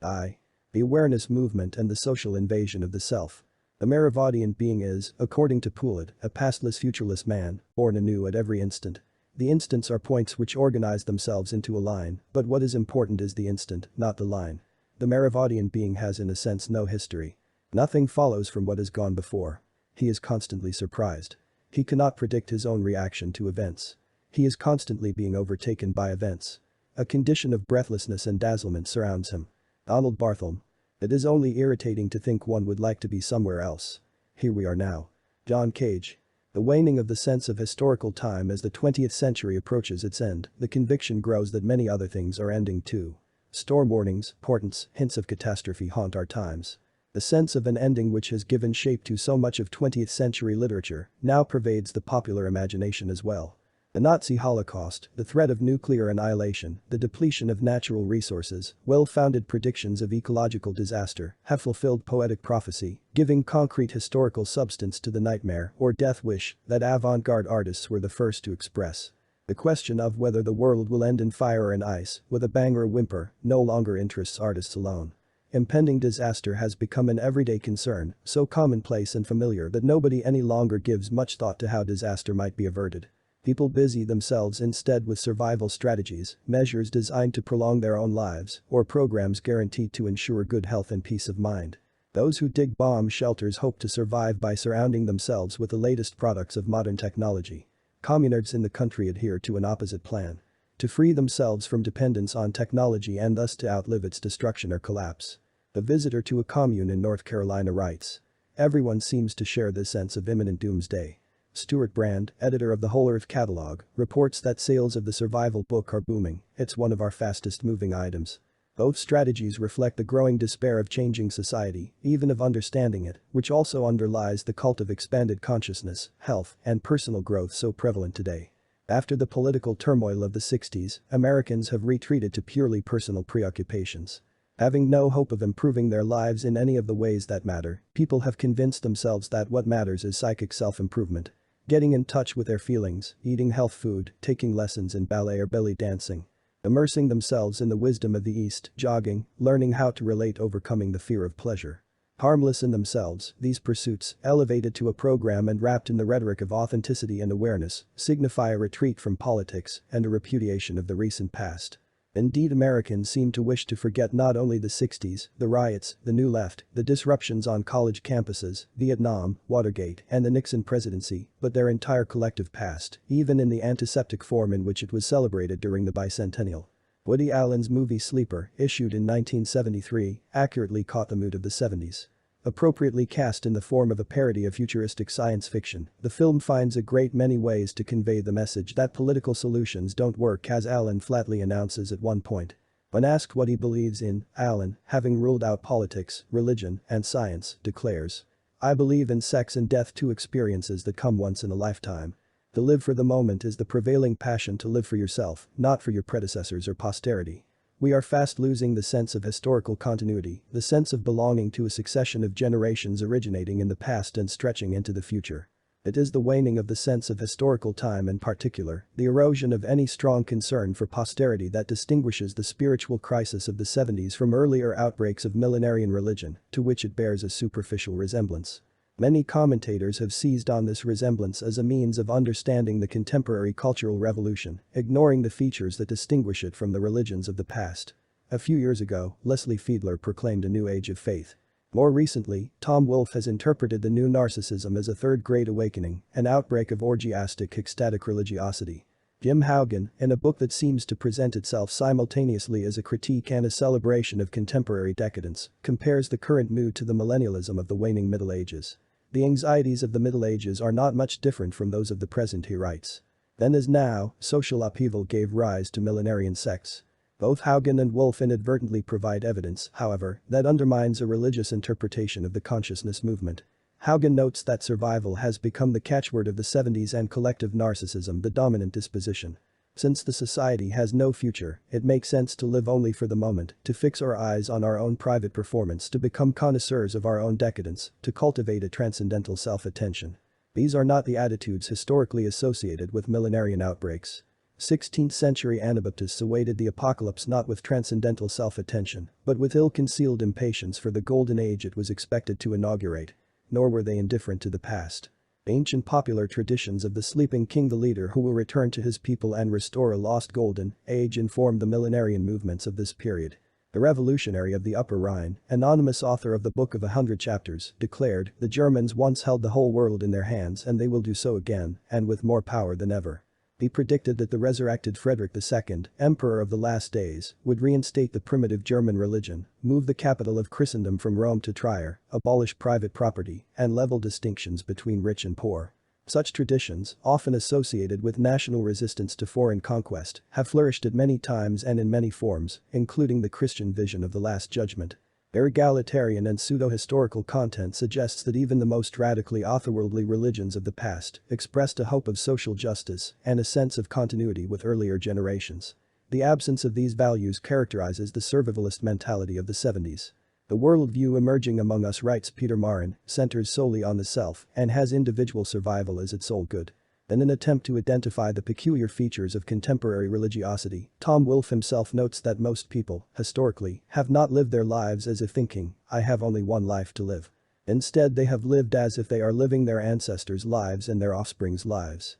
I. The awareness movement and the social invasion of the self. The Meravaudian being is, according to Poulet, a pastless futureless man, born anew at every instant. The instants are points which organize themselves into a line, but what is important is the instant, not the line. The Meravaudian being has in a sense no history. Nothing follows from what has gone before. He is constantly surprised. He cannot predict his own reaction to events. He is constantly being overtaken by events. A condition of breathlessness and dazzlement surrounds him. Donald Barthelme. It is only irritating to think one would like to be somewhere else. Here we are now. John Cage. The waning of the sense of historical time as the 20th century approaches its end, the conviction grows that many other things are ending too. Storm warnings, portents, hints of catastrophe haunt our times. The sense of an ending which has given shape to so much of 20th century literature now pervades the popular imagination as well. The Nazi Holocaust, the threat of nuclear annihilation, the depletion of natural resources, well-founded predictions of ecological disaster have fulfilled poetic prophecy, giving concrete historical substance to the nightmare or death wish that avant-garde artists were the first to express. The question of whether the world will end in fire or in ice, with a bang or a whimper, no longer interests artists alone. Impending disaster has become an everyday concern, so commonplace and familiar that nobody any longer gives much thought to how disaster might be averted. People busy themselves instead with survival strategies, measures designed to prolong their own lives, or programs guaranteed to ensure good health and peace of mind. Those who dig bomb shelters hope to survive by surrounding themselves with the latest products of modern technology. Communards in the country adhere to an opposite plan. To free themselves from dependence on technology and thus to outlive its destruction or collapse. A visitor to a commune in North Carolina writes. Everyone seems to share this sense of imminent doomsday. Stuart Brand, editor of the Whole Earth Catalog, reports that sales of the survival book are booming. It's one of our fastest moving items. Both strategies reflect the growing despair of changing society, even of understanding it, which also underlies the cult of expanded consciousness, health, and personal growth so prevalent today. After the political turmoil of the 60s, Americans have retreated to purely personal preoccupations. Having no hope of improving their lives in any of the ways that matter, people have convinced themselves that what matters is psychic self-improvement. Getting in touch with their feelings, eating health food, taking lessons in ballet or belly dancing. Immersing themselves in the wisdom of the East, jogging, learning how to relate, overcoming the fear of pleasure. Harmless in themselves, these pursuits, elevated to a program and wrapped in the rhetoric of authenticity and awareness, signify a retreat from politics and a repudiation of the recent past. Indeed, Americans seem to wish to forget not only the 60s, the riots, the New Left, the disruptions on college campuses, Vietnam, Watergate, and the Nixon presidency, but their entire collective past, even in the antiseptic form in which it was celebrated during the bicentennial. Woody Allen's movie Sleeper, issued in 1973, accurately caught the mood of the 70s. Appropriately cast in the form of a parody of futuristic science fiction, the film finds a great many ways to convey the message that political solutions don't work, as Allen flatly announces at one point. When asked what he believes in, Allen, having ruled out politics, religion, and science, declares, "I believe in sex and death, two experiences that come once in a lifetime. To live for the moment is the prevailing passion, to live for yourself, not for your predecessors or posterity. We are fast losing the sense of historical continuity, the sense of belonging to a succession of generations originating in the past and stretching into the future. It is the waning of the sense of historical time, in particular, the erosion of any strong concern for posterity, that distinguishes the spiritual crisis of the 70s from earlier outbreaks of millenarian religion, to which it bears a superficial resemblance." Many commentators have seized on this resemblance as a means of understanding the contemporary cultural revolution, ignoring the features that distinguish it from the religions of the past. A few years ago, Leslie Fiedler proclaimed a new age of faith. More recently, Tom Wolfe has interpreted the new Narcissism as a third great awakening, an outbreak of orgiastic ecstatic religiosity. Jim Haugen, in a book that seems to present itself simultaneously as a critique and a celebration of contemporary decadence, compares the current mood to the millennialism of the waning Middle Ages. The anxieties of the Middle Ages are not much different from those of the present, he writes. Then as now, social upheaval gave rise to millenarian sects. Both Haugen and Wolfe inadvertently provide evidence, however, that undermines a religious interpretation of the consciousness movement. Haugen notes that survival has become the catchword of the 70s and collective narcissism the dominant disposition. Since the society has no future, it makes sense to live only for the moment, to fix our eyes on our own private performance, to become connoisseurs of our own decadence, to cultivate a transcendental self-attention. These are not the attitudes historically associated with millenarian outbreaks. 16th-century Anabaptists awaited the apocalypse not with transcendental self-attention, but with ill-concealed impatience for the golden age it was expected to inaugurate. Nor were they indifferent to the past. Ancient popular traditions of the sleeping king, the leader who will return to his people and restore a lost golden age, informed the millenarian movements of this period. The revolutionary of the Upper Rhine, anonymous author of the Book of 100 Chapters, declared, "The Germans once held the whole world in their hands and they will do so again, and with more power than ever." He predicted that the resurrected Frederick II, emperor of the last days, would reinstate the primitive German religion, move the capital of Christendom from Rome to Trier, abolish private property, and level distinctions between rich and poor. Such traditions, often associated with national resistance to foreign conquest, have flourished at many times and in many forms, including the Christian vision of the Last Judgment. Their egalitarian and pseudo-historical content suggests that even the most radically otherworldly religions of the past expressed a hope of social justice and a sense of continuity with earlier generations. The absence of these values characterizes the survivalist mentality of the 70s. The worldview emerging among us, writes Peter Marin, centers solely on the self and has individual survival as its sole good. In an attempt to identify the peculiar features of contemporary religiosity, Tom Wolfe himself notes that most people, historically, have not lived their lives as if thinking, "I have only one life to live." Instead, they have lived as if they are living their ancestors' lives and their offspring's lives.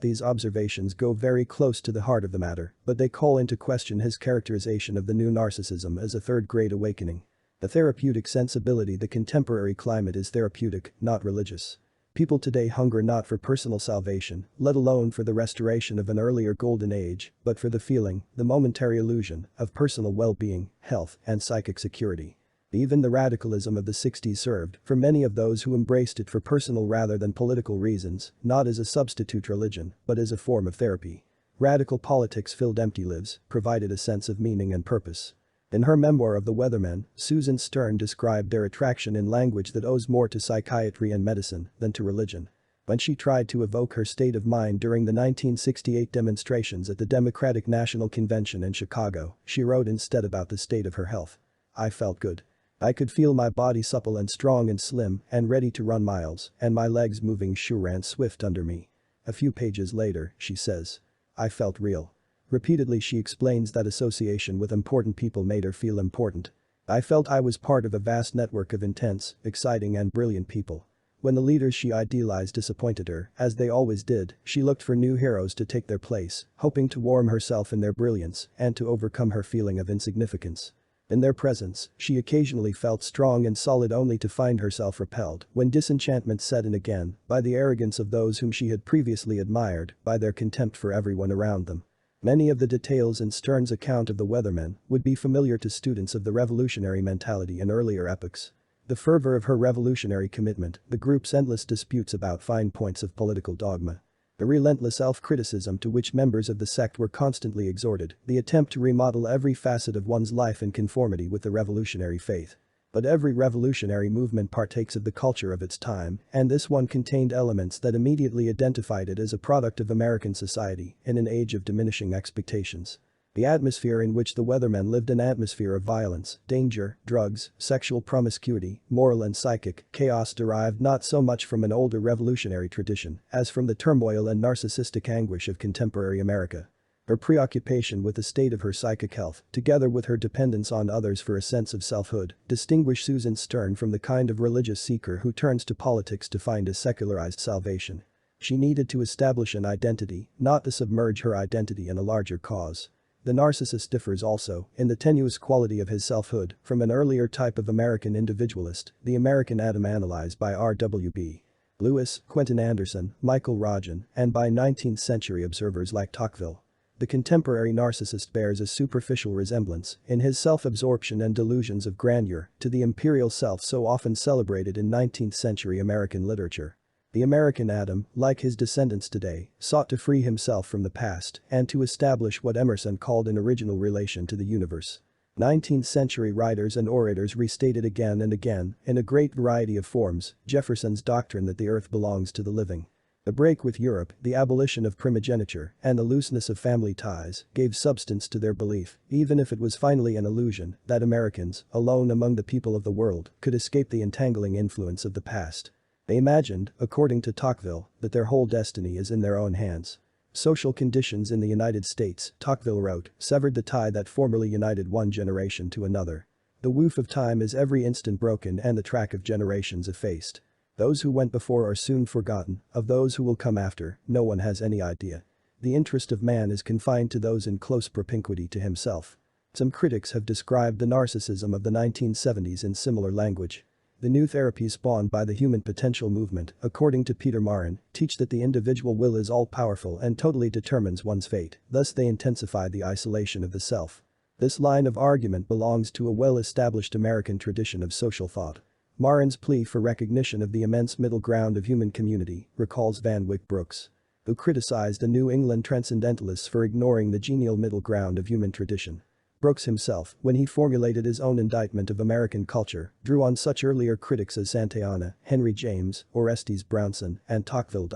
These observations go very close to the heart of the matter, but they call into question his characterization of the new narcissism as a third-grade awakening. The therapeutic sensibility, the contemporary climate is therapeutic, not religious. People today hunger not for personal salvation, let alone for the restoration of an earlier golden age, but for the feeling, the momentary illusion, of personal well-being, health, and psychic security. Even the radicalism of the 60s served, for many of those who embraced it for personal rather than political reasons, not as a substitute religion, but as a form of therapy. Radical politics filled empty lives, provided a sense of meaning and purpose. In her memoir of the Weathermen, Susan Stern described their attraction in language that owes more to psychiatry and medicine than to religion. When she tried to evoke her state of mind during the 1968 demonstrations at the Democratic National Convention in Chicago, she wrote instead about the state of her health. "I felt good. I could feel my body supple and strong and slim and ready to run miles, and my legs moving sure and swift under me." A few pages later, she says, "I felt real." Repeatedly she explains that association with important people made her feel important. "I felt I was part of a vast network of intense, exciting and brilliant people." When the leaders she idealized disappointed her, as they always did, she looked for new heroes to take their place, hoping to warm herself in their brilliance and to overcome her feeling of insignificance. In their presence, she occasionally felt strong and solid, only to find herself repelled when disenchantment set in again by the arrogance of those whom she had previously admired, by their contempt for everyone around them. Many of the details in Stern's account of the Weathermen would be familiar to students of the revolutionary mentality in earlier epochs. The fervor of her revolutionary commitment, the group's endless disputes about fine points of political dogma, the relentless self-criticism to which members of the sect were constantly exhorted, the attempt to remodel every facet of one's life in conformity with the revolutionary faith. But every revolutionary movement partakes of the culture of its time, and this one contained elements that immediately identified it as a product of American society in an age of diminishing expectations. The atmosphere in which the Weathermen lived, an atmosphere of violence, danger, drugs, sexual promiscuity, moral and psychic chaos, derived not so much from an older revolutionary tradition as from the turmoil and narcissistic anguish of contemporary America. Her preoccupation with the state of her psychic health, together with her dependence on others for a sense of selfhood, distinguish Susan Stern from the kind of religious seeker who turns to politics to find a secularized salvation. She needed to establish an identity, not to submerge her identity in a larger cause. The narcissist differs also, in the tenuous quality of his selfhood, from an earlier type of American individualist, the American Adam analyzed by R.W.B. Lewis, Quentin Anderson, Michael Rodgin, and by 19th-century observers like Tocqueville. The contemporary narcissist bears a superficial resemblance, in his self-absorption and delusions of grandeur, to the imperial self so often celebrated in 19th-century American literature. The American Adam, like his descendants today, sought to free himself from the past and to establish what Emerson called an original relation to the universe. 19th-century writers and orators restated again and again, in a great variety of forms, Jefferson's doctrine that the earth belongs to the living. The break with Europe, the abolition of primogeniture, and the looseness of family ties gave substance to their belief, even if it was finally an illusion, that Americans, alone among the people of the world, could escape the entangling influence of the past. They imagined, according to Tocqueville, that their whole destiny is in their own hands. Social conditions in the United States, Tocqueville wrote, severed the tie that formerly united one generation to another. The woof of time is every instant broken and the track of generations effaced. Those who went before are soon forgotten, of those who will come after, no one has any idea. The interest of man is confined to those in close propinquity to himself. Some critics have described the narcissism of the 1970s in similar language. The new therapies spawned by the human potential movement, according to Peter Marin, teach that the individual will is all-powerful and totally determines one's fate, thus they intensify the isolation of the self. This line of argument belongs to a well-established American tradition of social thought. Marin's plea for recognition of the immense middle ground of human community recalls Van Wyck Brooks, who criticized the New England transcendentalists for ignoring the genial middle ground of human tradition. Brooks himself, when he formulated his own indictment of American culture, drew on such earlier critics as Santayana, Henry James, Orestes Brownson, and Tocqueville.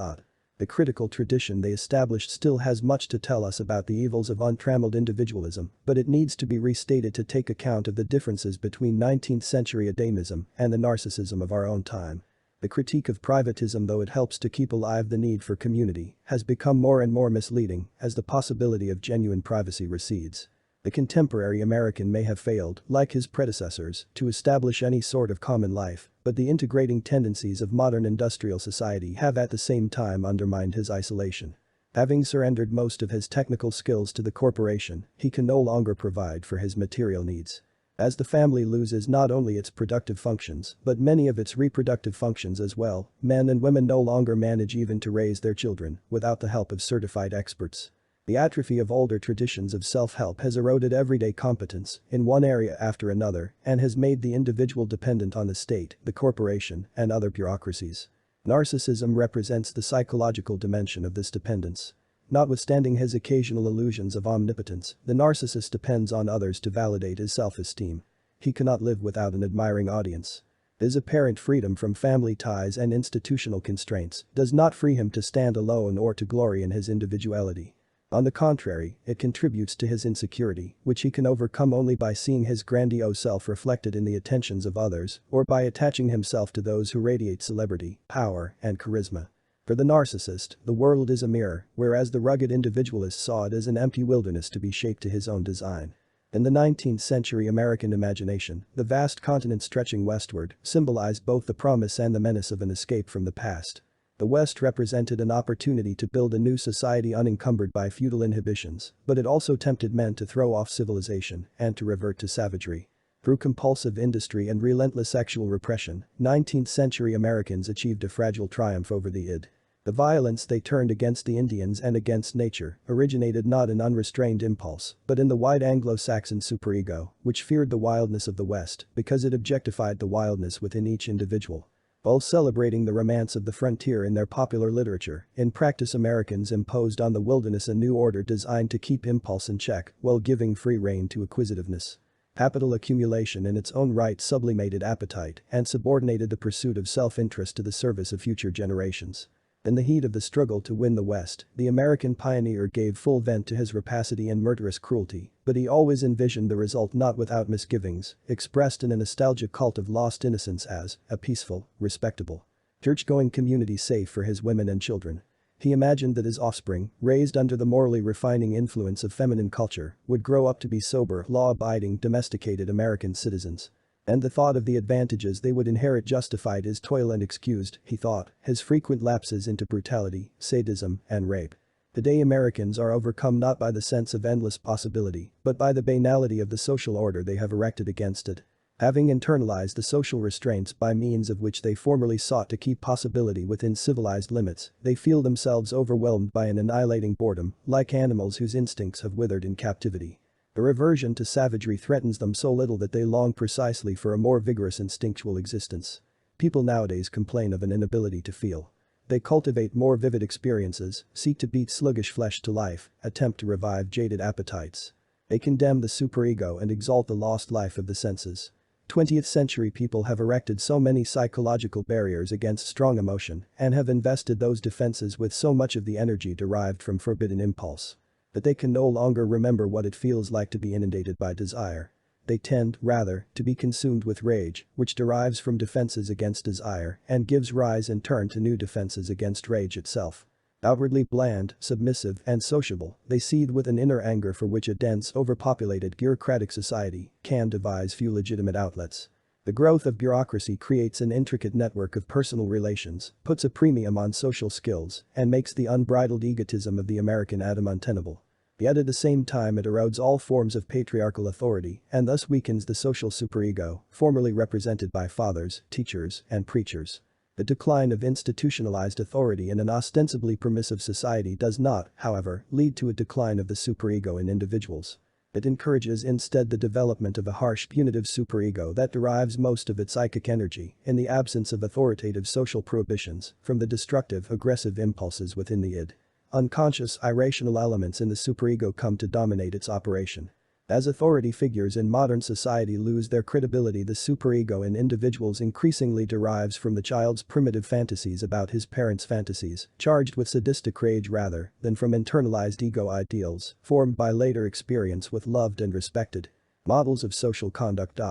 The critical tradition they established still has much to tell us about the evils of untrammeled individualism, but it needs to be restated to take account of the differences between 19th-century Adamism and the narcissism of our own time. The critique of privatism, though it helps to keep alive the need for community, has become more and more misleading as the possibility of genuine privacy recedes. The contemporary American may have failed, like his predecessors, to establish any sort of common life, but the integrating tendencies of modern industrial society have at the same time undermined his isolation. Having surrendered most of his technical skills to the corporation, he can no longer provide for his material needs. As the family loses not only its productive functions, but many of its reproductive functions as well, men and women no longer manage even to raise their children without the help of certified experts. The atrophy of older traditions of self-help has eroded everyday competence in one area after another and has made the individual dependent on the state, the corporation, and other bureaucracies. Narcissism represents the psychological dimension of this dependence. Notwithstanding his occasional illusions of omnipotence, the narcissist depends on others to validate his self-esteem. He cannot live without an admiring audience. His apparent freedom from family ties and institutional constraints does not free him to stand alone or to glory in his individuality. On the contrary, it contributes to his insecurity, which he can overcome only by seeing his grandiose self reflected in the attentions of others or by attaching himself to those who radiate celebrity, power, and charisma. For the narcissist, the world is a mirror, whereas the rugged individualist saw it as an empty wilderness to be shaped to his own design. In the 19th century American imagination, the vast continent stretching westward symbolized both the promise and the menace of an escape from the past. The West represented an opportunity to build a new society unencumbered by feudal inhibitions, but it also tempted men to throw off civilization and to revert to savagery. Through compulsive industry and relentless sexual repression, 19th-century Americans achieved a fragile triumph over the id. The violence they turned against the Indians and against nature originated not in unrestrained impulse, but in the white Anglo-Saxon superego, which feared the wildness of the West because it objectified the wildness within each individual. While celebrating the romance of the frontier in their popular literature, in practice Americans imposed on the wilderness a new order designed to keep impulse in check while giving free rein to acquisitiveness. Capital accumulation in its own right sublimated appetite and subordinated the pursuit of self-interest to the service of future generations. In the heat of the struggle to win the West, the American pioneer gave full vent to his rapacity and murderous cruelty, but he always envisioned the result not without misgivings, expressed in a nostalgic cult of lost innocence as a peaceful, respectable, church-going community safe for his women and children. He imagined that his offspring, raised under the morally refining influence of feminine culture, would grow up to be sober, law-abiding, domesticated American citizens. And the thought of the advantages they would inherit justified his toil and excused, he thought, his frequent lapses into brutality, sadism, and rape. Today Americans are overcome not by the sense of endless possibility, but by the banality of the social order they have erected against it. Having internalized the social restraints by means of which they formerly sought to keep possibility within civilized limits, they feel themselves overwhelmed by an annihilating boredom, like animals whose instincts have withered in captivity. The reversion to savagery threatens them so little that they long precisely for a more vigorous instinctual existence. People nowadays complain of an inability to feel. They cultivate more vivid experiences, seek to beat sluggish flesh to life, attempt to revive jaded appetites. They condemn the superego and exalt the lost life of the senses. 20th century people have erected so many psychological barriers against strong emotion and have invested those defenses with so much of the energy derived from forbidden impulse that they can no longer remember what it feels like to be inundated by desire. They tend, rather, to be consumed with rage, which derives from defenses against desire and gives rise in turn to new defenses against rage itself. Outwardly bland, submissive, and sociable, they seethe with an inner anger for which a dense, overpopulated bureaucratic society can devise few legitimate outlets. The growth of bureaucracy creates an intricate network of personal relations, puts a premium on social skills, and makes the unbridled egotism of the American atom untenable. Yet at the same time it erodes all forms of patriarchal authority and thus weakens the social superego, formerly represented by fathers, teachers, and preachers. The decline of institutionalized authority in an ostensibly permissive society does not, however, lead to a decline of the superego in individuals. It encourages instead the development of a harsh punitive superego that derives most of its psychic energy, in the absence of authoritative social prohibitions, from the destructive, aggressive impulses within the id. Unconscious, irrational elements in the superego come to dominate its operation. As authority figures in modern society lose their credibility, the superego in individuals increasingly derives from the child's primitive fantasies about his parents' fantasies, charged with sadistic rage rather than from internalized ego ideals, formed by later experience with loved and respected models of social conduct.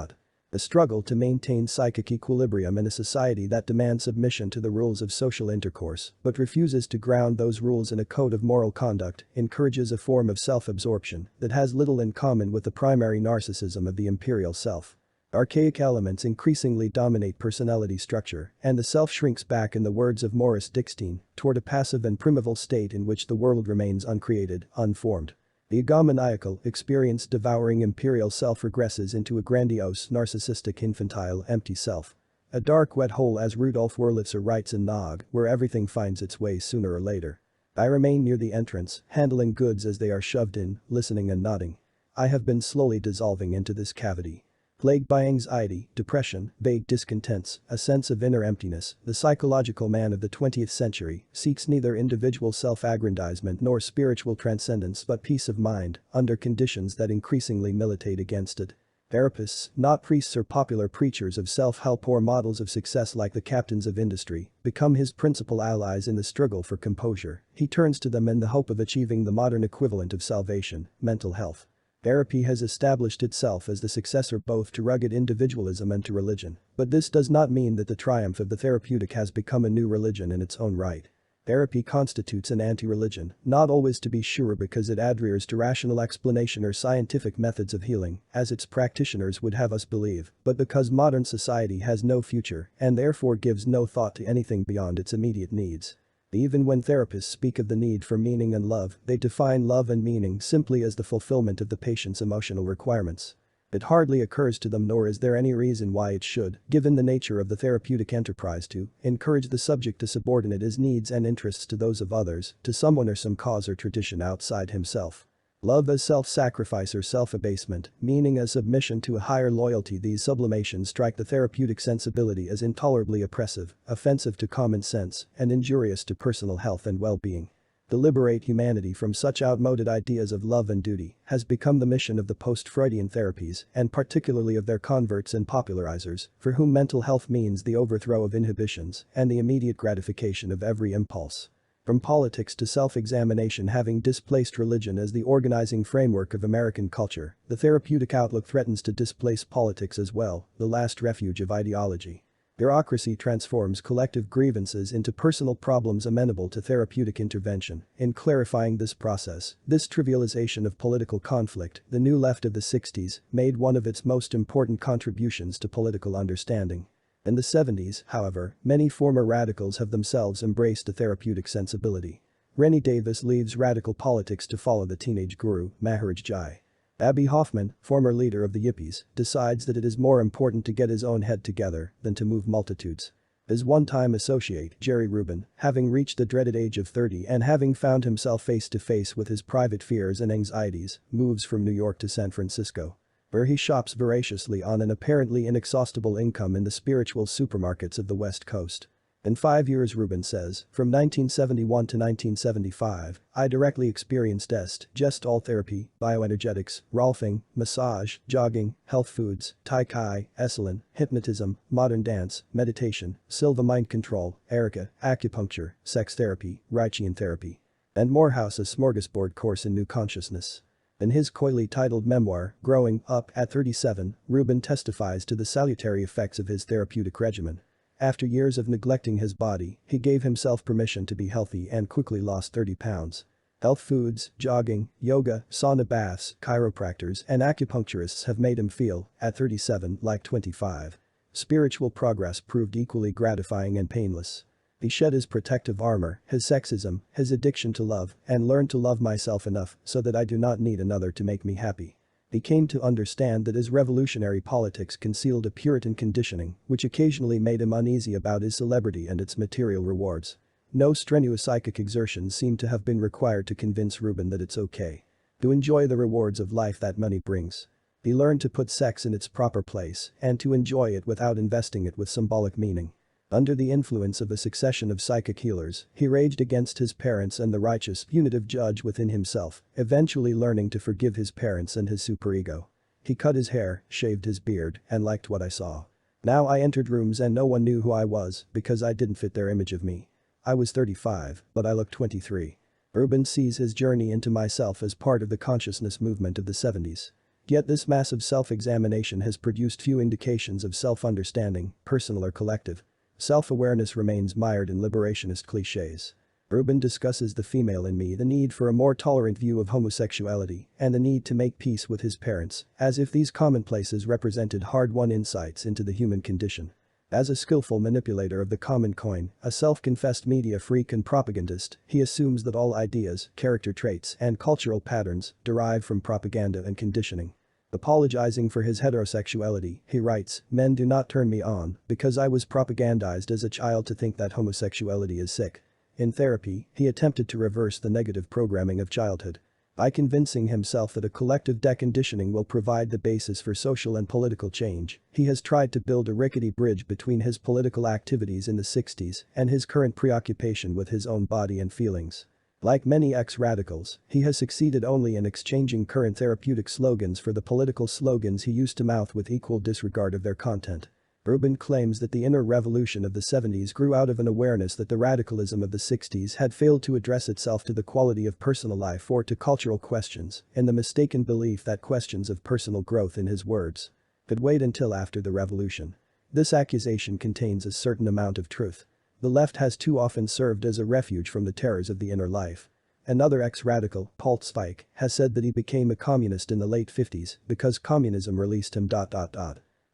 The struggle to maintain psychic equilibrium in a society that demands submission to the rules of social intercourse but refuses to ground those rules in a code of moral conduct encourages a form of self-absorption that has little in common with the primary narcissism of the imperial self. Archaic elements increasingly dominate personality structure, and the self shrinks back, in the words of Maurice Dickstein, toward a passive and primeval state in which the world remains uncreated, unformed. The egomaniacal, experience-devouring imperial self regresses into a grandiose, narcissistic, infantile, empty self. A dark wet hole, as Rudolf Wurlitzer writes in Nog, where everything finds its way sooner or later. I remain near the entrance, handling goods as they are shoved in, listening and nodding. I have been slowly dissolving into this cavity. Plagued by anxiety, depression, vague discontents, a sense of inner emptiness, the psychological man of the 20th century seeks neither individual self-aggrandizement nor spiritual transcendence but peace of mind, under conditions that increasingly militate against it. Therapists, not priests or popular preachers of self-help or models of success like the captains of industry, become his principal allies in the struggle for composure. He turns to them in the hope of achieving the modern equivalent of salvation, mental health. Therapy has established itself as the successor both to rugged individualism and to religion, but this does not mean that the triumph of the therapeutic has become a new religion in its own right. Therapy constitutes an anti-religion, not always to be sure because it adheres to rational explanation or scientific methods of healing, as its practitioners would have us believe, but because modern society has no future and therefore gives no thought to anything beyond its immediate needs. Even when therapists speak of the need for meaning and love, they define love and meaning simply as the fulfillment of the patient's emotional requirements. It hardly occurs to them, nor is there any reason why it should, given the nature of the therapeutic enterprise, to encourage the subject to subordinate his needs and interests to those of others, to someone or some cause or tradition outside himself. Love as self-sacrifice or self-abasement, meaning as submission to a higher loyalty, these sublimations strike the therapeutic sensibility as intolerably oppressive, offensive to common sense, and injurious to personal health and well-being. To liberate humanity from such outmoded ideas of love and duty has become the mission of the post-Freudian therapies, and particularly of their converts and popularizers, for whom mental health means the overthrow of inhibitions and the immediate gratification of every impulse. From politics to self-examination having displaced religion as the organizing framework of American culture, the therapeutic outlook threatens to displace politics as well, the last refuge of ideology. Bureaucracy transforms collective grievances into personal problems amenable to therapeutic intervention. In clarifying this process, this trivialization of political conflict, the New Left of the 60s made one of its most important contributions to political understanding. In the 70s, however, many former radicals have themselves embraced a therapeutic sensibility. Rennie Davis leaves radical politics to follow the teenage guru, Maharaj Jai. Abbie Hoffman, former leader of the Yippies, decides that it is more important to get his own head together than to move multitudes. His one-time associate, Jerry Rubin, having reached the dreaded age of 30 and having found himself face to face with his private fears and anxieties, moves from New York to San Francisco, where he shops voraciously on an apparently inexhaustible income in the spiritual supermarkets of the West Coast. In 5 years, Rubin says, from 1971 to 1975, I directly experienced gestalt therapy, bioenergetics, rolfing, massage, jogging, health foods, tai chi, Esalen, hypnotism, modern dance, meditation, Silva mind control, Erica, acupuncture, sex therapy, Reichian therapy. And Morehouse, a smorgasbord course in new consciousness. In his coyly titled memoir, Growing Up at 37, Rubin testifies to the salutary effects of his therapeutic regimen. After years of neglecting his body, he gave himself permission to be healthy and quickly lost 30 pounds. Health foods, jogging, yoga, sauna baths, chiropractors and acupuncturists have made him feel, at 37, like 25. Spiritual progress proved equally gratifying and painless. He shed his protective armor, his sexism, his addiction to love, and learned to love myself enough so that I do not need another to make me happy. He came to understand that his revolutionary politics concealed a Puritan conditioning which occasionally made him uneasy about his celebrity and its material rewards. No strenuous psychic exertion seemed to have been required to convince Rubin that it's okay to enjoy the rewards of life that money brings. He learned to put sex in its proper place and to enjoy it without investing it with symbolic meaning. Under the influence of a succession of psychic healers, he raged against his parents and the righteous, punitive judge within himself, eventually learning to forgive his parents and his superego. He cut his hair, shaved his beard, and liked what I saw. Now I entered rooms and no one knew who I was because I didn't fit their image of me. I was 35, but I looked 23. Rubin sees his journey into myself as part of the consciousness movement of the 70s. Yet this massive self-examination has produced few indications of self-understanding, personal or collective. Self-awareness remains mired in liberationist cliches. Rubin discusses the female in me, the need for a more tolerant view of homosexuality, and the need to make peace with his parents, as if these commonplaces represented hard-won insights into the human condition. As a skillful manipulator of the common coin, a self-confessed media freak and propagandist, he assumes that all ideas, character traits, and cultural patterns derive from propaganda and conditioning. Apologizing for his heterosexuality, he writes, "Men do not turn me on because I was propagandized as a child to think that homosexuality is sick." In therapy, he attempted to reverse the negative programming of childhood. By convincing himself that a collective deconditioning will provide the basis for social and political change, he has tried to build a rickety bridge between his political activities in the 60s and his current preoccupation with his own body and feelings. Like many ex-radicals, he has succeeded only in exchanging current therapeutic slogans for the political slogans he used to mouth with equal disregard of their content. Rubin claims that the inner revolution of the 70s grew out of an awareness that the radicalism of the 60s had failed to address itself to the quality of personal life or to cultural questions, in the mistaken belief that questions of personal growth, in his words, could wait until after the revolution. This accusation contains a certain amount of truth. The left has too often served as a refuge from the terrors of the inner life. Another ex-radical, Paul Zweig, has said that he became a communist in the late 50s because communism released him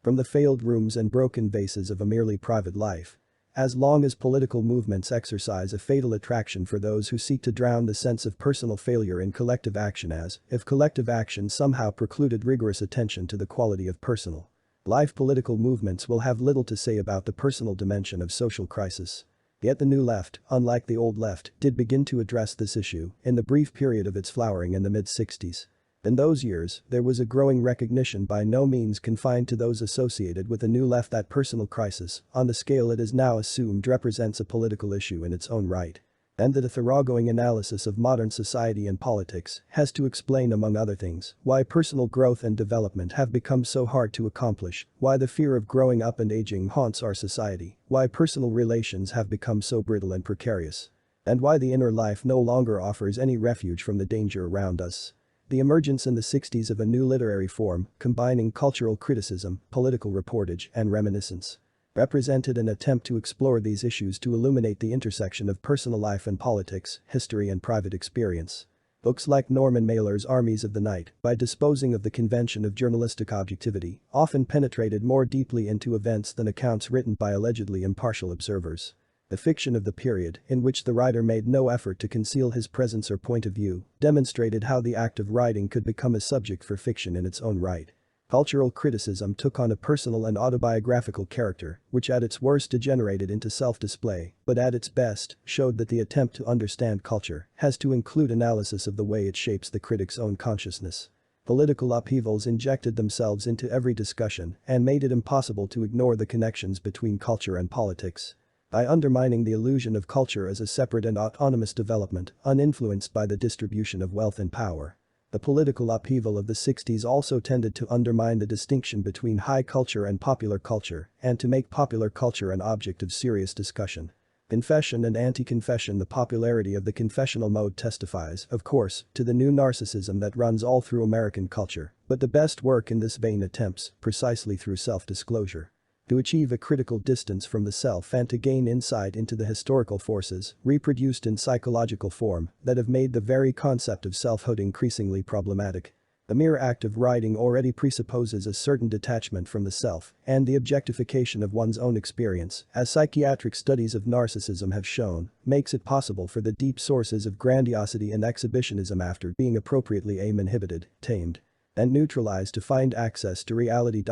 from the failed rooms and broken vases of a merely private life. As long as political movements exercise a fatal attraction for those who seek to drown the sense of personal failure in collective action, as if collective action somehow precluded rigorous attention to the quality of personal life, political movements will have little to say about the personal dimension of social crisis. Yet the new left, unlike the old left, did begin to address this issue in the brief period of its flowering in the mid-60s. In those years, there was a growing recognition, by no means confined to those associated with the new left, that personal crisis, on the scale it is now assumed, represents a political issue in its own right. And that a thoroughgoing analysis of modern society and politics has to explain, among other things, why personal growth and development have become so hard to accomplish, why the fear of growing up and aging haunts our society, why personal relations have become so brittle and precarious, and why the inner life no longer offers any refuge from the danger around us. The emergence in the 60s of a new literary form, combining cultural criticism, political reportage, and reminiscence, represented an attempt to explore these issues, to illuminate the intersection of personal life and politics, history and private experience. Books like Norman Mailer's Armies of the Night, by disposing of the convention of journalistic objectivity, often penetrated more deeply into events than accounts written by allegedly impartial observers. The fiction of the period, in which the writer made no effort to conceal his presence or point of view, demonstrated how the act of writing could become a subject for fiction in its own right. Cultural criticism took on a personal and autobiographical character, which at its worst degenerated into self-display, but at its best, showed that the attempt to understand culture has to include analysis of the way it shapes the critic's own consciousness. Political upheavals injected themselves into every discussion and made it impossible to ignore the connections between culture and politics. By undermining the illusion of culture as a separate and autonomous development, uninfluenced by the distribution of wealth and power, the political upheaval of the 60s also tended to undermine the distinction between high culture and popular culture, and to make popular culture an object of serious discussion. Confession and anti-confession. The popularity of the confessional mode testifies, of course, to the new narcissism that runs all through American culture, but the best work in this vein attempts, precisely through self-disclosure, To achieve a critical distance from the self and to gain insight into the historical forces, reproduced in psychological form, that have made the very concept of selfhood increasingly problematic. The mere act of writing already presupposes a certain detachment from the self and the objectification of one's own experience, as psychiatric studies of narcissism have shown, makes it possible for the deep sources of grandiosity and exhibitionism after being appropriately inhibited, tamed, and neutralized to find access to reality.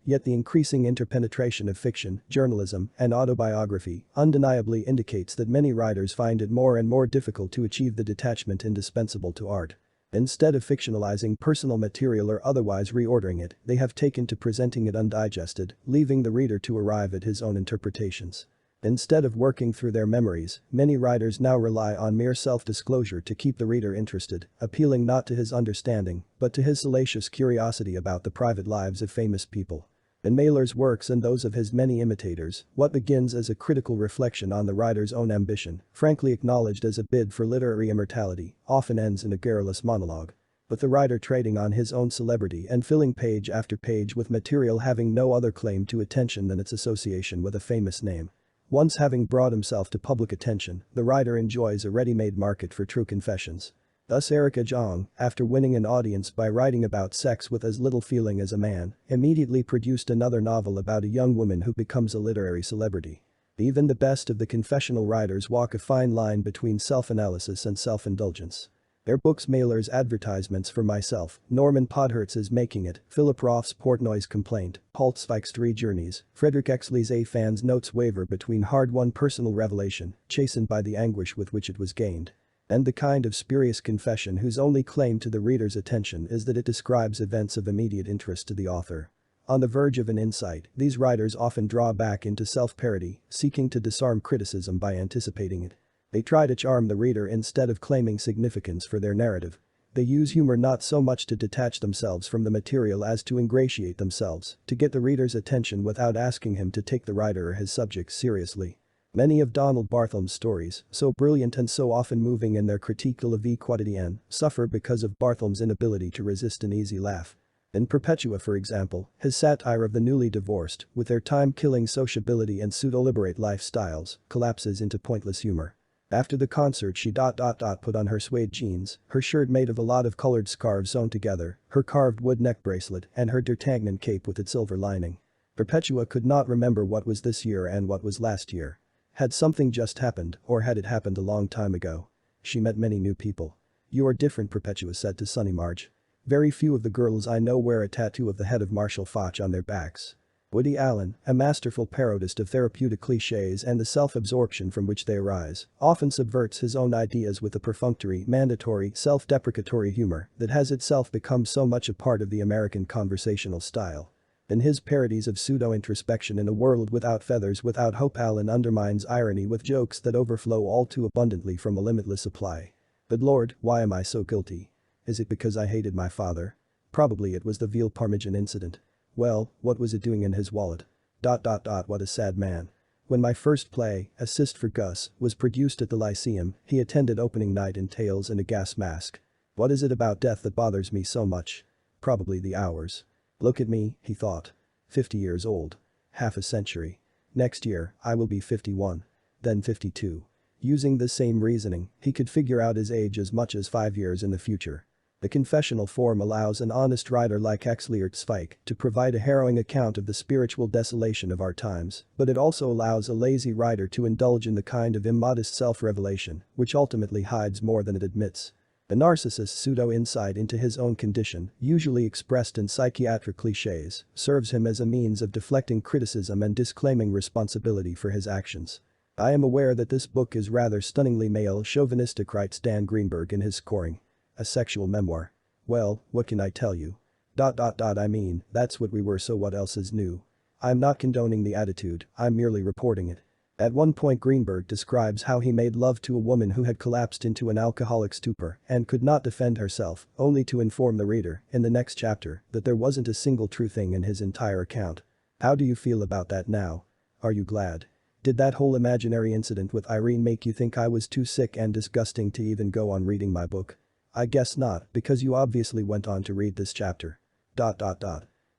Yet the increasing interpenetration of fiction, journalism, and autobiography undeniably indicates that many writers find it more and more difficult to achieve the detachment indispensable to art. Instead of fictionalizing personal material or otherwise reordering it, they have taken to presenting it undigested, leaving the reader to arrive at his own interpretations. Instead of working through their memories, many writers now rely on mere self-disclosure to keep the reader interested, appealing not to his understanding, but to his salacious curiosity about the private lives of famous people. In Mailer's works and those of his many imitators, what begins as a critical reflection on the writer's own ambition, frankly acknowledged as a bid for literary immortality, often ends in a garrulous monologue. With the writer trading on his own celebrity and filling page after page with material having no other claim to attention than its association with a famous name. Once having brought himself to public attention, the writer enjoys a ready-made market for true confessions. Thus Erica Jong, after winning an audience by writing about sex with as little feeling as a man, immediately produced another novel about a young woman who becomes a literary celebrity. Even the best of the confessional writers walk a fine line between self-analysis and self-indulgence. Their books Mailer's advertisements for myself, Norman Podhertz's Making It, Philip Roth's Portnoy's Complaint, Paul Zweig's Three Journeys, Frederick Exley's A Fan's Notes waver between hard-won personal revelation, chastened by the anguish with which it was gained, and the kind of spurious confession whose only claim to the reader's attention is that it describes events of immediate interest to the author. On the verge of an insight, these writers often draw back into self-parody, seeking to disarm criticism by anticipating it. They try to charm the reader instead of claiming significance for their narrative. They use humor not so much to detach themselves from the material as to ingratiate themselves, to get the reader's attention without asking him to take the writer or his subjects seriously. Many of Donald Barthelme's stories, so brilliant and so often moving in their critique of vie quotidienne, suffer because of Barthelme's inability to resist an easy laugh. In Perpetua, for example, his satire of the newly divorced, with their time-killing sociability and pseudo-liberate lifestyles, collapses into pointless humor. After the concert she put on her suede jeans, her shirt made of a lot of colored scarves sewn together, her carved wood neck bracelet, and her D'Artagnan cape with its silver lining. Perpetua could not remember what was this year and what was last year. Had something just happened, or had it happened a long time ago? She met many new people. "You are different," Perpetua said to Sunny Marge. "Very few of the girls I know wear a tattoo of the head of Marshall Foch on their backs." Woody Allen, a masterful parodist of therapeutic cliches and the self-absorption from which they arise, often subverts his own ideas with a perfunctory, mandatory, self-deprecatory humor that has itself become so much a part of the American conversational style. In his parodies of pseudo-introspection in a world without feathers, without hope, Allen undermines irony with jokes that overflow all too abundantly from a limitless supply. But Lord, why am I so guilty? Is it because I hated my father? Probably it was the veal parmesan incident. Well, what was it doing in his wallet? What a sad man. When my first play, Assist for Gus, was produced at the Lyceum, he attended opening night in tails and a gas mask. What is it about death that bothers me so much? Probably the hours. Look at me, he thought. 50 years old. Half a century. Next year, I will be 51. Then 52. Using the same reasoning, he could figure out his age as much as 5 years in the future. The confessional form allows an honest writer like Exley Zweig to provide a harrowing account of the spiritual desolation of our times, but it also allows a lazy writer to indulge in the kind of immodest self-revelation which ultimately hides more than it admits. A narcissist's pseudo-insight into his own condition, usually expressed in psychiatric cliches, serves him as a means of deflecting criticism and disclaiming responsibility for his actions. "I am aware that this book is rather stunningly male chauvinistic," writes Dan Greenberg in his Scoring. A sexual memoir. Well, what can I tell you? I mean, that's what we were, so what else is new? I'm not condoning the attitude, I'm merely reporting it. At one point Greenberg describes how he made love to a woman who had collapsed into an alcoholic stupor and could not defend herself, only to inform the reader, in the next chapter, that there wasn't a single true thing in his entire account. How do you feel about that now? Are you glad? Did that whole imaginary incident with Irene make you think I was too sick and disgusting to even go on reading my book? I guess not, because you obviously went on to read this chapter.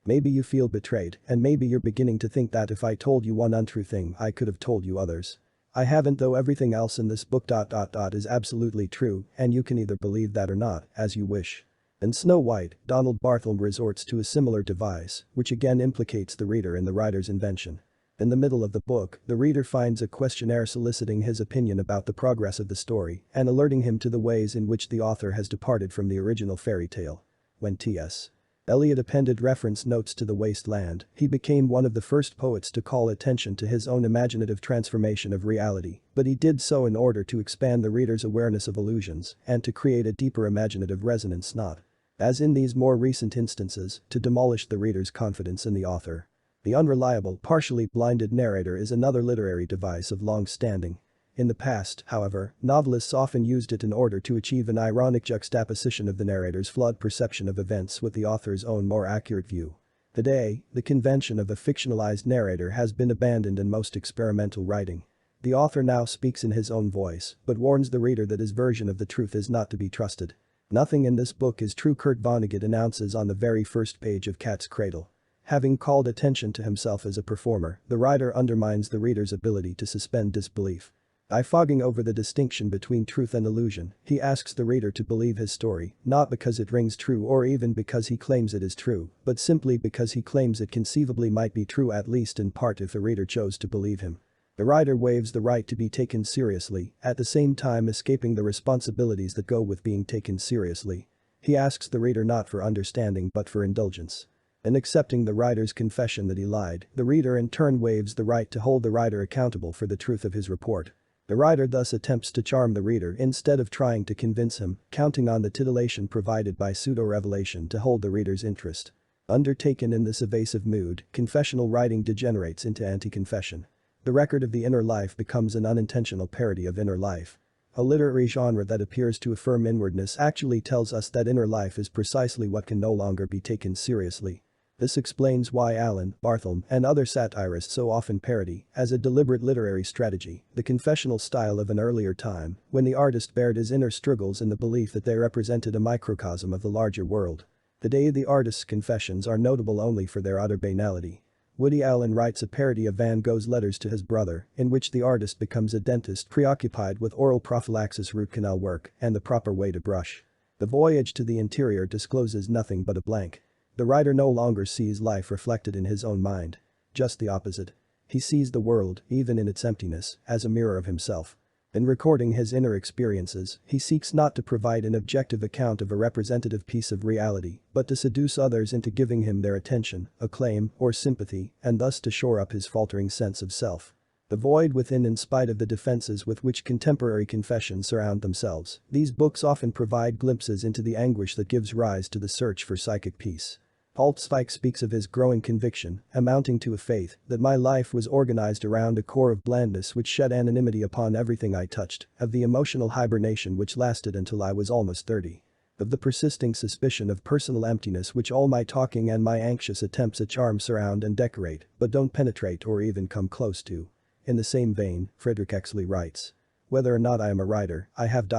Maybe you feel betrayed, and maybe you're beginning to think that if I told you one untrue thing I could have told you others. I haven't, though everything else in this book is absolutely true, and you can either believe that or not, as you wish. In Snow White, Donald Bartholomew resorts to a similar device, which again implicates the reader in the writer's invention. In the middle of the book, the reader finds a questionnaire soliciting his opinion about the progress of the story and alerting him to the ways in which the author has departed from the original fairy tale. When T.S. Eliot appended reference notes to The Waste Land, he became one of the first poets to call attention to his own imaginative transformation of reality, but he did so in order to expand the reader's awareness of illusions and to create a deeper imaginative resonance, not, as in these more recent instances, to demolish the reader's confidence in the author. The unreliable, partially blinded narrator is another literary device of long standing. In the past, however, novelists often used it in order to achieve an ironic juxtaposition of the narrator's flawed perception of events with the author's own more accurate view. Today, the convention of a fictionalized narrator has been abandoned in most experimental writing. The author now speaks in his own voice, but warns the reader that his version of the truth is not to be trusted. "Nothing in this book is true," Kurt Vonnegut announces on the very first page of Cat's Cradle. Having called attention to himself as a performer, the writer undermines the reader's ability to suspend disbelief. By fogging over the distinction between truth and illusion, he asks the reader to believe his story, not because it rings true or even because he claims it is true, but simply because he claims it conceivably might be true, at least in part, if the reader chose to believe him. The writer waives the right to be taken seriously, at the same time escaping the responsibilities that go with being taken seriously. He asks the reader not for understanding but for indulgence. In accepting the writer's confession that he lied, the reader in turn waives the right to hold the writer accountable for the truth of his report. The writer thus attempts to charm the reader instead of trying to convince him, counting on the titillation provided by pseudo-revelation to hold the reader's interest. Undertaken in this evasive mood, confessional writing degenerates into anti-confession. The record of the inner life becomes an unintentional parody of inner life. A literary genre that appears to affirm inwardness actually tells us that inner life is precisely what can no longer be taken seriously. This explains why Allen, Bartholomew, and other satirists so often parody, as a deliberate literary strategy, the confessional style of an earlier time, when the artist bared his inner struggles in the belief that they represented a microcosm of the larger world. Today the artist's confessions are notable only for their utter banality. Woody Allen writes a parody of Van Gogh's letters to his brother, in which the artist becomes a dentist preoccupied with oral prophylaxis, root canal work, and the proper way to brush. The voyage to the interior discloses nothing but a blank. The writer no longer sees life reflected in his own mind. Just the opposite. He sees the world, even in its emptiness, as a mirror of himself. In recording his inner experiences, he seeks not to provide an objective account of a representative piece of reality, but to seduce others into giving him their attention, acclaim, or sympathy, and thus to shore up his faltering sense of self. The void within, in spite of the defenses with which contemporary confessions surround themselves, these books often provide glimpses into the anguish that gives rise to the search for psychic peace. Paul Zweig speaks of his growing conviction, amounting to a faith, that my life was organized around a core of blandness which shed anonymity upon everything I touched, of the emotional hibernation which lasted until I was almost 30. Of the persisting suspicion of personal emptiness which all my talking and my anxious attempts at charm surround and decorate, but don't penetrate or even come close to. In the same vein, Frederick Exley writes. Whether or not I am a writer, I have ...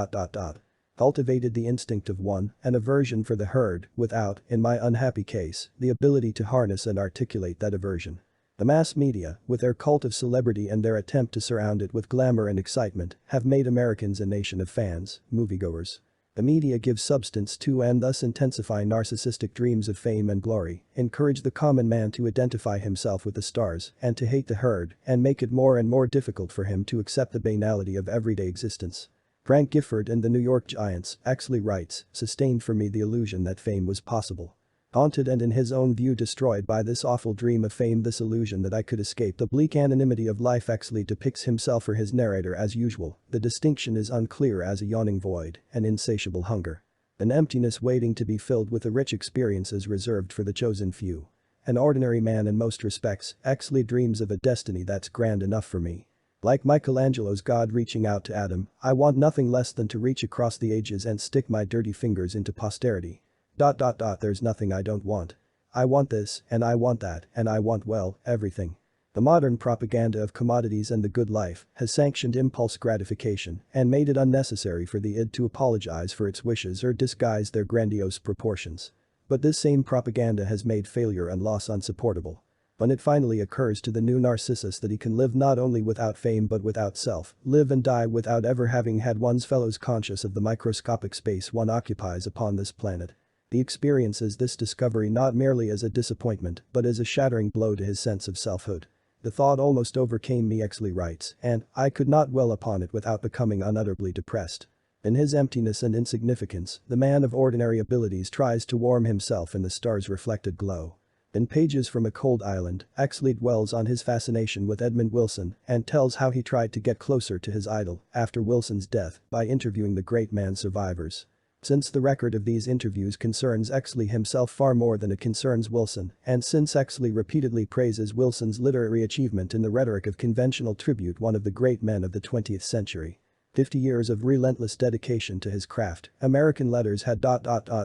cultivated the instinct of one, an aversion for the herd, without, in my unhappy case, the ability to harness and articulate that aversion. The mass media, with their cult of celebrity and their attempt to surround it with glamour and excitement, have made Americans a nation of fans, moviegoers. The media give substance to and thus intensify narcissistic dreams of fame and glory, encourage the common man to identify himself with the stars and to hate the herd, and make it more and more difficult for him to accept the banality of everyday existence. Frank Gifford and the New York Giants, Exley writes, sustained for me the illusion that fame was possible. Haunted and in his own view destroyed by this awful dream of fame, this illusion that I could escape the bleak anonymity of life. Exley depicts himself or his narrator as usual, the distinction is unclear, as a yawning void, an insatiable hunger. An emptiness waiting to be filled with the rich experiences reserved for the chosen few. An ordinary man in most respects, Exley dreams of a destiny that's grand enough for me. Like Michelangelo's God reaching out to Adam, I want nothing less than to reach across the ages and stick my dirty fingers into posterity. ... There's nothing I don't want. I want this, and I want that, and I want, well, everything. The modern propaganda of commodities and the good life has sanctioned impulse gratification and made it unnecessary for the id to apologize for its wishes or disguise their grandiose proportions. But this same propaganda has made failure and loss unsupportable. When it finally occurs to the new Narcissus that he can live not only without fame but without self, live and die without ever having had one's fellows conscious of the microscopic space one occupies upon this planet. He experiences this discovery not merely as a disappointment but as a shattering blow to his sense of selfhood. The thought almost overcame me, Exley writes, and I could not dwell upon it without becoming unutterably depressed. In his emptiness and insignificance, the man of ordinary abilities tries to warm himself in the stars' reflected glow. In Pages from a Cold Island, Exley dwells on his fascination with Edmund Wilson and tells how he tried to get closer to his idol after Wilson's death by interviewing the great man's survivors. Since the record of these interviews concerns Exley himself far more than it concerns Wilson, and since Exley repeatedly praises Wilson's literary achievement in the rhetoric of conventional tribute, one of the great men of the 20th century. 50 years of relentless dedication to his craft, American letters had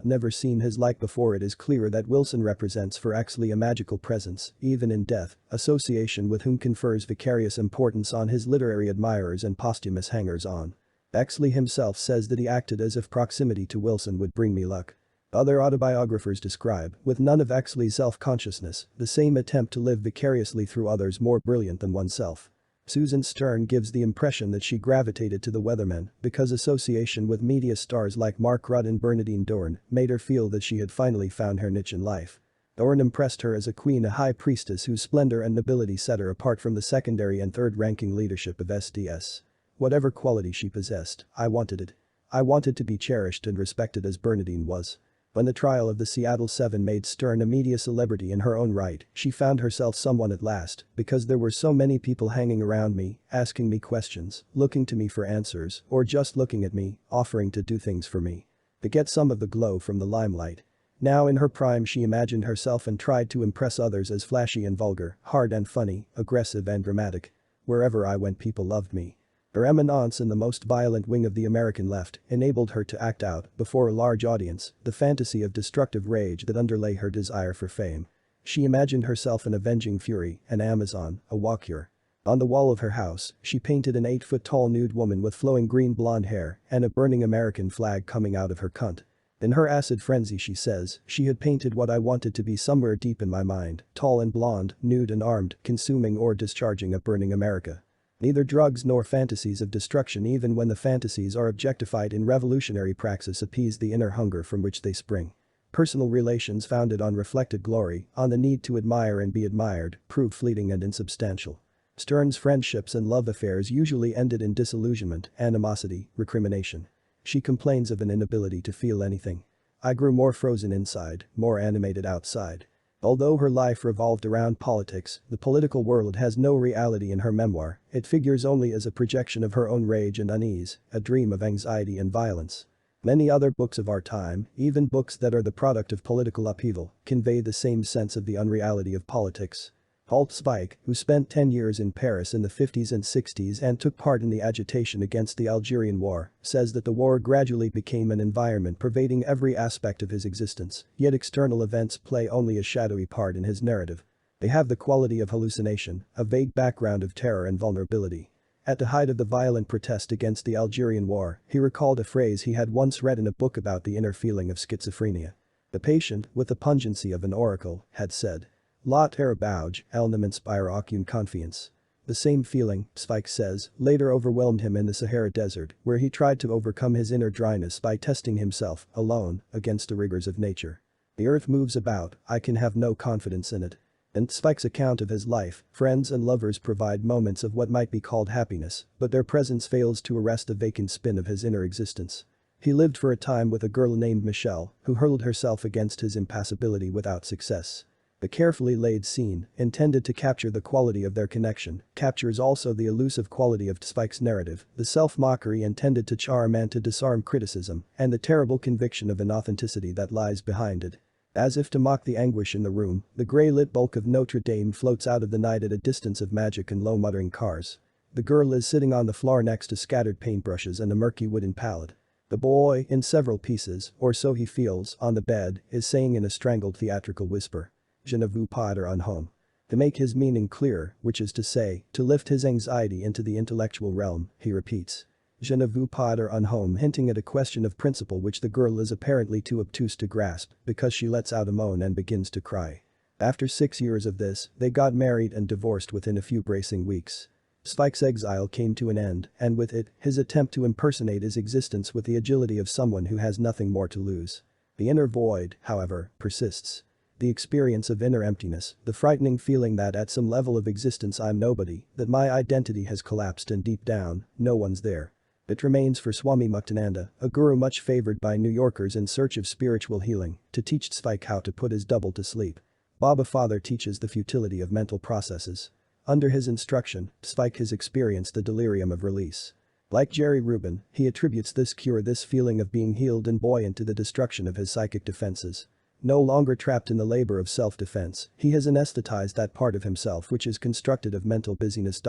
never seen his like before. It is clear that Wilson represents for Exley a magical presence, even in death, association with whom confers vicarious importance on his literary admirers and posthumous hangers-on. Exley himself says that he acted as if proximity to Wilson would bring me luck. Other autobiographers describe, with none of Exley's self-consciousness, the same attempt to live vicariously through others more brilliant than oneself. Susan Stern gives the impression that she gravitated to the Weathermen because association with media stars like Mark Rudd and Bernadine Dohrn made her feel that she had finally found her niche in life. Dohrn impressed her as a queen, a high priestess whose splendor and nobility set her apart from the secondary and third-ranking leadership of SDS. Whatever quality she possessed, I wanted it. I wanted to be cherished and respected as Bernadine was. When the trial of the Seattle Seven made Stern a media celebrity in her own right, she found herself someone at last, because there were so many people hanging around me, asking me questions, looking to me for answers, or just looking at me, offering to do things for me. To get some of the glow from the limelight. Now in her prime she imagined herself and tried to impress others as flashy and vulgar, hard and funny, aggressive and dramatic. Wherever I went people loved me. Her eminence in the most violent wing of the American left enabled her to act out, before a large audience, the fantasy of destructive rage that underlay her desire for fame. She imagined herself an avenging fury, an Amazon, a walkure. On the wall of her house, she painted an 8-foot-tall nude woman with flowing green blonde hair and a burning American flag coming out of her cunt. In her acid frenzy, she says, she had painted what I wanted to be somewhere deep in my mind, tall and blonde, nude and armed, consuming or discharging a burning America. Neither drugs nor fantasies of destruction, even when the fantasies are objectified in revolutionary praxis, appease the inner hunger from which they spring. Personal relations founded on reflected glory, on the need to admire and be admired, prove fleeting and insubstantial. Stern's friendships and love affairs usually ended in disillusionment, animosity, recrimination. She complains of an inability to feel anything. I grew more frozen inside, more animated outside. Although her life revolved around politics, the political world has no reality in her memoir, it figures only as a projection of her own rage and unease, a dream of anxiety and violence. Many other books of our time, even books that are the product of political upheaval, convey the same sense of the unreality of politics. Halt Spike, who spent 10 years in Paris in the 50s and 60s and took part in the agitation against the Algerian War, says that the war gradually became an environment pervading every aspect of his existence, yet external events play only a shadowy part in his narrative. They have the quality of hallucination, a vague background of terror and vulnerability. At the height of the violent protest against the Algerian War, he recalled a phrase he had once read in a book about the inner feeling of schizophrenia. The patient, with the pungency of an oracle, had said, "La terre bouge, elle ne m'inspire aucune confiance." The same feeling, Spike says, later overwhelmed him in the Sahara Desert, where he tried to overcome his inner dryness by testing himself, alone, against the rigors of nature. The earth moves about, I can have no confidence in it. In Spike's account of his life, friends and lovers provide moments of what might be called happiness, but their presence fails to arrest the vacant spin of his inner existence. He lived for a time with a girl named Michelle, who hurled herself against his impassibility without success. The carefully laid scene, intended to capture the quality of their connection, captures also the elusive quality of Spike's narrative, the self-mockery intended to charm and to disarm criticism, and the terrible conviction of inauthenticity that lies behind it. As if to mock the anguish in the room, the grey-lit bulk of Notre Dame floats out of the night at a distance of magic and low-muttering cars. The girl is sitting on the floor next to scattered paintbrushes and a murky wooden palette. The boy, in several pieces, or so he feels, on the bed, is saying in a strangled theatrical whisper, "Je ne veux pas être un homme." To make his meaning clearer, which is to say, to lift his anxiety into the intellectual realm, he repeats, Je ne veux pas un homme, hinting at a question of principle which the girl is apparently too obtuse to grasp because she lets out a moan and begins to cry. After 6 years of this, they got married and divorced within a few bracing weeks. Spike's exile came to an end, and with it, his attempt to impersonate his existence with the agility of someone who has nothing more to lose. The inner void, however, persists. The experience of inner emptiness, the frightening feeling that at some level of existence I'm nobody, that my identity has collapsed and deep down, no one's there. It remains for Swami Muktananda, a guru much favored by New Yorkers in search of spiritual healing, to teach Spike how to put his double to sleep. Baba Father teaches the futility of mental processes. Under his instruction, Spike has experienced the delirium of release. Like Jerry Rubin, he attributes this feeling of being healed and buoyant to the destruction of his psychic defenses. No longer trapped in the labor of self-defense, he has anesthetized that part of himself which is constructed of mental busyness.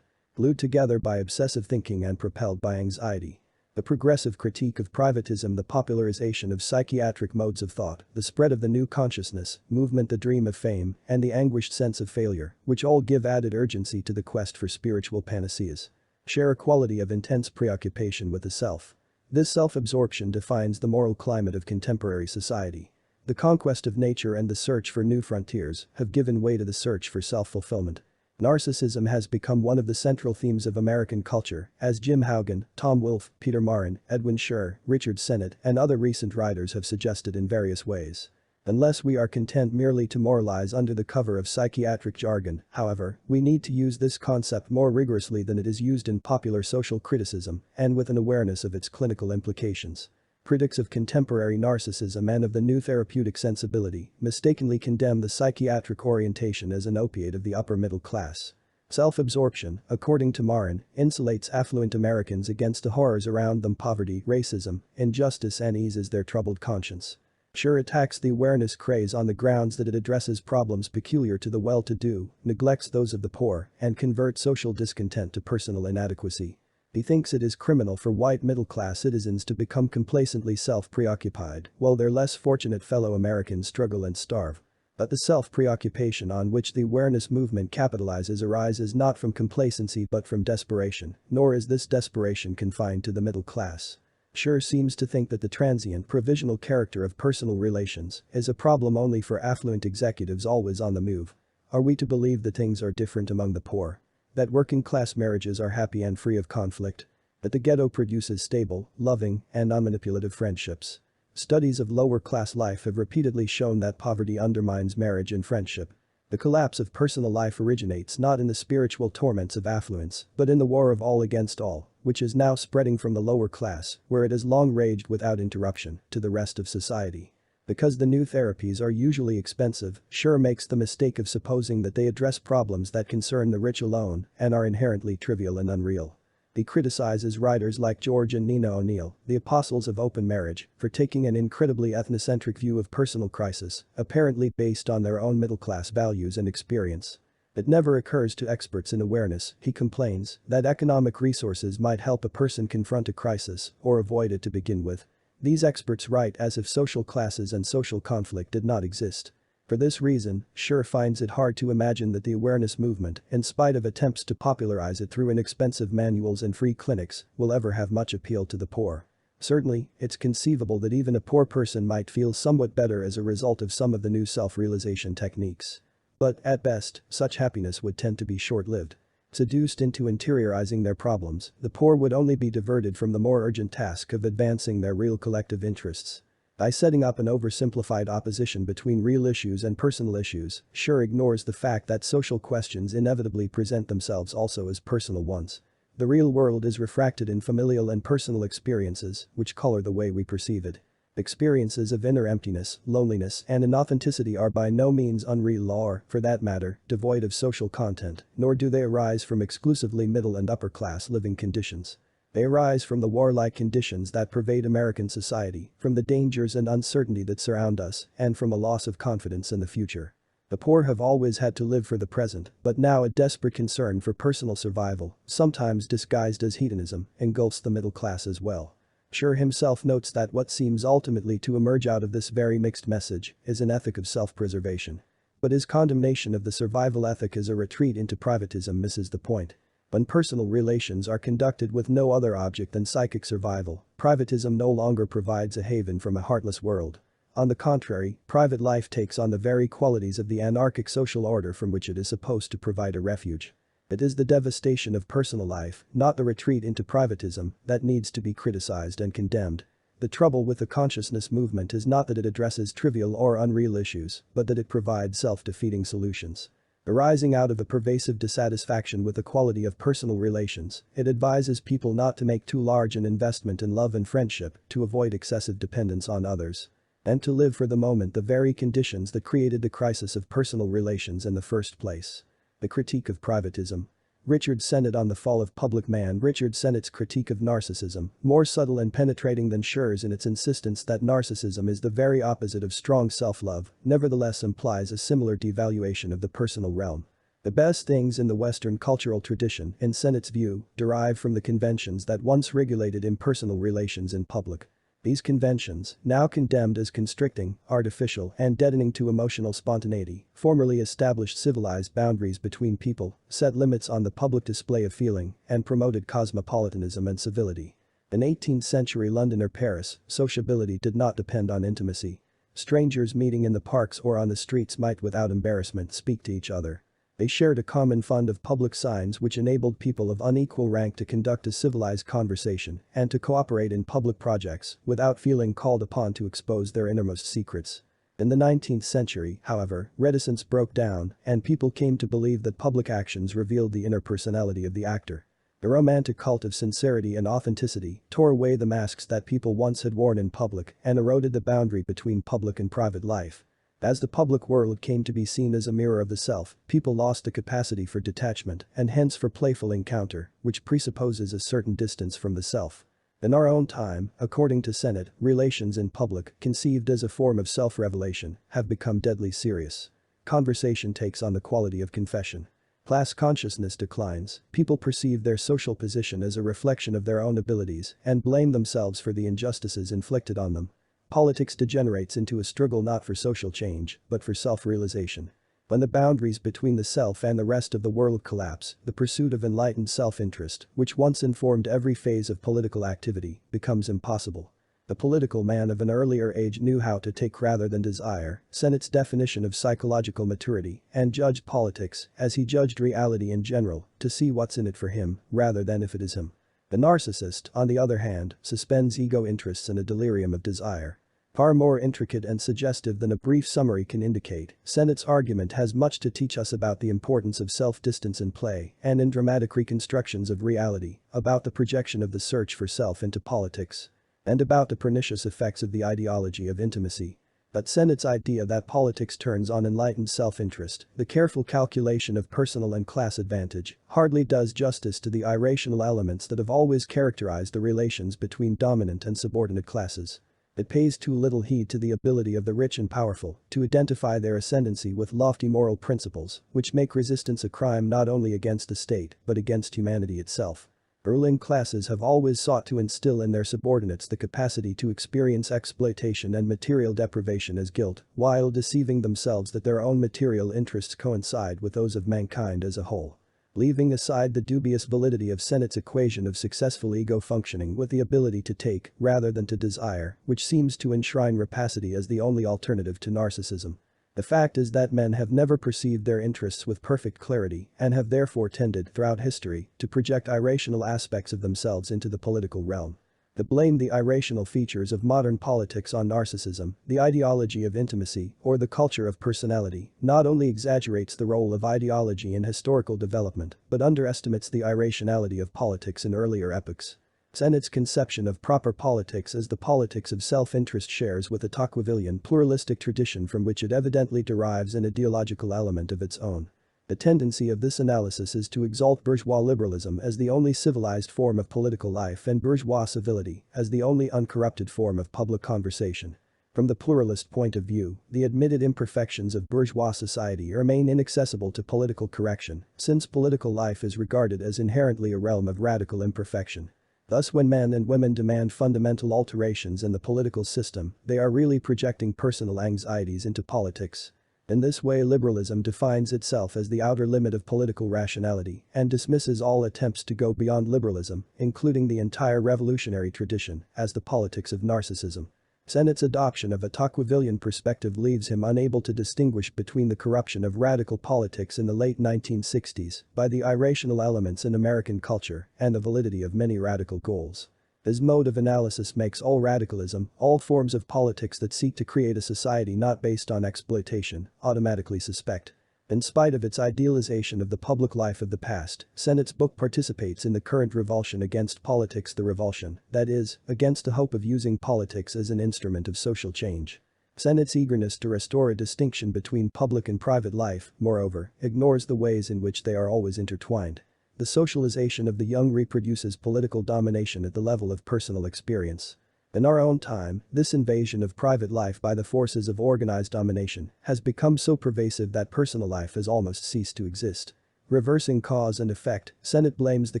Glued together by obsessive thinking and propelled by anxiety. The progressive critique of privatism, the popularization of psychiatric modes of thought, the spread of the new consciousness, movement, the dream of fame, and the anguished sense of failure, which all give added urgency to the quest for spiritual panaceas, share a quality of intense preoccupation with the self. This self-absorption defines the moral climate of contemporary society. The conquest of nature and the search for new frontiers have given way to the search for self-fulfillment. Narcissism has become one of the central themes of American culture, as Jim Haugen, Tom Wolfe, Peter Marin, Edwin Scher, Richard Sennett, and other recent writers have suggested in various ways. Unless we are content merely to moralize under the cover of psychiatric jargon, however, we need to use this concept more rigorously than it is used in popular social criticism, and with an awareness of its clinical implications. Critics of contemporary narcissism and of the new therapeutic sensibility mistakenly condemn the psychiatric orientation as an opiate of the upper middle class. Self-absorption, according to Marin, insulates affluent Americans against the horrors around them: poverty, racism, injustice, and eases their troubled conscience. Scher attacks the awareness craze on the grounds that it addresses problems peculiar to the well-to-do, neglects those of the poor, and converts social discontent to personal inadequacy. He thinks it is criminal for white middle-class citizens to become complacently self-preoccupied while their less fortunate fellow Americans struggle and starve. But the self-preoccupation on which the awareness movement capitalizes arises not from complacency but from desperation, nor is this desperation confined to the middle class. Scher seems to think that the transient, provisional character of personal relations is a problem only for affluent executives always on the move. Are we to believe that things are different among the poor? That working-class marriages are happy and free of conflict? That the ghetto produces stable, loving, and non-manipulative friendships? Studies of lower-class life have repeatedly shown that poverty undermines marriage and friendship. The collapse of personal life originates not in the spiritual torments of affluence, but in the war of all against all, which is now spreading from the lower class, where it has long raged without interruption, to the rest of society. Because the new therapies are usually expensive, Scher makes the mistake of supposing that they address problems that concern the rich alone and are inherently trivial and unreal. He criticizes writers like George and Nina O'Neill, the apostles of open marriage, for taking an incredibly ethnocentric view of personal crisis, apparently based on their own middle-class values and experience. It never occurs to experts in awareness, he complains, that economic resources might help a person confront a crisis or avoid it to begin with. These experts write as if social classes and social conflict did not exist. For this reason, Scher finds it hard to imagine that the awareness movement, in spite of attempts to popularize it through inexpensive manuals and free clinics, will ever have much appeal to the poor. Certainly, it's conceivable that even a poor person might feel somewhat better as a result of some of the new self-realization techniques. But, at best, such happiness would tend to be short-lived. Seduced into interiorizing their problems, the poor would only be diverted from the more urgent task of advancing their real collective interests. By setting up an oversimplified opposition between real issues and personal issues, Scher ignores the fact that social questions inevitably present themselves also as personal ones. The real world is refracted in familial and personal experiences, which color the way we perceive it. Experiences of inner emptiness, loneliness, and inauthenticity are by no means unreal or, for that matter, devoid of social content, nor do they arise from exclusively middle and upper class living conditions. They arise from the warlike conditions that pervade American society, from the dangers and uncertainty that surround us, and from a loss of confidence in the future. The poor have always had to live for the present, but now a desperate concern for personal survival, sometimes disguised as hedonism, engulfs the middle class as well. Scher himself notes that what seems ultimately to emerge out of this very mixed message is an ethic of self-preservation. But his condemnation of the survival ethic as a retreat into privatism misses the point. When personal relations are conducted with no other object than psychic survival, privatism no longer provides a haven from a heartless world. On the contrary, private life takes on the very qualities of the anarchic social order from which it is supposed to provide a refuge. It is the devastation of personal life, not the retreat into privatism, that needs to be criticized and condemned. The trouble with the consciousness movement is not that it addresses trivial or unreal issues, but that it provides self-defeating solutions. Arising out of a pervasive dissatisfaction with the quality of personal relations, it advises people not to make too large an investment in love and friendship, to avoid excessive dependence on others, and to live for the moment the very conditions that created the crisis of personal relations in the first place. The critique of privatism. Richard Sennett on the fall of public man. Richard Sennett's critique of narcissism, more subtle and penetrating than Scher's in its insistence that narcissism is the very opposite of strong self-love, nevertheless implies a similar devaluation of the personal realm. The best things in the Western cultural tradition, in Sennett's view, derive from the conventions that once regulated impersonal relations in public. These conventions, now condemned as constricting, artificial, and deadening to emotional spontaneity, formerly established civilized boundaries between people, set limits on the public display of feeling, and promoted cosmopolitanism and civility. In 18th-century London or Paris, sociability did not depend on intimacy. Strangers meeting in the parks or on the streets might without embarrassment speak to each other. They shared a common fund of public signs which enabled people of unequal rank to conduct a civilized conversation and to cooperate in public projects without feeling called upon to expose their innermost secrets. In the 19th century, however, reticence broke down and people came to believe that public actions revealed the inner personality of the actor. The romantic cult of sincerity and authenticity tore away the masks that people once had worn in public and eroded the boundary between public and private life. As the public world came to be seen as a mirror of the self, people lost the capacity for detachment and hence for playful encounter, which presupposes a certain distance from the self. In our own time, according to Sennett, relations in public, conceived as a form of self-revelation, have become deadly serious. Conversation takes on the quality of confession. Class consciousness declines, people perceive their social position as a reflection of their own abilities and blame themselves for the injustices inflicted on them. Politics degenerates into a struggle not for social change, but for self-realization. When the boundaries between the self and the rest of the world collapse, the pursuit of enlightened self-interest, which once informed every phase of political activity, becomes impossible. The political man of an earlier age knew how to take rather than desire, Sennett's definition of psychological maturity, and judged politics, as he judged reality in general, to see what's in it for him, rather than if it is him. The narcissist, on the other hand, suspends ego interests in a delirium of desire. Far more intricate and suggestive than a brief summary can indicate, Sennett's argument has much to teach us about the importance of self-distance in play and in dramatic reconstructions of reality, about the projection of the search for self into politics, and about the pernicious effects of the ideology of intimacy. But Sennett's idea that politics turns on enlightened self-interest, the careful calculation of personal and class advantage, hardly does justice to the irrational elements that have always characterized the relations between dominant and subordinate classes. It pays too little heed to the ability of the rich and powerful to identify their ascendancy with lofty moral principles, which make resistance a crime not only against the state but against humanity itself. Ruling classes have always sought to instill in their subordinates the capacity to experience exploitation and material deprivation as guilt, while deceiving themselves that their own material interests coincide with those of mankind as a whole. Leaving aside the dubious validity of Sennett's equation of successful ego functioning with the ability to take rather than to desire, which seems to enshrine rapacity as the only alternative to narcissism. The fact is that men have never perceived their interests with perfect clarity and have therefore tended, throughout history, to project irrational aspects of themselves into the political realm. To blame the irrational features of modern politics on narcissism, the ideology of intimacy, or the culture of personality, not only exaggerates the role of ideology in historical development, but underestimates the irrationality of politics in earlier epochs. Sennett's conception of proper politics as the politics of self-interest shares with a Tocquevillian pluralistic tradition from which it evidently derives an ideological element of its own. The tendency of this analysis is to exalt bourgeois liberalism as the only civilized form of political life and bourgeois civility as the only uncorrupted form of public conversation. From the pluralist point of view, the admitted imperfections of bourgeois society remain inaccessible to political correction, since political life is regarded as inherently a realm of radical imperfection. Thus, when men and women demand fundamental alterations in the political system, they are really projecting personal anxieties into politics. In this way, liberalism defines itself as the outer limit of political rationality and dismisses all attempts to go beyond liberalism, including the entire revolutionary tradition, as the politics of narcissism. Sennett's adoption of a Tocquevillian perspective leaves him unable to distinguish between the corruption of radical politics in the late 1960s by the irrational elements in American culture and the validity of many radical goals. His mode of analysis makes all radicalism, all forms of politics that seek to create a society not based on exploitation, automatically suspect. In spite of its idealization of the public life of the past, Sennett's book participates in the current revulsion against politics, the revulsion, that is, against the hope of using politics as an instrument of social change. Sennett's eagerness to restore a distinction between public and private life, moreover, ignores the ways in which they are always intertwined. The socialization of the young reproduces political domination at the level of personal experience. In our own time, this invasion of private life by the forces of organized domination has become so pervasive that personal life has almost ceased to exist. Reversing cause and effect, Sennett blames the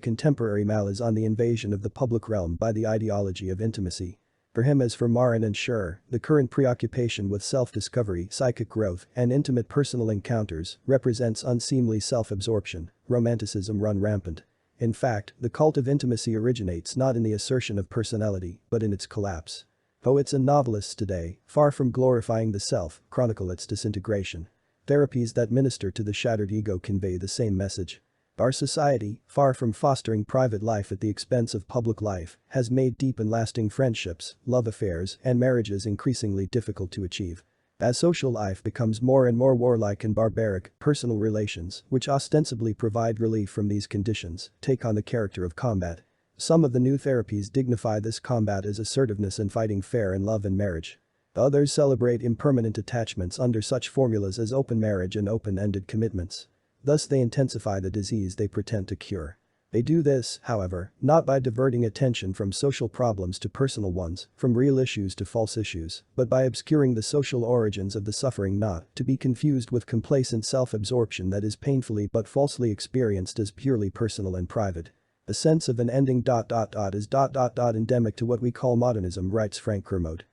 contemporary malaise on the invasion of the public realm by the ideology of intimacy. For him, as for Marin and Schur, the current preoccupation with self-discovery, psychic growth, and intimate personal encounters represents unseemly self-absorption, romanticism run rampant. In fact, the cult of intimacy originates not in the assertion of personality, but in its collapse. Poets and novelists today, far from glorifying the self, chronicle its disintegration. Therapies that minister to the shattered ego convey the same message. Our society, far from fostering private life at the expense of public life, has made deep and lasting friendships, love affairs, and marriages increasingly difficult to achieve. As social life becomes more and more warlike and barbaric, personal relations, which ostensibly provide relief from these conditions, take on the character of combat. Some of the new therapies dignify this combat as assertiveness and fighting fair in love and marriage. Others celebrate impermanent attachments under such formulas as open marriage and open-ended commitments. Thus they intensify the disease they pretend to cure. They do this, however, not by diverting attention from social problems to personal ones, from real issues to false issues, but by obscuring the social origins of the suffering, not to be confused with complacent self-absorption that is painfully but falsely experienced as purely personal and private. A sense of an ending ... is ... endemic to what we call modernism, writes Frank Kermode. ...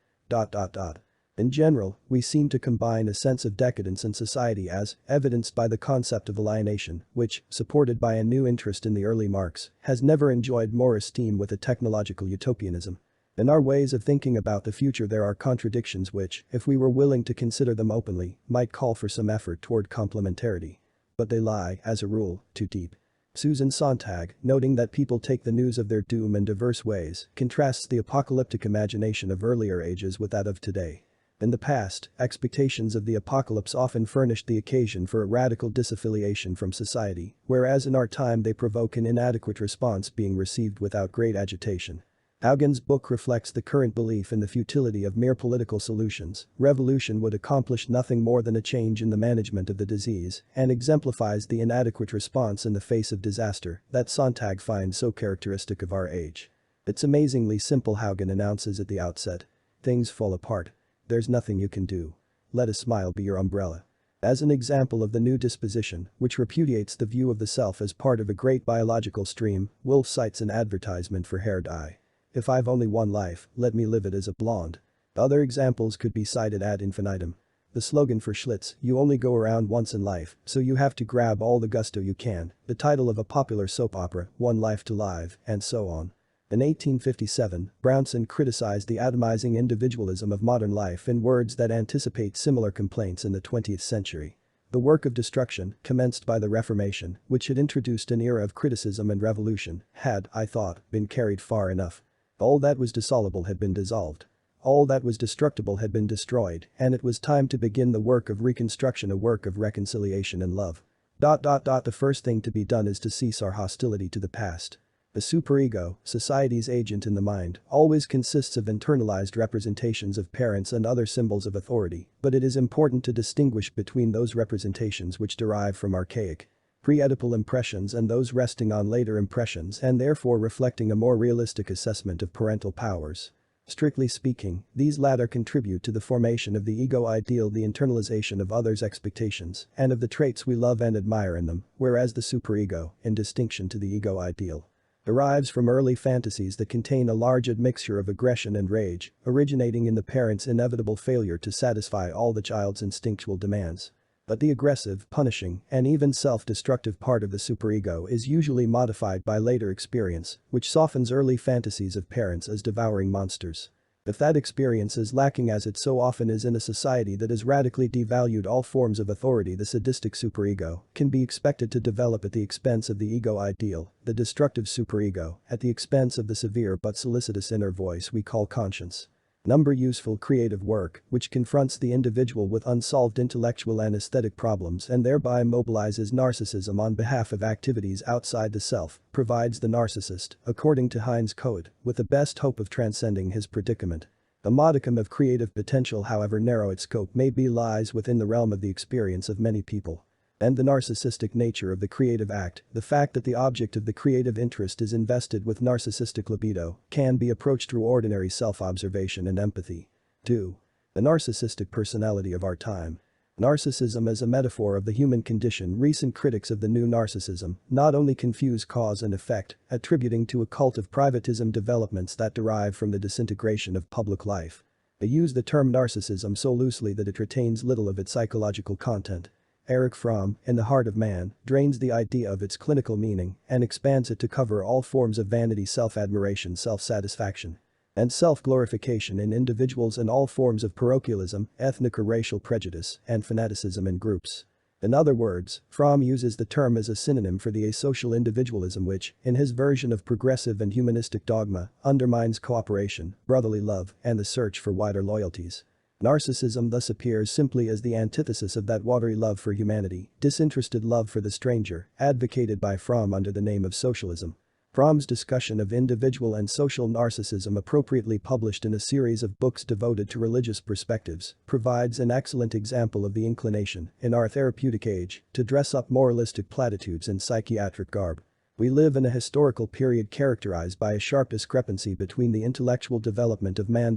In general, we seem to combine a sense of decadence in society as evidenced by the concept of alienation, which, supported by a new interest in the early Marx, has never enjoyed more esteem with a technological utopianism. In our ways of thinking about the future there are contradictions which, if we were willing to consider them openly, might call for some effort toward complementarity. But they lie, as a rule, too deep. Susan Sontag, noting that people take the news of their doom in diverse ways, contrasts the apocalyptic imagination of earlier ages with that of today. In the past, expectations of the apocalypse often furnished the occasion for a radical disaffiliation from society, whereas in our time they provoke an inadequate response being received without great agitation. Augen's book reflects the current belief in the futility of mere political solutions. Revolution would accomplish nothing more than a change in the management of the disease, and exemplifies the inadequate response in the face of disaster that Sontag finds so characteristic of our age. It's amazingly simple, Haugen announces at the outset. Things fall apart. There's nothing you can do. Let a smile be your umbrella. As an example of the new disposition, which repudiates the view of the self as part of a great biological stream, Wolff cites an advertisement for hair dye. If I've only one life, let me live it as a blonde. Other examples could be cited ad infinitum. The slogan for Schlitz, you only go around once in life, so you have to grab all the gusto you can, the title of a popular soap opera, One Life to Live, and so on. In 1857, Brownson criticized the atomizing individualism of modern life in words that anticipate similar complaints in the 20th century. The work of destruction, commenced by the Reformation, which had introduced an era of criticism and revolution, had, I thought, been carried far enough. All that was dissoluble had been dissolved. All that was destructible had been destroyed, and it was time to begin the work of reconstruction, a work of reconciliation and love. The first thing to be done is to cease our hostility to the past. The superego, society's agent in the mind, always consists of internalized representations of parents and other symbols of authority, but it is important to distinguish between those representations which derive from archaic, pre-Oedipal impressions and those resting on later impressions and therefore reflecting a more realistic assessment of parental powers. Strictly speaking, these latter contribute to the formation of the ego ideal, the internalization of others' expectations and of the traits we love and admire in them, whereas the superego, in distinction to the ego ideal, derives from early fantasies that contain a large admixture of aggression and rage, originating in the parent's inevitable failure to satisfy all the child's instinctual demands. But the aggressive, punishing, and even self-destructive part of the superego is usually modified by later experience, which softens early fantasies of parents as devouring monsters. If that experience is lacking, as it so often is in a society that has radically devalued all forms of authority, the sadistic superego can be expected to develop at the expense of the ego ideal, the destructive superego at the expense of the severe but solicitous inner voice we call conscience. Useful creative work, which confronts the individual with unsolved intellectual and aesthetic problems and thereby mobilizes narcissism on behalf of activities outside the self, provides the narcissist, according to Heinz Code, with the best hope of transcending his predicament. A modicum of creative potential, however narrow its scope may be, lies within the realm of the experience of many people. And the narcissistic nature of the creative act, the fact that the object of the creative interest is invested with narcissistic libido, can be approached through ordinary self-observation and empathy. 2. The narcissistic personality of our time. Narcissism as a metaphor of the human condition. Recent critics of the new narcissism not only confuse cause and effect, attributing to a cult of privatism developments that derive from the disintegration of public life. They use the term narcissism so loosely that it retains little of its psychological content. Erich Fromm, in The Heart of Man, drains the idea of its clinical meaning and expands it to cover all forms of vanity, self-admiration, self-satisfaction, and self-glorification in individuals, and all forms of parochialism, ethnic or racial prejudice, and fanaticism in groups. In other words, Fromm uses the term as a synonym for the asocial individualism which, in his version of progressive and humanistic dogma, undermines cooperation, brotherly love, and the search for wider loyalties. Narcissism thus appears simply as the antithesis of that watery love for humanity, disinterested love for the stranger, advocated by Fromm under the name of socialism. Fromm's discussion of individual and social narcissism, appropriately published in a series of books devoted to religious perspectives, provides an excellent example of the inclination, in our therapeutic age, to dress up moralistic platitudes in psychiatric garb. We live in a historical period characterized by a sharp discrepancy between the intellectual development of man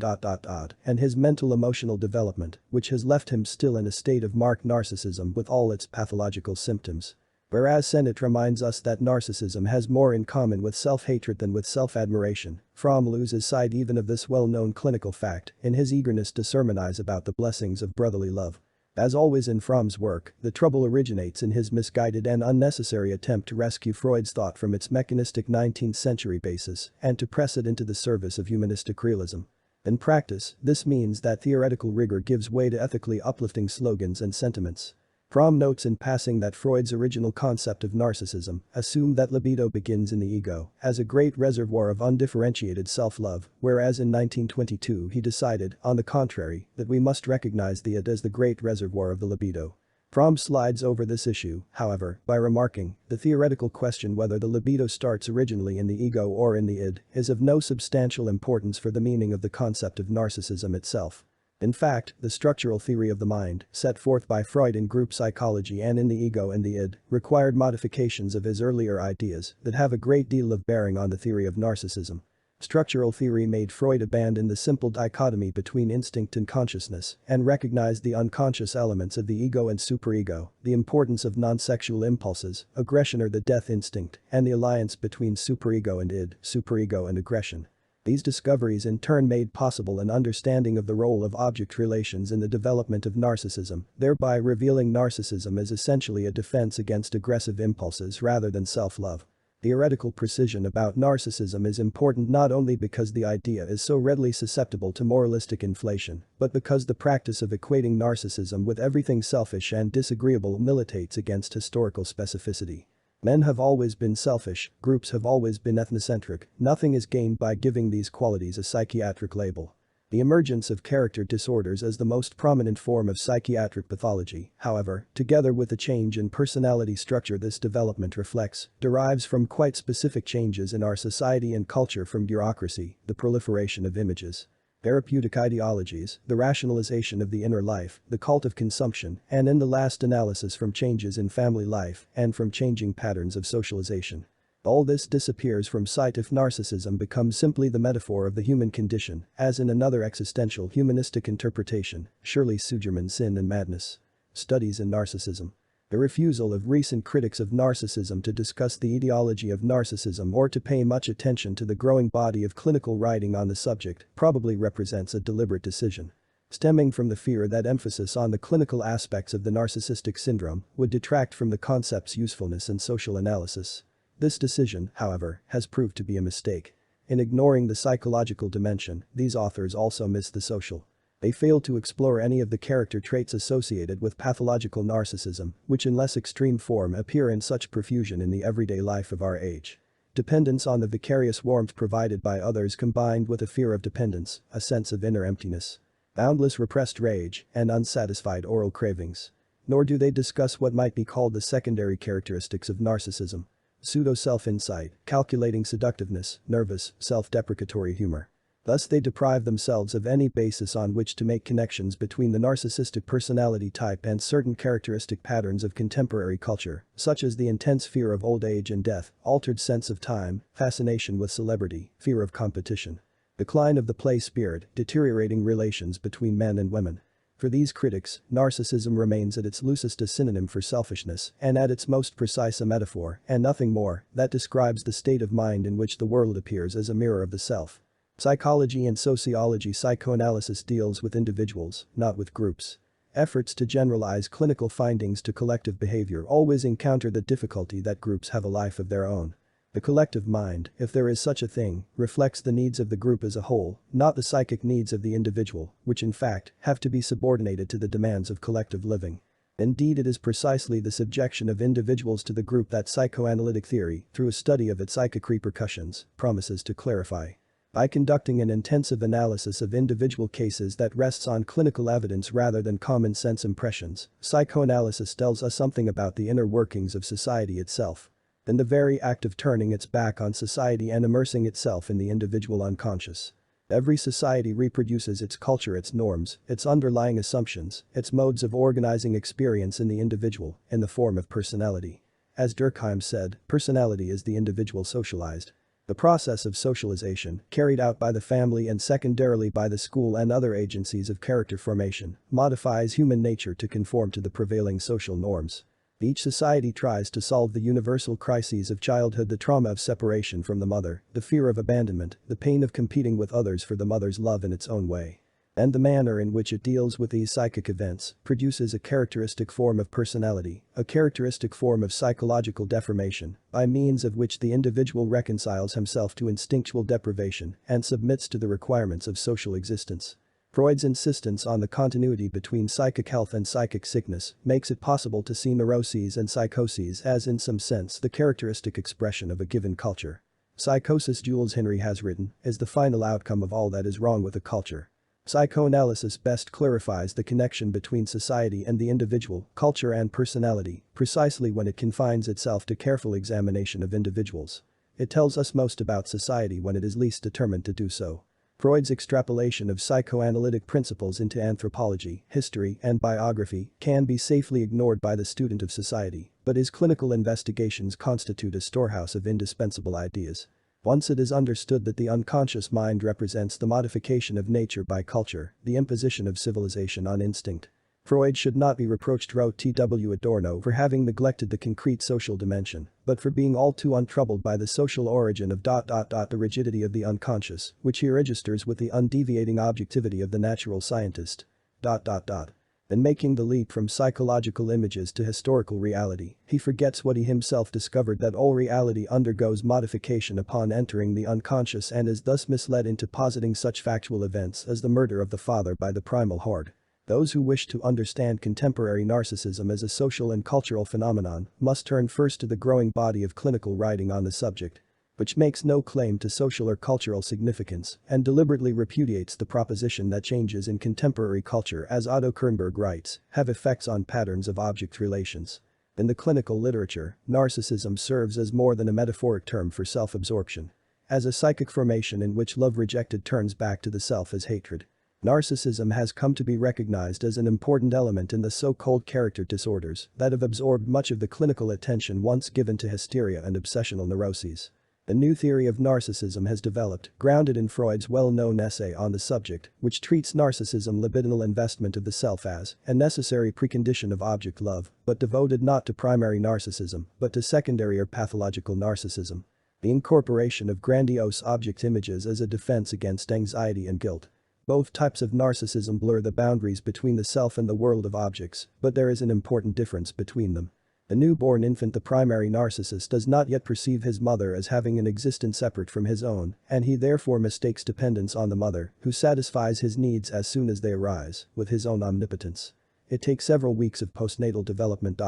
and his mental-emotional development, which has left him still in a state of marked narcissism with all its pathological symptoms. Whereas Sennett reminds us that narcissism has more in common with self-hatred than with self-admiration, Fromm loses sight even of this well-known clinical fact in his eagerness to sermonize about the blessings of brotherly love. As always in Fromm's work, the trouble originates in his misguided and unnecessary attempt to rescue Freud's thought from its mechanistic 19th-century basis and to press it into the service of humanistic realism. In practice, this means that theoretical rigor gives way to ethically uplifting slogans and sentiments. Fromm notes in passing that Freud's original concept of narcissism assumed that libido begins in the ego as a great reservoir of undifferentiated self-love, whereas in 1922 he decided, on the contrary, that we must recognize the id as the great reservoir of the libido. Fromm slides over this issue, however, by remarking, the theoretical question whether the libido starts originally in the ego or in the id is of no substantial importance for the meaning of the concept of narcissism itself. In fact, the structural theory of the mind, set forth by Freud in group psychology and in the ego and the id, required modifications of his earlier ideas that have a great deal of bearing on the theory of narcissism. Structural theory made Freud abandon the simple dichotomy between instinct and consciousness and recognized the unconscious elements of the ego and superego, the importance of non-sexual impulses, aggression or the death instinct, and the alliance between superego and id, superego and aggression. These discoveries in turn made possible an understanding of the role of object relations in the development of narcissism, thereby revealing narcissism as essentially a defense against aggressive impulses rather than self-love. Theoretical precision about narcissism is important not only because the idea is so readily susceptible to moralistic inflation, but because the practice of equating narcissism with everything selfish and disagreeable militates against historical specificity. Men have always been selfish, groups have always been ethnocentric, nothing is gained by giving these qualities a psychiatric label. The emergence of character disorders as the most prominent form of psychiatric pathology, however, together with the change in personality structure this development reflects, derives from quite specific changes in our society and culture, from bureaucracy, the proliferation of images, therapeutic ideologies, the rationalization of the inner life, the cult of consumption, and in the last analysis from changes in family life and from changing patterns of socialization. All this disappears from sight if narcissism becomes simply the metaphor of the human condition, as in another existential humanistic interpretation, Shirley Sugerman's Sin and Madness. Studies in Narcissism. The refusal of recent critics of narcissism to discuss the etiology of narcissism or to pay much attention to the growing body of clinical writing on the subject probably represents a deliberate decision. stemming from the fear that emphasis on the clinical aspects of the narcissistic syndrome would detract from the concept's usefulness in social analysis. This decision, however, has proved to be a mistake. In ignoring the psychological dimension, these authors also miss the social. They fail to explore any of the character traits associated with pathological narcissism, which in less extreme form appear in such profusion in the everyday life of our age. Dependence on the vicarious warmth provided by others combined with a fear of dependence, a sense of inner emptiness, boundless repressed rage, and unsatisfied oral cravings. Nor do they discuss what might be called the secondary characteristics of narcissism. Pseudo-self-insight, calculating seductiveness, nervous, self-deprecatory humor. Thus they deprive themselves of any basis on which to make connections between the narcissistic personality type and certain characteristic patterns of contemporary culture, such as the intense fear of old age and death, altered sense of time, fascination with celebrity, fear of competition, decline of the play spirit, deteriorating relations between men and women. For these critics, narcissism remains at its loosest a synonym for selfishness and at its most precise a metaphor, and nothing more, that describes the state of mind in which the world appears as a mirror of the self. Psychology and sociology. Psychoanalysis deals with individuals, not with groups. Efforts to generalize clinical findings to collective behavior always encounter the difficulty that groups have a life of their own. The collective mind, if there is such a thing, reflects the needs of the group as a whole, not the psychic needs of the individual, which in fact, have to be subordinated to the demands of collective living. Indeed, it is precisely the subjection of individuals to the group that psychoanalytic theory, through a study of its psychic repercussions, promises to clarify. By conducting an intensive analysis of individual cases that rests on clinical evidence rather than common sense impressions, psychoanalysis tells us something about the inner workings of society itself. In the very act of turning its back on society and immersing itself in the individual unconscious. Every society reproduces its culture, its norms, its underlying assumptions, its modes of organizing experience in the individual, in the form of personality. As Durkheim said, personality is the individual socialized. The process of socialization, carried out by the family and secondarily by the school and other agencies of character formation, modifies human nature to conform to the prevailing social norms. Each society tries to solve the universal crises of childhood, the trauma of separation from the mother, the fear of abandonment, the pain of competing with others for the mother's love in its own way. And the manner in which it deals with these psychic events produces a characteristic form of personality, a characteristic form of psychological deformation, by means of which the individual reconciles himself to instinctual deprivation and submits to the requirements of social existence. Freud's insistence on the continuity between psychic health and psychic sickness makes it possible to see neuroses and psychoses as, in some sense, the characteristic expression of a given culture. Psychosis, Jules Henry has written, is the final outcome of all that is wrong with a culture. Psychoanalysis best clarifies the connection between society and the individual, culture and personality, precisely when it confines itself to careful examination of individuals. It tells us most about society when it is least determined to do so. Freud's extrapolation of psychoanalytic principles into anthropology, history, and biography can be safely ignored by the student of society, but his clinical investigations constitute a storehouse of indispensable ideas. Once it is understood that the unconscious mind represents the modification of nature by culture, the imposition of civilization on instinct. Freud should not be reproached, wrote T.W. Adorno, for having neglected the concrete social dimension, but for being all too untroubled by the social origin of the rigidity of the unconscious, which he registers with the undeviating objectivity of the natural scientist. In making the leap from psychological images to historical reality, he forgets what he himself discovered, that all reality undergoes modification upon entering the unconscious, and is thus misled into positing such factual events as the murder of the father by the primal horde. Those who wish to understand contemporary narcissism as a social and cultural phenomenon must turn first to the growing body of clinical writing on the subject, which makes no claim to social or cultural significance and deliberately repudiates the proposition that changes in contemporary culture, as Otto Kernberg writes, have effects on patterns of object relations. In the clinical literature, narcissism serves as more than a metaphoric term for self-absorption. As a psychic formation in which love rejected turns back to the self as hatred. Narcissism has come to be recognized as an important element in the so-called character disorders that have absorbed much of the clinical attention once given to hysteria and obsessional neuroses. A new theory of narcissism has developed, grounded in Freud's well-known essay on the subject, which treats narcissism, libidinal investment of the self, as a necessary precondition of object love, but devoted not to primary narcissism, but to secondary or pathological narcissism. The incorporation of grandiose object images as a defense against anxiety and guilt. Both types of narcissism blur the boundaries between the self and the world of objects, but there is an important difference between them. The newborn infant, the primary narcissist, does not yet perceive his mother as having an existence separate from his own, and he therefore mistakes dependence on the mother, who satisfies his needs as soon as they arise, with his own omnipotence. It takes several weeks of postnatal development.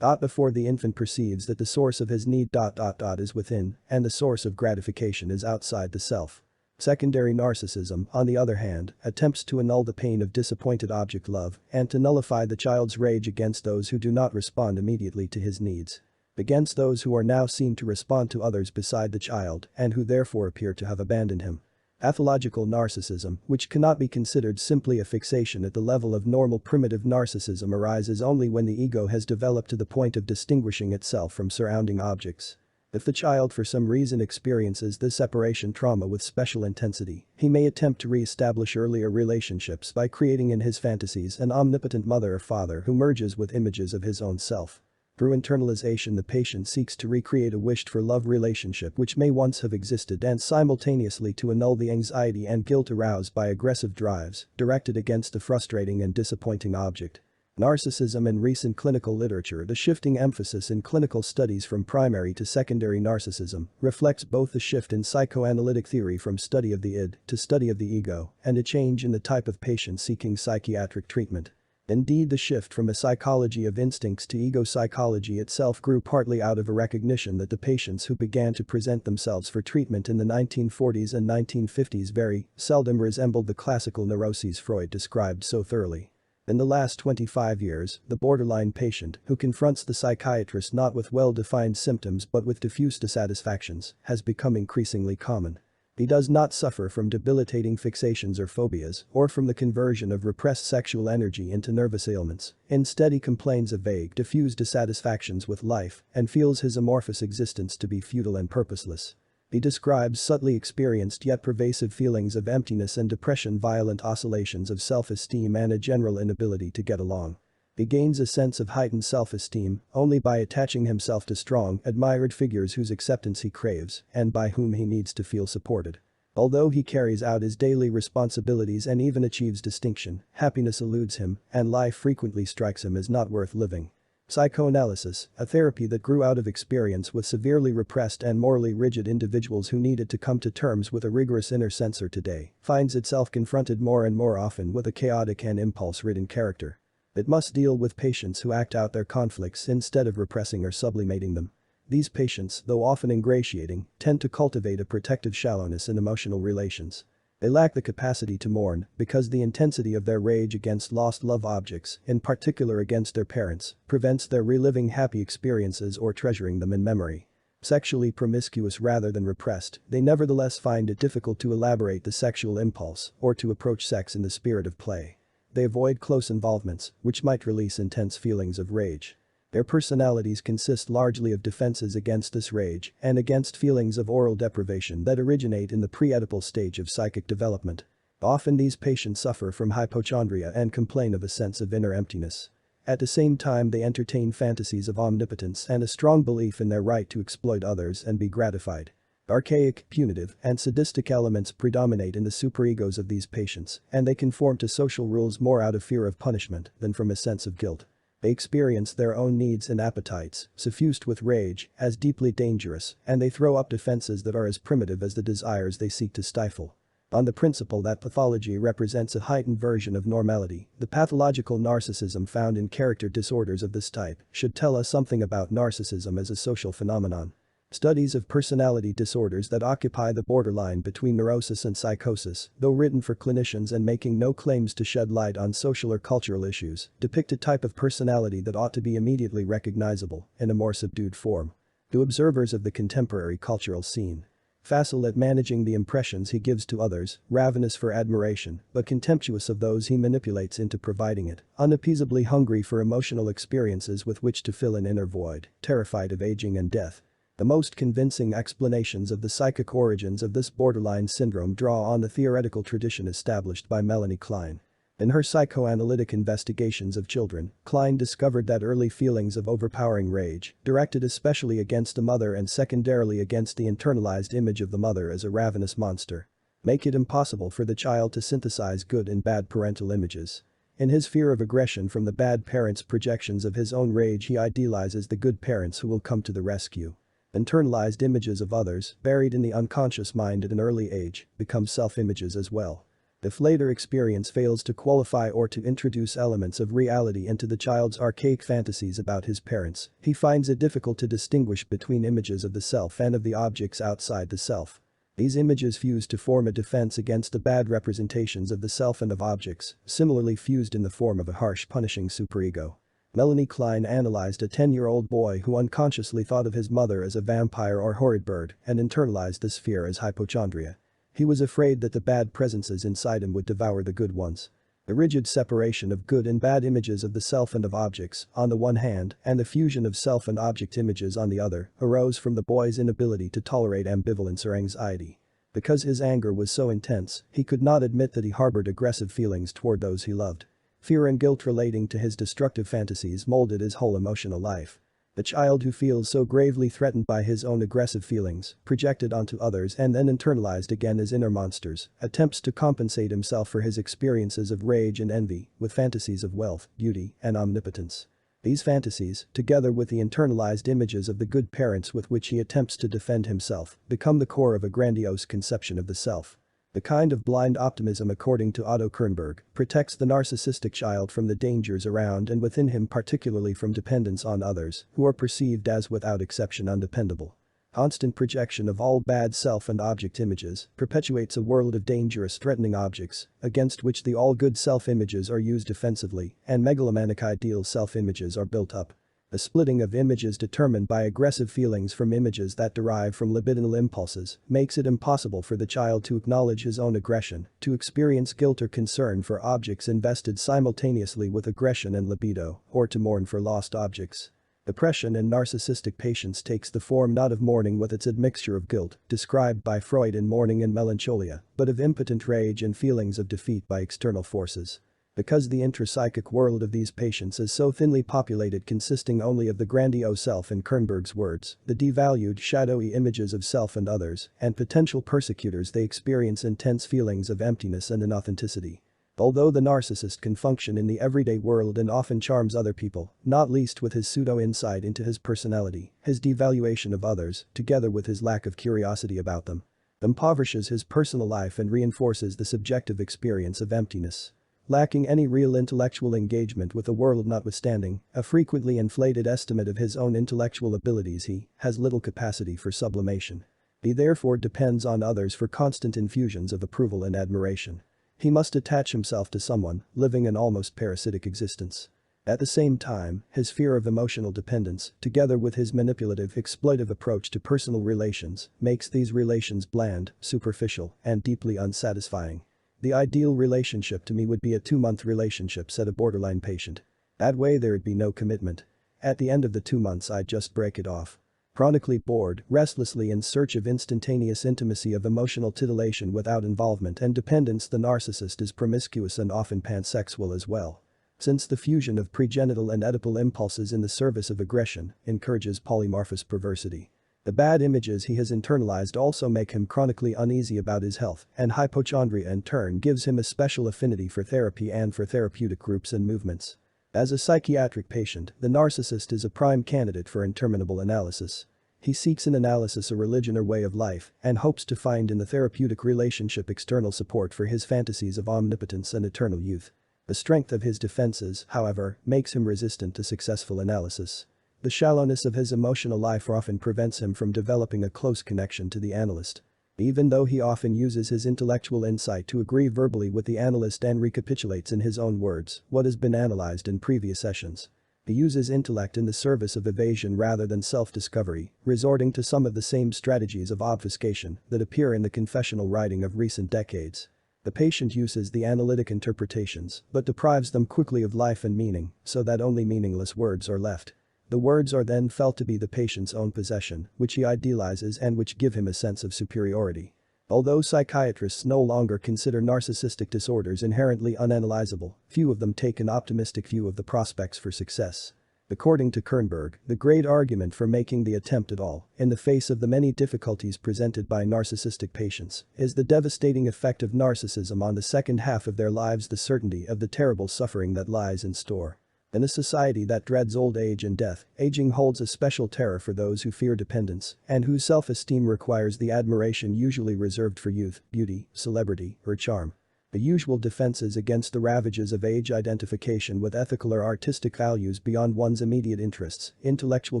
Before the infant perceives that the source of his need is within, and the source of gratification is outside the self. Secondary narcissism, on the other hand, attempts to annul the pain of disappointed object love and to nullify the child's rage against those who do not respond immediately to his needs. Against those who are now seen to respond to others beside the child and who therefore appear to have abandoned him. Pathological narcissism, which cannot be considered simply a fixation at the level of normal primitive narcissism, arises only when the ego has developed to the point of distinguishing itself from surrounding objects. If the child for some reason experiences this separation trauma with special intensity, he may attempt to re-establish earlier relationships by creating in his fantasies an omnipotent mother or father who merges with images of his own self. Through internalization, the patient seeks to recreate a wished-for love relationship which may once have existed, and simultaneously to annul the anxiety and guilt aroused by aggressive drives directed against the frustrating and disappointing object. Narcissism. In recent clinical literature, the shifting emphasis in clinical studies from primary to secondary narcissism reflects both a shift in psychoanalytic theory from study of the id to study of the ego, and a change in the type of patient seeking psychiatric treatment. Indeed, the shift from a psychology of instincts to ego psychology itself grew partly out of a recognition that the patients who began to present themselves for treatment in the 1940s and 1950s very seldom resembled the classical neuroses Freud described so thoroughly. In the last 25 years, the borderline patient, who confronts the psychiatrist not with well-defined symptoms but with diffuse dissatisfactions, has become increasingly common. He does not suffer from debilitating fixations or phobias, or from the conversion of repressed sexual energy into nervous ailments. Instead, he complains of vague, diffuse dissatisfactions with life and feels his amorphous existence to be futile and purposeless. He describes subtly experienced yet pervasive feelings of emptiness and depression, violent oscillations of self-esteem, and a general inability to get along. He gains a sense of heightened self-esteem only by attaching himself to strong, admired figures whose acceptance he craves and by whom he needs to feel supported. Although he carries out his daily responsibilities and even achieves distinction, happiness eludes him, and life frequently strikes him as not worth living. Psychoanalysis, a therapy that grew out of experience with severely repressed and morally rigid individuals who needed to come to terms with a rigorous inner censor today, finds itself confronted more and more often with a chaotic and impulse-ridden character. It must deal with patients who act out their conflicts instead of repressing or sublimating them. These patients, though often ingratiating, tend to cultivate a protective shallowness in emotional relations. They lack the capacity to mourn because the intensity of their rage against lost love objects, in particular against their parents, prevents their reliving happy experiences or treasuring them in memory. Sexually promiscuous rather than repressed, they nevertheless find it difficult to elaborate the sexual impulse or to approach sex in the spirit of play. They avoid close involvements, which might release intense feelings of rage. Their personalities consist largely of defenses against this rage and against feelings of oral deprivation that originate in the pre-Oedipal stage of psychic development. Often these patients suffer from hypochondria and complain of a sense of inner emptiness. At the same time, they entertain fantasies of omnipotence and a strong belief in their right to exploit others and be gratified. Archaic, punitive, and sadistic elements predominate in the superegos of these patients, and they conform to social rules more out of fear of punishment than from a sense of guilt. They experience their own needs and appetites, suffused with rage, as deeply dangerous, and they throw up defenses that are as primitive as the desires they seek to stifle. On the principle that pathology represents a heightened version of normality, the pathological narcissism found in character disorders of this type should tell us something about narcissism as a social phenomenon. Studies of personality disorders that occupy the borderline between neurosis and psychosis, though written for clinicians and making no claims to shed light on social or cultural issues, depict a type of personality that ought to be immediately recognizable in a more subdued form. To observers of the contemporary cultural scene, facile at managing the impressions he gives to others, ravenous for admiration, but contemptuous of those he manipulates into providing it, unappeasably hungry for emotional experiences with which to fill an inner void, terrified of aging and death. The most convincing explanations of the psychic origins of this borderline syndrome draw on the theoretical tradition established by Melanie Klein. In her psychoanalytic investigations of children, Klein discovered that early feelings of overpowering rage, directed especially against the mother and secondarily against the internalized image of the mother as a ravenous monster. make it impossible for the child to synthesize good and bad parental images. In his fear of aggression from the bad parents' projections of his own rage, he idealizes the good parents who will come to the rescue. Internalized images of others, buried in the unconscious mind at an early age, become self-images as well. If later experience fails to qualify or to introduce elements of reality into the child's archaic fantasies about his parents, he finds it difficult to distinguish between images of the self and of the objects outside the self. These images fuse to form a defense against the bad representations of the self and of objects, similarly fused in the form of a harsh punishing superego. Melanie Klein analyzed a 10-year-old boy who unconsciously thought of his mother as a vampire or horrid bird and internalized this fear as hypochondria. He was afraid that the bad presences inside him would devour the good ones. The rigid separation of good and bad images of the self and of objects, on the one hand, and the fusion of self and object images on the other, arose from the boy's inability to tolerate ambivalence or anxiety. Because his anger was so intense, he could not admit that he harbored aggressive feelings toward those he loved. Fear and guilt relating to his destructive fantasies molded his whole emotional life. The child who feels so gravely threatened by his own aggressive feelings, projected onto others and then internalized again as inner monsters, attempts to compensate himself for his experiences of rage and envy with fantasies of wealth, beauty, and omnipotence. These fantasies, together with the internalized images of the good parents with which he attempts to defend himself, become the core of a grandiose conception of the self. The kind of blind optimism, according to Otto Kernberg, protects the narcissistic child from the dangers around and within him, particularly from dependence on others, who are perceived as without exception undependable. Constant projection of all bad self and object images perpetuates a world of dangerous threatening objects, against which the all-good self-images are used defensively, and megalomaniac ideal self-images are built up. The splitting of images determined by aggressive feelings from images that derive from libidinal impulses makes it impossible for the child to acknowledge his own aggression, to experience guilt or concern for objects invested simultaneously with aggression and libido, or to mourn for lost objects. Depression in narcissistic patients takes the form not of mourning with its admixture of guilt, described by Freud in Mourning and Melancholia, but of impotent rage and feelings of defeat by external forces. Because the intrapsychic world of these patients is so thinly populated, consisting only of the grandiose self, in Kernberg's words, the devalued shadowy images of self and others, and potential persecutors, they experience intense feelings of emptiness and inauthenticity. Although the narcissist can function in the everyday world and often charms other people, not least with his pseudo-insight into his personality, his devaluation of others, together with his lack of curiosity about them, impoverishes his personal life and reinforces the subjective experience of emptiness. Lacking any real intellectual engagement with the world notwithstanding a frequently inflated estimate of his own intellectual abilities, he has little capacity for sublimation. He therefore depends on others for constant infusions of approval and admiration. He must attach himself to someone, living an almost parasitic existence. At the same time, his fear of emotional dependence, together with his manipulative, exploitive approach to personal relations, makes these relations bland, superficial, and deeply unsatisfying. The ideal relationship to me would be a 2-month relationship, said a borderline patient. That way there'd be no commitment. At the end of the 2 months I'd just break it off. Chronically bored, restlessly in search of instantaneous intimacy, of emotional titillation without involvement and dependence, the narcissist is promiscuous and often pansexual as well. Since the fusion of pregenital and Oedipal impulses in the service of aggression encourages polymorphous perversity. The bad images he has internalized also make him chronically uneasy about his health, and hypochondria in turn gives him a special affinity for therapy and for therapeutic groups and movements. As a psychiatric patient, the narcissist is a prime candidate for interminable analysis. He seeks in analysis a religion or way of life and hopes to find in the therapeutic relationship external support for his fantasies of omnipotence and eternal youth. The strength of his defenses, however, makes him resistant to successful analysis. The shallowness of his emotional life often prevents him from developing a close connection to the analyst. Even though he often uses his intellectual insight to agree verbally with the analyst and recapitulates in his own words what has been analyzed in previous sessions, he uses intellect in the service of evasion rather than self-discovery, resorting to some of the same strategies of obfuscation that appear in the confessional writing of recent decades. The patient uses the analytic interpretations but deprives them quickly of life and meaning, so that only meaningless words are left. The words are then felt to be the patient's own possession, which he idealizes and which give him a sense of superiority. Although psychiatrists no longer consider narcissistic disorders inherently unanalyzable, few of them take an optimistic view of the prospects for success. According to Kernberg, the great argument for making the attempt at all, in the face of the many difficulties presented by narcissistic patients, is the devastating effect of narcissism on the second half of their lives, the certainty of the terrible suffering that lies in store. In a society that dreads old age and death, aging holds a special terror for those who fear dependence and whose self-esteem requires the admiration usually reserved for youth, beauty, celebrity, or charm. The usual defenses against the ravages of age: identification with ethical or artistic values beyond one's immediate interests, intellectual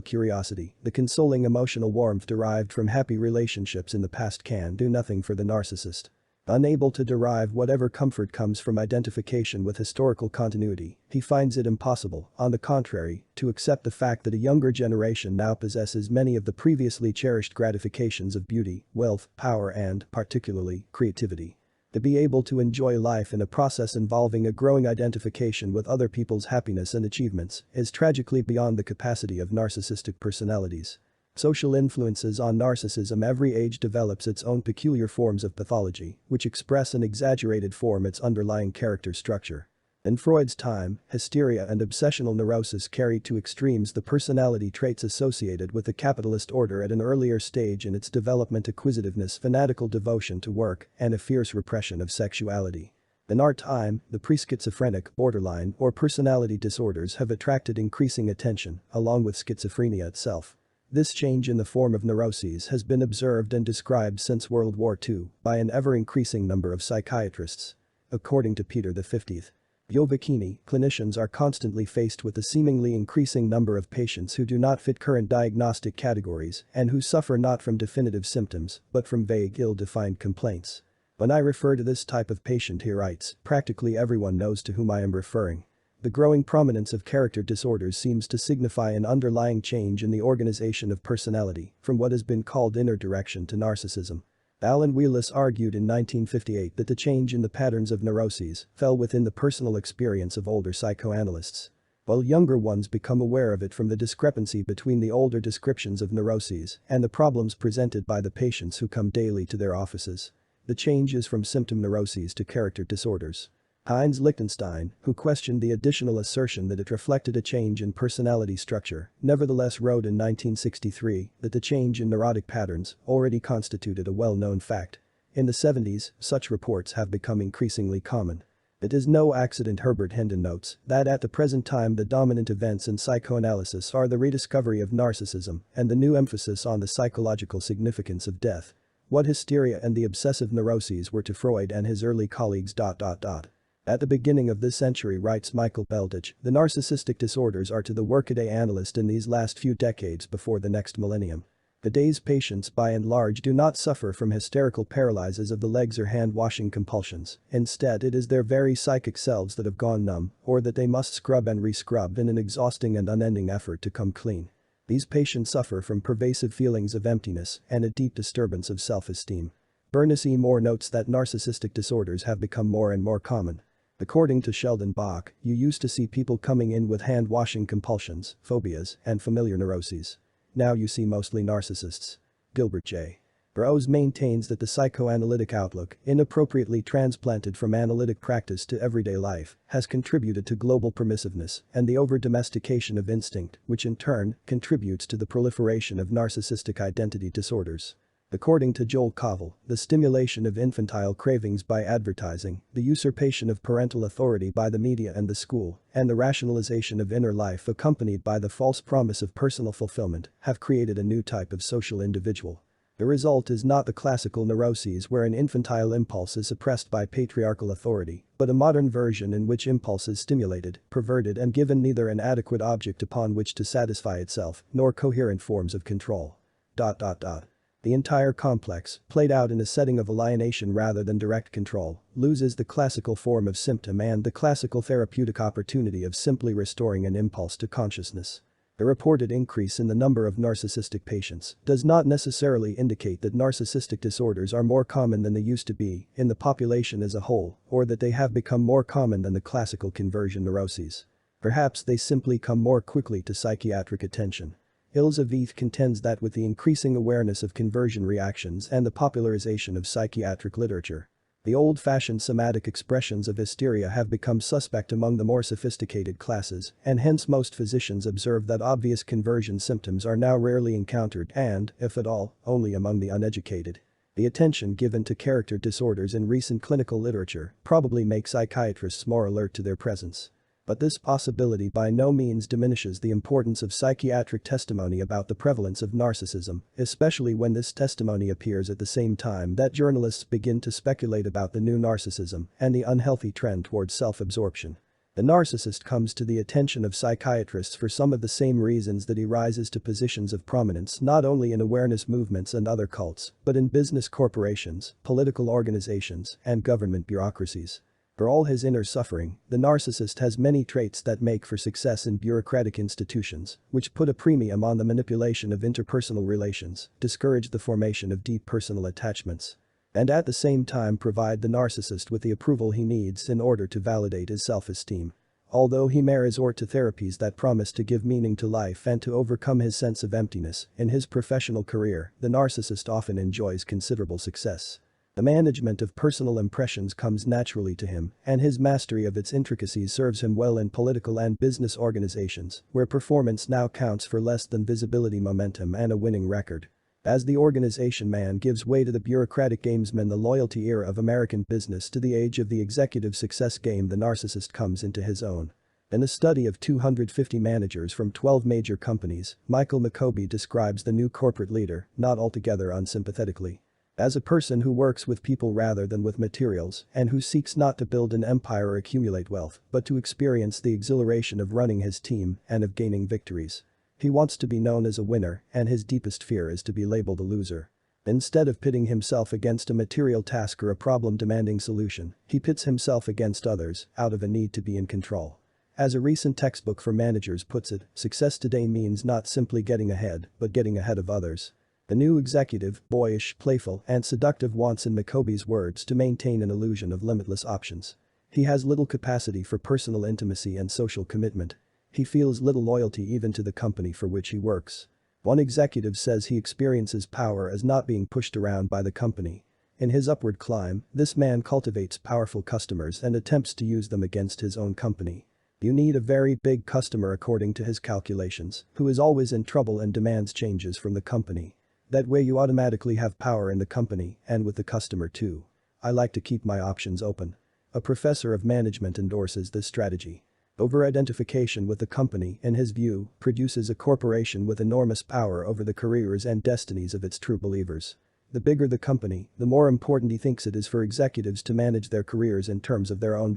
curiosity, the consoling emotional warmth derived from happy relationships in the past can do nothing for the narcissist. Unable to derive whatever comfort comes from identification with historical continuity, he finds it impossible, on the contrary, to accept the fact that a younger generation now possesses many of the previously cherished gratifications of beauty, wealth, power and, particularly, creativity. To be able to enjoy life in a process involving a growing identification with other people's happiness and achievements is tragically beyond the capacity of narcissistic personalities. Social influences on narcissism: every age develops its own peculiar forms of pathology, which express in exaggerated form its underlying character structure. In Freud's time, hysteria and obsessional neurosis carried to extremes the personality traits associated with the capitalist order at an earlier stage in its development: acquisitiveness, fanatical devotion to work, and a fierce repression of sexuality. In our time, the pre-schizophrenic, borderline, or personality disorders have attracted increasing attention, along with schizophrenia itself. This change in the form of neuroses has been observed and described since World War II by an ever-increasing number of psychiatrists. According to Peter V. Giovacchini, clinicians are constantly faced with a seemingly increasing number of patients who do not fit current diagnostic categories and who suffer not from definitive symptoms but from vague, ill-defined complaints. When I refer to this type of patient, he writes, practically everyone knows to whom I am referring. The growing prominence of character disorders seems to signify an underlying change in the organization of personality, from what has been called inner direction to narcissism. Alan Wheelis argued in 1958 that the change in the patterns of neuroses fell within the personal experience of older psychoanalysts, while younger ones become aware of it from the discrepancy between the older descriptions of neuroses and the problems presented by the patients who come daily to their offices. The change is from symptom neuroses to character disorders. Heinz Lichtenstein, who questioned the additional assertion that it reflected a change in personality structure, nevertheless wrote in 1963 that the change in neurotic patterns already constituted a well-known fact. In the 70s, such reports have become increasingly common. It is no accident, Herbert Hendon notes, that at the present time the dominant events in psychoanalysis are the rediscovery of narcissism and the new emphasis on the psychological significance of death. What hysteria and the obsessive neuroses were to Freud and his early colleagues. At the beginning of this century, writes Michael Beldich, the narcissistic disorders are to the workaday analyst in these last few decades before the next millennium. Today's patients by and large do not suffer from hysterical paralysis of the legs or hand-washing compulsions. Instead, it is their very psychic selves that have gone numb, or that they must scrub and re-scrub in an exhausting and unending effort to come clean. These patients suffer from pervasive feelings of emptiness and a deep disturbance of self-esteem. Bernice E. Moore notes that narcissistic disorders have become more and more common. According to Sheldon Bach, you used to see people coming in with hand-washing compulsions, phobias, and familiar neuroses. Now you see mostly narcissists. Gilbert J. Burroughs maintains that the psychoanalytic outlook, inappropriately transplanted from analytic practice to everyday life, has contributed to global permissiveness and the over-domestication of instinct, which in turn contributes to the proliferation of narcissistic identity disorders. According to Joel Kovel, the stimulation of infantile cravings by advertising, the usurpation of parental authority by the media and the school, and the rationalization of inner life accompanied by the false promise of personal fulfillment have created a new type of social individual. The result is not the classical neuroses where an infantile impulse is suppressed by patriarchal authority, but a modern version in which impulse is stimulated, perverted and given neither an adequate object upon which to satisfy itself, nor coherent forms of control. The entire complex, played out in a setting of alienation rather than direct control, loses the classical form of symptom and the classical therapeutic opportunity of simply restoring an impulse to consciousness. The reported increase in the number of narcissistic patients does not necessarily indicate that narcissistic disorders are more common than they used to be in the population as a whole, or that they have become more common than the classical conversion neuroses. Perhaps they simply come more quickly to psychiatric attention. Ilse Veith contends that with the increasing awareness of conversion reactions and the popularization of psychiatric literature, The old-fashioned somatic expressions of hysteria have become suspect among the more sophisticated classes, and hence most physicians observe that obvious conversion symptoms are now rarely encountered and, if at all, only among the uneducated. The attention given to character disorders in recent clinical literature probably makes psychiatrists more alert to their presence. But this possibility by no means diminishes the importance of psychiatric testimony about the prevalence of narcissism, especially when this testimony appears at the same time that journalists begin to speculate about the new narcissism and the unhealthy trend towards self-absorption. The narcissist comes to the attention of psychiatrists for some of the same reasons that he rises to positions of prominence not only in awareness movements and other cults, but in business corporations, political organizations, and government bureaucracies. For all his inner suffering, the narcissist has many traits that make for success in bureaucratic institutions, which put a premium on the manipulation of interpersonal relations, discourage the formation of deep personal attachments, and at the same time provide the narcissist with the approval he needs in order to validate his self-esteem. Although he may resort to therapies that promise to give meaning to life and to overcome his sense of emptiness, in his professional career, the narcissist often enjoys considerable success. The management of personal impressions comes naturally to him, and his mastery of its intricacies serves him well in political and business organizations, where performance now counts for less than visibility, momentum, and a winning record. As the organization man gives way to the bureaucratic gamesman, the loyalty era of American business to the age of the executive success game, the narcissist comes into his own. In a study of 250 managers from 12 major companies, Michael McCoby describes the new corporate leader, not altogether unsympathetically, as a person who works with people rather than with materials and who seeks not to build an empire or accumulate wealth, but to experience the exhilaration of running his team and of gaining victories. He wants to be known as a winner, and his deepest fear is to be labeled a loser. Instead of pitting himself against a material task or a problem-demanding solution, he pits himself against others out of a need to be in control. As a recent textbook for managers puts it, success today means not simply getting ahead, but getting ahead of others. The new executive, boyish, playful, and seductive, wants, in McCoby's words, to maintain an illusion of limitless options. He has little capacity for personal intimacy and social commitment. He feels little loyalty even to the company for which he works. One executive says he experiences power as not being pushed around by the company. In his upward climb, this man cultivates powerful customers and attempts to use them against his own company. You need a very big customer, according to his calculations, who is always in trouble and demands changes from the company. That way you automatically have power in the company and with the customer too. I like to keep my options open. A professor of management endorses this strategy. Over-identification with the company, in his view, produces a corporation with enormous power over the careers and destinies of its true believers. The bigger the company, the more important he thinks it is for executives to manage their careers in terms of their own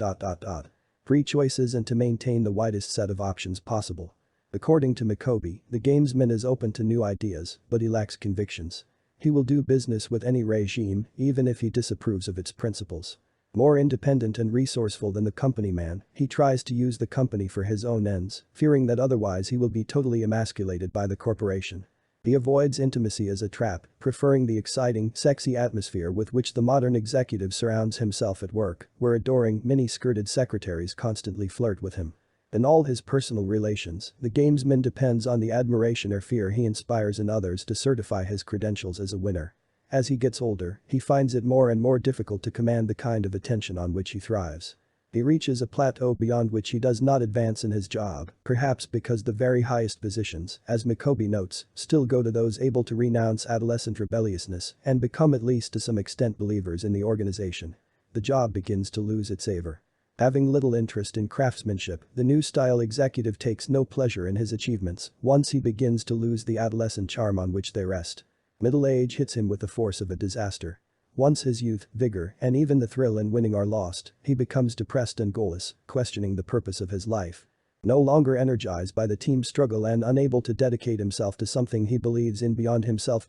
free choices and to maintain the widest set of options possible. According to McCoby, the gamesman is open to new ideas, but he lacks convictions. He will do business with any regime, even if he disapproves of its principles. More independent and resourceful than the company man, he tries to use the company for his own ends, fearing that otherwise he will be totally emasculated by the corporation. He avoids intimacy as a trap, preferring the exciting, sexy atmosphere with which the modern executive surrounds himself at work, where adoring, mini-skirted secretaries constantly flirt with him. In all his personal relations, the gamesman depends on the admiration or fear he inspires in others to certify his credentials as a winner. As he gets older, he finds it more and more difficult to command the kind of attention on which he thrives. He reaches a plateau beyond which he does not advance in his job, perhaps because the very highest positions, as McCoby notes, still go to those able to renounce adolescent rebelliousness and become at least to some extent believers in the organization. The job begins to lose its savor. Having little interest in craftsmanship, the new-style executive takes no pleasure in his achievements once he begins to lose the adolescent charm on which they rest. Middle age hits him with the force of a disaster. Once his youth, vigor, and even the thrill in winning are lost, he becomes depressed and goalless, questioning the purpose of his life. No longer energized by the team struggle and unable to dedicate himself to something he believes in beyond himself.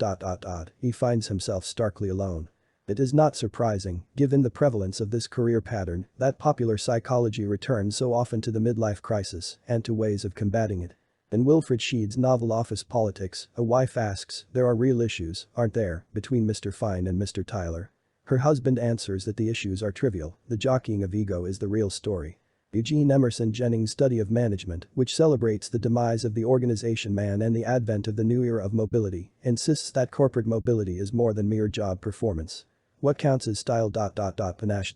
He finds himself starkly alone. It is not surprising, given the prevalence of this career pattern, that popular psychology returns so often to the midlife crisis and to ways of combating it. In Wilfred Sheed's novel Office Politics, a wife asks, "There are real issues, aren't there, between Mr. Fine and Mr. Tyler?" Her husband answers that the issues are trivial, the jockeying of ego is the real story. Eugene Emerson Jennings' study of management, which celebrates the demise of the organization man and the advent of the new era of mobility, insists that corporate mobility is more than mere job performance. What counts as style. Panache.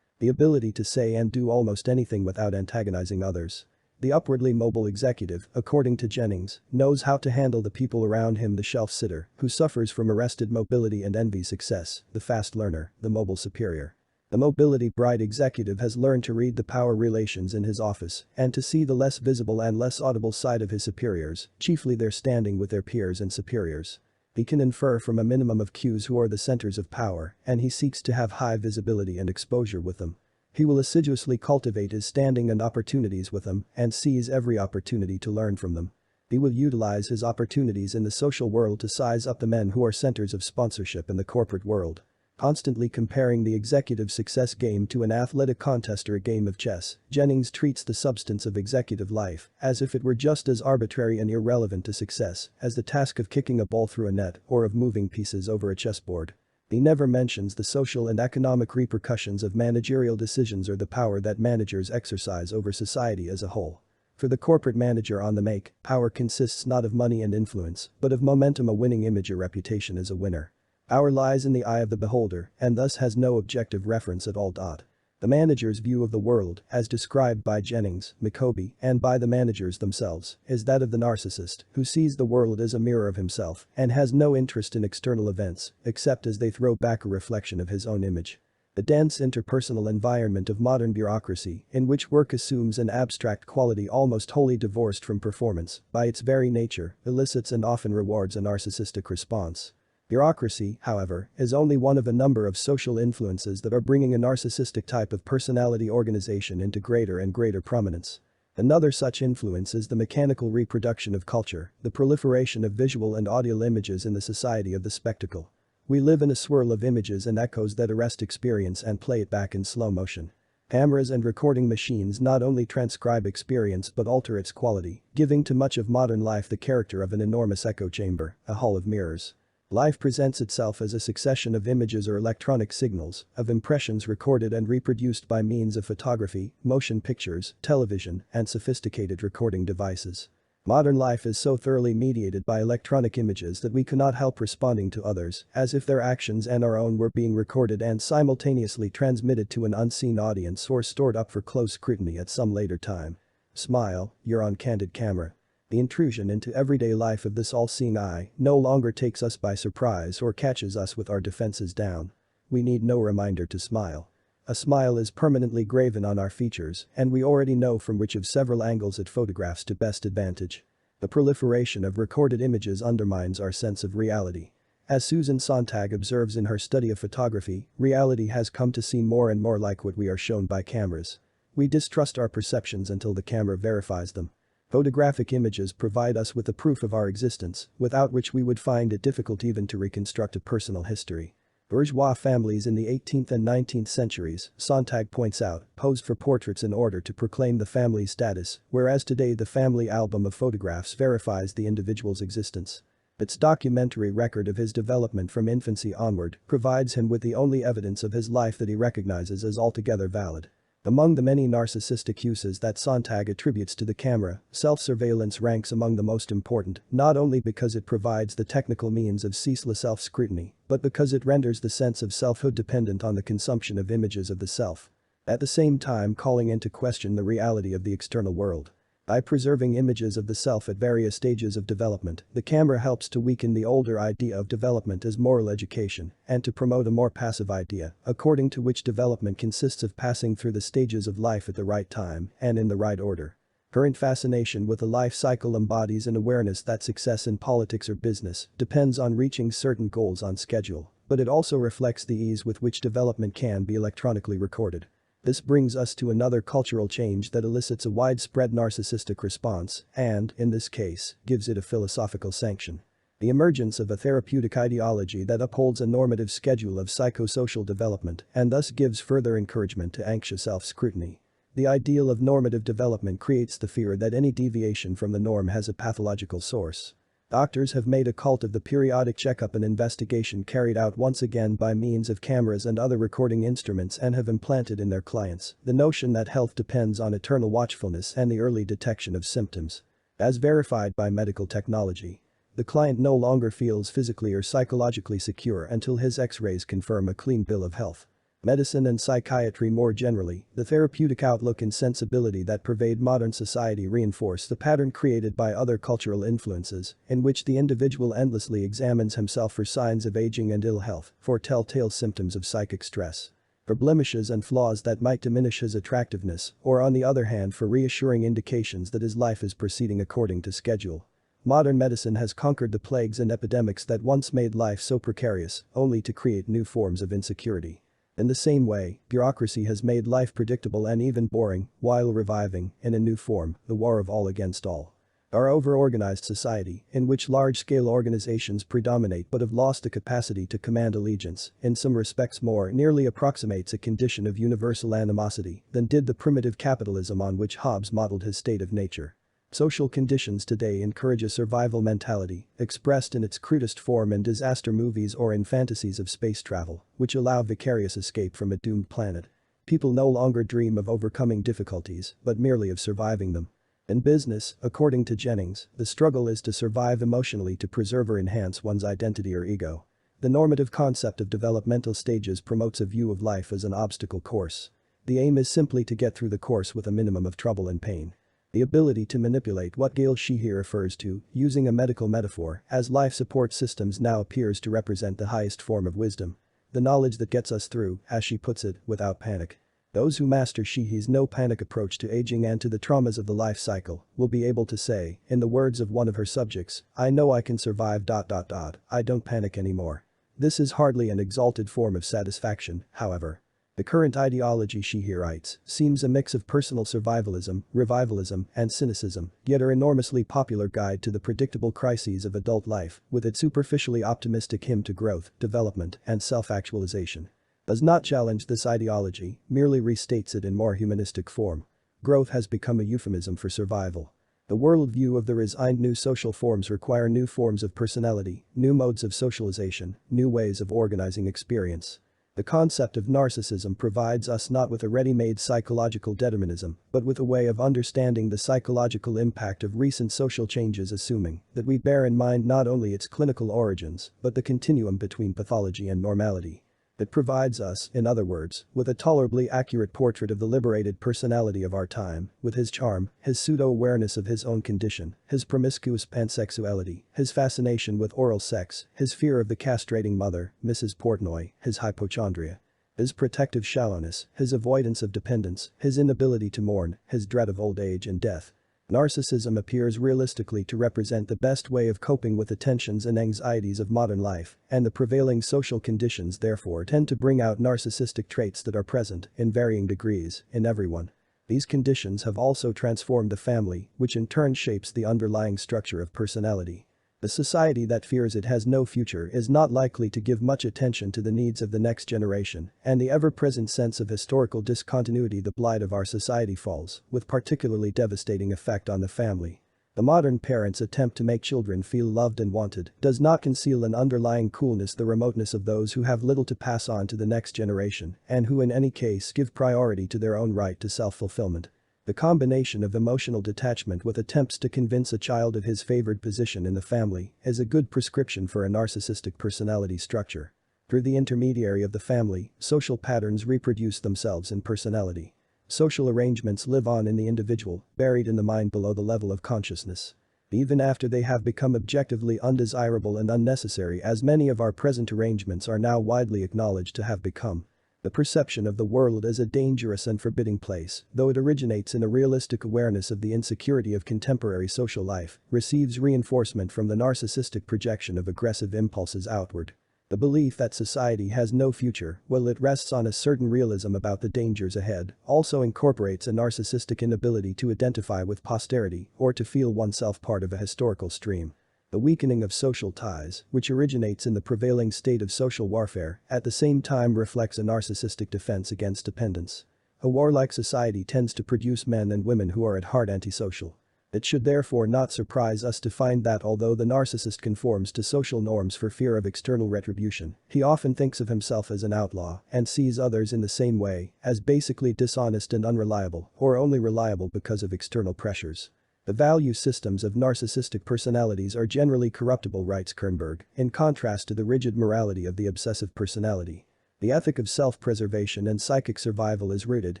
The ability to say and do almost anything without antagonizing others. The upwardly mobile executive, according to Jennings, knows how to handle the people around him. The shelf-sitter, who suffers from arrested mobility and envies success, the fast learner, the mobile superior. The mobility bright executive has learned to read the power relations in his office and to see the less visible and less audible side of his superiors, chiefly their standing with their peers and superiors. He can infer from a minimum of cues who are the centers of power, and he seeks to have high visibility and exposure with them. He will assiduously cultivate his standing and opportunities with them and seize every opportunity to learn from them. He will utilize his opportunities in the social world to size up the men who are centers of sponsorship in the corporate world. Constantly comparing the executive success game to an athletic contest or a game of chess, Jennings treats the substance of executive life as if it were just as arbitrary and irrelevant to success as the task of kicking a ball through a net or of moving pieces over a chessboard. He never mentions the social and economic repercussions of managerial decisions or the power that managers exercise over society as a whole. For the corporate manager on the make, power consists not of money and influence, but of momentum, a winning image, a reputation as a winner. Power lies in the eye of the beholder and thus has no objective reference at all. The manager's view of the world, as described by Jennings, McCoby, and by the managers themselves, is that of the narcissist, who sees the world as a mirror of himself and has no interest in external events except as they throw back a reflection of his own image. The dense interpersonal environment of modern bureaucracy, in which work assumes an abstract quality almost wholly divorced from performance, by its very nature, elicits and often rewards a narcissistic response. Bureaucracy, however, is only one of a number of social influences that are bringing a narcissistic type of personality organization into greater and greater prominence. Another such influence is the mechanical reproduction of culture, the proliferation of visual and audio images in the society of the spectacle. We live in a swirl of images and echoes that arrest experience and play it back in slow motion. Cameras and recording machines not only transcribe experience but alter its quality, giving to much of modern life the character of an enormous echo chamber, a hall of mirrors. Life presents itself as a succession of images or electronic signals, of impressions recorded and reproduced by means of photography, motion pictures, television, and sophisticated recording devices. Modern life is so thoroughly mediated by electronic images that we cannot help responding to others, as if their actions and our own were being recorded and simultaneously transmitted to an unseen audience or stored up for close scrutiny at some later time. Smile, you're on candid camera. The intrusion into everyday life of this all-seeing eye no longer takes us by surprise or catches us with our defenses down. We need no reminder to smile. A smile is permanently graven on our features, and we already know from which of several angles it photographs to best advantage. The proliferation of recorded images undermines our sense of reality. As Susan Sontag observes in her study of photography, reality has come to seem more and more like what we are shown by cameras. We distrust our perceptions until the camera verifies them. Photographic images provide us with the proof of our existence, without which we would find it difficult even to reconstruct a personal history. Bourgeois families in the 18th and 19th centuries, Sontag points out, posed for portraits in order to proclaim the family's status, whereas today the family album of photographs verifies the individual's existence. Its documentary record of his development from infancy onward provides him with the only evidence of his life that he recognizes as altogether valid. Among the many narcissistic uses that Sontag attributes to the camera, self-surveillance ranks among the most important, not only because it provides the technical means of ceaseless self-scrutiny, but because it renders the sense of selfhood dependent on the consumption of images of the self. At the same time calling into question the reality of the external world. By preserving images of the self at various stages of development, the camera helps to weaken the older idea of development as moral education and to promote a more passive idea, according to which development consists of passing through the stages of life at the right time and in the right order. Current fascination with the life cycle embodies an awareness that success in politics or business depends on reaching certain goals on schedule, but it also reflects the ease with which development can be electronically recorded. This brings us to another cultural change that elicits a widespread narcissistic response and, in this case, gives it a philosophical sanction. The emergence of a therapeutic ideology that upholds a normative schedule of psychosocial development and thus gives further encouragement to anxious self-scrutiny. The ideal of normative development creates the fear that any deviation from the norm has a pathological source. Doctors have made a cult of the periodic checkup and investigation carried out once again by means of cameras and other recording instruments and have implanted in their clients the notion that health depends on eternal watchfulness and the early detection of symptoms. As verified by medical technology. The client no longer feels physically or psychologically secure until his X-rays confirm a clean bill of health. Medicine and psychiatry more generally, the therapeutic outlook and sensibility that pervade modern society reinforce the pattern created by other cultural influences, in which the individual endlessly examines himself for signs of aging and ill health, for telltale symptoms of psychic stress, for blemishes and flaws that might diminish his attractiveness, or on the other hand for reassuring indications that his life is proceeding according to schedule. Modern medicine has conquered the plagues and epidemics that once made life so precarious, only to create new forms of insecurity. In the same way, bureaucracy has made life predictable and even boring, while reviving, in a new form, the war of all against all. Our over-organized society, in which large-scale organizations predominate but have lost the capacity to command allegiance, in some respects more nearly approximates a condition of universal animosity than did the primitive capitalism on which Hobbes modeled his state of nature. Social conditions today encourage a survival mentality, expressed in its crudest form in disaster movies or in fantasies of space travel, which allow vicarious escape from a doomed planet. People no longer dream of overcoming difficulties, but merely of surviving them. In business, according to Jennings, the struggle is to survive emotionally to preserve or enhance one's identity or ego. The normative concept of developmental stages promotes a view of life as an obstacle course. The aim is simply to get through the course with a minimum of trouble and pain. The ability to manipulate what Gail Sheehy refers to, using a medical metaphor, as life support systems now appears to represent the highest form of wisdom. The knowledge that gets us through, as she puts it, without panic. Those who master Sheehy's no-panic approach to aging and to the traumas of the life cycle will be able to say, in the words of one of her subjects, "I know I can survive. I don't panic anymore." This is hardly an exalted form of satisfaction, however. The current ideology, Sheehy writes, seems a mix of personal survivalism, revivalism, and cynicism, yet her enormously popular guide to the predictable crises of adult life, with its superficially optimistic hymn to growth, development, and self-actualization, does not challenge this ideology, merely restates it in more humanistic form. Growth has become a euphemism for survival. The worldview of the resigned new social forms require new forms of personality, new modes of socialization, new ways of organizing experience. The concept of narcissism provides us not with a ready-made psychological determinism, but with a way of understanding the psychological impact of recent social changes, assuming that we bear in mind not only its clinical origins, but the continuum between pathology and normality. It provides us, in other words, with a tolerably accurate portrait of the liberated personality of our time, with his charm, his pseudo-awareness of his own condition, his promiscuous pansexuality, his fascination with oral sex, his fear of the castrating mother, Mrs. Portnoy, his hypochondria, his protective shallowness, his avoidance of dependence, his inability to mourn, his dread of old age and death. Narcissism appears realistically to represent the best way of coping with the tensions and anxieties of modern life, and the prevailing social conditions therefore tend to bring out narcissistic traits that are present, in varying degrees, in everyone. These conditions have also transformed the family, which in turn shapes the underlying structure of personality. The society that fears it has no future is not likely to give much attention to the needs of the next generation, and the ever-present sense of historical discontinuity, the blight of our society, falls, with particularly devastating effect on the family. The modern parent's attempt to make children feel loved and wanted does not conceal an underlying coolness, the remoteness of those who have little to pass on to the next generation, and who in any case give priority to their own right to self-fulfillment. The combination of emotional detachment with attempts to convince a child of his favored position in the family is a good prescription for a narcissistic personality structure. Through the intermediary of the family, social patterns reproduce themselves in personality. Social arrangements live on in the individual, buried in the mind below the level of consciousness. Even after they have become objectively undesirable and unnecessary, as many of our present arrangements are now widely acknowledged to have become. The perception of the world as a dangerous and forbidding place, though it originates in a realistic awareness of the insecurity of contemporary social life, receives reinforcement from the narcissistic projection of aggressive impulses outward. The belief that society has no future, while it rests on a certain realism about the dangers ahead, also incorporates a narcissistic inability to identify with posterity or to feel oneself part of a historical stream. The weakening of social ties, which originates in the prevailing state of social warfare, at the same time reflects a narcissistic defense against dependence. A warlike society tends to produce men and women who are at heart antisocial. It should therefore not surprise us to find that although the narcissist conforms to social norms for fear of external retribution, he often thinks of himself as an outlaw and sees others in the same way, as basically dishonest and unreliable, or only reliable because of external pressures. The value systems of narcissistic personalities are generally corruptible, writes Kernberg, in contrast to the rigid morality of the obsessive personality. The ethic of self-preservation and psychic survival is rooted,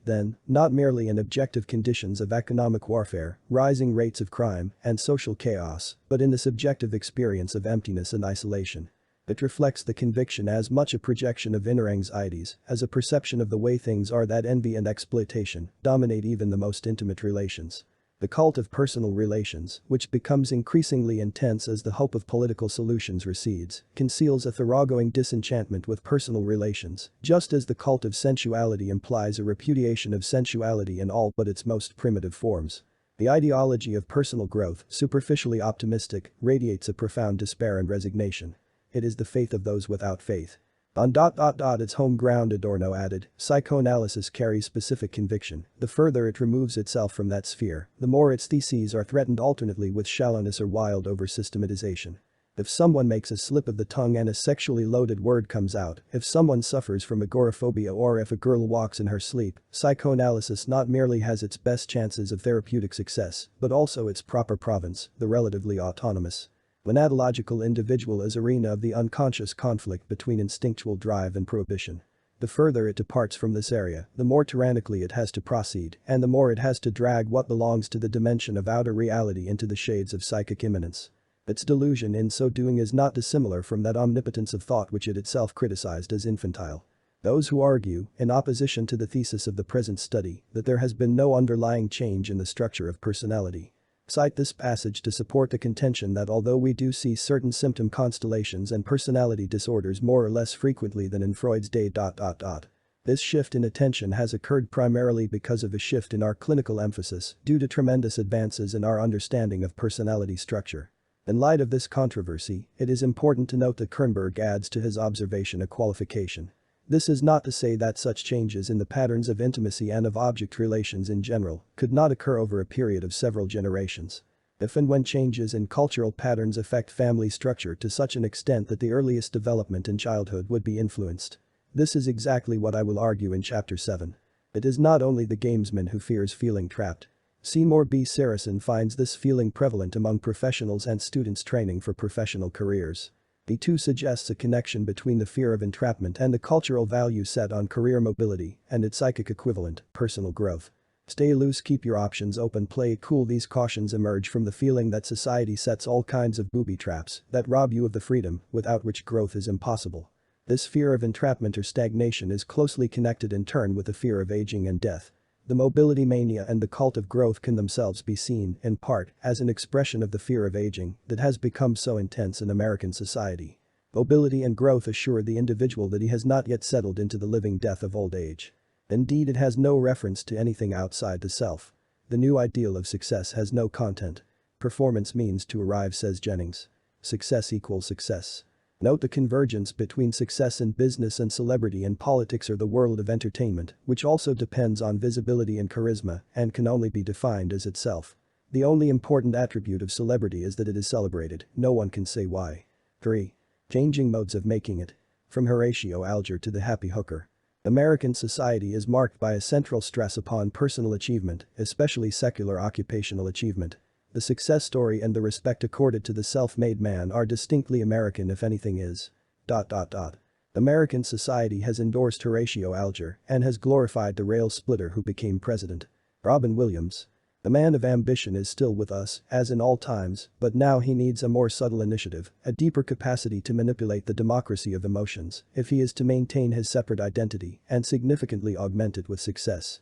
then, not merely in objective conditions of economic warfare, rising rates of crime, and social chaos, but in the subjective experience of emptiness and isolation. It reflects the conviction as much a projection of inner anxieties as a perception of the way things are that envy and exploitation dominate even the most intimate relations. The cult of personal relations, which becomes increasingly intense as the hope of political solutions recedes, conceals a thoroughgoing disenchantment with personal relations, just as the cult of sensuality implies a repudiation of sensuality in all but its most primitive forms. The ideology of personal growth, superficially optimistic, radiates a profound despair and resignation. It is the faith of those without faith. On its home ground, Adorno added, psychoanalysis carries specific conviction. The further it removes itself from that sphere, the more its theses are threatened alternately with shallowness or wild over-systematization. If someone makes a slip of the tongue and a sexually loaded word comes out, if someone suffers from agoraphobia, or if a girl walks in her sleep, psychoanalysis not merely has its best chances of therapeutic success, but also its proper province, the relatively autonomous. An analogical individual is arena of the unconscious conflict between instinctual drive and prohibition. The further it departs from this area, the more tyrannically it has to proceed, and the more it has to drag what belongs to the dimension of outer reality into the shades of psychic immanence. Its delusion in so doing is not dissimilar from that omnipotence of thought which it itself criticized as infantile. Those who argue, in opposition to the thesis of the present study, that there has been no underlying change in the structure of personality, cite this passage to support the contention that although we do see certain symptom constellations and personality disorders more or less frequently than in Freud's day. This shift in attention has occurred primarily because of a shift in our clinical emphasis due to tremendous advances in our understanding of personality structure. In light of this controversy, it is important to note that Kernberg adds to his observation a qualification. This is not to say that such changes in the patterns of intimacy and of object relations in general could not occur over a period of several generations. If and when changes in cultural patterns affect family structure to such an extent that the earliest development in childhood would be influenced. This is exactly what I will argue in Chapter 7. It is not only the gamesman who fears feeling trapped. Seymour B. Saracen finds this feeling prevalent among professionals and students training for professional careers. He too suggests a connection between the fear of entrapment and the cultural value set on career mobility and its psychic equivalent, personal growth. Stay loose, keep your options open, play it cool. These cautions emerge from the feeling that society sets all kinds of booby traps that rob you of the freedom without which growth is impossible. This fear of entrapment or stagnation is closely connected in turn with the fear of aging and death. The mobility mania and the cult of growth can themselves be seen, in part, as an expression of the fear of aging that has become so intense in American society. Mobility and growth assure the individual that he has not yet settled into the living death of old age. Indeed, it has no reference to anything outside the self. The new ideal of success has no content. Performance means to arrive, says Jennings. Success equals success. Note the convergence between success in business and celebrity in politics or the world of entertainment, which also depends on visibility and charisma and can only be defined as itself. The only important attribute of celebrity is that it is celebrated, no one can say why. 3. Changing modes of making it. From Horatio Alger to the happy hooker. American society is marked by a central stress upon personal achievement, especially secular occupational achievement. The success story and the respect accorded to the self-made man are distinctly American if anything is. American society has endorsed Horatio Alger and has glorified the rail splitter who became president. Robin Williams. The man of ambition is still with us, as in all times, but now he needs a more subtle initiative, a deeper capacity to manipulate the democracy of emotions, if he is to maintain his separate identity and significantly augment it with success.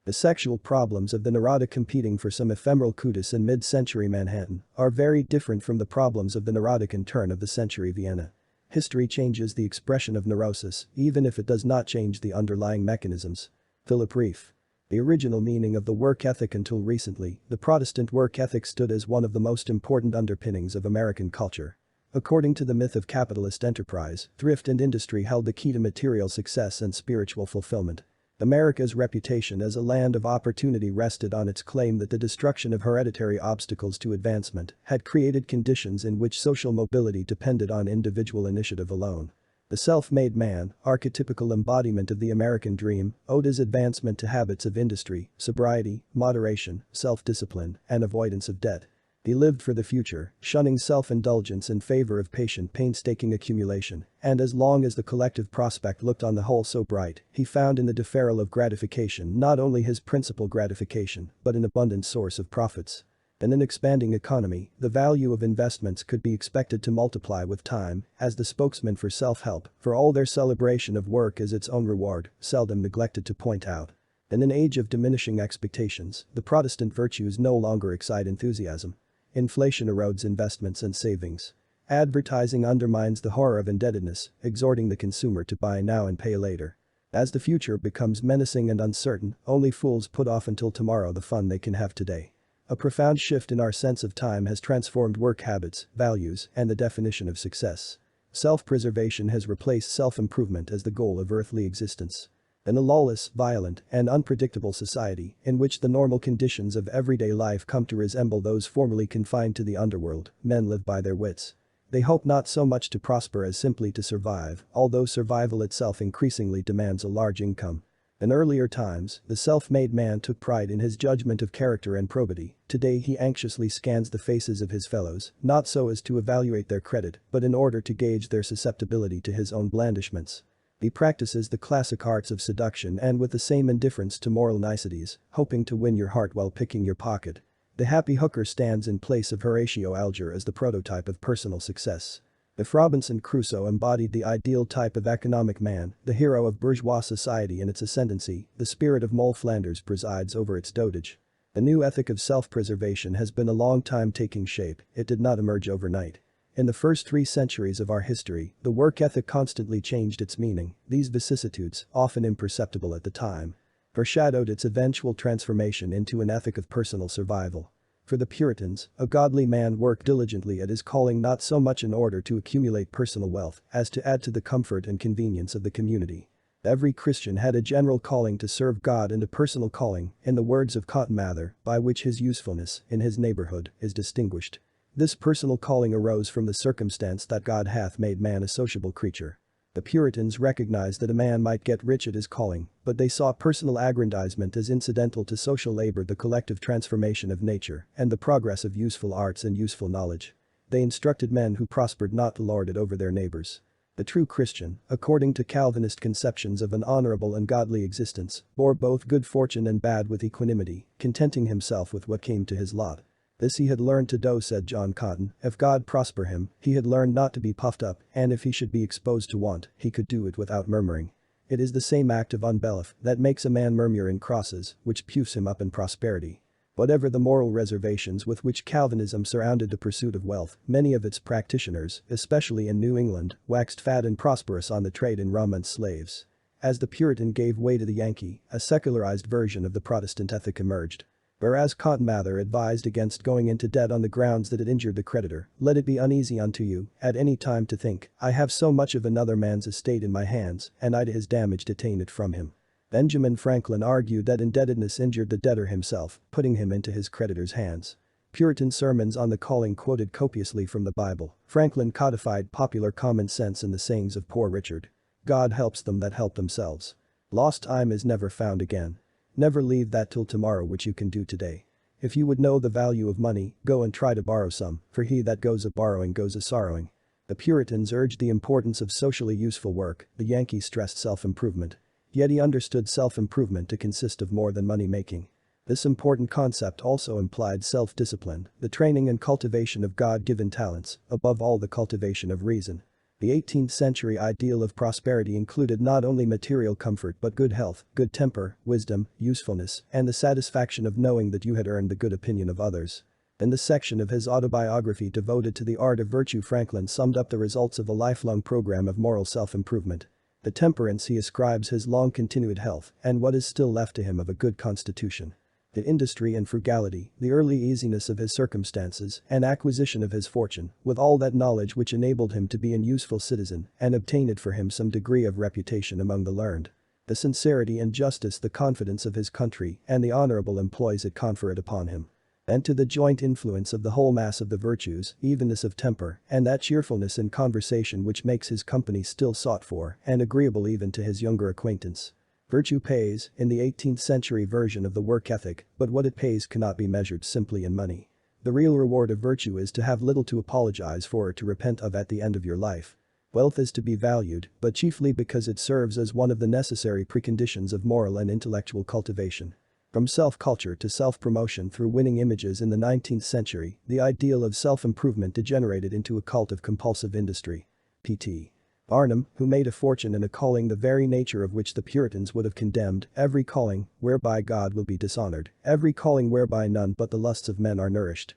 The sexual problems of the neurotic competing for some ephemeral kudos in mid-century Manhattan are very different from the problems of the neurotic in turn of the century Vienna. History changes the expression of neurosis, even if it does not change the underlying mechanisms. Philip Rieff. The original meaning of the work ethic. Until recently, the Protestant work ethic stood as one of the most important underpinnings of American culture. According to the myth of capitalist enterprise, thrift and industry held the key to material success and spiritual fulfillment. America's reputation as a land of opportunity rested on its claim that the destruction of hereditary obstacles to advancement had created conditions in which social mobility depended on individual initiative alone. The self-made man, archetypical embodiment of the American dream, owed his advancement to habits of industry, sobriety, moderation, self-discipline, and avoidance of debt. He lived for the future, shunning self-indulgence in favor of patient painstaking accumulation, and as long as the collective prospect looked on the whole so bright, he found in the deferral of gratification not only his principal gratification, but an abundant source of profits. In an expanding economy, the value of investments could be expected to multiply with time, as the spokesman for self-help, for all their celebration of work as its own reward, seldom neglected to point out. In an age of diminishing expectations, the Protestant virtues no longer excite enthusiasm. Inflation erodes investments and savings. Advertising undermines the horror of indebtedness, exhorting the consumer to buy now and pay later. As the future becomes menacing and uncertain, only fools put off until tomorrow the fun they can have today. A profound shift in our sense of time has transformed work habits, values, and the definition of success. Self-preservation has replaced self-improvement as the goal of earthly existence. In a lawless, violent, and unpredictable society, in which the normal conditions of everyday life come to resemble those formerly confined to the underworld, men live by their wits. They hope not so much to prosper as simply to survive, although survival itself increasingly demands a large income. In earlier times, the self-made man took pride in his judgment of character and probity. Today he anxiously scans the faces of his fellows, not so as to evaluate their credit, but in order to gauge their susceptibility to his own blandishments. He practices the classic arts of seduction and with the same indifference to moral niceties, hoping to win your heart while picking your pocket. The happy hooker stands in place of Horatio Alger as the prototype of personal success. If Robinson Crusoe embodied the ideal type of economic man, the hero of bourgeois society in its ascendancy, the spirit of Moll Flanders presides over its dotage. The new ethic of self-preservation has been a long time taking shape, it did not emerge overnight. In the first 3 centuries of our history, the work ethic constantly changed its meaning. These vicissitudes, often imperceptible at the time, foreshadowed its eventual transformation into an ethic of personal survival. For the Puritans, a godly man worked diligently at his calling not so much in order to accumulate personal wealth as to add to the comfort and convenience of the community. Every Christian had a general calling to serve God and a personal calling, in the words of Cotton Mather, by which his usefulness, in his neighborhood, is distinguished. This personal calling arose from the circumstance that God hath made man a sociable creature. The Puritans recognized that a man might get rich at his calling, but they saw personal aggrandizement as incidental to social labor, the collective transformation of nature, and the progress of useful arts and useful knowledge. They instructed men who prospered not to lord it over their neighbors. The true Christian, according to Calvinist conceptions of an honorable and godly existence, bore both good fortune and bad with equanimity, contenting himself with what came to his lot. This he had learned to do, said John Cotton. If God prosper him, he had learned not to be puffed up, and if he should be exposed to want, he could do it without murmuring. It is the same act of unbelief that makes a man murmur in crosses, which puffs him up in prosperity. Whatever the moral reservations with which Calvinism surrounded the pursuit of wealth, many of its practitioners, especially in New England, waxed fat and prosperous on the trade in rum and slaves. As the Puritan gave way to the Yankee, a secularized version of the Protestant ethic emerged. Whereas Cotton Mather advised against going into debt on the grounds that it injured the creditor, let it be uneasy unto you, at any time to think, I have so much of another man's estate in my hands, and I to his damage detain it from him. Benjamin Franklin argued that indebtedness injured the debtor himself, putting him into his creditor's hands. Puritan sermons on the calling quoted copiously from the Bible. Franklin codified popular common sense in the sayings of Poor Richard. God helps them that help themselves. Lost time is never found again. Never leave that till tomorrow which you can do today. If you would know the value of money, go and try to borrow some, for he that goes a-borrowing goes a-sorrowing. The Puritans urged the importance of socially useful work, the Yankees stressed self-improvement. Yet he understood self-improvement to consist of more than money-making. This important concept also implied self-discipline, the training and cultivation of God-given talents, above all the cultivation of reason. The 18th century ideal of prosperity included not only material comfort but good health, good temper, wisdom, usefulness, and the satisfaction of knowing that you had earned the good opinion of others. In the section of his autobiography devoted to the art of virtue, Franklin summed up the results of a lifelong program of moral self-improvement. The temperance he ascribes his long-continued health and what is still left to him of a good constitution. The industry and frugality, the early easiness of his circumstances and acquisition of his fortune, with all that knowledge which enabled him to be an useful citizen and obtained for him some degree of reputation among the learned. The sincerity and justice, the confidence of his country, and the honorable employs it conferred upon him. And to the joint influence of the whole mass of the virtues, evenness of temper, and that cheerfulness in conversation which makes his company still sought for and agreeable even to his younger acquaintance. Virtue pays, in the 18th century version of the work ethic, but what it pays cannot be measured simply in money. The real reward of virtue is to have little to apologize for or to repent of at the end of your life. Wealth is to be valued, but chiefly because it serves as one of the necessary preconditions of moral and intellectual cultivation. From self-culture to self-promotion through winning images in the 19th century, the ideal of self-improvement degenerated into a cult of compulsive industry. P.T. Barnum, who made a fortune in a calling the very nature of which the Puritans would have condemned, every calling whereby God will be dishonored, every calling whereby none but the lusts of men are nourished.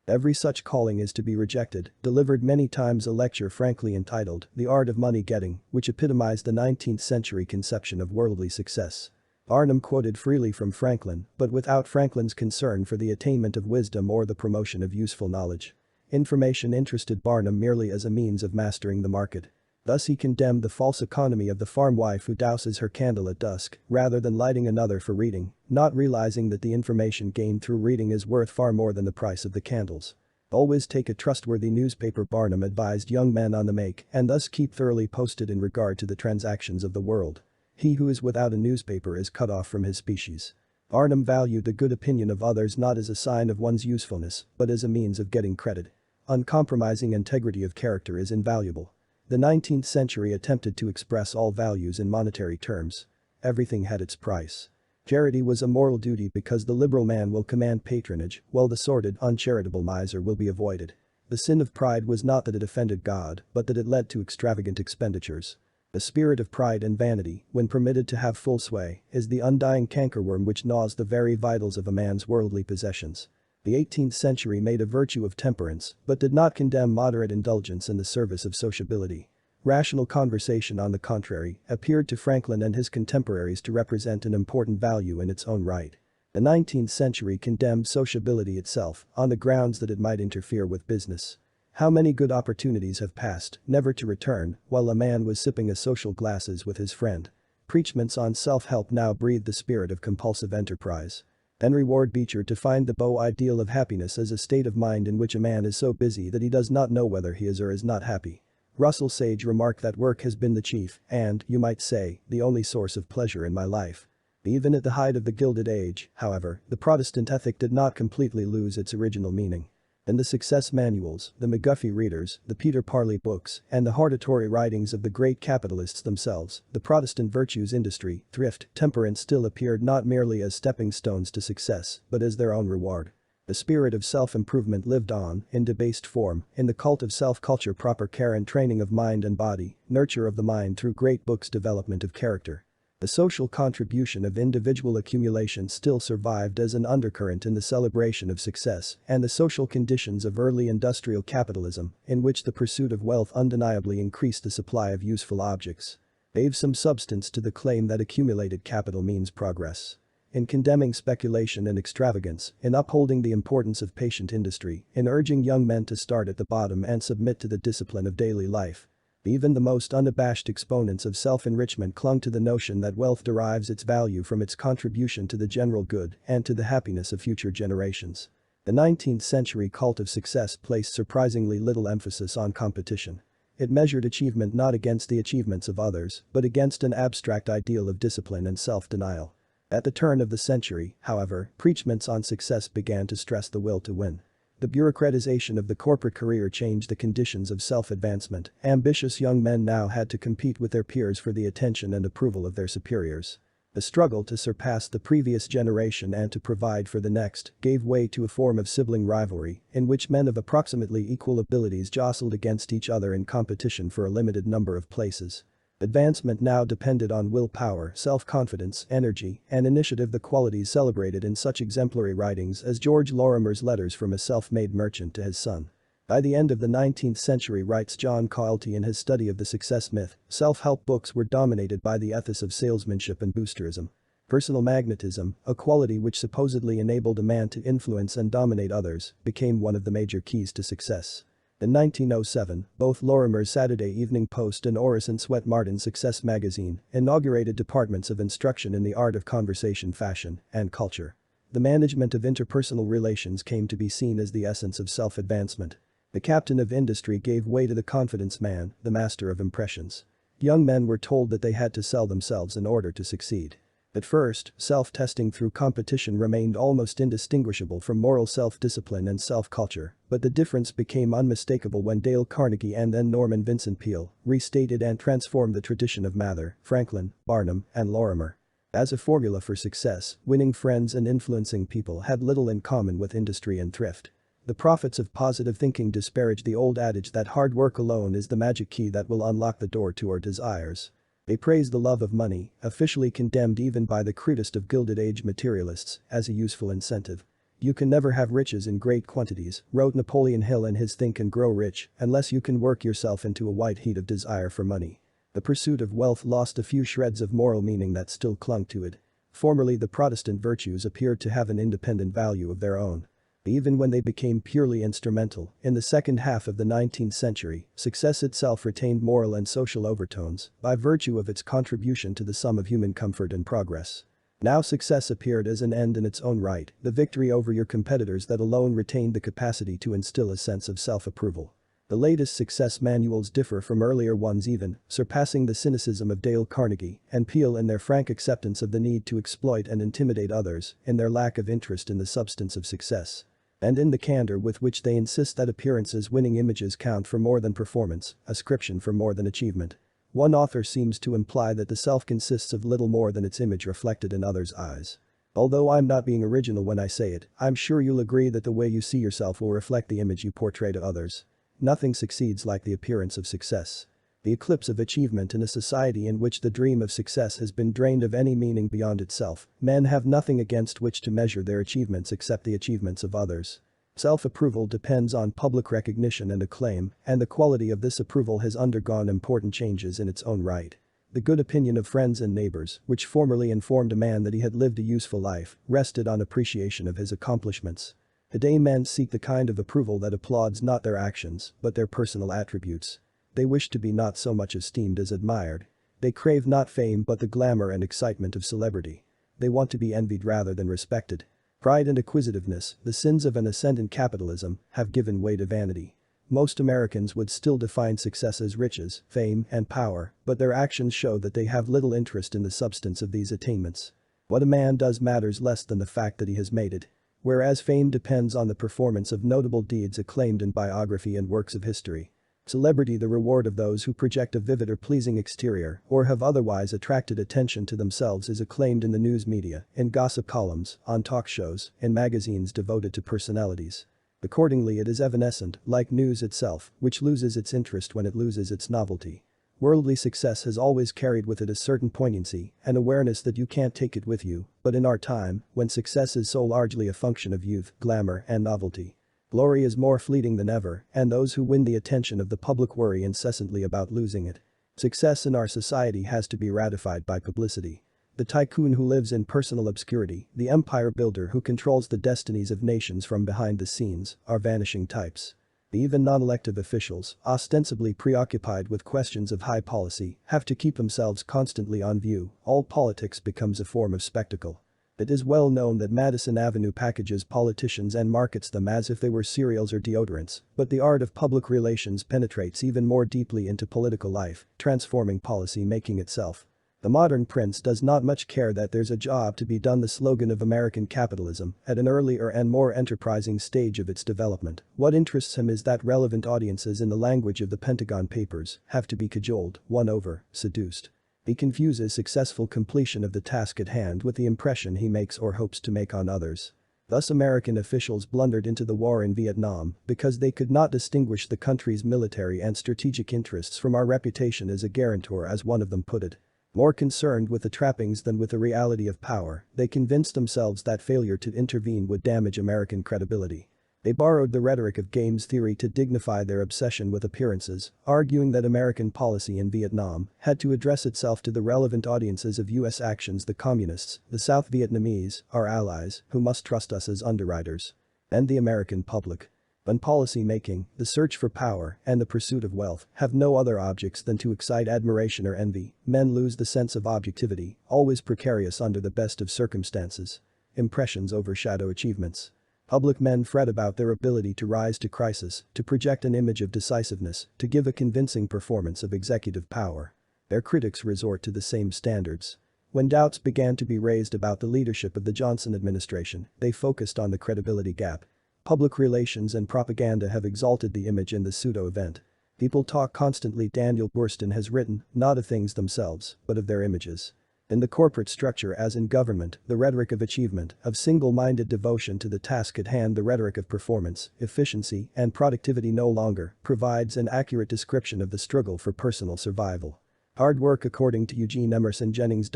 Every such calling is to be rejected, delivered many times a lecture frankly entitled, The Art of Money Getting, which epitomized the 19th century conception of worldly success. Barnum quoted freely from Franklin, but without Franklin's concern for the attainment of wisdom or the promotion of useful knowledge. Information interested Barnum merely as a means of mastering the market. Thus he condemned the false economy of the farm wife who douses her candle at dusk, rather than lighting another for reading, not realizing that the information gained through reading is worth far more than the price of the candles. Always take a trustworthy newspaper, Barnum advised young men on the make, and thus keep thoroughly posted in regard to the transactions of the world. He who is without a newspaper is cut off from his species. Barnum valued the good opinion of others not as a sign of one's usefulness, but as a means of getting credit. Uncompromising integrity of character is invaluable. The 19th century attempted to express all values in monetary terms. Everything had its price. Charity was a moral duty because the liberal man will command patronage, while the sordid, uncharitable miser will be avoided. The sin of pride was not that it offended God, but that it led to extravagant expenditures. The spirit of pride and vanity, when permitted to have full sway, is the undying cankerworm which gnaws the very vitals of a man's worldly possessions. The 18th century made a virtue of temperance, but did not condemn moderate indulgence in the service of sociability. Rational conversation, on the contrary, appeared to Franklin and his contemporaries to represent an important value in its own right. The 19th century condemned sociability itself, on the grounds that it might interfere with business. How many good opportunities have passed, never to return, while a man was sipping a social glasses with his friend. Preachments on self-help now breathe the spirit of compulsive enterprise. Henry Ward Beecher defined the beau ideal of happiness as a state of mind in which a man is so busy that he does not know whether he is or is not happy. Russell Sage remarked that work has been the chief and, you might say, the only source of pleasure in my life. Even at the height of the Gilded Age, however, the Protestant ethic did not completely lose its original meaning. In the success manuals, the McGuffey readers, the Peter Parley books, and the hortatory writings of the great capitalists themselves, the Protestant virtues industry, thrift, temperance still appeared not merely as stepping stones to success, but as their own reward. The spirit of self-improvement lived on, in debased form, in the cult of self-culture, proper care and training of mind and body, nurture of the mind through great books, development of character. The social contribution of individual accumulation still survived as an undercurrent in the celebration of success, and the social conditions of early industrial capitalism, in which the pursuit of wealth undeniably increased the supply of useful objects, gave some substance to the claim that accumulated capital means progress. In condemning speculation and extravagance, in upholding the importance of patient industry, in urging young men to start at the bottom and submit to the discipline of daily life, even the most unabashed exponents of self-enrichment clung to the notion that wealth derives its value from its contribution to the general good and to the happiness of future generations. The 19th century cult of success placed surprisingly little emphasis on competition. It measured achievement not against the achievements of others, but against an abstract ideal of discipline and self-denial. At the turn of the century, however, preachments on success began to stress the will to win. The bureaucratization of the corporate career changed the conditions of self-advancement. Ambitious young men now had to compete with their peers for the attention and approval of their superiors. The struggle to surpass the previous generation and to provide for the next gave way to a form of sibling rivalry, in which men of approximately equal abilities jostled against each other in competition for a limited number of places. Advancement now depended on willpower, self-confidence, energy, and initiative, the qualities celebrated in such exemplary writings as George Lorimer's Letters from a Self-Made Merchant to His Son. By the end of the 19th century, writes John Coilty in his study of the success myth, self-help books were dominated by the ethos of salesmanship and boosterism. Personal magnetism, a quality which supposedly enabled a man to influence and dominate others, became one of the major keys to success. In 1907, both Lorimer's Saturday Evening Post and Orison Swett Martin's Success magazine inaugurated departments of instruction in the art of conversation, fashion, and culture. The management of interpersonal relations came to be seen as the essence of self-advancement. The captain of industry gave way to the confidence man, the master of impressions. Young men were told that they had to sell themselves in order to succeed. At first, self-testing through competition remained almost indistinguishable from moral self-discipline and self-culture, but the difference became unmistakable when Dale Carnegie and then Norman Vincent Peale restated and transformed the tradition of Mather, Franklin, Barnum, and Lorimer. As a formula for success, winning friends and influencing people had little in common with industry and thrift. The prophets of positive thinking disparaged the old adage that hard work alone is the magic key that will unlock the door to our desires. They praised the love of money, officially condemned even by the crudest of Gilded Age materialists, as a useful incentive. You can never have riches in great quantities, wrote Napoleon Hill in his Think and Grow Rich, unless you can work yourself into a white heat of desire for money. The pursuit of wealth lost a few shreds of moral meaning that still clung to it. Formerly the Protestant virtues appeared to have an independent value of their own. Even when they became purely instrumental, in the second half of the 19th century, success itself retained moral and social overtones by virtue of its contribution to the sum of human comfort and progress. Now success appeared as an end in its own right, the victory over your competitors that alone retained the capacity to instill a sense of self-approval. The latest success manuals differ from earlier ones even, surpassing the cynicism of Dale Carnegie and Peale in their frank acceptance of the need to exploit and intimidate others, in their lack of interest in the substance of success. And in the candor with which they insist that appearances winning images count for more than performance, ascription for more than achievement. One author seems to imply that the self consists of little more than its image reflected in others' eyes. Although I'm not being original when I say it, I'm sure you'll agree that the way you see yourself will reflect the image you portray to others. Nothing succeeds like the appearance of success. The eclipse of achievement in a society in which the dream of success has been drained of any meaning beyond itself, men have nothing against which to measure their achievements except the achievements of others. Self-approval depends on public recognition and acclaim, and the quality of this approval has undergone important changes in its own right. The good opinion of friends and neighbors, which formerly informed a man that he had lived a useful life, rested on appreciation of his accomplishments. Today men seek the kind of approval that applauds not their actions, but their personal attributes. They wish to be not so much esteemed as admired. They crave not fame but the glamour and excitement of celebrity. They want to be envied rather than respected. Pride and acquisitiveness, the sins of an ascendant capitalism, have given way to vanity. Most Americans would still define success as riches, fame, and power, but their actions show that they have little interest in the substance of these attainments. What a man does matters less than the fact that he has made it. Whereas fame depends on the performance of notable deeds acclaimed in biography and works of history. Celebrity, the reward of those who project a vivid or pleasing exterior or have otherwise attracted attention to themselves, is acclaimed in the news media, in gossip columns, on talk shows, in magazines devoted to personalities. Accordingly, it is evanescent, like news itself, which loses its interest when it loses its novelty. Worldly success has always carried with it a certain poignancy, an awareness that you can't take it with you, but in our time, when success is so largely a function of youth, glamour, and novelty, glory is more fleeting than ever, and those who win the attention of the public worry incessantly about losing it. Success in our society has to be ratified by publicity. The tycoon who lives in personal obscurity, the empire builder who controls the destinies of nations from behind the scenes, are vanishing types. Even non-elective officials, ostensibly preoccupied with questions of high policy, have to keep themselves constantly on view. All politics becomes a form of spectacle. It is well known that Madison Avenue packages politicians and markets them as if they were cereals or deodorants, but the art of public relations penetrates even more deeply into political life, transforming policy making itself. The modern prince does not much care that there's a job to be done, the slogan of American capitalism, at an earlier and more enterprising stage of its development. What interests him is that relevant audiences, in the language of the Pentagon Papers, have to be cajoled, won over, seduced. He confuses successful completion of the task at hand with the impression he makes or hopes to make on others. Thus American officials blundered into the war in Vietnam because they could not distinguish the country's military and strategic interests from our reputation as a guarantor, as one of them put it. More concerned with the trappings than with the reality of power, they convinced themselves that failure to intervene would damage American credibility. They borrowed the rhetoric of games theory to dignify their obsession with appearances, arguing that American policy in Vietnam had to address itself to the relevant audiences of U.S. actions: the communists, the South Vietnamese, our allies, who must trust us as underwriters, and the American public. When policy making, the search for power, and the pursuit of wealth have no other objects than to excite admiration or envy, men lose the sense of objectivity, always precarious under the best of circumstances. impressions overshadow achievements. Public men fret about their ability to rise to crisis, to project an image of decisiveness, to give a convincing performance of executive power. Their critics resort to the same standards. When doubts began to be raised about the leadership of the Johnson administration, they focused on the credibility gap. Public relations and propaganda have exalted the image in the pseudo-event. People talk constantly. Daniel Boorstin has written, not of things themselves, but of their images. In the corporate structure as in government, the rhetoric of achievement, of single-minded devotion to the task at hand, the rhetoric of performance, efficiency, and productivity no longer provides an accurate description of the struggle for personal survival. Hard work, according to Eugene Emerson Jennings,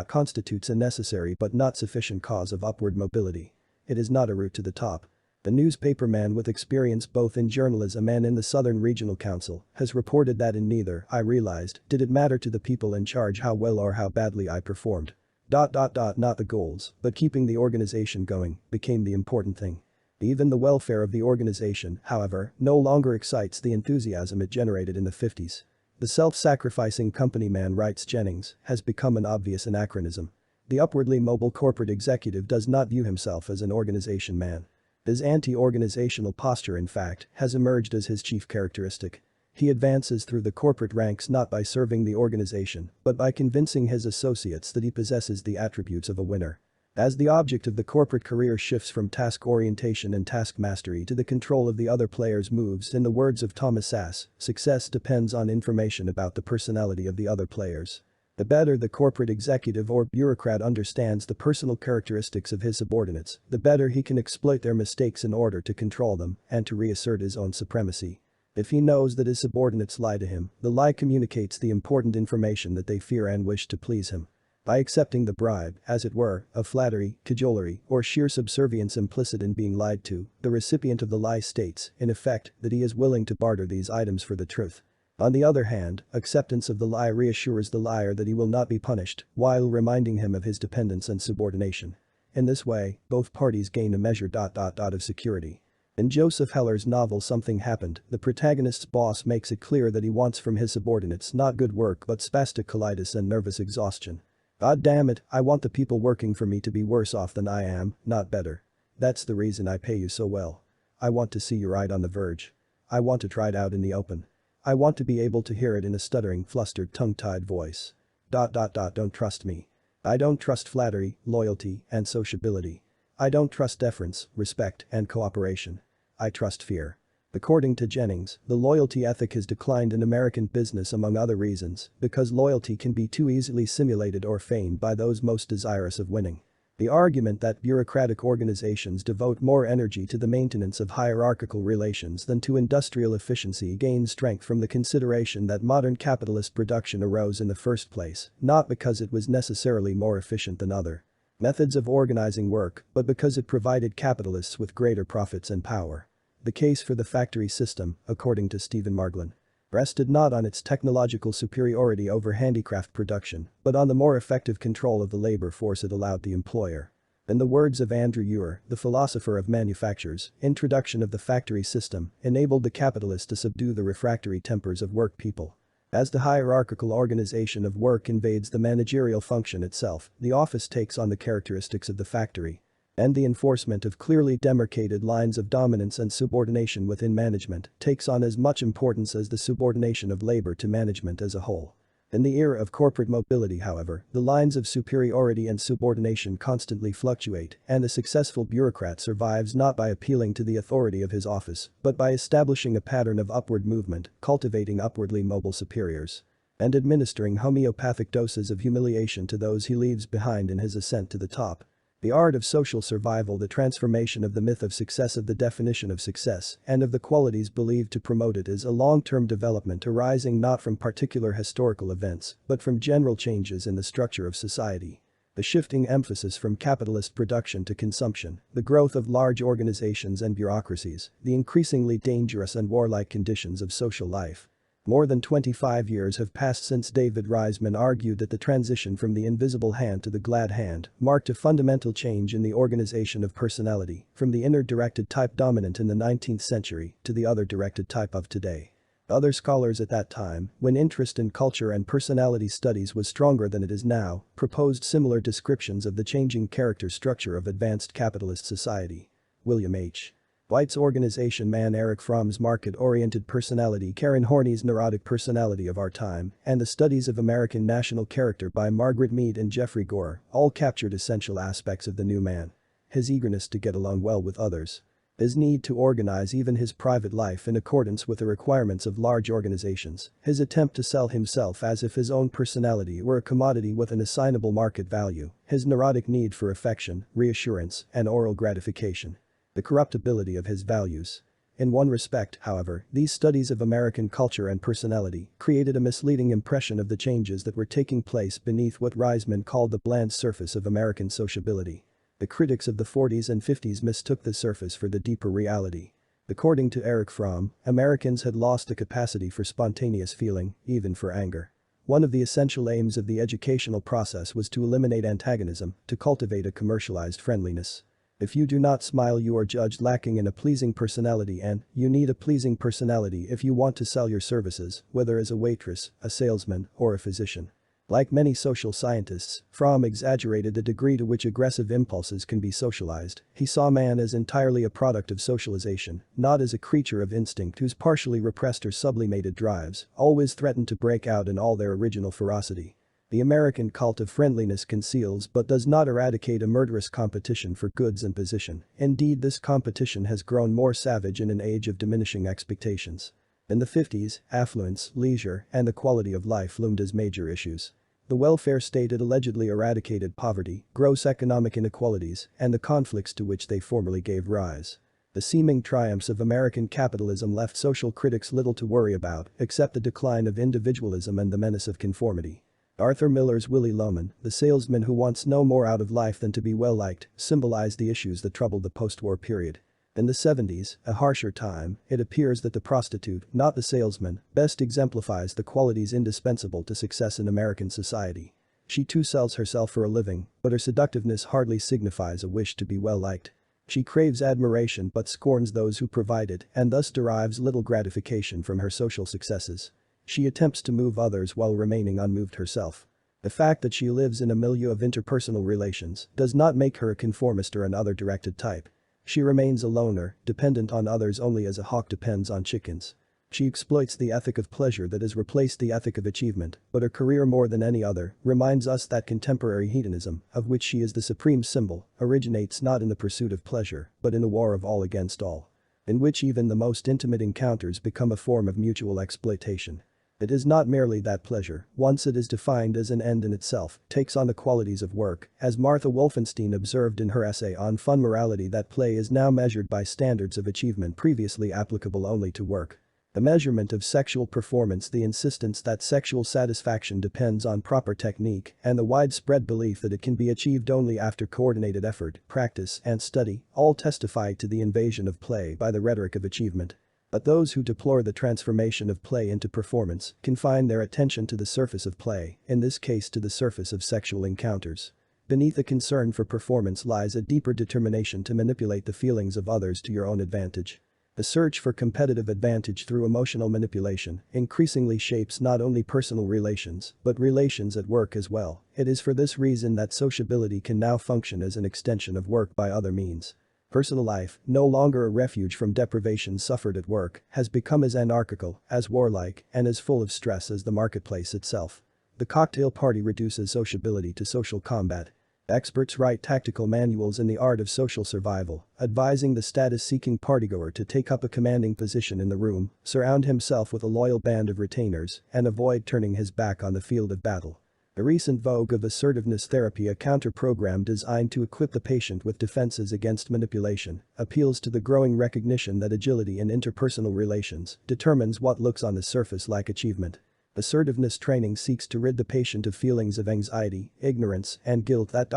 constitutes a necessary but not sufficient cause of upward mobility. It is not a route to the top. The newspaperman with experience both in journalism and in the Southern Regional Council has reported that in neither, I realized, did it matter to the people in charge how well or how badly I performed. Not the goals, but keeping the organization going, became the important thing. Even the welfare of the organization, however, no longer excites the enthusiasm it generated in the 50s. The self-sacrificing company man, writes Jennings, has become an obvious anachronism. The upwardly mobile corporate executive does not view himself as an organization man. His anti-organizational posture, in fact, has emerged as his chief characteristic. He advances through the corporate ranks not by serving the organization, but by convincing his associates that he possesses the attributes of a winner. As the object of the corporate career shifts from task orientation and task mastery to the control of the other players moves, in the words of Thomas Sass, success depends on information about the personality of the other players. The better the corporate executive or bureaucrat understands the personal characteristics of his subordinates, the better he can exploit their mistakes in order to control them and to reassert his own supremacy. If he knows that his subordinates lie to him, the lie communicates the important information that they fear and wish to please him. By accepting the bribe, as it were, of flattery, cajolery, or sheer subservience implicit in being lied to, the recipient of the lie states, in effect, that he is willing to barter these items for the truth. On the other hand, acceptance of the lie reassures the liar that he will not be punished, while reminding him of his dependence and subordination. In this way, both parties gain a measure of security. In Joseph Heller's novel Something Happened, the protagonist's boss makes it clear that he wants from his subordinates not good work but spastic colitis and nervous exhaustion. God damn it, I want the people working for me to be worse off than I am, not better. That's the reason I pay you so well. I want to see you right on the verge. I want to try it out in the open. I want to be able to hear it in a stuttering, flustered, tongue-tied voice. Don't trust me. I don't trust flattery, loyalty, and sociability. I don't trust deference, respect, and cooperation. I trust fear. According to Jennings, the loyalty ethic has declined in American business among other reasons because loyalty can be too easily simulated or feigned by those most desirous of winning. The argument that bureaucratic organizations devote more energy to the maintenance of hierarchical relations than to industrial efficiency gains strength from the consideration that modern capitalist production arose in the first place, not because it was necessarily more efficient than other methods of organizing work, but because it provided capitalists with greater profits and power. The case for the factory system, according to Stephen Marglin, rested not on its technological superiority over handicraft production, but on the more effective control of the labor force it allowed the employer. In the words of Andrew Ewer, the philosopher of manufactures, introduction of the factory system enabled the capitalist to subdue the refractory tempers of work people. As the hierarchical organization of work invades the managerial function itself, the office takes on the characteristics of the factory. And the enforcement of clearly demarcated lines of dominance and subordination within management takes on as much importance as the subordination of labor to management as a whole. In the era of corporate mobility, however, the lines of superiority and subordination constantly fluctuate, and the successful bureaucrat survives not by appealing to the authority of his office, but by establishing a pattern of upward movement, cultivating upwardly mobile superiors, and administering homeopathic doses of humiliation to those he leaves behind in his ascent to the top. The art of social survival, the transformation of the myth of success, of the definition of success, and of the qualities believed to promote it, is a long-term development arising not from particular historical events, but from general changes in the structure of society. The shifting emphasis from capitalist production to consumption, the growth of large organizations and bureaucracies, the increasingly dangerous and warlike conditions of social life. More than 25 years have passed since David Reisman argued that the transition from the invisible hand to the glad hand marked a fundamental change in the organization of personality, from the inner directed type dominant in the 19th century to the other directed type of today. Other scholars at that time, when interest in culture and personality studies was stronger than it is now, proposed similar descriptions of the changing character structure of advanced capitalist society. William H. White's organization Man Eric Fromm's market-oriented personality Karen Horney's neurotic personality of our time, and the studies of American national character by Margaret Mead and Jeffrey Gore all captured essential aspects of the new man. His eagerness to get along well with others. His need to organize even his private life in accordance with the requirements of large organizations, his attempt to sell himself as if his own personality were a commodity with an assignable market value, his neurotic need for affection, reassurance, and oral gratification. The corruptibility of his values. In one respect, however, these studies of American culture and personality created a misleading impression of the changes that were taking place beneath what Reisman called the bland surface of American sociability. The critics of the 40s and 50s mistook the surface for the deeper reality. According to Eric Fromm, Americans had lost the capacity for spontaneous feeling, even for anger. One of the essential aims of the educational process was to eliminate antagonism, to cultivate a commercialized friendliness. If you do not smile, you are judged lacking in a pleasing personality, and you need a pleasing personality if you want to sell your services, whether as a waitress, a salesman, or a physician. Like many social scientists, Fromm exaggerated the degree to which aggressive impulses can be socialized. He saw man as entirely a product of socialization, not as a creature of instinct whose partially repressed or sublimated drives always threaten to break out in all their original ferocity. The American cult of friendliness conceals but does not eradicate a murderous competition for goods and position. Indeed, this competition has grown more savage in an age of diminishing expectations. In the 50s, affluence, leisure, and the quality of life loomed as major issues. The welfare state had allegedly eradicated poverty, gross economic inequalities, and the conflicts to which they formerly gave rise. The seeming triumphs of American capitalism left social critics little to worry about, except the decline of individualism and the menace of conformity. Arthur Miller's Willy Loman, the salesman who wants no more out of life than to be well liked, symbolized the issues that troubled the post-war period. In the 70s, a harsher time, it appears that the prostitute, not the salesman, best exemplifies the qualities indispensable to success in American society. She too sells herself for a living, but her seductiveness hardly signifies a wish to be well liked. She craves admiration but scorns those who provide it and thus derives little gratification from her social successes. She attempts to move others while remaining unmoved herself. The fact that she lives in a milieu of interpersonal relations does not make her a conformist or an other-directed type. She remains a loner, dependent on others only as a hawk depends on chickens. She exploits the ethic of pleasure that has replaced the ethic of achievement, but her career more than any other reminds us that contemporary hedonism, of which she is the supreme symbol, originates not in the pursuit of pleasure, but in a war of all against all. In which even the most intimate encounters become a form of mutual exploitation. It is not merely that pleasure, once it is defined as an end in itself, takes on the qualities of work, as Martha Wolfenstein observed in her essay on fun morality, that play is now measured by standards of achievement previously applicable only to work. The measurement of sexual performance, the insistence that sexual satisfaction depends on proper technique, and the widespread belief that it can be achieved only after coordinated effort, practice, and study, all testify to the invasion of play by the rhetoric of achievement. But those who deplore the transformation of play into performance confine their attention to the surface of play, in this case to the surface of sexual encounters. Beneath a concern for performance lies a deeper determination to manipulate the feelings of others to your own advantage. The search for competitive advantage through emotional manipulation increasingly shapes not only personal relations, but relations at work as well. It is for this reason that sociability can now function as an extension of work by other means. Personal life, no longer a refuge from deprivation suffered at work, has become as anarchical, as warlike, and as full of stress as the marketplace itself. The cocktail party reduces sociability to social combat. Experts write tactical manuals in the art of social survival, advising the status-seeking partygoer to take up a commanding position in the room, surround himself with a loyal band of retainers, and avoid turning his back on the field of battle. The recent vogue of assertiveness therapy, a counter-program designed to equip the patient with defenses against manipulation, appeals to the growing recognition that agility in interpersonal relations determines what looks on the surface like achievement. Assertiveness training seeks to rid the patient of feelings of anxiety, ignorance, and guilt that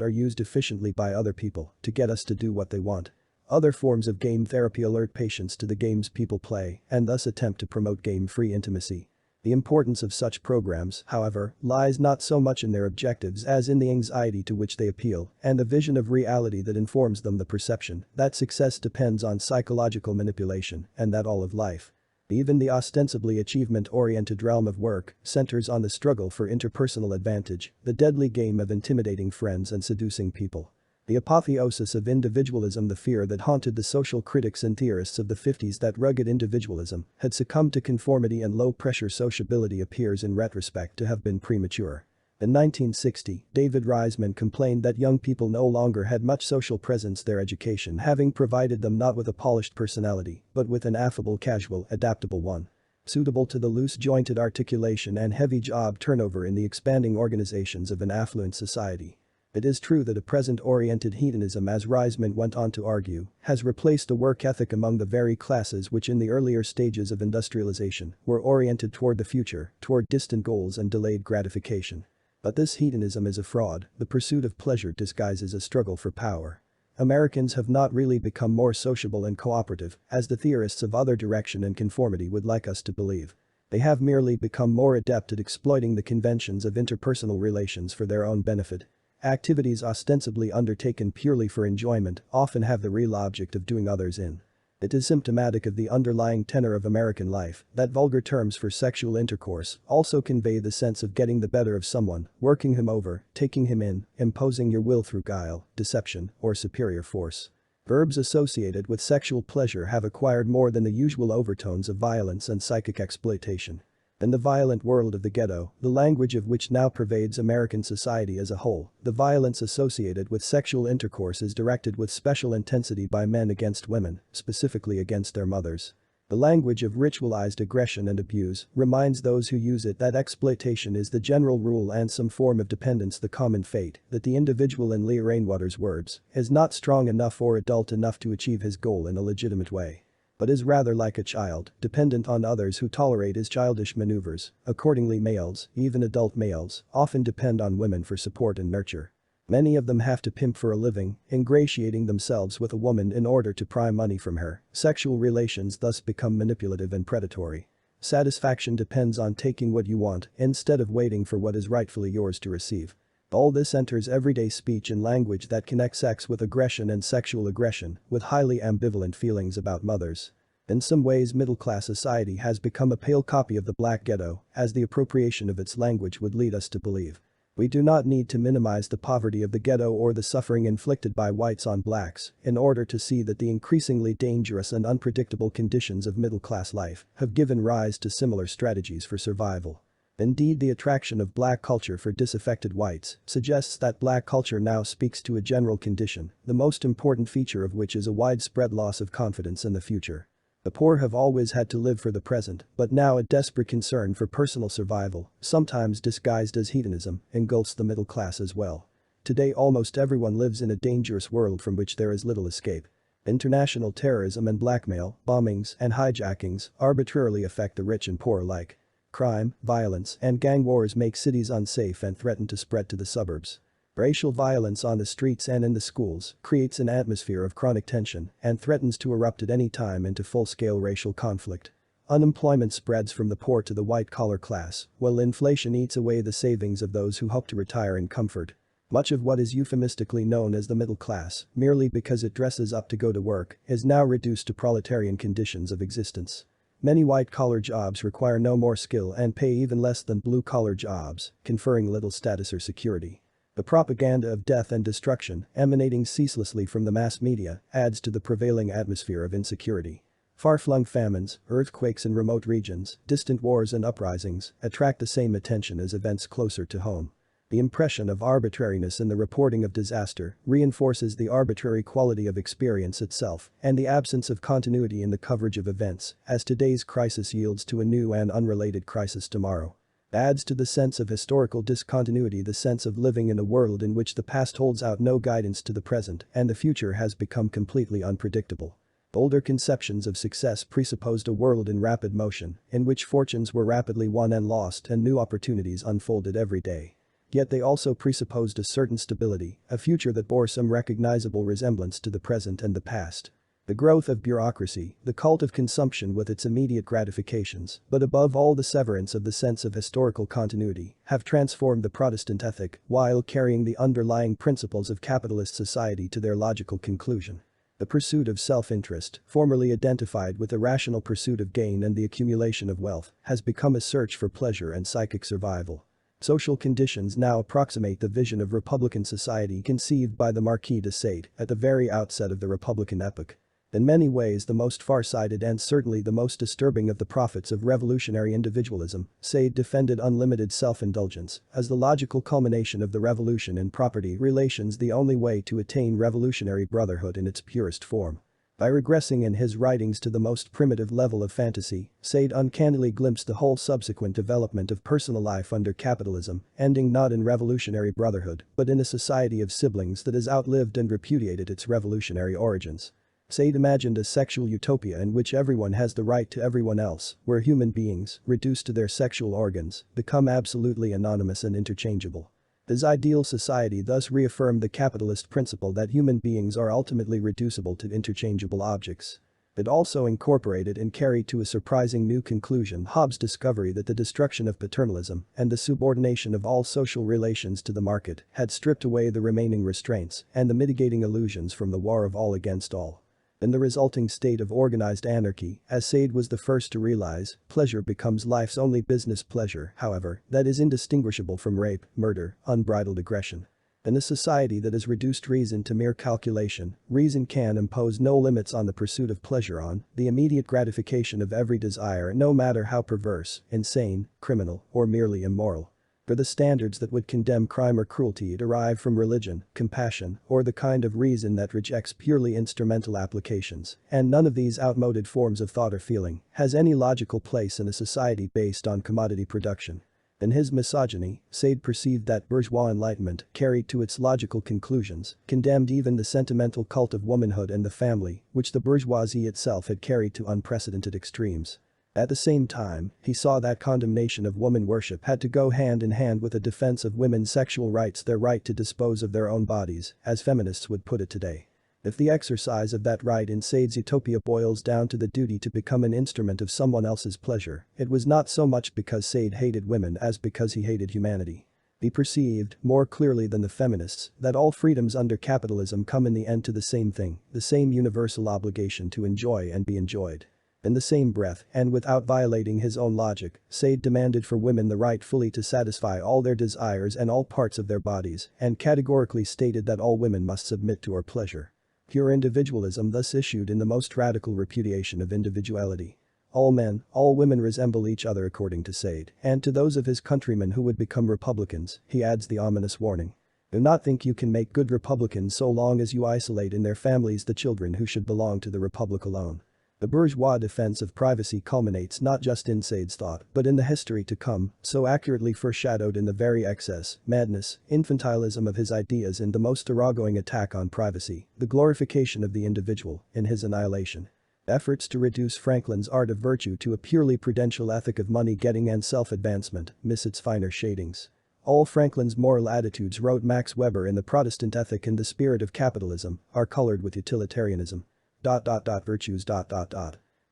are used efficiently by other people to get us to do what they want. Other forms of game therapy alert patients to the games people play and thus attempt to promote game-free intimacy. The importance of such programs, however, lies not so much in their objectives as in the anxiety to which they appeal and the vision of reality that informs them, the perception that success depends on psychological manipulation and that all of life Even the ostensibly achievement-oriented realm of work centers on the struggle for interpersonal advantage, the deadly game of intimidating friends and seducing people. The apotheosis of individualism, the fear that haunted the social critics and theorists of the 50s that rugged individualism had succumbed to conformity and low-pressure sociability, appears in retrospect to have been premature. In 1960, David Reisman complained that young people no longer had much social presence, their education having provided them not with a polished personality, but with an affable, casual, adaptable one. Suitable to the loose-jointed articulation and heavy job turnover in the expanding organizations of an affluent society. It is true that a present-oriented hedonism, as Reisman went on to argue, has replaced a work ethic among the very classes which in the earlier stages of industrialization were oriented toward the future, toward distant goals and delayed gratification. But this hedonism is a fraud, the pursuit of pleasure disguises a struggle for power. Americans have not really become more sociable and cooperative, as the theorists of other direction and conformity would like us to believe. They have merely become more adept at exploiting the conventions of interpersonal relations for their own benefit. Activities ostensibly undertaken purely for enjoyment often have the real object of doing others in. It is symptomatic of the underlying tenor of American life that vulgar terms for sexual intercourse also convey the sense of getting the better of someone, working him over, taking him in, imposing your will through guile, deception, or superior force. Verbs associated with sexual pleasure have acquired more than the usual overtones of violence and psychic exploitation. In the violent world of the ghetto, the language of which now pervades American society as a whole, the violence associated with sexual intercourse is directed with special intensity by men against women, specifically against their mothers. The language of ritualized aggression and abuse reminds those who use it that exploitation is the general rule and some form of dependence the common fate, that the individual, in Leah Rainwater's words, is not strong enough or adult enough to achieve his goal in a legitimate way, but is rather like a child, dependent on others who tolerate his childish maneuvers. Accordingly, males, even adult males, often depend on women for support and nurture. Many of them have to pimp for a living, ingratiating themselves with a woman in order to pry money from her. Sexual relations thus become manipulative and predatory. Satisfaction depends on taking what you want instead of waiting for what is rightfully yours to receive. All this enters everyday speech and language that connects sex with aggression and sexual aggression with highly ambivalent feelings about mothers. In some ways, middle-class society has become a pale copy of the black ghetto, as the appropriation of its language would lead us to believe. We do not need to minimize the poverty of the ghetto or the suffering inflicted by whites on blacks in order to see that the increasingly dangerous and unpredictable conditions of middle-class life have given rise to similar strategies for survival. Indeed, the attraction of black culture for disaffected whites suggests that black culture now speaks to a general condition, the most important feature of which is a widespread loss of confidence in the future. The poor have always had to live for the present, but now a desperate concern for personal survival, sometimes disguised as hedonism, engulfs the middle class as well. Today almost everyone lives in a dangerous world from which there is little escape. International terrorism and blackmail, bombings and hijackings arbitrarily affect the rich and poor alike. Crime, violence, and gang wars make cities unsafe and threaten to spread to the suburbs. Racial violence on the streets and in the schools creates an atmosphere of chronic tension and threatens to erupt at any time into full-scale racial conflict. Unemployment spreads from the poor to the white-collar class, while inflation eats away the savings of those who hope to retire in comfort. Much of what is euphemistically known as the middle class, merely because it dresses up to go to work, is now reduced to proletarian conditions of existence. Many white-collar jobs require no more skill and pay even less than blue-collar jobs, conferring little status or security. The propaganda of death and destruction, emanating ceaselessly from the mass media, adds to the prevailing atmosphere of insecurity. Far-flung famines, earthquakes in remote regions, distant wars and uprisings attract the same attention as events closer to home. The impression of arbitrariness in the reporting of disaster reinforces the arbitrary quality of experience itself and the absence of continuity in the coverage of events, as today's crisis yields to a new and unrelated crisis tomorrow. Adds to the sense of historical discontinuity the sense of living in a world in which the past holds out no guidance to the present and the future has become completely unpredictable. Older conceptions of success presupposed a world in rapid motion, in which fortunes were rapidly won and lost and new opportunities unfolded every day. Yet they also presupposed a certain stability, a future that bore some recognizable resemblance to the present and the past. The growth of bureaucracy, the cult of consumption with its immediate gratifications, but above all the severance of the sense of historical continuity, have transformed the Protestant ethic while carrying the underlying principles of capitalist society to their logical conclusion. The pursuit of self-interest, formerly identified with the rational pursuit of gain and the accumulation of wealth, has become a search for pleasure and psychic survival. Social conditions now approximate the vision of Republican society conceived by the Marquis de Sade at the very outset of the Republican epoch. In many ways the most far-sighted and certainly the most disturbing of the prophets of revolutionary individualism, Sade defended unlimited self-indulgence as the logical culmination of the revolution in property relations, the only way to attain revolutionary brotherhood in its purest form. By regressing in his writings to the most primitive level of fantasy, Sade uncannily glimpsed the whole subsequent development of personal life under capitalism, ending not in revolutionary brotherhood but in a society of siblings that has outlived and repudiated its revolutionary origins. Sade imagined a sexual utopia in which everyone has the right to everyone else, where human beings, reduced to their sexual organs, become absolutely anonymous and interchangeable. His ideal society thus reaffirmed the capitalist principle that human beings are ultimately reducible to interchangeable objects. It also incorporated and carried to a surprising new conclusion Hobbes' discovery that the destruction of paternalism and the subordination of all social relations to the market had stripped away the remaining restraints and the mitigating illusions from the war of all against all. In the resulting state of organized anarchy, as Sade was the first to realize, pleasure becomes life's only business pleasure, however, that is indistinguishable from rape, murder, unbridled aggression. In a society that has reduced reason to mere calculation, reason can impose no limits on the pursuit of pleasure, on the immediate gratification of every desire, no matter how perverse, insane, criminal, or merely immoral. For the standards that would condemn crime or cruelty derive from religion, compassion, or the kind of reason that rejects purely instrumental applications, and none of these outmoded forms of thought or feeling has any logical place in a society based on commodity production. In his misogyny, Sade perceived that bourgeois enlightenment, carried to its logical conclusions, condemned even the sentimental cult of womanhood and the family, which the bourgeoisie itself had carried to unprecedented extremes. At the same time, he saw that condemnation of woman worship had to go hand in hand with a defense of women's sexual rights, their right to dispose of their own bodies, as feminists would put it today. If the exercise of that right in Sade's utopia boils down to the duty to become an instrument of someone else's pleasure, it was not so much because Sade hated women as because he hated humanity. He perceived, more clearly than the feminists, that all freedoms under capitalism come in the end to the same thing, the same universal obligation to enjoy and be enjoyed. In the same breath, and without violating his own logic, Sade demanded for women the right fully to satisfy all their desires and all parts of their bodies, and categorically stated that all women must submit to her pleasure. Pure individualism thus issued in the most radical repudiation of individuality. All men, all women resemble each other according to Sade, and to those of his countrymen who would become Republicans, he adds the ominous warning. Do not think you can make good Republicans so long as you isolate in their families the children who should belong to the Republic alone. The bourgeois defense of privacy culminates not just in Sade's thought but in the history to come, so accurately foreshadowed in the very excess, madness, infantilism of his ideas and the most thoroughgoing attack on privacy, the glorification of the individual, in his annihilation. Efforts to reduce Franklin's art of virtue to a purely prudential ethic of money-getting and self-advancement miss its finer shadings. All Franklin's moral attitudes, wrote Max Weber in The Protestant Ethic and the Spirit of Capitalism, are colored with utilitarianism. Virtues.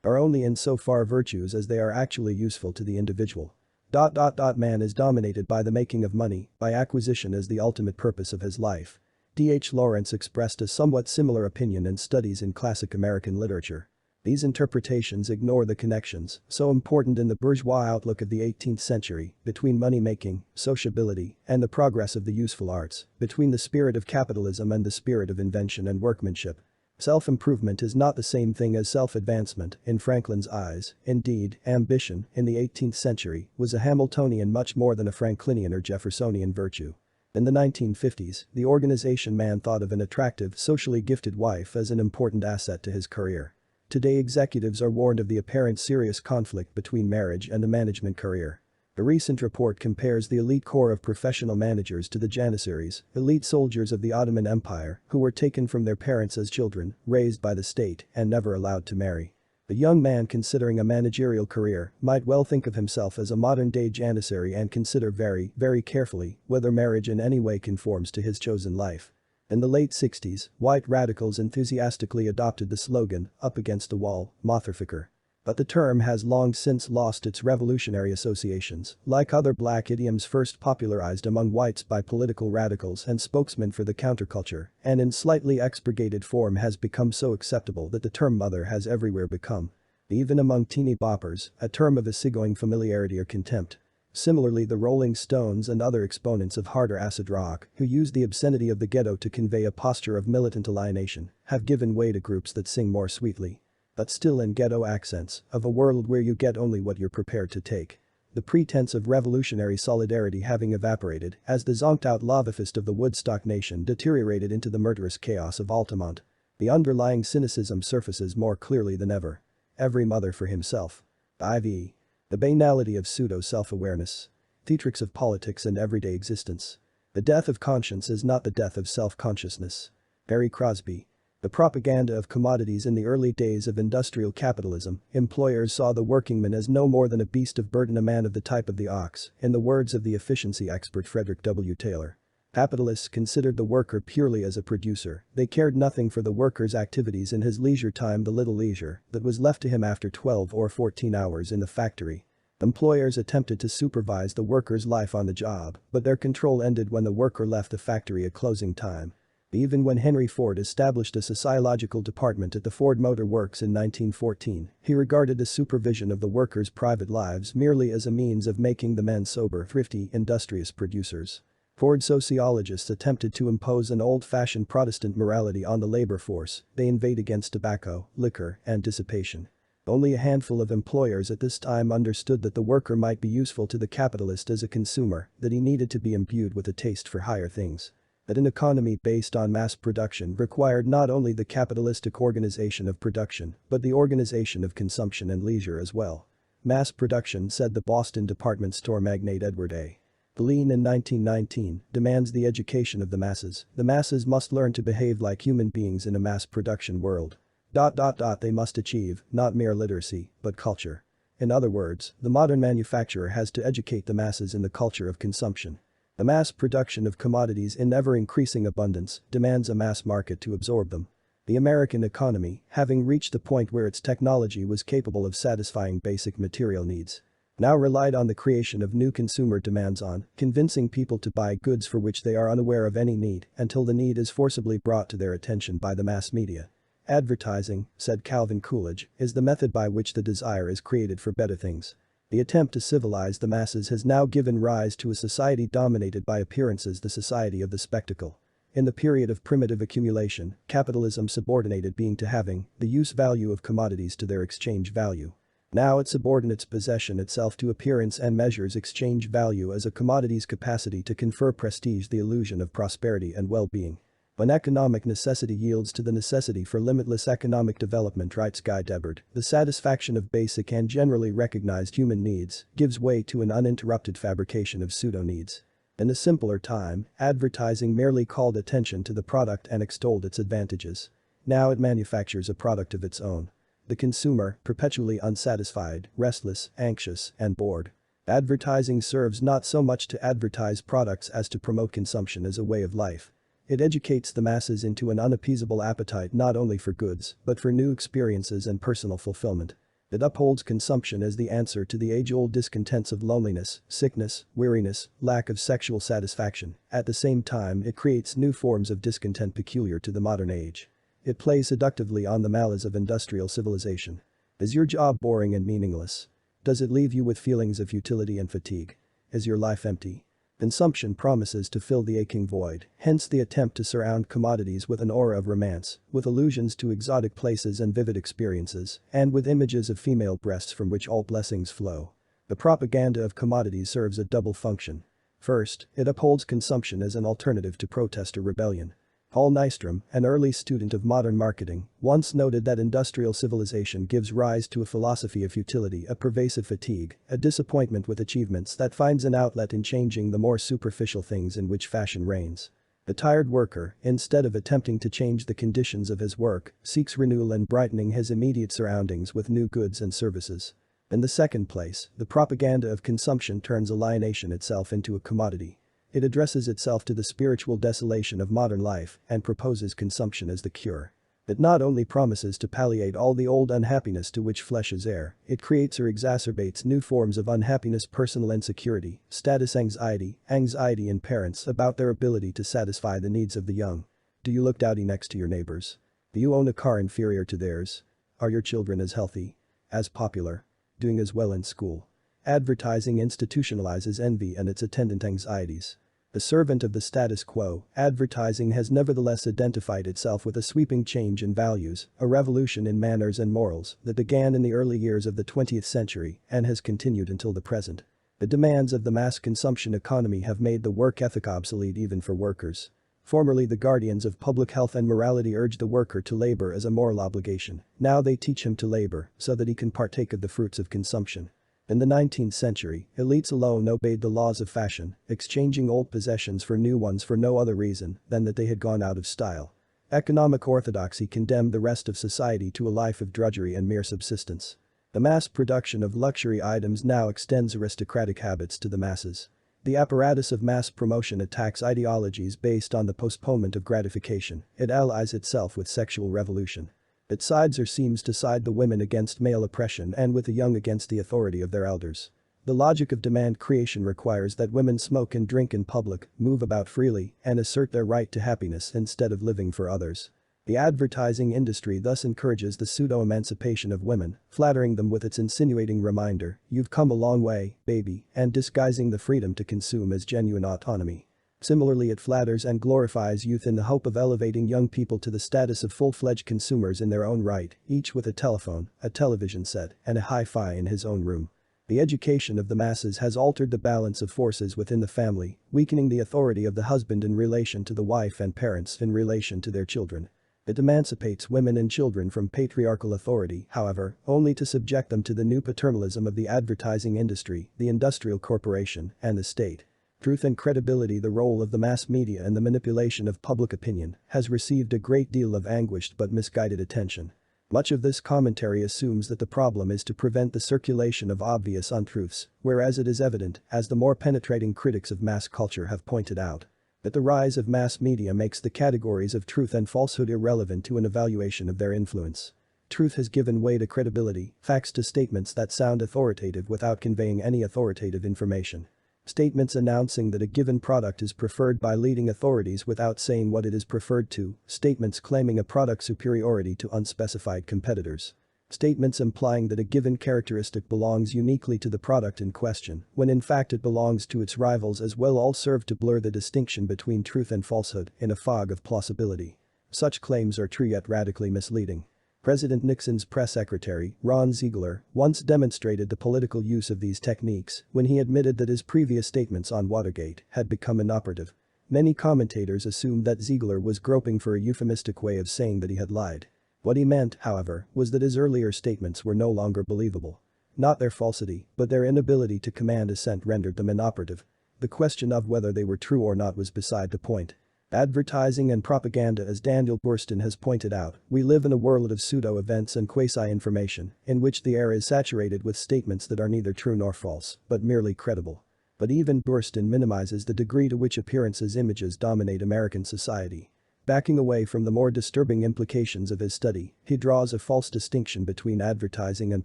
Are only insofar virtues as they are actually useful to the individual. Man is dominated by the making of money, by acquisition as the ultimate purpose of his life. D.H. Lawrence expressed a somewhat similar opinion in Studies in Classic American Literature. These interpretations ignore the connections, so important in the bourgeois outlook of the 18th century, between money-making, sociability, and the progress of the useful arts, between the spirit of capitalism and the spirit of invention and workmanship. Self-improvement is not the same thing as self-advancement, in Franklin's eyes. Indeed, ambition, in the 18th century, was a Hamiltonian much more than a Franklinian or Jeffersonian virtue. In the 1950s, the organization man thought of an attractive, socially gifted wife as an important asset to his career. Today executives are warned of the apparent serious conflict between marriage and a management career. A recent report compares the elite corps of professional managers to the Janissaries, elite soldiers of the Ottoman Empire, who were taken from their parents as children, raised by the state, and never allowed to marry. A young man considering a managerial career might well think of himself as a modern-day Janissary and consider very, very carefully whether marriage in any way conforms to his chosen life. In the late 60s, white radicals enthusiastically adopted the slogan, "Up against the wall, Motherfucker." But the term has long since lost its revolutionary associations, like other black idioms first popularized among whites by political radicals and spokesmen for the counterculture, and in slightly expurgated form has become so acceptable that the term mother has everywhere become, even among teeny boppers, a term of easygoing familiarity or contempt. Similarly, the Rolling Stones and other exponents of harder acid rock, who use the obscenity of the ghetto to convey a posture of militant alienation, have given way to groups that sing more sweetly, but still in ghetto accents, of a world where you get only what you're prepared to take. The pretense of revolutionary solidarity having evaporated as the zonked-out lava fist of the Woodstock Nation deteriorated into the murderous chaos of Altamont. The underlying cynicism surfaces more clearly than ever. Every mother for himself. IV. The banality of pseudo-self-awareness. Theatrics of politics and everyday existence. The death of conscience is not the death of self-consciousness. Barry Crosby. The propaganda of commodities in the early days of industrial capitalism, employers saw the workingman as no more than a beast of burden, a man of the type of the ox, in the words of the efficiency expert Frederick W. Taylor. Capitalists considered the worker purely as a producer, they cared nothing for the worker's activities in his leisure time, the little leisure that was left to him after 12 or 14 hours in the factory. Employers attempted to supervise the worker's life on the job, but their control ended when the worker left the factory at closing time. Even when Henry Ford established a sociological department at the Ford Motor Works in 1914, he regarded the supervision of the workers' private lives merely as a means of making the men sober, thrifty, industrious producers. Ford sociologists attempted to impose an old-fashioned Protestant morality on the labor force, they inveighed against tobacco, liquor, and dissipation. Only a handful of employers at this time understood that the worker might be useful to the capitalist as a consumer, that he needed to be imbued with a taste for higher things. That an economy based on mass production required not only the capitalistic organization of production, but the organization of consumption and leisure as well. Mass production, said the Boston department store magnate Edward A. Lean in 1919, demands the education of the masses. The masses must learn to behave like human beings in a mass production world. They must achieve, not mere literacy, but culture. In other words, the modern manufacturer has to educate the masses in the culture of consumption. The mass production of commodities in ever-increasing abundance demands a mass market to absorb them. The American economy, having reached the point where its technology was capable of satisfying basic material needs, now relied on the creation of new consumer demands, on convincing people to buy goods for which they are unaware of any need until the need is forcibly brought to their attention by the mass media. Advertising, said Calvin Coolidge, is the method by which the desire is created for better things. The attempt to civilize the masses has now given rise to a society dominated by appearances, the society of the spectacle. In the period of primitive accumulation, capitalism subordinated being to having, the use value of commodities to their exchange value. Now it subordinates possession itself to appearance and measures exchange value as a commodity's capacity to confer prestige, the illusion of prosperity and well-being. When economic necessity yields to the necessity for limitless economic development, writes Guy Debord, the satisfaction of basic and generally recognized human needs gives way to an uninterrupted fabrication of pseudo-needs. In a simpler time, advertising merely called attention to the product and extolled its advantages. Now it manufactures a product of its own. The consumer, perpetually unsatisfied, restless, anxious, and bored. Advertising serves not so much to advertise products as to promote consumption as a way of life. It educates the masses into an unappeasable appetite not only for goods, but for new experiences and personal fulfillment. It upholds consumption as the answer to the age-old discontents of loneliness, sickness, weariness, lack of sexual satisfaction. At the same time, it creates new forms of discontent peculiar to the modern age. It plays seductively on the malice of industrial civilization. Is your job boring and meaningless? Does it leave you with feelings of futility and fatigue? Is your life empty? Consumption promises to fill the aching void, hence the attempt to surround commodities with an aura of romance, with allusions to exotic places and vivid experiences, and with images of female breasts from which all blessings flow. The propaganda of commodities serves a double function. First, it upholds consumption as an alternative to protest or rebellion. Paul Nystrom, an early student of modern marketing, once noted that industrial civilization gives rise to a philosophy of futility, a pervasive fatigue, a disappointment with achievements that finds an outlet in changing the more superficial things in which fashion reigns. The tired worker, instead of attempting to change the conditions of his work, seeks renewal and brightening his immediate surroundings with new goods and services. In the second place, the propaganda of consumption turns alienation itself into a commodity. It addresses itself to the spiritual desolation of modern life and proposes consumption as the cure. It not only promises to palliate all the old unhappiness to which flesh is heir, it creates or exacerbates new forms of unhappiness, personal insecurity, status anxiety, anxiety in parents about their ability to satisfy the needs of the young. Do you look dowdy next to your neighbors? Do you own a car inferior to theirs? Are your children as healthy? As popular? Doing as well in school? Advertising institutionalizes envy and its attendant anxieties. A servant of the status quo, advertising has nevertheless identified itself with a sweeping change in values, a revolution in manners and morals that began in the early years of the 20th century and has continued until the present. The demands of the mass consumption economy have made the work ethic obsolete even for workers. Formerly the guardians of public health and morality urged the worker to labor as a moral obligation, now they teach him to labor so that he can partake of the fruits of consumption. In the 19th century, elites alone obeyed the laws of fashion, exchanging old possessions for new ones for no other reason than that they had gone out of style. Economic orthodoxy condemned the rest of society to a life of drudgery and mere subsistence. The mass production of luxury items now extends aristocratic habits to the masses. The apparatus of mass promotion attacks ideologies based on the postponement of gratification, it allies itself with sexual revolution. It sides or seems to side the women against male oppression and with the young against the authority of their elders. The logic of demand creation requires that women smoke and drink in public, move about freely, and assert their right to happiness instead of living for others. The advertising industry thus encourages the pseudo-emancipation of women, flattering them with its insinuating reminder, "You've come a long way, baby," and disguising the freedom to consume as genuine autonomy. Similarly, it flatters and glorifies youth in the hope of elevating young people to the status of full-fledged consumers in their own right, each with a telephone, a television set, and a hi-fi in his own room. The education of the masses has altered the balance of forces within the family, weakening the authority of the husband in relation to the wife and parents in relation to their children. It emancipates women and children from patriarchal authority, however, only to subject them to the new paternalism of the advertising industry, the industrial corporation, and the state. Truth and credibility, the role of the mass media in the manipulation of public opinion, has received a great deal of anguished but misguided attention. Much of this commentary assumes that the problem is to prevent the circulation of obvious untruths, whereas it is evident, as the more penetrating critics of mass culture have pointed out, that the rise of mass media makes the categories of truth and falsehood irrelevant to an evaluation of their influence. Truth has given way to credibility, facts to statements that sound authoritative without conveying any authoritative information. Statements announcing that a given product is preferred by leading authorities without saying what it is preferred to, statements claiming a product superiority to unspecified competitors. Statements implying that a given characteristic belongs uniquely to the product in question, when in fact it belongs to its rivals as well, all serve to blur the distinction between truth and falsehood in a fog of plausibility. Such claims are true yet radically misleading. President Nixon's press secretary, Ron Ziegler, once demonstrated the political use of these techniques when he admitted that his previous statements on Watergate had become inoperative. Many commentators assumed that Ziegler was groping for a euphemistic way of saying that he had lied. What he meant, however, was that his earlier statements were no longer believable. Not their falsity, but their inability to command assent rendered them inoperative. The question of whether they were true or not was beside the point. Advertising and propaganda, as Daniel Boorstin has pointed out, we live in a world of pseudo-events and quasi-information, in which the air is saturated with statements that are neither true nor false, but merely credible. But even Boorstin minimizes the degree to which appearances images dominate American society. Backing away from the more disturbing implications of his study, he draws a false distinction between advertising and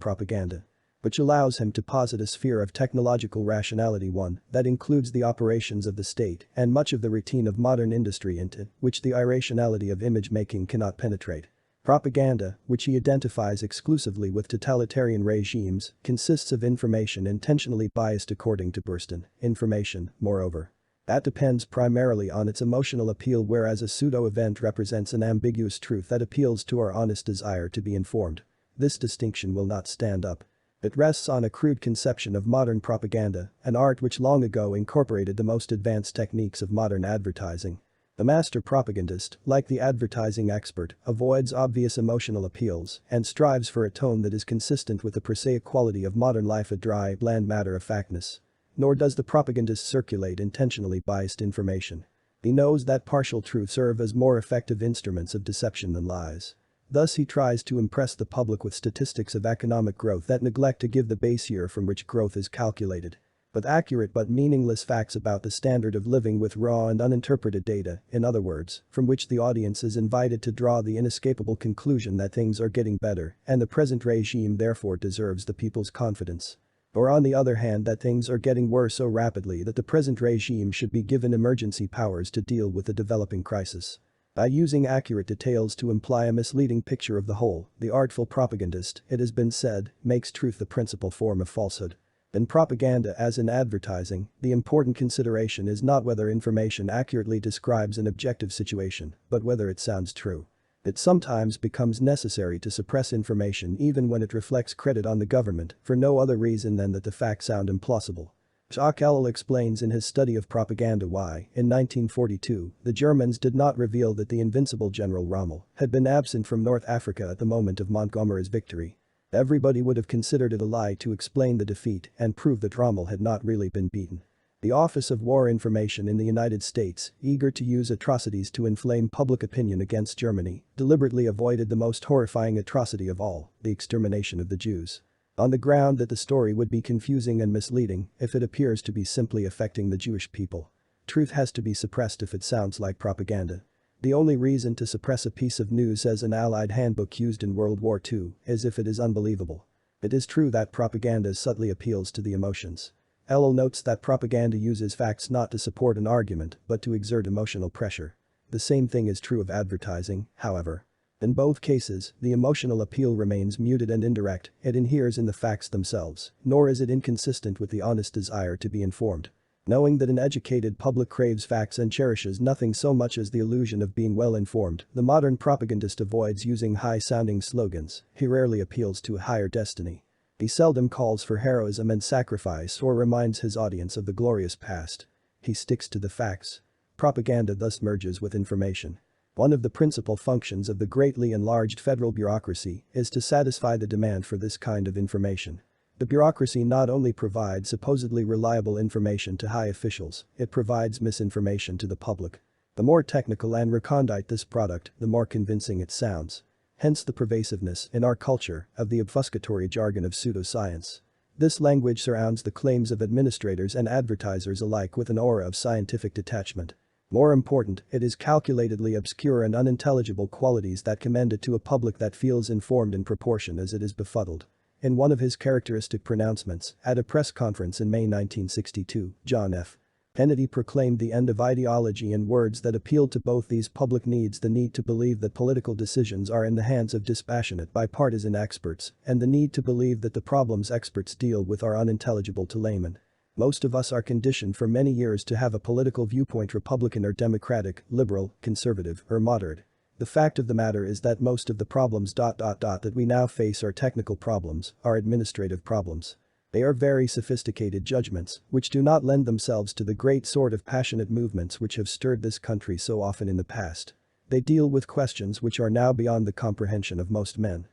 propaganda, which allows him to posit a sphere of technological rationality, one that includes the operations of the state and much of the routine of modern industry, into which the irrationality of image making cannot penetrate. Propaganda, which he identifies exclusively with totalitarian regimes, consists of information intentionally biased according to Boorstin, information, moreover, that depends primarily on its emotional appeal, whereas a pseudo-event represents an ambiguous truth that appeals to our honest desire to be informed. This distinction will not stand up. It rests on a crude conception of modern propaganda, an art which long ago incorporated the most advanced techniques of modern advertising. The master propagandist, like the advertising expert, avoids obvious emotional appeals and strives for a tone that is consistent with the prosaic quality of modern life, a dry, bland matter-of-factness. Nor does the propagandist circulate intentionally biased information. He knows that partial truths serve as more effective instruments of deception than lies. Thus he tries to impress the public with statistics of economic growth that neglect to give the base year from which growth is calculated. But accurate but meaningless facts about the standard of living with raw and uninterpreted data, in other words, from which the audience is invited to draw the inescapable conclusion that things are getting better and the present regime therefore deserves the people's confidence. Or on the other hand that things are getting worse so rapidly that the present regime should be given emergency powers to deal with the developing crisis. By using accurate details to imply a misleading picture of the whole, the artful propagandist, it has been said, makes truth the principal form of falsehood. In propaganda as in advertising, the important consideration is not whether information accurately describes an objective situation, but whether it sounds true. It sometimes becomes necessary to suppress information even when it reflects credit on the government for no other reason than that the facts sound implausible. Jacques Ellul explains in his study of propaganda why, in 1942, the Germans did not reveal that the invincible General Rommel had been absent from North Africa at the moment of Montgomery's victory. Everybody would have considered it a lie to explain the defeat and prove that Rommel had not really been beaten. The Office of War Information in the United States, eager to use atrocities to inflame public opinion against Germany, deliberately avoided the most horrifying atrocity of all, the extermination of the Jews. On the ground that the story would be confusing and misleading if it appears to be simply affecting the Jewish people. Truth has to be suppressed if it sounds like propaganda. The only reason to suppress a piece of news as an Allied handbook used in World War II is if it is unbelievable. It is true that propaganda subtly appeals to the emotions. Ellul notes that propaganda uses facts not to support an argument but to exert emotional pressure. The same thing is true of advertising, however. In both cases, the emotional appeal remains muted and indirect, it inheres in the facts themselves, nor is it inconsistent with the honest desire to be informed. Knowing that an educated public craves facts and cherishes nothing so much as the illusion of being well informed, the modern propagandist avoids using high-sounding slogans, he rarely appeals to a higher destiny. He seldom calls for heroism and sacrifice or reminds his audience of the glorious past. He sticks to the facts. Propaganda thus merges with information. One of the principal functions of the greatly enlarged federal bureaucracy is to satisfy the demand for this kind of information. The bureaucracy not only provides supposedly reliable information to high officials, it provides misinformation to the public. The more technical and recondite this product, the more convincing it sounds. Hence the pervasiveness, in our culture, of the obfuscatory jargon of pseudoscience. This language surrounds the claims of administrators and advertisers alike with an aura of scientific detachment. More important, it is calculatedly obscure and unintelligible qualities that commend it to a public that feels informed in proportion as it is befuddled. In one of his characteristic pronouncements, at a press conference in May 1962, John F. Kennedy proclaimed the end of ideology in words that appealed to both these public needs: the need to believe that political decisions are in the hands of dispassionate bipartisan experts, and the need to believe that the problems experts deal with are unintelligible to laymen. Most of us are conditioned for many years to have a political viewpoint Republican or Democratic, liberal, conservative, or moderate. The fact of the matter is that most of the problems that we now face are technical problems, are administrative problems. They are very sophisticated judgments, which do not lend themselves to the great sort of passionate movements which have stirred this country so often in the past. They deal with questions which are now beyond the comprehension of most men.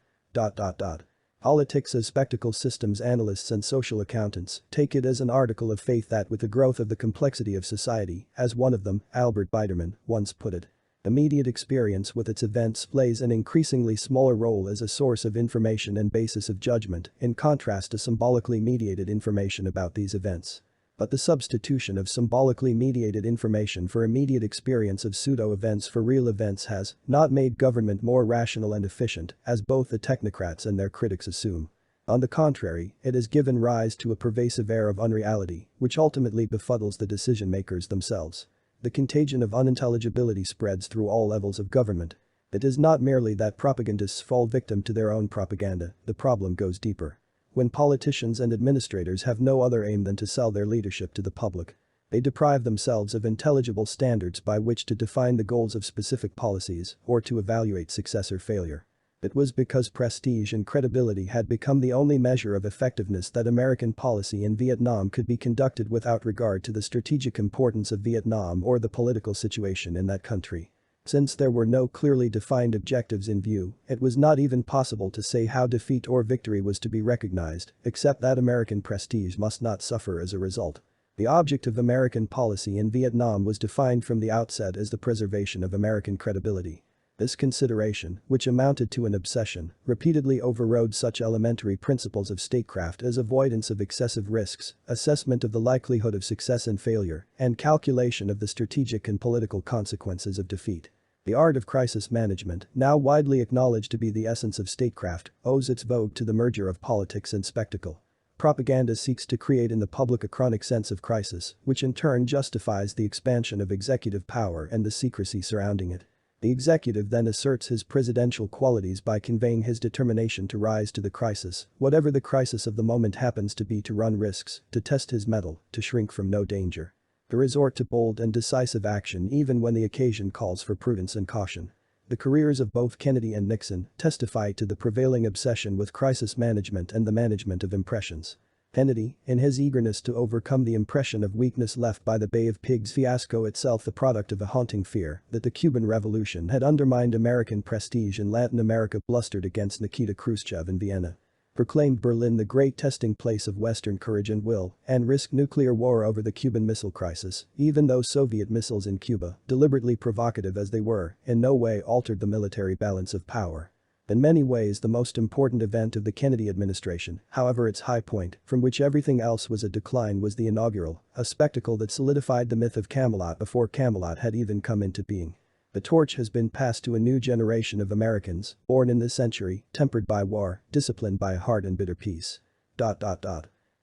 Politics as spectacle systems analysts and social accountants take it as an article of faith that with the growth of the complexity of society, as one of them, Albert Biderman, once put it, immediate experience with its events plays an increasingly smaller role as a source of information and basis of judgment, in contrast to symbolically mediated information about these events. But the substitution of symbolically mediated information for immediate experience of pseudo-events for real events has not made government more rational and efficient, as both the technocrats and their critics assume. On the contrary, it has given rise to a pervasive air of unreality, which ultimately befuddles the decision-makers themselves. The contagion of unintelligibility spreads through all levels of government. It is not merely that propagandists fall victim to their own propaganda, the problem goes deeper. When politicians and administrators have no other aim than to sell their leadership to the public, they deprive themselves of intelligible standards by which to define the goals of specific policies or to evaluate success or failure. It was because prestige and credibility had become the only measure of effectiveness that American policy in Vietnam could be conducted without regard to the strategic importance of Vietnam or the political situation in that country. Since there were no clearly defined objectives in view, it was not even possible to say how defeat or victory was to be recognized, except that American prestige must not suffer as a result. The object of American policy in Vietnam was defined from the outset as the preservation of American credibility. This consideration, which amounted to an obsession, repeatedly overrode such elementary principles of statecraft as avoidance of excessive risks, assessment of the likelihood of success and failure, and calculation of the strategic and political consequences of defeat. The art of crisis management, now widely acknowledged to be the essence of statecraft, owes its vogue to the merger of politics and spectacle. Propaganda seeks to create in the public a chronic sense of crisis, which in turn justifies the expansion of executive power and the secrecy surrounding it. The executive then asserts his presidential qualities by conveying his determination to rise to the crisis, whatever the crisis of the moment happens to be, to run risks, to test his mettle, to shrink from no danger. To resort to bold and decisive action even when the occasion calls for prudence and caution. The careers of both Kennedy and Nixon testify to the prevailing obsession with crisis management and the management of impressions. Kennedy, in his eagerness to overcome the impression of weakness left by the Bay of Pigs fiasco, itself the product of a haunting fear that the Cuban Revolution had undermined American prestige in Latin America, blustered against Nikita Khrushchev in Vienna. Proclaimed Berlin the great testing place of Western courage and will, and risked nuclear war over the Cuban Missile Crisis, even though Soviet missiles in Cuba, deliberately provocative as they were, in no way altered the military balance of power. In many ways the most important event of the Kennedy administration, however its high point, from which everything else was a decline, was the inaugural, a spectacle that solidified the myth of Camelot before Camelot had even come into being. The torch has been passed to a new generation of Americans, born in this century, tempered by war, disciplined by a hard and bitter peace.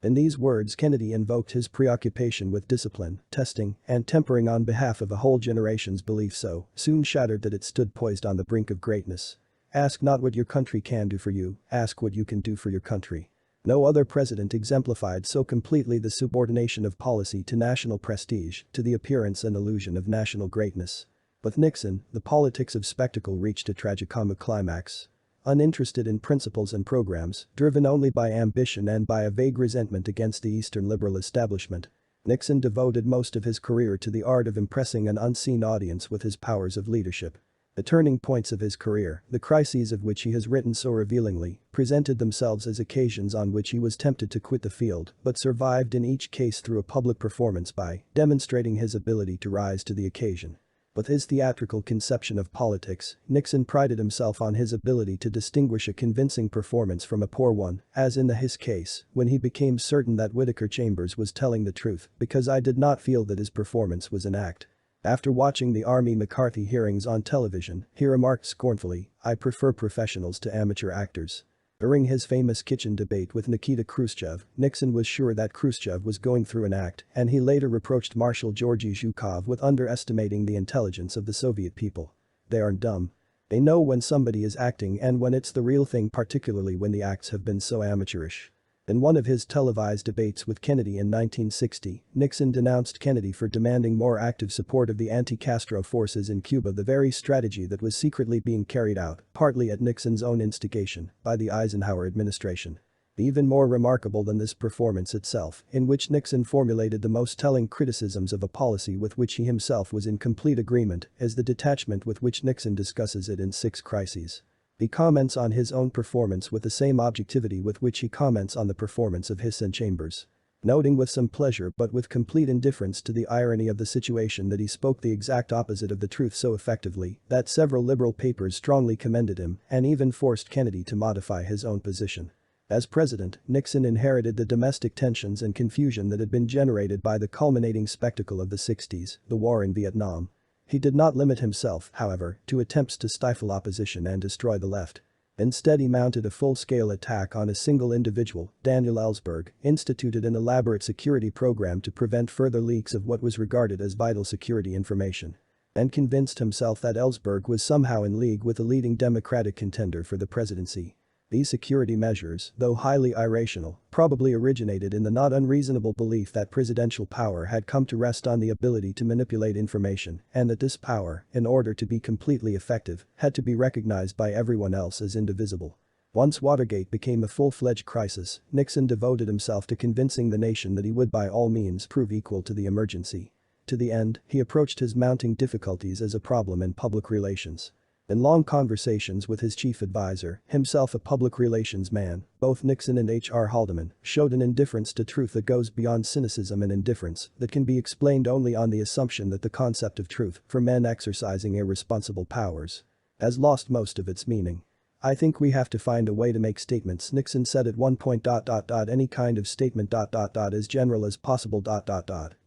In these words Kennedy invoked his preoccupation with discipline, testing, and tempering on behalf of a whole generation's belief so soon shattered that it stood poised on the brink of greatness. Ask not what your country can do for you, ask what you can do for your country. No other president exemplified so completely the subordination of policy to national prestige, to the appearance and illusion of national greatness. With Nixon, the politics of spectacle reached a tragicomic climax. Uninterested in principles and programs, driven only by ambition and by a vague resentment against the Eastern liberal establishment, Nixon devoted most of his career to the art of impressing an unseen audience with his powers of leadership. The turning points of his career, the crises of which he has written so revealingly, presented themselves as occasions on which he was tempted to quit the field, but survived in each case through a public performance by demonstrating his ability to rise to the occasion. With his theatrical conception of politics, Nixon prided himself on his ability to distinguish a convincing performance from a poor one, as in his case, when he became certain that Whittaker Chambers was telling the truth, because I did not feel that his performance was an act. After watching the Army McCarthy hearings on television, he remarked scornfully, "I prefer professionals to amateur actors." During his famous kitchen debate with Nikita Khrushchev, Nixon was sure that Khrushchev was going through an act, and he later reproached Marshal Georgy Zhukov with underestimating the intelligence of the Soviet people. "They aren't dumb. They know when somebody is acting and when it's the real thing, particularly when the acts have been so amateurish." In one of his televised debates with Kennedy in 1960, Nixon denounced Kennedy for demanding more active support of the anti-Castro forces in Cuba, the very strategy that was secretly being carried out, partly at Nixon's own instigation, by the Eisenhower administration. Even more remarkable than this performance itself, in which Nixon formulated the most telling criticisms of a policy with which he himself was in complete agreement, is the detachment with which Nixon discusses it in Six Crises. He comments on his own performance with the same objectivity with which he comments on the performance of Hiss and Chambers. Noting with some pleasure but with complete indifference to the irony of the situation that he spoke the exact opposite of the truth so effectively that several liberal papers strongly commended him and even forced Kennedy to modify his own position. As president, Nixon inherited the domestic tensions and confusion that had been generated by the culminating spectacle of the 60s, the war in Vietnam. He did not limit himself, however, to attempts to stifle opposition and destroy the left. Instead he mounted a full-scale attack on a single individual, Daniel Ellsberg, instituted an elaborate security program to prevent further leaks of what was regarded as vital security information, and convinced himself that Ellsberg was somehow in league with a leading Democratic contender for the presidency. These security measures, though highly irrational, probably originated in the not unreasonable belief that presidential power had come to rest on the ability to manipulate information and that this power, in order to be completely effective, had to be recognized by everyone else as indivisible. Once Watergate became a full-fledged crisis, Nixon devoted himself to convincing the nation that he would by all means prove equal to the emergency. To the end, he approached his mounting difficulties as a problem in public relations. In long conversations with his chief advisor, himself a public relations man, both Nixon and H.R. Haldeman showed an indifference to truth that goes beyond cynicism and indifference that can be explained only on the assumption that the concept of truth for men exercising irresponsible powers. has lost most of its meaning. I think we have to find a way to make statements. Nixon said at one point. Any kind of statement. As general as possible.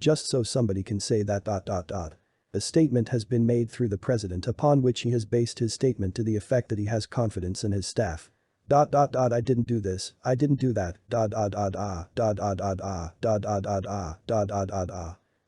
Just so somebody can say that. A statement has been made through the president upon which he has based his statement to the effect that he has confidence in his staff. I didn't do this, I didn't do that.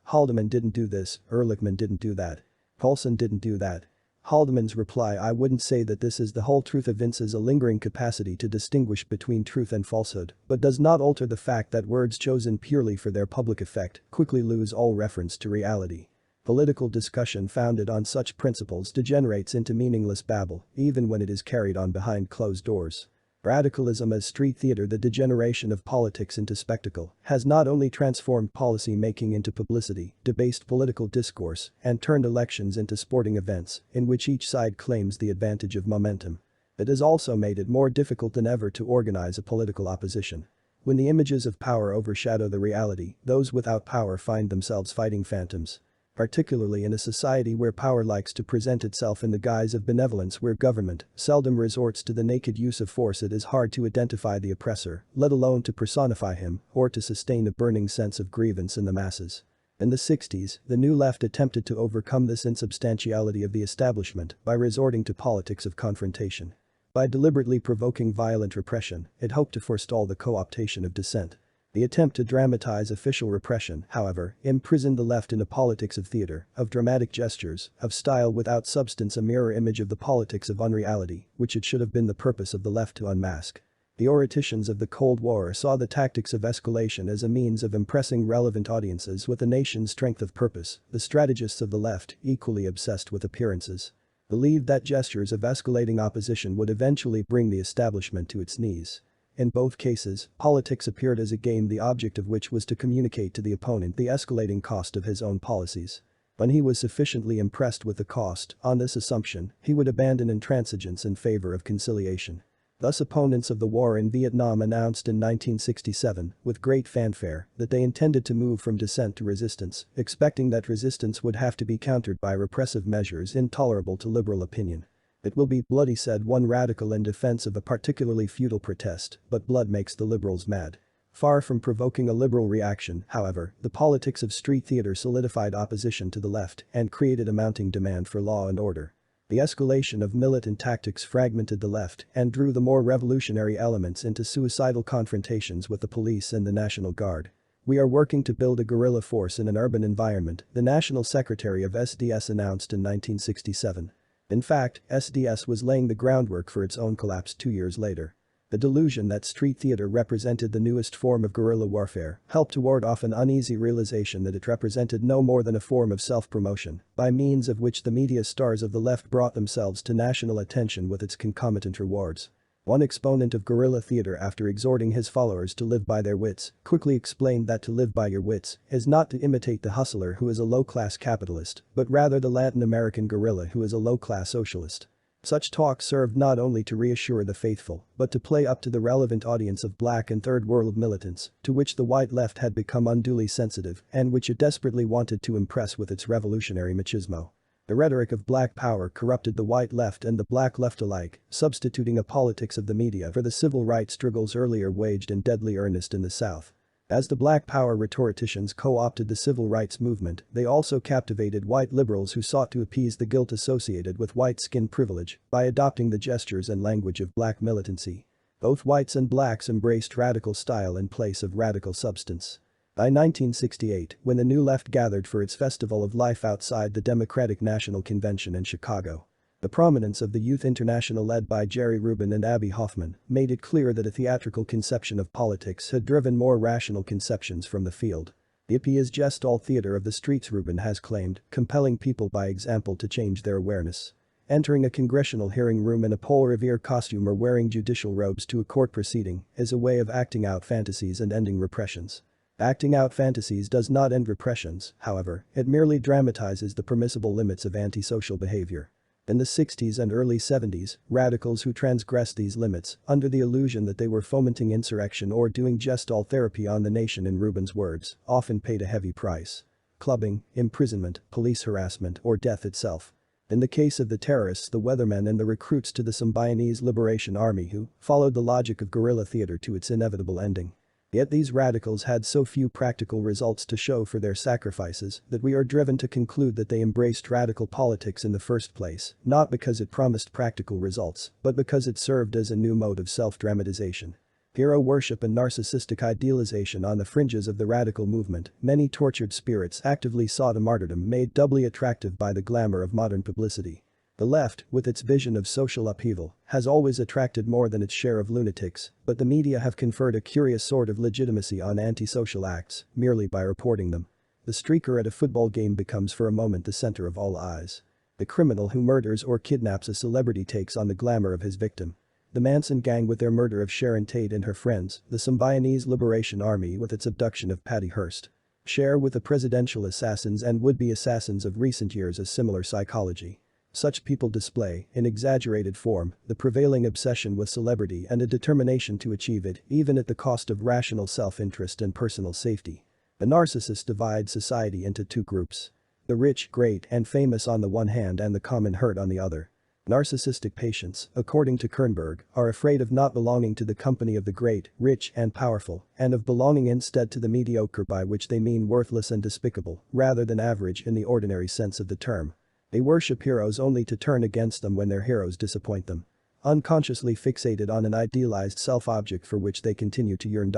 Haldeman didn't do this, Ehrlichman didn't do that. Paulson didn't do that. Haldeman's reply: I wouldn't say that this is the whole truth. Evinces a lingering capacity to distinguish between truth and falsehood, but does not alter the fact that words chosen purely for their public effect quickly lose all reference to reality. Political discussion founded on such principles degenerates into meaningless babble, even when it is carried on behind closed doors. Radicalism as street theater. The degeneration of politics into spectacle has not only transformed policy making into publicity, debased political discourse, and turned elections into sporting events in which each side claims the advantage of momentum. It has also made it more difficult than ever to organize a political opposition. When the images of power overshadow the reality, those without power find themselves fighting phantoms. Particularly in a society where power likes to present itself in the guise of benevolence, where government seldom resorts to the naked use of force, it is hard to identify the oppressor, let alone to personify him or to sustain a burning sense of grievance in the masses. In the 60s, the New Left attempted to overcome this insubstantiality of the establishment by resorting to politics of confrontation. By deliberately provoking violent repression, it hoped to forestall the co-optation of dissent. The attempt to dramatize official repression, however, imprisoned the left in a politics of theater, of dramatic gestures, of style without substance, a mirror image of the politics of unreality, which it should have been the purpose of the left to unmask. The oraticians of the Cold War saw the tactics of escalation as a means of impressing relevant audiences with the nation's strength of purpose. The strategists of the left, equally obsessed with appearances, believed that gestures of escalating opposition would eventually bring the establishment to its knees. In both cases, politics appeared as a game the object of which was to communicate to the opponent the escalating cost of his own policies. When he was sufficiently impressed with the cost, on this assumption, he would abandon intransigence in favor of conciliation. Thus opponents of the war in Vietnam announced in 1967, with great fanfare, that they intended to move from dissent to resistance, expecting that resistance would have to be countered by repressive measures intolerable to liberal opinion. It will be bloody, said one radical in defense of a particularly futile protest, but blood makes the liberals mad. Far from provoking a liberal reaction, however, the politics of street theater solidified opposition to the left and created a mounting demand for law and order. The escalation of militant tactics fragmented the left and drew the more revolutionary elements into suicidal confrontations with the police and the National Guard. We are working to build a guerrilla force in an urban environment, the National Secretary of SDS announced in 1967. In fact, SDS was laying the groundwork for its own collapse 2 years later. The delusion that street theater represented the newest form of guerrilla warfare helped to ward off an uneasy realization that it represented no more than a form of self-promotion, by means of which the media stars of the left brought themselves to national attention with its concomitant rewards. One exponent of guerrilla theater, after exhorting his followers to live by their wits, quickly explained that to live by your wits is not to imitate the hustler who is a low-class capitalist, but rather the Latin American guerrilla who is a low-class socialist. Such talk served not only to reassure the faithful, but to play up to the relevant audience of black and third world militants, to which the white left had become unduly sensitive and which it desperately wanted to impress with its revolutionary machismo. The rhetoric of black power corrupted the white left and the black left alike, substituting a politics of the media for the civil rights struggles earlier waged in deadly earnest in the South. As the black power rhetoricians co-opted the civil rights movement, they also captivated white liberals who sought to appease the guilt associated with white skin privilege by adopting the gestures and language of black militancy. Both whites and blacks embraced radical style in place of radical substance. By 1968, when the New Left gathered for its Festival of Life outside the Democratic National Convention in Chicago, the prominence of the Youth International led by Jerry Rubin and Abbie Hoffman made it clear that a theatrical conception of politics had driven more rational conceptions from the field. The IP is just all theater of the streets, Rubin has claimed, compelling people by example to change their awareness. Entering a congressional hearing room in a Paul Revere costume or wearing judicial robes to a court proceeding is a way of acting out fantasies and ending repressions. Acting out fantasies does not end repressions, however, it merely dramatizes the permissible limits of antisocial behavior. In the 60s and early 70s, radicals who transgressed these limits, under the illusion that they were fomenting insurrection or doing just all therapy on the nation in Rubin's words, often paid a heavy price. Clubbing, imprisonment, police harassment, or death itself. In the case of the terrorists, the weathermen and the recruits to the Symbionese Liberation Army who followed the logic of guerrilla theater to its inevitable ending. Yet these radicals had so few practical results to show for their sacrifices that we are driven to conclude that they embraced radical politics in the first place, not because it promised practical results, but because it served as a new mode of self-dramatization. Hero worship and narcissistic idealization on the fringes of the radical movement, many tortured spirits actively sought a martyrdom made doubly attractive by the glamour of modern publicity. The left, with its vision of social upheaval, has always attracted more than its share of lunatics, but the media have conferred a curious sort of legitimacy on antisocial acts, merely by reporting them. The streaker at a football game becomes for a moment the center of all eyes. The criminal who murders or kidnaps a celebrity takes on the glamour of his victim. The Manson gang with their murder of Sharon Tate and her friends, the Symbionese Liberation Army with its abduction of Patty Hearst. Share with the presidential assassins and would-be assassins of recent years a similar psychology. Such people display, in exaggerated form, the prevailing obsession with celebrity and a determination to achieve it, even at the cost of rational self-interest and personal safety. The narcissist divides society into two groups. The rich, great, and famous on the one hand and the common herd on the other. Narcissistic patients, according to Kernberg, are afraid of not belonging to the company of the great, rich, and powerful, and of belonging instead to the mediocre, by which they mean worthless and despicable, rather than average in the ordinary sense of the term. They worship heroes only to turn against them when their heroes disappoint them. Unconsciously fixated on an idealized self-object for which they continue to yearn.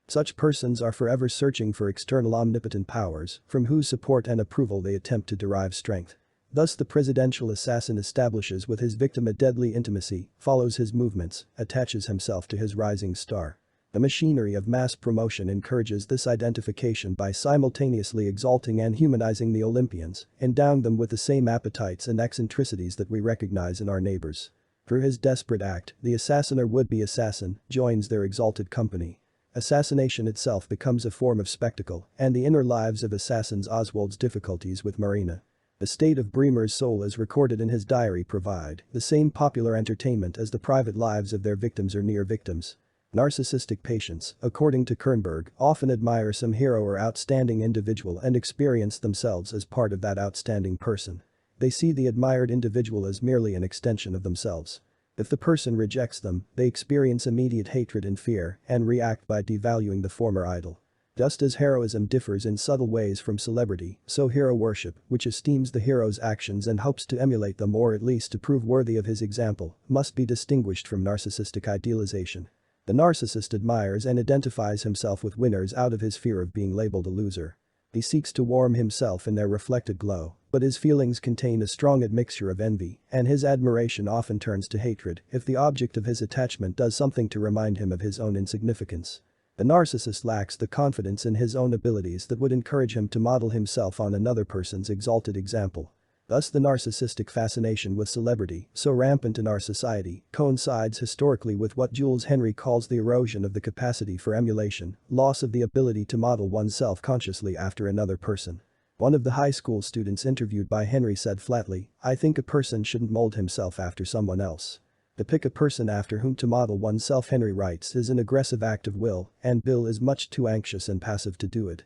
Such persons are forever searching for external omnipotent powers, from whose support and approval they attempt to derive strength. Thus the presidential assassin establishes with his victim a deadly intimacy, follows his movements, attaches himself to his rising star. The machinery of mass promotion encourages this identification by simultaneously exalting and humanizing the Olympians, endowing them with the same appetites and eccentricities that we recognize in our neighbors. Through his desperate act, the assassin or would-be assassin joins their exalted company. Assassination itself becomes a form of spectacle, and the inner lives of assassins. Oswald's difficulties with Marina. The state of Bremer's soul as recorded in his diary provide the same popular entertainment as the private lives of their victims or near victims. Narcissistic patients, according to Kernberg, often admire some hero or outstanding individual and experience themselves as part of that outstanding person. They see the admired individual as merely an extension of themselves. If the person rejects them, they experience immediate hatred and fear and react by devaluing the former idol. Just as heroism differs in subtle ways from celebrity, so hero worship, which esteems the hero's actions and hopes to emulate them or at least to prove worthy of his example, must be distinguished from narcissistic idealization. The narcissist admires and identifies himself with winners out of his fear of being labeled a loser. He seeks to warm himself in their reflected glow, but his feelings contain a strong admixture of envy, and his admiration often turns to hatred if the object of his attachment does something to remind him of his own insignificance. The narcissist lacks the confidence in his own abilities that would encourage him to model himself on another person's exalted example. Thus the narcissistic fascination with celebrity, so rampant in our society, coincides historically with what Jules Henry calls the erosion of the capacity for emulation, loss of the ability to model oneself consciously after another person. One of the high school students interviewed by Henry said flatly, "I think a person shouldn't mold himself after someone else. To pick a person after whom to model oneself," Henry writes, "is an aggressive act of will, and Bill is much too anxious and passive to do it."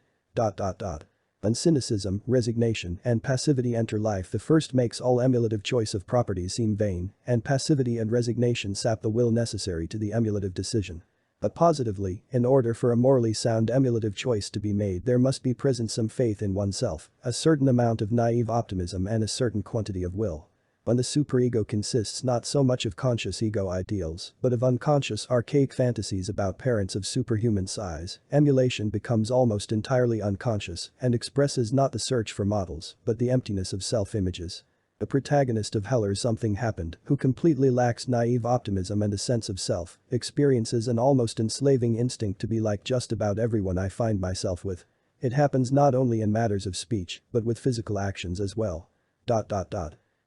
When cynicism, resignation, and passivity enter life, the first makes all emulative choice of properties seem vain, and passivity and resignation sap the will necessary to the emulative decision. But positively, in order for a morally sound emulative choice to be made, there must be present some faith in oneself, a certain amount of naive optimism and a certain quantity of will. When the superego consists not so much of conscious ego ideals, but of unconscious archaic fantasies about parents of superhuman size, emulation becomes almost entirely unconscious and expresses not the search for models, but the emptiness of self-images. The protagonist of Heller's Something Happened, who completely lacks naive optimism and a sense of self, experiences an almost enslaving instinct to be like just about everyone I find myself with. It happens not only in matters of speech, but with physical actions as well.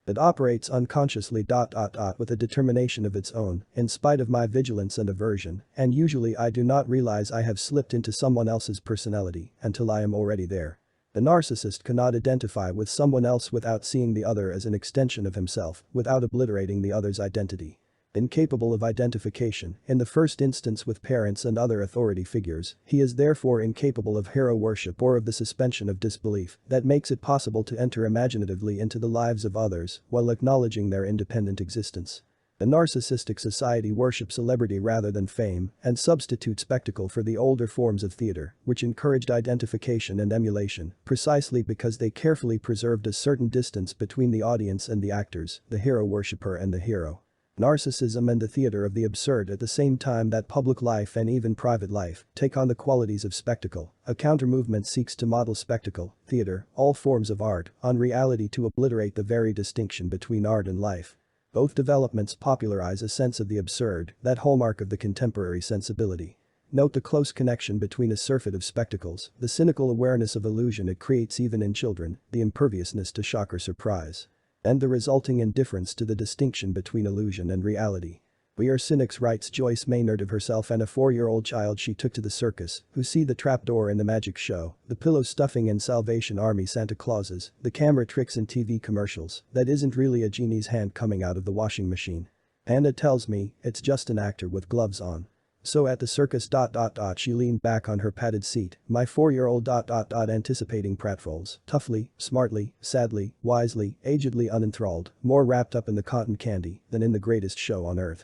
It operates unconsciously. With a determination of its own, in spite of my vigilance and aversion, and usually I do not realize I have slipped into someone else's personality until I am already there. The narcissist cannot identify with someone else without seeing the other as an extension of himself, without obliterating the other's identity. Incapable of identification, in the first instance with parents and other authority figures, he is therefore incapable of hero worship or of the suspension of disbelief that makes it possible to enter imaginatively into the lives of others while acknowledging their independent existence. A narcissistic society worships celebrity rather than fame and substitutes spectacle for the older forms of theater, which encouraged identification and emulation, precisely because they carefully preserved a certain distance between the audience and the actors, the hero worshipper and the hero. Narcissism and the theater of the absurd at the same time that public life and even private life take on the qualities of spectacle. A counter-movement seeks to model spectacle, theater, all forms of art, on reality to obliterate the very distinction between art and life. Both developments popularize a sense of the absurd, that hallmark of the contemporary sensibility. Note the close connection between a surfeit of spectacles, the cynical awareness of illusion it creates even in children, the imperviousness to shock or surprise, and the resulting indifference to the distinction between illusion and reality. "We are cynics," writes Joyce Maynard of herself and a 4-year-old child she took to the circus, who see the trapdoor in the magic show, the pillow stuffing in Salvation Army Santa Clauses, the camera tricks in TV commercials, that isn't really a genie's hand coming out of the washing machine. Hannah tells me, it's just an actor with gloves on. So at the circus. She leaned back on her padded seat, my 4-year-old. Anticipating pratfalls, toughly, smartly, sadly, wisely, agedly unenthralled, more wrapped up in the cotton candy than in the greatest show on earth.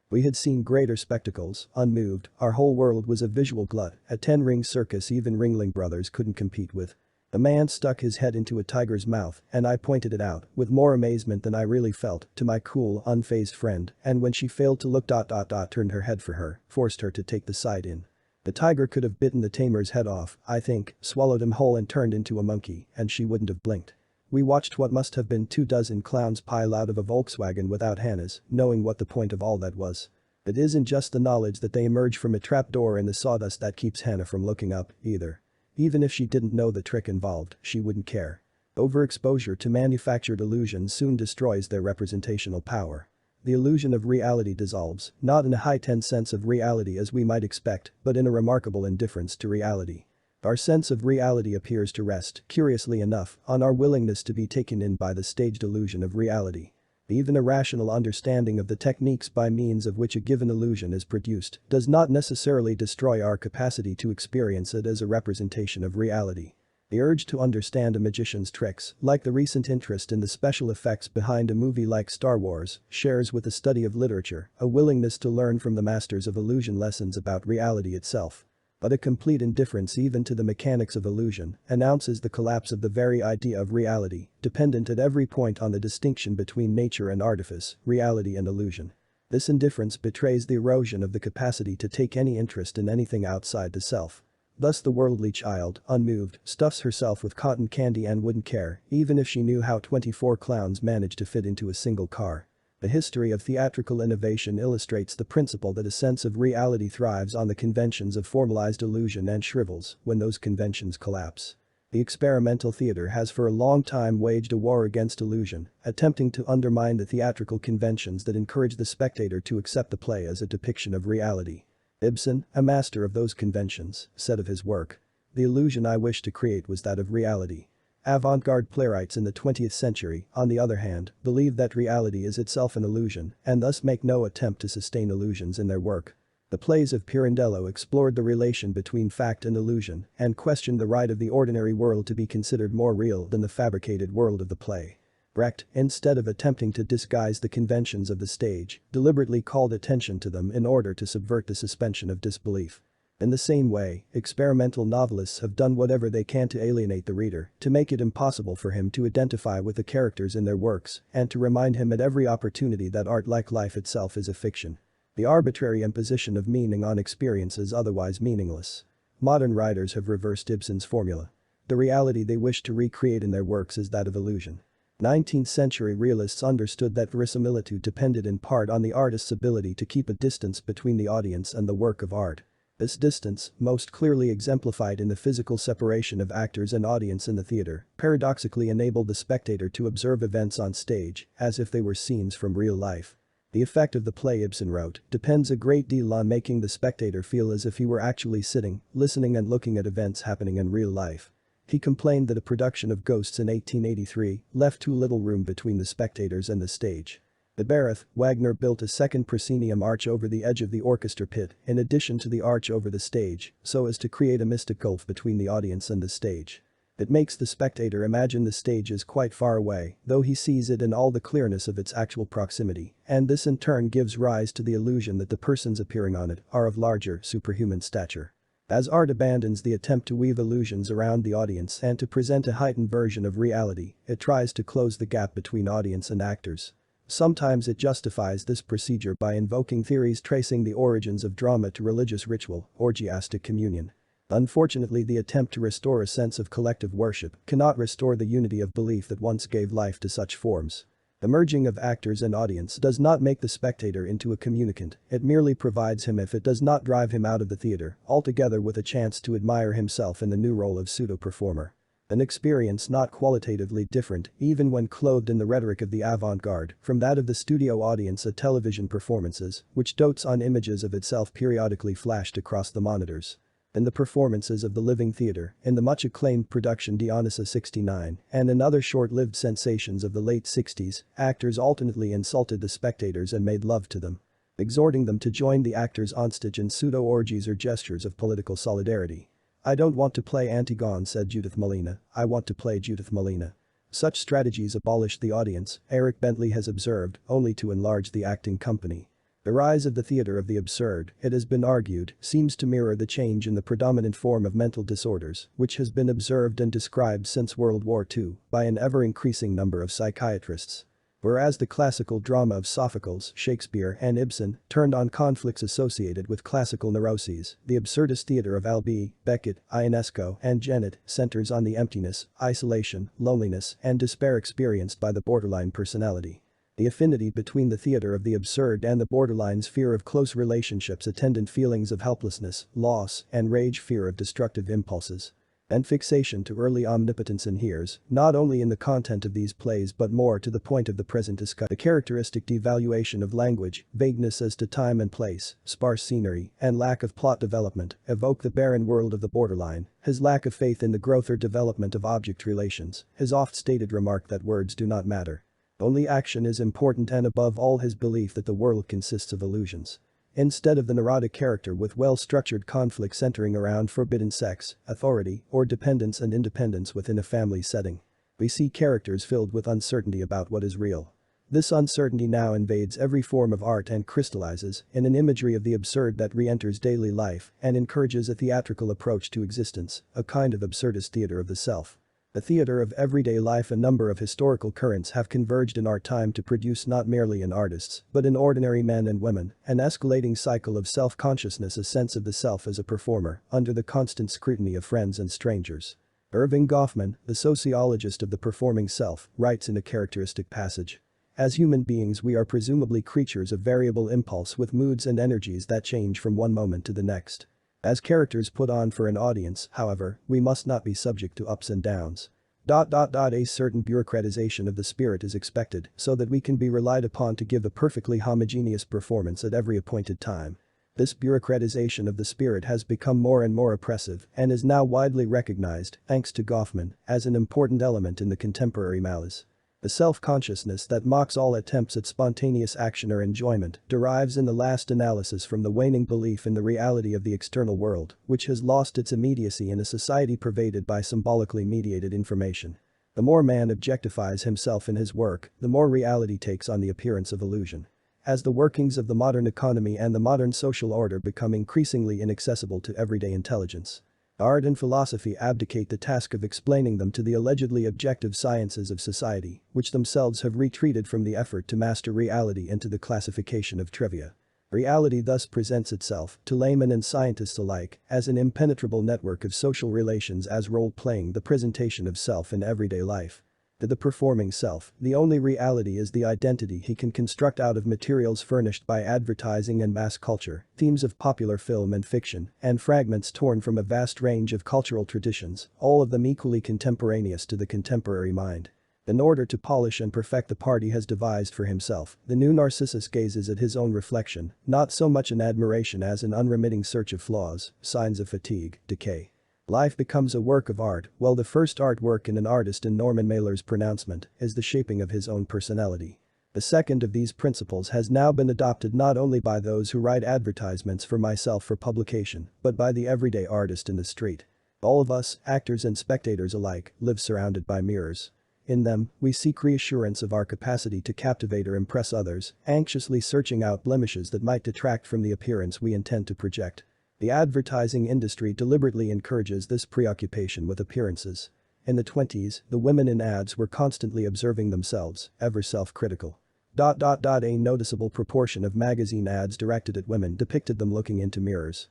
We had seen greater spectacles, unmoved, our whole world was a visual glut, a 10-ring circus even Ringling Brothers couldn't compete with. A man stuck his head into a tiger's mouth and I pointed it out, with more amazement than I really felt, to my cool, unfazed friend, and when she failed to look. Turned her head for her, forced her to take the side in. The tiger could have bitten the tamer's head off, I think, swallowed him whole and turned into a monkey, and she wouldn't have blinked. We watched what must have been 24 clowns pile out of a Volkswagen without Hannah's, knowing what the point of all that was. It isn't just the knowledge that they emerge from a trapdoor in the sawdust that keeps Hannah from looking up, either. Even if she didn't know the trick involved, she wouldn't care. Overexposure to manufactured illusions soon destroys their representational power. The illusion of reality dissolves, not in a heightened sense of reality as we might expect, but in a remarkable indifference to reality. Our sense of reality appears to rest, curiously enough, on our willingness to be taken in by the staged illusion of reality. Even a rational understanding of the techniques by means of which a given illusion is produced does not necessarily destroy our capacity to experience it as a representation of reality. The urge to understand a magician's tricks, like the recent interest in the special effects behind a movie like Star Wars, shares with the study of literature a willingness to learn from the masters of illusion lessons about reality itself. But a complete indifference even to the mechanics of illusion announces the collapse of the very idea of reality, dependent at every point on the distinction between nature and artifice, reality and illusion. This indifference betrays the erosion of the capacity to take any interest in anything outside the self. Thus the worldly child, unmoved, stuffs herself with cotton candy and wouldn't care, even if she knew how 24 clowns managed to fit into a single car. The history of theatrical innovation illustrates the principle that a sense of reality thrives on the conventions of formalized illusion and shrivels when those conventions collapse. The experimental theater has for a long time waged a war against illusion, attempting to undermine the theatrical conventions that encourage the spectator to accept the play as a depiction of reality. Ibsen, a master of those conventions, said of his work, "The illusion I wished to create was that of reality." Avant-garde playwrights in the 20th century, on the other hand, believe that reality is itself an illusion and thus make no attempt to sustain illusions in their work. The plays of Pirandello explored the relation between fact and illusion and questioned the right of the ordinary world to be considered more real than the fabricated world of the play. Brecht, instead of attempting to disguise the conventions of the stage, deliberately called attention to them in order to subvert the suspension of disbelief. In the same way, experimental novelists have done whatever they can to alienate the reader, to make it impossible for him to identify with the characters in their works, and to remind him at every opportunity that art, like life itself, is a fiction. The arbitrary imposition of meaning on experiences otherwise meaningless. Modern writers have reversed Ibsen's formula. The reality they wish to recreate in their works is that of illusion. 19th-century realists understood that verisimilitude depended in part on the artist's ability to keep a distance between the audience and the work of art. This distance, most clearly exemplified in the physical separation of actors and audience in the theater, paradoxically enabled the spectator to observe events on stage as if they were scenes from real life. The effect of the play, Ibsen wrote, depends a great deal on making the spectator feel as if he were actually sitting, listening and looking at events happening in real life. He complained that a production of Ghosts in 1883 left too little room between the spectators and the stage. At Bayreuth, Wagner built a second proscenium arch over the edge of the orchestra pit in addition to the arch over the stage, so as to create a mystic gulf between the audience and the stage. It makes the spectator imagine the stage is quite far away, though he sees it in all the clearness of its actual proximity, and this in turn gives rise to the illusion that the persons appearing on it are of larger, superhuman stature. As art abandons the attempt to weave illusions around the audience and to present a heightened version of reality, it tries to close the gap between audience and actors. Sometimes it justifies this procedure by invoking theories tracing the origins of drama to religious ritual, orgiastic communion. Unfortunately, the attempt to restore a sense of collective worship cannot restore the unity of belief that once gave life to such forms. The merging of actors and audience does not make the spectator into a communicant, it merely provides him, if it does not drive him out of the theater altogether, with a chance to admire himself in the new role of pseudo-performer. An experience not qualitatively different, even when clothed in the rhetoric of the avant-garde, from that of the studio audience at television performances, which dotes on images of itself periodically flashed across the monitors. In the performances of the Living Theatre, in the much-acclaimed production Dionysa 69, and in other short-lived sensations of the late 60s, actors alternately insulted the spectators and made love to them, exhorting them to join the actors on stage in pseudo-orgies or gestures of political solidarity. "I don't want to play Antigone," said Judith Malina, "I want to play Judith Malina." Such strategies abolished the audience, Eric Bentley has observed, only to enlarge the acting company. The rise of the theater of the absurd, it has been argued, seems to mirror the change in the predominant form of mental disorders, which has been observed and described since World War II by an ever-increasing number of psychiatrists. Whereas the classical drama of Sophocles, Shakespeare and Ibsen turned on conflicts associated with classical neuroses, the absurdist theater of Albee, Beckett, Ionesco and Jennett centers on the emptiness, isolation, loneliness and despair experienced by the borderline personality. The affinity between the theater of the absurd and the borderline's fear of close relationships, attendant feelings of helplessness, loss, and rage, fear of destructive impulses, and fixation to early omnipotence inheres, not only in the content of these plays but more to the point of the present discussion. The characteristic devaluation of language, vagueness as to time and place, sparse scenery, and lack of plot development evoke the barren world of the borderline, his lack of faith in the growth or development of object relations, his oft-stated remark that words do not matter. Only action is important, and above all his belief that the world consists of illusions. Instead of the neurotic character with well-structured conflict centering around forbidden sex, authority, or dependence and independence within a family setting, we see characters filled with uncertainty about what is real. This uncertainty now invades every form of art and crystallizes in an imagery of the absurd that re-enters daily life and encourages a theatrical approach to existence, a kind of absurdist theater of the self. The theater of everyday life. A number of historical currents have converged in our time to produce not merely in artists, but in ordinary men and women, an escalating cycle of self-consciousness, a sense of the self as a performer, under the constant scrutiny of friends and strangers. Erving Goffman, the sociologist of the performing self, writes in a characteristic passage, "As human beings we are presumably creatures of variable impulse with moods and energies that change from one moment to the next. As characters put on for an audience, however, we must not be subject to ups and downs. A certain bureaucratization of the spirit is expected so that we can be relied upon to give a perfectly homogeneous performance at every appointed time. This bureaucratization of the spirit has become more and more oppressive and is now widely recognized, thanks to Goffman, as an important element in the contemporary malaise. The self-consciousness that mocks all attempts at spontaneous action or enjoyment derives in the last analysis from the waning belief in the reality of the external world, which has lost its immediacy in a society pervaded by symbolically mediated information. The more man objectifies himself in his work, the more reality takes on the appearance of illusion. As the workings of the modern economy and the modern social order become increasingly inaccessible to everyday intelligence, art and philosophy abdicate the task of explaining them to the allegedly objective sciences of society, which themselves have retreated from the effort to master reality into the classification of trivia. Reality thus presents itself, to laymen and scientists alike, as an impenetrable network of social relations, as role-playing the presentation of self in everyday life. To the performing self, the only reality is the identity he can construct out of materials furnished by advertising and mass culture, themes of popular film and fiction, and fragments torn from a vast range of cultural traditions, all of them equally contemporaneous to the contemporary mind. In order to polish and perfect the part he has devised for himself, the new Narcissus gazes at his own reflection, not so much in admiration as in unremitting search of flaws, signs of fatigue, decay. Life becomes a work of art, while the first artwork in an artist, in Norman Mailer's pronouncement, is the shaping of his own personality. The second of these principles has now been adopted not only by those who write advertisements for myself for publication, but by the everyday artist in the street. All of us, actors and spectators alike, live surrounded by mirrors. In them, we seek reassurance of our capacity to captivate or impress others, anxiously searching out blemishes that might detract from the appearance we intend to project. The advertising industry deliberately encourages this preoccupation with appearances. In the 20s, the women in ads were constantly observing themselves, ever self-critical. A noticeable proportion of magazine ads directed at women depicted them looking into mirrors.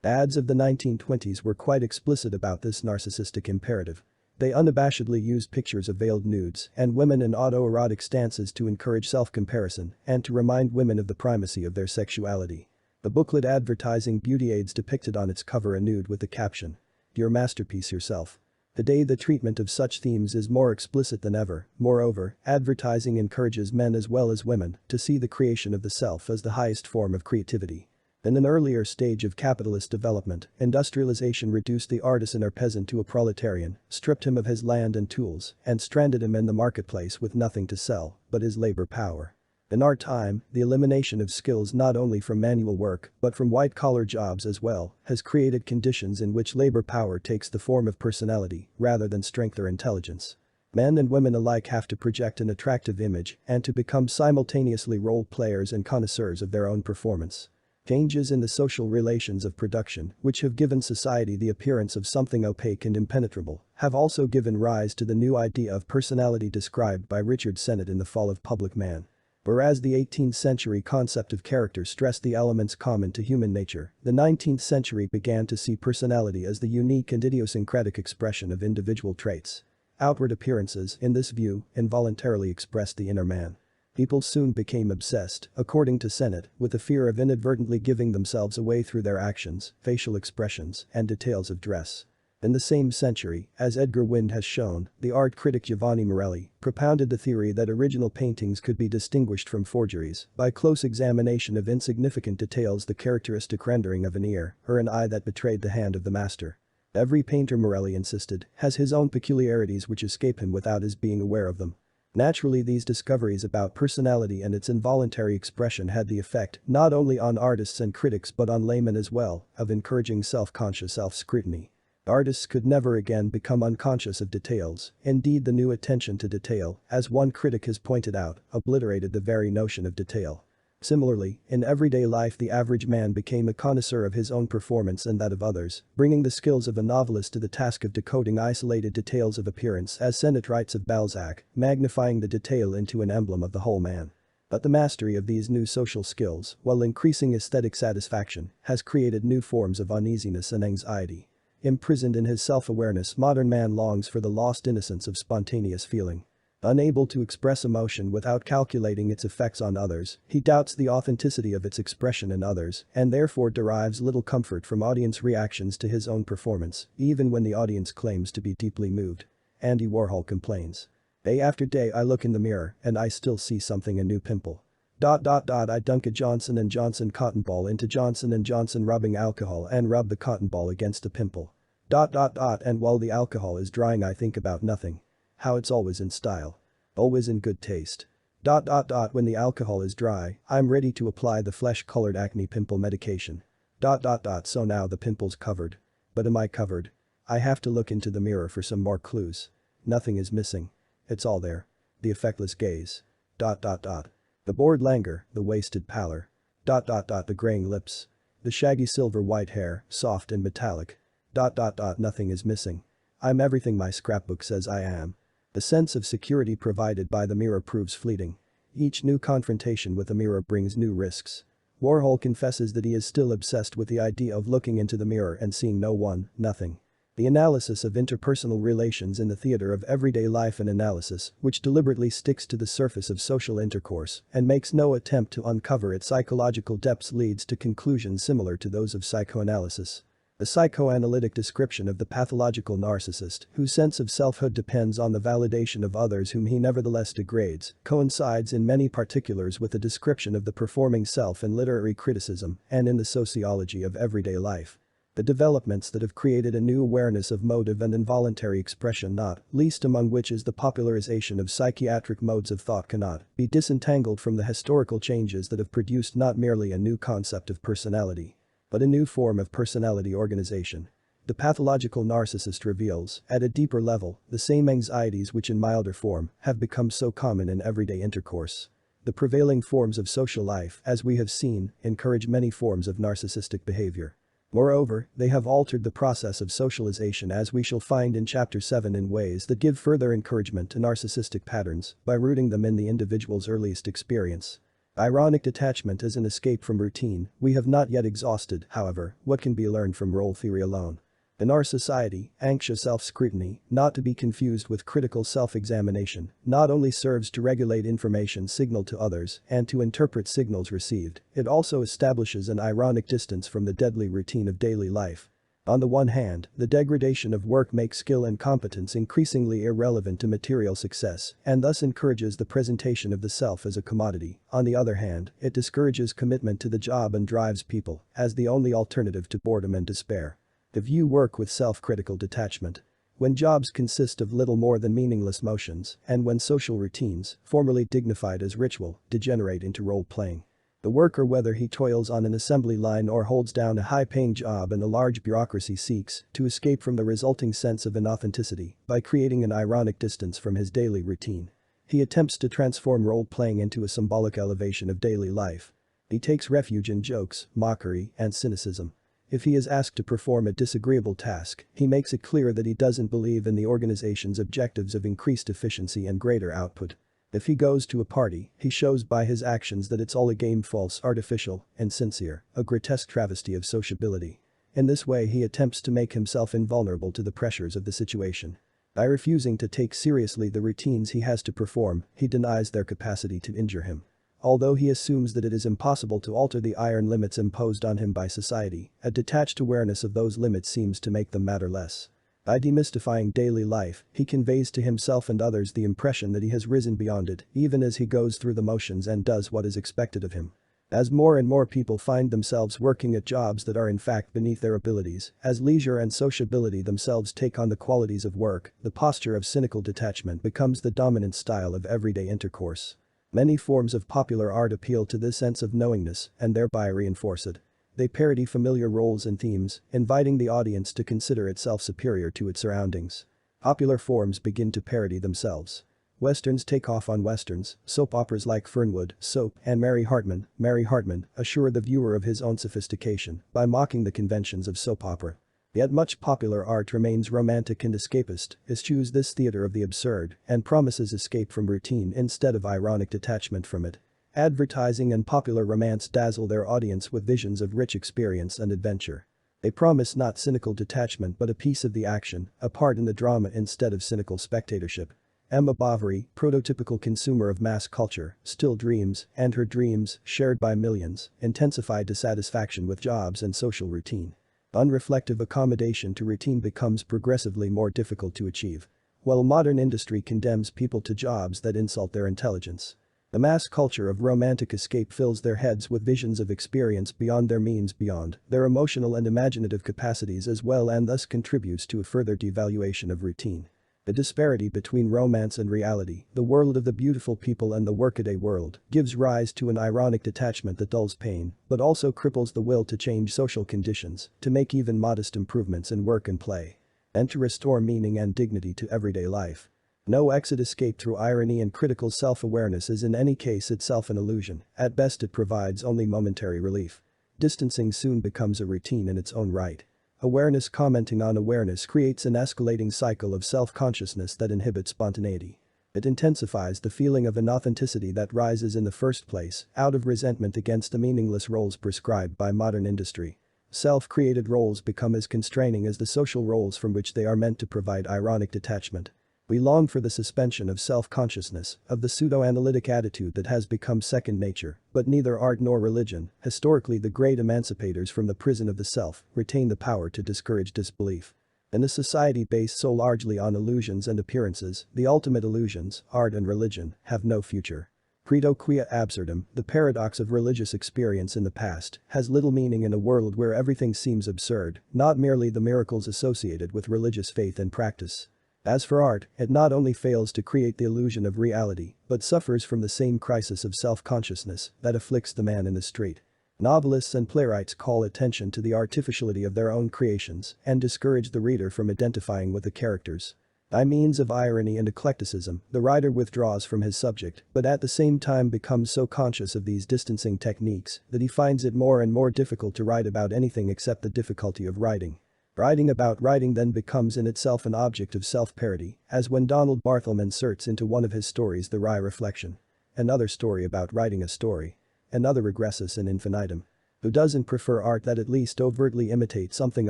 Ads of the 1920s were quite explicit about this narcissistic imperative. They unabashedly used pictures of veiled nudes and women in autoerotic stances to encourage self-comparison and to remind women of the primacy of their sexuality. The booklet advertising beauty aids depicted on its cover a nude with the caption, "Your masterpiece yourself." Today the treatment of such themes is more explicit than ever. Moreover, advertising encourages men as well as women to see the creation of the self as the highest form of creativity. In an earlier stage of capitalist development, industrialization reduced the artisan or peasant to a proletarian, stripped him of his land and tools, and stranded him in the marketplace with nothing to sell but his labor power. In our time, the elimination of skills not only from manual work but from white-collar jobs as well has created conditions in which labor power takes the form of personality rather than strength or intelligence. Men and women alike have to project an attractive image and to become simultaneously role players and connoisseurs of their own performance. Changes in the social relations of production, which have given society the appearance of something opaque and impenetrable, have also given rise to the new idea of personality described by Richard Sennett in The Fall of Public Man. Whereas the 18th century concept of character stressed the elements common to human nature, the 19th century began to see personality as the unique and idiosyncratic expression of individual traits. Outward appearances, in this view, involuntarily expressed the inner man. People soon became obsessed, according to Sennett, with the fear of inadvertently giving themselves away through their actions, facial expressions, and details of dress. In the same century, as Edgar Wind has shown, the art critic Giovanni Morelli propounded the theory that original paintings could be distinguished from forgeries by close examination of insignificant details, the characteristic rendering of an ear or an eye that betrayed the hand of the master. Every painter, Morelli insisted, has his own peculiarities which escape him without his being aware of them. Naturally, these discoveries about personality and its involuntary expression had the effect, not only on artists and critics but on laymen as well, of encouraging self-conscious self-scrutiny. Artists could never again become unconscious of details. Indeed, the new attention to detail, as one critic has pointed out, obliterated the very notion of detail. Similarly, in everyday life the average man became a connoisseur of his own performance and that of others, bringing the skills of a novelist to the task of decoding isolated details of appearance, as Sennett writes of Balzac, magnifying the detail into an emblem of the whole man. But the mastery of these new social skills, while increasing aesthetic satisfaction, has created new forms of uneasiness and anxiety. Imprisoned in his self-awareness, modern man longs for the lost innocence of spontaneous feeling. Unable to express emotion without calculating its effects on others, he doubts the authenticity of its expression in others and therefore derives little comfort from audience reactions to his own performance, even when the audience claims to be deeply moved. Andy Warhol complains. Day after day I look in the mirror and I still see something, a new pimple. I dunk a Johnson & Johnson cotton ball into Johnson & Johnson rubbing alcohol and rub the cotton ball against the pimple. And while the alcohol is drying I think about nothing. How it's always in style. Always in good taste. When the alcohol is dry, I'm ready to apply the flesh-colored acne pimple medication. So now the pimple's covered. But am I covered? I have to look into the mirror for some more clues. Nothing is missing. It's all there. The effectless gaze. The bored languor, the wasted pallor. The graying lips. The shaggy silver white hair, soft and metallic. Nothing is missing. I'm everything my scrapbook says I am. The sense of security provided by the mirror proves fleeting. Each new confrontation with the mirror brings new risks. Warhol confesses that he is still obsessed with the idea of looking into the mirror and seeing no one, nothing. The analysis of interpersonal relations in the theater of everyday life, an analysis which deliberately sticks to the surface of social intercourse and makes no attempt to uncover its psychological depths, leads to conclusions similar to those of psychoanalysis. The psychoanalytic description of the pathological narcissist, whose sense of selfhood depends on the validation of others whom he nevertheless degrades, coincides in many particulars with the description of the performing self in literary criticism and in the sociology of everyday life. The developments that have created a new awareness of motive and involuntary expression, not least among which is the popularization of psychiatric modes of thought, cannot be disentangled from the historical changes that have produced not merely a new concept of personality, but a new form of personality organization. The pathological narcissist reveals, at a deeper level, the same anxieties which in milder form have become so common in everyday intercourse. The prevailing forms of social life, as we have seen, encourage many forms of narcissistic behavior. Moreover, they have altered the process of socialization, as we shall find in Chapter 7, in ways that give further encouragement to narcissistic patterns by rooting them in the individual's earliest experience. Ironic detachment as an escape from routine. We have not yet exhausted, however, what can be learned from role theory alone. In our society, anxious self-scrutiny, not to be confused with critical self-examination, not only serves to regulate information signaled to others and to interpret signals received, it also establishes an ironic distance from the deadly routine of daily life. On the one hand, the degradation of work makes skill and competence increasingly irrelevant to material success and thus encourages the presentation of the self as a commodity. On the other hand, it discourages commitment to the job and drives people as the only alternative to boredom and despair. To view work with self-critical detachment. When jobs consist of little more than meaningless motions, and when social routines, formerly dignified as ritual, degenerate into role-playing. The worker, whether he toils on an assembly line or holds down a high-paying job in a large bureaucracy, seeks to escape from the resulting sense of inauthenticity by creating an ironic distance from his daily routine. He attempts to transform role-playing into a symbolic elevation of daily life. He takes refuge in jokes, mockery, and cynicism. If he is asked to perform a disagreeable task, he makes it clear that he doesn't believe in the organization's objectives of increased efficiency and greater output. If he goes to a party, he shows by his actions that it's all a game, false, artificial, insincere, a grotesque travesty of sociability. In this way he attempts to make himself invulnerable to the pressures of the situation. By refusing to take seriously the routines he has to perform, he denies their capacity to injure him. Although he assumes that it is impossible to alter the iron limits imposed on him by society, a detached awareness of those limits seems to make them matter less. By demystifying daily life, he conveys to himself and others the impression that he has risen beyond it, even as he goes through the motions and does what is expected of him. As more and more people find themselves working at jobs that are in fact beneath their abilities, as leisure and sociability themselves take on the qualities of work, the posture of cynical detachment becomes the dominant style of everyday intercourse. Many forms of popular art appeal to this sense of knowingness and thereby reinforce it. They parody familiar roles and themes, inviting the audience to consider itself superior to its surroundings. Popular forms begin to parody themselves. Westerns take off on westerns, soap operas like Fernwood, Soap, and Mary Hartman assure the viewer of his own sophistication by mocking the conventions of soap opera. Yet much popular art remains romantic and escapist, eschews this theater of the absurd, and promises escape from routine instead of ironic detachment from it. Advertising and popular romance dazzle their audience with visions of rich experience and adventure. They promise not cynical detachment but a piece of the action, a part in the drama instead of cynical spectatorship. Emma Bovary, prototypical consumer of mass culture, still dreams, and her dreams, shared by millions, intensify dissatisfaction with jobs and social routine. Unreflective accommodation to routine becomes progressively more difficult to achieve. While modern industry condemns people to jobs that insult their intelligence. The mass culture of romantic escape fills their heads with visions of experience beyond their means, beyond their emotional and imaginative capacities as well, and thus contributes to a further devaluation of routine. The disparity between romance and reality, the world of the beautiful people and the workaday world, gives rise to an ironic detachment that dulls pain, but also cripples the will to change social conditions, to make even modest improvements in work and play, and to restore meaning and dignity to everyday life. No exit escape through irony and critical self-awareness is in any case itself an illusion, at best it provides only momentary relief. Distancing soon becomes a routine in its own right. Awareness commenting on awareness creates an escalating cycle of self-consciousness that inhibits spontaneity. It intensifies the feeling of inauthenticity that rises in the first place out of resentment against the meaningless roles prescribed by modern industry. Self-created roles become as constraining as the social roles from which they are meant to provide ironic detachment. We long for the suspension of self-consciousness, of the pseudo-analytic attitude that has become second nature, but neither art nor religion, historically the great emancipators from the prison of the self, retain the power to discourage disbelief. In a society based so largely on illusions and appearances, the ultimate illusions, art and religion, have no future. Credo quia absurdum, the paradox of religious experience in the past, has little meaning in a world where everything seems absurd, not merely the miracles associated with religious faith and practice. As for art, it not only fails to create the illusion of reality, but suffers from the same crisis of self-consciousness that afflicts the man in the street. Novelists and playwrights call attention to the artificiality of their own creations and discourage the reader from identifying with the characters. By means of irony and eclecticism, the writer withdraws from his subject, but at the same time becomes so conscious of these distancing techniques that he finds it more and more difficult to write about anything except the difficulty of writing. Writing about writing then becomes in itself an object of self-parody, as when Donald Barthelme inserts into one of his stories the wry reflection. Another story about writing a story. Another regressus in infinitum. Who doesn't prefer art that at least overtly imitates something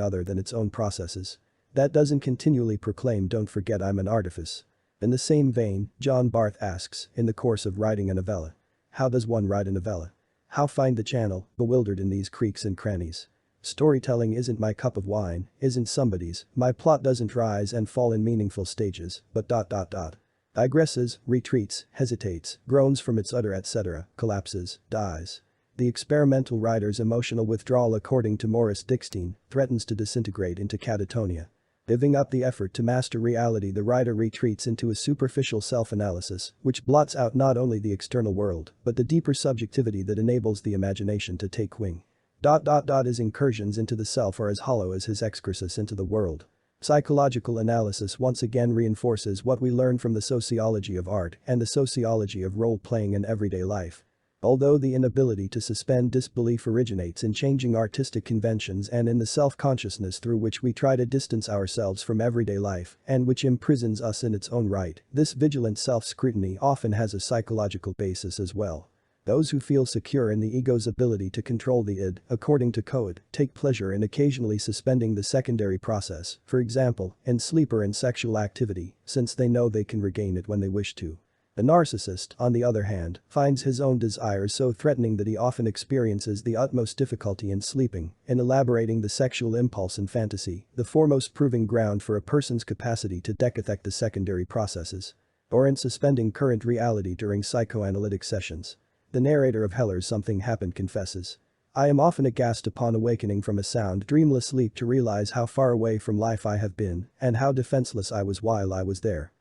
other than its own processes? That doesn't continually proclaim "don't forget I'm an artifice." In the same vein, John Barth asks, in the course of writing a novella. How does one write a novella? How find the channel, bewildered in these creaks and crannies? Storytelling isn't my cup of wine, isn't somebody's, my plot doesn't rise and fall in meaningful stages, but ... digresses, retreats, hesitates, groans from its utter etc., collapses, dies. The experimental writer's emotional withdrawal, according to Maurice Dickstein, threatens to disintegrate into catatonia. Giving up the effort to master reality, the writer retreats into a superficial self-analysis, which blots out not only the external world, but the deeper subjectivity that enables the imagination to take wing. His incursions into the self are as hollow as his excursus into the world. Psychological analysis once again reinforces what we learn from the sociology of art and the sociology of role-playing in everyday life. Although the inability to suspend disbelief originates in changing artistic conventions and in the self-consciousness through which we try to distance ourselves from everyday life and which imprisons us in its own right, this vigilant self-scrutiny often has a psychological basis as well. Those who feel secure in the ego's ability to control the id, according to Coed, take pleasure in occasionally suspending the secondary process, for example, in sleep or in sexual activity, since they know they can regain it when they wish to. The narcissist, on the other hand, finds his own desires so threatening that he often experiences the utmost difficulty in sleeping, in elaborating the sexual impulse and fantasy, the foremost proving ground for a person's capacity to decathect the secondary processes. Or in suspending current reality during psychoanalytic sessions. The narrator of Heller's Something Happened confesses. I am often aghast upon awakening from a sound, dreamless sleep to realize how far away from life I have been and how defenseless I was while I was there.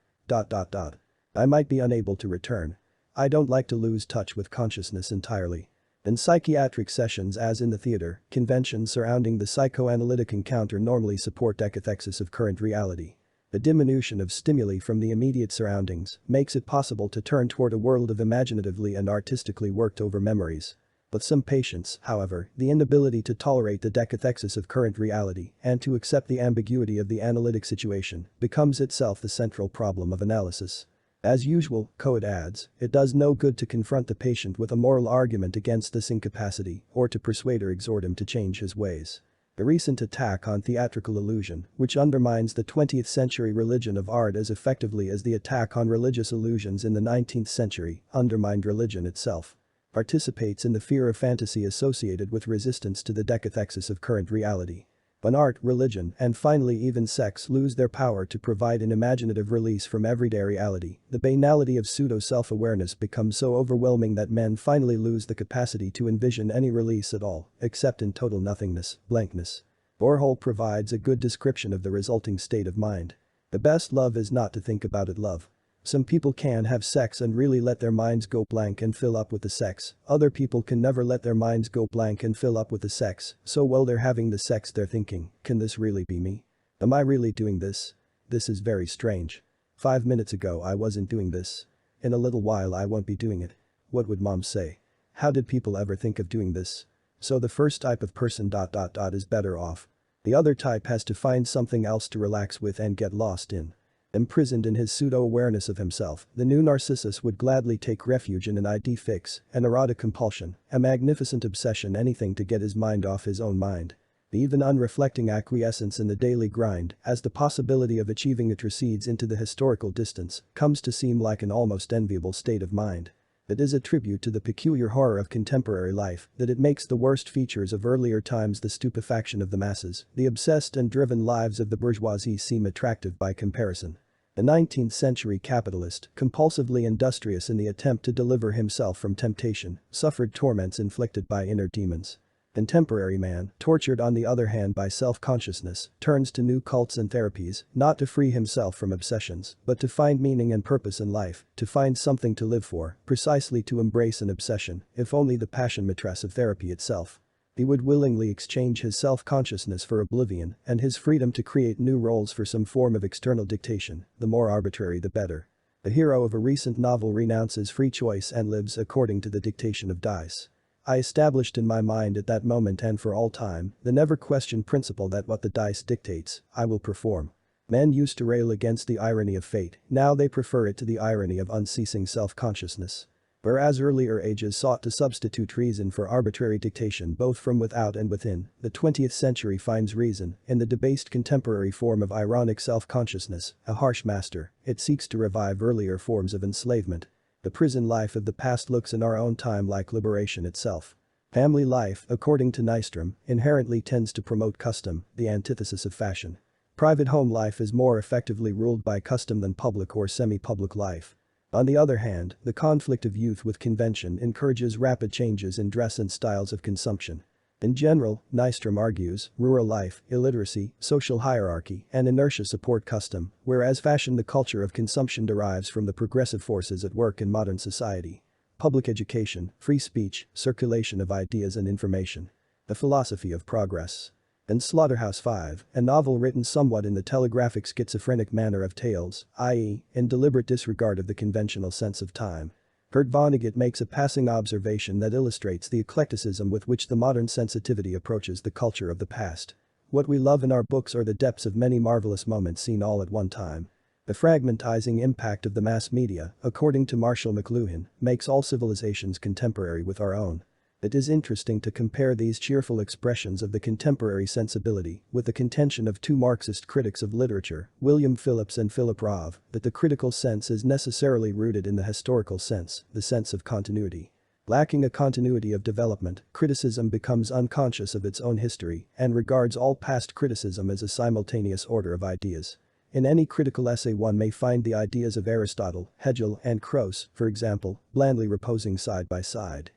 I might be unable to return. I don't like to lose touch with consciousness entirely. In psychiatric sessions, as in the theater, conventions surrounding the psychoanalytic encounter normally support decathexis of current reality. The diminution of stimuli from the immediate surroundings makes it possible to turn toward a world of imaginatively and artistically worked over memories. With some patients, however, the inability to tolerate the decathexis of current reality and to accept the ambiguity of the analytic situation becomes itself the central problem of analysis. As usual, Coed adds, it does no good to confront the patient with a moral argument against this incapacity or to persuade or exhort him to change his ways. The recent attack on theatrical illusion, which undermines the 20th century religion of art as effectively as the attack on religious illusions in the 19th century undermined religion itself, participates in the fear of fantasy associated with resistance to the decathexis of current reality. When art, religion, and finally even sex lose their power to provide an imaginative release from everyday reality, the banality of pseudo-self-awareness becomes so overwhelming that men finally lose the capacity to envision any release at all, except in total nothingness, blankness. Warhol provides a good description of the resulting state of mind. The best love is not to think about it love. Some people can have sex and really let their minds go blank and fill up with the sex, other people can never let their minds go blank and fill up with the sex, so while they're having the sex they're thinking, can this really be me? Am I really doing this? This is very strange. 5 minutes ago I wasn't doing this. In a little while I won't be doing it. What would mom say? How did people ever think of doing this? So the first type of person ... is better off. The other type has to find something else to relax with and get lost in. Imprisoned in his pseudo-awareness of himself, the new Narcissus would gladly take refuge in an ID fix, an erotic compulsion, a magnificent obsession, anything to get his mind off his own mind. The even unreflecting acquiescence in the daily grind, as the possibility of achieving it recedes into the historical distance, comes to seem like an almost enviable state of mind. It is a tribute to the peculiar horror of contemporary life that it makes the worst features of earlier times, the stupefaction of the masses, the obsessed and driven lives of the bourgeoisie, seem attractive by comparison. A 19th century capitalist, compulsively industrious in the attempt to deliver himself from temptation, suffered torments inflicted by inner demons. Contemporary man, tortured on the other hand by self-consciousness, turns to new cults and therapies, not to free himself from obsessions, but to find meaning and purpose in life, to find something to live for, precisely to embrace an obsession, if only the passion maîtresse of therapy itself. He would willingly exchange his self-consciousness for oblivion and his freedom to create new roles for some form of external dictation, the more arbitrary the better. The hero of a recent novel renounces free choice and lives according to the dictation of dice. I established in my mind at that moment and for all time the never-questioned principle that what the dice dictates, I will perform. Men used to rail against the irony of fate, now they prefer it to the irony of unceasing self-consciousness. Whereas earlier ages sought to substitute reason for arbitrary dictation both from without and within, the 20th century finds reason in the debased contemporary form of ironic self-consciousness, a harsh master. It seeks to revive earlier forms of enslavement. The prison life of the past looks in our own time like liberation itself. Family life, according to Nystrom, inherently tends to promote custom, the antithesis of fashion. Private home life is more effectively ruled by custom than public or semi-public life. On the other hand, the conflict of youth with convention encourages rapid changes in dress and styles of consumption. In general, Nystrom argues, rural life, illiteracy, social hierarchy, and inertia support custom, whereas fashion, the culture of consumption, derives from the progressive forces at work in modern society. Public education, free speech, circulation of ideas and information. The philosophy of progress. In Slaughterhouse-Five, a novel written somewhat in the telegraphic schizophrenic manner of tales, i.e., in deliberate disregard of the conventional sense of time. Kurt Vonnegut makes a passing observation that illustrates the eclecticism with which the modern sensitivity approaches the culture of the past. What we love in our books are the depths of many marvelous moments seen all at one time. The fragmentizing impact of the mass media, according to Marshall McLuhan, makes all civilizations contemporary with our own. It is interesting to compare these cheerful expressions of the contemporary sensibility with the contention of two Marxist critics of literature, William Phillips and Philip Roth, that the critical sense is necessarily rooted in the historical sense, the sense of continuity. Lacking a continuity of development, criticism becomes unconscious of its own history and regards all past criticism as a simultaneous order of ideas. In any critical essay one may find the ideas of Aristotle, Hegel, and Croce, for example, blandly reposing side by side.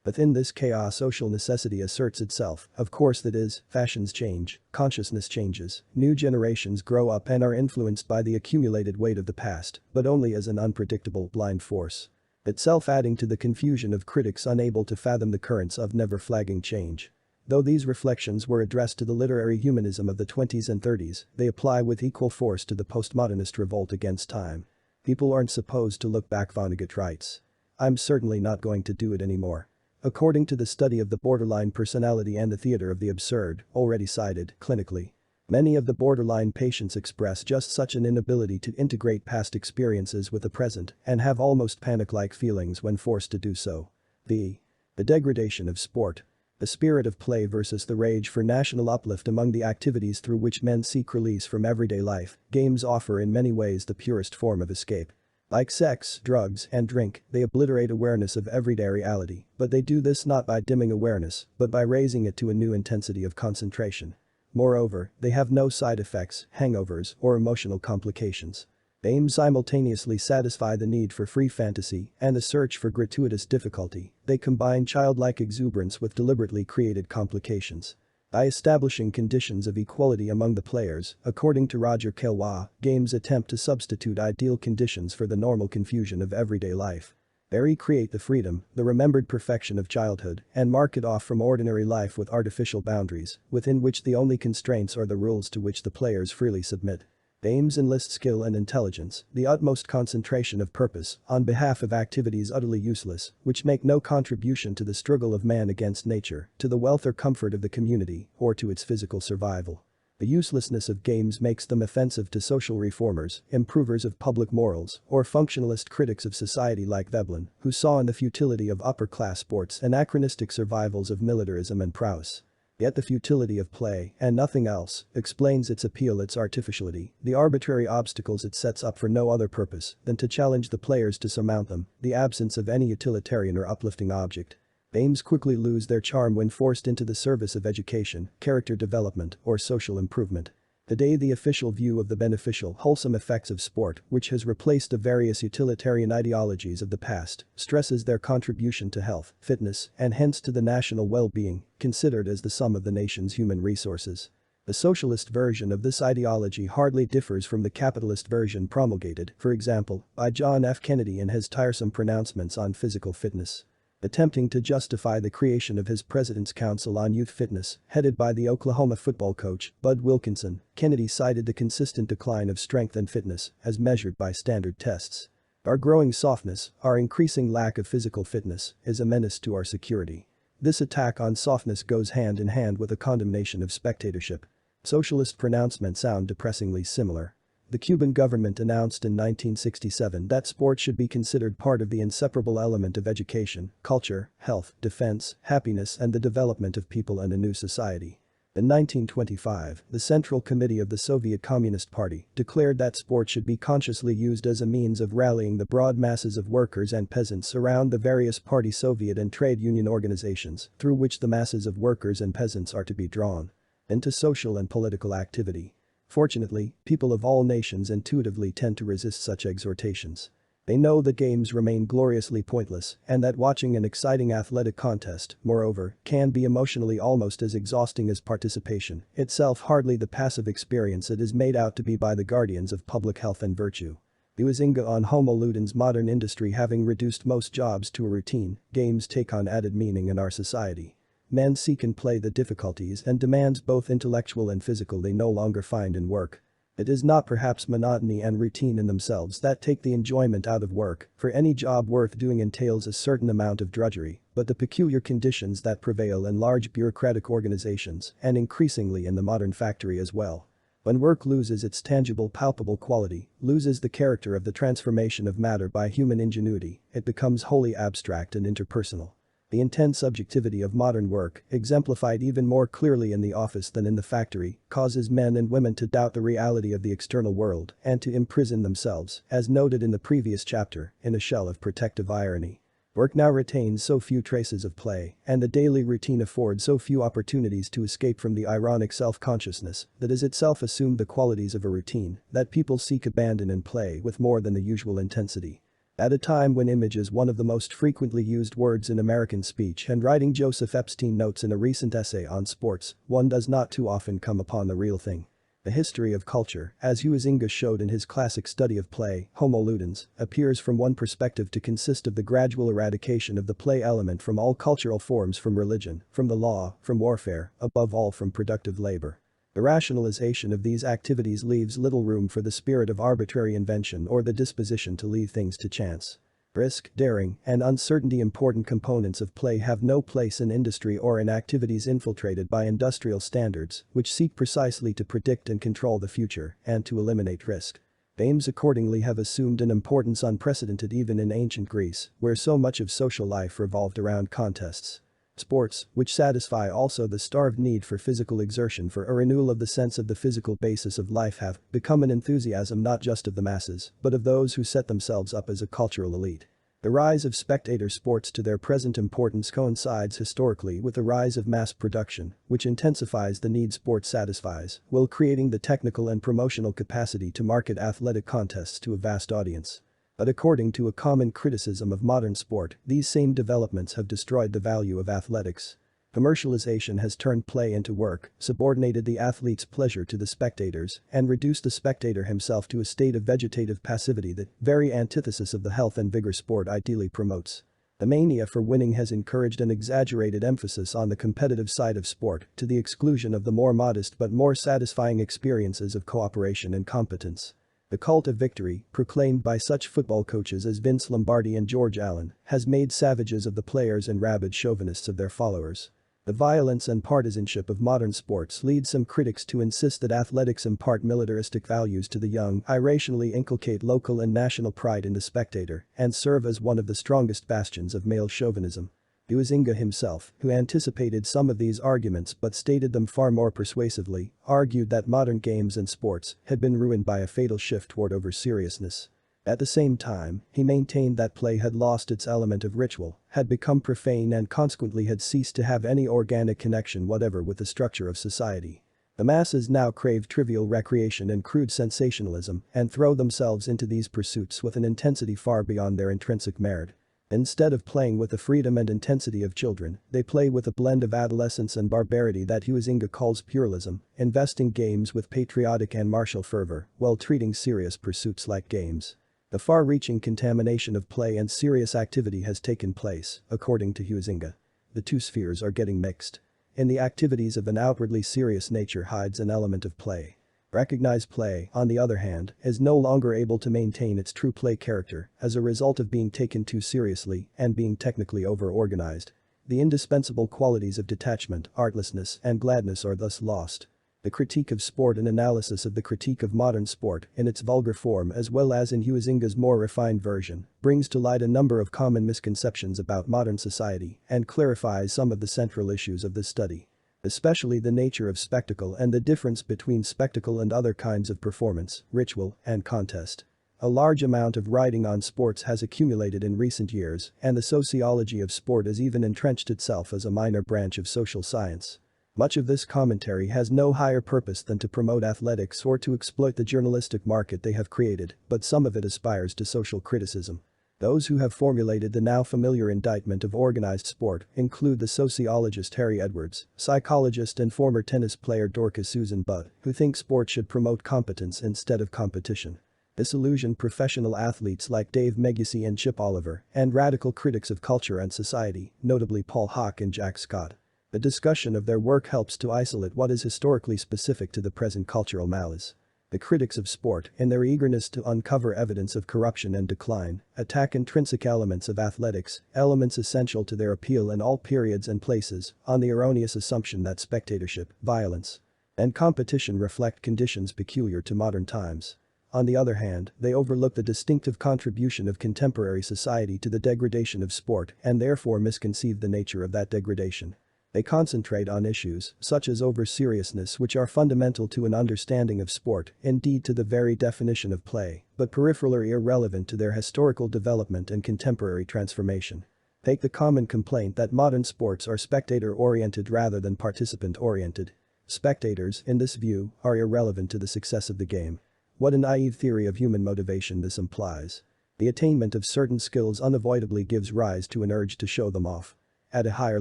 Within this chaos social necessity asserts itself, of course, that is, fashions change, consciousness changes, new generations grow up and are influenced by the accumulated weight of the past, but only as an unpredictable, blind force. Itself adding to the confusion of critics unable to fathom the currents of never-flagging change. Though these reflections were addressed to the literary humanism of the 20s and 30s, they apply with equal force to the postmodernist revolt against time. People aren't supposed to look back, Vonnegut writes. I'm certainly not going to do it anymore. According to the study of the borderline personality and the theater of the absurd, already cited, clinically, many of the borderline patients express just such an inability to integrate past experiences with the present and have almost panic-like feelings when forced to do so. The degradation of sport. The spirit of play versus the rage for national uplift among the activities through which men seek release from everyday life, games offer in many ways the purest form of escape. Like sex, drugs, and drink, they obliterate awareness of everyday reality, but they do this not by dimming awareness, but by raising it to a new intensity of concentration. Moreover, they have no side effects, hangovers, or emotional complications. They aim simultaneously satisfy the need for free fantasy and the search for gratuitous difficulty. They combine childlike exuberance with deliberately created complications. By establishing conditions of equality among the players, according to Roger Caillois, games attempt to substitute ideal conditions for the normal confusion of everyday life. They recreate the freedom, the remembered perfection of childhood, and mark it off from ordinary life with artificial boundaries, within which the only constraints are the rules to which the players freely submit. Games enlist skill and intelligence, the utmost concentration of purpose, on behalf of activities utterly useless, which make no contribution to the struggle of man against nature, to the wealth or comfort of the community, or to its physical survival. The uselessness of games makes them offensive to social reformers, improvers of public morals, or functionalist critics of society like Veblen, who saw in the futility of upper-class sports anachronistic survivals of militarism and prowess. Yet the futility of play, and nothing else, explains its appeal, its artificiality, the arbitrary obstacles it sets up for no other purpose than to challenge the players to surmount them, the absence of any utilitarian or uplifting object. Games quickly lose their charm when forced into the service of education, character development, or social improvement. Today the official view of the beneficial, wholesome effects of sport, which has replaced the various utilitarian ideologies of the past, stresses their contribution to health, fitness, and hence to the national well-being, considered as the sum of the nation's human resources. The socialist version of this ideology hardly differs from the capitalist version promulgated, for example, by John F. Kennedy in his tiresome pronouncements on physical fitness. Attempting to justify the creation of his President's Council on Youth Fitness, headed by the Oklahoma football coach, Bud Wilkinson, Kennedy cited the consistent decline of strength and fitness as measured by standard tests. Our growing softness, our increasing lack of physical fitness, is a menace to our security. This attack on softness goes hand in hand with a condemnation of spectatorship. Socialist pronouncements sound depressingly similar. The Cuban government announced in 1967 that sport should be considered part of the inseparable element of education, culture, health, defense, happiness and the development of people and a new society. In 1925, the Central Committee of the Soviet Communist Party declared that sport should be consciously used as a means of rallying the broad masses of workers and peasants around the various party Soviet and trade union organizations through which the masses of workers and peasants are to be drawn into social and political activity. Fortunately, people of all nations intuitively tend to resist such exhortations. They know that games remain gloriously pointless and that watching an exciting athletic contest, moreover, can be emotionally almost as exhausting as participation, itself hardly the passive experience it is made out to be by the guardians of public health and virtue. Huizinga on Homo ludens. Modern industry having reduced most jobs to a routine, games take on added meaning in our society. Men seek and play the difficulties and demands both intellectual and physical they no longer find in work. It is not perhaps monotony and routine in themselves that take the enjoyment out of work, for any job worth doing entails a certain amount of drudgery, but the peculiar conditions that prevail in large bureaucratic organizations and increasingly in the modern factory as well. When work loses its tangible palpable quality, loses the character of the transformation of matter by human ingenuity, it becomes wholly abstract and interpersonal. The intense subjectivity of modern work, exemplified even more clearly in the office than in the factory, causes men and women to doubt the reality of the external world and to imprison themselves, as noted in the previous chapter, in a shell of protective irony. Work now retains so few traces of play, and the daily routine affords so few opportunities to escape from the ironic self-consciousness that has itself assumed the qualities of a routine, that people seek abandon and play with more than the usual intensity. At a time when image is one of the most frequently used words in American speech and writing, Joseph Epstein notes in a recent essay on sports, one does not too often come upon the real thing. The history of culture, as Huizinga showed in his classic study of play, Homo ludens, appears from one perspective to consist of the gradual eradication of the play element from all cultural forms, from religion, from the law, from warfare, above all from productive labor. The rationalization of these activities leaves little room for the spirit of arbitrary invention or the disposition to leave things to chance. Risk, daring, and uncertainty, important components of play, have no place in industry or in activities infiltrated by industrial standards, which seek precisely to predict and control the future and to eliminate risk. Games accordingly have assumed an importance unprecedented even in ancient Greece, where so much of social life revolved around contests. Sports, which satisfy also the starved need for physical exertion, for a renewal of the sense of the physical basis of life, have become an enthusiasm not just of the masses, but of those who set themselves up as a cultural elite. The rise of spectator sports to their present importance coincides historically with the rise of mass production, which intensifies the need sport satisfies, while creating the technical and promotional capacity to market athletic contests to a vast audience. But according to a common criticism of modern sport, these same developments have destroyed the value of athletics. Commercialization has turned play into work, subordinated the athlete's pleasure to the spectators, and reduced the spectator himself to a state of vegetative passivity, that very antithesis of the health and vigor sport ideally promotes. The mania for winning has encouraged an exaggerated emphasis on the competitive side of sport, to the exclusion of the more modest but more satisfying experiences of cooperation and competence. The cult of victory, proclaimed by such football coaches as Vince Lombardi and George Allen, has made savages of the players and rabid chauvinists of their followers. The violence and partisanship of modern sports lead some critics to insist that athletics impart militaristic values to the young, irrationally inculcate local and national pride in the spectator, and serve as one of the strongest bastions of male chauvinism. Huizinga himself, who anticipated some of these arguments but stated them far more persuasively, argued that modern games and sports had been ruined by a fatal shift toward over-seriousness. At the same time, he maintained that play had lost its element of ritual, had become profane, and consequently had ceased to have any organic connection whatever with the structure of society. The masses now crave trivial recreation and crude sensationalism and throw themselves into these pursuits with an intensity far beyond their intrinsic merit. Instead of playing with the freedom and intensity of children, they play with a blend of adolescence and barbarity that Huizinga calls pluralism, investing games with patriotic and martial fervor while treating serious pursuits like games. The far-reaching contamination of play and serious activity has taken place, according to Huizinga. The two spheres are getting mixed. In the activities of an outwardly serious nature hides an element of play. Recognized play, on the other hand, is no longer able to maintain its true play character as a result of being taken too seriously and being technically over-organized. The indispensable qualities of detachment, artlessness, and gladness are thus lost. The critique of sport and analysis of the critique of modern sport in its vulgar form as well as in Huizinga's more refined version brings to light a number of common misconceptions about modern society and clarifies some of the central issues of this study. Especially the nature of spectacle and the difference between spectacle and other kinds of performance, ritual, and contest. A large amount of writing on sports has accumulated in recent years, and the sociology of sport has even entrenched itself as a minor branch of social science. Much of this commentary has no higher purpose than to promote athletics or to exploit the journalistic market they have created, but some of it aspires to social criticism. Those who have formulated the now familiar indictment of organized sport include the sociologist Harry Edwards, psychologist and former tennis player Dorcas Susan Budd, who think sport should promote competence instead of competition. Disillusioned professional athletes like Dave Megusi and Chip Oliver, and radical critics of culture and society, notably Paul Hawke and Jack Scott. The discussion of their work helps to isolate what is historically specific to the present cultural malaise. The critics of sport, in their eagerness to uncover evidence of corruption and decline, attack intrinsic elements of athletics, elements essential to their appeal in all periods and places, on the erroneous assumption that spectatorship, violence, and competition reflect conditions peculiar to modern times. On the other hand, they overlook the distinctive contribution of contemporary society to the degradation of sport and therefore misconceive the nature of that degradation. They concentrate on issues, such as over-seriousness which are fundamental to an understanding of sport, indeed to the very definition of play, but peripheral or irrelevant to their historical development and contemporary transformation. Take the common complaint that modern sports are spectator-oriented rather than participant-oriented. Spectators, in this view, are irrelevant to the success of the game. What a naive theory of human motivation this implies. The attainment of certain skills unavoidably gives rise to an urge to show them off. At a higher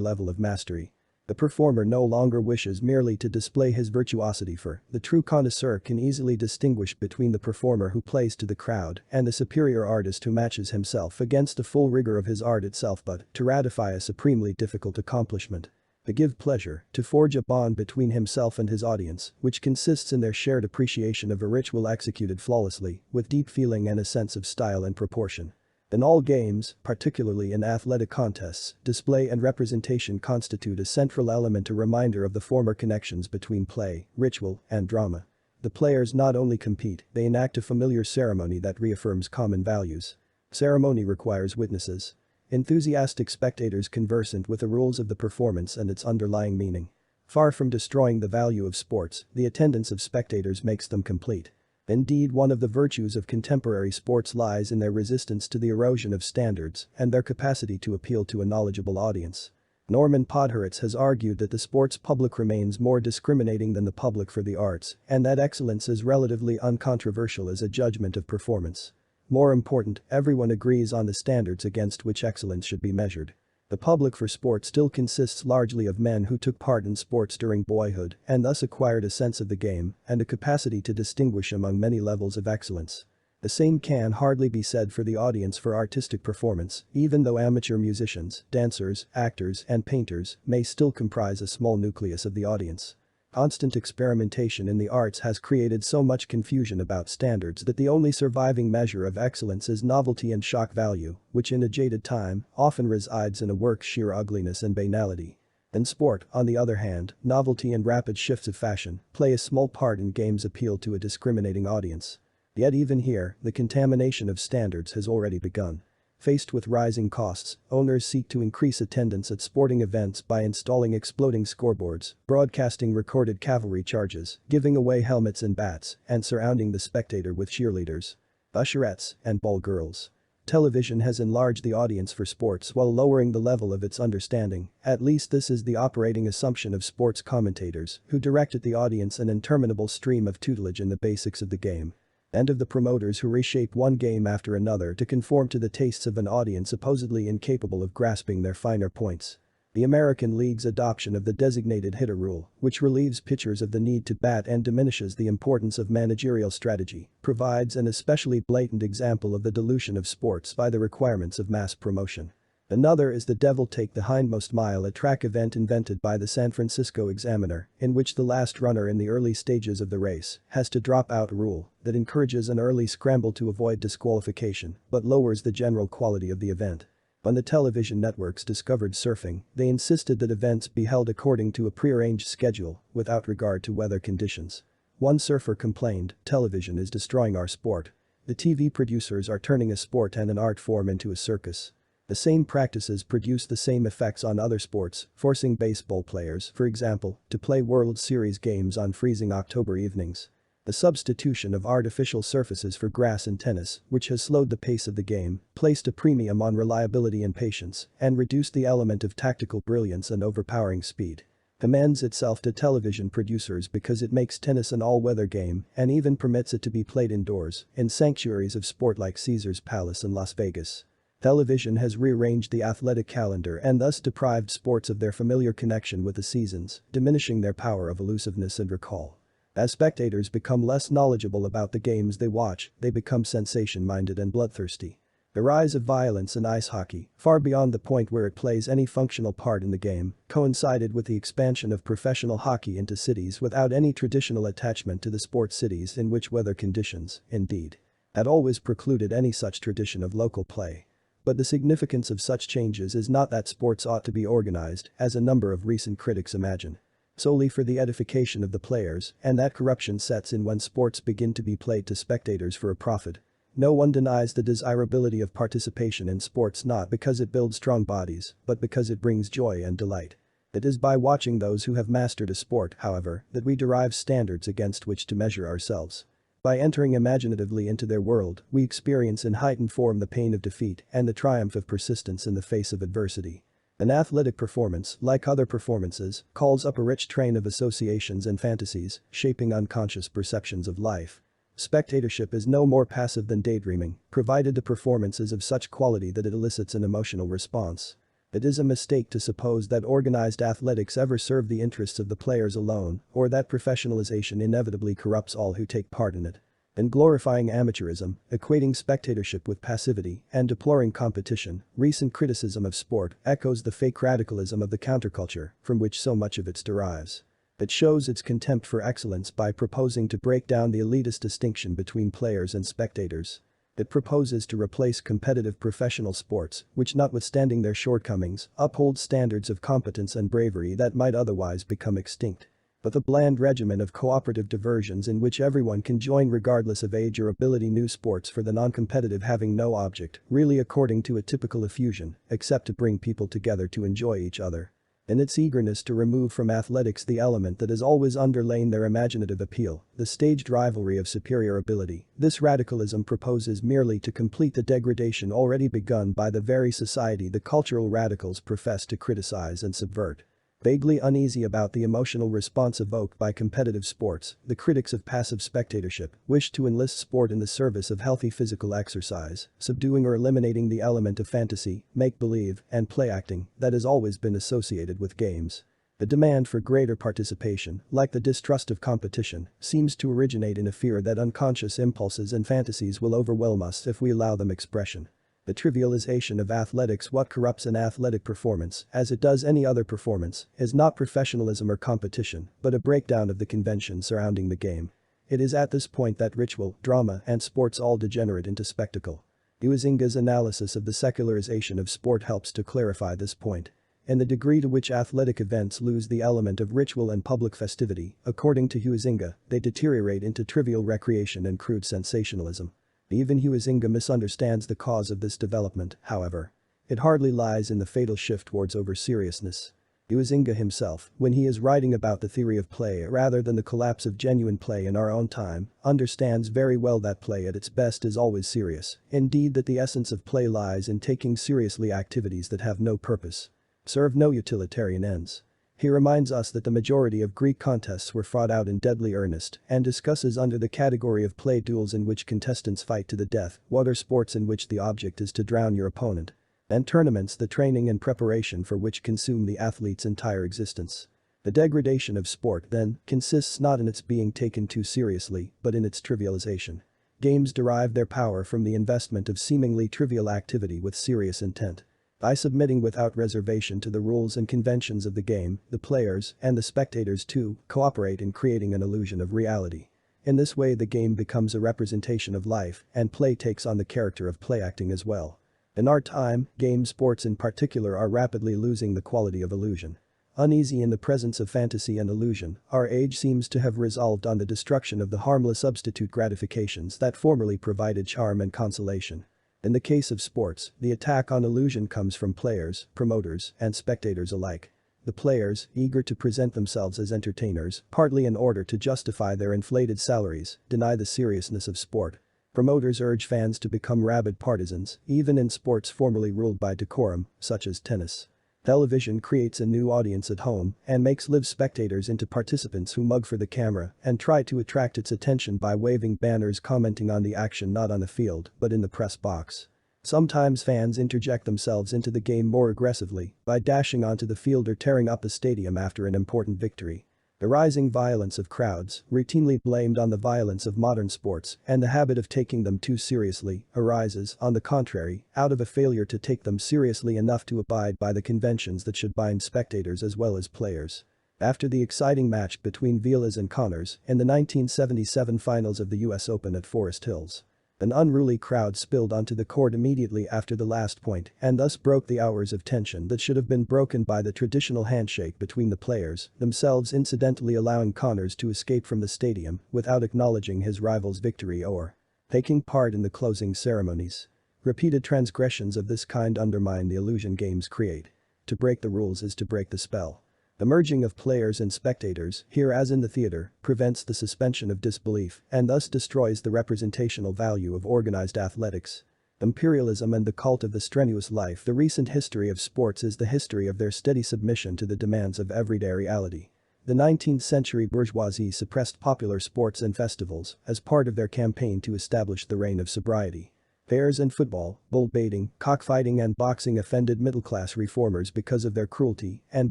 level of mastery, the performer no longer wishes merely to display his virtuosity, for the true connoisseur can easily distinguish between the performer who plays to the crowd and the superior artist who matches himself against the full rigor of his art itself, but to ratify a supremely difficult accomplishment. To give pleasure, to forge a bond between himself and his audience, which consists in their shared appreciation of a ritual executed flawlessly, with deep feeling and a sense of style and proportion. In all games, particularly in athletic contests, display and representation constitute a central element, a reminder of the former connections between play, ritual, and drama. The players not only compete, they enact a familiar ceremony that reaffirms common values. Ceremony requires witnesses. Enthusiastic spectators conversant with the rules of the performance and its underlying meaning. Far from destroying the value of sports, the attendance of spectators makes them complete. Indeed, one of the virtues of contemporary sports lies in their resistance to the erosion of standards and their capacity to appeal to a knowledgeable audience. Norman Podhoretz has argued that the sports public remains more discriminating than the public for the arts, and that excellence is relatively uncontroversial as a judgment of performance. More important, everyone agrees on the standards against which excellence should be measured. The public for sport still consists largely of men who took part in sports during boyhood and thus acquired a sense of the game and a capacity to distinguish among many levels of excellence. The same can hardly be said for the audience for artistic performance, even though amateur musicians, dancers, actors, and painters may still comprise a small nucleus of the audience. Constant experimentation in the arts has created so much confusion about standards that the only surviving measure of excellence is novelty and shock value, which in a jaded time often resides in a work's sheer ugliness and banality. In sport, on the other hand, novelty and rapid shifts of fashion play a small part in games' appeal to a discriminating audience. Yet even here, the contamination of standards has already begun. Faced with rising costs, owners seek to increase attendance at sporting events by installing exploding scoreboards, broadcasting recorded cavalry charges, giving away helmets and bats, and surrounding the spectator with cheerleaders, usherettes, and ball girls. television has enlarged the audience for sports while lowering the level of its understanding. At least this is the operating assumption of sports commentators, who direct at the audience an interminable stream of tutelage in the basics of the game. And of the promoters who reshape one game after another to conform to the tastes of an audience supposedly incapable of grasping their finer points. The American League's adoption of the designated hitter rule, which relieves pitchers of the need to bat and diminishes the importance of managerial strategy, provides an especially blatant example of the dilution of sports by the requirements of mass promotion. Another is the devil take the hindmost mile, a track event invented by the San Francisco Examiner, in which the last runner in the early stages of the race has to drop out rule that encourages an early scramble to avoid disqualification but lowers the general quality of the event. When the television networks discovered surfing, they insisted that events be held according to a prearranged schedule, without regard to weather conditions. One surfer complained, "Television is destroying our sport. The TV producers are turning a sport and an art form into a circus." The same practices produce the same effects on other sports, forcing baseball players, for example, to play World Series games on freezing October evenings. The substitution of artificial surfaces for grass in tennis, which has slowed the pace of the game, placed a premium on reliability and patience, and reduced the element of tactical brilliance and overpowering speed. Commends itself to television producers because it makes tennis an all-weather game and even permits it to be played indoors, in sanctuaries of sport like Caesar's Palace in Las Vegas. Television has rearranged the athletic calendar and thus deprived sports of their familiar connection with the seasons, diminishing their power of elusiveness and recall. As spectators become less knowledgeable about the games they watch, they become sensation-minded and bloodthirsty. The rise of violence in ice hockey, far beyond the point where it plays any functional part in the game, coincided with the expansion of professional hockey into cities without any traditional attachment to the sports cities in which weather conditions, indeed, had always precluded any such tradition of local play. But the significance of such changes is not that sports ought to be organized, as a number of recent critics imagine, solely for the edification of the players, and that corruption sets in when sports begin to be played to spectators for a profit. No one denies the desirability of participation in sports, not because it builds strong bodies, but because it brings joy and delight. It is by watching those who have mastered a sport, however, that we derive standards against which to measure ourselves. By entering imaginatively into their world, we experience in heightened form the pain of defeat and the triumph of persistence in the face of adversity. An athletic performance, like other performances, calls up a rich train of associations and fantasies, shaping unconscious perceptions of life. Spectatorship is no more passive than daydreaming, provided the performance is of such quality that it elicits an emotional response. It is a mistake to suppose that organized athletics ever serve the interests of the players alone, or that professionalization inevitably corrupts all who take part in it. In glorifying amateurism, equating spectatorship with passivity, and deploring competition, recent criticism of sport echoes the fake radicalism of the counterculture, from which so much of it derives. It shows its contempt for excellence by proposing to break down the elitist distinction between players and spectators. It proposes to replace competitive professional sports, which notwithstanding their shortcomings, uphold standards of competence and bravery that might otherwise become extinct. But the bland regimen of cooperative diversions in which everyone can join regardless of age or ability, new sports for the non-competitive having no object, really according to a typical effusion, except to bring people together to enjoy each other. In its eagerness to remove from athletics the element that has always underlain their imaginative appeal, the staged rivalry of superior ability, this radicalism proposes merely to complete the degradation already begun by the very society the cultural radicals profess to criticize and subvert. Vaguely uneasy about the emotional response evoked by competitive sports, the critics of passive spectatorship wish to enlist sport in the service of healthy physical exercise, subduing or eliminating the element of fantasy, make-believe, and play-acting that has always been associated with games. The demand for greater participation, like the distrust of competition, seems to originate in a fear that unconscious impulses and fantasies will overwhelm us if we allow them expression. The trivialization of athletics, what corrupts an athletic performance, as it does any other performance, is not professionalism or competition, but a breakdown of the convention surrounding the game. It is at this point that ritual, drama, and sports all degenerate into spectacle. Huizinga's analysis of the secularization of sport helps to clarify this point. In the degree to which athletic events lose the element of ritual and public festivity, according to Huizinga, they deteriorate into trivial recreation and crude sensationalism. Even Huizinga misunderstands the cause of this development, however. It hardly lies in the fatal shift towards over-seriousness. Huizinga himself, when he is writing about the theory of play rather than the collapse of genuine play in our own time, understands very well that play at its best is always serious, indeed that the essence of play lies in taking seriously activities that have no purpose, serve no utilitarian ends. He reminds us that the majority of Greek contests were fought out in deadly earnest and discusses under the category of play duels in which contestants fight to the death, water sports in which the object is to drown your opponent, and tournaments the training and preparation for which consume the athlete's entire existence. The degradation of sport, then, consists not in its being taken too seriously, but in its trivialization. Games derive their power from the investment of seemingly trivial activity with serious intent. By submitting without reservation to the rules and conventions of the game, the players, and the spectators too, cooperate in creating an illusion of reality. In this way the game becomes a representation of life, and play takes on the character of play acting as well. In our time, game sports in particular are rapidly losing the quality of illusion. Uneasy in the presence of fantasy and illusion, our age seems to have resolved on the destruction of the harmless substitute gratifications that formerly provided charm and consolation. In the case of sports, the attack on illusion comes from players, promoters, and spectators alike. The players, eager to present themselves as entertainers, partly in order to justify their inflated salaries, deny the seriousness of sport. Promoters urge fans to become rabid partisans, even in sports formerly ruled by decorum, such as tennis. Television creates a new audience at home and makes live spectators into participants who mug for the camera and try to attract its attention by waving banners commenting on the action not on the field but in the press box. Sometimes fans interject themselves into the game more aggressively by dashing onto the field or tearing up a stadium after an important victory. The rising violence of crowds, routinely blamed on the violence of modern sports and the habit of taking them too seriously, arises, on the contrary, out of a failure to take them seriously enough to abide by the conventions that should bind spectators as well as players. After the exciting match between Vilas and Connors in the 1977 finals of the US Open at Forest Hills, an unruly crowd spilled onto the court immediately after the last point and thus broke the hours of tension that should have been broken by the traditional handshake between the players, themselves incidentally allowing Connors to escape from the stadium without acknowledging his rival's victory or taking part in the closing ceremonies. Repeated transgressions of this kind undermine the illusion games create. To break the rules is to break the spell. The merging of players and spectators, here as in the theater, prevents the suspension of disbelief and thus destroys the representational value of organized athletics. Imperialism and the cult of the strenuous life. The recent history of sports is the history of their steady submission to the demands of everyday reality. The 19th century bourgeoisie suppressed popular sports and festivals as part of their campaign to establish the reign of sobriety. Fairs and football, bull baiting, cockfighting and boxing offended middle-class reformers because of their cruelty and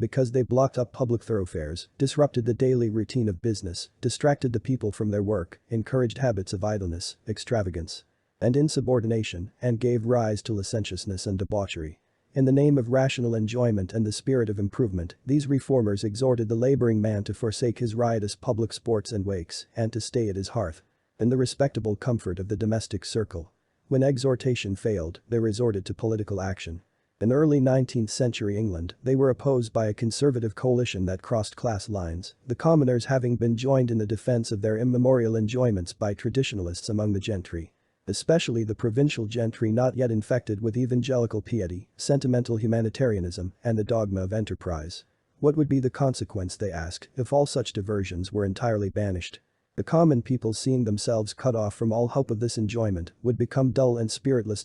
because they blocked up public thoroughfares, disrupted the daily routine of business, distracted the people from their work, encouraged habits of idleness, extravagance, and insubordination, and gave rise to licentiousness and debauchery. In the name of rational enjoyment and the spirit of improvement, these reformers exhorted the laboring man to forsake his riotous public sports and wakes and to stay at his hearth, in the respectable comfort of the domestic circle. When exhortation failed, they resorted to political action. In early 19th century England, they were opposed by a conservative coalition that crossed class lines, the commoners having been joined in the defense of their immemorial enjoyments by traditionalists among the gentry. Especially the provincial gentry not yet infected with evangelical piety, sentimental humanitarianism, and the dogma of enterprise. What would be the consequence, they asked, if all such diversions were entirely banished? The common people, seeing themselves cut off from all hope of this enjoyment, would become dull and spiritless.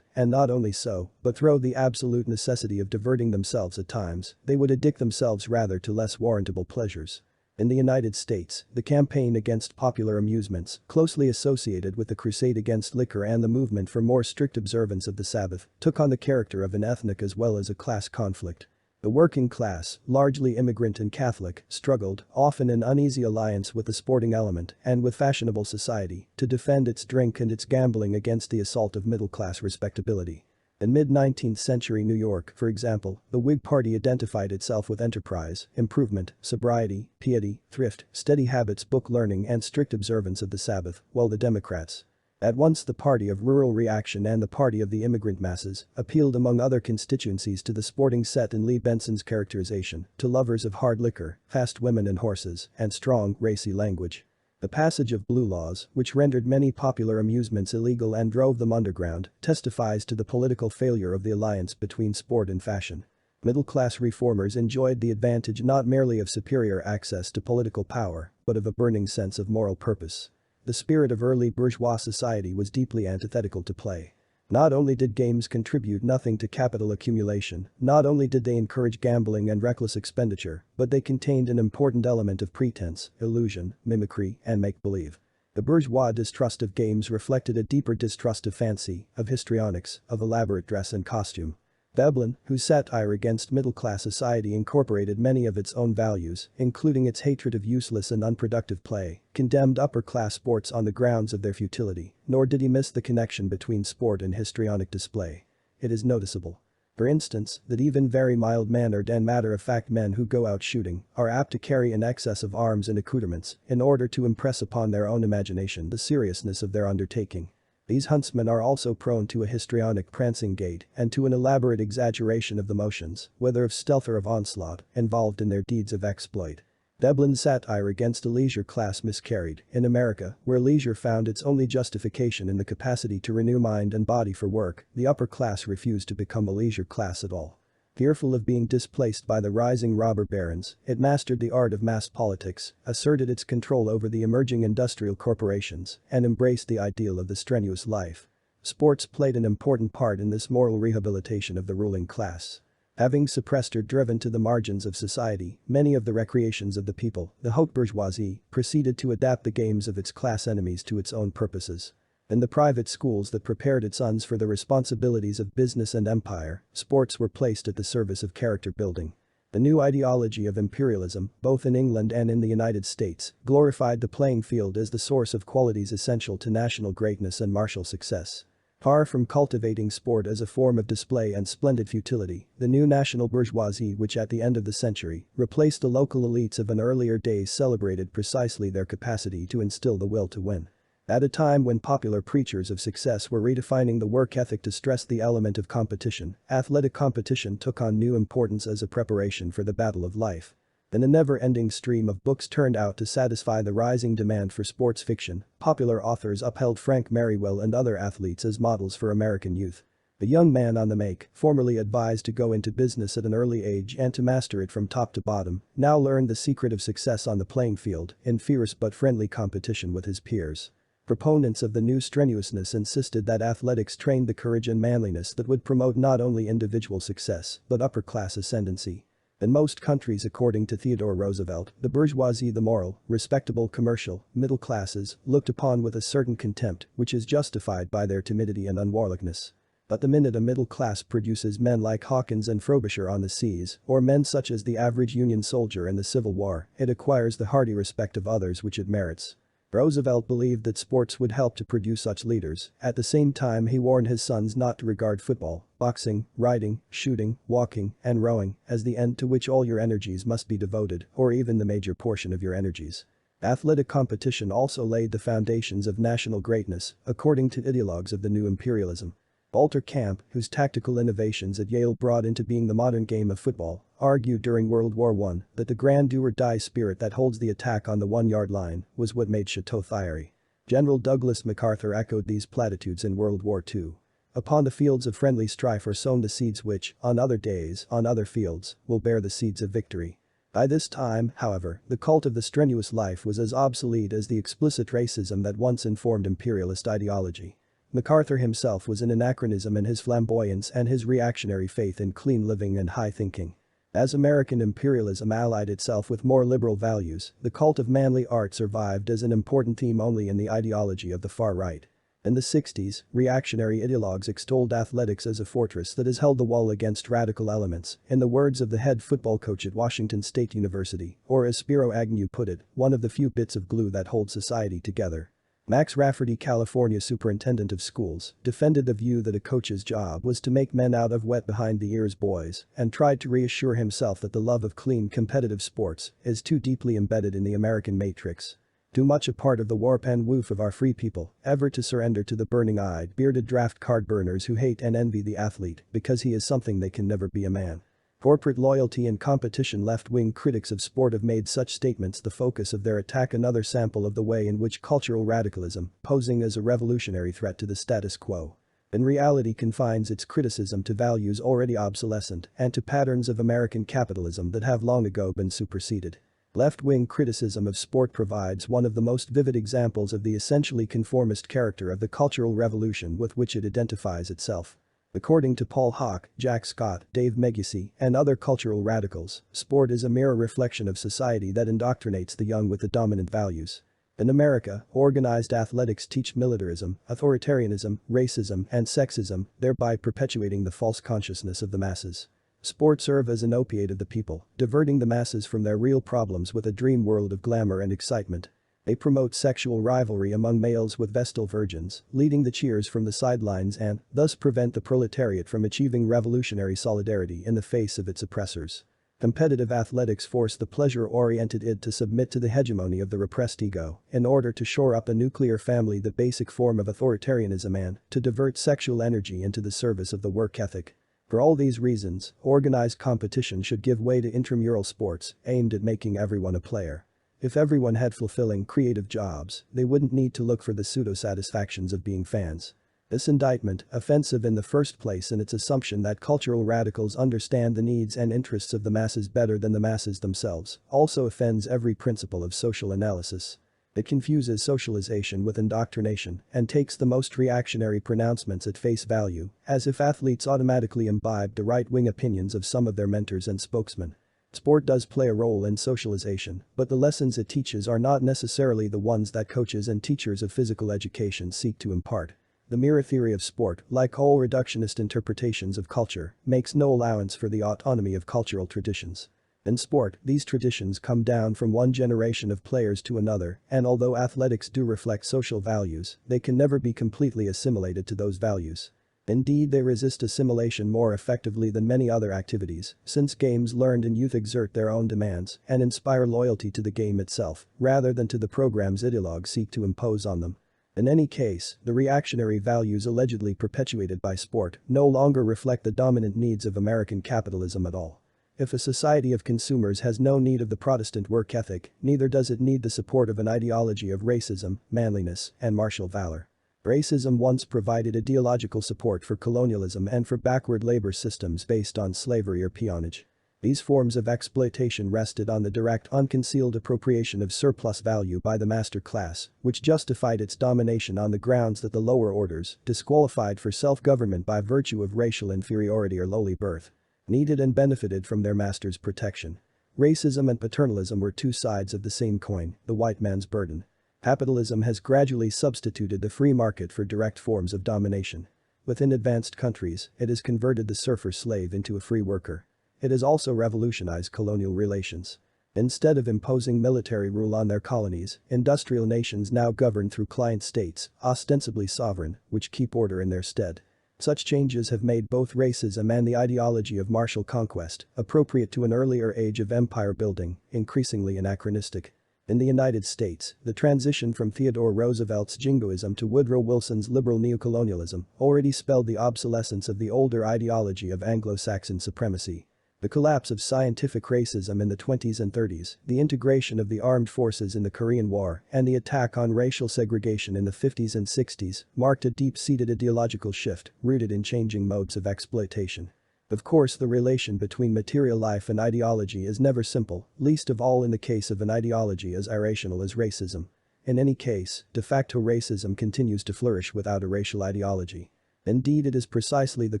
And not only so, but through the absolute necessity of diverting themselves at times, they would addict themselves rather to less warrantable pleasures. In the United States, the campaign against popular amusements, closely associated with the crusade against liquor and the movement for more strict observance of the Sabbath, took on the character of an ethnic as well as a class conflict. The working class, largely immigrant and Catholic, struggled, often in uneasy alliance with the sporting element and with fashionable society, to defend its drink and its gambling against the assault of middle-class respectability. In mid-19th century New York, for example, the Whig Party identified itself with enterprise, improvement, sobriety, piety, thrift, steady habits, book learning and strict observance of the Sabbath, while the Democrats, at once the party of rural reaction and the party of the immigrant masses, appealed among other constituencies to the sporting set in Lee Benson's characterization, to lovers of hard liquor, fast women and horses, and strong, racy language. The passage of blue laws, which rendered many popular amusements illegal and drove them underground, testifies to the political failure of the alliance between sport and fashion. Middle-class reformers enjoyed the advantage not merely of superior access to political power, but of a burning sense of moral purpose. The spirit of early bourgeois society was deeply antithetical to play. Not only did games contribute nothing to capital accumulation, not only did they encourage gambling and reckless expenditure, but they contained an important element of pretense, illusion, mimicry, and make-believe. The bourgeois distrust of games reflected a deeper distrust of fancy, of histrionics, of elaborate dress and costume. Veblen, whose satire against middle-class society incorporated many of its own values, including its hatred of useless and unproductive play, condemned upper-class sports on the grounds of their futility, nor did he miss the connection between sport and histrionic display. It is noticeable, for instance, that even very mild-mannered and matter-of-fact men who go out shooting are apt to carry an excess of arms and accoutrements in order to impress upon their own imagination the seriousness of their undertaking. These huntsmen are also prone to a histrionic prancing gait and to an elaborate exaggeration of the motions, whether of stealth or of onslaught, involved in their deeds of exploit. Veblen's satire against a leisure class miscarried. In America, where leisure found its only justification in the capacity to renew mind and body for work, the upper class refused to become a leisure class at all. Fearful of being displaced by the rising robber barons, it mastered the art of mass politics, asserted its control over the emerging industrial corporations, and embraced the ideal of the strenuous life. Sports played an important part in this moral rehabilitation of the ruling class. Having suppressed or driven to the margins of society many of the recreations of the people, the haute bourgeoisie proceeded to adapt the games of its class enemies to its own purposes. In the private schools that prepared its sons for the responsibilities of business and empire, sports were placed at the service of character building. The new ideology of imperialism, both in England and in the United States, glorified the playing field as the source of qualities essential to national greatness and martial success. Far from cultivating sport as a form of display and splendid futility, the new national bourgeoisie, which at the end of the century replaced the local elites of an earlier day, celebrated precisely their capacity to instill the will to win. At a time when popular preachers of success were redefining the work ethic to stress the element of competition, athletic competition took on new importance as a preparation for the battle of life. Then a never-ending stream of books turned out to satisfy the rising demand for sports fiction. Popular authors upheld Frank Merriwell and other athletes as models for American youth. A young man on the make, formerly advised to go into business at an early age and to master it from top to bottom, now learned the secret of success on the playing field in fierce but friendly competition with his peers. Proponents of the new strenuousness insisted that athletics trained the courage and manliness that would promote not only individual success but upper-class ascendancy. In most countries, according to Theodore Roosevelt, the bourgeoisie, the moral, respectable commercial, middle classes, looked upon with a certain contempt which is justified by their timidity and unwarlikeness. But the minute a middle class produces men like Hawkins and Frobisher on the seas, or men such as the average Union soldier in the Civil War, it acquires the hearty respect of others which it merits. Roosevelt believed that sports would help to produce such leaders. At the same time, he warned his sons not to regard football, boxing, riding, shooting, walking, and rowing as the end to which all your energies must be devoted, or even the major portion of your energies. Athletic competition also laid the foundations of national greatness, according to ideologues of the new imperialism. Walter Camp, whose tactical innovations at Yale brought into being the modern game of football, argued during World War I that the grand do-or-die spirit that holds the attack on the 1-yard line was what made Chateau Thierry. General Douglas MacArthur echoed these platitudes in World War II. Upon the fields of friendly strife are sown the seeds which, on other days, on other fields, will bear the seeds of victory. By this time, however, the cult of the strenuous life was as obsolete as the explicit racism that once informed imperialist ideology. MacArthur himself was an anachronism in his flamboyance and his reactionary faith in clean living and high thinking. As American imperialism allied itself with more liberal values, the cult of manly art survived as an important theme only in the ideology of the far right. In the 60s, reactionary ideologues extolled athletics as a fortress that has held the wall against radical elements, in the words of the head football coach at Washington State University, or as Spiro Agnew put it, one of the few bits of glue that hold society together. Max Rafferty, California superintendent of schools, defended the view that a coach's job was to make men out of wet behind the ears boys and tried to reassure himself that the love of clean competitive sports is too deeply embedded in the American matrix. Too much a part of the warp and woof of our free people, ever to surrender to the burning-eyed, bearded draft card burners who hate and envy the athlete because he is something they can never be, a man. Corporate loyalty and competition. Left-wing critics of sport have made such statements the focus of their attack, another sample of the way in which cultural radicalism, posing as a revolutionary threat to the status quo. In reality confines its criticism to values already obsolescent and to patterns of American capitalism that have long ago been superseded. Left-wing criticism of sport provides one of the most vivid examples of the essentially conformist character of the cultural revolution with which it identifies itself. According to Paul Hawke, Jack Scott, Dave Meguici, and other cultural radicals, sport is a mirror reflection of society that indoctrinates the young with the dominant values. In America, organized athletics teach militarism, authoritarianism, racism, and sexism, thereby perpetuating the false consciousness of the masses. Sports serve as an opiate of the people, diverting the masses from their real problems with a dream world of glamour and excitement. They promote sexual rivalry among males with vestal virgins, leading the cheers from the sidelines and, thus prevent the proletariat from achieving revolutionary solidarity in the face of its oppressors. Competitive athletics force the pleasure-oriented id to submit to the hegemony of the repressed ego in order to shore up a nuclear family, the basic form of authoritarianism, and to divert sexual energy into the service of the work ethic. For all these reasons, organized competition should give way to intramural sports aimed at making everyone a player. If everyone had fulfilling creative jobs, they wouldn't need to look for the pseudo-satisfactions of being fans. This indictment, offensive in the first place in its assumption that cultural radicals understand the needs and interests of the masses better than the masses themselves, also offends every principle of social analysis. It confuses socialization with indoctrination and takes the most reactionary pronouncements at face value, as if athletes automatically imbibed the right-wing opinions of some of their mentors and spokesmen. Sport does play a role in socialization, but the lessons it teaches are not necessarily the ones that coaches and teachers of physical education seek to impart. The mirror theory of sport, like all reductionist interpretations of culture, makes no allowance for the autonomy of cultural traditions. In sport, these traditions come down from one generation of players to another, and although athletics do reflect social values, they can never be completely assimilated to those values. Indeed, they resist assimilation more effectively than many other activities, since games learned in youth exert their own demands and inspire loyalty to the game itself, rather than to the programs ideologues seek to impose on them. In any case, the reactionary values allegedly perpetuated by sport no longer reflect the dominant needs of American capitalism at all. If a society of consumers has no need of the Protestant work ethic, neither does it need the support of an ideology of racism, manliness, and martial valor. Racism once provided ideological support for colonialism and for backward labor systems based on slavery or peonage. These forms of exploitation rested on the direct, unconcealed appropriation of surplus value by the master class, which justified its domination on the grounds that the lower orders, disqualified for self-government by virtue of racial inferiority or lowly birth, needed and benefited from their master's protection. Racism and paternalism were two sides of the same coin, the white man's burden. Capitalism has gradually substituted the free market for direct forms of domination. Within advanced countries, it has converted the serf-slave into a free worker. It has also revolutionized colonial relations. Instead of imposing military rule on their colonies, industrial nations now govern through client states, ostensibly sovereign, which keep order in their stead. Such changes have made both racism and the ideology of martial conquest, appropriate to an earlier age of empire building, increasingly anachronistic. In the United States, the transition from Theodore Roosevelt's jingoism to Woodrow Wilson's liberal neocolonialism already spelled the obsolescence of the older ideology of Anglo-Saxon supremacy. The collapse of scientific racism in the 20s and 30s, the integration of the armed forces in the Korean War, and the attack on racial segregation in the 50s and 60s marked a deep-seated ideological shift rooted in changing modes of exploitation. Of course, the relation between material life and ideology is never simple, least of all in the case of an ideology as irrational as racism. In any case, de facto racism continues to flourish without a racial ideology. Indeed, it is precisely the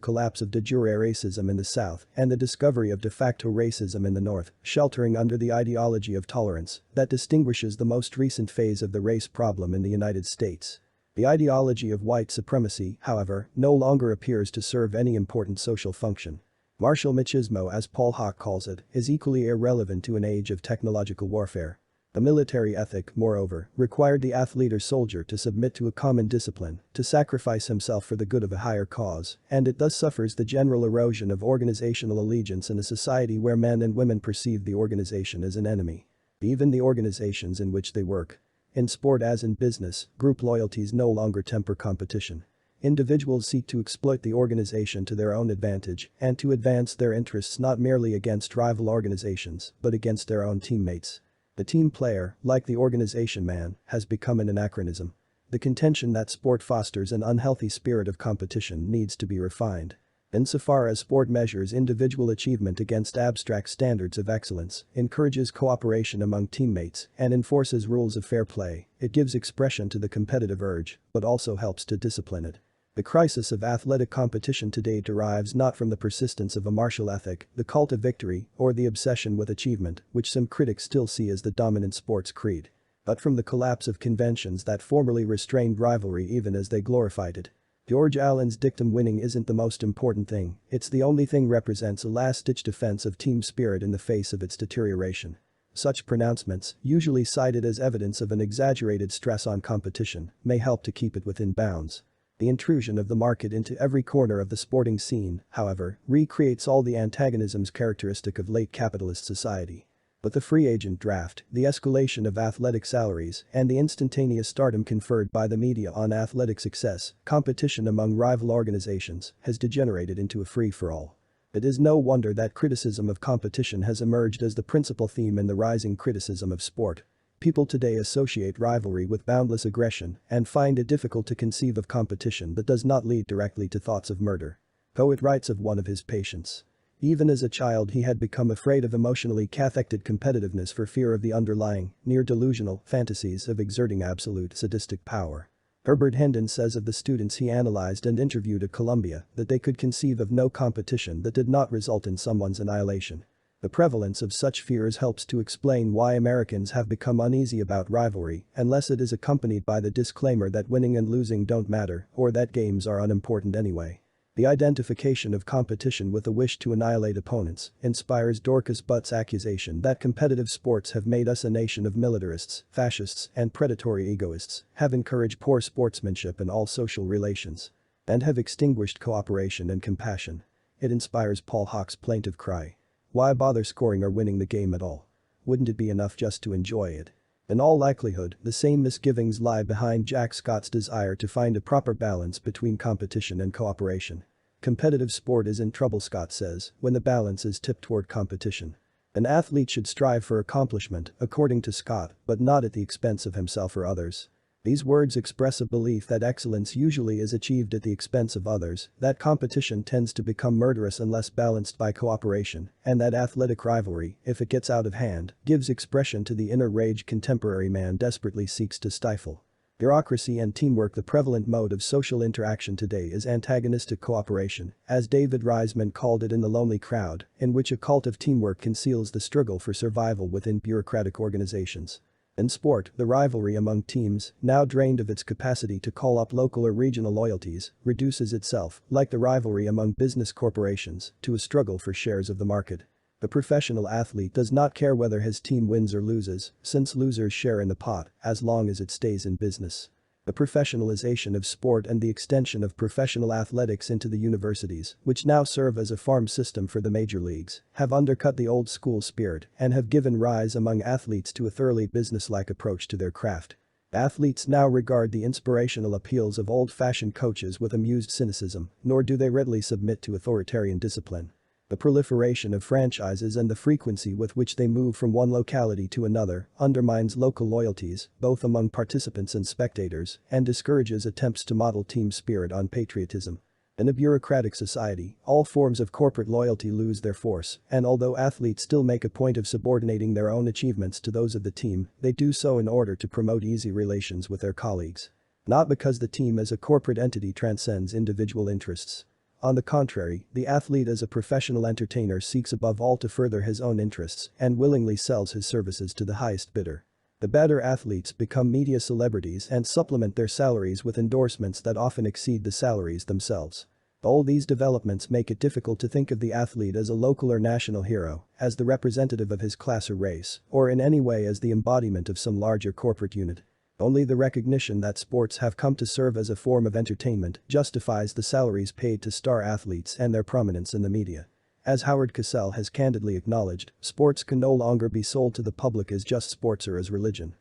collapse of de jure racism in the South and the discovery of de facto racism in the North, sheltering under the ideology of tolerance, that distinguishes the most recent phase of the race problem in the United States. The ideology of white supremacy, however, no longer appears to serve any important social function. Martial machismo, as Paul Hawke calls it, is equally irrelevant to an age of technological warfare. The military ethic, moreover, required the athlete or soldier to submit to a common discipline, to sacrifice himself for the good of a higher cause, and it thus suffers the general erosion of organizational allegiance in a society where men and women perceive the organization as an enemy. Even the organizations in which they work. In sport as in business, group loyalties no longer temper competition. Individuals seek to exploit the organization to their own advantage and to advance their interests not merely against rival organizations, but against their own teammates. The team player, like the organization man, has become an anachronism. The contention that sport fosters an unhealthy spirit of competition needs to be refined. Insofar as sport measures individual achievement against abstract standards of excellence, encourages cooperation among teammates, and enforces rules of fair play, it gives expression to the competitive urge, but also helps to discipline it. The crisis of athletic competition today derives not from the persistence of a martial ethic, the cult of victory, or the obsession with achievement, which some critics still see as the dominant sports creed, but from the collapse of conventions that formerly restrained rivalry even as they glorified it. George Allen's dictum "winning isn't the most important thing, it's the only thing" represents a last-ditch defense of team spirit in the face of its deterioration. Such pronouncements, usually cited as evidence of an exaggerated stress on competition, may help to keep it within bounds. The intrusion of the market into every corner of the sporting scene, however, recreates all the antagonisms characteristic of late capitalist society. But the free agent draft, the escalation of athletic salaries, and the instantaneous stardom conferred by the media on athletic success, competition among rival organizations, has degenerated into a free-for-all. It is no wonder that criticism of competition has emerged as the principal theme in the rising criticism of sport. People today associate rivalry with boundless aggression and find it difficult to conceive of competition that does not lead directly to thoughts of murder. Poet writes of one of his patients. Even as a child he had become afraid of emotionally cathected competitiveness for fear of the underlying, near-delusional, fantasies of exerting absolute sadistic power. Herbert Hendon says of the students he analyzed and interviewed at Columbia that they could conceive of no competition that did not result in someone's annihilation. The prevalence of such fears helps to explain why Americans have become uneasy about rivalry unless it is accompanied by the disclaimer that winning and losing don't matter or that games are unimportant anyway. The identification of competition with the wish to annihilate opponents inspires Dorcas Butt's accusation that competitive sports have made us a nation of militarists, fascists, and predatory egoists, have encouraged poor sportsmanship in all social relations, and have extinguished cooperation and compassion. It inspires Paul Hawke's plaintive cry. Why bother scoring or winning the game at all? Wouldn't it be enough just to enjoy it? In all likelihood, the same misgivings lie behind Jack Scott's desire to find a proper balance between competition and cooperation. Competitive sport is in trouble, Scott says, when the balance is tipped toward competition. An athlete should strive for accomplishment, according to Scott, but not at the expense of himself or others. These words express a belief that excellence usually is achieved at the expense of others, that competition tends to become murderous unless balanced by cooperation, and that athletic rivalry, if it gets out of hand, gives expression to the inner rage contemporary man desperately seeks to stifle. Bureaucracy and teamwork. The prevalent mode of social interaction today is antagonistic cooperation, as David Reisman called it in The Lonely Crowd, in which a cult of teamwork conceals the struggle for survival within bureaucratic organizations. In sport, the rivalry among teams, now drained of its capacity to call up local or regional loyalties, reduces itself, like the rivalry among business corporations, to a struggle for shares of the market. The professional athlete does not care whether his team wins or loses, since losers share in the pot, as long as it stays in business. The professionalization of sport and the extension of professional athletics into the universities, which now serve as a farm system for the major leagues, have undercut the old school spirit and have given rise among athletes to a thoroughly businesslike approach to their craft. Athletes now regard the inspirational appeals of old-fashioned coaches with amused cynicism, nor do they readily submit to authoritarian discipline. The proliferation of franchises and the frequency with which they move from one locality to another undermines local loyalties, both among participants and spectators, and discourages attempts to model team spirit on patriotism. In a bureaucratic society, all forms of corporate loyalty lose their force, and although athletes still make a point of subordinating their own achievements to those of the team, they do so in order to promote easy relations with their colleagues. Not because the team as a corporate entity transcends individual interests. On the contrary, the athlete as a professional entertainer seeks above all to further his own interests and willingly sells his services to the highest bidder. The better athletes become media celebrities and supplement their salaries with endorsements that often exceed the salaries themselves. All these developments make it difficult to think of the athlete as a local or national hero, as the representative of his class or race, or in any way as the embodiment of some larger corporate unit. Only the recognition that sports have come to serve as a form of entertainment justifies the salaries paid to star athletes and their prominence in the media. As Howard Cosell has candidly acknowledged, sports can no longer be sold to the public as just sports or as religion.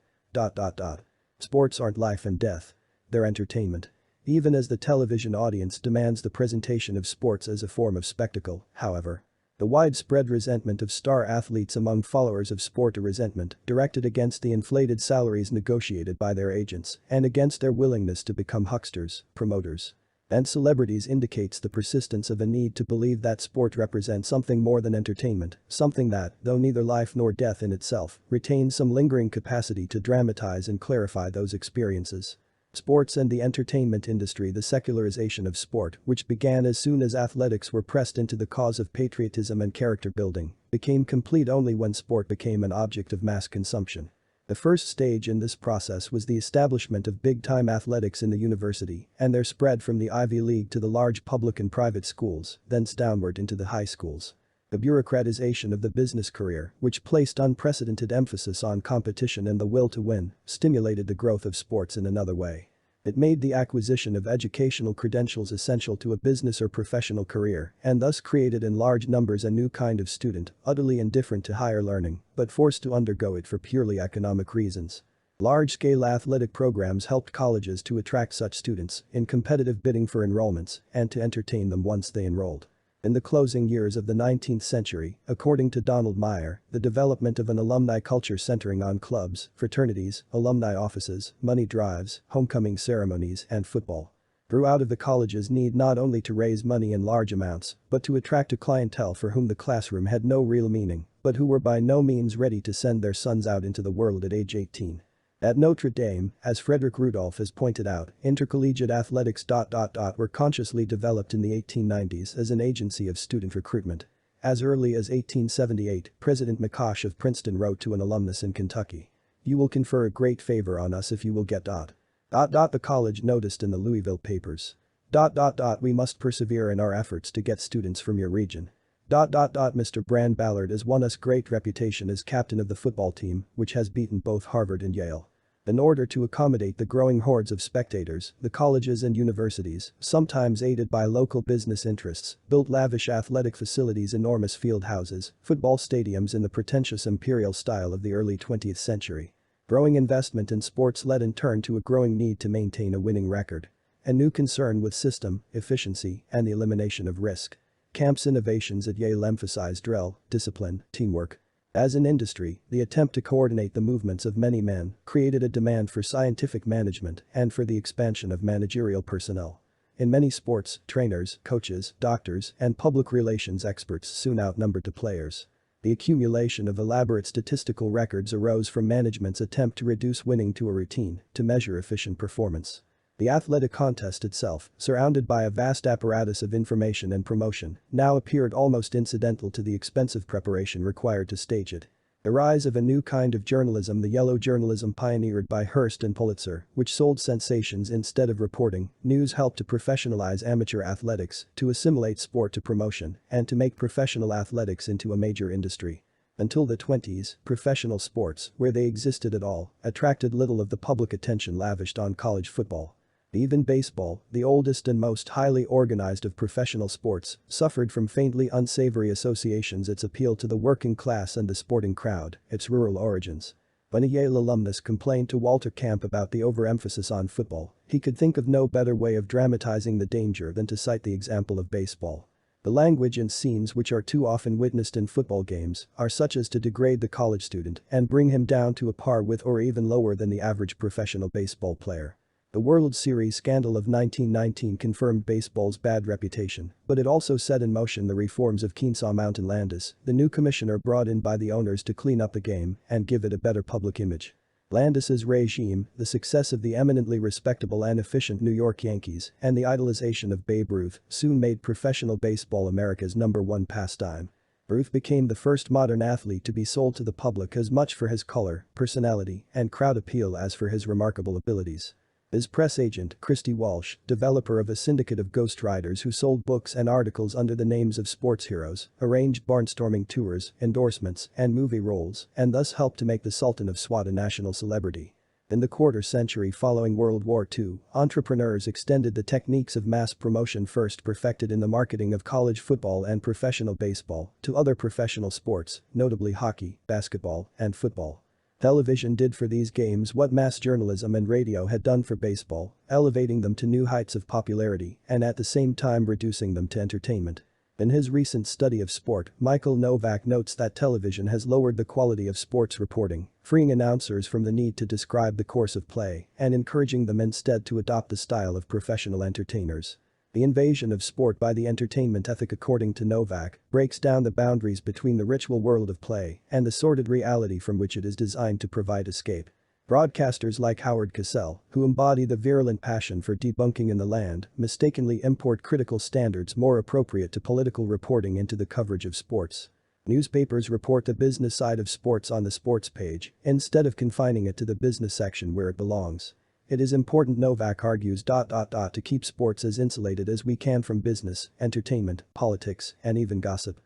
Sports aren't life and death. They're entertainment. Even as the television audience demands the presentation of sports as a form of spectacle, however. The widespread resentment of star athletes among followers of sport, a resentment directed against the inflated salaries negotiated by their agents and against their willingness to become hucksters, promoters, and celebrities, indicates the persistence of a need to believe that sport represents something more than entertainment, something that, though neither life nor death in itself, retains some lingering capacity to dramatize and clarify those experiences. Sports and the entertainment industry. The secularization of sport, which began as soon as athletics were pressed into the cause of patriotism and character building, became complete only when sport became an object of mass consumption. The first stage in this process was the establishment of big-time athletics in the university and their spread from the Ivy League to the large public and private schools, thence downward into the high schools. The bureaucratization of the business career, which placed unprecedented emphasis on competition and the will to win, stimulated the growth of sports in another way. It made the acquisition of educational credentials essential to a business or professional career and thus created in large numbers a new kind of student, utterly indifferent to higher learning, but forced to undergo it for purely economic reasons. Large-scale athletic programs helped colleges to attract such students in competitive bidding for enrollments and to entertain them once they enrolled. In the closing years of the 19th century, according to Donald Meyer, the development of an alumni culture centering on clubs, fraternities, alumni offices, money drives, homecoming ceremonies, and football grew out of the college's need not only to raise money in large amounts, but to attract a clientele for whom the classroom had no real meaning, but who were by no means ready to send their sons out into the world at age 18. At Notre Dame, as Frederick Rudolph has pointed out, intercollegiate athletics were consciously developed in the 1890s as an agency of student recruitment. As early as 1878, President McCosh of Princeton wrote to an alumnus in Kentucky, "You will confer a great favor on us if you will get ... The college noticed in the Louisville papers. We must persevere in our efforts to get students from your region. Mr. Brand Ballard has won us great reputation as captain of the football team, which has beaten both Harvard and Yale." In order to accommodate the growing hordes of spectators, the colleges and universities, sometimes aided by local business interests, built lavish athletic facilities, enormous field houses, football stadiums in the pretentious imperial style of the early 20th century. Growing investment in sports led in turn to a growing need to maintain a winning record. A new concern with system, efficiency, and the elimination of risk. Camp's innovations at Yale emphasized drill, discipline, teamwork. As an industry, the attempt to coordinate the movements of many men created a demand for scientific management and for the expansion of managerial personnel. In many sports, trainers, coaches, doctors, and public relations experts soon outnumbered the players. The accumulation of elaborate statistical records arose from management's attempt to reduce winning to a routine to measure efficient performance. The athletic contest itself, surrounded by a vast apparatus of information and promotion, now appeared almost incidental to the expensive preparation required to stage it. The rise of a new kind of journalism, the yellow journalism pioneered by Hearst and Pulitzer, which sold sensations instead of reporting news, helped to professionalize amateur athletics, to assimilate sport to promotion, and to make professional athletics into a major industry. Until the 20s, professional sports, where they existed at all, attracted little of the public attention lavished on college football. Even baseball, the oldest and most highly organized of professional sports, suffered from faintly unsavory associations. Its appeal to the working class and the sporting crowd, its rural origins. When a Yale alumnus complained to Walter Camp about the overemphasis on football, he could think of no better way of dramatizing the danger than to cite the example of baseball. The language and scenes which are too often witnessed in football games are such as to degrade the college student and bring him down to a par with or even lower than the average professional baseball player. The World Series scandal of 1919 confirmed baseball's bad reputation, but it also set in motion the reforms of Kennesaw Mountain Landis, the new commissioner brought in by the owners to clean up the game and give it a better public image. Landis's regime, the success of the eminently respectable and efficient New York Yankees, and the idolization of Babe Ruth soon made professional baseball America's #1 pastime. Ruth became the first modern athlete to be sold to the public as much for his color, personality, and crowd appeal as for his remarkable abilities. His press agent, Christy Walsh, developer of a syndicate of ghostwriters who sold books and articles under the names of sports heroes, arranged barnstorming tours, endorsements, and movie roles, and thus helped to make the Sultan of Swat a national celebrity. In the quarter century following World War II, entrepreneurs extended the techniques of mass promotion first perfected in the marketing of college football and professional baseball to other professional sports, notably hockey, basketball, and football. Television did for these games what mass journalism and radio had done for baseball, elevating them to new heights of popularity and at the same time reducing them to entertainment. In his recent study of sport, Michael Novak notes that television has lowered the quality of sports reporting, freeing announcers from the need to describe the course of play and encouraging them instead to adopt the style of professional entertainers. The invasion of sport by the entertainment ethic, according to Novak, breaks down the boundaries between the ritual world of play and the sordid reality from which it is designed to provide escape. Broadcasters like Howard Cosell, who embody the virulent passion for debunking in the land, mistakenly import critical standards more appropriate to political reporting into the coverage of sports. Newspapers report the business side of sports on the sports page, instead of confining it to the business section where it belongs. It is important, Novak argues, to keep sports as insulated as we can from business, entertainment, politics, and even gossip.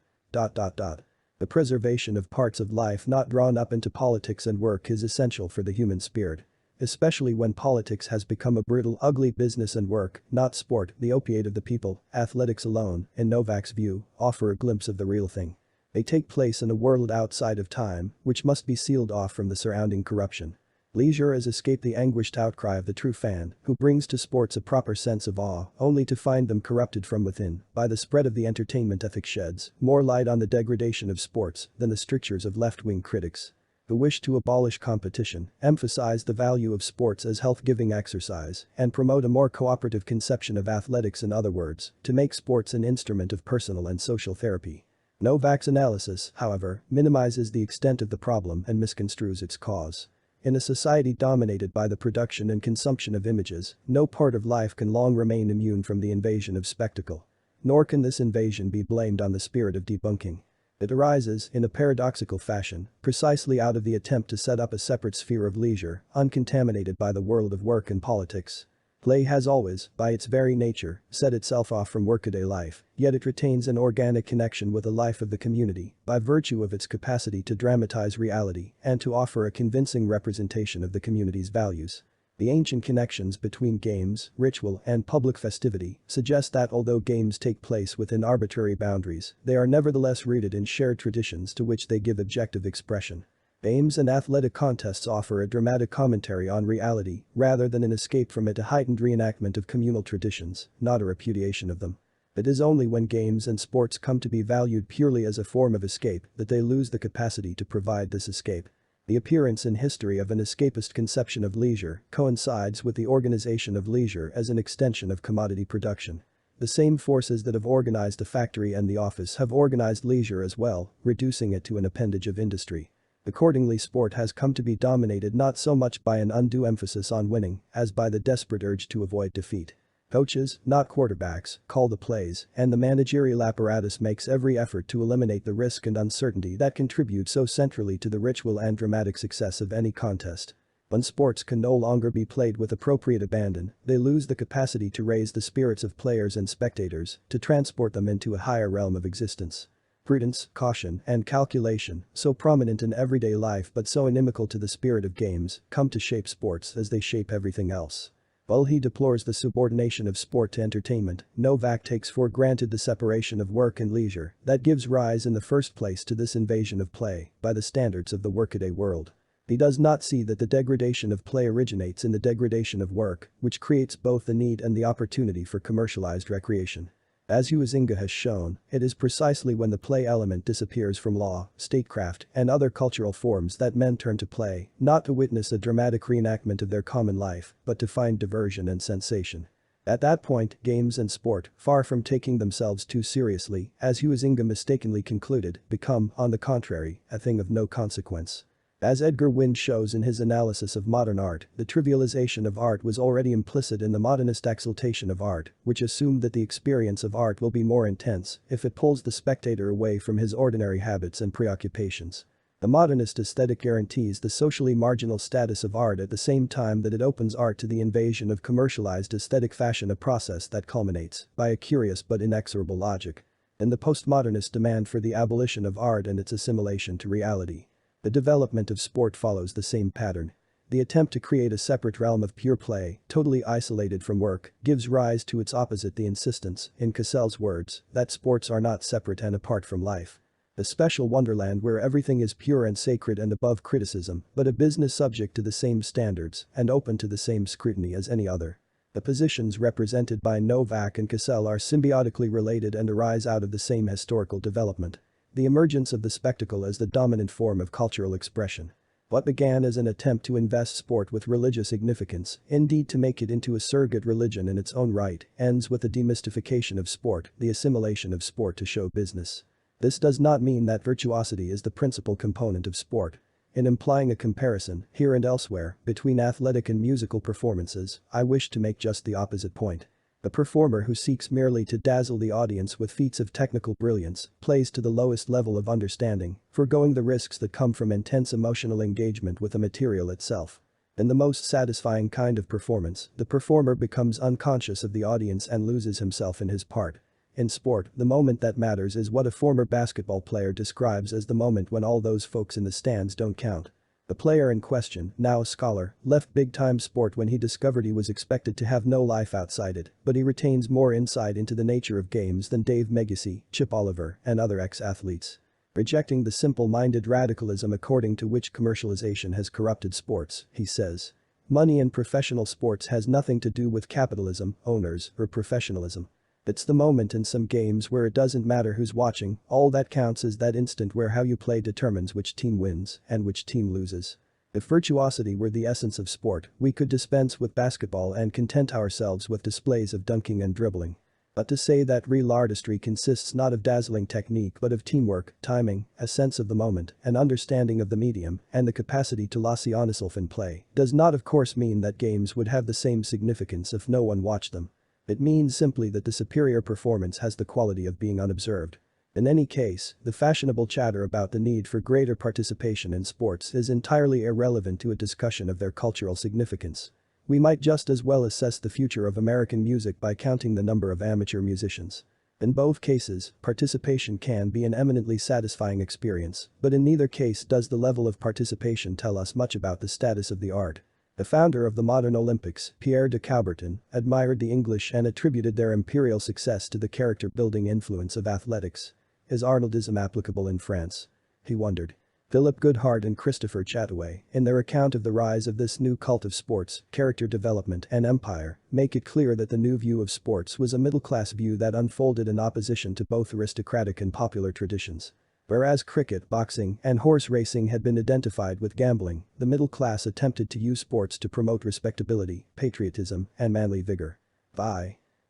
The preservation of parts of life not drawn up into politics and work is essential for the human spirit. Especially when politics has become a brutal, ugly business and work, not sport, the opiate of the people. Athletics alone, in Novak's view, offer a glimpse of the real thing. They take place in a world outside of time, which must be sealed off from the surrounding corruption. Leisure has escaped the anguished outcry of the true fan, who brings to sports a proper sense of awe, only to find them corrupted from within by the spread of the entertainment ethic. Sheds more light on the degradation of sports than the strictures of left-wing critics. The wish to abolish competition, emphasize the value of sports as health-giving exercise, and promote a more cooperative conception of athletics, in other words, to make sports an instrument of personal and social therapy. Novak's analysis, however, minimizes the extent of the problem and misconstrues its cause. In a society dominated by the production and consumption of images, no part of life can long remain immune from the invasion of spectacle. Nor can this invasion be blamed on the spirit of debunking. It arises, in a paradoxical fashion, precisely out of the attempt to set up a separate sphere of leisure, uncontaminated by the world of work and politics. Play has always, by its very nature, set itself off from workaday life, yet it retains an organic connection with the life of the community by virtue of its capacity to dramatize reality and to offer a convincing representation of the community's values. The ancient connections between games, ritual, and public festivity suggest that although games take place within arbitrary boundaries, they are nevertheless rooted in shared traditions to which they give objective expression. Games and athletic contests offer a dramatic commentary on reality rather than an escape from it, a heightened reenactment of communal traditions, not a repudiation of them. It is only when games and sports come to be valued purely as a form of escape that they lose the capacity to provide this escape. The appearance in history of an escapist conception of leisure coincides with the organization of leisure as an extension of commodity production. The same forces that have organized the factory and the office have organized leisure as well, reducing it to an appendage of industry. Accordingly, sport has come to be dominated not so much by an undue emphasis on winning as by the desperate urge to avoid defeat. Coaches, not quarterbacks, call the plays, and the managerial apparatus makes every effort to eliminate the risk and uncertainty that contribute so centrally to the ritual and dramatic success of any contest. When sports can no longer be played with appropriate abandon, they lose the capacity to raise the spirits of players and spectators, to transport them into a higher realm of existence. Prudence, caution, and calculation, so prominent in everyday life but so inimical to the spirit of games, come to shape sports as they shape everything else. While he deplores the subordination of sport to entertainment, Novak takes for granted the separation of work and leisure that gives rise in the first place to this invasion of play by the standards of the workaday world. He does not see that the degradation of play originates in the degradation of work, which creates both the need and the opportunity for commercialized recreation. As Huizinga has shown, it is precisely when the play element disappears from law, statecraft, and other cultural forms that men turn to play, not to witness a dramatic reenactment of their common life, but to find diversion and sensation. At that point, games and sport, far from taking themselves too seriously, as Huizinga mistakenly concluded, become, on the contrary, a thing of no consequence. As Edgar Wind shows in his analysis of modern art, the trivialization of art was already implicit in the modernist exaltation of art, which assumed that the experience of art will be more intense if it pulls the spectator away from his ordinary habits and preoccupations. The modernist aesthetic guarantees the socially marginal status of art at the same time that it opens art to the invasion of commercialized aesthetic fashion, a process that culminates, by a curious but inexorable logic, in the postmodernist demand for the abolition of art and its assimilation to reality. The development of sport follows the same pattern. The attempt to create a separate realm of pure play, totally isolated from work, gives rise to its opposite, the insistence, in Cosell's words, that sports are not separate and apart from life. A special wonderland where everything is pure and sacred and above criticism, but a business subject to the same standards and open to the same scrutiny as any other. The positions represented by Novak and Cassell are symbiotically related and arise out of the same historical development. The emergence of the spectacle as the dominant form of cultural expression. What began as an attempt to invest sport with religious significance, indeed to make it into a surrogate religion in its own right, ends with the demystification of sport, the assimilation of sport to show business. This does not mean that virtuosity is the principal component of sport. In implying a comparison, here and elsewhere, between athletic and musical performances, I wish to make just the opposite point. The performer who seeks merely to dazzle the audience with feats of technical brilliance plays to the lowest level of understanding, foregoing the risks that come from intense emotional engagement with the material itself. In the most satisfying kind of performance, the performer becomes unconscious of the audience and loses himself in his part. In sport, the moment that matters is what a former basketball player describes as the moment when all those folks in the stands don't count. The player in question, now a scholar, left big-time sport when he discovered he was expected to have no life outside it, but he retains more insight into the nature of games than Dave Megacy, Chip Oliver, and other ex-athletes. Rejecting the simple-minded radicalism according to which commercialization has corrupted sports, he says. Money in professional sports has nothing to do with capitalism, owners, or professionalism. It's the moment in some games where it doesn't matter who's watching, all that counts is that instant where how you play determines which team wins and which team loses. If virtuosity were the essence of sport, we could dispense with basketball and content ourselves with displays of dunking and dribbling. But to say that real artistry consists not of dazzling technique but of teamwork, timing, a sense of the moment, an understanding of the medium, and the capacity to lassen oneself in play, does not of course mean that games would have the same significance if no one watched them. It means simply that the superior performance has the quality of being unobserved. In any case, the fashionable chatter about the need for greater participation in sports is entirely irrelevant to a discussion of their cultural significance. We might just as well assess the future of American music by counting the number of amateur musicians. In both cases, participation can be an eminently satisfying experience, but in neither case does the level of participation tell us much about the status of the art. The founder of the modern Olympics, Pierre de Coubertin, admired the English and attributed their imperial success to the character-building influence of athletics. Is Arnoldism applicable in France? He wondered. Philip Goodhart and Christopher Chataway, in their account of the rise of this new cult of sports, character development and empire, make it clear that the new view of sports was a middle-class view that unfolded in opposition to both aristocratic and popular traditions. Whereas cricket, boxing, and horse racing had been identified with gambling, the middle class attempted to use sports to promote respectability, patriotism, and manly vigor.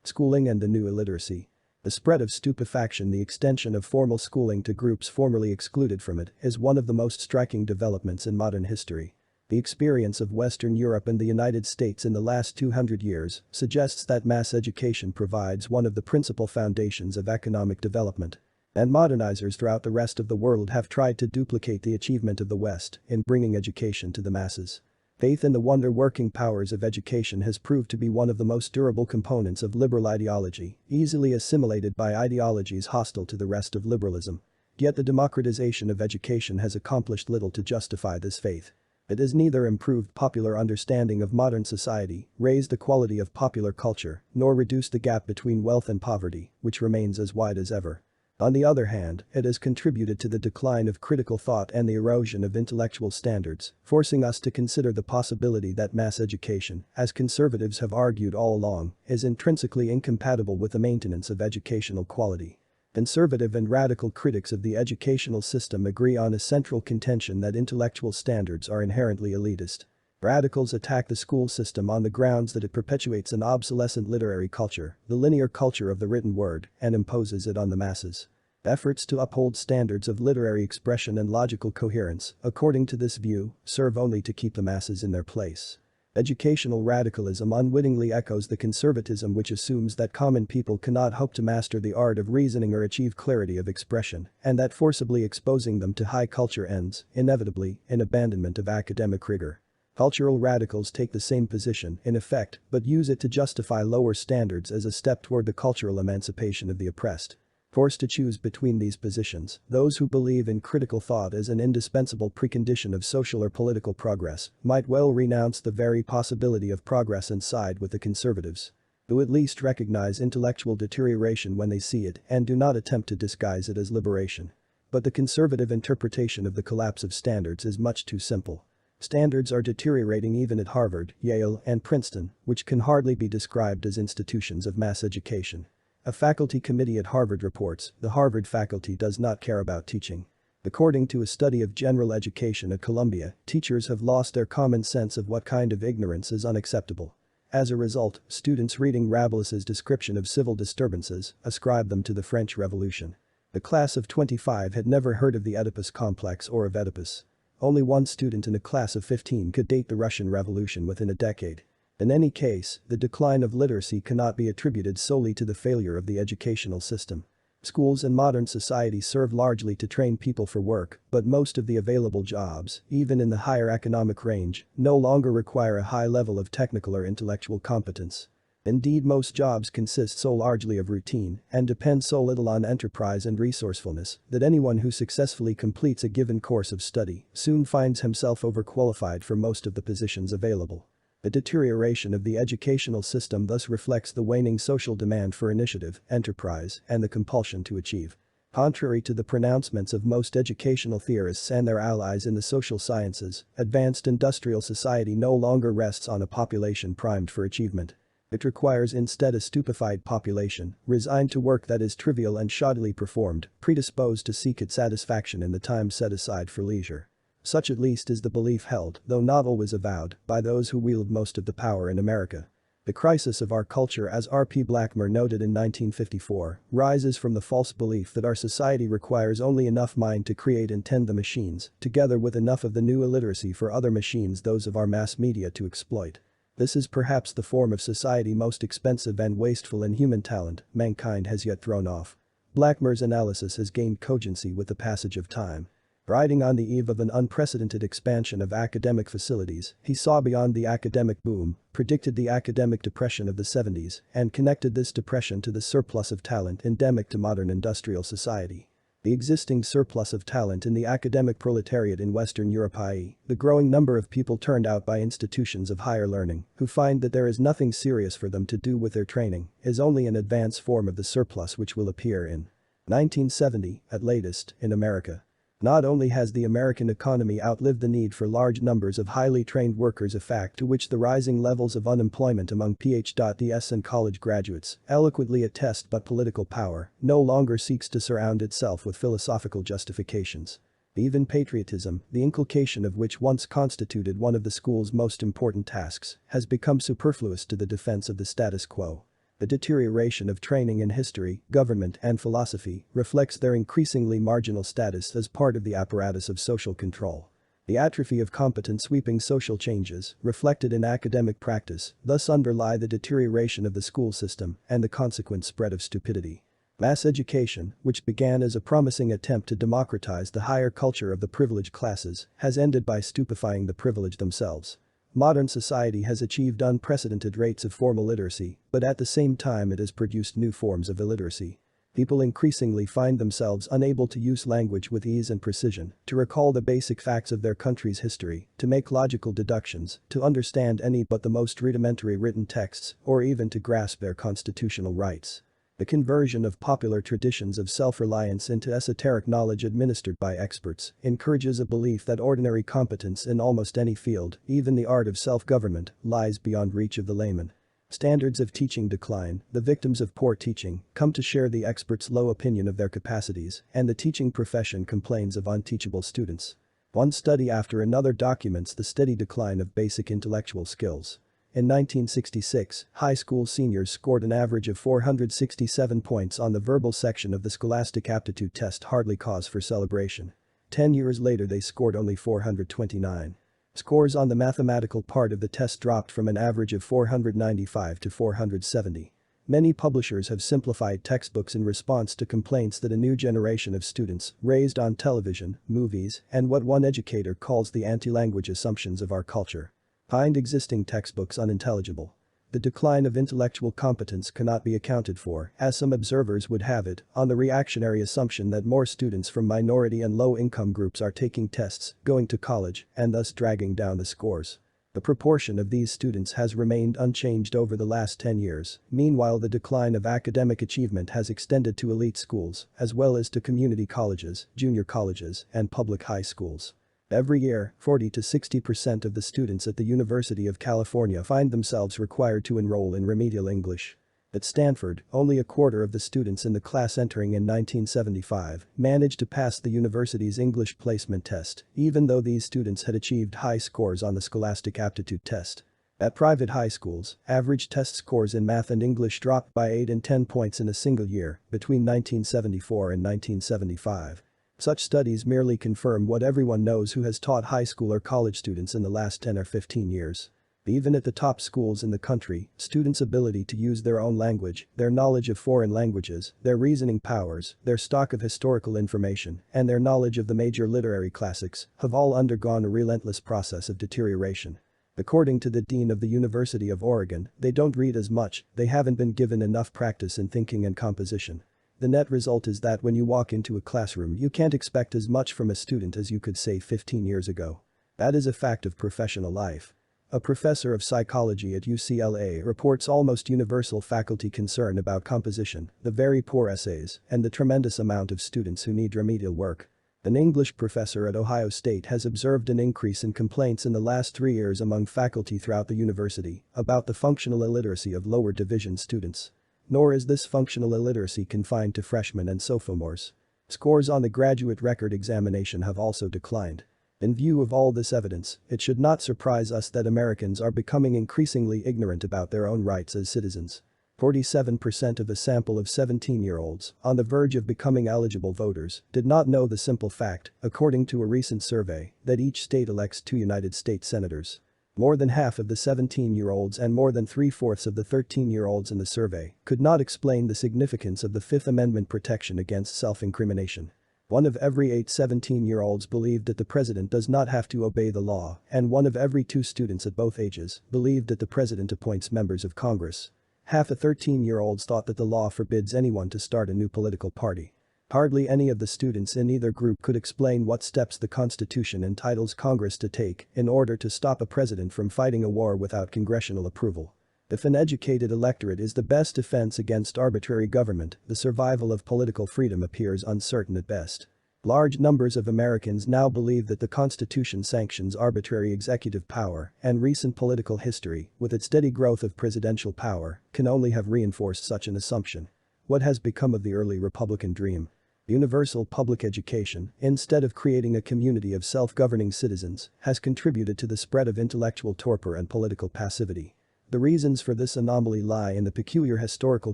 Schooling and the new illiteracy. The spread of stupefaction, the extension of formal schooling to groups formerly excluded from it, is one of the most striking developments in modern history. The experience of Western Europe and the United States in the last 200 years suggests that mass education provides one of the principal foundations of economic development. And modernizers throughout the rest of the world have tried to duplicate the achievement of the West in bringing education to the masses. Faith in the wonder-working powers of education has proved to be one of the most durable components of liberal ideology, easily assimilated by ideologies hostile to the rest of liberalism. Yet the democratization of education has accomplished little to justify this faith. It has neither improved popular understanding of modern society, raised the quality of popular culture, nor reduced the gap between wealth and poverty, which remains as wide as ever. On the other hand, it has contributed to the decline of critical thought and the erosion of intellectual standards, forcing us to consider the possibility that mass education, as conservatives have argued all along, is intrinsically incompatible with the maintenance of educational quality. Conservative and radical critics of the educational system agree on a central contention that intellectual standards are inherently elitist. Radicals attack the school system on the grounds that it perpetuates an obsolescent literary culture, the linear culture of the written word, and imposes it on the masses. Efforts to uphold standards of literary expression and logical coherence, according to this view, serve only to keep the masses in their place. Educational radicalism unwittingly echoes the conservatism which assumes that common people cannot hope to master the art of reasoning or achieve clarity of expression, and that forcibly exposing them to high culture ends, inevitably, in abandonment of academic rigor. Cultural radicals take the same position, in effect, but use it to justify lower standards as a step toward the cultural emancipation of the oppressed. Forced to choose between these positions, those who believe in critical thought as an indispensable precondition of social or political progress might well renounce the very possibility of progress and side with the conservatives, who at least recognize intellectual deterioration when they see it and do not attempt to disguise it as liberation. But the conservative interpretation of the collapse of standards is much too simple. Standards are deteriorating even at Harvard, Yale, and Princeton, which can hardly be described as institutions of mass education. A faculty committee at Harvard reports, the Harvard faculty does not care about teaching. According to a study of general education at Columbia, teachers have lost their common sense of what kind of ignorance is unacceptable. As a result, students reading Rabelais's description of civil disturbances ascribe them to the French Revolution. The class of 25 had never heard of the Oedipus complex or of Oedipus. Only one student in a class of 15 could date the Russian Revolution within a decade. In any case, the decline of literacy cannot be attributed solely to the failure of the educational system. Schools in modern society serve largely to train people for work, but most of the available jobs, even in the higher economic range, no longer require a high level of technical or intellectual competence. Indeed, most jobs consist so largely of routine and depend so little on enterprise and resourcefulness that anyone who successfully completes a given course of study soon finds himself overqualified for most of the positions available. The deterioration of the educational system thus reflects the waning social demand for initiative, enterprise, and the compulsion to achieve. Contrary to the pronouncements of most educational theorists and their allies in the social sciences, advanced industrial society no longer rests on a population primed for achievement. It requires instead a stupefied population, resigned to work that is trivial and shoddily performed, predisposed to seek its satisfaction in the time set aside for leisure. Such at least is the belief held, though not always avowed, by those who wield most of the power in America. The crisis of our culture, as R.P. Blackmer noted in 1954, rises from the false belief that our society requires only enough mind to create and tend the machines, together with enough of the new illiteracy for other machines, those of our mass media, to exploit. This is perhaps the form of society most expensive and wasteful in human talent mankind has yet thrown off. Blackmer's analysis has gained cogency with the passage of time. Riding on the eve of an unprecedented expansion of academic facilities, he saw beyond the academic boom, predicted the academic depression of the 70s, and connected this depression to the surplus of talent endemic to modern industrial society. The existing surplus of talent in the academic proletariat in Western Europe, i.e., the growing number of people turned out by institutions of higher learning who find that there is nothing serious for them to do with their training, is only an advanced form of the surplus which will appear in 1970, at latest, in America. Not only has the American economy outlived the need for large numbers of highly trained workers, a fact to which the rising levels of unemployment among Ph.D.s and college graduates eloquently attest, but political power no longer seeks to surround itself with philosophical justifications. Even patriotism, the inculcation of which once constituted one of the school's most important tasks, has become superfluous to the defense of the status quo. The deterioration of training in history, government, and philosophy reflects their increasingly marginal status as part of the apparatus of social control. The atrophy of competent sweeping social changes, reflected in academic practice, thus underlie the deterioration of the school system and the consequent spread of stupidity. Mass education, which began as a promising attempt to democratize the higher culture of the privileged classes, has ended by stupefying the privileged themselves. Modern society has achieved unprecedented rates of formal literacy, but at the same time it has produced new forms of illiteracy. People increasingly find themselves unable to use language with ease and precision, to recall the basic facts of their country's history, to make logical deductions, to understand any but the most rudimentary written texts, or even to grasp their constitutional rights. The conversion of popular traditions of self-reliance into esoteric knowledge administered by experts encourages a belief that ordinary competence in almost any field, even the art of self-government, lies beyond reach of the layman. Standards of teaching decline, the victims of poor teaching come to share the experts' low opinion of their capacities, and the teaching profession complains of unteachable students. One study after another documents the steady decline of basic intellectual skills. In 1966, high school seniors scored an average of 467 points on the verbal section of the Scholastic Aptitude Test, hardly cause for celebration. 10 years later they scored only 429. Scores on the mathematical part of the test dropped from an average of 495 to 470. Many publishers have simplified textbooks in response to complaints that a new generation of students, raised on television, movies, and what one educator calls the anti-language assumptions of our culture, find existing textbooks unintelligible. The decline of intellectual competence cannot be accounted for, as some observers would have it, on the reactionary assumption that more students from minority and low-income groups are taking tests, going to college, and thus dragging down the scores. The proportion of these students has remained unchanged over the last 10 years. Meanwhile, the decline of academic achievement has extended to elite schools, as well as to community colleges, junior colleges, and public high schools. Every year, 40 to 60% of the students at the University of California find themselves required to enroll in remedial English. At Stanford, only a quarter of the students in the class entering in 1975 managed to pass the university's English placement test, even though these students had achieved high scores on the Scholastic Aptitude Test. At private high schools, average test scores in math and English dropped by 8 and 10 points in a single year between 1974 and 1975. Such studies merely confirm what everyone knows who has taught high school or college students in the last 10 or 15 years. Even at the top schools in the country, students' ability to use their own language, their knowledge of foreign languages, their reasoning powers, their stock of historical information, and their knowledge of the major literary classics have all undergone a relentless process of deterioration. According to the dean of the University of Oregon, they don't read as much, they haven't been given enough practice in thinking and composition. The net result is that when you walk into a classroom you can't expect as much from a student as you could say 15 years ago. That is a fact of professional life. A professor of psychology at UCLA reports almost universal faculty concern about composition, the very poor essays, and the tremendous amount of students who need remedial work. An English professor at Ohio State has observed an increase in complaints in the last 3 years among faculty throughout the university about the functional illiteracy of lower division students. Nor is this functional illiteracy confined to freshmen and sophomores. Scores on the graduate record examination have also declined. In view of all this evidence, it should not surprise us that Americans are becoming increasingly ignorant about their own rights as citizens. 47% of a sample of 17-year-olds, on the verge of becoming eligible voters, did not know the simple fact, according to a recent survey, that each state elects 2 United States senators. More than half of the 17-year-olds and more than 3/4 of the 13-year-olds in the survey could not explain the significance of the Fifth Amendment protection against self-incrimination. 1 of every 8 17-year-olds believed that the president does not have to obey the law, and 1 of every 2 students at both ages believed that the president appoints members of Congress. Half of 13-year-olds thought that the law forbids anyone to start a new political party. Hardly any of the students in either group could explain what steps the Constitution entitles Congress to take in order to stop a president from fighting a war without congressional approval. If an educated electorate is the best defense against arbitrary government, the survival of political freedom appears uncertain at best. Large numbers of Americans now believe that the Constitution sanctions arbitrary executive power, and recent political history, with its steady growth of presidential power, can only have reinforced such an assumption. What has become of the early Republican dream? Universal public education, instead of creating a community of self-governing citizens, has contributed to the spread of intellectual torpor and political passivity. The reasons for this anomaly lie in the peculiar historical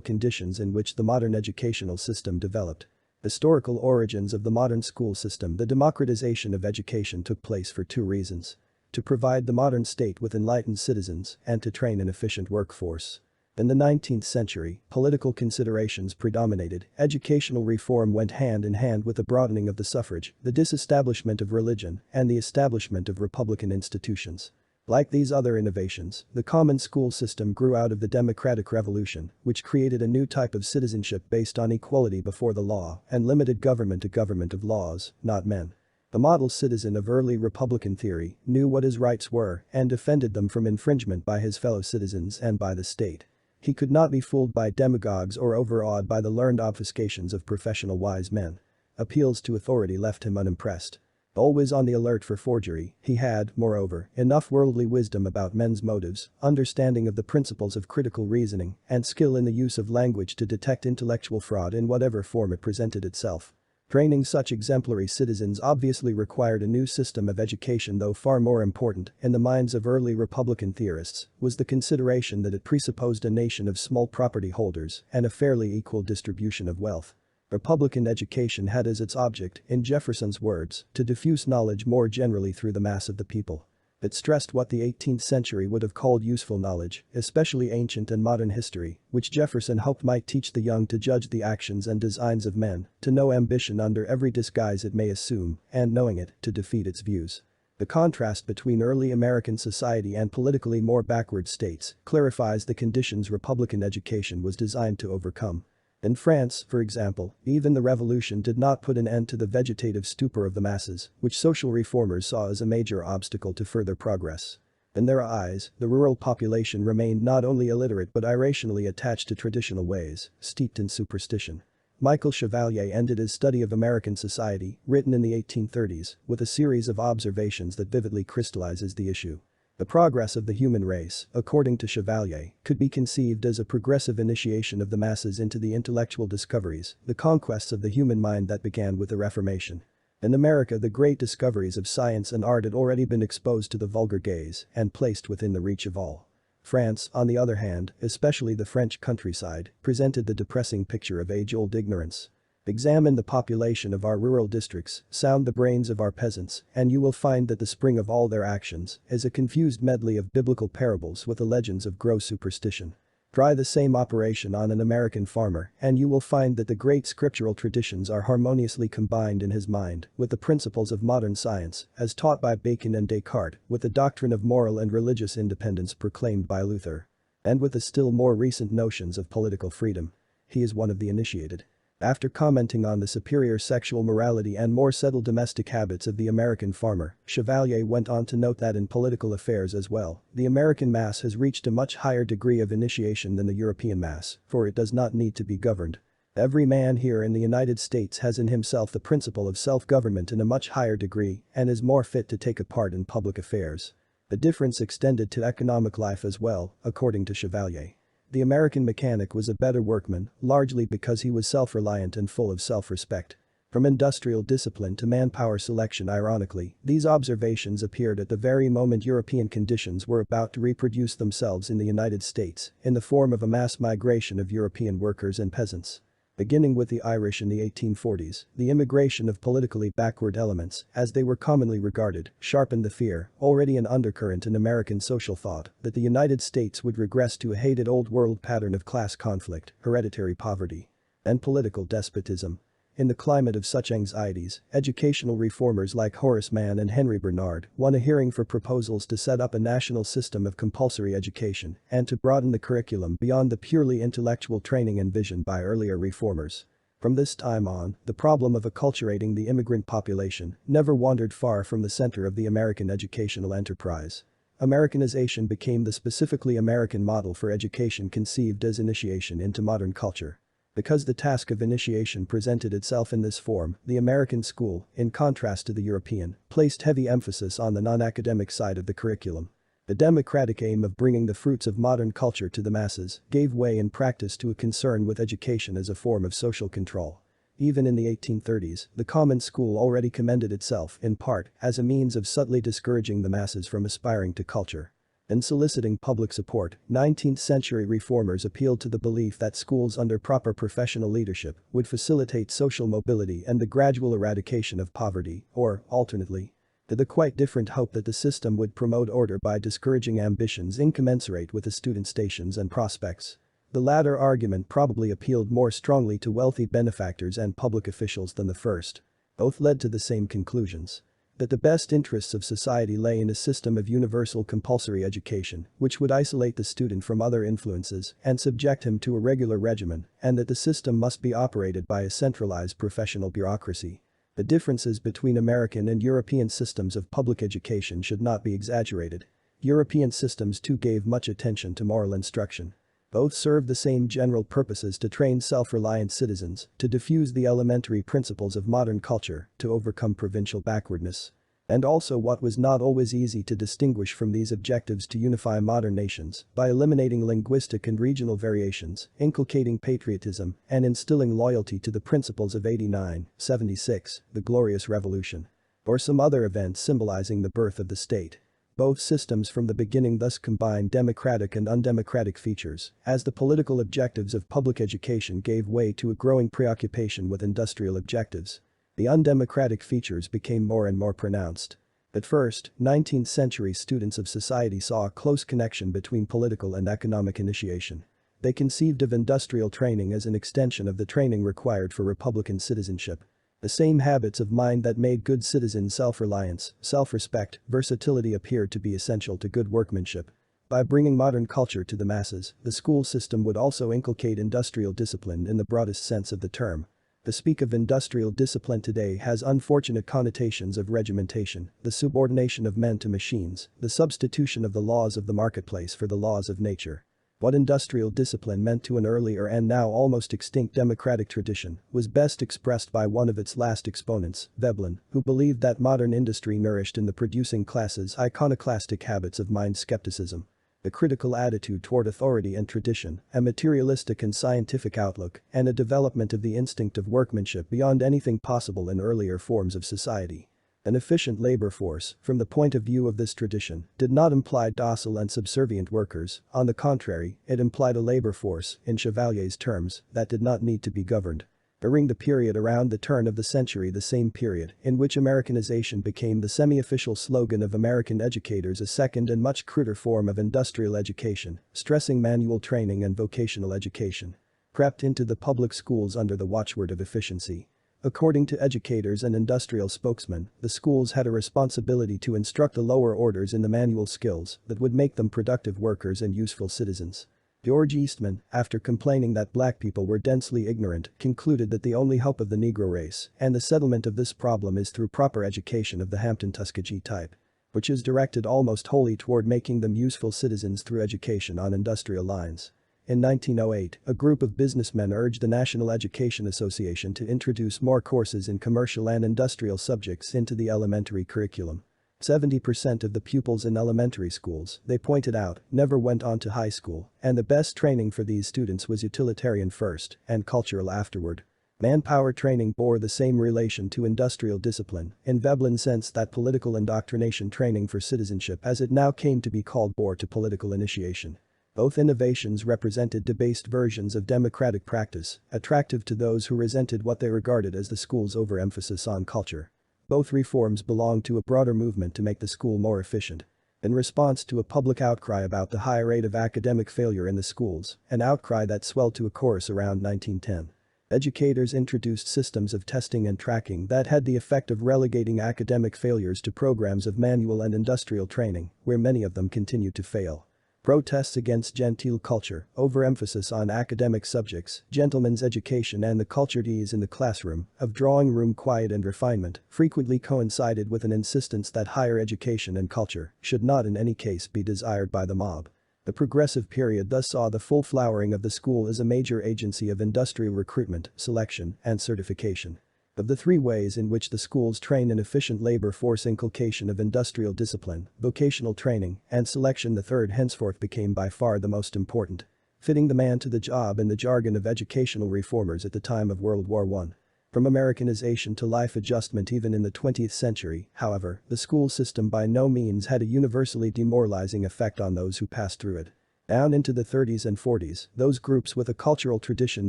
conditions in which the modern educational system developed. Historical origins of the modern school system. The democratization of education took place for 2 reasons: to provide the modern state with enlightened citizens and to train an efficient workforce. In the 19th century, political considerations predominated. Educational reform went hand in hand with the broadening of the suffrage, the disestablishment of religion, and the establishment of republican institutions. Like these other innovations, the common school system grew out of the democratic revolution, which created a new type of citizenship based on equality before the law and limited government to government of laws, not men. The model citizen of early Republican theory knew what his rights were and defended them from infringement by his fellow citizens and by the state. He could not be fooled by demagogues or overawed by the learned obfuscations of professional wise men. Appeals to authority left him unimpressed. Always on the alert for forgery, he had, moreover, enough worldly wisdom about men's motives, understanding of the principles of critical reasoning, and skill in the use of language to detect intellectual fraud in whatever form it presented itself. Training such exemplary citizens obviously required a new system of education, though far more important, in the minds of early Republican theorists, was the consideration that it presupposed a nation of small property holders and a fairly equal distribution of wealth. Republican education had as its object, in Jefferson's words, to diffuse knowledge more generally through the mass of the people. It stressed what the 18th century would have called useful knowledge, especially ancient and modern history, which Jefferson hoped might teach the young to judge the actions and designs of men, to know ambition under every disguise it may assume, and knowing it, to defeat its views. The contrast between early American society and politically more backward states clarifies the conditions Republican education was designed to overcome. In France, for example, even the revolution did not put an end to the vegetative stupor of the masses, which social reformers saw as a major obstacle to further progress. In their eyes, the rural population remained not only illiterate but irrationally attached to traditional ways, steeped in superstition. Michael Chevalier ended his study of American society, written in the 1830s, with a series of observations that vividly crystallizes the issue. The progress of the human race, according to Chevalier, could be conceived as a progressive initiation of the masses into the intellectual discoveries, the conquests of the human mind that began with the Reformation. In America, the great discoveries of science and art had already been exposed to the vulgar gaze and placed within the reach of all. France, on the other hand, especially the French countryside, presented the depressing picture of age-old ignorance. Examine the population of our rural districts, sound the brains of our peasants, and you will find that the spring of all their actions is a confused medley of biblical parables with the legends of gross superstition. Try the same operation on an American farmer, and you will find that the great scriptural traditions are harmoniously combined in his mind with the principles of modern science, as taught by Bacon and Descartes, with the doctrine of moral and religious independence proclaimed by Luther. And with the still more recent notions of political freedom. He is one of the initiated. After commenting on the superior sexual morality and more settled domestic habits of the American farmer, Chevalier went on to note that in political affairs as well, the American mass has reached a much higher degree of initiation than the European mass, for it does not need to be governed. Every man here in the United States has in himself the principle of self-government in a much higher degree and is more fit to take a part in public affairs. The difference extended to economic life as well, according to Chevalier. The American mechanic was a better workman, largely because he was self-reliant and full of self-respect. From industrial discipline to manpower selection, ironically, these observations appeared at the very moment European conditions were about to reproduce themselves in the United States, in the form of a mass migration of European workers and peasants. Beginning with the Irish in the 1840s, the immigration of politically backward elements, as they were commonly regarded, sharpened the fear, already an undercurrent in American social thought, that the United States would regress to a hated old-world pattern of class conflict, hereditary poverty, and political despotism. In the climate of such anxieties, educational reformers like Horace Mann and Henry Bernard won a hearing for proposals to set up a national system of compulsory education and to broaden the curriculum beyond the purely intellectual training envisioned by earlier reformers. From this time on, the problem of acculturating the immigrant population never wandered far from the center of the American educational enterprise. Americanization became the specifically American model for education conceived as initiation into modern culture. Because the task of initiation presented itself in this form, the American school, in contrast to the European, placed heavy emphasis on the non-academic side of the curriculum. The democratic aim of bringing the fruits of modern culture to the masses gave way in practice to a concern with education as a form of social control. Even in the 1830s, the common school already commended itself, in part, as a means of subtly discouraging the masses from aspiring to culture. In soliciting public support, 19th-century reformers appealed to the belief that schools under proper professional leadership would facilitate social mobility and the gradual eradication of poverty, or, alternately, to the quite different hope that the system would promote order by discouraging ambitions incommensurate with the student stations and prospects. The latter argument probably appealed more strongly to wealthy benefactors and public officials than the first. Both led to the same conclusions. That the best interests of society lay in a system of universal compulsory education, which would isolate the student from other influences and subject him to a regular regimen, and that the system must be operated by a centralized professional bureaucracy. The differences between American and European systems of public education should not be exaggerated. European systems too gave much attention to moral instruction. Both served the same general purposes: to train self-reliant citizens, to diffuse the elementary principles of modern culture, to overcome provincial backwardness. And also, what was not always easy to distinguish from these objectives, to unify modern nations by eliminating linguistic and regional variations, inculcating patriotism, and instilling loyalty to the principles of 89-76, the Glorious Revolution. Or some other event symbolizing the birth of the state. Both systems from the beginning thus combined democratic and undemocratic features, as the political objectives of public education gave way to a growing preoccupation with industrial objectives. The undemocratic features became more and more pronounced. At first, 19th-century students of society saw a close connection between political and economic initiation. They conceived of industrial training as an extension of the training required for Republican citizenship. The same habits of mind that made good citizens self-reliance, self-respect, versatility appeared to be essential to good workmanship. By bringing modern culture to the masses, the school system would also inculcate industrial discipline in the broadest sense of the term. To speak of industrial discipline today has unfortunate connotations of regimentation, the subordination of men to machines, the substitution of the laws of the marketplace for the laws of nature. What industrial discipline meant to an earlier and now almost extinct democratic tradition was best expressed by one of its last exponents, Veblen, who believed that modern industry nourished in the producing classes iconoclastic habits of mind skepticism, a critical attitude toward authority and tradition, a materialistic and scientific outlook, and a development of the instinct of workmanship beyond anything possible in earlier forms of society. An efficient labor force, from the point of view of this tradition, did not imply docile and subservient workers, on the contrary, it implied a labor force, in Chevalier's terms, that did not need to be governed. During the period around the turn of the century, the same period in which Americanization became the semi-official slogan of American educators, a second and much cruder form of industrial education, stressing manual training and vocational education, crept into the public schools under the watchword of efficiency. According to educators and industrial spokesmen, the schools had a responsibility to instruct the lower orders in the manual skills that would make them productive workers and useful citizens. George Eastman, after complaining that black people were densely ignorant, concluded that the only hope of the Negro race and the settlement of this problem is through proper education of the Hampton-Tuskegee type, which is directed almost wholly toward making them useful citizens through education on industrial lines. In 1908, a group of businessmen urged the National Education Association to introduce more courses in commercial and industrial subjects into the elementary curriculum. 70% of the pupils in elementary schools, they pointed out, never went on to high school, and the best training for these students was utilitarian first and cultural afterward. Manpower training bore the same relation to industrial discipline, in Veblen's sense that political indoctrination training for citizenship, as it now came to be called, bore to political initiation. Both innovations represented debased versions of democratic practice, attractive to those who resented what they regarded as the school's overemphasis on culture. Both reforms belonged to a broader movement to make the school more efficient. In response to a public outcry about the high rate of academic failure in the schools, an outcry that swelled to a chorus around 1910. Educators introduced systems of testing and tracking that had the effect of relegating academic failures to programs of manual and industrial training, where many of them continued to fail. Protests against genteel culture, overemphasis on academic subjects, gentlemen's education and the cultured ease in the classroom, of drawing room quiet and refinement, frequently coincided with an insistence that higher education and culture should not in any case be desired by the mob. The progressive period thus saw the full flowering of the school as a major agency of industrial recruitment, selection, and certification. Of the three ways in which the schools train an efficient labor force, inculcation of industrial discipline, vocational training, and selection, the third henceforth became by far the most important. Fitting the man to the job in the jargon of educational reformers at the time of World War I. From Americanization to life adjustment even in the 20th century, however, the school system by no means had a universally demoralizing effect on those who passed through it. Down into the 30s and 40s, those groups with a cultural tradition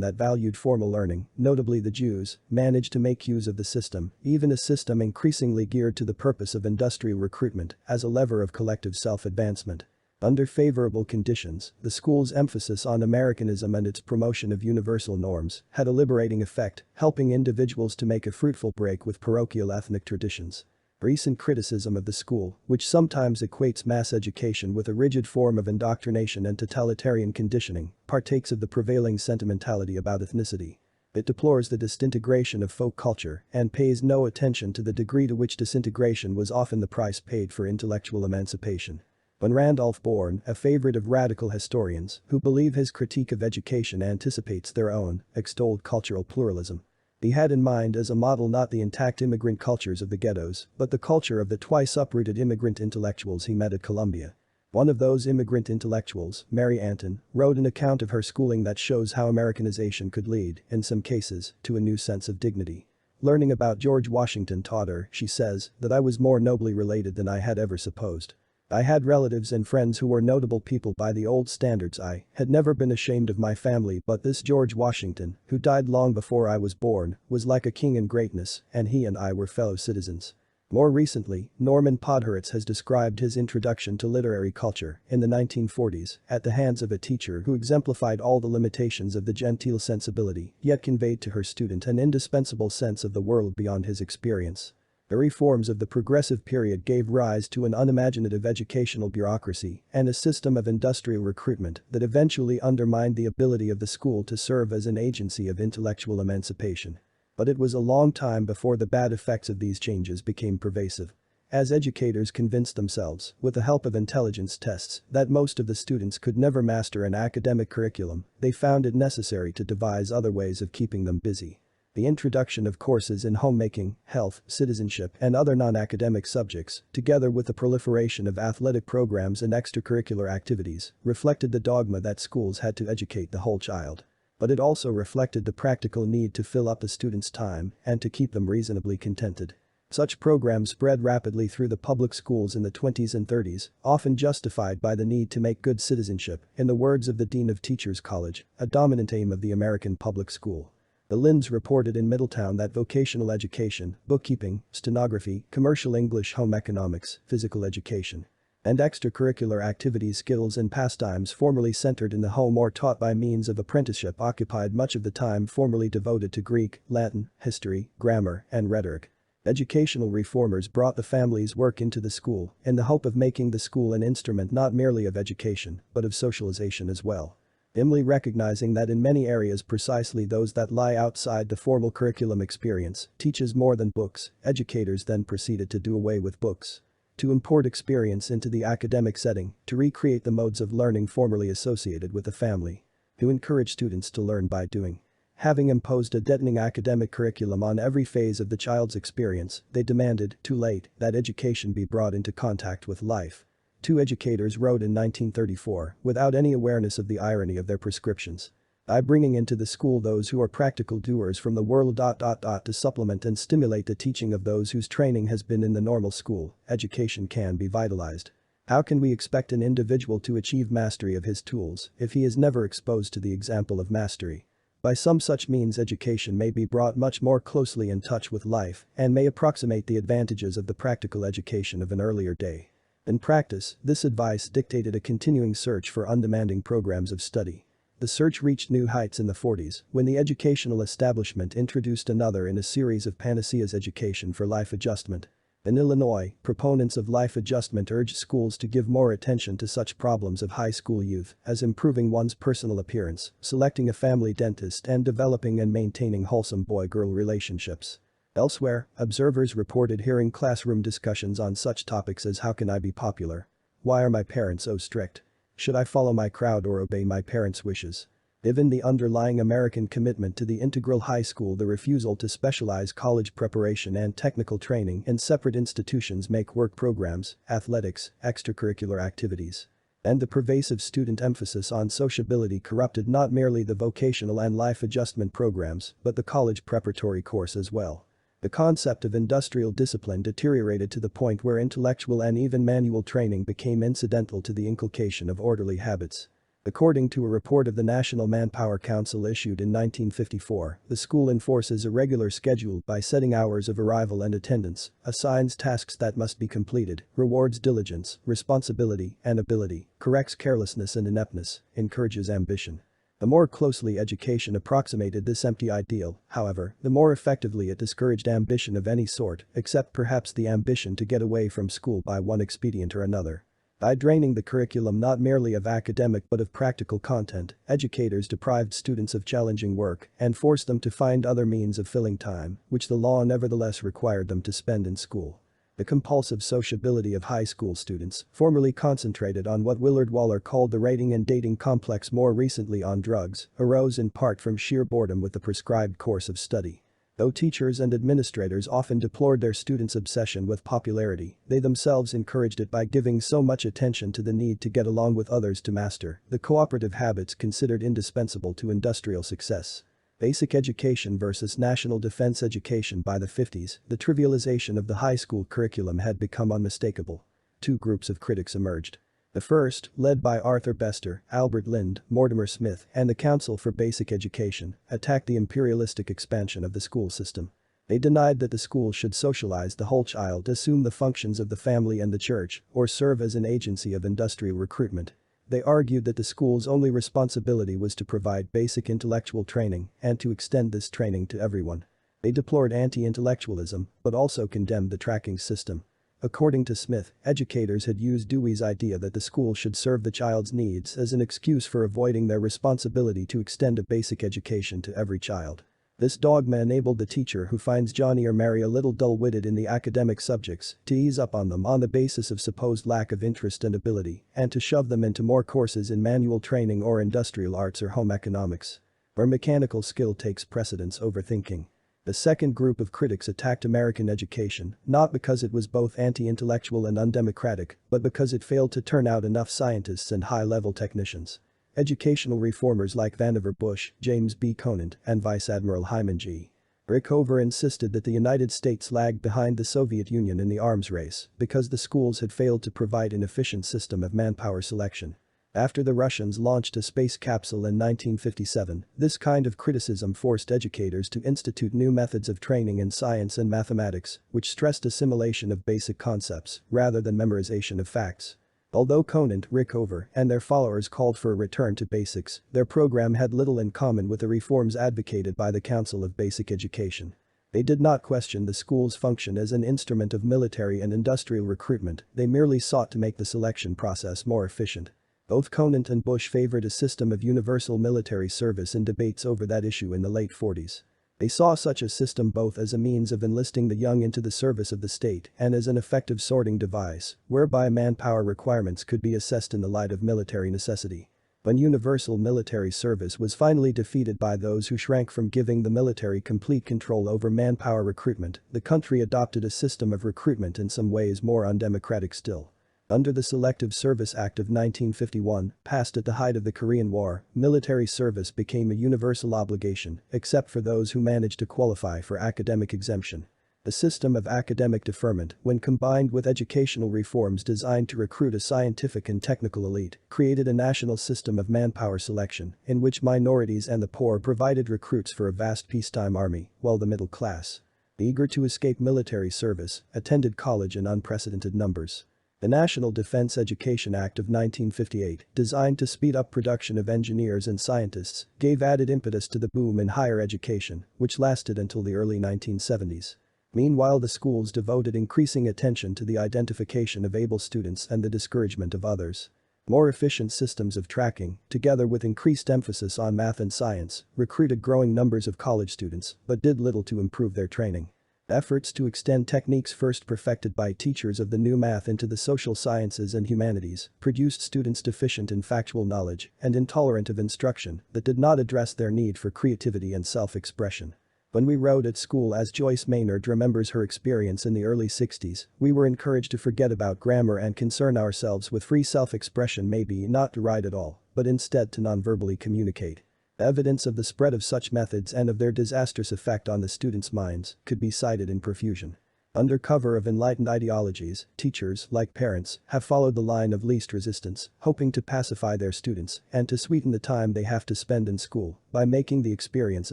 that valued formal learning, notably the Jews, managed to make use of the system, even a system increasingly geared to the purpose of industrial recruitment, as a lever of collective self-advancement. Under favorable conditions, the school's emphasis on Americanism and its promotion of universal norms had a liberating effect, helping individuals to make a fruitful break with parochial ethnic traditions. Recent criticism of the school, which sometimes equates mass education with a rigid form of indoctrination and totalitarian conditioning, partakes of the prevailing sentimentality about ethnicity. It deplores the disintegration of folk culture and pays no attention to the degree to which disintegration was often the price paid for intellectual emancipation. When Randolph Bourne, a favorite of radical historians who believe his critique of education anticipates their own, extolled cultural pluralism, he had in mind as a model not the intact immigrant cultures of the ghettos, but the culture of the twice uprooted immigrant intellectuals he met at Columbia. One of those immigrant intellectuals, Mary Antin, wrote an account of her schooling that shows how Americanization could lead, in some cases, to a new sense of dignity. Learning about George Washington taught her, she says, that I was more nobly related than I had ever supposed. I had relatives and friends who were notable people by the old standards. I had never been ashamed of my family, but this George Washington, who died long before I was born, was like a king in greatness, and he and I were fellow citizens. More recently, Norman Podhoretz has described his introduction to literary culture in the 1940s at the hands of a teacher who exemplified all the limitations of the genteel sensibility, yet conveyed to her student an indispensable sense of the world beyond his experience. The reforms of the progressive period gave rise to an unimaginative educational bureaucracy and a system of industrial recruitment that eventually undermined the ability of the school to serve as an agency of intellectual emancipation. But it was a long time before the bad effects of these changes became pervasive. as educators convinced themselves, with the help of intelligence tests, that most of the students could never master an academic curriculum, they found it necessary to devise other ways of keeping them busy. The introduction of courses in homemaking, health, citizenship, and other non-academic subjects, together with the proliferation of athletic programs and extracurricular activities, reflected the dogma that schools had to educate the whole child. But it also reflected the practical need to fill up the students' time and to keep them reasonably contented. Such programs spread rapidly through the public schools in the 20s and 30s, often justified by the need to make good citizenship, in the words of the Dean of Teachers College, a dominant aim of the American public school. The Linds reported in Middletown that vocational education, bookkeeping, stenography, commercial English, home economics, physical education, and extracurricular activities, skills and pastimes formerly centered in the home or taught by means of apprenticeship occupied much of the time formerly devoted to Greek, Latin, history, grammar, and rhetoric. Educational reformers brought the family's work into the school in the hope of making the school an instrument not merely of education, but of socialization as well. Dimly recognizing that in many areas precisely those that lie outside the formal curriculum experience teaches more than books, educators then proceeded to do away with books, to import experience into the academic setting, to recreate the modes of learning formerly associated with the family, to encourage students to learn by doing. Having imposed a deadening academic curriculum on every phase of the child's experience, they demanded, too late, that education be brought into contact with life. Two educators wrote in 1934, without any awareness of the irony of their prescriptions. By bringing into the school those who are practical doers from the world. To supplement and stimulate the teaching of those whose training has been in the normal school, education can be vitalized. How can we expect an individual to achieve mastery of his tools if he is never exposed to the example of mastery? By some such means education may be brought much more closely in touch with life and may approximate the advantages of the practical education of an earlier day. In practice, this advice dictated a continuing search for undemanding programs of study. The search reached new heights in the 40s when the educational establishment introduced another in a series of panaceas: education for life adjustment. In Illinois, proponents of life adjustment urged schools to give more attention to such problems of high school youth as improving one's personal appearance, selecting a family dentist, and developing and maintaining wholesome boy-girl relationships. Elsewhere, observers reported hearing classroom discussions on such topics as how can I be popular? Why are my parents so strict? Should I follow my crowd or obey my parents' wishes? Given the underlying American commitment to the integral high school, the refusal to specialize college preparation and technical training in separate institutions make work programs, athletics, extracurricular activities, and the pervasive student emphasis on sociability corrupted not merely the vocational and life adjustment programs but the college preparatory course as well. The concept of industrial discipline deteriorated to the point where intellectual and even manual training became incidental to the inculcation of orderly habits. According to a report of the National Manpower Council issued in 1954, the school enforces a regular schedule by setting hours of arrival and attendance, assigns tasks that must be completed, rewards diligence, responsibility, and ability, corrects carelessness and ineptness, encourages ambition. The more closely education approximated this empty ideal, however, the more effectively it discouraged ambition of any sort, except perhaps the ambition to get away from school by one expedient or another. By draining the curriculum not merely of academic but of practical content, educators deprived students of challenging work and forced them to find other means of filling time, which the law nevertheless required them to spend in school. The compulsive sociability of high school students, formerly concentrated on what Willard Waller called the rating and dating complex, more recently on drugs, arose in part from sheer boredom with the prescribed course of study. Though teachers and administrators often deplored their students' obsession with popularity, they themselves encouraged it by giving so much attention to the need to get along with others to master the cooperative habits considered indispensable to industrial success. Basic education versus national defense education. By the 50s, the trivialization of the high school curriculum had become unmistakable. Two groups of critics emerged. The first, led by Arthur Bester, Albert Lind, Mortimer Smith, and the Council for Basic Education, attacked the imperialistic expansion of the school system. They denied that the school should socialize the whole child, assume the functions of the family and the church, or serve as an agency of industrial recruitment. They argued that the school's only responsibility was to provide basic intellectual training and to extend this training to everyone. They deplored anti-intellectualism, but also condemned the tracking system. According to Smith, educators had used Dewey's idea that the school should serve the child's needs as an excuse for avoiding their responsibility to extend a basic education to every child. This dogma enabled the teacher who finds Johnny or Mary a little dull-witted in the academic subjects to ease up on them on the basis of supposed lack of interest and ability and to shove them into more courses in manual training or industrial arts or home economics, where mechanical skill takes precedence over thinking. The second group of critics attacked American education, not because it was both anti-intellectual and undemocratic, but because it failed to turn out enough scientists and high-level technicians. Educational reformers like Vannevar Bush, James B. Conant, and Vice Admiral Hyman G. Rickover insisted that the United States lagged behind the Soviet Union in the arms race because the schools had failed to provide an efficient system of manpower selection. After the Russians launched a space capsule in 1957, this kind of criticism forced educators to institute new methods of training in science and mathematics, which stressed assimilation of basic concepts rather than memorization of facts. Although Conant, Rickover, and their followers called for a return to basics, their program had little in common with the reforms advocated by the Council of Basic Education. They did not question the school's function as an instrument of military and industrial recruitment, they merely sought to make the selection process more efficient. Both Conant and Bush favored a system of universal military service in debates over that issue in the late 40s. They saw such a system both as a means of enlisting the young into the service of the state and as an effective sorting device, whereby manpower requirements could be assessed in the light of military necessity. When universal military service was finally defeated by those who shrank from giving the military complete control over manpower recruitment, the country adopted a system of recruitment in some ways more undemocratic still. Under the Selective Service Act of 1951, passed at the height of the Korean War, military service became a universal obligation, except for those who managed to qualify for academic exemption. The system of academic deferment, when combined with educational reforms designed to recruit a scientific and technical elite, created a national system of manpower selection, in which minorities and the poor provided recruits for a vast peacetime army, while the middle class, eager to escape military service, attended college in unprecedented numbers. The National Defense Education Act of 1958, designed to speed up production of engineers and scientists, gave added impetus to the boom in higher education, which lasted until the early 1970s. Meanwhile, the schools devoted increasing attention to the identification of able students and the discouragement of others. More efficient systems of tracking, together with increased emphasis on math and science, recruited growing numbers of college students, but did little to improve their training. Efforts to extend techniques first perfected by teachers of the new math into the social sciences and humanities produced students deficient in factual knowledge and intolerant of instruction that did not address their need for creativity and self-expression. When we wrote at school, as Joyce Maynard remembers her experience in the early 60s, we were encouraged to forget about grammar and concern ourselves with free self-expression, maybe not to write at all, but instead to non-verbally communicate. Evidence of the spread of such methods and of their disastrous effect on the students' minds could be cited in profusion. Under cover of enlightened ideologies, teachers, like parents, have followed the line of least resistance, hoping to pacify their students and to sweeten the time they have to spend in school by making the experience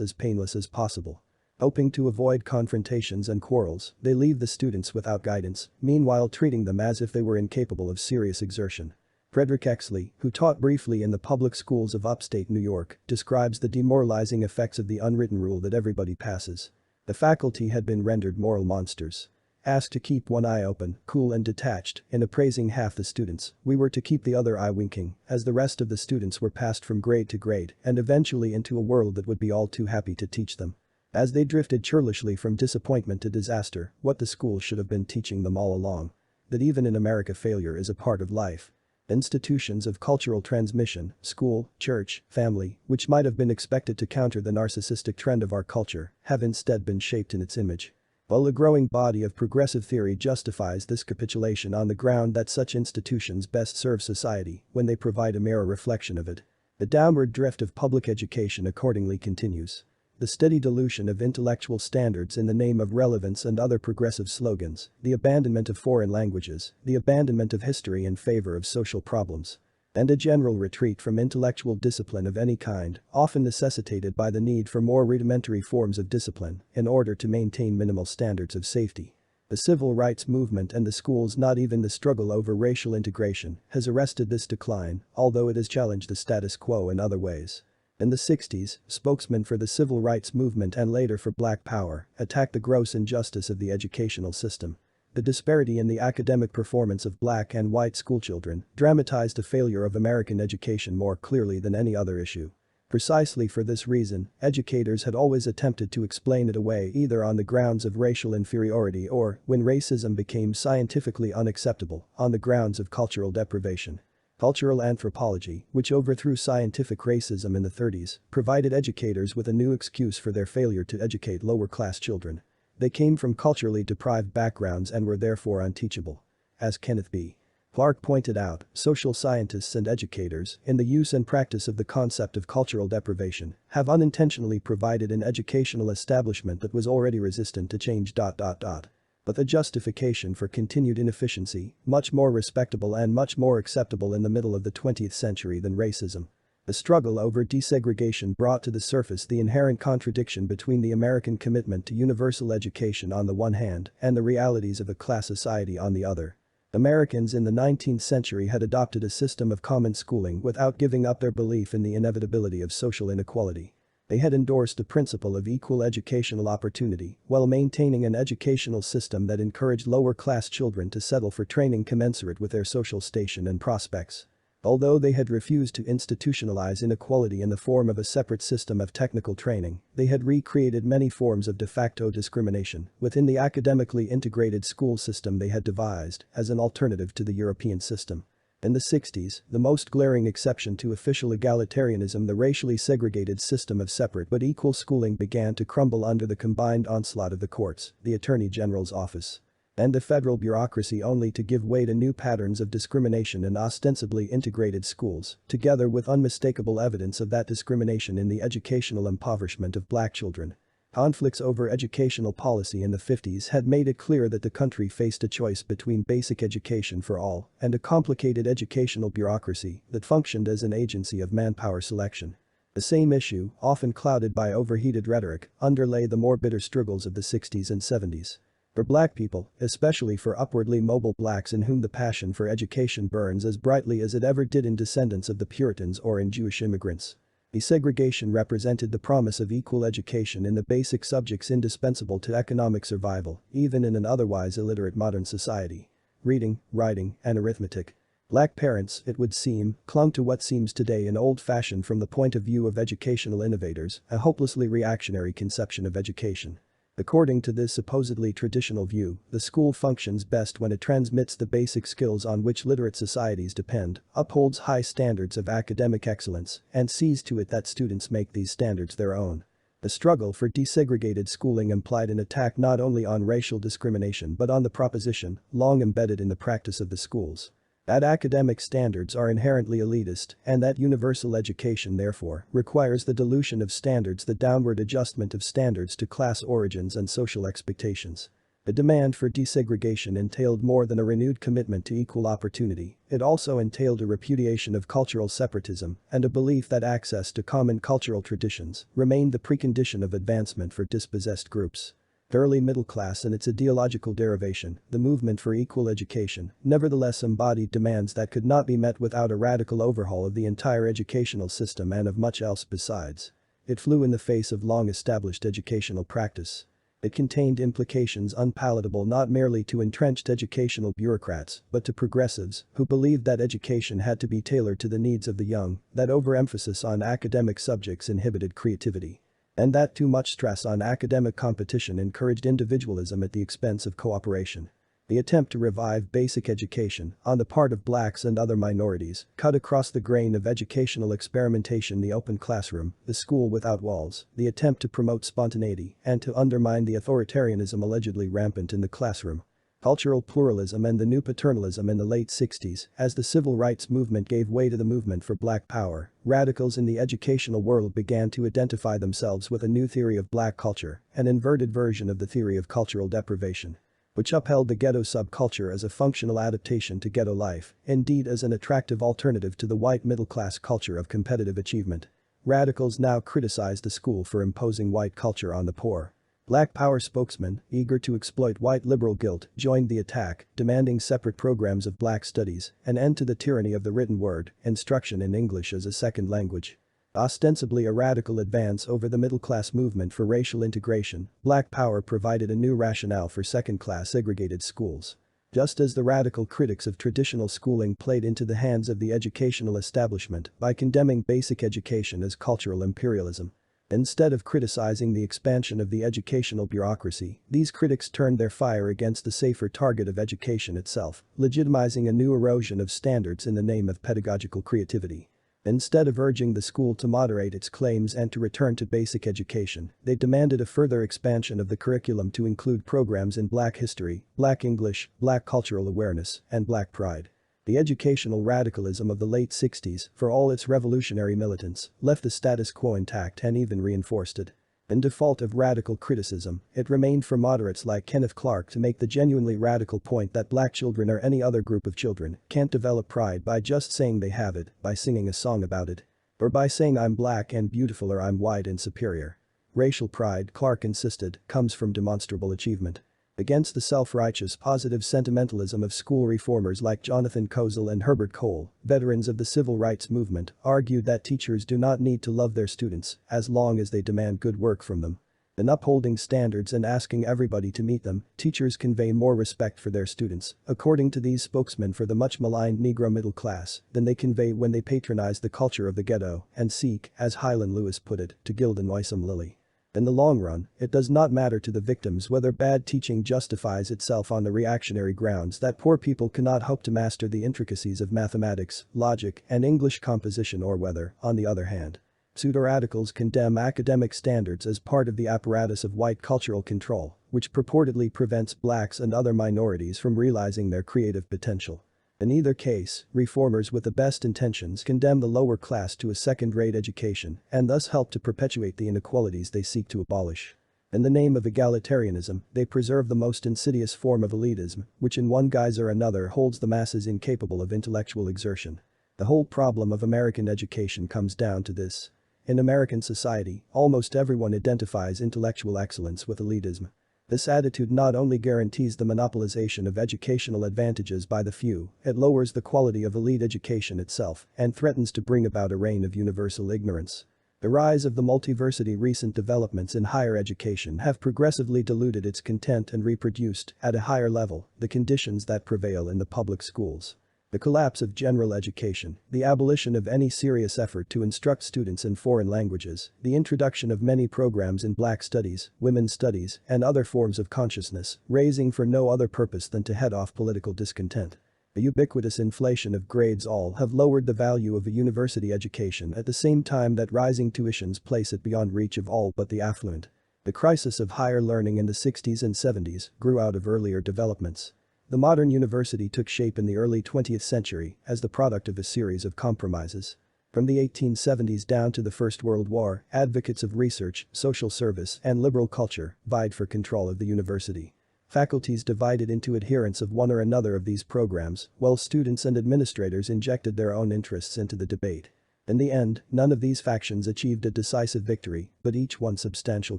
as painless as possible. Hoping to avoid confrontations and quarrels, they leave the students without guidance, meanwhile treating them as if they were incapable of serious exertion. Frederick Exley, who taught briefly in the public schools of upstate New York, describes the demoralizing effects of the unwritten rule that everybody passes. The faculty had been rendered moral monsters. Asked to keep one eye open, cool and detached, in appraising half the students, we were to keep the other eye winking, as the rest of the students were passed from grade to grade and eventually into a world that would be all too happy to teach them. As they drifted churlishly from disappointment to disaster, what the school should have been teaching them all along. That even in America failure is a part of life. Institutions of cultural transmission, school, church, family, which might have been expected to counter the narcissistic trend of our culture, have instead been shaped in its image. While a growing body of progressive theory justifies this capitulation on the ground that such institutions best serve society when they provide a mirror reflection of it, the downward drift of public education accordingly continues. The steady dilution of intellectual standards in the name of relevance and other progressive slogans, the abandonment of foreign languages, the abandonment of history in favor of social problems, and a general retreat from intellectual discipline of any kind, often necessitated by the need for more rudimentary forms of discipline in order to maintain minimal standards of safety. The civil rights movement and the schools, not even the struggle over racial integration, has arrested this decline, although it has challenged the status quo in other ways. In the 60s, spokesmen for the civil rights movement and later for Black Power attacked the gross injustice of the educational system. The disparity in the academic performance of black and white schoolchildren dramatized the failure of American education more clearly than any other issue. Precisely for this reason, educators had always attempted to explain it away either on the grounds of racial inferiority or, when racism became scientifically unacceptable, on the grounds of cultural deprivation. Cultural anthropology, which overthrew scientific racism in the 30s, provided educators with a new excuse for their failure to educate lower-class children. They came from culturally deprived backgrounds and were therefore unteachable. As Kenneth B. Clark pointed out, social scientists and educators, in the use and practice of the concept of cultural deprivation, have unintentionally provided an educational establishment that was already resistant to change. But the justification for continued inefficiency, much more respectable and much more acceptable in the middle of the 20th century than racism. The struggle over desegregation brought to the surface the inherent contradiction between the American commitment to universal education on the one hand and the realities of a class society on the other. Americans in the 19th century had adopted a system of common schooling without giving up their belief in the inevitability of social inequality. They had endorsed the principle of equal educational opportunity while maintaining an educational system that encouraged lower-class children to settle for training commensurate with their social station and prospects. Although they had refused to institutionalize inequality in the form of a separate system of technical training, they had recreated many forms of de facto discrimination within the academically integrated school system they had devised as an alternative to the European system. In the 60s, the most glaring exception to official egalitarianism, the racially segregated system of separate but equal schooling, began to crumble under the combined onslaught of the courts, the Attorney General's office, and the federal bureaucracy, only to give way to new patterns of discrimination in ostensibly integrated schools, together with unmistakable evidence of that discrimination in the educational impoverishment of black children. Conflicts over educational policy in the 50s had made it clear that the country faced a choice between basic education for all and a complicated educational bureaucracy that functioned as an agency of manpower selection. The same issue, often clouded by overheated rhetoric, underlay the more bitter struggles of the 60s and 70s. For black people, especially for upwardly mobile blacks in whom the passion for education burns as brightly as it ever did in descendants of the Puritans or in Jewish immigrants, desegregation represented the promise of equal education in the basic subjects indispensable to economic survival, even in an otherwise illiterate modern society: reading, writing, and arithmetic. Black parents, it would seem, clung to what seems today an old-fashioned, from the point of view of educational innovators, a hopelessly reactionary conception of education. According to this supposedly traditional view, the school functions best when it transmits the basic skills on which literate societies depend, upholds high standards of academic excellence, and sees to it that students make these standards their own. The struggle for desegregated schooling implied an attack not only on racial discrimination but on the proposition, long embedded in the practice of the schools, that academic standards are inherently elitist and that universal education therefore requires the dilution of standards, the downward adjustment of standards to class origins and social expectations. The demand for desegregation entailed more than a renewed commitment to equal opportunity, it also entailed a repudiation of cultural separatism and a belief that access to common cultural traditions remained the precondition of advancement for dispossessed groups. The early middle class and its ideological derivation, the movement for equal education, nevertheless embodied demands that could not be met without a radical overhaul of the entire educational system and of much else besides. It flew in the face of long-established educational practice. It contained implications unpalatable not merely to entrenched educational bureaucrats but to progressives who believed that education had to be tailored to the needs of the young, that overemphasis on academic subjects inhibited creativity, and that too much stress on academic competition encouraged individualism at the expense of cooperation. The attempt to revive basic education on the part of blacks and other minorities cut across the grain of educational experimentation: the open classroom, the school without walls, the attempt to promote spontaneity and to undermine the authoritarianism allegedly rampant in the classroom. Cultural pluralism and the new paternalism in the late 60s, as the civil rights movement gave way to the movement for black power, radicals in the educational world began to identify themselves with a new theory of black culture, an inverted version of the theory of cultural deprivation, which upheld the ghetto subculture as a functional adaptation to ghetto life, indeed as an attractive alternative to the white middle-class culture of competitive achievement. Radicals now criticized the school for imposing white culture on the poor. Black power spokesmen, eager to exploit white liberal guilt, joined the attack, demanding separate programs of black studies, an end to the tyranny of the written word, instruction in English as a second language. Ostensibly a radical advance over the middle-class movement for racial integration, black power provided a new rationale for second-class segregated schools. Just as the radical critics of traditional schooling played into the hands of the educational establishment by condemning basic education as cultural imperialism. Instead of criticizing the expansion of the educational bureaucracy, these critics turned their fire against the safer target of education itself, legitimizing a new erosion of standards in the name of pedagogical creativity. Instead of urging the school to moderate its claims and to return to basic education, they demanded a further expansion of the curriculum to include programs in Black history, Black English, Black cultural awareness, and Black pride. The educational radicalism of the late 60s, for all its revolutionary militance, left the status quo intact and even reinforced it. In default of radical criticism, it remained for moderates like Kenneth Clark to make the genuinely radical point that Black children or any other group of children can't develop pride by just saying they have it, by singing a song about it. Or by saying I'm Black and beautiful or I'm white and superior. Racial pride, Clark insisted, comes from demonstrable achievement. Against the self-righteous positive sentimentalism of school reformers like Jonathan Kozol and Herbert Cole, veterans of the civil rights movement argued that teachers do not need to love their students as long as they demand good work from them. In upholding standards and asking everybody to meet them, teachers convey more respect for their students, according to these spokesmen for the much maligned Negro middle class, than they convey when they patronize the culture of the ghetto and seek, as Highland Lewis put it, to gild a noisome lily. In the long run, it does not matter to the victims whether bad teaching justifies itself on the reactionary grounds that poor people cannot hope to master the intricacies of mathematics, logic, and English composition or whether, on the other hand, pseudo-radicals condemn academic standards as part of the apparatus of white cultural control, which purportedly prevents blacks and other minorities from realizing their creative potential. In either case, reformers with the best intentions condemn the lower class to a second-rate education and thus help to perpetuate the inequalities they seek to abolish. In the name of egalitarianism, they preserve the most insidious form of elitism, which in one guise or another holds the masses incapable of intellectual exertion. The whole problem of American education comes down to this. In American society, almost everyone identifies intellectual excellence with elitism. This attitude not only guarantees the monopolization of educational advantages by the few, it lowers the quality of elite education itself and threatens to bring about a reign of universal ignorance. The rise of the multiversity recent developments in higher education have progressively diluted its content and reproduced, at a higher level, the conditions that prevail in the public schools. The collapse of general education, the abolition of any serious effort to instruct students in foreign languages, the introduction of many programs in Black studies, women's studies, and other forms of consciousness, raising for no other purpose than to head off political discontent. The ubiquitous inflation of grades all have lowered the value of a university education at the same time that rising tuitions place it beyond reach of all but the affluent. The crisis of higher learning in the 60s and 70s grew out of earlier developments. The modern university took shape in the early 20th century as the product of a series of compromises. From the 1870s down to the First World War, advocates of research, social service, and liberal culture vied for control of the university. Faculties divided into adherents of one or another of these programs, while students and administrators injected their own interests into the debate. In the end, none of these factions achieved a decisive victory, but each won substantial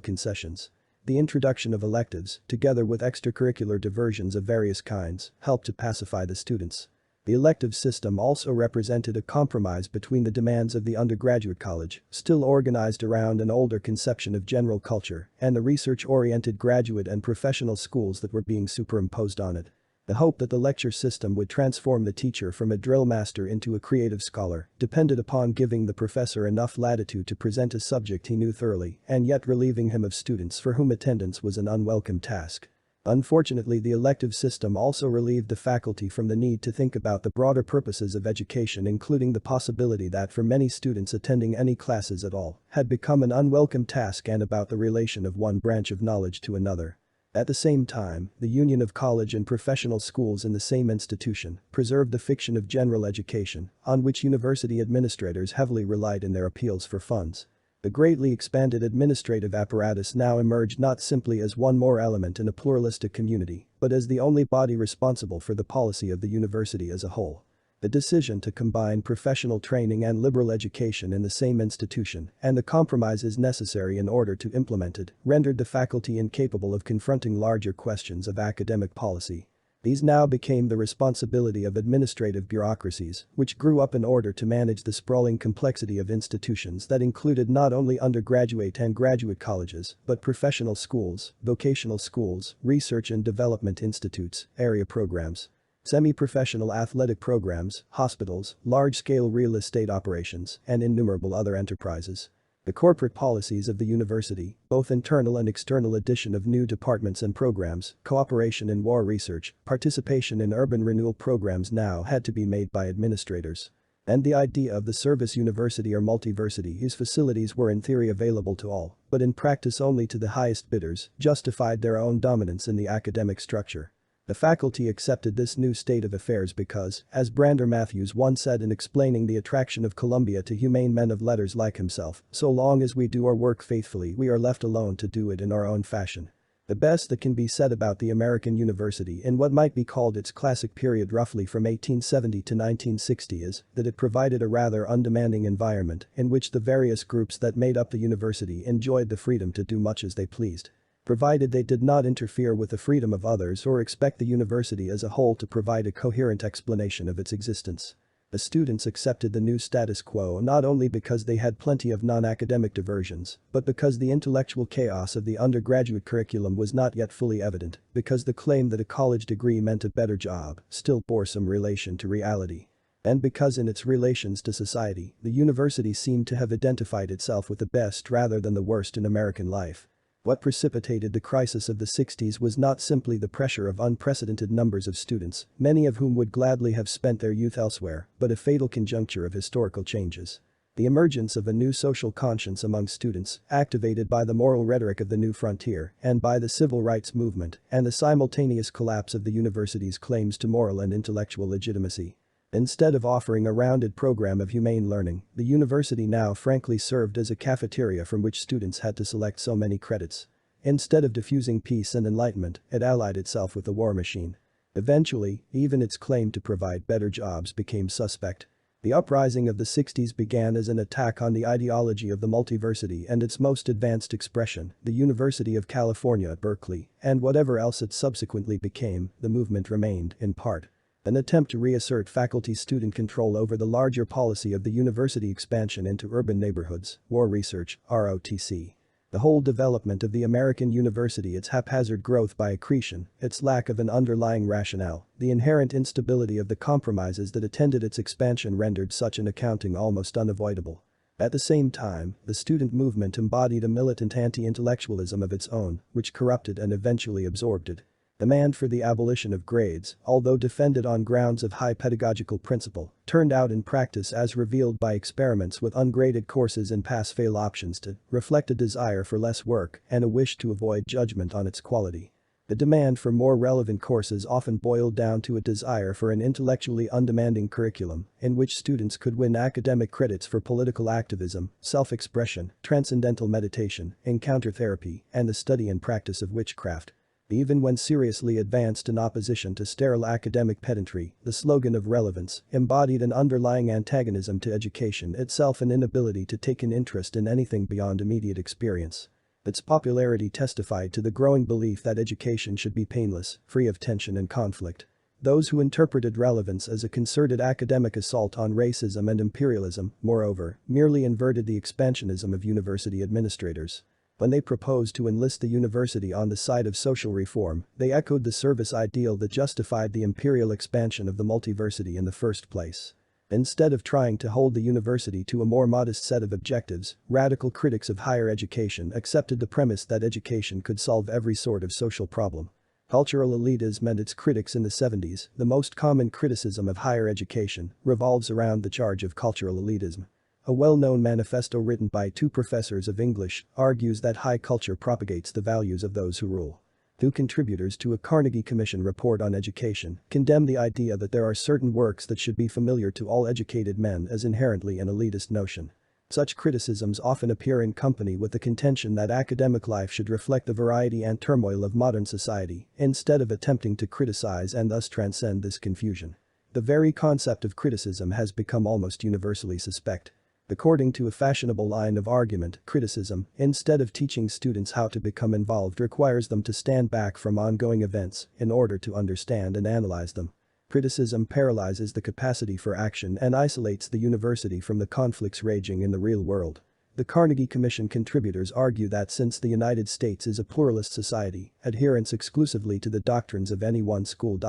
concessions. The introduction of electives, together with extracurricular diversions of various kinds, helped to pacify the students. The elective system also represented a compromise between the demands of the undergraduate college, still organized around an older conception of general culture, and the research-oriented graduate and professional schools that were being superimposed on it. The hope that the lecture system would transform the teacher from a drill master into a creative scholar depended upon giving the professor enough latitude to present a subject he knew thoroughly and yet relieving him of students for whom attendance was an unwelcome task. Unfortunately, the elective system also relieved the faculty from the need to think about the broader purposes of education, including the possibility that for many students attending any classes at all had become an unwelcome task and about the relation of one branch of knowledge to another. At the same time, the union of college and professional schools in the same institution preserved the fiction of general education, on which university administrators heavily relied in their appeals for funds. The greatly expanded administrative apparatus now emerged not simply as one more element in a pluralistic community, but as the only body responsible for the policy of the university as a whole. The decision to combine professional training and liberal education in the same institution, and the compromises necessary in order to implement it, rendered the faculty incapable of confronting larger questions of academic policy. These now became the responsibility of administrative bureaucracies, which grew up in order to manage the sprawling complexity of institutions that included not only undergraduate and graduate colleges, but professional schools, vocational schools, research and development institutes, area programs, semi-professional athletic programs, hospitals, large-scale real estate operations, and innumerable other enterprises. The corporate policies of the university, both internal and external addition of new departments and programs, cooperation in war research, participation in urban renewal programs now had to be made by administrators. And the idea of the service university or multiversity, whose facilities were in theory available to all, but in practice only to the highest bidders, justified their own dominance in the academic structure. The faculty accepted this new state of affairs because, as Brander Matthews once said in explaining the attraction of Columbia to humane men of letters like himself, so long as we do our work faithfully we are left alone to do it in our own fashion. The best that can be said about the American university in what might be called its classic period roughly from 1870 to 1960 is that it provided a rather undemanding environment in which the various groups that made up the university enjoyed the freedom to do much as they pleased, provided they did not interfere with the freedom of others or expect the university as a whole to provide a coherent explanation of its existence. The students accepted the new status quo not only because they had plenty of non-academic diversions, but because the intellectual chaos of the undergraduate curriculum was not yet fully evident, because the claim that a college degree meant a better job still bore some relation to reality. And because in its relations to society, the university seemed to have identified itself with the best rather than the worst in American life. What precipitated the crisis of the 60s was not simply the pressure of unprecedented numbers of students, many of whom would gladly have spent their youth elsewhere, but a fatal conjuncture of historical changes. The emergence of a new social conscience among students, activated by the moral rhetoric of the new frontier and by the civil rights movement, and the simultaneous collapse of the university's claims to moral and intellectual legitimacy. Instead of offering a rounded program of humane learning, the university now frankly served as a cafeteria from which students had to select so many credits. Instead of diffusing peace and enlightenment, it allied itself with the war machine. Eventually, even its claim to provide better jobs became suspect. The uprising of the 60s began as an attack on the ideology of the multiversity and its most advanced expression, the University of California at Berkeley, and whatever else it subsequently became, the movement remained, in part, an attempt to reassert faculty-student control over the larger policy of the university expansion into urban neighborhoods, war research, ROTC. The whole development of the American university, its haphazard growth by accretion, its lack of an underlying rationale, the inherent instability of the compromises that attended its expansion rendered such an accounting almost unavoidable. At the same time, the student movement embodied a militant anti-intellectualism of its own, which corrupted and eventually absorbed it. Demand for the abolition of grades, although defended on grounds of high pedagogical principle, turned out in practice as revealed by experiments with ungraded courses and pass-fail options to reflect a desire for less work and a wish to avoid judgment on its quality. The demand for more relevant courses often boiled down to a desire for an intellectually undemanding curriculum in which students could win academic credits for political activism, self-expression, transcendental meditation, encounter therapy, and the study and practice of witchcraft. Even when seriously advanced in opposition to sterile academic pedantry, the slogan of relevance embodied an underlying antagonism to education itself, an inability to take an interest in anything beyond immediate experience. Its popularity testified to the growing belief that education should be painless, free of tension and conflict. Those who interpreted relevance as a concerted academic assault on racism and imperialism, moreover, merely inverted the expansionism of university administrators. When they proposed to enlist the university on the side of social reform, they echoed the service ideal that justified the imperial expansion of the multiversity in the first place. Instead of trying to hold the university to a more modest set of objectives, radical critics of higher education accepted the premise that education could solve every sort of social problem. Cultural elitism and its critics in the 70s, the most common criticism of higher education, revolves around the charge of cultural elitism. A well-known manifesto written by two professors of English argues that high culture propagates the values of those who rule. Two contributors to a Carnegie Commission report on education condemn the idea that there are certain works that should be familiar to all educated men as inherently an elitist notion. Such criticisms often appear in company with the contention that academic life should reflect the variety and turmoil of modern society, instead of attempting to criticize and thus transcend this confusion. The very concept of criticism has become almost universally suspect. According to a fashionable line of argument, criticism, instead of teaching students how to become involved, requires them to stand back from ongoing events in order to understand and analyze them. Criticism paralyzes the capacity for action and isolates the university from the conflicts raging in the real world. The Carnegie Commission contributors argue that since the United States is a pluralist society, adherence exclusively to the doctrines of any one school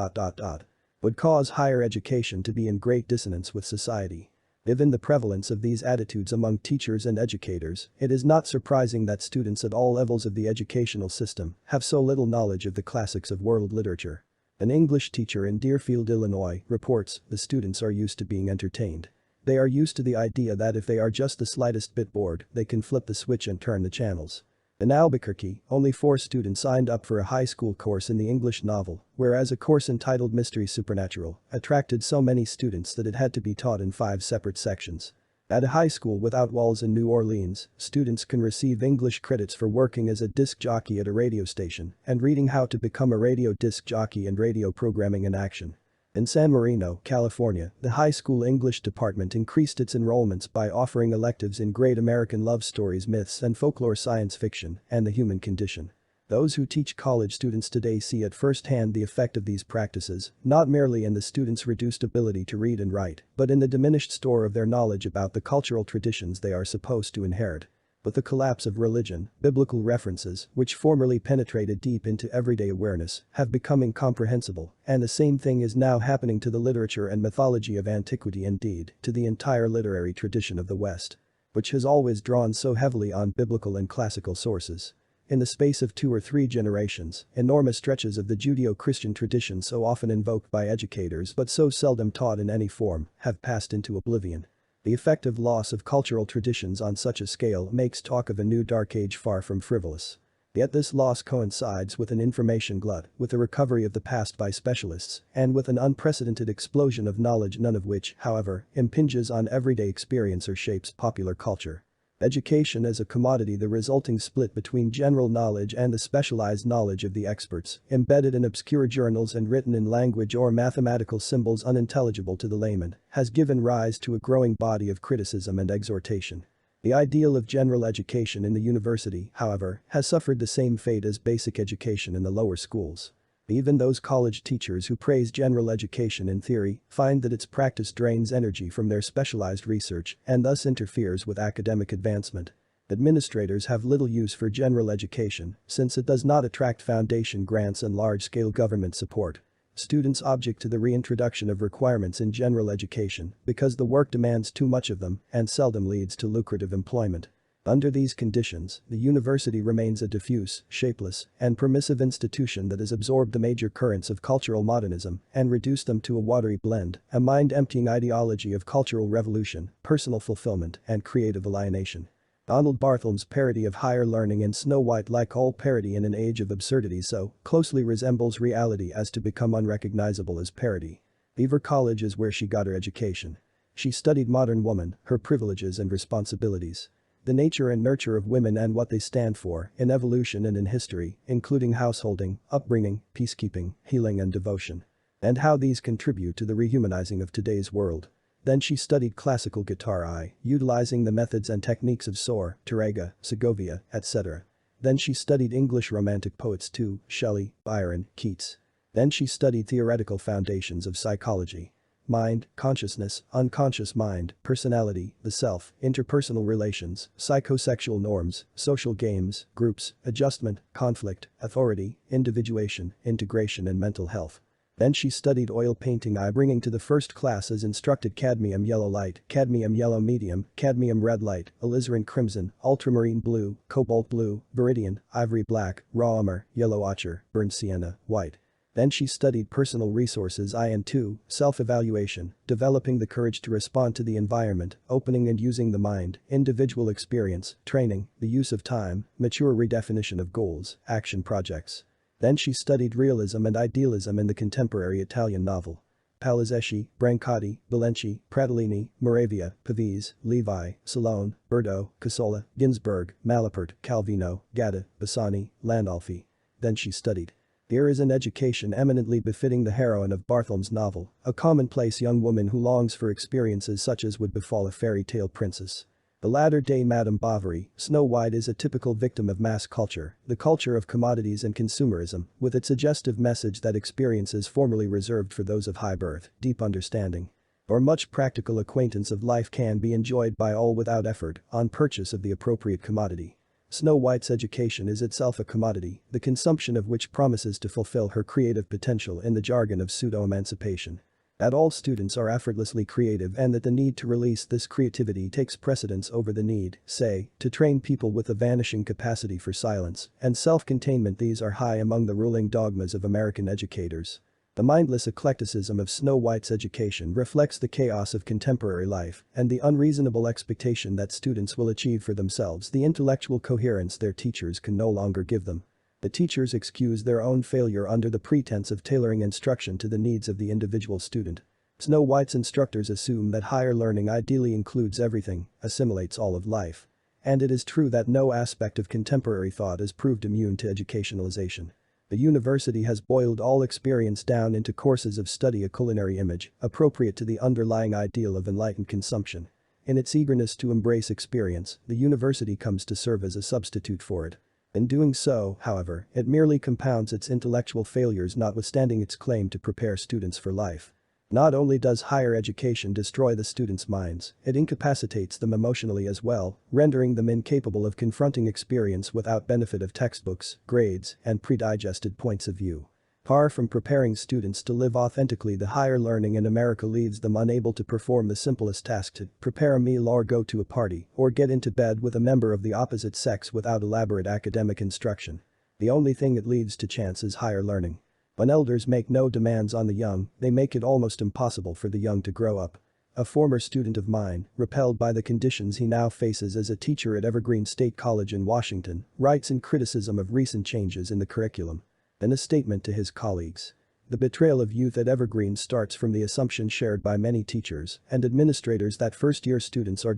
would cause higher education to be in great dissonance with society. Given the prevalence of these attitudes among teachers and educators, it is not surprising that students at all levels of the educational system have so little knowledge of the classics of world literature. An English teacher in Deerfield, Illinois, reports, the students are used to being entertained. They are used to the idea that if they are just the slightest bit bored, they can flip the switch and turn the channels. In Albuquerque, only 4 students signed up for a high school course in the English novel, whereas a course entitled Mystery Supernatural attracted so many students that it had to be taught in 5 separate sections. At a high school without walls in New Orleans, students can receive English credits for working as a disc jockey at a radio station and reading How to Become a Radio Disc Jockey and Radio Programming in Action. In San Marino, California, the high school English department increased its enrollments by offering electives in Great American Love Stories, Myths and Folklore, Science Fiction, and the Human Condition. Those who teach college students today see at first hand the effect of these practices, not merely in the students' reduced ability to read and write, but in the diminished store of their knowledge about the cultural traditions they are supposed to inherit. With the collapse of religion, biblical references, which formerly penetrated deep into everyday awareness, have become incomprehensible, and the same thing is now happening to the literature and mythology of antiquity, indeed, to the entire literary tradition of the West, which has always drawn so heavily on biblical and classical sources. In the space of 2 or 3 generations, enormous stretches of the Judeo-Christian tradition so often invoked by educators but so seldom taught in any form, have passed into oblivion. The effective loss of cultural traditions on such a scale makes talk of a new dark age far from frivolous. Yet this loss coincides with an information glut, with the recovery of the past by specialists, and with an unprecedented explosion of knowledge, none of which, however, impinges on everyday experience or shapes popular culture. Education as a commodity, the resulting split between general knowledge and the specialized knowledge of the experts, embedded in obscure journals and written in language or mathematical symbols unintelligible to the layman, has given rise to a growing body of criticism and exhortation. The ideal of general education in the university, however, has suffered the same fate as basic education in the lower schools. Even those college teachers who praise general education in theory find that its practice drains energy from their specialized research and thus interferes with academic advancement. Administrators have little use for general education since it does not attract foundation grants and large-scale government support. Students object to the reintroduction of requirements in general education because the work demands too much of them and seldom leads to lucrative employment. Under these conditions, the university remains a diffuse, shapeless, and permissive institution that has absorbed the major currents of cultural modernism and reduced them to a watery blend, a mind-emptying ideology of cultural revolution, personal fulfillment, and creative alienation. Donald Barthelme's parody of higher learning in Snow White, like all parody in an age of absurdity, so closely resembles reality as to become unrecognizable as parody. Beaver College is where she got her education. She studied modern woman, her privileges and responsibilities. The nature and nurture of women and what they stand for in evolution and in history, including householding, upbringing, peacekeeping, healing and devotion. And how these contribute to the rehumanizing of today's world. Then she studied classical guitar, utilizing the methods and techniques of Sohr, Tarrega, Segovia, etc. Then she studied English Romantic poets too, Shelley, Byron, Keats. Then she studied theoretical foundations of psychology. Mind, consciousness, unconscious mind, personality, the self, interpersonal relations, psychosexual norms, social games, groups, adjustment, conflict, authority, individuation, integration and mental health. Then she studied oil painting, bringing to the first class as instructed cadmium yellow light, cadmium yellow medium, cadmium red light, alizarin crimson, ultramarine blue, cobalt blue, viridian, ivory black, raw umber, yellow ochre, burnt sienna, white. Then she studied personal resources and too, self-evaluation, developing the courage to respond to the environment, opening and using the mind, individual experience, training, the use of time, mature redefinition of goals, action projects. Then she studied realism and idealism in the contemporary Italian novel. Palizeschi, Brancati, Valenci, Pratolini, Moravia, Pavese, Levi, Salone, Berto, Casola, Ginsberg, Malapert, Calvino, Gatta, Bassani, Landolfi. Then she studied Here is an education eminently befitting the heroine of Barthelme's novel, a commonplace young woman who longs for experiences such as would befall a fairy tale princess. The latter-day Madame Bovary, Snow White is a typical victim of mass culture, the culture of commodities and consumerism, with its suggestive message that experiences formerly reserved for those of high birth, deep understanding, or much practical acquaintance of life can be enjoyed by all without effort, on purchase of the appropriate commodity. Snow White's education is itself a commodity, the consumption of which promises to fulfill her creative potential in the jargon of pseudo-emancipation. That all students are effortlessly creative and that the need to release this creativity takes precedence over the need, say, to train people with a vanishing capacity for silence and self-containment. These are high among the ruling dogmas of American educators. The mindless eclecticism of Snow White's education reflects the chaos of contemporary life and the unreasonable expectation that students will achieve for themselves the intellectual coherence their teachers can no longer give them. The teachers excuse their own failure under the pretense of tailoring instruction to the needs of the individual student. Snow White's instructors assume that higher learning ideally includes everything, assimilates all of life. And it is true that no aspect of contemporary thought is proved immune to educationalization. The university has boiled all experience down into courses of study, a culinary image, appropriate to the underlying ideal of enlightened consumption. In its eagerness to embrace experience, the university comes to serve as a substitute for it. In doing so, however, it merely compounds its intellectual failures notwithstanding its claim to prepare students for life. Not only does higher education destroy the students' minds, it incapacitates them emotionally as well, rendering them incapable of confronting experience without benefit of textbooks, grades, and predigested points of view. Far from preparing students to live authentically, the higher learning in America leaves them unable to perform the simplest task: to prepare a meal or go to a party or get into bed with a member of the opposite sex without elaborate academic instruction. The only thing it leaves to chance is higher learning. When elders make no demands on the young, they make it almost impossible for the young to grow up. A former student of mine, repelled by the conditions he now faces as a teacher at Evergreen State College in Washington, writes in criticism of recent changes in the curriculum. In a statement to his colleagues, the betrayal of youth at Evergreen starts from the assumption shared by many teachers and administrators that first-year students are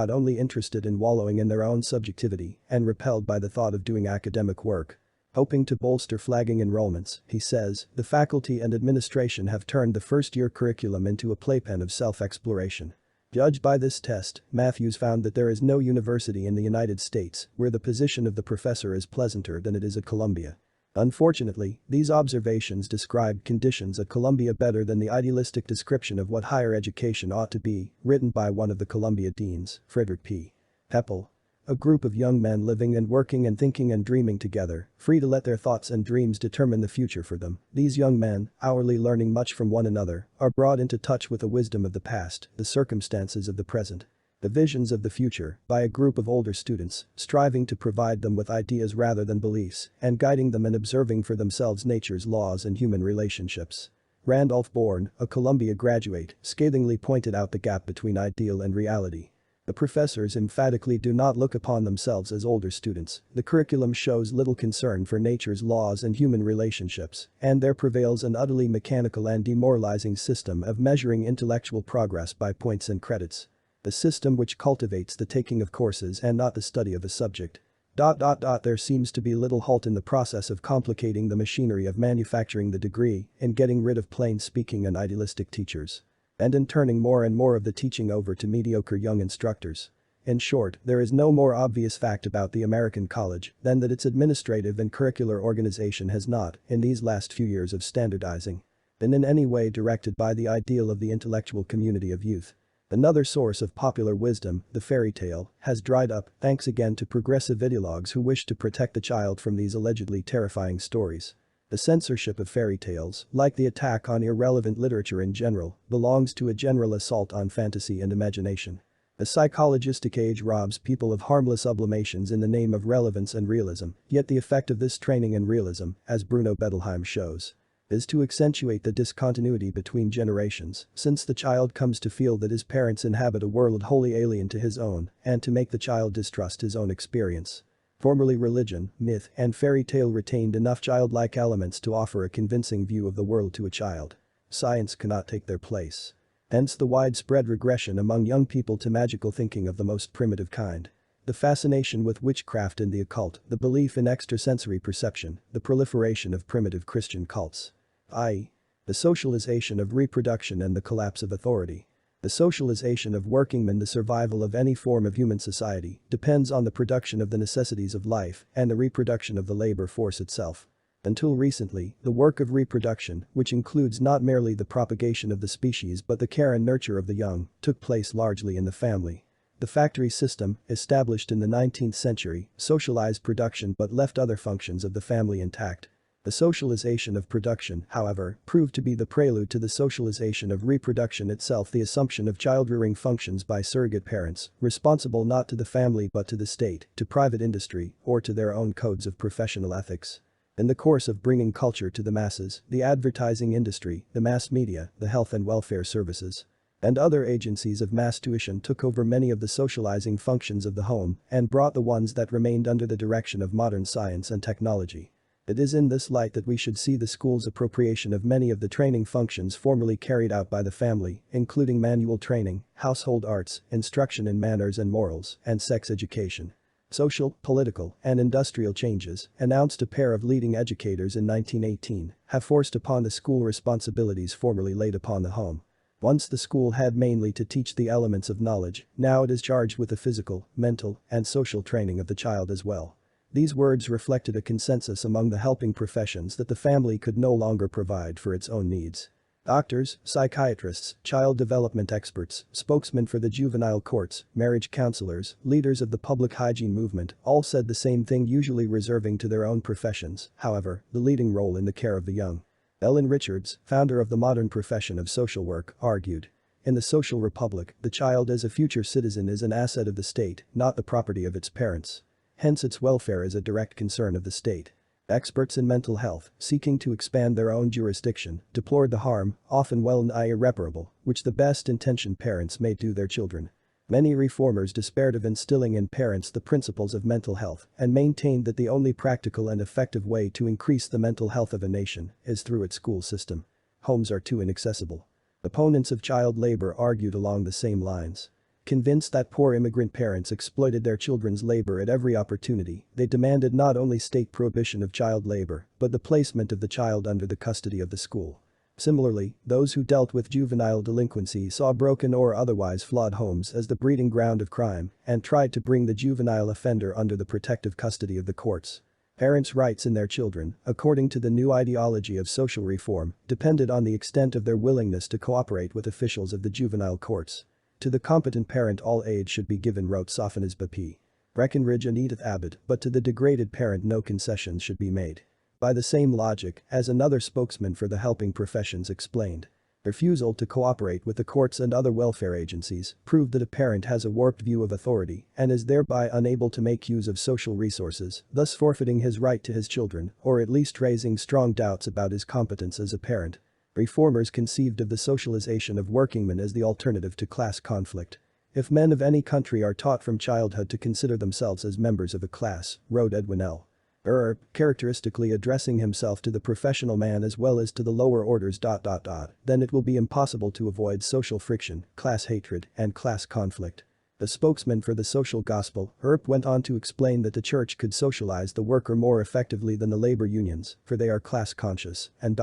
only interested in wallowing in their own subjectivity and repelled by the thought of doing academic work. Hoping to bolster flagging enrollments, he says, the faculty and administration have turned the first-year curriculum into a playpen of self-exploration. Judged by this test, Matthews found that there is no university in the United States where the position of the professor is pleasanter than it is at Columbia. Unfortunately, these observations describe conditions at Columbia better than the idealistic description of what higher education ought to be, written by one of the Columbia deans, Frederick P. Heppel. A group of young men living and working and thinking and dreaming together, free to let their thoughts and dreams determine the future for them. These young men, hourly learning much from one another, are brought into touch with the wisdom of the past, the circumstances of the present, the visions of the future, by a group of older students, striving to provide them with ideas rather than beliefs, and guiding them in observing for themselves nature's laws and human relationships. Randolph Bourne, a Columbia graduate, scathingly pointed out the gap between ideal and reality. The professors emphatically do not look upon themselves as older students, the curriculum shows little concern for nature's laws and human relationships, and there prevails an utterly mechanical and demoralizing system of measuring intellectual progress by points and credits. The system which cultivates the taking of courses and not the study of a subject. There seems to be little halt in the process of complicating the machinery of manufacturing the degree, in getting rid of plain-speaking and idealistic teachers, and in turning more and more of the teaching over to mediocre young instructors. In short, there is no more obvious fact about the American college than that its administrative and curricular organization has not, in these last few years of standardizing, been in any way directed by the ideal of the intellectual community of youth. Another source of popular wisdom, the fairy tale, has dried up, thanks again to progressive ideologues who wish to protect the child from these allegedly terrifying stories. The censorship of fairy tales, like the attack on irrelevant literature in general, belongs to a general assault on fantasy and imagination. The psychologistic age robs people of harmless sublimations in the name of relevance and realism, yet the effect of this training in realism, as Bruno Bettelheim shows, is to accentuate the discontinuity between generations, since the child comes to feel that his parents inhabit a world wholly alien to his own, and to make the child distrust his own experience. Formerly religion, myth, and fairy tale retained enough childlike elements to offer a convincing view of the world to a child. Science cannot take their place. Hence the widespread regression among young people to magical thinking of the most primitive kind. The fascination with witchcraft and the occult, the belief in extrasensory perception, the proliferation of primitive Christian cults. I. The socialization of reproduction and the collapse of authority. The socialization of workingmen, the survival of any form of human society, depends on the production of the necessities of life and the reproduction of the labor force itself. Until recently, the work of reproduction, which includes not merely the propagation of the species but the care and nurture of the young, took place largely in the family. The factory system, established in the 19th century, socialized production but left other functions of the family intact. The socialization of production, however, proved to be the prelude to the socialization of reproduction itself, the assumption of child-rearing functions by surrogate parents, responsible not to the family but to the state, to private industry, or to their own codes of professional ethics. In the course of bringing culture to the masses, the advertising industry, the mass media, the health and welfare services, and other agencies of mass tuition took over many of the socializing functions of the home and brought the ones that remained under the direction of modern science and technology. It is in this light that we should see the school's appropriation of many of the training functions formerly carried out by the family, including manual training, household arts, instruction in manners and morals, and sex education. Social, political, and industrial changes, announced a pair of leading educators in 1918, have forced upon the school responsibilities formerly laid upon the home. Once the school had mainly to teach the elements of knowledge, now it is charged with the physical, mental, and social training of the child as well. These words reflected a consensus among the helping professions that the family could no longer provide for its own needs. Doctors, psychiatrists, child development experts, spokesmen for the juvenile courts, marriage counselors, leaders of the public hygiene movement all said the same thing, usually reserving to their own professions, however, the leading role in the care of the young. Ellen Richards, founder of the modern profession of social work, argued, "In the social republic, the child as a future citizen is an asset of the state, not the property of its parents. Hence its welfare is a direct concern of the state." Experts in mental health, seeking to expand their own jurisdiction, deplored the harm, often well nigh irreparable, which the best-intentioned parents may do their children. Many reformers despaired of instilling in parents the principles of mental health and maintained that the only practical and effective way to increase the mental health of a nation is through its school system. Homes are too inaccessible. Opponents of child labor argued along the same lines. Convinced that poor immigrant parents exploited their children's labor at every opportunity, they demanded not only state prohibition of child labor, but the placement of the child under the custody of the school. Similarly, those who dealt with juvenile delinquency saw broken or otherwise flawed homes as the breeding ground of crime and tried to bring the juvenile offender under the protective custody of the courts. Parents' rights in their children, according to the new ideology of social reform, depended on the extent of their willingness to cooperate with officials of the juvenile courts. "To the competent parent all aid should be given," wrote Sophonis P. Breckinridge and Edith Abbott, but to the degraded parent no concessions should be made. By the same logic, as another spokesman for the helping professions explained, refusal to cooperate with the courts and other welfare agencies proved that a parent has a warped view of authority and is thereby unable to make use of social resources, thus forfeiting his right to his children, or at least raising strong doubts about his competence as a parent. Reformers conceived of the socialization of workingmen as the alternative to class conflict. "If men of any country are taught from childhood to consider themselves as members of a class," wrote Edwin L. Earp, characteristically addressing himself to the professional man as well as to the lower orders. "Then it will be impossible to avoid social friction, class hatred, and class conflict." The spokesman for the social gospel, Earp, went on to explain that the church could socialize the worker more effectively than the labor unions, for they are class conscious, and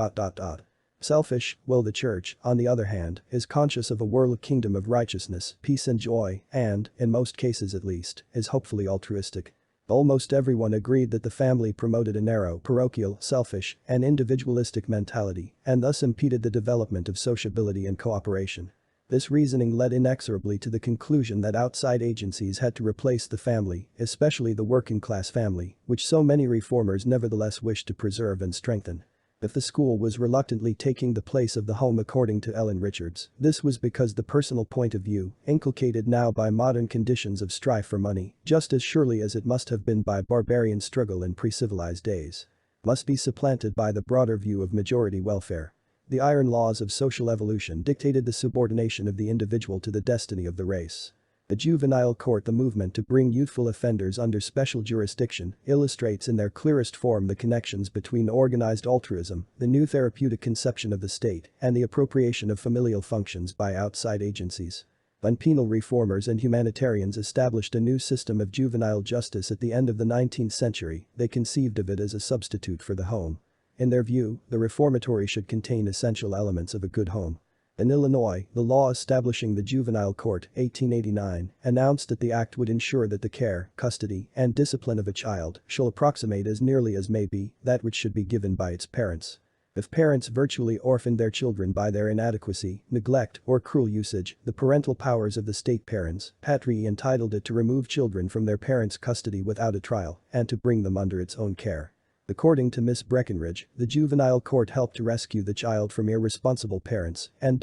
selfish, while the church, on the other hand, is conscious of a world kingdom of righteousness, peace and joy, and, in most cases at least, is hopefully altruistic. Almost everyone agreed that the family promoted a narrow, parochial, selfish, and individualistic mentality, and thus impeded the development of sociability and cooperation. This reasoning led inexorably to the conclusion that outside agencies had to replace the family, especially the working-class family, which so many reformers nevertheless wished to preserve and strengthen. If the school was reluctantly taking the place of the home, according to Ellen Richards, this was because the personal point of view, inculcated now by modern conditions of strife for money, just as surely as it must have been by barbarian struggle in pre-civilized days, must be supplanted by the broader view of majority welfare. The iron laws of social evolution dictated the subordination of the individual to the destiny of the race. The juvenile court, the movement to bring youthful offenders under special jurisdiction, illustrates in their clearest form the connections between organized altruism, the new therapeutic conception of the state, and the appropriation of familial functions by outside agencies. When penal reformers and humanitarians established a new system of juvenile justice at the end of the 19th century, they conceived of it as a substitute for the home. In their view, the reformatory should contain essential elements of a good home. In Illinois, the law establishing the Juvenile Court, 1889, announced that the act would ensure that the care, custody, and discipline of a child shall approximate as nearly as may be that which should be given by its parents. If parents virtually orphaned their children by their inadequacy, neglect, or cruel usage, the parental powers of the state parents, patrie entitled it to remove children from their parents' custody without a trial and to bring them under its own care. According to Miss Breckenridge, the juvenile court helped to rescue the child from irresponsible parents and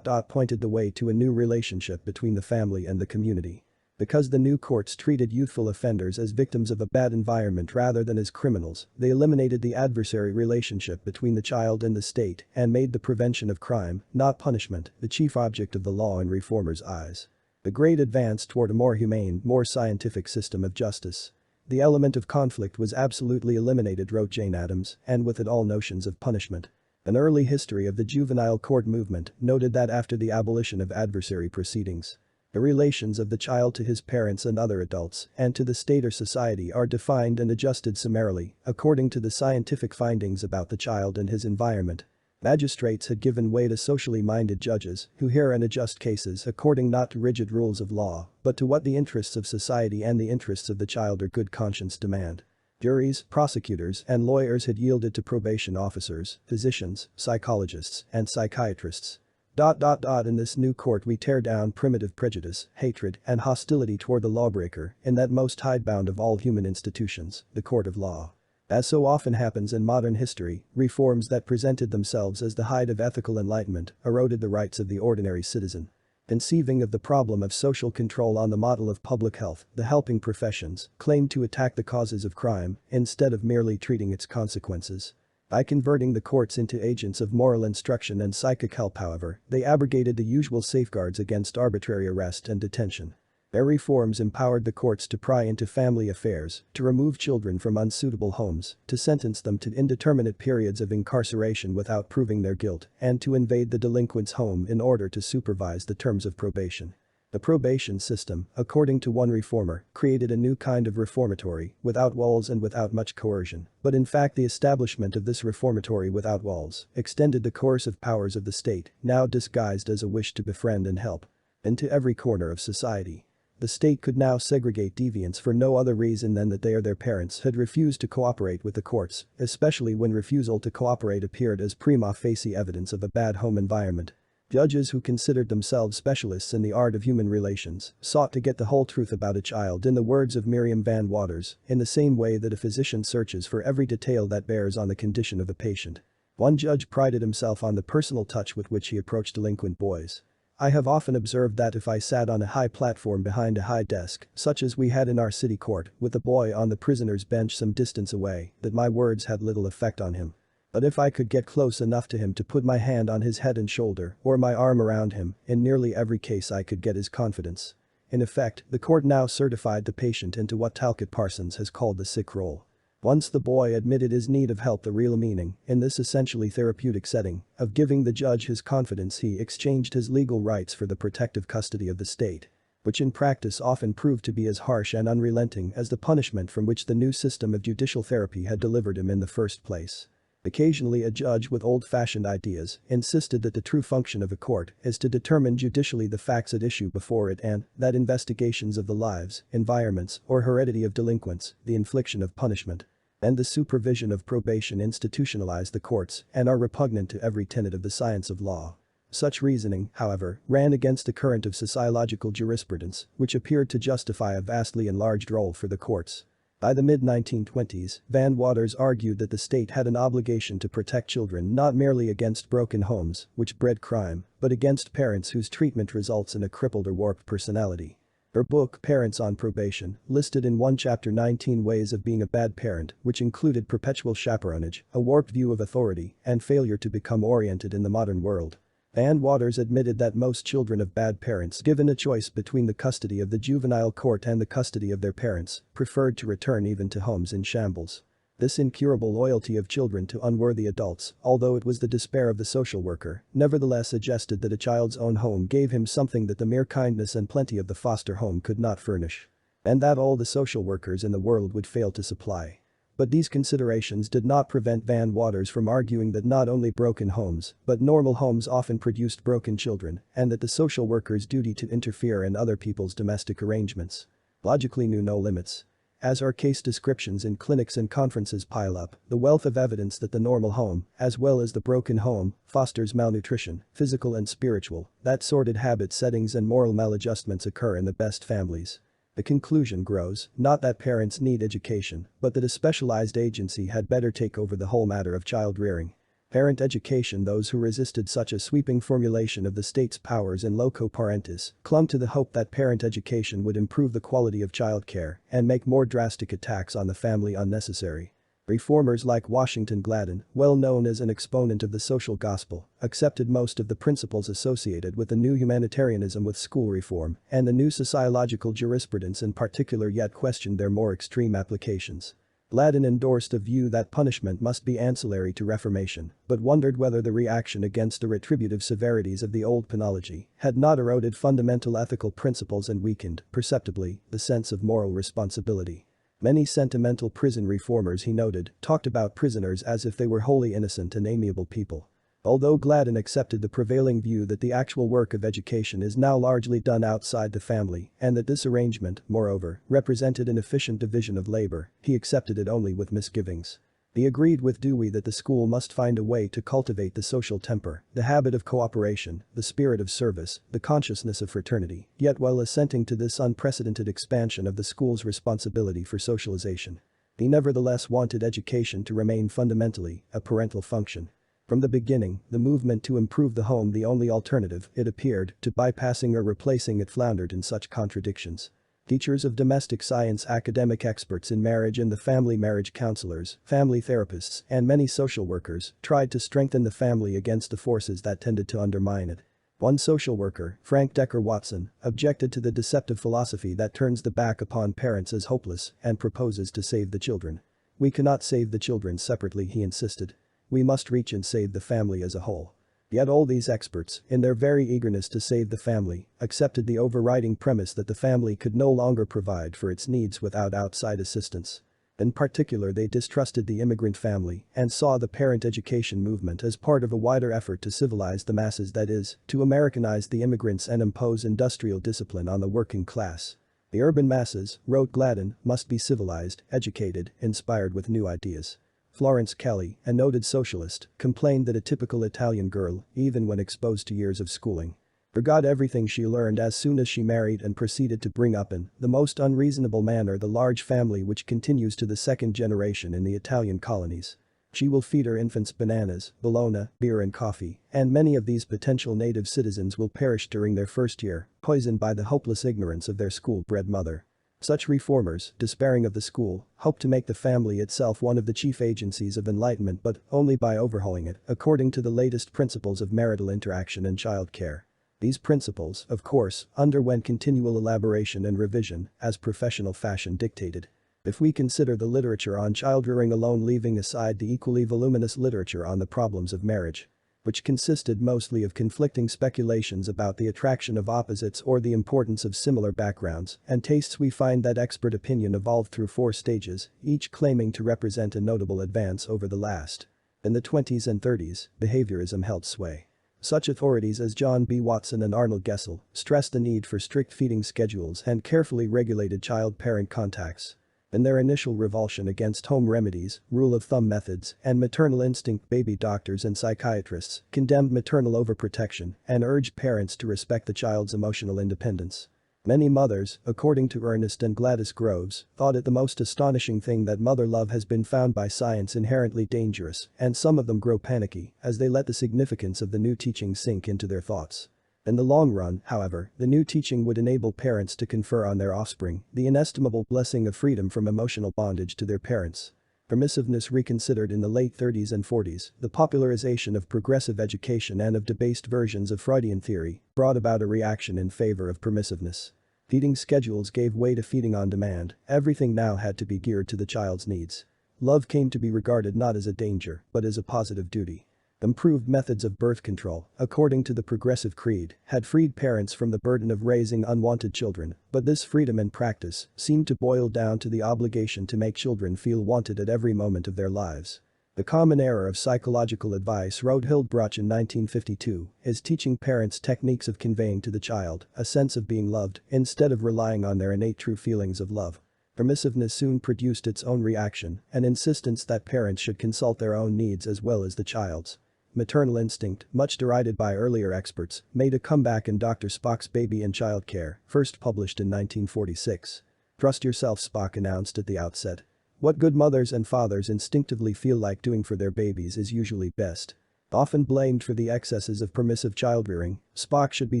pointed the way to a new relationship between the family and the community. Because the new courts treated youthful offenders as victims of a bad environment rather than as criminals, they eliminated the adversary relationship between the child and the state and made the prevention of crime, not punishment, the chief object of the law in reformers' eyes. A great advance toward a more humane, more scientific system of justice. The element of conflict was absolutely eliminated, wrote Jane Addams, and with it all notions of punishment. An early history of the juvenile court movement noted that after the abolition of adversary proceedings, the relations of the child to his parents and other adults and to the state or society are defined and adjusted summarily according to the scientific findings about the child and his environment. Magistrates had given way to socially minded judges who hear and adjust cases according not to rigid rules of law, but to what the interests of society and the interests of the child or good conscience demand. Juries, prosecutors, and lawyers had yielded to probation officers, physicians, psychologists, and psychiatrists. In this new court we tear down primitive prejudice, hatred, and hostility toward the lawbreaker in that most hidebound of all human institutions, the court of law. As so often happens in modern history, reforms that presented themselves as the height of ethical enlightenment eroded the rights of the ordinary citizen. Conceiving of the problem of social control on the model of public health, the helping professions claimed to attack the causes of crime instead of merely treating its consequences. By converting the courts into agents of moral instruction and psychic help, however, they abrogated the usual safeguards against arbitrary arrest and detention. Their reforms empowered the courts to pry into family affairs, to remove children from unsuitable homes, to sentence them to indeterminate periods of incarceration without proving their guilt, and to invade the delinquent's home in order to supervise the terms of probation. The probation system, according to one reformer, created a new kind of reformatory, without walls and without much coercion, but in fact the establishment of this reformatory without walls extended the coercive powers of the state, now disguised as a wish to befriend and help, into every corner of society. The state could now segregate deviants for no other reason than that they or their parents had refused to cooperate with the courts, especially when refusal to cooperate appeared as prima facie evidence of a bad home environment. Judges who considered themselves specialists in the art of human relations sought to get the whole truth about a child, in the words of Miriam Van Waters, in the same way that a physician searches for every detail that bears on the condition of a patient. One judge prided himself on the personal touch with which he approached delinquent boys. I have often observed that if I sat on a high platform behind a high desk, such as we had in our city court, with the boy on the prisoner's bench some distance away, that my words had little effect on him. But if I could get close enough to him to put my hand on his head and shoulder, or my arm around him, in nearly every case I could get his confidence. In effect, the court now certified the patient into what Talcott Parsons has called the sick role. Once the boy admitted his need of help, the real meaning, in this essentially therapeutic setting, of giving the judge his confidence, he exchanged his legal rights for the protective custody of the state, which in practice often proved to be as harsh and unrelenting as the punishment from which the new system of judicial therapy had delivered him in the first place. Occasionally a judge with old-fashioned ideas insisted that the true function of a court is to determine judicially the facts at issue before it and that investigations of the lives, environments, or heredity of delinquents, the infliction of punishment, and the supervision of probation institutionalize the courts and are repugnant to every tenet of the science of law. Such reasoning, however, ran against the current of sociological jurisprudence, which appeared to justify a vastly enlarged role for the courts. By the mid-1920s, Van Waters argued that the state had an obligation to protect children not merely against broken homes, which bred crime, but against parents whose treatment results in a crippled or warped personality. Her book, Parents on Probation, listed in one chapter 19 ways of being a bad parent, which included perpetual chaperonage, a warped view of authority, and failure to become oriented in the modern world. Van Waters admitted that most children of bad parents, given a choice between the custody of the juvenile court and the custody of their parents, preferred to return even to homes in shambles. This incurable loyalty of children to unworthy adults, although it was the despair of the social worker, nevertheless suggested that a child's own home gave him something that the mere kindness and plenty of the foster home could not furnish. And that all the social workers in the world would fail to supply. But these considerations did not prevent Van Waters from arguing that not only broken homes, but normal homes often produced broken children, and that the social worker's duty to interfere in other people's domestic arrangements logically knew no limits. As our case descriptions in clinics and conferences pile up, the wealth of evidence that the normal home, as well as the broken home, fosters malnutrition, physical and spiritual, that sordid habit settings and moral maladjustments occur in the best families. The conclusion grows, not that parents need education, but that a specialized agency had better take over the whole matter of child rearing. Parent education. Those who resisted such a sweeping formulation of the state's powers in loco parentis clung to the hope that parent education would improve the quality of childcare and make more drastic attacks on the family unnecessary. Reformers like Washington Gladden, well known as an exponent of the social gospel, accepted most of the principles associated with the new humanitarianism with school reform and the new sociological jurisprudence in particular, yet questioned their more extreme applications. Gladden endorsed a view that punishment must be ancillary to reformation, but wondered whether the reaction against the retributive severities of the old penology had not eroded fundamental ethical principles and weakened, perceptibly, the sense of moral responsibility. Many sentimental prison reformers, he noted, talked about prisoners as if they were wholly innocent and amiable people. Although Gladden accepted the prevailing view that the actual work of education is now largely done outside the family and that this arrangement, moreover, represented an efficient division of labor, he accepted it only with misgivings. He agreed with Dewey that the school must find a way to cultivate the social temper, the habit of cooperation, the spirit of service, the consciousness of fraternity, yet while assenting to this unprecedented expansion of the school's responsibility for socialization. He nevertheless wanted education to remain fundamentally a parental function. From the beginning, the movement to improve the home, the only alternative, it appeared, to bypassing or replacing it, floundered in such contradictions. Teachers of domestic science, academic experts in marriage and the family, marriage counselors, family therapists, and many social workers tried to strengthen the family against the forces that tended to undermine it. One social worker, Frank Decker Watson, objected to the deceptive philosophy that turns the back upon parents as hopeless and proposes to save the children. "We cannot save the children separately," he insisted. "We must reach and save the family as a whole." Yet all these experts, in their very eagerness to save the family, accepted the overriding premise that the family could no longer provide for its needs without outside assistance. In particular, they distrusted the immigrant family and saw the parent education movement as part of a wider effort to civilize the masses, that is, to Americanize the immigrants and impose industrial discipline on the working class. "The urban masses," wrote Gladden, "must be civilized, educated, inspired with new ideas." Florence Kelly, a noted socialist, complained that a typical Italian girl, even when exposed to years of schooling, forgot everything she learned as soon as she married and proceeded to bring up in the most unreasonable manner the large family which continues to the second generation in the Italian colonies. She will feed her infants bananas, bologna, beer and coffee, and many of these potential native citizens will perish during their first year, poisoned by the hopeless ignorance of their school-bred mother. Such reformers, despairing of the school, hoped to make the family itself one of the chief agencies of enlightenment, but only by overhauling it according to the latest principles of marital interaction and child care. These principles, of course, underwent continual elaboration and revision as professional fashion dictated. If we consider the literature on child rearing alone, leaving aside the equally voluminous literature on the problems of marriage, which consisted mostly of conflicting speculations about the attraction of opposites or the importance of similar backgrounds and tastes, we find that expert opinion evolved through 4 stages, each claiming to represent a notable advance over the last. In the 20s and 30s, behaviorism held sway. Such authorities as John B. Watson and Arnold Gesell stressed the need for strict feeding schedules and carefully regulated child-parent contacts. In their initial revulsion against home remedies, rule-of-thumb methods, and maternal instinct, baby doctors and psychiatrists condemned maternal overprotection and urged parents to respect the child's emotional independence. Many mothers, according to Ernest and Gladys Groves, thought it the most astonishing thing that mother love has been found by science inherently dangerous, and some of them grow panicky as they let the significance of the new teaching sink into their thoughts. In the long run, however, the new teaching would enable parents to confer on their offspring the inestimable blessing of freedom from emotional bondage to their parents. Permissiveness reconsidered in the late 30s and 40s, the popularization of progressive education and of debased versions of Freudian theory brought about a reaction in favor of permissiveness. Feeding schedules gave way to feeding on demand, everything now had to be geared to the child's needs. love came to be regarded not as a danger, but as a positive duty. Improved methods of birth control, according to the Progressive Creed, had freed parents from the burden of raising unwanted children, but this freedom in practice seemed to boil down to the obligation to make children feel wanted at every moment of their lives. The common error of psychological advice, wrote Hildebrandt in 1952, is teaching parents techniques of conveying to the child a sense of being loved instead of relying on their innate true feelings of love. Permissiveness soon produced its own reaction, an insistence that parents should consult their own needs as well as the child's. Maternal instinct, much derided by earlier experts, made a comeback in Dr. Spock's Baby and Child Care, first published in 1946. "Trust yourself," Spock announced at the outset. What good mothers and fathers instinctively feel like doing for their babies is usually best. Often blamed for the excesses of permissive childrearing, Spock should be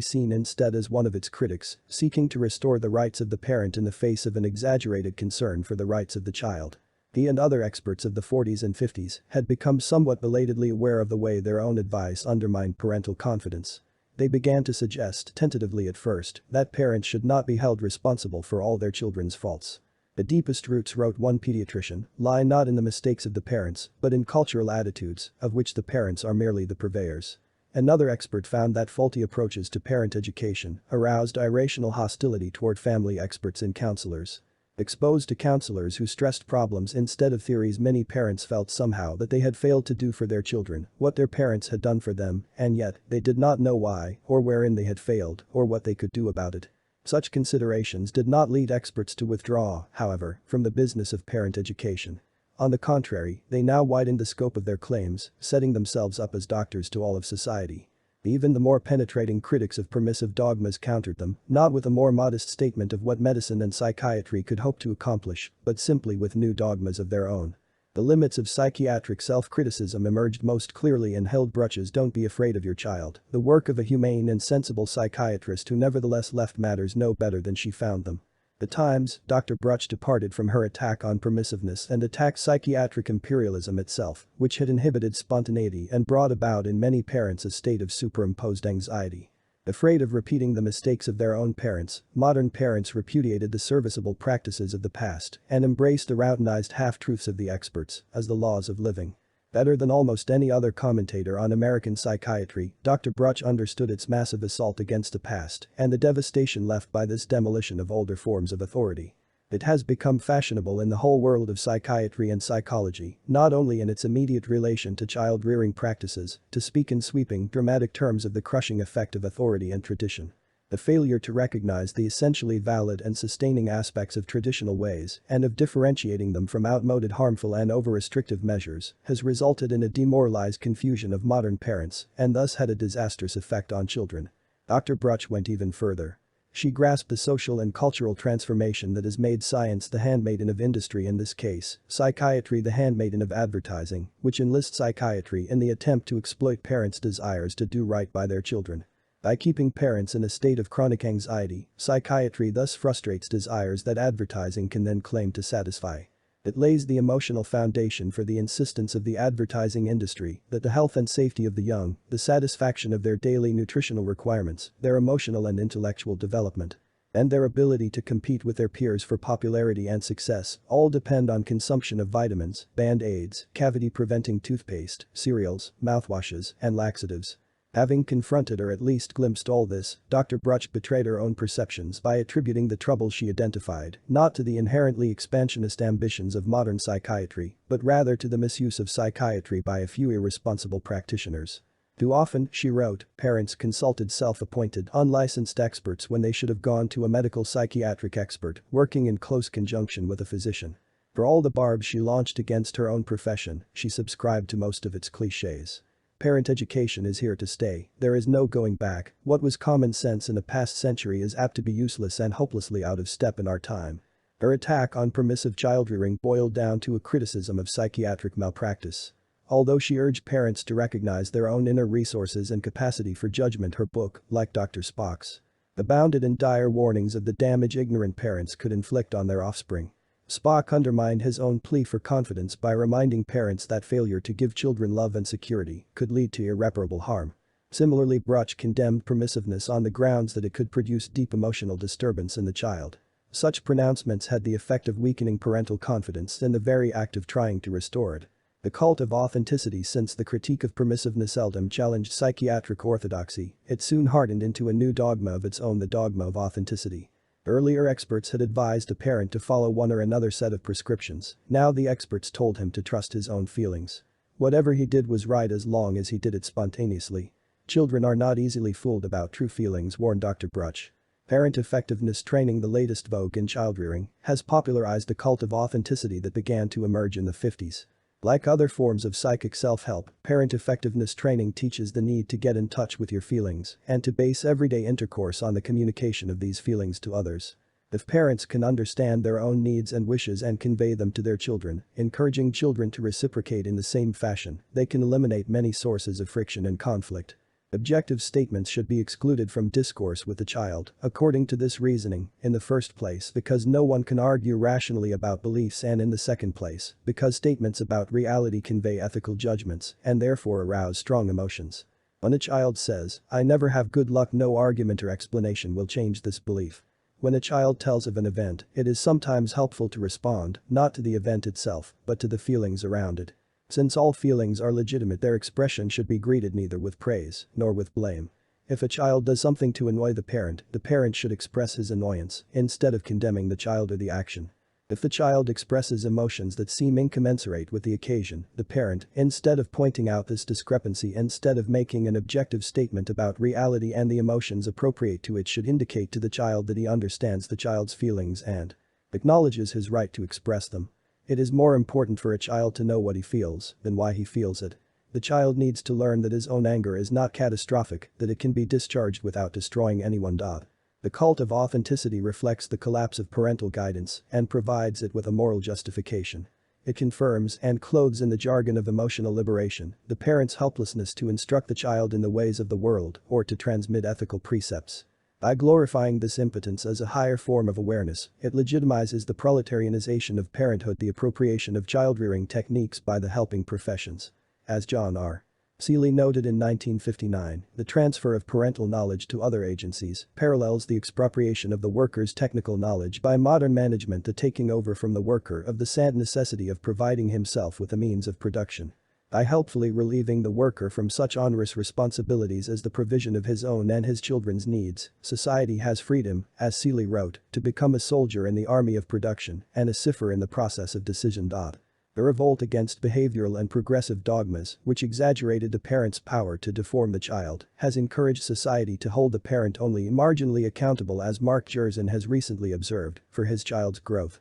seen instead as one of its critics, seeking to restore the rights of the parent in the face of an exaggerated concern for the rights of the child. He and other experts of the 40s and 50s had become somewhat belatedly aware of the way their own advice undermined parental confidence. They began to suggest, tentatively at first, that parents should not be held responsible for all their children's faults. The deepest roots, wrote one pediatrician, lie not in the mistakes of the parents, but in cultural attitudes, of which the parents are merely the purveyors. Another expert found that faulty approaches to parent education aroused irrational hostility toward family experts and counselors. Exposed to counselors who stressed problems instead of theories, many parents felt somehow that they had failed to do for their children what their parents had done for them, and yet, they did not know why, or wherein they had failed, or what they could do about it. Such considerations did not lead experts to withdraw, however, from the business of parent education. On the contrary, they now widened the scope of their claims, setting themselves up as doctors to all of society. Even the more penetrating critics of permissive dogmas countered them, not with a more modest statement of what medicine and psychiatry could hope to accomplish, but simply with new dogmas of their own. The limits of psychiatric self-criticism emerged most clearly in Hildebrancht's "Don't Be Afraid of Your Child," the work of a humane and sensible psychiatrist who nevertheless left matters no better than she found them. At times, Dr. Bruch departed from her attack on permissiveness and attacked psychiatric imperialism itself, which had inhibited spontaneity and brought about in many parents a state of superimposed anxiety. Afraid of repeating the mistakes of their own parents, modern parents repudiated the serviceable practices of the past and embraced the routinized half-truths of the experts as the laws of living. Better than almost any other commentator on American psychiatry, Dr. Bruch understood its massive assault against the past and the devastation left by this demolition of older forms of authority. It has become fashionable in the whole world of psychiatry and psychology, not only in its immediate relation to child-rearing practices, to speak in sweeping, dramatic terms of the crushing effect of authority and tradition. The failure to recognize the essentially valid and sustaining aspects of traditional ways and of differentiating them from outmoded, harmful and over-restrictive measures has resulted in a demoralized confusion of modern parents and thus had a disastrous effect on children. Dr. Bruch went even further. She grasped the social and cultural transformation that has made science the handmaiden of industry, in this case, psychiatry the handmaiden of advertising, which enlists psychiatry in the attempt to exploit parents' desires to do right by their children. By keeping parents in a state of chronic anxiety, psychiatry thus frustrates desires that advertising can then claim to satisfy. It lays the emotional foundation for the insistence of the advertising industry that the health and safety of the young, the satisfaction of their daily nutritional requirements, their emotional and intellectual development, and their ability to compete with their peers for popularity and success all depend on consumption of vitamins, Band-Aids, cavity-preventing toothpaste, cereals, mouthwashes, and laxatives. Having confronted or at least glimpsed all this, Dr. Bruch betrayed her own perceptions by attributing the trouble she identified not to the inherently expansionist ambitions of modern psychiatry, but rather to the misuse of psychiatry by a few irresponsible practitioners. Too often, she wrote, parents consulted self-appointed, unlicensed experts when they should have gone to a medical psychiatric expert working in close conjunction with a physician. For all the barbs she launched against her own profession, she subscribed to most of its cliches. Parent education is here to stay, there is no going back. What was common sense in a past century is apt to be useless and hopelessly out of step in our time. Her attack on permissive childrearing boiled down to a criticism of psychiatric malpractice. Although she urged parents to recognize their own inner resources and capacity for judgment, her book, like Dr. Spock's, abounded in dire warnings of the damage ignorant parents could inflict on their offspring. Spock undermined his own plea for confidence by reminding parents that failure to give children love and security could lead to irreparable harm. Similarly, Bruch condemned permissiveness on the grounds that it could produce deep emotional disturbance in the child. Such pronouncements had the effect of weakening parental confidence in the very act of trying to restore it. The cult of authenticity. Since the critique of permissiveness seldom challenged psychiatric orthodoxy, it soon hardened into a new dogma of its own, the dogma of authenticity. Earlier experts had advised a parent to follow one or another set of prescriptions, now the experts told him to trust his own feelings. Whatever he did was right as long as he did it spontaneously. Children are not easily fooled about true feelings, warned Dr. Bruch. Parent effectiveness training, the latest vogue in childrearing, has popularized a cult of authenticity that began to emerge in the 50s. Like other forms of psychic self-help, parent effectiveness training teaches the need to get in touch with your feelings and to base everyday intercourse on the communication of these feelings to others. If parents can understand their own needs and wishes and convey them to their children, encouraging children to reciprocate in the same fashion, they can eliminate many sources of friction and conflict. Objective statements should be excluded from discourse with the child, according to this reasoning, in the first place because no one can argue rationally about beliefs, and in the second place, because statements about reality convey ethical judgments and therefore arouse strong emotions. When a child says, "I never have good luck," no argument or explanation will change this belief. When a child tells of an event, it is sometimes helpful to respond, not to the event itself, but to the feelings around it. Since all feelings are legitimate, their expression should be greeted neither with praise nor with blame. If a child does something to annoy the parent should express his annoyance instead of condemning the child or the action. If the child expresses emotions that seem incommensurate with the occasion, the parent, instead of pointing out this discrepancy, instead of making an objective statement about reality and the emotions appropriate to it, should indicate to the child that he understands the child's feelings and acknowledges his right to express them. It is more important for a child to know what he feels than why he feels it. The child needs to learn that his own anger is not catastrophic, that it can be discharged without destroying anyone. The cult of authenticity reflects the collapse of parental guidance and provides it with a moral justification. It confirms and clothes in the jargon of emotional liberation the parent's helplessness to instruct the child in the ways of the world or to transmit ethical precepts. By glorifying this impotence as a higher form of awareness, it legitimizes the proletarianization of parenthood, the appropriation of childrearing techniques by the helping professions. As John R. Seeley noted in 1959, the transfer of parental knowledge to other agencies parallels the expropriation of the worker's technical knowledge by modern management, the taking over from the worker of the sad necessity of providing himself with the means of production. By helpfully relieving the worker from such onerous responsibilities as the provision of his own and his children's needs, society has freedom, as Seeley wrote, to become a soldier in the army of production and a cipher in the process of decision. The revolt against behavioral and progressive dogmas, which exaggerated the parent's power to deform the child, has encouraged society to hold the parent only marginally accountable, as Mark Jersin has recently observed, for his child's growth.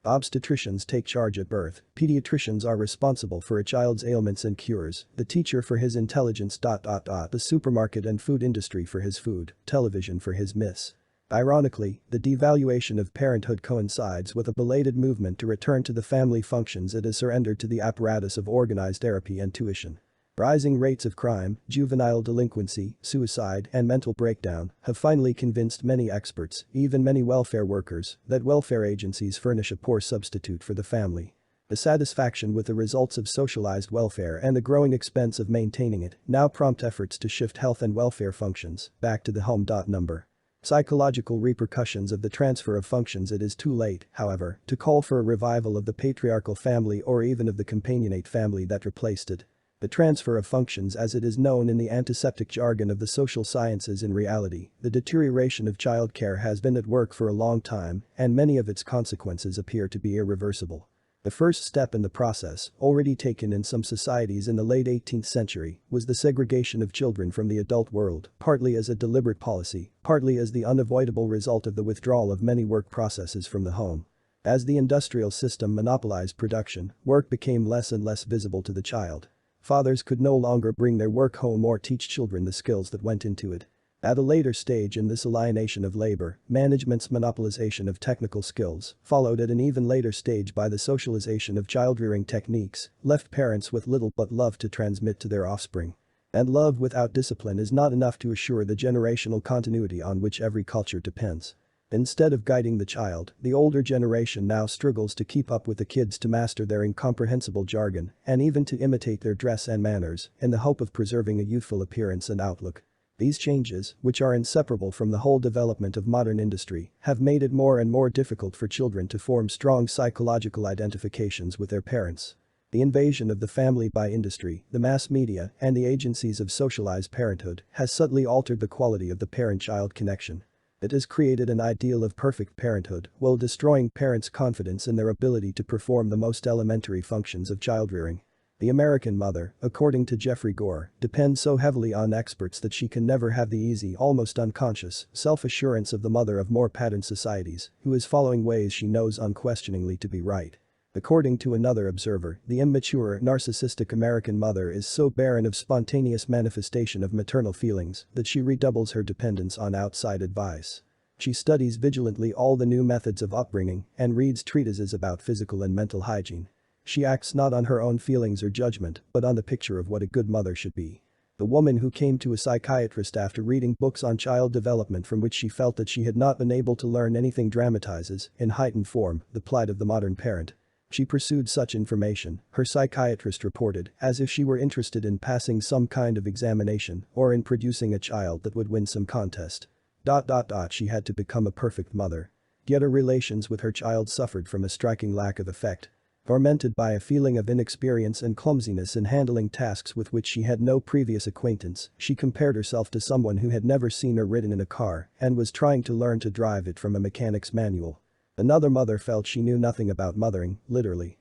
Obstetricians take charge at birth, pediatricians are responsible for a child's ailments and cures, the teacher for his intelligence. The supermarket and food industry for his food, television for his myths. Ironically, the devaluation of parenthood coincides with a belated movement to return to the family functions it has surrendered to the apparatus of organized therapy and tuition. Rising rates of crime, juvenile delinquency, suicide, and mental breakdown have finally convinced many experts, even many welfare workers, that welfare agencies furnish a poor substitute for the family. The satisfaction with the results of socialized welfare and the growing expense of maintaining it now prompt efforts to shift health and welfare functions back to the home. Psychological repercussions of the transfer of functions. It is too late, however, to call for a revival of the patriarchal family or even of the companionate family that replaced it. The transfer of functions, as it is known in the antiseptic jargon of the social sciences, in reality, the deterioration of childcare has been at work for a long time, and many of its consequences appear to be irreversible. The first step in the process, already taken in some societies in the late 18th century, was the segregation of children from the adult world, partly as a deliberate policy, partly as the unavoidable result of the withdrawal of many work processes from the home. As the industrial system monopolized production, work became less and less visible to the child. Fathers could no longer bring their work home or teach children the skills that went into it. At a later stage in this alienation of labor, management's monopolization of technical skills, followed at an even later stage by the socialization of childrearing techniques, left parents with little but love to transmit to their offspring. And love without discipline is not enough to assure the generational continuity on which every culture depends. Instead of guiding the child, the older generation now struggles to keep up with the kids, to master their incomprehensible jargon, and even to imitate their dress and manners, in the hope of preserving a youthful appearance and outlook. These changes, which are inseparable from the whole development of modern industry, have made it more and more difficult for children to form strong psychological identifications with their parents. The invasion of the family by industry, the mass media, and the agencies of socialized parenthood has subtly altered the quality of the parent-child connection. It has created an ideal of perfect parenthood while destroying parents' confidence in their ability to perform the most elementary functions of childrearing. The American mother, according to Jeffrey Gore, depends so heavily on experts that she can never have the easy, almost unconscious, self-assurance of the mother of more patterned societies, who is following ways she knows unquestioningly to be right. According to another observer, the immature, narcissistic American mother is so barren of spontaneous manifestation of maternal feelings that she redoubles her dependence on outside advice. She studies vigilantly all the new methods of upbringing and reads treatises about physical and mental hygiene. She acts not on her own feelings or judgment, but on the picture of what a good mother should be. The woman who came to a psychiatrist after reading books on child development from which she felt that she had not been able to learn anything dramatizes, in heightened form, the plight of the modern parent. She pursued such information, her psychiatrist reported, as if she were interested in passing some kind of examination or in producing a child that would win some contest. She had to become a perfect mother. Yet her relations with her child suffered from a striking lack of effect. Tormented by a feeling of inexperience and clumsiness in handling tasks with which she had no previous acquaintance, she compared herself to someone who had never seen or ridden in a car and was trying to learn to drive it from a mechanic's manual. Another mother felt she knew nothing about mothering, literally.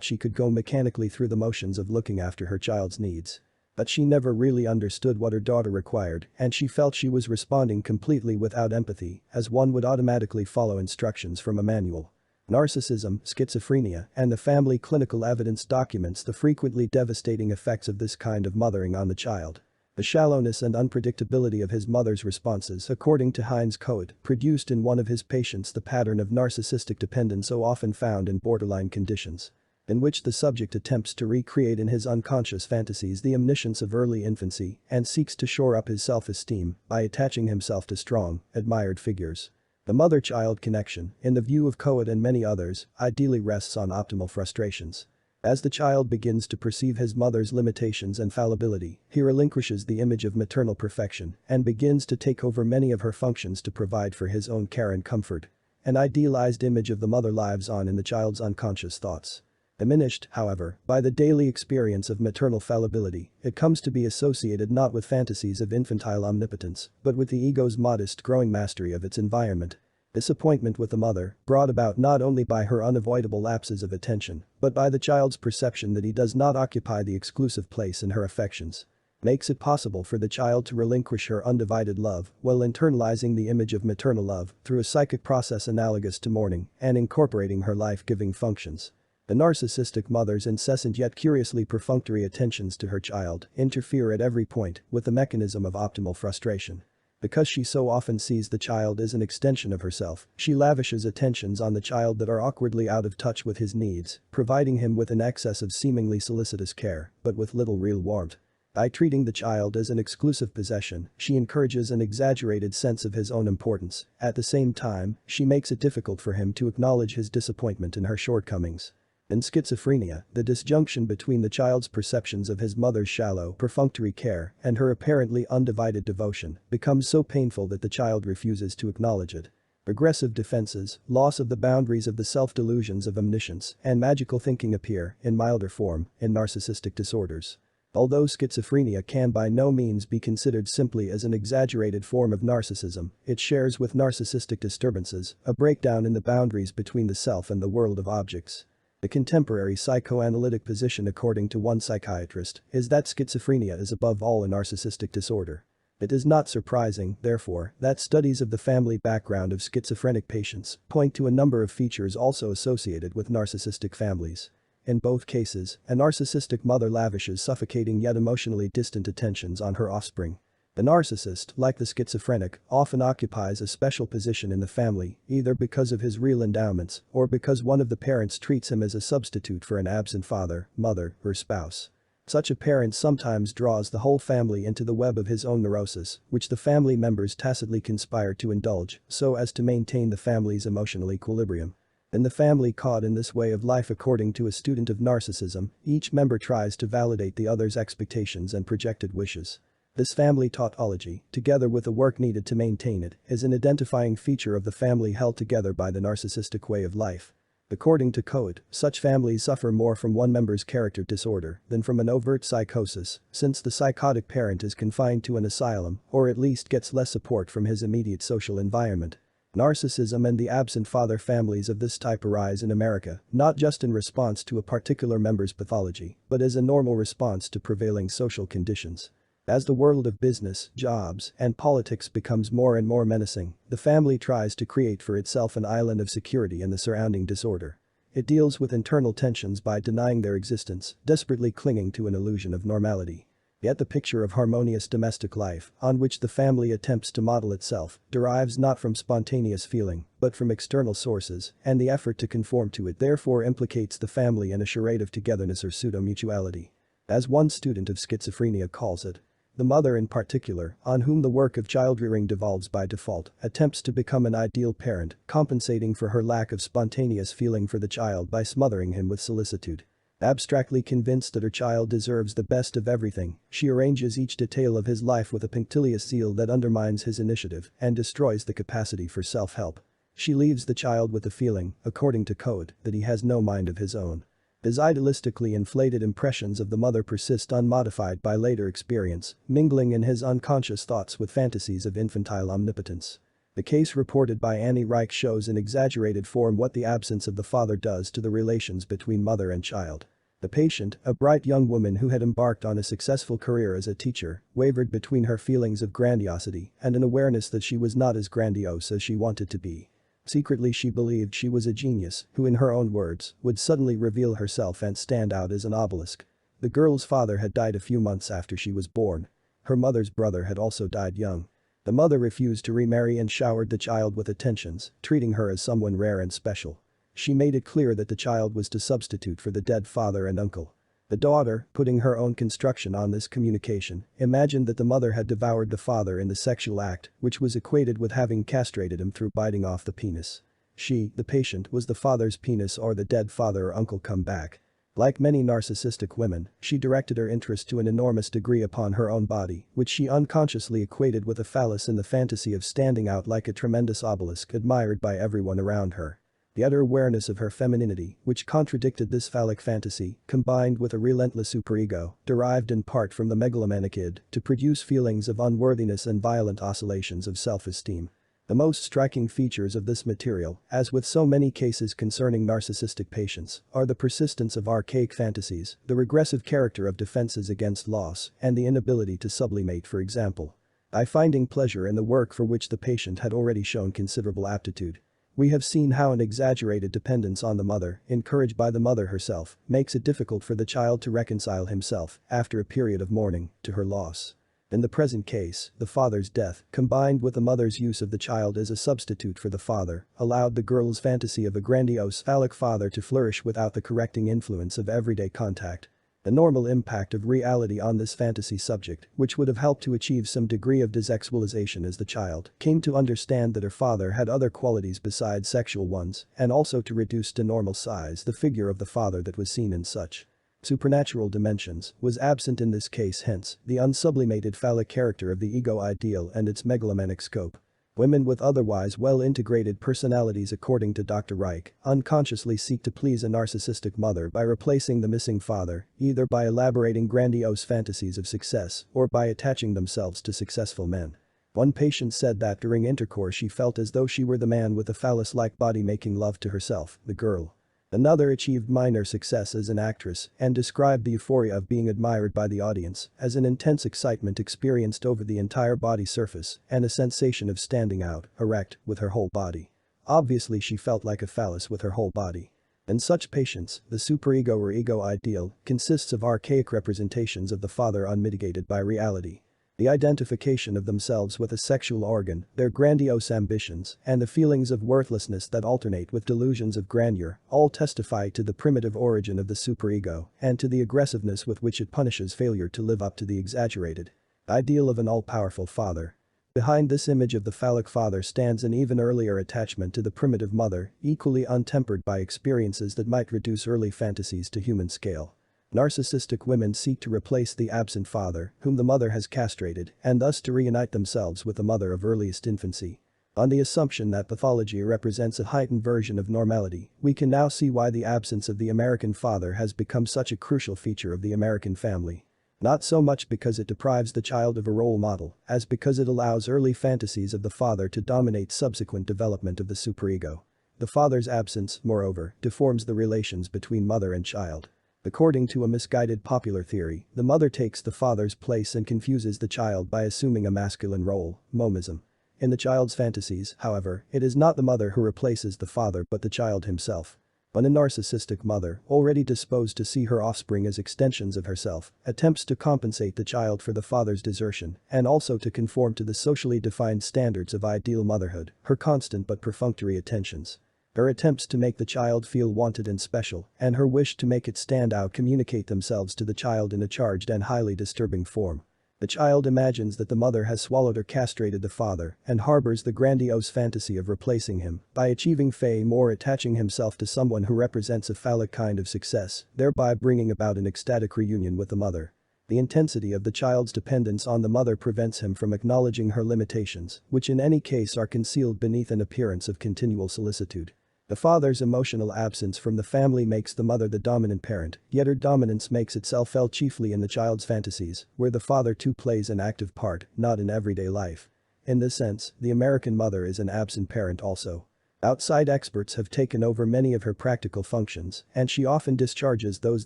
She could go mechanically through the motions of looking after her child's needs. But she never really understood what her daughter required, and she felt she was responding completely without empathy, as one would automatically follow instructions from a manual. Narcissism, schizophrenia, and the family clinical evidence documents the frequently devastating effects of this kind of mothering on the child. The shallowness and unpredictability of his mother's responses, according to Heinz Kohut, produced in one of his patients the pattern of narcissistic dependence so often found in borderline conditions, in which the subject attempts to recreate in his unconscious fantasies the omniscience of early infancy and seeks to shore up his self-esteem by attaching himself to strong, admired figures. The mother-child connection, in the view of Kohut and many others, ideally rests on optimal frustrations. As the child begins to perceive his mother's limitations and fallibility, he relinquishes the image of maternal perfection and begins to take over many of her functions to provide for his own care and comfort. An idealized image of the mother lives on in the child's unconscious thoughts. Diminished, however, by the daily experience of maternal fallibility, it comes to be associated not with fantasies of infantile omnipotence, but with the ego's modest growing mastery of its environment. Disappointment with the mother, brought about not only by her unavoidable lapses of attention, but by the child's perception that he does not occupy the exclusive place in her affections, makes it possible for the child to relinquish her undivided love while internalizing the image of maternal love through a psychic process analogous to mourning and incorporating her life-giving functions. The narcissistic mother's incessant yet curiously perfunctory attentions to her child interfere at every point with the mechanism of optimal frustration. Because she so often sees the child as an extension of herself, she lavishes attentions on the child that are awkwardly out of touch with his needs, providing him with an excess of seemingly solicitous care, but with little real warmth. By treating the child as an exclusive possession, she encourages an exaggerated sense of his own importance. At the same time, she makes it difficult for him to acknowledge his disappointment in her shortcomings. In schizophrenia, the disjunction between the child's perceptions of his mother's shallow, perfunctory care and her apparently undivided devotion becomes so painful that the child refuses to acknowledge it. Regressive defenses, loss of the boundaries of the self-delusions of omniscience, and magical thinking appear, in milder form, in narcissistic disorders. Although schizophrenia can by no means be considered simply as an exaggerated form of narcissism, it shares with narcissistic disturbances a breakdown in the boundaries between the self and the world of objects. The contemporary psychoanalytic position, according to one psychiatrist, is that schizophrenia is above all a narcissistic disorder. It is not surprising, therefore, that studies of the family background of schizophrenic patients point to a number of features also associated with narcissistic families. In both cases, a narcissistic mother lavishes suffocating yet emotionally distant attentions on her offspring. The narcissist, like the schizophrenic, often occupies a special position in the family, either because of his real endowments or because one of the parents treats him as a substitute for an absent father, mother, or spouse. Such a parent sometimes draws the whole family into the web of his own neurosis, which the family members tacitly conspire to indulge so as to maintain the family's emotional equilibrium. In the family caught in this way of life, according to a student of narcissism, each member tries to validate the other's expectations and projected wishes. This family tautology, together with the work needed to maintain it, is an identifying feature of the family held together by the narcissistic way of life. According to Code, such families suffer more from one member's character disorder than from an overt psychosis, since the psychotic parent is confined to an asylum or at least gets less support from his immediate social environment. Narcissism and the absent father families of this type arise in America, not just in response to a particular member's pathology, but as a normal response to prevailing social conditions. As the world of business, jobs, and politics becomes more and more menacing, the family tries to create for itself an island of security in the surrounding disorder. It deals with internal tensions by denying their existence, desperately clinging to an illusion of normality. Yet the picture of harmonious domestic life, on which the family attempts to model itself, derives not from spontaneous feeling, but from external sources, and the effort to conform to it therefore implicates the family in a charade of togetherness or pseudo-mutuality. As one student of schizophrenia calls it, the mother in particular, on whom the work of childrearing devolves by default, attempts to become an ideal parent, compensating for her lack of spontaneous feeling for the child by smothering him with solicitude. Abstractly convinced that her child deserves the best of everything, she arranges each detail of his life with a punctilious zeal that undermines his initiative and destroys the capacity for self-help. She leaves the child with the feeling, according to Code, that he has no mind of his own. His idealistically inflated impressions of the mother persist unmodified by later experience, mingling in his unconscious thoughts with fantasies of infantile omnipotence. The case reported by Annie Reich shows in exaggerated form what the absence of the father does to the relations between mother and child. The patient, a bright young woman who had embarked on a successful career as a teacher, wavered between her feelings of grandiosity and an awareness that she was not as grandiose as she wanted to be. Secretly she believed she was a genius who, in her own words, would suddenly reveal herself and stand out as an obelisk. The girl's father had died a few months after she was born. Her mother's brother had also died young. The mother refused to remarry and showered the child with attentions, treating her as someone rare and special. She made it clear that the child was to substitute for the dead father and uncle. The daughter, putting her own construction on this communication, imagined that the mother had devoured the father in the sexual act, which was equated with having castrated him through biting off the penis. She, the patient, was the father's penis or the dead father or uncle come back. Like many narcissistic women, she directed her interest to an enormous degree upon her own body, which she unconsciously equated with a phallus in the fantasy of standing out like a tremendous obelisk admired by everyone around her. The utter awareness of her femininity, which contradicted this phallic fantasy, combined with a relentless superego, derived in part from the megalomaniac id, to produce feelings of unworthiness and violent oscillations of self-esteem. The most striking features of this material, as with so many cases concerning narcissistic patients, are the persistence of archaic fantasies, the regressive character of defenses against loss, and the inability to sublimate, for example, by finding pleasure in the work for which the patient had already shown considerable aptitude. We have seen how an exaggerated dependence on the mother, encouraged by the mother herself, makes it difficult for the child to reconcile himself, after a period of mourning, to her loss. In the present case, the father's death, combined with the mother's use of the child as a substitute for the father, allowed the girl's fantasy of a grandiose phallic father to flourish without the correcting influence of everyday contact. The normal impact of reality on this fantasy subject, which would have helped to achieve some degree of desexualization as the child came to understand that her father had other qualities besides sexual ones, and also to reduce to normal size the figure of the father that was seen in such supernatural dimensions, was absent in this case, hence, the unsublimated phallic character of the ego ideal and its megalomaniac scope. Women with otherwise well-integrated personalities, according to Dr. Reich, unconsciously seek to please a narcissistic mother by replacing the missing father, either by elaborating grandiose fantasies of success or by attaching themselves to successful men. One patient said that during intercourse she felt as though she were the man with a phallus-like body making love to herself, the girl. Another achieved minor success as an actress and described the euphoria of being admired by the audience as an intense excitement experienced over the entire body surface and a sensation of standing out, erect, with her whole body. Obviously she felt like a phallus with her whole body. In such patients, the superego or ego ideal consists of archaic representations of the father unmitigated by reality. The identification of themselves with a sexual organ, their grandiose ambitions, and the feelings of worthlessness that alternate with delusions of grandeur all testify to the primitive origin of the superego and to the aggressiveness with which it punishes failure to live up to the exaggerated ideal of an all-powerful father. Behind this image of the phallic father stands an even earlier attachment to the primitive mother, equally untempered by experiences that might reduce early fantasies to human scale. Narcissistic women seek to replace the absent father, whom the mother has castrated, and thus to reunite themselves with the mother of earliest infancy. On the assumption that pathology represents a heightened version of normality, we can now see why the absence of the American father has become such a crucial feature of the American family. Not so much because it deprives the child of a role model, as because it allows early fantasies of the father to dominate subsequent development of the superego. The father's absence, moreover, deforms the relations between mother and child. According to a misguided popular theory, the mother takes the father's place and confuses the child by assuming a masculine role, momism. In the child's fantasies, however, it is not the mother who replaces the father but the child himself. When a narcissistic mother, already disposed to see her offspring as extensions of herself, attempts to compensate the child for the father's desertion and also to conform to the socially defined standards of ideal motherhood, her constant but perfunctory attentions, her attempts to make the child feel wanted and special, and her wish to make it stand out communicate themselves to the child in a charged and highly disturbing form. The child imagines that the mother has swallowed or castrated the father and harbors the grandiose fantasy of replacing him by achieving fame or attaching himself to someone who represents a phallic kind of success, thereby bringing about an ecstatic reunion with the mother. The intensity of the child's dependence on the mother prevents him from acknowledging her limitations, which in any case are concealed beneath an appearance of continual solicitude. The father's emotional absence from the family makes the mother the dominant parent, yet her dominance makes itself felt chiefly in the child's fantasies, where the father too plays an active part, not in everyday life. In this sense, the American mother is an absent parent also. Outside experts have taken over many of her practical functions, and she often discharges those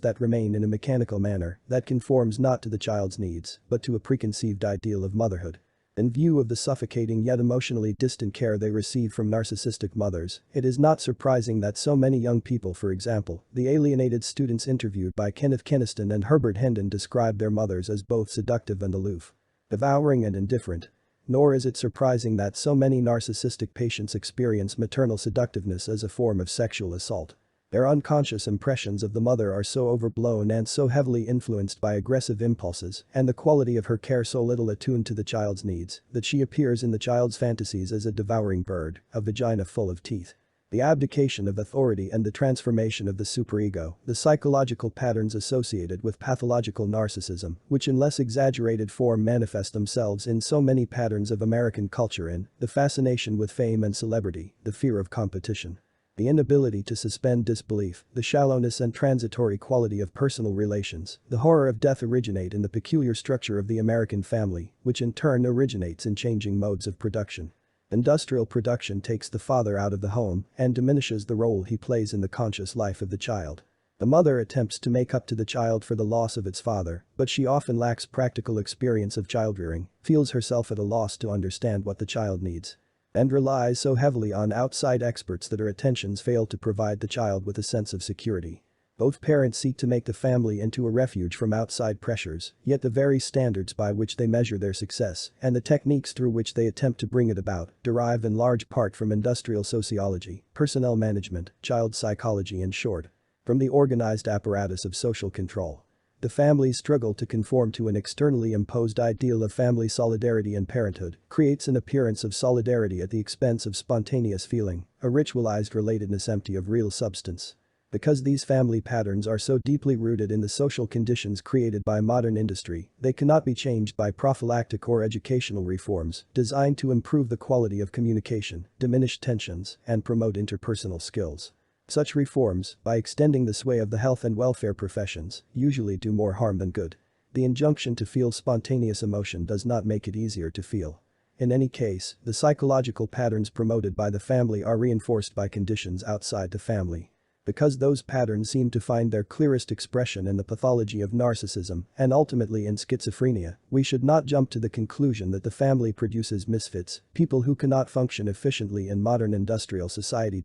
that remain in a mechanical manner that conforms not to the child's needs, but to a preconceived ideal of motherhood. In view of the suffocating yet emotionally distant care they receive from narcissistic mothers, it is not surprising that so many young people, for example, the alienated students interviewed by Kenneth Keniston and Herbert Hendon, describe their mothers as both seductive and aloof, devouring and indifferent. Nor is it surprising that so many narcissistic patients experience maternal seductiveness as a form of sexual assault. Their unconscious impressions of the mother are so overblown and so heavily influenced by aggressive impulses and the quality of her care so little attuned to the child's needs that she appears in the child's fantasies as a devouring bird, a vagina full of teeth. The abdication of authority and the transformation of the superego, the psychological patterns associated with pathological narcissism, which in less exaggerated form manifest themselves in so many patterns of American culture in the fascination with fame and celebrity, the fear of competition, the inability to suspend disbelief, the shallowness and transitory quality of personal relations, the horror of death originate in the peculiar structure of the American family, which in turn originates in changing modes of production. Industrial production takes the father out of the home and diminishes the role he plays in the conscious life of the child. The mother attempts to make up to the child for the loss of its father, but she often lacks practical experience of childrearing, feels herself at a loss to understand what the child needs, and relies so heavily on outside experts that her attentions fail to provide the child with a sense of security. Both parents seek to make the family into a refuge from outside pressures, yet the very standards by which they measure their success and the techniques through which they attempt to bring it about derive in large part from industrial sociology, personnel management, child psychology, in short, from the organized apparatus of social control. The family's struggle to conform to an externally imposed ideal of family solidarity and parenthood creates an appearance of solidarity at the expense of spontaneous feeling, a ritualized relatedness empty of real substance. Because these family patterns are so deeply rooted in the social conditions created by modern industry, they cannot be changed by prophylactic or educational reforms designed to improve the quality of communication, diminish tensions, and promote interpersonal skills. Such reforms, by extending the sway of the health and welfare professions, usually do more harm than good. The injunction to feel spontaneous emotion does not make it easier to feel. In any case, the psychological patterns promoted by the family are reinforced by conditions outside the family. Because those patterns seem to find their clearest expression in the pathology of narcissism and ultimately in schizophrenia, we should not jump to the conclusion that the family produces misfits, people who cannot function efficiently in modern industrial society.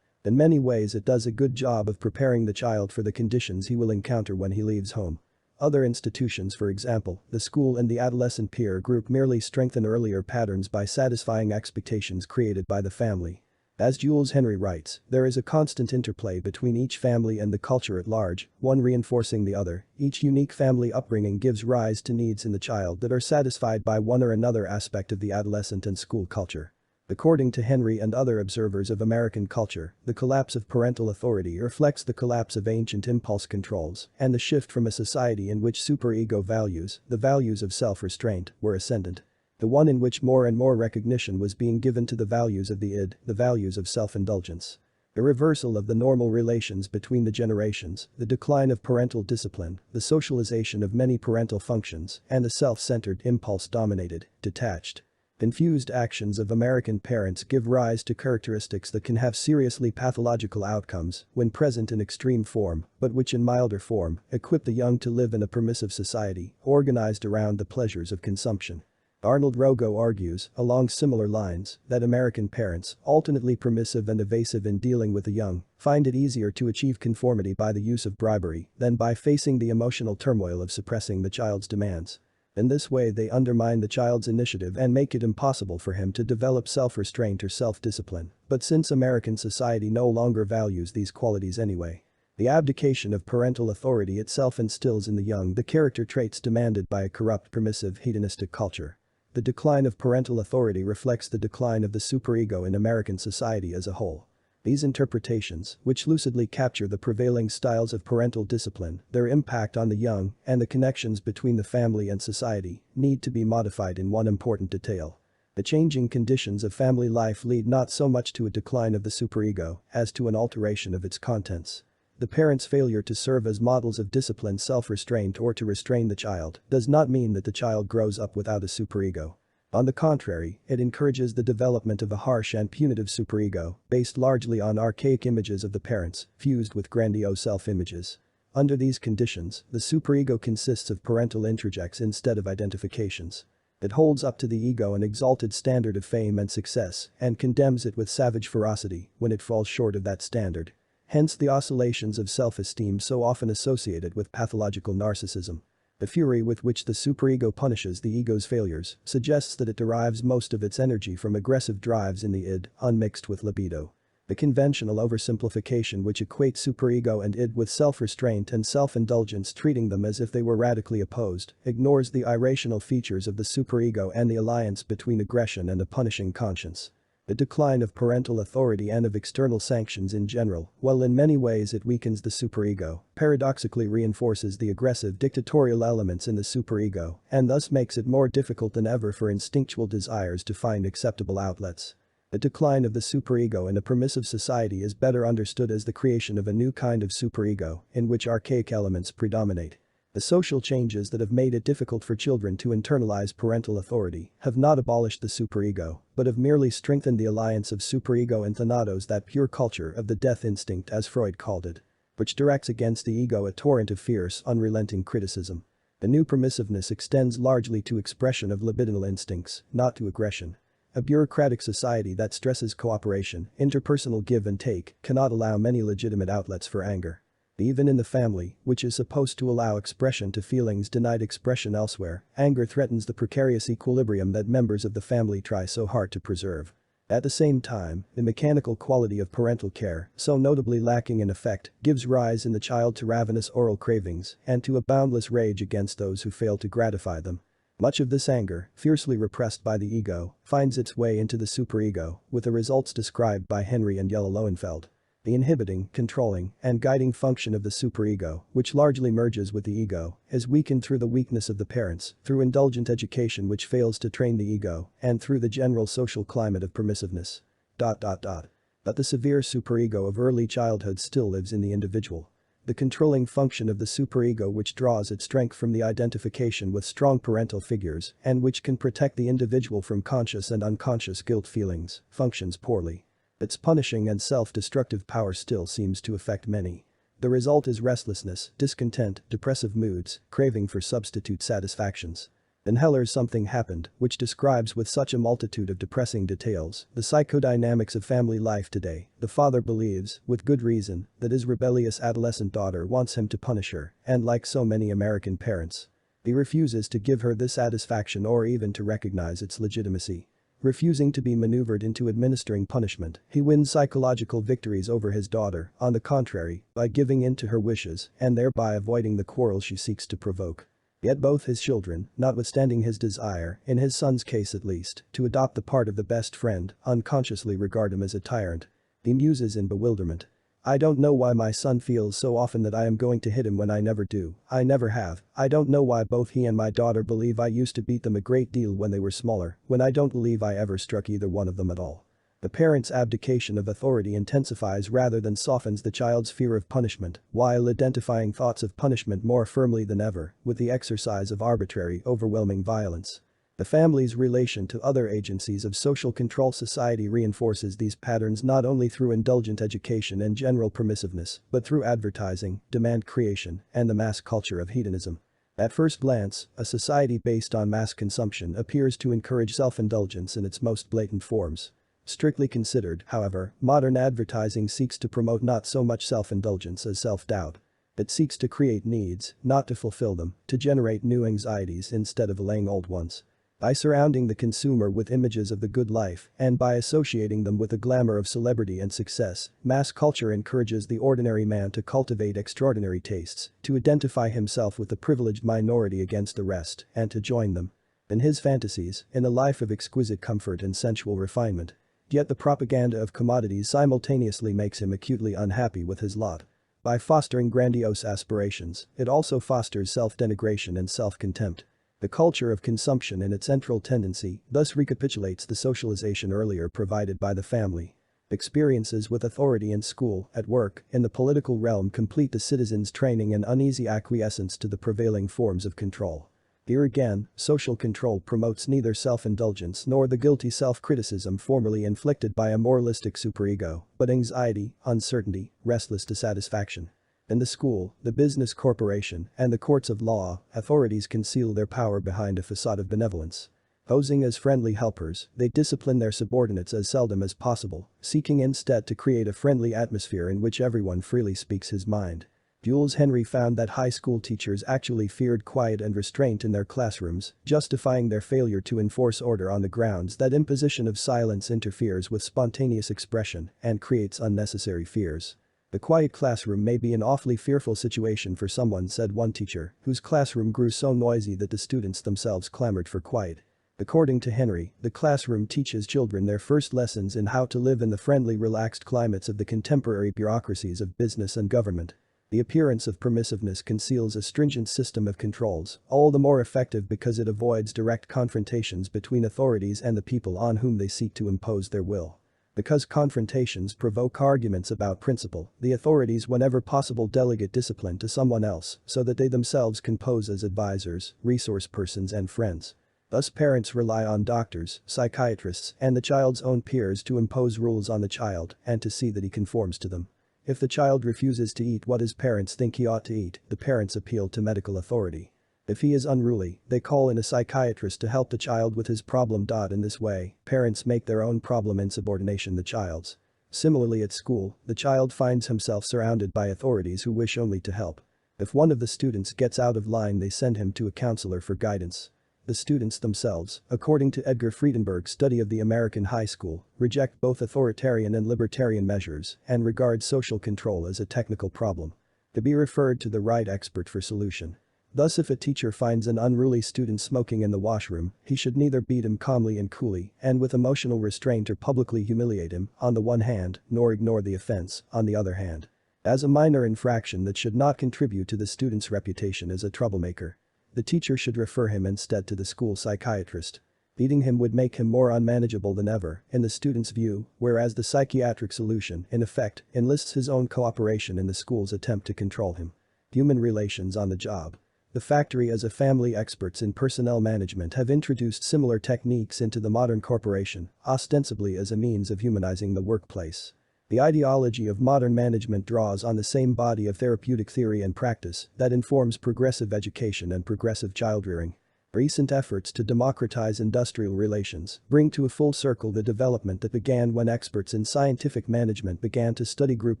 In many ways it does a good job of preparing the child for the conditions he will encounter when he leaves home. Other institutions, for example, the school and the adolescent peer group, merely strengthen earlier patterns by satisfying expectations created by the family. As Jules Henry writes, there is a constant interplay between each family and the culture at large, one reinforcing the other. Each unique family upbringing gives rise to needs in the child that are satisfied by one or another aspect of the adolescent and school culture. According to Henry and other observers of American culture, the collapse of parental authority reflects the collapse of ancient impulse controls and the shift from a society in which superego values, the values of self-restraint, were ascendant. The one in which more and more recognition was being given to the values of the id, the values of self-indulgence. A reversal of the normal relations between the generations, the decline of parental discipline, the socialization of many parental functions, and the self-centered, impulse-dominated, detached, infused actions of American parents give rise to characteristics that can have seriously pathological outcomes when present in extreme form, but which in milder form, equip the young to live in a permissive society, organized around the pleasures of consumption. Arnold Rogo argues, along similar lines, that American parents, alternately permissive and evasive in dealing with the young, find it easier to achieve conformity by the use of bribery than by facing the emotional turmoil of suppressing the child's demands. In this way they undermine the child's initiative and make it impossible for him to develop self-restraint or self-discipline, but since American society no longer values these qualities anyway, the abdication of parental authority itself instills in the young the character traits demanded by a corrupt, permissive, hedonistic culture. The decline of parental authority reflects the decline of the superego in American society as a whole. These interpretations, which lucidly capture the prevailing styles of parental discipline, their impact on the young, and the connections between the family and society, need to be modified in one important detail. The changing conditions of family life lead not so much to a decline of the superego as to an alteration of its contents. The parent's failure to serve as models of disciplined self-restraint or to restrain the child does not mean that the child grows up without a superego. On the contrary, it encourages the development of a harsh and punitive superego, based largely on archaic images of the parents, fused with grandiose self-images. Under these conditions, the superego consists of parental introjects instead of identifications. It holds up to the ego an exalted standard of fame and success and condemns it with savage ferocity when it falls short of that standard. Hence the oscillations of self-esteem so often associated with pathological narcissism. The fury with which the superego punishes the ego's failures suggests that it derives most of its energy from aggressive drives in the id, unmixed with libido. The conventional oversimplification which equates superego and id with self-restraint and self-indulgence, treating them as if they were radically opposed, ignores the irrational features of the superego and the alliance between aggression and a punishing conscience. The decline of parental authority and of external sanctions in general, while in many ways it weakens the superego, paradoxically reinforces the aggressive dictatorial elements in the superego and thus makes it more difficult than ever for instinctual desires to find acceptable outlets. The decline of the superego in a permissive society is better understood as the creation of a new kind of superego in which archaic elements predominate. The social changes that have made it difficult for children to internalize parental authority have not abolished the superego, but have merely strengthened the alliance of superego and thanatos, that pure culture of the death instinct as Freud called it, which directs against the ego a torrent of fierce, unrelenting criticism. The new permissiveness extends largely to expression of libidinal instincts, not to aggression. A bureaucratic society that stresses cooperation, interpersonal give and take, cannot allow many legitimate outlets for anger. Even in the family, which is supposed to allow expression to feelings denied expression elsewhere, anger threatens the precarious equilibrium that members of the family try so hard to preserve. At the same time, the mechanical quality of parental care, so notably lacking in effect, gives rise in the child to ravenous oral cravings and to a boundless rage against those who fail to gratify them. Much of this anger, fiercely repressed by the ego, finds its way into the superego, with the results described by Henry and Jelle Lowenfeld. The inhibiting, controlling, and guiding function of the superego, which largely merges with the ego, is weakened through the weakness of the parents, through indulgent education which fails to train the ego, and through the general social climate of permissiveness. But the severe superego of early childhood still lives in the individual. The controlling function of the superego, which draws its strength from the identification with strong parental figures and which can protect the individual from conscious and unconscious guilt feelings, functions poorly. Its punishing and self-destructive power still seems to affect many. The result is restlessness, discontent, depressive moods, craving for substitute satisfactions. In Heller's Something Happened, which describes with such a multitude of depressing details the psychodynamics of family life today, the father believes, with good reason, that his rebellious adolescent daughter wants him to punish her, and like so many American parents, he refuses to give her this satisfaction or even to recognize its legitimacy. Refusing to be maneuvered into administering punishment, he wins psychological victories over his daughter, on the contrary, by giving in to her wishes and thereby avoiding the quarrel she seeks to provoke. Yet both his children, notwithstanding his desire, in his son's case at least, to adopt the part of the best friend, unconsciously regard him as a tyrant. He muses in bewilderment. I don't know why my son feels so often that I am going to hit him when I never do, I never have. I don't know why both he and my daughter believe I used to beat them a great deal when they were smaller, when I don't believe I ever struck either one of them at all. The parent's abdication of authority intensifies rather than softens the child's fear of punishment, while identifying thoughts of punishment more firmly than ever with the exercise of arbitrary, overwhelming violence. The family's relation to other agencies of social control society reinforces these patterns not only through indulgent education and general permissiveness, but through advertising, demand creation, and the mass culture of hedonism. At first glance, a society based on mass consumption appears to encourage self-indulgence in its most blatant forms. Strictly considered, however, modern advertising seeks to promote not so much self-indulgence as self-doubt. It seeks to create needs, not to fulfill them, to generate new anxieties instead of allaying old ones. By surrounding the consumer with images of the good life and by associating them with the glamour of celebrity and success, mass culture encourages the ordinary man to cultivate extraordinary tastes, to identify himself with the privileged minority against the rest, and to join them. In his fantasies, in a life of exquisite comfort and sensual refinement. Yet the propaganda of commodities simultaneously makes him acutely unhappy with his lot. By fostering grandiose aspirations, it also fosters self-denigration and self-contempt. The culture of consumption in its central tendency thus recapitulates the socialization earlier provided by the family. Experiences with authority in school, at work, in the political realm complete the citizen's training and uneasy acquiescence to the prevailing forms of control. Here again, social control promotes neither self-indulgence nor the guilty self-criticism formerly inflicted by a moralistic superego, but anxiety, uncertainty, restless dissatisfaction. In the school, the business corporation, and the courts of law, authorities conceal their power behind a facade of benevolence. Posing as friendly helpers, they discipline their subordinates as seldom as possible, seeking instead to create a friendly atmosphere in which everyone freely speaks his mind. Jules Henry found that high school teachers actually feared quiet and restraint in their classrooms, justifying their failure to enforce order on the grounds that imposition of silence interferes with spontaneous expression and creates unnecessary fears. The quiet classroom may be an awfully fearful situation for someone, said one teacher, whose classroom grew so noisy that the students themselves clamored for quiet. According to Henry, the classroom teaches children their first lessons in how to live in the friendly, relaxed climates of the contemporary bureaucracies of business and government. The appearance of permissiveness conceals a stringent system of controls, all the more effective because it avoids direct confrontations between authorities and the people on whom they seek to impose their will. Because confrontations provoke arguments about principle, the authorities whenever possible delegate discipline to someone else so that they themselves can pose as advisors, resource persons and friends. Thus parents rely on doctors, psychiatrists, and the child's own peers to impose rules on the child and to see that he conforms to them. If the child refuses to eat what his parents think he ought to eat, the parents appeal to medical authority. If he is unruly, they call in a psychiatrist to help the child with his problem. In this way, parents make their own problem insubordination the child's. Similarly at school, the child finds himself surrounded by authorities who wish only to help. If one of the students gets out of line, they send him to a counselor for guidance. The students themselves, according to Edgar Friedenberg's study of the American high school, reject both authoritarian and libertarian measures and regard social control as a technical problem to be referred to the right expert for solution. Thus, if a teacher finds an unruly student smoking in the washroom, he should neither beat him calmly and coolly and with emotional restraint or publicly humiliate him, on the one hand, nor ignore the offense, on the other hand, as a minor infraction that should not contribute to the student's reputation as a troublemaker. The teacher should refer him instead to the school psychiatrist. Beating him would make him more unmanageable than ever, in the student's view, whereas the psychiatric solution, in effect, enlists his own cooperation in the school's attempt to control him. Human relations on the job. The factory as a family experts in personnel management have introduced similar techniques into the modern corporation, ostensibly as a means of humanizing the workplace. The ideology of modern management draws on the same body of therapeutic theory and practice that informs progressive education and progressive childrearing. Recent efforts to democratize industrial relations bring to a full circle the development that began when experts in scientific management began to study group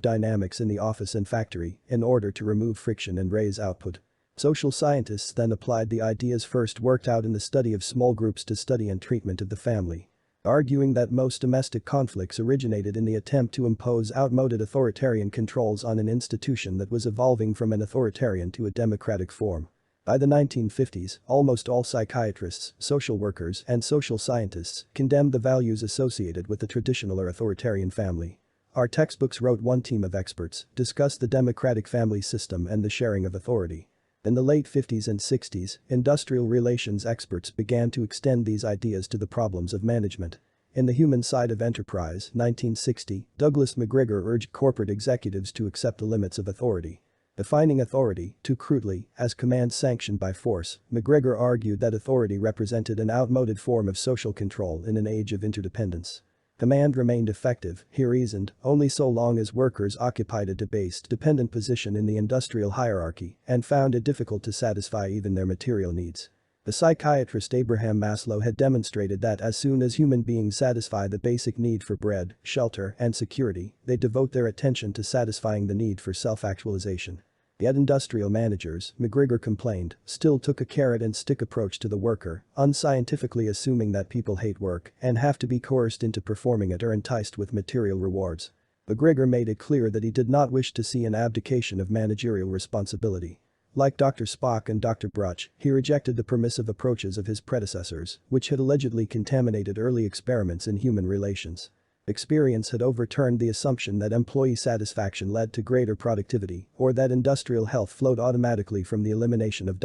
dynamics in the office and factory in order to remove friction and raise output. Social scientists then applied the ideas first worked out in the study of small groups to study and treatment of the family, arguing that most domestic conflicts originated in the attempt to impose outmoded authoritarian controls on an institution that was evolving from an authoritarian to a democratic form. By the 1950s, almost all psychiatrists, social workers, and social scientists condemned the values associated with the traditional or authoritarian family. Our textbooks wrote one team of experts discussed the democratic family system and the sharing of authority. In the late 50s and 60s, industrial relations experts began to extend these ideas to the problems of management. In The Human Side of Enterprise, 1960, Douglas McGregor urged corporate executives to accept the limits of authority. Defining authority, too crudely, as command sanctioned by force, McGregor argued that authority represented an outmoded form of social control in an age of interdependence. Command remained effective, he reasoned, only so long as workers occupied a debased, dependent position in the industrial hierarchy and found it difficult to satisfy even their material needs. The psychiatrist Abraham Maslow had demonstrated that as soon as human beings satisfy the basic need for bread, shelter, and security, they devote their attention to satisfying the need for self-actualization. Yet industrial managers, McGregor complained, still took a carrot-and-stick approach to the worker, unscientifically assuming that people hate work and have to be coerced into performing it or enticed with material rewards. McGregor made it clear that he did not wish to see an abdication of managerial responsibility. Like Dr. Spock and Dr. Bruch, he rejected the permissive approaches of his predecessors, which had allegedly contaminated early experiments in human relations. Experience had overturned the assumption that employee satisfaction led to greater productivity or that industrial health flowed automatically from the elimination of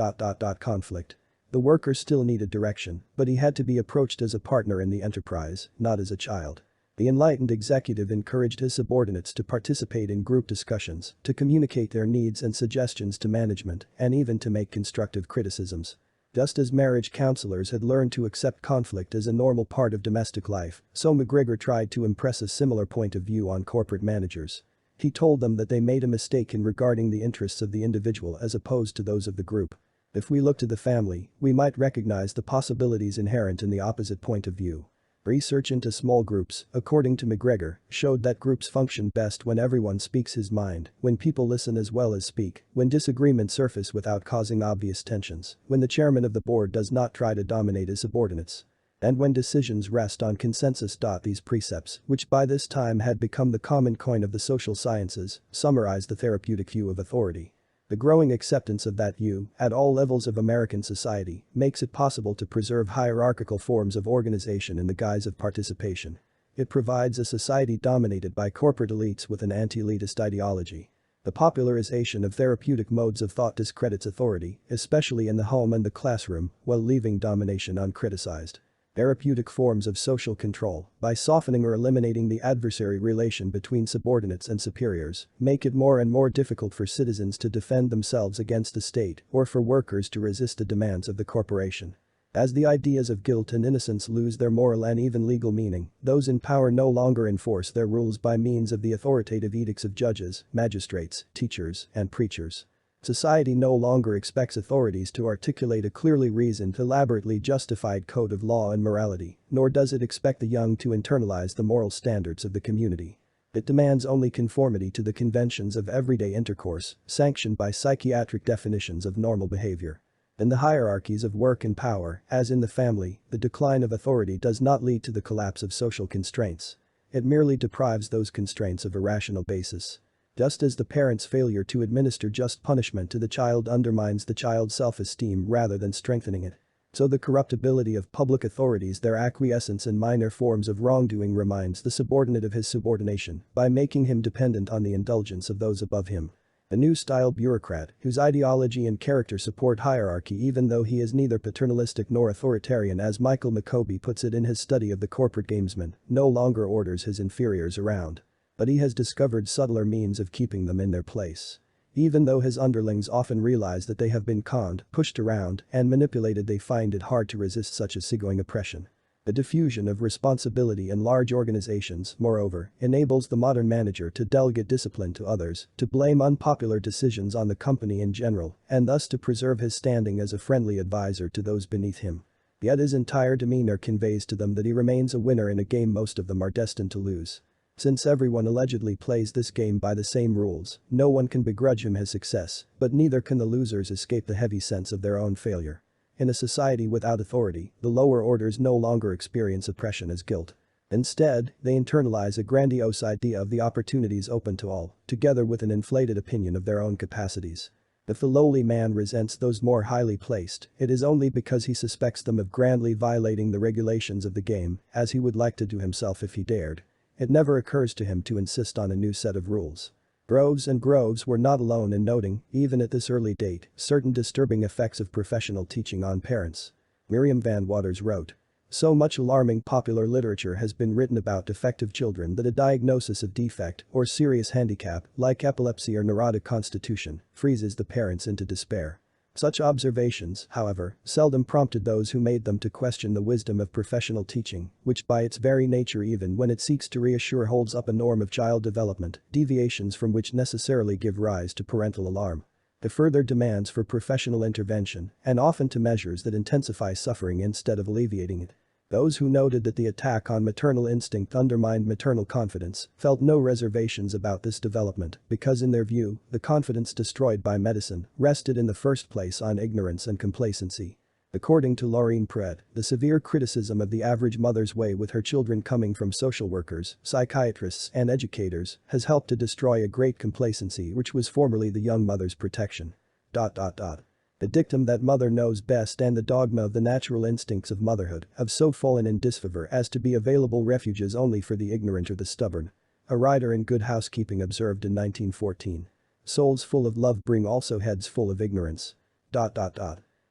conflict. The worker still needed direction, but he had to be approached as a partner in the enterprise, not as a child. The enlightened executive encouraged his subordinates to participate in group discussions, to communicate their needs and suggestions to management, and even to make constructive criticisms. Just as marriage counselors had learned to accept conflict as a normal part of domestic life, so McGregor tried to impress a similar point of view on corporate managers. He told them that they made a mistake in regarding the interests of the individual as opposed to those of the group. If we look to the family, we might recognize the possibilities inherent in the opposite point of view. Research into small groups, according to McGregor, showed that groups function best when everyone speaks his mind, when people listen as well as speak, when disagreements surface without causing obvious tensions, when the chairman of the board does not try to dominate his subordinates, and when decisions rest on consensus. These precepts, which by this time had become the common coin of the social sciences, summarize the therapeutic view of authority. The growing acceptance of that view, at all levels of American society, makes it possible to preserve hierarchical forms of organization in the guise of participation. It provides a society dominated by corporate elites with an anti-elitist ideology. The popularization of therapeutic modes of thought discredits authority, especially in the home and the classroom, while leaving domination uncriticized. Therapeutic forms of social control, by softening or eliminating the adversary relation between subordinates and superiors, make it more and more difficult for citizens to defend themselves against the state or for workers to resist the demands of the corporation. As the ideas of guilt and innocence lose their moral and even legal meaning, those in power no longer enforce their rules by means of the authoritative edicts of judges, magistrates, teachers, and preachers. Society no longer expects authorities to articulate a clearly reasoned, elaborately justified code of law and morality, nor does it expect the young to internalize the moral standards of the community. It demands only conformity to the conventions of everyday intercourse, sanctioned by psychiatric definitions of normal behavior. In the hierarchies of work and power, as in the family, the decline of authority does not lead to the collapse of social constraints. It merely deprives those constraints of a rational basis. Just as the parent's failure to administer just punishment to the child undermines the child's self-esteem rather than strengthening it, so the corruptibility of public authorities, their acquiescence in minor forms of wrongdoing, reminds the subordinate of his subordination by making him dependent on the indulgence of those above him. A new-style bureaucrat, whose ideology and character support hierarchy even though he is neither paternalistic nor authoritarian, as Michael McCoby puts it in his study of the corporate gamesman, no longer orders his inferiors around. But he has discovered subtler means of keeping them in their place. Even though his underlings often realize that they have been conned, pushed around, and manipulated, they find it hard to resist such easygoing oppression. The diffusion of responsibility in large organizations, moreover, enables the modern manager to delegate discipline to others, to blame unpopular decisions on the company in general, and thus to preserve his standing as a friendly advisor to those beneath him. Yet his entire demeanor conveys to them that he remains a winner in a game most of them are destined to lose. Since everyone allegedly plays this game by the same rules, no one can begrudge him his success, but neither can the losers escape the heavy sense of their own failure. In a society without authority, the lower orders no longer experience oppression as guilt. Instead, they internalize a grandiose idea of the opportunities open to all, together with an inflated opinion of their own capacities. If the lowly man resents those more highly placed, it is only because he suspects them of grandly violating the regulations of the game, as he would like to do himself if he dared. It never occurs to him to insist on a new set of rules. Groves and Groves were not alone in noting, even at this early date, certain disturbing effects of professional teaching on parents. Miriam Van Waters wrote, "So much alarming popular literature has been written about defective children that a diagnosis of defect or serious handicap, like epilepsy or neurotic constitution, freezes the parents into despair." Such observations, however, seldom prompted those who made them to question the wisdom of professional teaching, which by its very nature, even when it seeks to reassure, holds up a norm of child development, deviations from which necessarily give rise to parental alarm. To further demands for professional intervention, and often to measures that intensify suffering instead of alleviating it. Those who noted that the attack on maternal instinct undermined maternal confidence felt no reservations about this development because in their view, the confidence destroyed by medicine rested in the first place on ignorance and complacency. According to Laureen Pred, the severe criticism of the average mother's way with her children coming from social workers, psychiatrists and educators has helped to destroy a great complacency which was formerly the young mother's protection. The dictum that mother knows best and the dogma of the natural instincts of motherhood have so fallen in disfavor as to be available refuges only for the ignorant or the stubborn. A writer in Good Housekeeping observed in 1914. Souls full of love bring also heads full of ignorance.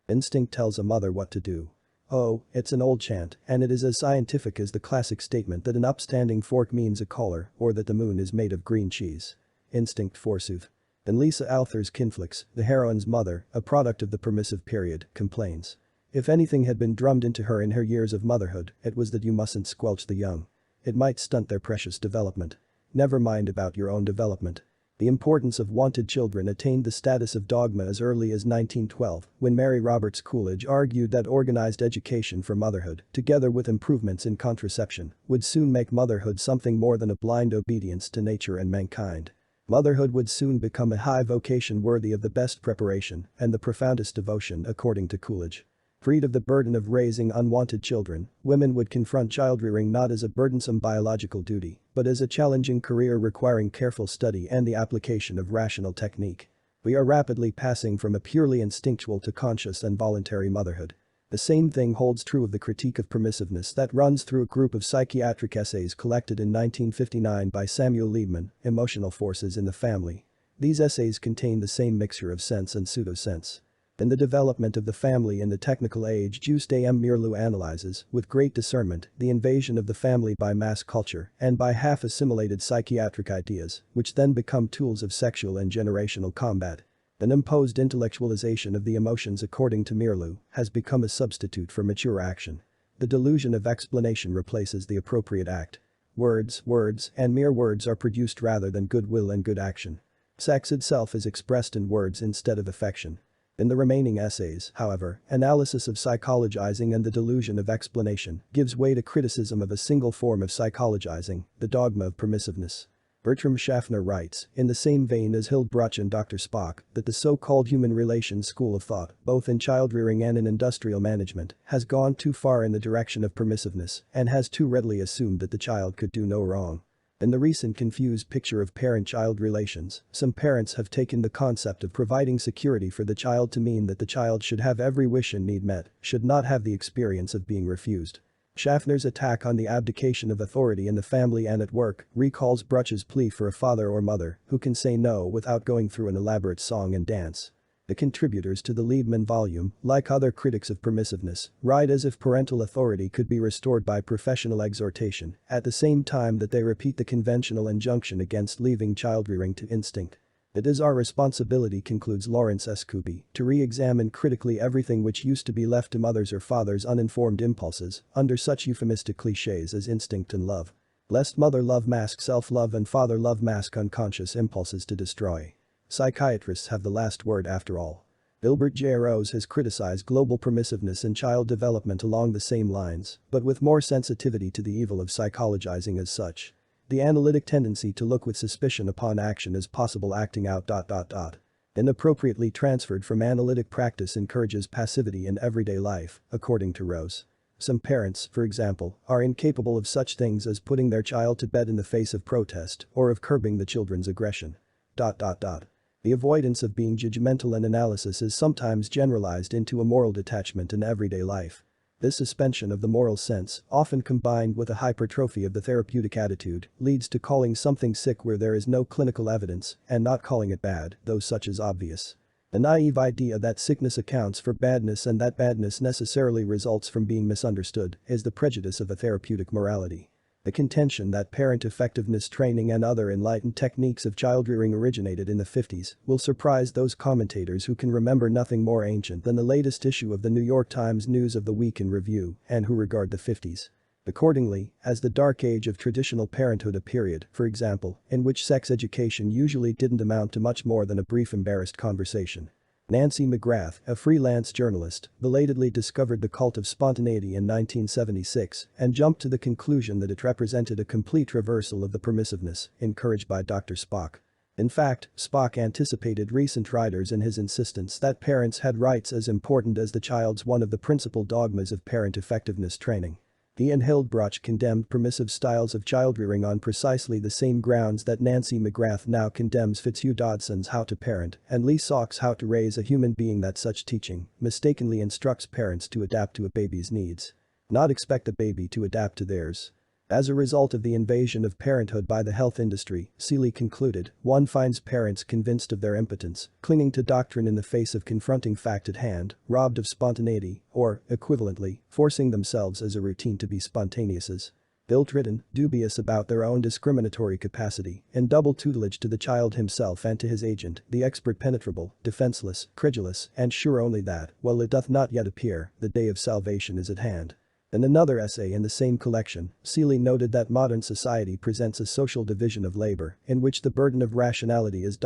Instinct tells a mother what to do. Oh, it's an old chant, and it is as scientific as the classic statement that an upstanding fork means a collar or that the moon is made of green cheese. Instinct forsooth. And Lisa Althor's Kinflix, the heroine's mother, a product of the permissive period, complains. If anything had been drummed into her in her years of motherhood, it was that you mustn't squelch the young. It might stunt their precious development. Never mind about your own development. The importance of wanted children attained the status of dogma as early as 1912, when Mary Roberts Coolidge argued that organized education for motherhood, together with improvements in contraception, would soon make motherhood something more than a blind obedience to nature and mankind. Motherhood would soon become a high vocation worthy of the best preparation and the profoundest devotion, according to Coolidge. Freed of the burden of raising unwanted children, women would confront childrearing not as a burdensome biological duty, but as a challenging career requiring careful study and the application of rational technique. We are rapidly passing from a purely instinctual to conscious and voluntary motherhood. The same thing holds true of the critique of permissiveness that runs through a group of psychiatric essays collected in 1959 by Samuel Liebman, Emotional Forces in the Family. These essays contain the same mixture of sense and pseudo-sense. In the development of the family in the technical age, Juste M. Mirlou analyzes, with great discernment, the invasion of the family by mass culture and by half-assimilated psychiatric ideas, which then become tools of sexual and generational combat. An imposed intellectualization of the emotions, according to Mirlou, has become a substitute for mature action. The delusion of explanation replaces the appropriate act. Words, and mere words are produced rather than goodwill and good action. Sex itself is expressed in words instead of affection. In the remaining essays, however, analysis of psychologizing and the delusion of explanation gives way to criticism of a single form of psychologizing, the dogma of permissiveness. Bertram Schaffner writes, in the same vein as Hildebruch and Dr. Spock, that the so-called human relations school of thought, both in childrearing and in industrial management, has gone too far in the direction of permissiveness and has too readily assumed that the child could do no wrong. In the recent confused picture of parent-child relations, some parents have taken the concept of providing security for the child to mean that the child should have every wish and need met, should not have the experience of being refused. Schaffner's attack on the abdication of authority in the family and at work recalls Bruch's plea for a father or mother who can say no without going through an elaborate song and dance. The contributors to the Liebman volume, like other critics of permissiveness, write as if parental authority could be restored by professional exhortation, at the same time that they repeat the conventional injunction against leaving childrearing to instinct. It is our responsibility, concludes Lawrence S. Kuby, to re-examine critically everything which used to be left to mothers or fathers' uninformed impulses, under such euphemistic cliches as instinct and love. Lest mother love mask self-love and father love mask unconscious impulses to destroy. Psychiatrists have the last word after all. Gilbert J. Rose has criticized global permissiveness in child development along the same lines, but with more sensitivity to the evil of psychologizing as such. The analytic tendency to look with suspicion upon action as possible acting out. Inappropriately transferred from analytic practice encourages passivity in everyday life, according to Rose. Some parents, for example, are incapable of such things as putting their child to bed in the face of protest or of curbing the children's aggression. The avoidance of being judgmental and analysis is sometimes generalized into a moral detachment in everyday life. This suspension of the moral sense, often combined with a hypertrophy of the therapeutic attitude, leads to calling something sick where there is no clinical evidence and not calling it bad, though such is obvious. The naive idea that sickness accounts for badness and that badness necessarily results from being misunderstood is the prejudice of a therapeutic morality. The contention that parent effectiveness training and other enlightened techniques of childrearing originated in the 50s will surprise those commentators who can remember nothing more ancient than the latest issue of the New York Times News of the Week in Review and who regard the 50s. Accordingly, as the dark age of traditional parenthood, a period, for example, in which sex education usually didn't amount to much more than a brief embarrassed conversation. Nancy McGrath, a freelance journalist, belatedly discovered the cult of spontaneity in 1976 and jumped to the conclusion that it represented a complete reversal of the permissiveness encouraged by Dr. Spock. In fact, Spock anticipated recent writers in his insistence that parents had rights as important as the child's, one of the principal dogmas of parent effectiveness training. Ian Hildebroch condemned permissive styles of childrearing on precisely the same grounds that Nancy McGrath now condemns Fitzhugh Dodson's How to Parent and Lee Salk's How to Raise a Human Being, that such teaching mistakenly instructs parents to adapt to a baby's needs, not expect a baby to adapt to theirs. As a result of the invasion of parenthood by the health industry, Seeley concluded, one finds parents convinced of their impotence, clinging to doctrine in the face of confronting fact at hand, robbed of spontaneity, or, equivalently, forcing themselves as a routine to be spontaneouses. Ill-ridden, dubious about their own discriminatory capacity, in double tutelage to the child himself and to his agent, the expert, penetrable, defenseless, credulous, and sure only that, while it doth not yet appear, the day of salvation is at hand. In another essay in the same collection, Seeley noted that modern society presents a social division of labor in which the burden of rationality is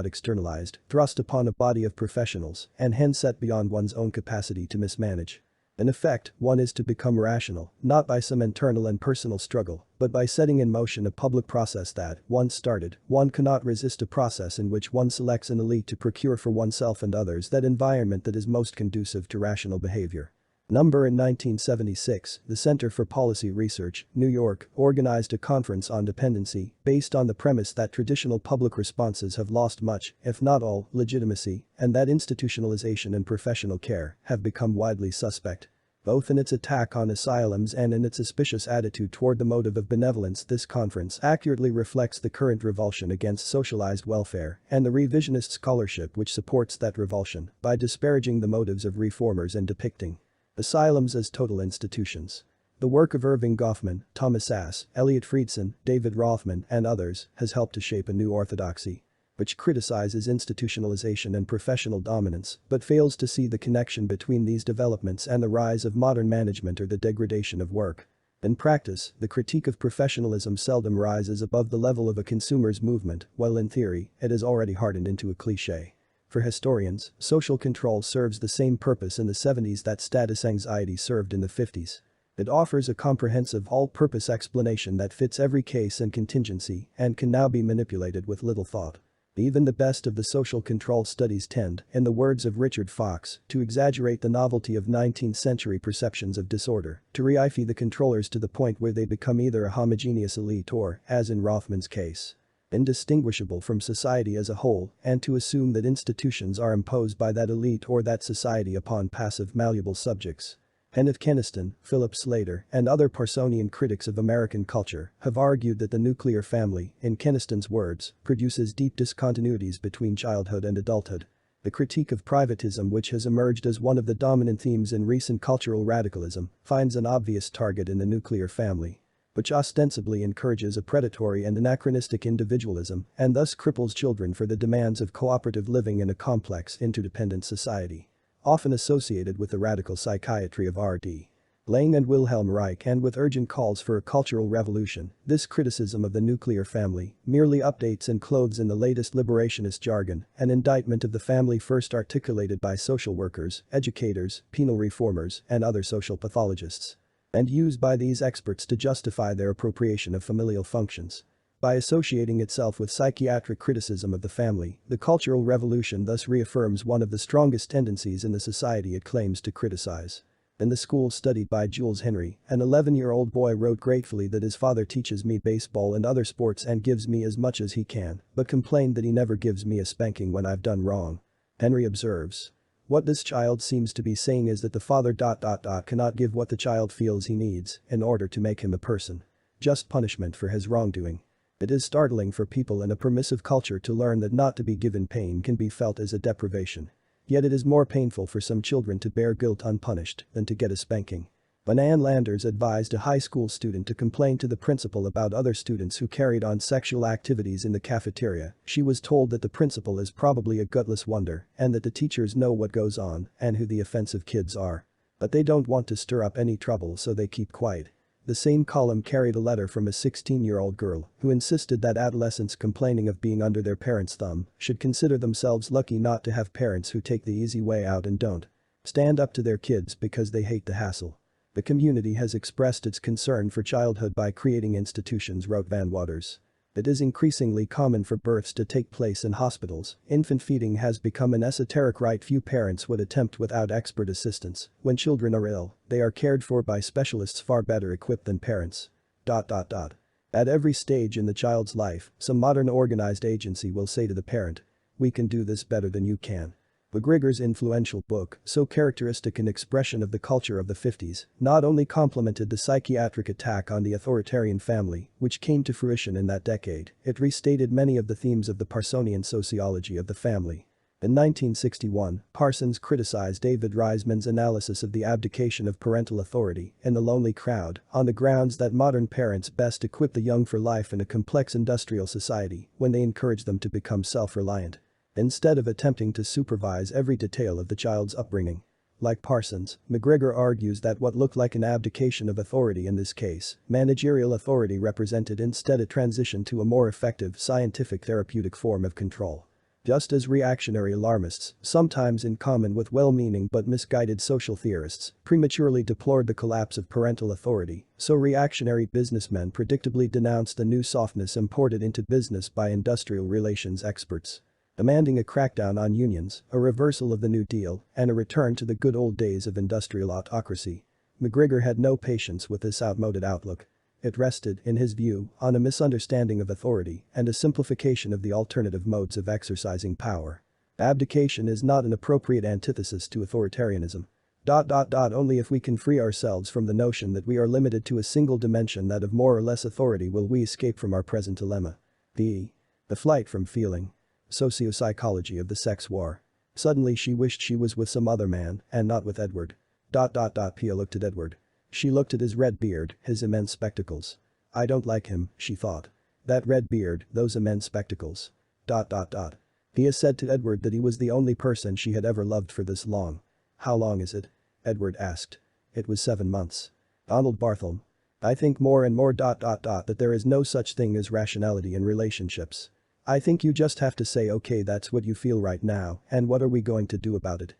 externalized, thrust upon a body of professionals, and hence set beyond one's own capacity to mismanage. In effect, one is to become rational, not by some internal and personal struggle, but by setting in motion a public process that, once started, one cannot resist, a process in which one selects an elite to procure for oneself and others that environment that is most conducive to rational behavior. In 1976, the Center for Policy Research, New York, organized a conference on dependency based on the premise that traditional public responses have lost much, if not all, legitimacy, and that institutionalization and professional care have become widely suspect. Both in its attack on asylums and in its suspicious attitude toward the motive of benevolence, this conference accurately reflects the current revulsion against socialized welfare and the revisionist scholarship which supports that revulsion by disparaging the motives of reformers and depicting asylums as total institutions. The work of Irving Goffman, Thomas Sass, Elliot Friedson, David Rothman, and others has helped to shape a new orthodoxy, which criticizes institutionalization and professional dominance but fails to see the connection between these developments and the rise of modern management or the degradation of work. In practice, the critique of professionalism seldom rises above the level of a consumer's movement, while in theory, it is already hardened into a cliché. For historians, social control serves the same purpose in the 70s that status anxiety served in the 50s. It offers a comprehensive all-purpose explanation that fits every case and contingency and can now be manipulated with little thought. Even the best of the social control studies tend, in the words of Richard Fox, to exaggerate the novelty of 19th-century perceptions of disorder, to reify the controllers to the point where they become either a homogeneous elite or, as in Rothman's case, indistinguishable from society as a whole, and to assume that institutions are imposed by that elite or that society upon passive malleable subjects. Kenneth Keniston, Philip Slater, and other Parsonian critics of American culture have argued that the nuclear family, in Keniston's words, produces deep discontinuities between childhood and adulthood. The critique of privatism, which has emerged as one of the dominant themes in recent cultural radicalism, finds an obvious target in the nuclear family, which ostensibly encourages a predatory and anachronistic individualism and thus cripples children for the demands of cooperative living in a complex, interdependent society. Often associated with the radical psychiatry of R.D. Laing and Wilhelm Reich and with urgent calls for a cultural revolution, this criticism of the nuclear family merely updates and clothes in the latest liberationist jargon an indictment of the family first articulated by social workers, educators, penal reformers, and other social pathologists, and used by these experts to justify their appropriation of familial functions. By associating itself with psychiatric criticism of the family, the cultural revolution thus reaffirms one of the strongest tendencies in the society it claims to criticize. In the school studied by Jules Henry, an 11-year-old boy wrote gratefully that his father teaches me baseball and other sports and gives me as much as he can, but complained that he never gives me a spanking when I've done wrong. Henry observes. What this child seems to be saying is that the father cannot give what the child feels he needs in order to make him a person. Just punishment for his wrongdoing. It is startling for people in a permissive culture to learn that not to be given pain can be felt as a deprivation. Yet it is more painful for some children to bear guilt unpunished than to get a spanking. When Ann Landers advised a high school student to complain to the principal about other students who carried on sexual activities in the cafeteria, she was told that the principal is probably a gutless wonder and that the teachers know what goes on and who the offensive kids are. But they don't want to stir up any trouble, so they keep quiet. The same column carried a letter from a 16-year-old girl who insisted that adolescents complaining of being under their parents' thumb should consider themselves lucky not to have parents who take the easy way out and don't stand up to their kids because they hate the hassle. The community has expressed its concern for childhood by creating institutions, wrote Van Waters. It is increasingly common for births to take place in hospitals. Infant feeding has become an esoteric rite few parents would attempt without expert assistance. When children are ill, they are cared for by specialists far better equipped than parents. At every stage in the child's life, some modern organized agency will say to the parent, "We can do this better than you can." McGregor's influential book, so characteristic an expression of the culture of the 50s, not only complemented the psychiatric attack on the authoritarian family, which came to fruition in that decade, it restated many of the themes of the Parsonian sociology of the family. In 1961, Parsons criticized David Reisman's analysis of the abdication of parental authority in The Lonely Crowd on the grounds that modern parents best equip the young for life in a complex industrial society when they encourage them to become self-reliant, instead of attempting to supervise every detail of the child's upbringing. Like Parsons, McGregor argues that what looked like an abdication of authority in this case, managerial authority, represented instead a transition to a more effective scientific therapeutic form of control. Just as reactionary alarmists, sometimes in common with well-meaning but misguided social theorists, prematurely deplored the collapse of parental authority, so reactionary businessmen predictably denounced the new softness imported into business by industrial relations experts, demanding a crackdown on unions, a reversal of the New Deal, and a return to the good old days of industrial autocracy. McGregor had no patience with this outmoded outlook. It rested, in his view, on a misunderstanding of authority and a simplification of the alternative modes of exercising power. Abdication is not an appropriate antithesis to authoritarianism. Only if we can free ourselves from the notion that we are limited to a single dimension, that of more or less authority, will we escape from our present dilemma. The flight from feeling. Sociopsychology of the sex war. Suddenly she wished she was with some other man and not with Edward. Pia looked at Edward. She looked at his red beard, his immense spectacles. I don't like him, she thought. That red beard, those immense spectacles. Pia said to Edward that he was the only person she had ever loved for this long. How long is it? Edward asked. It was 7 months. Donald Bartholomew. I think more and more that there is no such thing as rationality in relationships. I think you just have to say, okay, that's what you feel right now, and what are we going to do about it?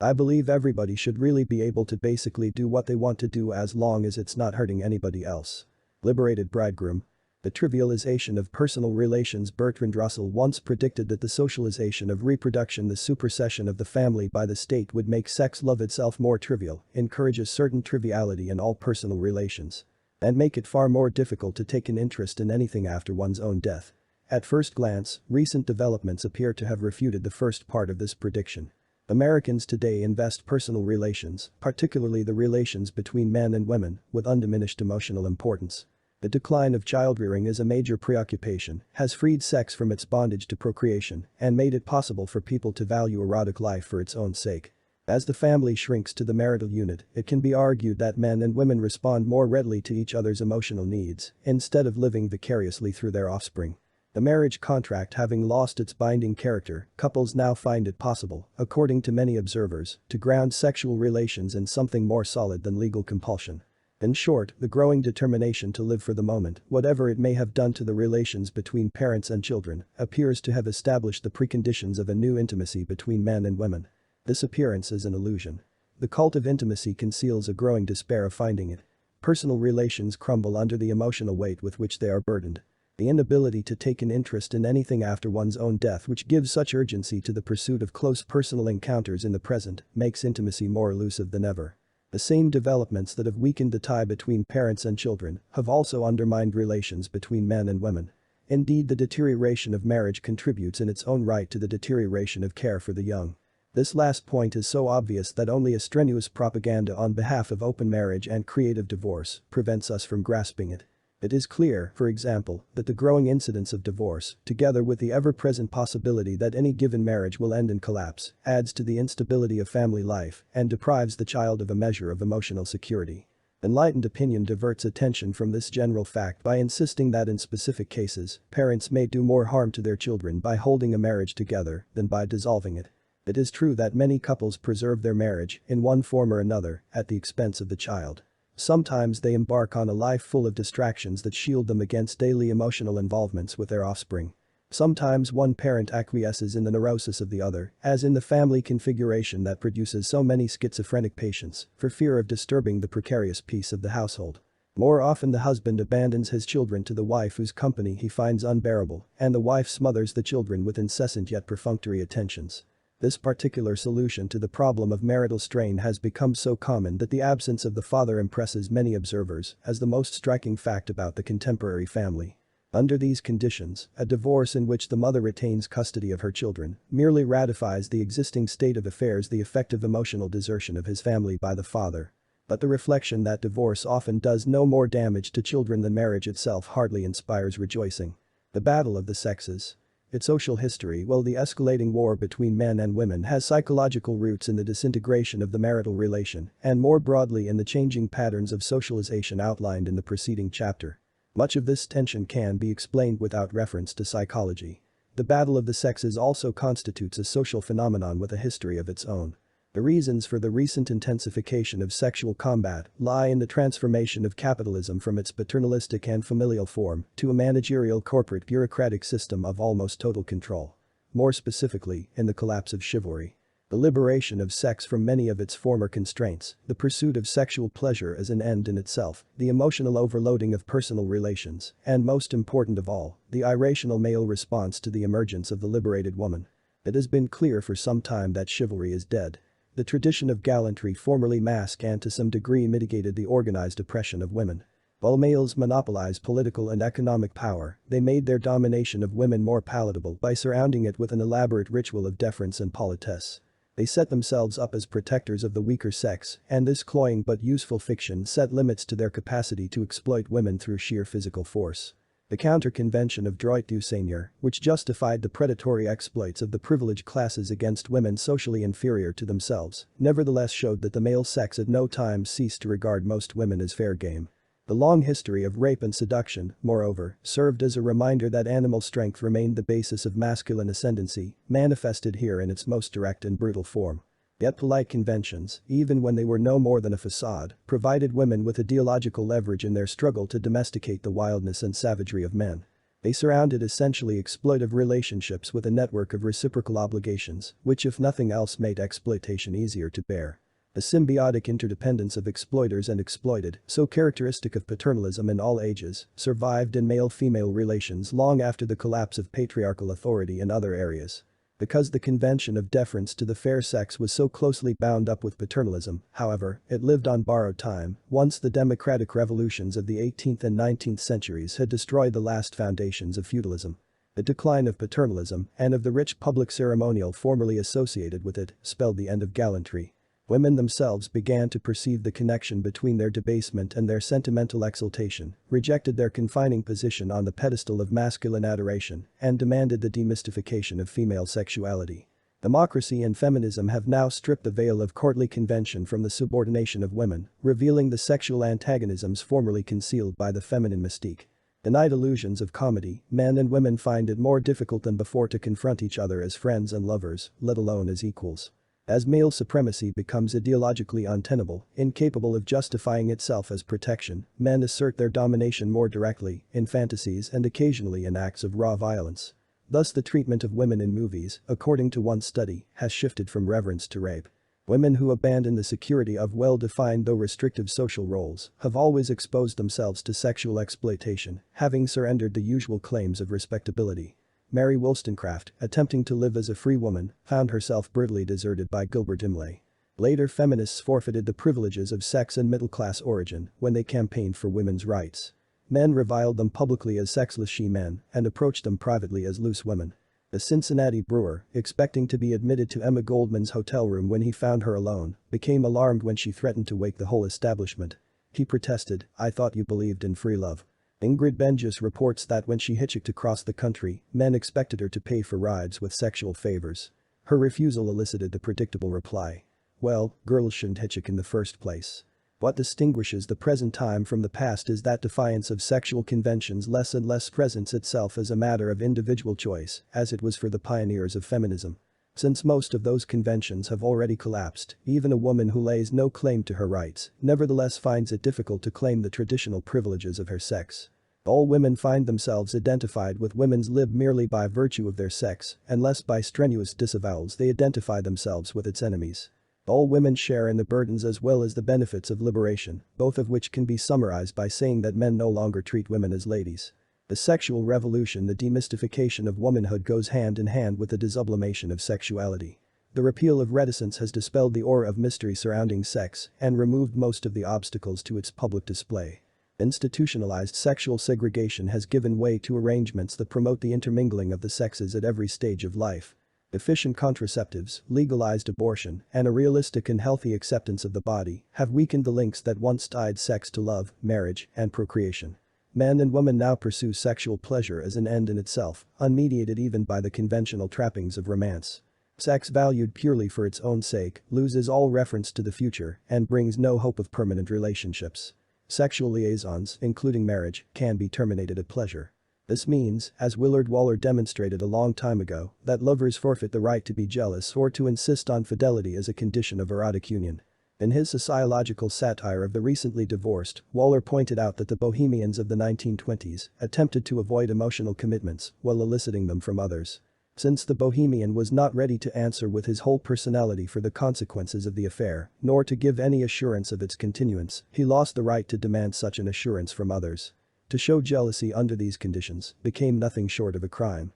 I believe everybody should really be able to basically do what they want to do as long as it's not hurting anybody else. Liberated bridegroom. The trivialization of personal relations. Bertrand Russell once predicted that the socialization of reproduction, the supersession of the family by the state, would make sex love itself more trivial, encourage a certain triviality in all personal relations, and make it far more difficult to take an interest in anything after one's own death. At first glance, recent developments appear to have refuted the first part of this prediction. Americans today invest personal relations, particularly the relations between men and women, with undiminished emotional importance. The decline of childrearing as a major preoccupation has freed sex from its bondage to procreation and made it possible for people to value erotic life for its own sake. As the family shrinks to the marital unit, it can be argued that men and women respond more readily to each other's emotional needs instead of living vicariously through their offspring. The marriage contract having lost its binding character, couples now find it possible, according to many observers, to ground sexual relations in something more solid than legal compulsion. In short, the growing determination to live for the moment, whatever it may have done to the relations between parents and children, appears to have established the preconditions of a new intimacy between men and women. This appearance is an illusion. The cult of intimacy conceals a growing despair of finding it. Personal relations crumble under the emotional weight with which they are burdened. The inability to take an interest in anything after one's own death, which gives such urgency to the pursuit of close personal encounters in the present, makes intimacy more elusive than ever. The same developments that have weakened the tie between parents and children have also undermined relations between men and women. Indeed, the deterioration of marriage contributes in its own right to the deterioration of care for the young. This last point is so obvious that only a strenuous propaganda on behalf of open marriage and creative divorce prevents us from grasping it. It is clear, for example, that the growing incidence of divorce, together with the ever-present possibility that any given marriage will end in collapse, adds to the instability of family life and deprives the child of a measure of emotional security. Enlightened opinion diverts attention from this general fact by insisting that in specific cases, parents may do more harm to their children by holding a marriage together than by dissolving it. It is true that many couples preserve their marriage, in one form or another, at the expense of the child. Sometimes they embark on a life full of distractions that shield them against daily emotional involvements with their offspring. Sometimes one parent acquiesces in the neurosis of the other, as in the family configuration that produces so many schizophrenic patients, for fear of disturbing the precarious peace of the household. More often the husband abandons his children to the wife whose company he finds unbearable, and the wife smothers the children with incessant yet perfunctory attentions. This particular solution to the problem of marital strain has become so common that the absence of the father impresses many observers as the most striking fact about the contemporary family. Under these conditions, a divorce in which the mother retains custody of her children merely ratifies the existing state of affairs, the effective emotional desertion of his family by the father. But the reflection that divorce often does no more damage to children than marriage itself hardly inspires rejoicing. The battle of the sexes. Its social history. Well, the escalating war between men and women has psychological roots in the disintegration of the marital relation and more broadly in the changing patterns of socialization outlined in the preceding chapter. Much of this tension can be explained without reference to psychology. The battle of the sexes also constitutes a social phenomenon with a history of its own. The reasons for the recent intensification of sexual combat lie in the transformation of capitalism from its paternalistic and familial form to a managerial corporate bureaucratic system of almost total control. More specifically, in the collapse of chivalry. The liberation of sex from many of its former constraints, the pursuit of sexual pleasure as an end in itself, the emotional overloading of personal relations, and most important of all, the irrational male response to the emergence of the liberated woman. It has been clear for some time that chivalry is dead. The tradition of gallantry formerly masked and to some degree mitigated the organized oppression of women. While males monopolized political and economic power, they made their domination of women more palatable by surrounding it with an elaborate ritual of deference and politesse. They set themselves up as protectors of the weaker sex, and this cloying but useful fiction set limits to their capacity to exploit women through sheer physical force. The counter-convention of droit du seigneur, which justified the predatory exploits of the privileged classes against women socially inferior to themselves, nevertheless showed that the male sex at no time ceased to regard most women as fair game. The long history of rape and seduction, moreover, served as a reminder that animal strength remained the basis of masculine ascendancy, manifested here in its most direct and brutal form. Yet polite conventions, even when they were no more than a facade, provided women with ideological leverage in their struggle to domesticate the wildness and savagery of men. They surrounded essentially exploitive relationships with a network of reciprocal obligations, which if nothing else made exploitation easier to bear. The symbiotic interdependence of exploiters and exploited, so characteristic of paternalism in all ages, survived in male-female relations long after the collapse of patriarchal authority in other areas. Because the convention of deference to the fair sex was so closely bound up with paternalism, however, it lived on borrowed time, once the democratic revolutions of the 18th and 19th centuries had destroyed the last foundations of feudalism. The decline of paternalism, and of the rich public ceremonial formerly associated with it, spelled the end of gallantry. Women themselves began to perceive the connection between their debasement and their sentimental exaltation, rejected their confining position on the pedestal of masculine adoration, and demanded the demystification of female sexuality. Democracy and feminism have now stripped the veil of courtly convention from the subordination of women, revealing the sexual antagonisms formerly concealed by the feminine mystique. Denied illusions of comedy, men and women find it more difficult than before to confront each other as friends and lovers, let alone as equals. As male supremacy becomes ideologically untenable, incapable of justifying itself as protection, men assert their domination more directly, in fantasies and occasionally in acts of raw violence. Thus the treatment of women in movies, according to one study, has shifted from reverence to rape. Women who abandon the security of well-defined though restrictive social roles have always exposed themselves to sexual exploitation, having surrendered the usual claims of respectability. Mary Wollstonecraft, attempting to live as a free woman, found herself brutally deserted by Gilbert Imlay. Later feminists forfeited the privileges of sex and middle-class origin when they campaigned for women's rights. Men reviled them publicly as sexless she-men and approached them privately as loose women. A Cincinnati brewer, expecting to be admitted to Emma Goldman's hotel room when he found her alone, became alarmed when she threatened to wake the whole establishment. He protested, "I thought you believed in free love." Ingrid Benjus reports that when she hitchhiked across the country, men expected her to pay for rides with sexual favors. Her refusal elicited the predictable reply, "Well, girls shouldn't hitchhike in the first place." What distinguishes the present time from the past is that defiance of sexual conventions less and less presents itself as a matter of individual choice, as it was for the pioneers of feminism. Since most of those conventions have already collapsed, even a woman who lays no claim to her rights nevertheless finds it difficult to claim the traditional privileges of her sex. All women find themselves identified with women's lib merely by virtue of their sex, unless by strenuous disavowals they identify themselves with its enemies. All women share in the burdens as well as the benefits of liberation, both of which can be summarized by saying that men no longer treat women as ladies. The sexual revolution, the demystification of womanhood, goes hand in hand with the desublimation of sexuality. The repeal of reticence has dispelled the aura of mystery surrounding sex and removed most of the obstacles to its public display. Institutionalized sexual segregation has given way to arrangements that promote the intermingling of the sexes at every stage of life. Efficient contraceptives, legalized abortion, and a realistic and healthy acceptance of the body have weakened the links that once tied sex to love, marriage, and procreation. Men and women now pursue sexual pleasure as an end in itself, unmediated even by the conventional trappings of romance. Sex valued purely for its own sake loses all reference to the future and brings no hope of permanent relationships. Sexual liaisons, including marriage, can be terminated at pleasure. This means, as Willard Waller demonstrated a long time ago, that lovers forfeit the right to be jealous or to insist on fidelity as a condition of erotic union. In his sociological satire of the recently divorced, Waller pointed out that the bohemians of the 1920s attempted to avoid emotional commitments while eliciting them from others. Since the bohemian was not ready to answer with his whole personality for the consequences of the affair, nor to give any assurance of its continuance, he lost the right to demand such an assurance from others. To show jealousy under these conditions became nothing short of a crime.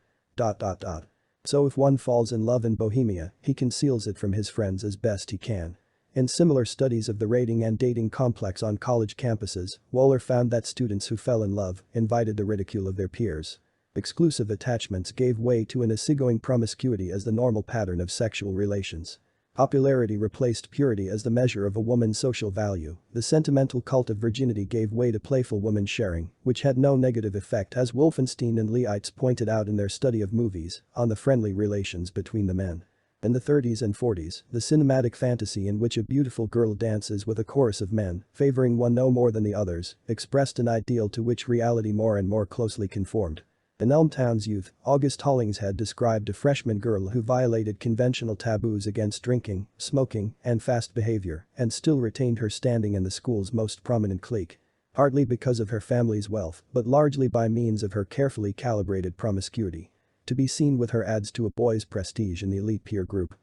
So if one falls in love in Bohemia, he conceals it from his friends as best he can. In similar studies of the rating and dating complex on college campuses, Waller found that students who fell in love invited the ridicule of their peers. Exclusive attachments gave way to an easygoing promiscuity as the normal pattern of sexual relations. Popularity replaced purity as the measure of a woman's social value. The sentimental cult of virginity gave way to playful woman sharing, which had no negative effect, as Wolfenstein and Leitz pointed out in their study of movies, on the friendly relations between the men. In the 30s and 40s, the cinematic fantasy in which a beautiful girl dances with a chorus of men, favoring one no more than the others, expressed an ideal to which reality more and more closely conformed. In Elmtown's Youth, August Hollingshead described a freshman girl who violated conventional taboos against drinking, smoking, and fast behavior, and still retained her standing in the school's most prominent clique. Partly because of her family's wealth, but largely by means of her carefully calibrated promiscuity. To be seen with her adds to a boy's prestige in the elite peer group.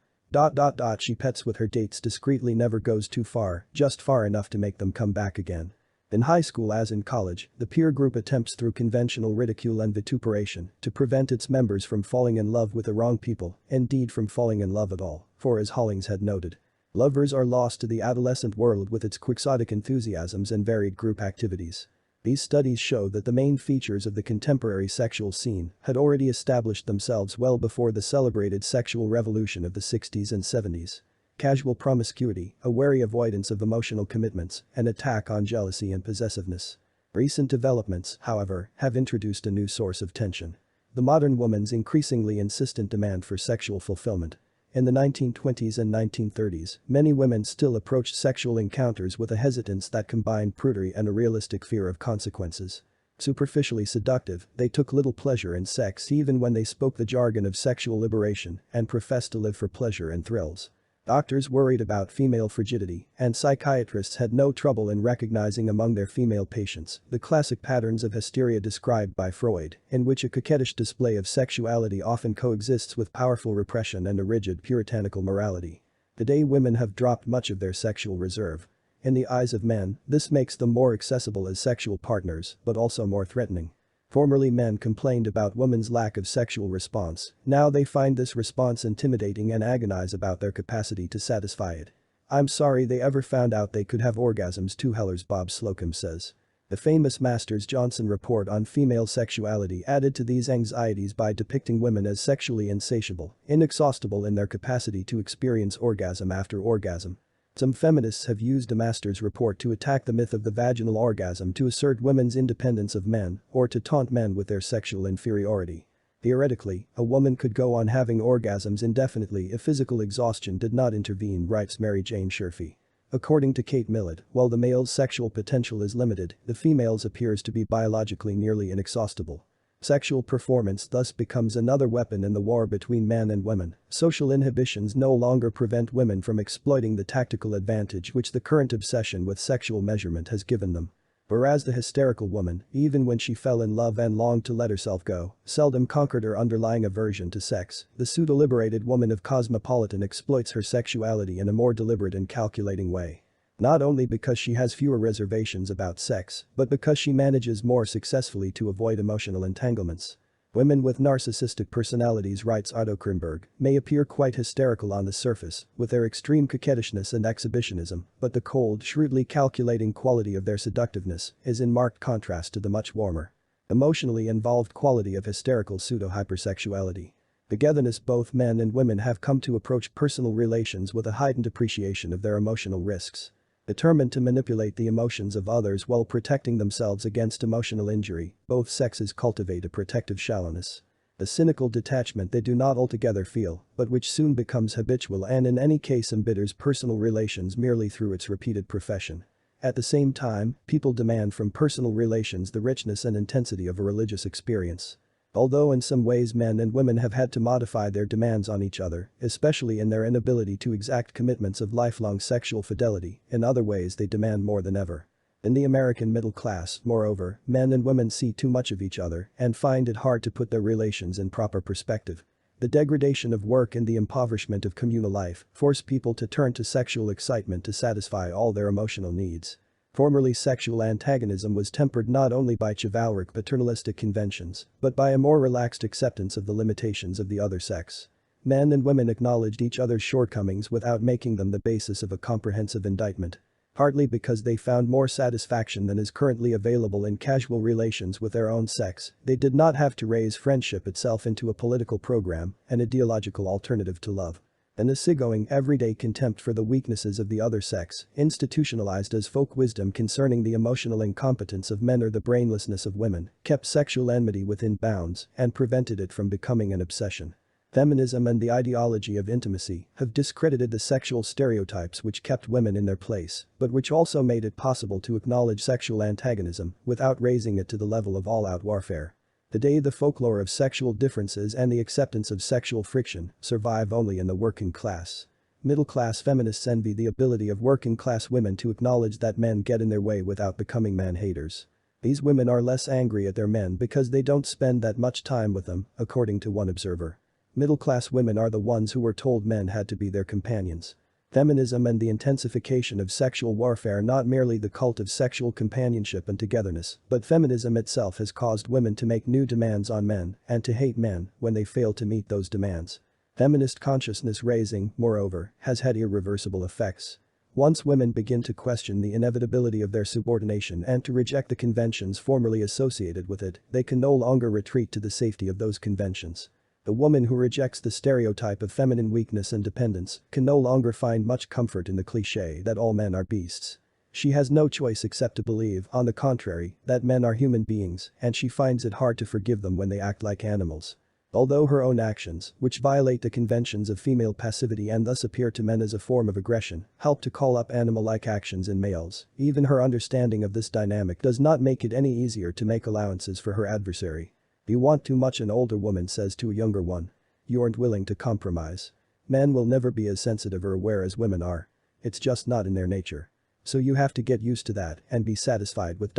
She pets with her dates discreetly, never goes too far, just far enough to make them come back again. In high school as in college, the peer group attempts through conventional ridicule and vituperation to prevent its members from falling in love with the wrong people, indeed from falling in love at all, for as Hollingshead noted, lovers are lost to the adolescent world with its quixotic enthusiasms and varied group activities. These studies show that the main features of the contemporary sexual scene had already established themselves well before the celebrated sexual revolution of the 60s and 70s. Casual promiscuity, a wary avoidance of emotional commitments, an attack on jealousy and possessiveness. Recent developments, however, have introduced a new source of tension. The modern woman's increasingly insistent demand for sexual fulfillment. In the 1920s and 1930s, many women still approached sexual encounters with a hesitance that combined prudery and a realistic fear of consequences. Superficially seductive, they took little pleasure in sex even when they spoke the jargon of sexual liberation and professed to live for pleasure and thrills. Doctors worried about female frigidity, and psychiatrists had no trouble in recognizing among their female patients the classic patterns of hysteria described by Freud, in which a coquettish display of sexuality often coexists with powerful repression and a rigid puritanical morality. Today women have dropped much of their sexual reserve. In the eyes of men, this makes them more accessible as sexual partners, but also more threatening. Formerly men complained about women's lack of sexual response, now they find this response intimidating and agonize about their capacity to satisfy it. "I'm sorry they ever found out they could have orgasms too," Heller's Bob Slocum says. The famous Masters Johnson report on female sexuality added to these anxieties by depicting women as sexually insatiable, inexhaustible in their capacity to experience orgasm after orgasm. Some feminists have used the Masters report to attack the myth of the vaginal orgasm to assert women's independence of men or to taunt men with their sexual inferiority. Theoretically, a woman could go on having orgasms indefinitely if physical exhaustion did not intervene, writes Mary Jane Sherfy. According to Kate Millett, while the male's sexual potential is limited, the female's appears to be biologically nearly inexhaustible. Sexual performance thus becomes another weapon in the war between men and women. Social inhibitions no longer prevent women from exploiting the tactical advantage which the current obsession with sexual measurement has given them. Whereas the hysterical woman, even when she fell in love and longed to let herself go, seldom conquered her underlying aversion to sex, the pseudo-liberated woman of Cosmopolitan exploits her sexuality in a more deliberate and calculating way. Not only because she has fewer reservations about sex, but because she manages more successfully to avoid emotional entanglements. Women with narcissistic personalities, writes Otto Kernberg, may appear quite hysterical on the surface, with their extreme coquettishness and exhibitionism, but the cold, shrewdly calculating quality of their seductiveness is in marked contrast to the much warmer, emotionally involved quality of hysterical pseudo-hypersexuality. Togetherness, both men and women have come to approach personal relations with a heightened appreciation of their emotional risks. Determined to manipulate the emotions of others while protecting themselves against emotional injury, both sexes cultivate a protective shallowness. A cynical detachment they do not altogether feel, but which soon becomes habitual and in any case embitters personal relations merely through its repeated profession. At the same time, people demand from personal relations the richness and intensity of a religious experience. Although in some ways men and women have had to modify their demands on each other, especially in their inability to exact commitments of lifelong sexual fidelity, in other ways they demand more than ever. In the American middle class, moreover, men and women see too much of each other and find it hard to put their relations in proper perspective. The degradation of work and the impoverishment of communal life force people to turn to sexual excitement to satisfy all their emotional needs. Formerly, sexual antagonism was tempered not only by chivalric paternalistic conventions, but by a more relaxed acceptance of the limitations of the other sex. Men and women acknowledged each other's shortcomings without making them the basis of a comprehensive indictment. Partly because they found more satisfaction than is currently available in casual relations with their own sex, they did not have to raise friendship itself into a political program, an ideological alternative to love. An easygoing, everyday contempt for the weaknesses of the other sex, institutionalized as folk wisdom concerning the emotional incompetence of men or the brainlessness of women, kept sexual enmity within bounds and prevented it from becoming an obsession. Feminism and the ideology of intimacy have discredited the sexual stereotypes which kept women in their place, but which also made it possible to acknowledge sexual antagonism without raising it to the level of all-out warfare. Today, the folklore of sexual differences and the acceptance of sexual friction survive only in the working class. Middle-class feminists envy the ability of working-class women to acknowledge that men get in their way without becoming man-haters. These women are less angry at their men because they don't spend that much time with them, according to one observer. Middle-class women are the ones who were told men had to be their companions. Feminism and the intensification of sexual warfare, not merely the cult of sexual companionship and togetherness, but feminism itself has caused women to make new demands on men and to hate men when they fail to meet those demands. Feminist consciousness raising, moreover, has had irreversible effects. Once women begin to question the inevitability of their subordination and to reject the conventions formerly associated with it, they can no longer retreat to the safety of those conventions. The woman who rejects the stereotype of feminine weakness and dependence can no longer find much comfort in the cliché that all men are beasts. She has no choice except to believe, on the contrary, that men are human beings, and she finds it hard to forgive them when they act like animals. Although her own actions, which violate the conventions of female passivity and thus appear to men as a form of aggression, help to call up animal-like actions in males, even her understanding of this dynamic does not make it any easier to make allowances for her adversary. "You want too much," an older woman says to a younger one. "You aren't willing to compromise. Men will never be as sensitive or aware as women are. It's just not in their nature. So you have to get used to that and be satisfied with ...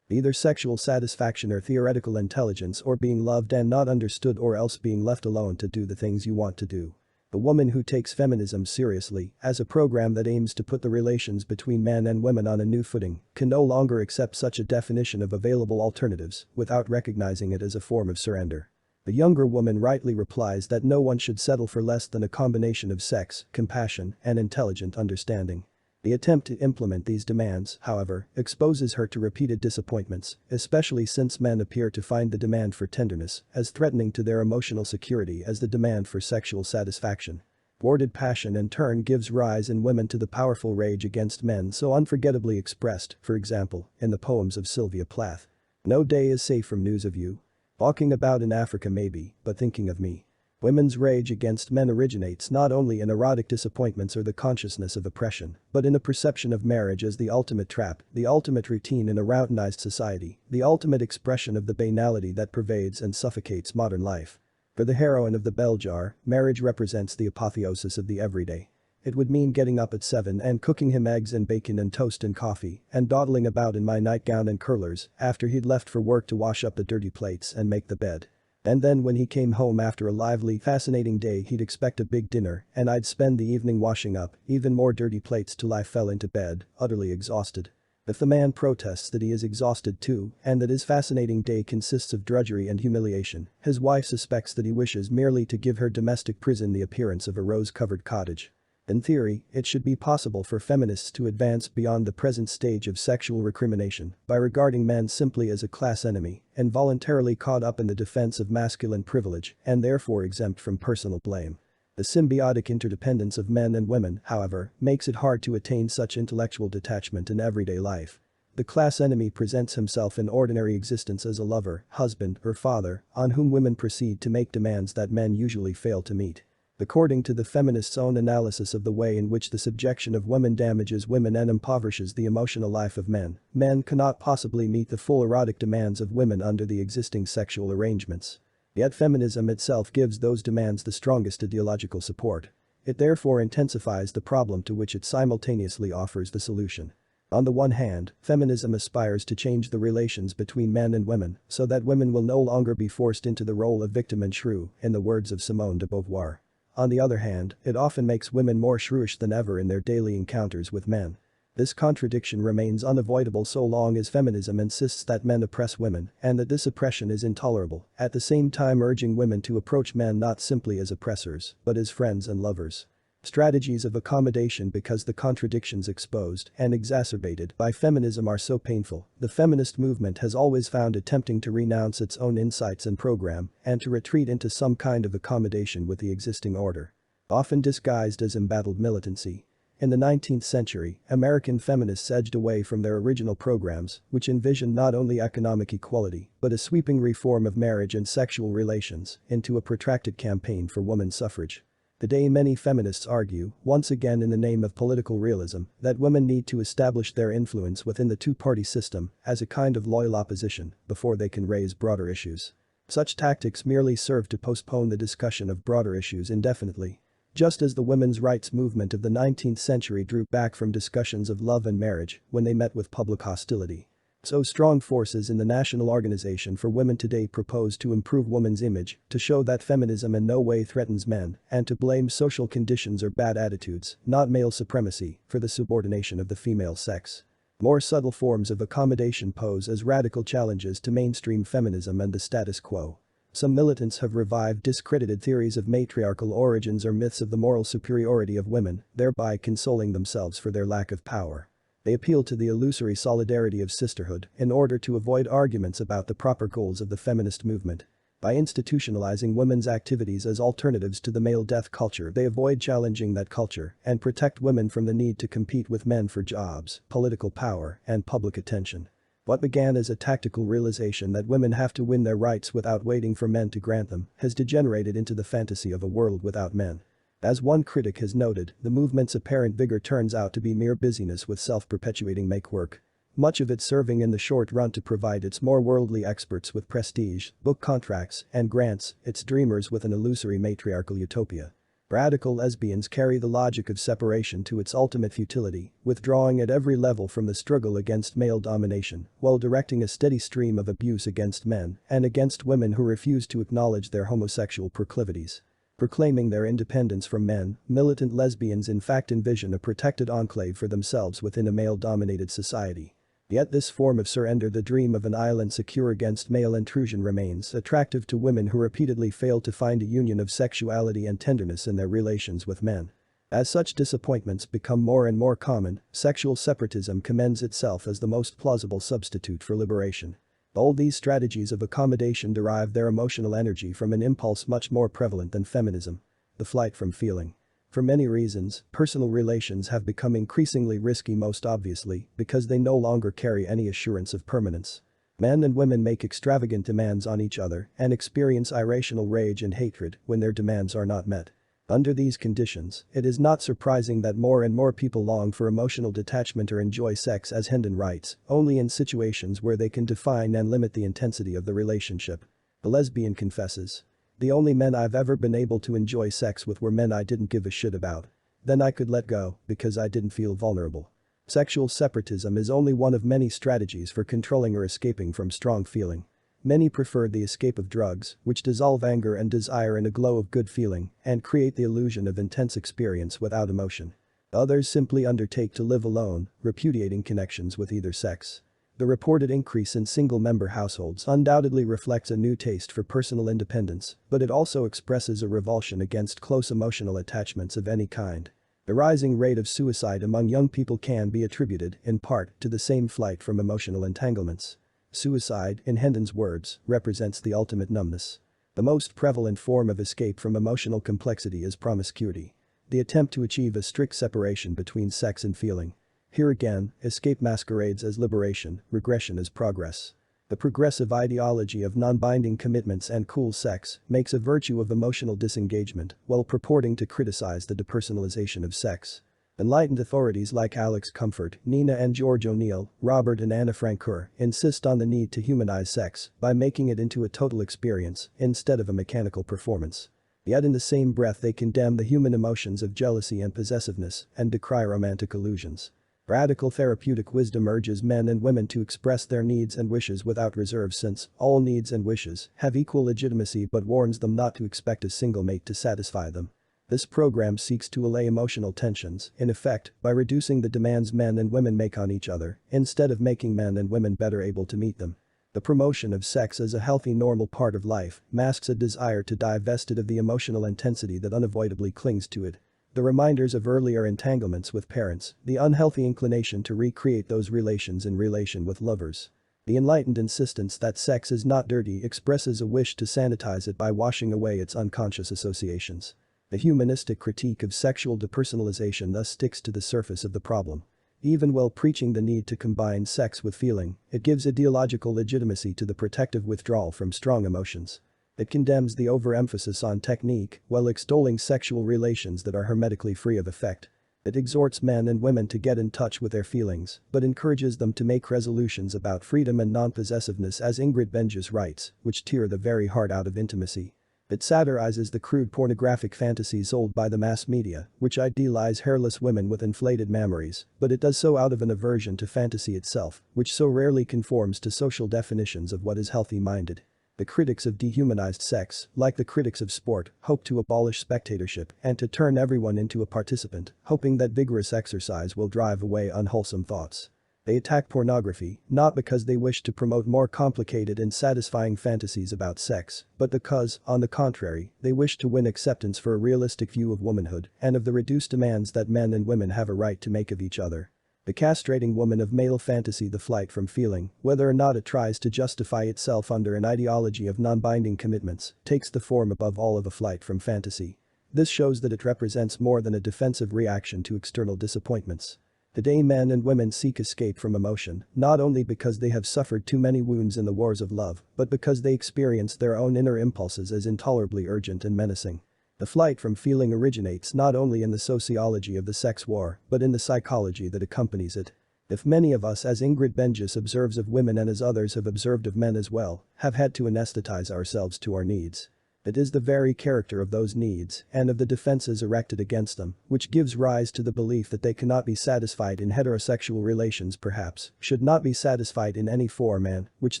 Either sexual satisfaction or theoretical intelligence or being loved and not understood or else being left alone to do the things you want to do. The woman who takes feminism seriously, as a program that aims to put the relations between men and women on a new footing, can no longer accept such a definition of available alternatives without recognizing it as a form of surrender. The younger woman rightly replies that no one should settle for less than a combination of sex, compassion, and intelligent understanding. The attempt to implement these demands, however, exposes her to repeated disappointments, especially since men appear to find the demand for tenderness as threatening to their emotional security as the demand for sexual satisfaction. Thwarted passion in turn gives rise in women to the powerful rage against men so unforgettably expressed, for example, in the poems of Sylvia Plath. No day is safe from news of you. Walking about in Africa maybe, but thinking of me. Women's rage against men originates not only in erotic disappointments or the consciousness of oppression, but in a perception of marriage as the ultimate trap, the ultimate routine in a routinized society, the ultimate expression of the banality that pervades and suffocates modern life. For the heroine of the bell jar, marriage represents the apotheosis of the everyday. It would mean getting up at 7 and cooking him eggs and bacon and toast and coffee and dawdling about in my nightgown and curlers after he'd left for work to wash up the dirty plates and make the bed. And then when he came home after a lively, fascinating day he'd expect a big dinner and I'd spend the evening washing up even more dirty plates till I fell into bed, utterly exhausted. If the man protests that he is exhausted too and that his fascinating day consists of drudgery and humiliation, his wife suspects that he wishes merely to give her domestic prison the appearance of a rose-covered cottage. In theory, it should be possible for feminists to advance beyond the present stage of sexual recrimination by regarding men simply as a class enemy and voluntarily caught up in the defense of masculine privilege and therefore exempt from personal blame. The symbiotic interdependence of men and women, however, makes it hard to attain such intellectual detachment in everyday life. The class enemy presents himself in ordinary existence as a lover, husband, or father on whom women proceed to make demands that men usually fail to meet. According to the feminists' own analysis of the way in which the subjection of women damages women and impoverishes the emotional life of men, men cannot possibly meet the full erotic demands of women under the existing sexual arrangements. Yet feminism itself gives those demands the strongest ideological support. It therefore intensifies the problem to which it simultaneously offers the solution. On the one hand, feminism aspires to change the relations between men and women so that women will no longer be forced into the role of victim and shrew, in the words of Simone de Beauvoir. On the other hand, it often makes women more shrewish than ever in their daily encounters with men. This contradiction remains unavoidable so long as feminism insists that men oppress women and that this oppression is intolerable, at the same time urging women to approach men not simply as oppressors, but as friends and lovers. Strategies of accommodation because the contradictions exposed and exacerbated by feminism are so painful, the feminist movement has always found attempting to renounce its own insights and program and to retreat into some kind of accommodation with the existing order. Often disguised as embattled militancy. In the 19th century, American feminists edged away from their original programs, which envisioned not only economic equality, but a sweeping reform of marriage and sexual relations, into a protracted campaign for women's suffrage. Today many feminists argue, once again in the name of political realism, that women need to establish their influence within the two-party system as a kind of loyal opposition before they can raise broader issues. Such tactics merely serve to postpone the discussion of broader issues indefinitely. Just as the women's rights movement of the 19th century drew back from discussions of love and marriage when they met with public hostility. So strong forces in the National Organization for Women today propose to improve women's image, to show that feminism in no way threatens men, and to blame social conditions or bad attitudes, not male supremacy, for the subordination of the female sex. More subtle forms of accommodation pose as radical challenges to mainstream feminism and the status quo. Some militants have revived discredited theories of matriarchal origins or myths of the moral superiority of women, thereby consoling themselves for their lack of power. They appeal to the illusory solidarity of sisterhood in order to avoid arguments about the proper goals of the feminist movement. By institutionalizing women's activities as alternatives to the male death culture, they avoid challenging that culture and protect women from the need to compete with men for jobs, political power, and public attention. What began as a tactical realization that women have to win their rights without waiting for men to grant them has degenerated into the fantasy of a world without men. As one critic has noted, the movement's apparent vigor turns out to be mere busyness with self-perpetuating make-work. Much of it serving in the short run to provide its more worldly experts with prestige, book contracts, and grants, its dreamers with an illusory matriarchal utopia. Radical lesbians carry the logic of separation to its ultimate futility, withdrawing at every level from the struggle against male domination, while directing a steady stream of abuse against men and against women who refuse to acknowledge their homosexual proclivities. Proclaiming their independence from men, militant lesbians in fact envision a protected enclave for themselves within a male-dominated society. Yet this form of surrender, the dream of an island secure against male intrusion, remains attractive to women who repeatedly fail to find a union of sexuality and tenderness in their relations with men. As such disappointments become more and more common, sexual separatism commends itself as the most plausible substitute for liberation. All these strategies of accommodation derive their emotional energy from an impulse much more prevalent than feminism: the flight from feeling. For many reasons, personal relations have become increasingly risky, most obviously because they no longer carry any assurance of permanence. Men and women make extravagant demands on each other and experience irrational rage and hatred when their demands are not met. Under these conditions, it is not surprising that more and more people long for emotional detachment or enjoy sex, as Hendon writes, only in situations where they can define and limit the intensity of the relationship. The lesbian confesses, "The only men I've ever been able to enjoy sex with were men I didn't give a shit about. Then I could let go because I didn't feel vulnerable." Sexual separatism is only one of many strategies for controlling or escaping from strong feeling. Many prefer the escape of drugs, which dissolve anger and desire in a glow of good feeling and create the illusion of intense experience without emotion. Others simply undertake to live alone, repudiating connections with either sex. The reported increase in single-member households undoubtedly reflects a new taste for personal independence, but it also expresses a revulsion against close emotional attachments of any kind. The rising rate of suicide among young people can be attributed, in part, to the same flight from emotional entanglements. Suicide, in Hendon's words, represents the ultimate numbness. The most prevalent form of escape from emotional complexity is promiscuity. The attempt to achieve a strict separation between sex and feeling. Here again, escape masquerades as liberation, regression as progress. The progressive ideology of non-binding commitments and cool sex makes a virtue of emotional disengagement while purporting to criticize the depersonalization of sex. Enlightened authorities like Alex Comfort, Nina and George O'Neill, Robert and Anna Francoeur insist on the need to humanize sex by making it into a total experience instead of a mechanical performance. Yet in the same breath they condemn the human emotions of jealousy and possessiveness and decry romantic illusions. Radical therapeutic wisdom urges men and women to express their needs and wishes without reserve, since all needs and wishes have equal legitimacy, but warns them not to expect a single mate to satisfy them. This program seeks to allay emotional tensions, in effect, by reducing the demands men and women make on each other, instead of making men and women better able to meet them. The promotion of sex as a healthy, normal part of life masks a desire to divest it of the emotional intensity that unavoidably clings to it. The reminders of earlier entanglements with parents, the unhealthy inclination to recreate those relations in relation with lovers. The enlightened insistence that sex is not dirty expresses a wish to sanitize it by washing away its unconscious associations. The humanistic critique of sexual depersonalization thus sticks to the surface of the problem. Even while preaching the need to combine sex with feeling, it gives ideological legitimacy to the protective withdrawal from strong emotions. It condemns the overemphasis on technique while extolling sexual relations that are hermetically free of effect. It exhorts men and women to get in touch with their feelings, but encourages them to make resolutions about freedom and non-possessiveness, as Ingrid Benjes writes, which tear the very heart out of intimacy. It satirizes the crude pornographic fantasies sold by the mass media, which idealize hairless women with inflated mammaries, but it does so out of an aversion to fantasy itself, which so rarely conforms to social definitions of what is healthy-minded. The critics of dehumanized sex, like the critics of sport, hope to abolish spectatorship and to turn everyone into a participant, hoping that vigorous exercise will drive away unwholesome thoughts. They attack pornography, not because they wish to promote more complicated and satisfying fantasies about sex, but because, on the contrary, they wish to win acceptance for a realistic view of womanhood and of the reduced demands that men and women have a right to make of each other. The castrating woman of male fantasy, the flight from feeling, whether or not it tries to justify itself under an ideology of non-binding commitments, takes the form above all of a flight from fantasy. This shows that it represents more than a defensive reaction to external disappointments. Today men and women seek escape from emotion, not only because they have suffered too many wounds in the wars of love, but because they experience their own inner impulses as intolerably urgent and menacing. The flight from feeling originates not only in the sociology of the sex war, but in the psychology that accompanies it. If many of us, as Ingrid Benjes observes of women and as others have observed of men as well, have had to anesthetize ourselves to our needs, it is the very character of those needs and of the defenses erected against them which gives rise to the belief that they cannot be satisfied in heterosexual relations, perhaps should not be satisfied in any form, and which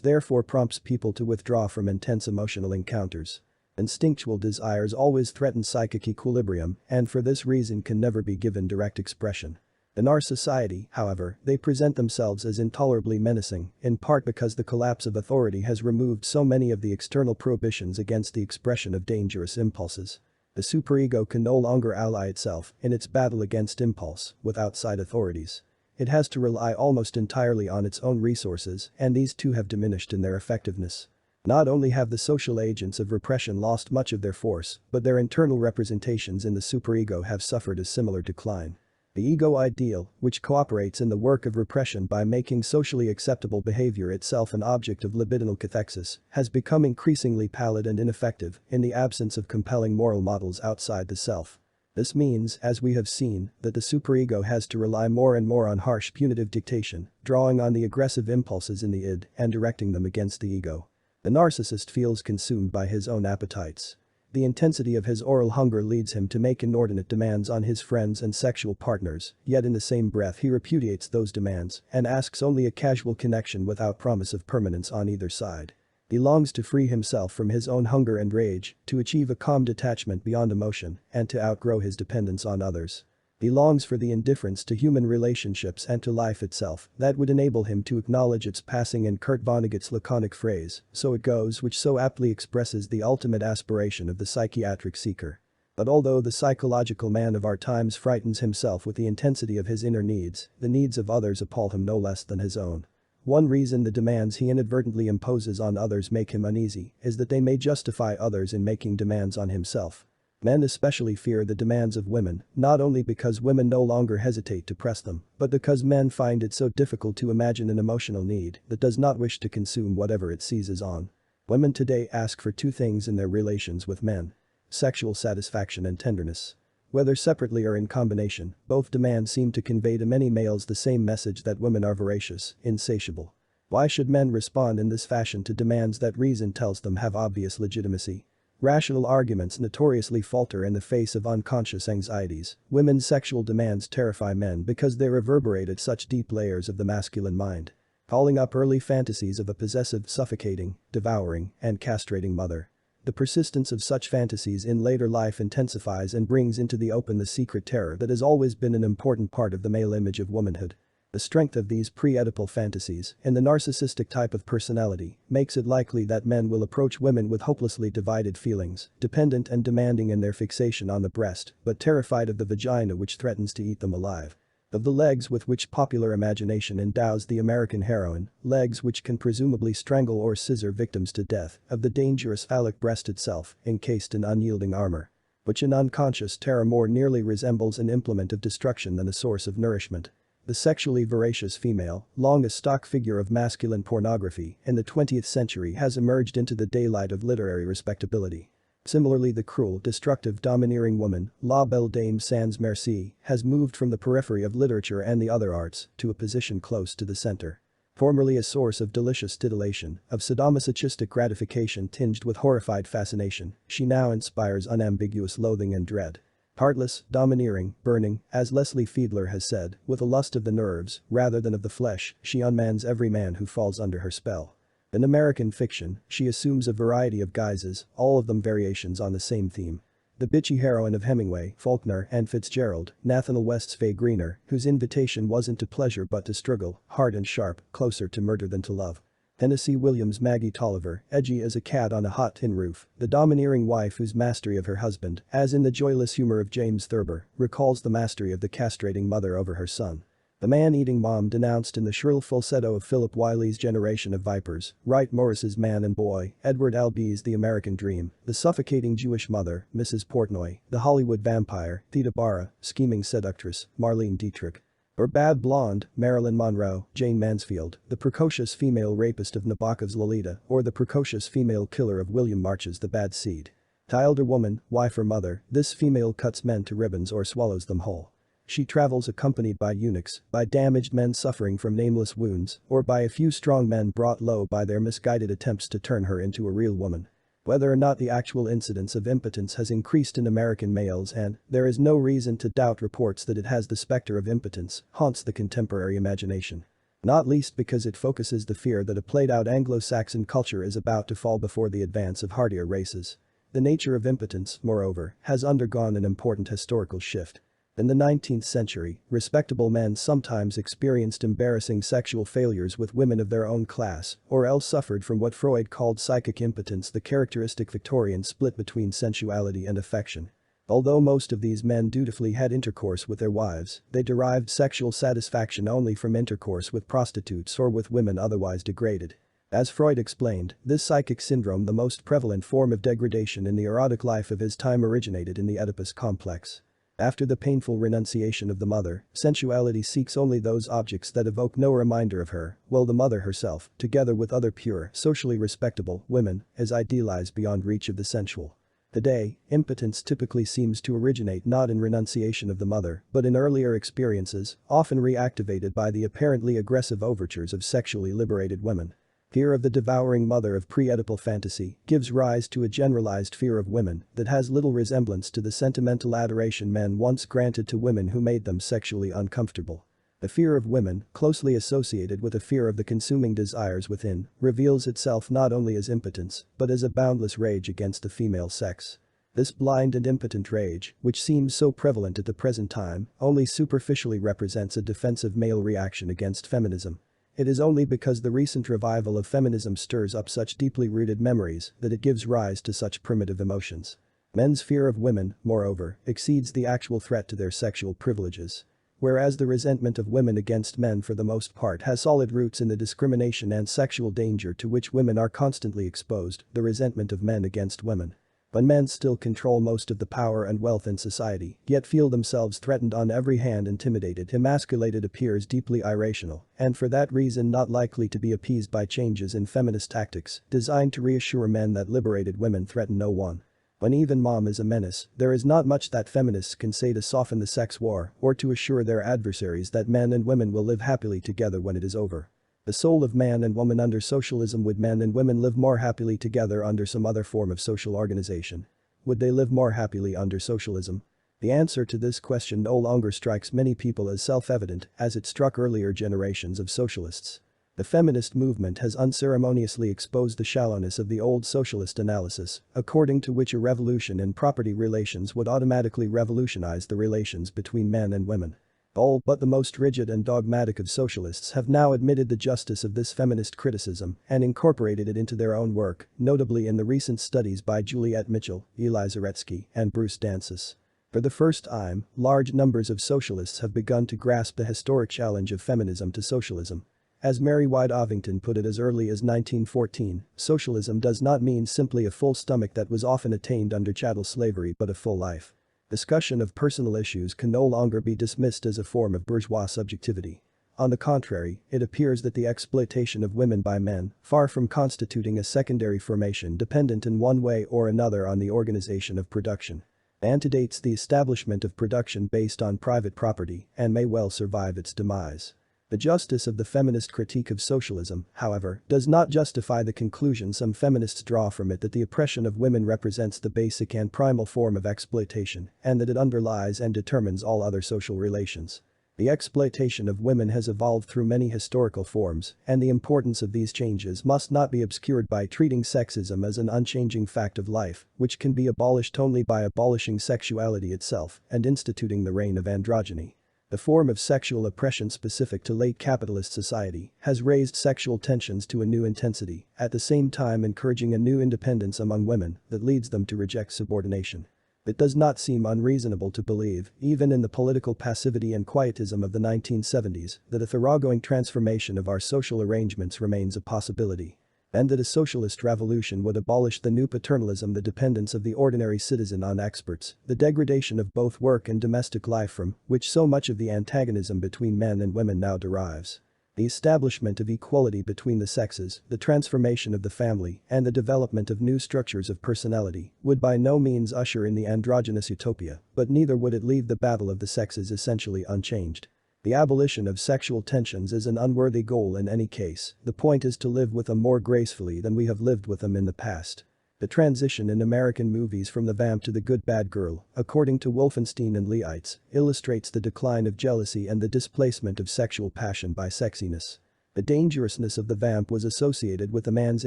therefore prompts people to withdraw from intense emotional encounters. Instinctual desires always threaten psychic equilibrium and for this reason can never be given direct expression. In our society, however, they present themselves as intolerably menacing, in part because the collapse of authority has removed so many of the external prohibitions against the expression of dangerous impulses. The superego can no longer ally itself, in its battle against impulse, with outside authorities. It has to rely almost entirely on its own resources, and these too have diminished in their effectiveness. Not only have the social agents of repression lost much of their force, but their internal representations in the superego have suffered a similar decline. The ego ideal, which cooperates in the work of repression by making socially acceptable behavior itself an object of libidinal cathexis, has become increasingly pallid and ineffective in the absence of compelling moral models outside the self. This means, as we have seen, that the superego has to rely more and more on harsh punitive dictation, drawing on the aggressive impulses in the id and directing them against the ego. The narcissist feels consumed by his own appetites. The intensity of his oral hunger leads him to make inordinate demands on his friends and sexual partners, yet in the same breath he repudiates those demands and asks only a casual connection without promise of permanence on either side. He longs to free himself from his own hunger and rage, to achieve a calm detachment beyond emotion, and to outgrow his dependence on others. He longs for the indifference to human relationships and to life itself that would enable him to acknowledge its passing in Kurt Vonnegut's laconic phrase, "So it goes," which so aptly expresses the ultimate aspiration of the psychiatric seeker. But although the psychological man of our times frightens himself with the intensity of his inner needs, the needs of others appall him no less than his own. One reason the demands he inadvertently imposes on others make him uneasy is that they may justify others in making demands on himself. Men especially fear the demands of women, not only because women no longer hesitate to press them, but because men find it so difficult to imagine an emotional need that does not wish to consume whatever it seizes on. Women today ask for two things in their relations with men: sexual satisfaction and tenderness. Whether separately or in combination, both demands seem to convey to many males the same message that women are voracious, insatiable. Why should men respond in this fashion to demands that reason tells them have obvious legitimacy? Rational arguments notoriously falter in the face of unconscious anxieties. Women's sexual demands terrify men because they reverberate at such deep layers of the masculine mind, calling up early fantasies of a possessive, suffocating, devouring, and castrating mother. The persistence of such fantasies in later life intensifies and brings into the open the secret terror that has always been an important part of the male image of womanhood. The strength of these pre-Oedipal fantasies and the narcissistic type of personality makes it likely that men will approach women with hopelessly divided feelings, dependent and demanding in their fixation on the breast, but terrified of the vagina which threatens to eat them alive. Of the legs with which popular imagination endows the American heroine, legs which can presumably strangle or scissor victims to death, of the dangerous phallic breast itself, encased in unyielding armor, which in unconscious terror more nearly resembles an implement of destruction than a source of nourishment. The sexually voracious female, long a stock figure of masculine pornography in the 20th century, has emerged into the daylight of literary respectability. Similarly, the cruel, destructive, domineering woman, la belle dame sans merci, has moved from the periphery of literature and the other arts to a position close to the center. Formerly a source of delicious titillation, of sadomasochistic gratification tinged with horrified fascination, she now inspires unambiguous loathing and dread. Heartless, domineering, burning, as Leslie Fiedler has said, with a lust of the nerves rather than of the flesh, she unmans every man who falls under her spell. In American fiction, she assumes a variety of guises, all of them variations on the same theme. The bitchy heroine of Hemingway, Faulkner, and Fitzgerald, Nathaniel West's Fay Greener, whose invitation wasn't to pleasure but to struggle, hard and sharp, closer to murder than to love. Tennessee Williams' Maggie Tolliver, edgy as a cat on a hot tin roof, the domineering wife whose mastery of her husband, as in the joyless humor of James Thurber, recalls the mastery of the castrating mother over her son. The man-eating mom denounced in the shrill falsetto of Philip Wiley's Generation of Vipers, Wright Morris's Man and Boy, Edward Albee's The American Dream, the suffocating Jewish mother, Mrs. Portnoy, the Hollywood vampire, Theda Bara, scheming seductress, Marlene Dietrich. Or bad blonde, Marilyn Monroe, Jane Mansfield, the precocious female rapist of Nabokov's Lolita, or the precocious female killer of William March's The Bad Seed. Tiled or woman, wife or mother, this female cuts men to ribbons or swallows them whole. She travels accompanied by eunuchs, by damaged men suffering from nameless wounds, or by a few strong men brought low by their misguided attempts to turn her into a real woman. Whether or not the actual incidence of impotence has increased in American males, and there is no reason to doubt reports that it has, the specter of impotence haunts the contemporary imagination. Not least because it focuses the fear that a played-out Anglo-Saxon culture is about to fall before the advance of hardier races. The nature of impotence, moreover, has undergone an important historical shift. In the 19th century, respectable men sometimes experienced embarrassing sexual failures with women of their own class, or else suffered from what Freud called psychic impotence, the characteristic Victorian split between sensuality and affection. Although most of these men dutifully had intercourse with their wives, they derived sexual satisfaction only from intercourse with prostitutes or with women otherwise degraded. As Freud explained, this psychic syndrome, the most prevalent form of degradation in the erotic life of his time, originated in the Oedipus complex. After the painful renunciation of the mother, sensuality seeks only those objects that evoke no reminder of her, while the mother herself, together with other pure, socially respectable women, is idealized beyond reach of the sensual. Today, impotence typically seems to originate not in renunciation of the mother, but in earlier experiences, often reactivated by the apparently aggressive overtures of sexually liberated women. Fear of the devouring mother of pre-Oedipal fantasy gives rise to a generalized fear of women that has little resemblance to the sentimental adoration men once granted to women who made them sexually uncomfortable. The fear of women, closely associated with a fear of the consuming desires within, reveals itself not only as impotence, but as a boundless rage against the female sex. This blind and impotent rage, which seems so prevalent at the present time, only superficially represents a defensive male reaction against feminism. It is only because the recent revival of feminism stirs up such deeply rooted memories that it gives rise to such primitive emotions. Men's fear of women, moreover, exceeds the actual threat to their sexual privileges. Whereas the resentment of women against men for the most part has solid roots in the discrimination and sexual danger to which women are constantly exposed, the resentment of men against women. When men still control most of the power and wealth in society, yet feel themselves threatened on every hand, intimidated, emasculated, appears deeply irrational, and for that reason not likely to be appeased by changes in feminist tactics designed to reassure men that liberated women threaten no one. When even mom is a menace, there is not much that feminists can say to soften the sex war or to assure their adversaries that men and women will live happily together when it is over. The soul of man and woman under socialism. Would men and women live more happily together under some other form of social organization? Would they live more happily under socialism? The answer to this question no longer strikes many people as self-evident as it struck earlier generations of socialists. The feminist movement has unceremoniously exposed the shallowness of the old socialist analysis, according to which a revolution in property relations would automatically revolutionize the relations between men and women. All but the most rigid and dogmatic of socialists have now admitted the justice of this feminist criticism and incorporated it into their own work, notably in the recent studies by Juliet Mitchell, Eli Zaretsky, and Bruce Dansis. For the first time, large numbers of socialists have begun to grasp the historic challenge of feminism to socialism. As Mary White Ovington put it as early as 1914, socialism does not mean simply a full stomach that was often attained under chattel slavery but a full life. Discussion of personal issues can no longer be dismissed as a form of bourgeois subjectivity. On the contrary, it appears that the exploitation of women by men, far from constituting a secondary formation dependent in one way or another on the organization of production, antedates the establishment of production based on private property and may well survive its demise. The justice of the feminist critique of socialism, however, does not justify the conclusion some feminists draw from it that the oppression of women represents the basic and primal form of exploitation and that it underlies and determines all other social relations. The exploitation of women has evolved through many historical forms, and the importance of these changes must not be obscured by treating sexism as an unchanging fact of life, which can be abolished only by abolishing sexuality itself and instituting the reign of androgyny. The form of sexual oppression specific to late capitalist society has raised sexual tensions to a new intensity, at the same time encouraging a new independence among women that leads them to reject subordination. It does not seem unreasonable to believe, even in the political passivity and quietism of the 1970s, that a thoroughgoing transformation of our social arrangements remains a possibility. And that a socialist revolution would abolish the new paternalism, the dependence of the ordinary citizen on experts, the degradation of both work and domestic life from which so much of the antagonism between men and women now derives. The establishment of equality between the sexes, the transformation of the family, and the development of new structures of personality would by no means usher in the androgynous utopia, but neither would it leave the battle of the sexes essentially unchanged. The abolition of sexual tensions is an unworthy goal in any case. The point is to live with them more gracefully than we have lived with them in the past. The transition in American movies from the vamp to the good bad girl, according to Wolfenstein and Leitz, illustrates the decline of jealousy and the displacement of sexual passion by sexiness. The dangerousness of the vamp was associated with a man's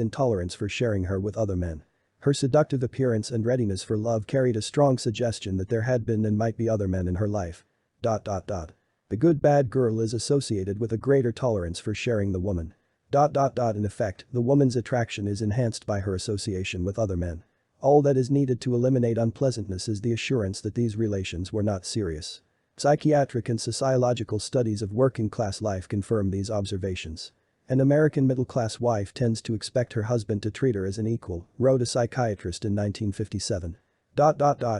intolerance for sharing her with other men. Her seductive appearance and readiness for love carried a strong suggestion that there had been and might be other men in her life. The good bad girl is associated with a greater tolerance for sharing the woman. In effect, the woman's attraction is enhanced by her association with other men. All that is needed to eliminate unpleasantness is the assurance that these relations were not serious. Psychiatric and sociological studies of working-class life confirm these observations. An American middle-class wife tends to expect her husband to treat her as an equal, wrote a psychiatrist in 1957.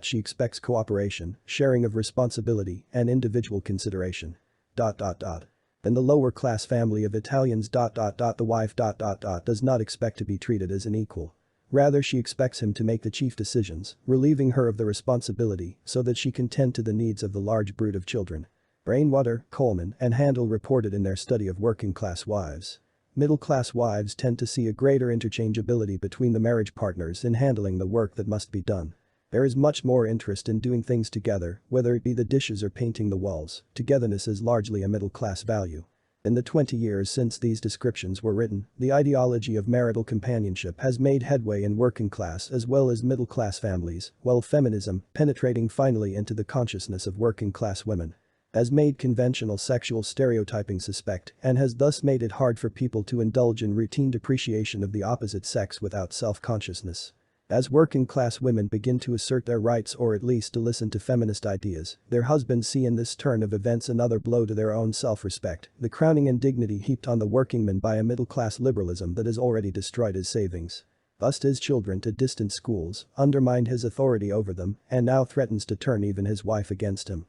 She expects cooperation, sharing of responsibility, and individual consideration. In the lower-class family of Italians. The wife. Does not expect to be treated as an equal. Rather, she expects him to make the chief decisions, relieving her of the responsibility so that she can tend to the needs of the large brood of children. Rainwater, Coleman, and Handel reported in their study of working-class wives. Middle-class wives tend to see a greater interchangeability between the marriage partners in handling the work that must be done. There is much more interest in doing things together, whether it be the dishes or painting the walls. Togetherness is largely a middle-class value. In the 20 years since these descriptions were written, the ideology of marital companionship has made headway in working-class as well as middle-class families, while feminism, penetrating finally into the consciousness of working-class women, has made conventional sexual stereotyping suspect and has thus made it hard for people to indulge in routine depreciation of the opposite sex without self-consciousness. As working-class women begin to assert their rights or at least to listen to feminist ideas, their husbands see in this turn of events another blow to their own self-respect, the crowning indignity heaped on the workingman by a middle-class liberalism that has already destroyed his savings, bused his children to distant schools, undermined his authority over them, and now threatens to turn even his wife against him.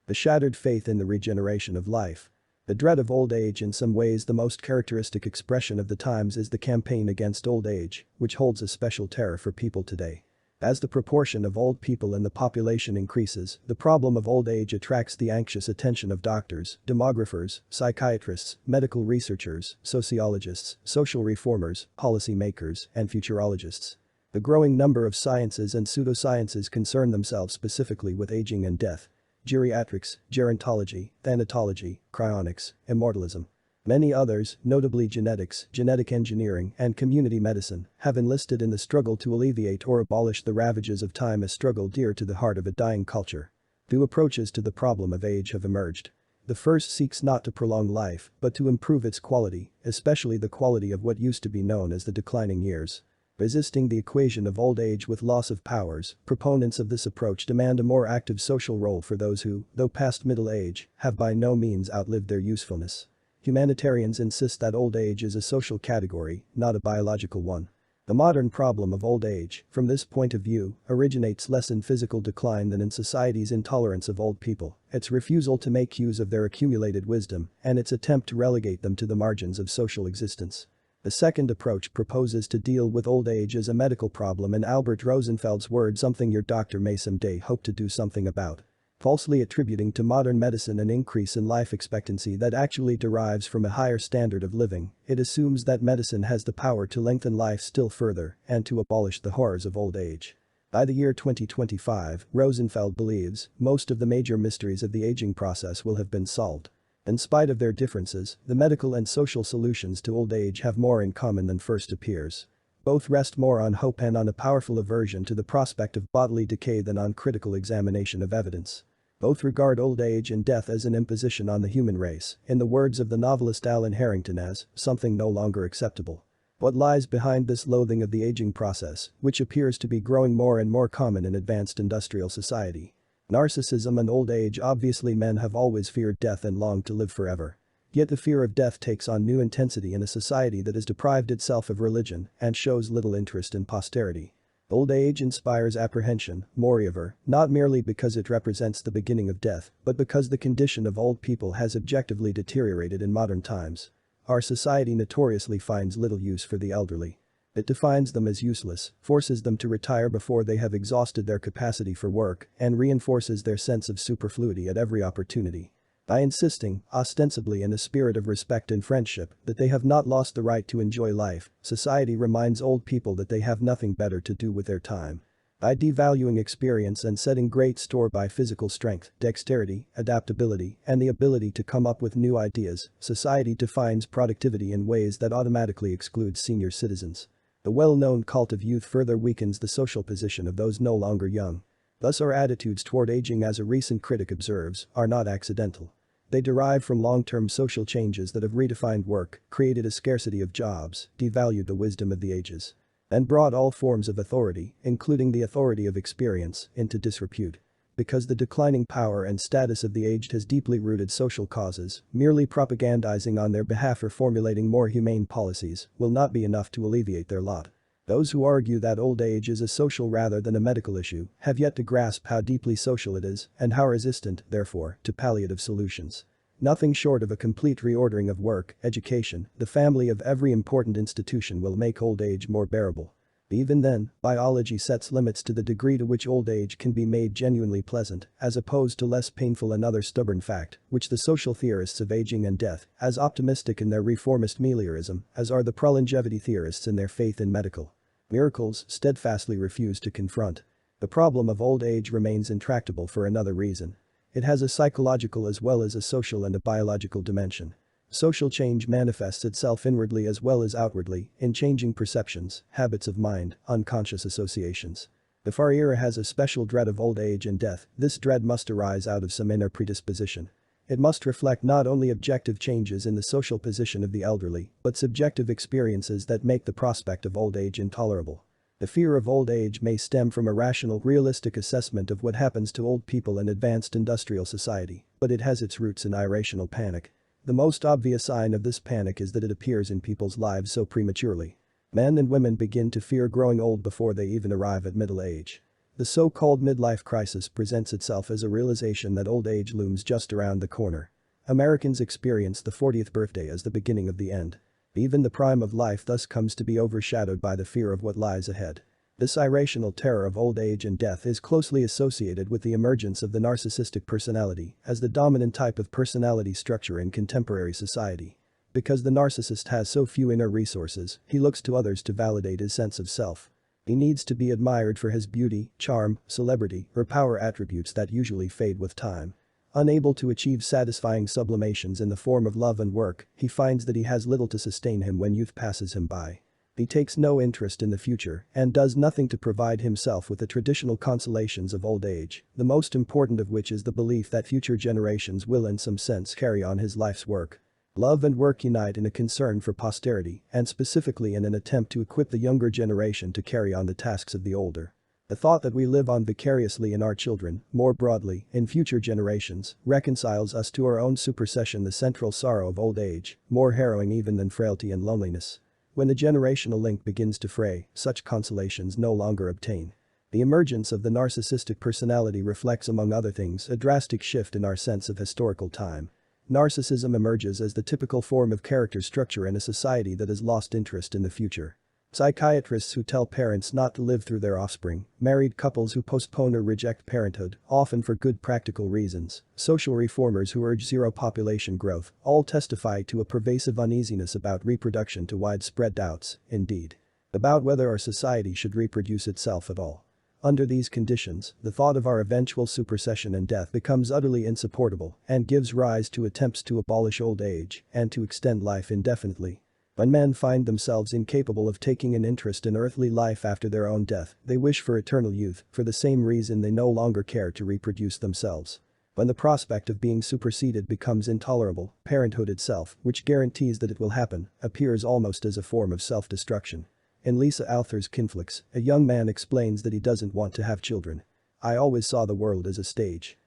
The shattered faith in the regeneration of life. The dread of old age. In some ways the most characteristic expression of the times is the campaign against old age, which holds a special terror for people today. As the proportion of old people in the population increases, the problem of old age attracts the anxious attention of doctors, demographers, psychiatrists, medical researchers, sociologists, social reformers, policy makers, and futurologists. The growing number of sciences and pseudosciences concern themselves specifically with aging and death. Geriatrics, gerontology, thanatology, cryonics, immortalism. Many others, notably genetics, genetic engineering, and community medicine, have enlisted in the struggle to alleviate or abolish the ravages of time, a struggle dear to the heart of a dying culture. Two approaches to the problem of age have emerged. The first seeks not to prolong life, but to improve its quality, especially the quality of what used to be known as the declining years. Resisting the equation of old age with loss of powers, proponents of this approach demand a more active social role for those who, though past middle age, have by no means outlived their usefulness. Humanitarians insist that old age is a social category, not a biological one. The modern problem of old age, from this point of view, originates less in physical decline than in society's intolerance of old people, its refusal to make use of their accumulated wisdom, and its attempt to relegate them to the margins of social existence. The second approach proposes to deal with old age as a medical problem, in Albert Rosenfeld's words, something your doctor may someday hope to do something about. Falsely attributing to modern medicine an increase in life expectancy that actually derives from a higher standard of living, it assumes that medicine has the power to lengthen life still further and to abolish the horrors of old age. By the year 2025, Rosenfeld believes, most of the major mysteries of the aging process will have been solved. In spite of their differences, the medical and social solutions to old age have more in common than first appears. Both rest more on hope and on a powerful aversion to the prospect of bodily decay than on critical examination of evidence. Both regard old age and death as an imposition on the human race, in the words of the novelist Alan Harrington, as something no longer acceptable. What lies behind this loathing of the aging process, which appears to be growing more and more common in advanced industrial society? Narcissism and old age. Obviously, men have always feared death and longed to live forever. Yet the fear of death takes on new intensity in a society that has deprived itself of religion and shows little interest in posterity. Old age inspires apprehension, moreover, not merely because it represents the beginning of death, but because the condition of old people has objectively deteriorated in modern times. Our society notoriously finds little use for the elderly. It defines them as useless, forces them to retire before they have exhausted their capacity for work, and reinforces their sense of superfluity at every opportunity. By insisting, ostensibly in a spirit of respect and friendship, that they have not lost the right to enjoy life, society reminds old people that they have nothing better to do with their time. By devaluing experience and setting great store by physical strength, dexterity, adaptability, and the ability to come up with new ideas, society defines productivity in ways that automatically exclude senior citizens. The well-known cult of youth further weakens the social position of those no longer young. Thus our attitudes toward aging, as a recent critic observes, are not accidental. They derive from long-term social changes that have redefined work, created a scarcity of jobs, devalued the wisdom of the ages, and brought all forms of authority, including the authority of experience, into disrepute. Because the declining power and status of the aged has deeply rooted social causes, merely propagandizing on their behalf or formulating more humane policies will not be enough to alleviate their lot. Those who argue that old age is a social rather than a medical issue have yet to grasp how deeply social it is and how resistant, therefore, to palliative solutions. Nothing short of a complete reordering of work, education, the family of every important institution will make old age more bearable. Even then, biology sets limits to the degree to which old age can be made genuinely pleasant, as opposed to less painful. Another stubborn fact, which the social theorists of aging and death, as optimistic in their reformist meliorism as are the pro-longevity theorists in their faith in medical miracles, steadfastly refuse to confront. The problem of old age remains intractable for another reason. It has a psychological as well as a social and a biological dimension. Social change manifests itself inwardly as well as outwardly, in changing perceptions, habits of mind, unconscious associations. If our era has a special dread of old age and death, this dread must arise out of some inner predisposition. It must reflect not only objective changes in the social position of the elderly, but subjective experiences that make the prospect of old age intolerable. The fear of old age may stem from a rational, realistic assessment of what happens to old people in advanced industrial society, but it has its roots in irrational panic. The most obvious sign of this panic is that it appears in people's lives so prematurely. Men and women begin to fear growing old before they even arrive at middle age. The so-called midlife crisis presents itself as a realization that old age looms just around the corner. Americans experience the 40th birthday as the beginning of the end. Even the prime of life thus comes to be overshadowed by the fear of what lies ahead. This irrational terror of old age and death is closely associated with the emergence of the narcissistic personality as the dominant type of personality structure in contemporary society. Because the narcissist has so few inner resources, he looks to others to validate his sense of self. He needs to be admired for his beauty, charm, celebrity, or power, attributes that usually fade with time. Unable to achieve satisfying sublimations in the form of love and work, he finds that he has little to sustain him when youth passes him by. He takes no interest in the future and does nothing to provide himself with the traditional consolations of old age, the most important of which is the belief that future generations will in some sense carry on his life's work. Love and work unite in a concern for posterity and specifically in an attempt to equip the younger generation to carry on the tasks of the older. The thought that we live on vicariously in our children, more broadly, in future generations, reconciles us to our own supersession, the central sorrow of old age, more harrowing even than frailty and loneliness. When the generational link begins to fray, such consolations no longer obtain. The emergence of the narcissistic personality reflects, among other things, a drastic shift in our sense of historical time. Narcissism emerges as the typical form of character structure in a society that has lost interest in the future. Psychiatrists who tell parents not to live through their offspring, married couples who postpone or reject parenthood, often for good practical reasons, social reformers who urge zero population growth, all testify to a pervasive uneasiness about reproduction, to widespread doubts, indeed, about whether our society should reproduce itself at all. Under these conditions, the thought of our eventual supersession and death becomes utterly insupportable and gives rise to attempts to abolish old age and to extend life indefinitely. When men find themselves incapable of taking an interest in earthly life after their own death, they wish for eternal youth for the same reason they no longer care to reproduce themselves. When the prospect of being superseded becomes intolerable, parenthood itself, which guarantees that it will happen, appears almost as a form of self-destruction. In Lisa Alther's Kinflix, a young man explains that he doesn't want to have children. "I always saw the world as a stage.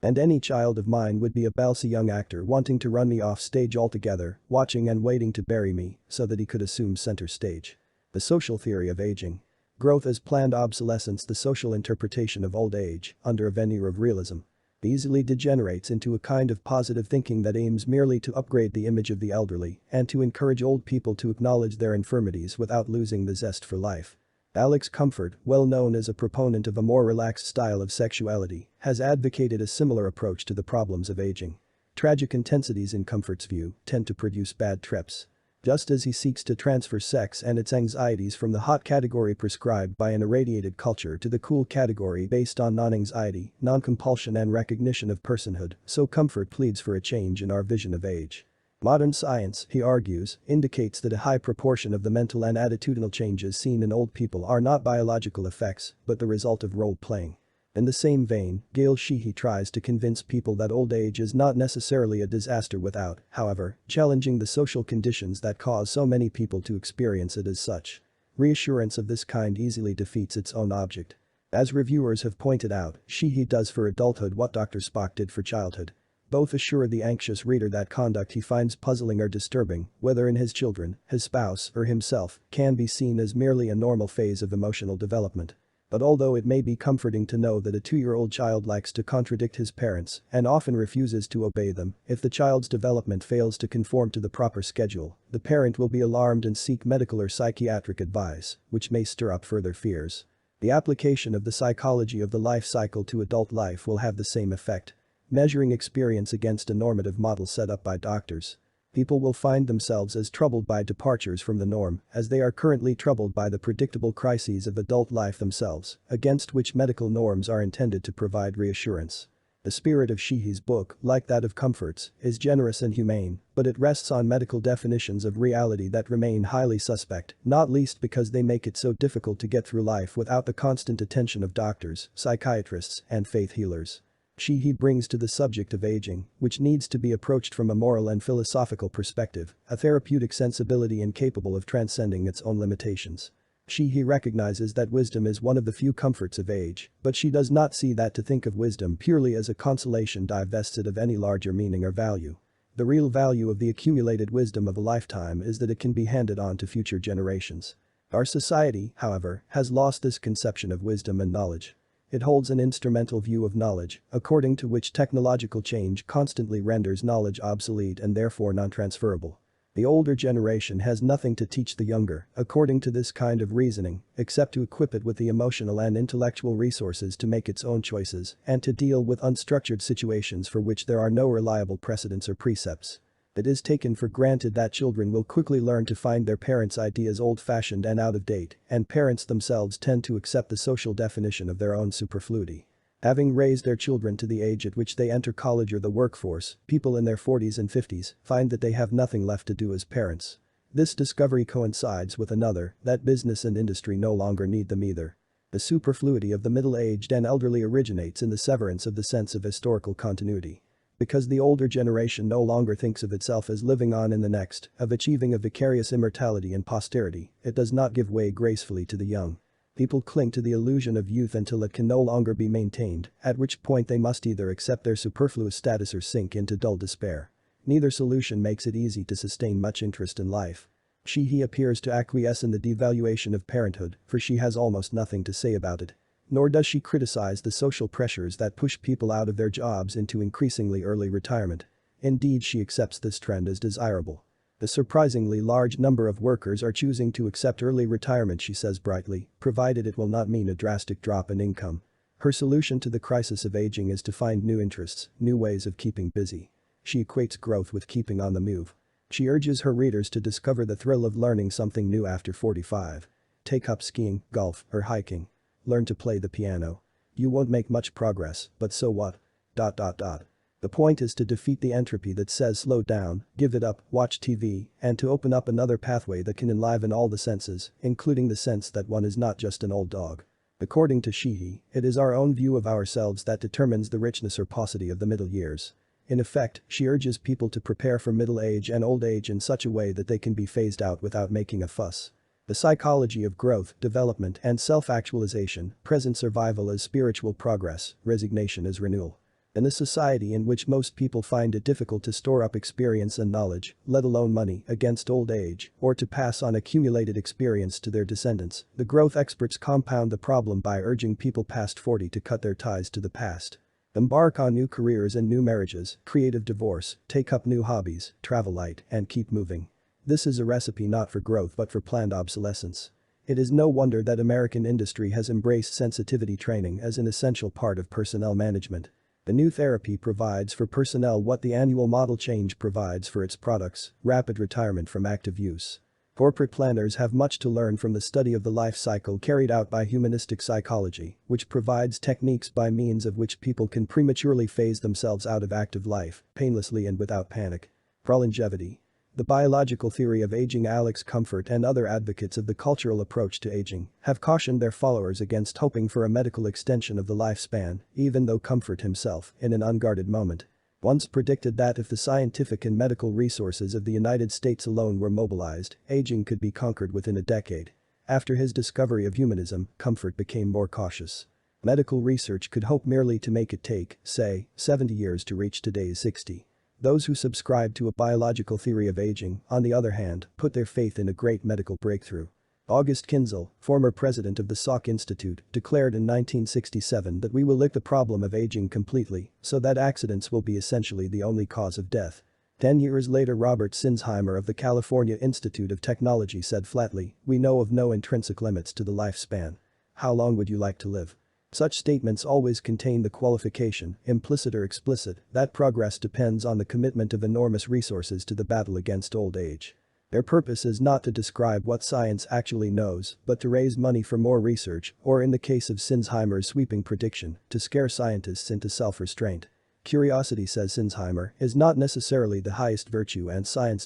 And any child of mine would be a balsy young actor wanting to run me off stage altogether, watching and waiting to bury me, so that he could assume center stage." The social theory of aging. Growth as planned obsolescence. The social interpretation of old age, under a veneer of realism, easily degenerates into a kind of positive thinking that aims merely to upgrade the image of the elderly and to encourage old people to acknowledge their infirmities without losing the zest for life. Alex Comfort, well known as a proponent of a more relaxed style of sexuality, has advocated a similar approach to the problems of aging. Tragic intensities, in Comfort's view, tend to produce bad trips. Just as he seeks to transfer sex and its anxieties from the hot category prescribed by an irradiated culture to the cool category based on non-anxiety, non-compulsion and recognition of personhood, so Comfort pleads for a change in our vision of age. Modern science, he argues, indicates that a high proportion of the mental and attitudinal changes seen in old people are not biological effects, but the result of role-playing. In the same vein, Gail Sheehy tries to convince people that old age is not necessarily a disaster without, however, challenging the social conditions that cause so many people to experience it as such. Reassurance of this kind easily defeats its own object. As reviewers have pointed out, Sheehy does for adulthood what Dr. Spock did for childhood. Both assure the anxious reader that conduct he finds puzzling or disturbing, whether in his children, his spouse, or himself, can be seen as merely a normal phase of emotional development. But although it may be comforting to know that a 2-year-old child likes to contradict his parents and often refuses to obey them, if the child's development fails to conform to the proper schedule, the parent will be alarmed and seek medical or psychiatric advice, which may stir up further fears. The application of the psychology of the life cycle to adult life will have the same effect. Measuring experience against a normative model set up by doctors. People will find themselves as troubled by departures from the norm as they are currently troubled by the predictable crises of adult life themselves, against which medical norms are intended to provide reassurance. The spirit of Sheehy's book, like that of Comfort's, is generous and humane, but it rests on medical definitions of reality that remain highly suspect, not least because they make it so difficult to get through life without the constant attention of doctors, psychiatrists, and faith healers. Sheehy brings to the subject of aging, which needs to be approached from a moral and philosophical perspective, a therapeutic sensibility incapable of transcending its own limitations. Sheehy recognizes that wisdom is one of the few comforts of age, but she does not see that to think of wisdom purely as a consolation divested of any larger meaning or value. The real value of the accumulated wisdom of a lifetime is that it can be handed on to future generations. Our society, however, has lost this conception of wisdom and knowledge. It holds an instrumental view of knowledge, according to which technological change constantly renders knowledge obsolete and therefore non-transferable. The older generation has nothing to teach the younger, according to this kind of reasoning, except to equip it with the emotional and intellectual resources to make its own choices and to deal with unstructured situations for which there are no reliable precedents or precepts. It is taken for granted that children will quickly learn to find their parents' ideas old-fashioned and out of date, and parents themselves tend to accept the social definition of their own superfluity. Having raised their children to the age at which they enter college or the workforce, people in their 40s and 50s find that they have nothing left to do as parents. This discovery coincides with another, that business and industry no longer need them either. The superfluity of the middle-aged and elderly originates in the severance of the sense of historical continuity. Because the older generation no longer thinks of itself as living on in the next, of achieving a vicarious immortality in posterity, it does not give way gracefully to the young. People cling to the illusion of youth until it can no longer be maintained, at which point they must either accept their superfluous status or sink into dull despair. Neither solution makes it easy to sustain much interest in life. Sheehy appears to acquiesce in the devaluation of parenthood, for she has almost nothing to say about it. Nor does she criticize the social pressures that push people out of their jobs into increasingly early retirement. Indeed, she accepts this trend as desirable. The surprisingly large number of workers are choosing to accept early retirement, she says brightly, provided it will not mean a drastic drop in income. Her solution to the crisis of aging is to find new interests, new ways of keeping busy. She equates growth with keeping on the move. She urges her readers to discover the thrill of learning something new after 45. Take up skiing, golf, or hiking. Learn to play the piano. You won't make much progress, but so what? The point is to defeat the entropy that says slow down, give it up, watch TV, and to open up another pathway that can enliven all the senses, including the sense that one is not just an old dog. According to Sheehy, it is our own view of ourselves that determines the richness or paucity of the middle years. In effect, she urges people to prepare for middle age and old age in such a way that they can be phased out without making a fuss. The psychology of growth, development, and self-actualization, present survival as spiritual progress, resignation as renewal. In a society in which most people find it difficult to store up experience and knowledge, let alone money, against old age, or to pass on accumulated experience to their descendants, the growth experts compound the problem by urging people past 40 to cut their ties to the past. Embark on new careers and new marriages, creative divorce, take up new hobbies, travel light, and keep moving. This is a recipe not for growth but for planned obsolescence. It is no wonder that American industry has embraced sensitivity training as an essential part of personnel management. The new therapy provides for personnel what the annual model change provides for its products: rapid retirement from active use. Corporate planners have much to learn from the study of the life cycle carried out by humanistic psychology, which provides techniques by means of which people can prematurely phase themselves out of active life, painlessly and without panic. Prolongevity. The biological theory of aging. Alex Comfort and other advocates of the cultural approach to aging have cautioned their followers against hoping for a medical extension of the lifespan, even though Comfort himself, in an unguarded moment, once predicted that if the scientific and medical resources of the United States alone were mobilized, aging could be conquered within a decade. After his discovery of humanism, Comfort became more cautious. Medical research could hope merely to make it take, say, 70 years to reach today's 60. Those who subscribe to a biological theory of aging, on the other hand, put their faith in a great medical breakthrough. August Kinzel, former president of the Salk Institute, declared in 1967 that we will lick the problem of aging completely, so that accidents will be essentially the only cause of death. 10 years later, Robert Sinsheimer of the California Institute of Technology said flatly, "We know of no intrinsic limits to the lifespan. How long would you like to live?" Such statements always contain the qualification, implicit or explicit, that progress depends on the commitment of enormous resources to the battle against old age. Their purpose is not to describe what science actually knows, but to raise money for more research, or in the case of Sinsheimer's sweeping prediction, to scare scientists into self-restraint. Curiosity, says Sinsheimer, is not necessarily the highest virtue, and science ...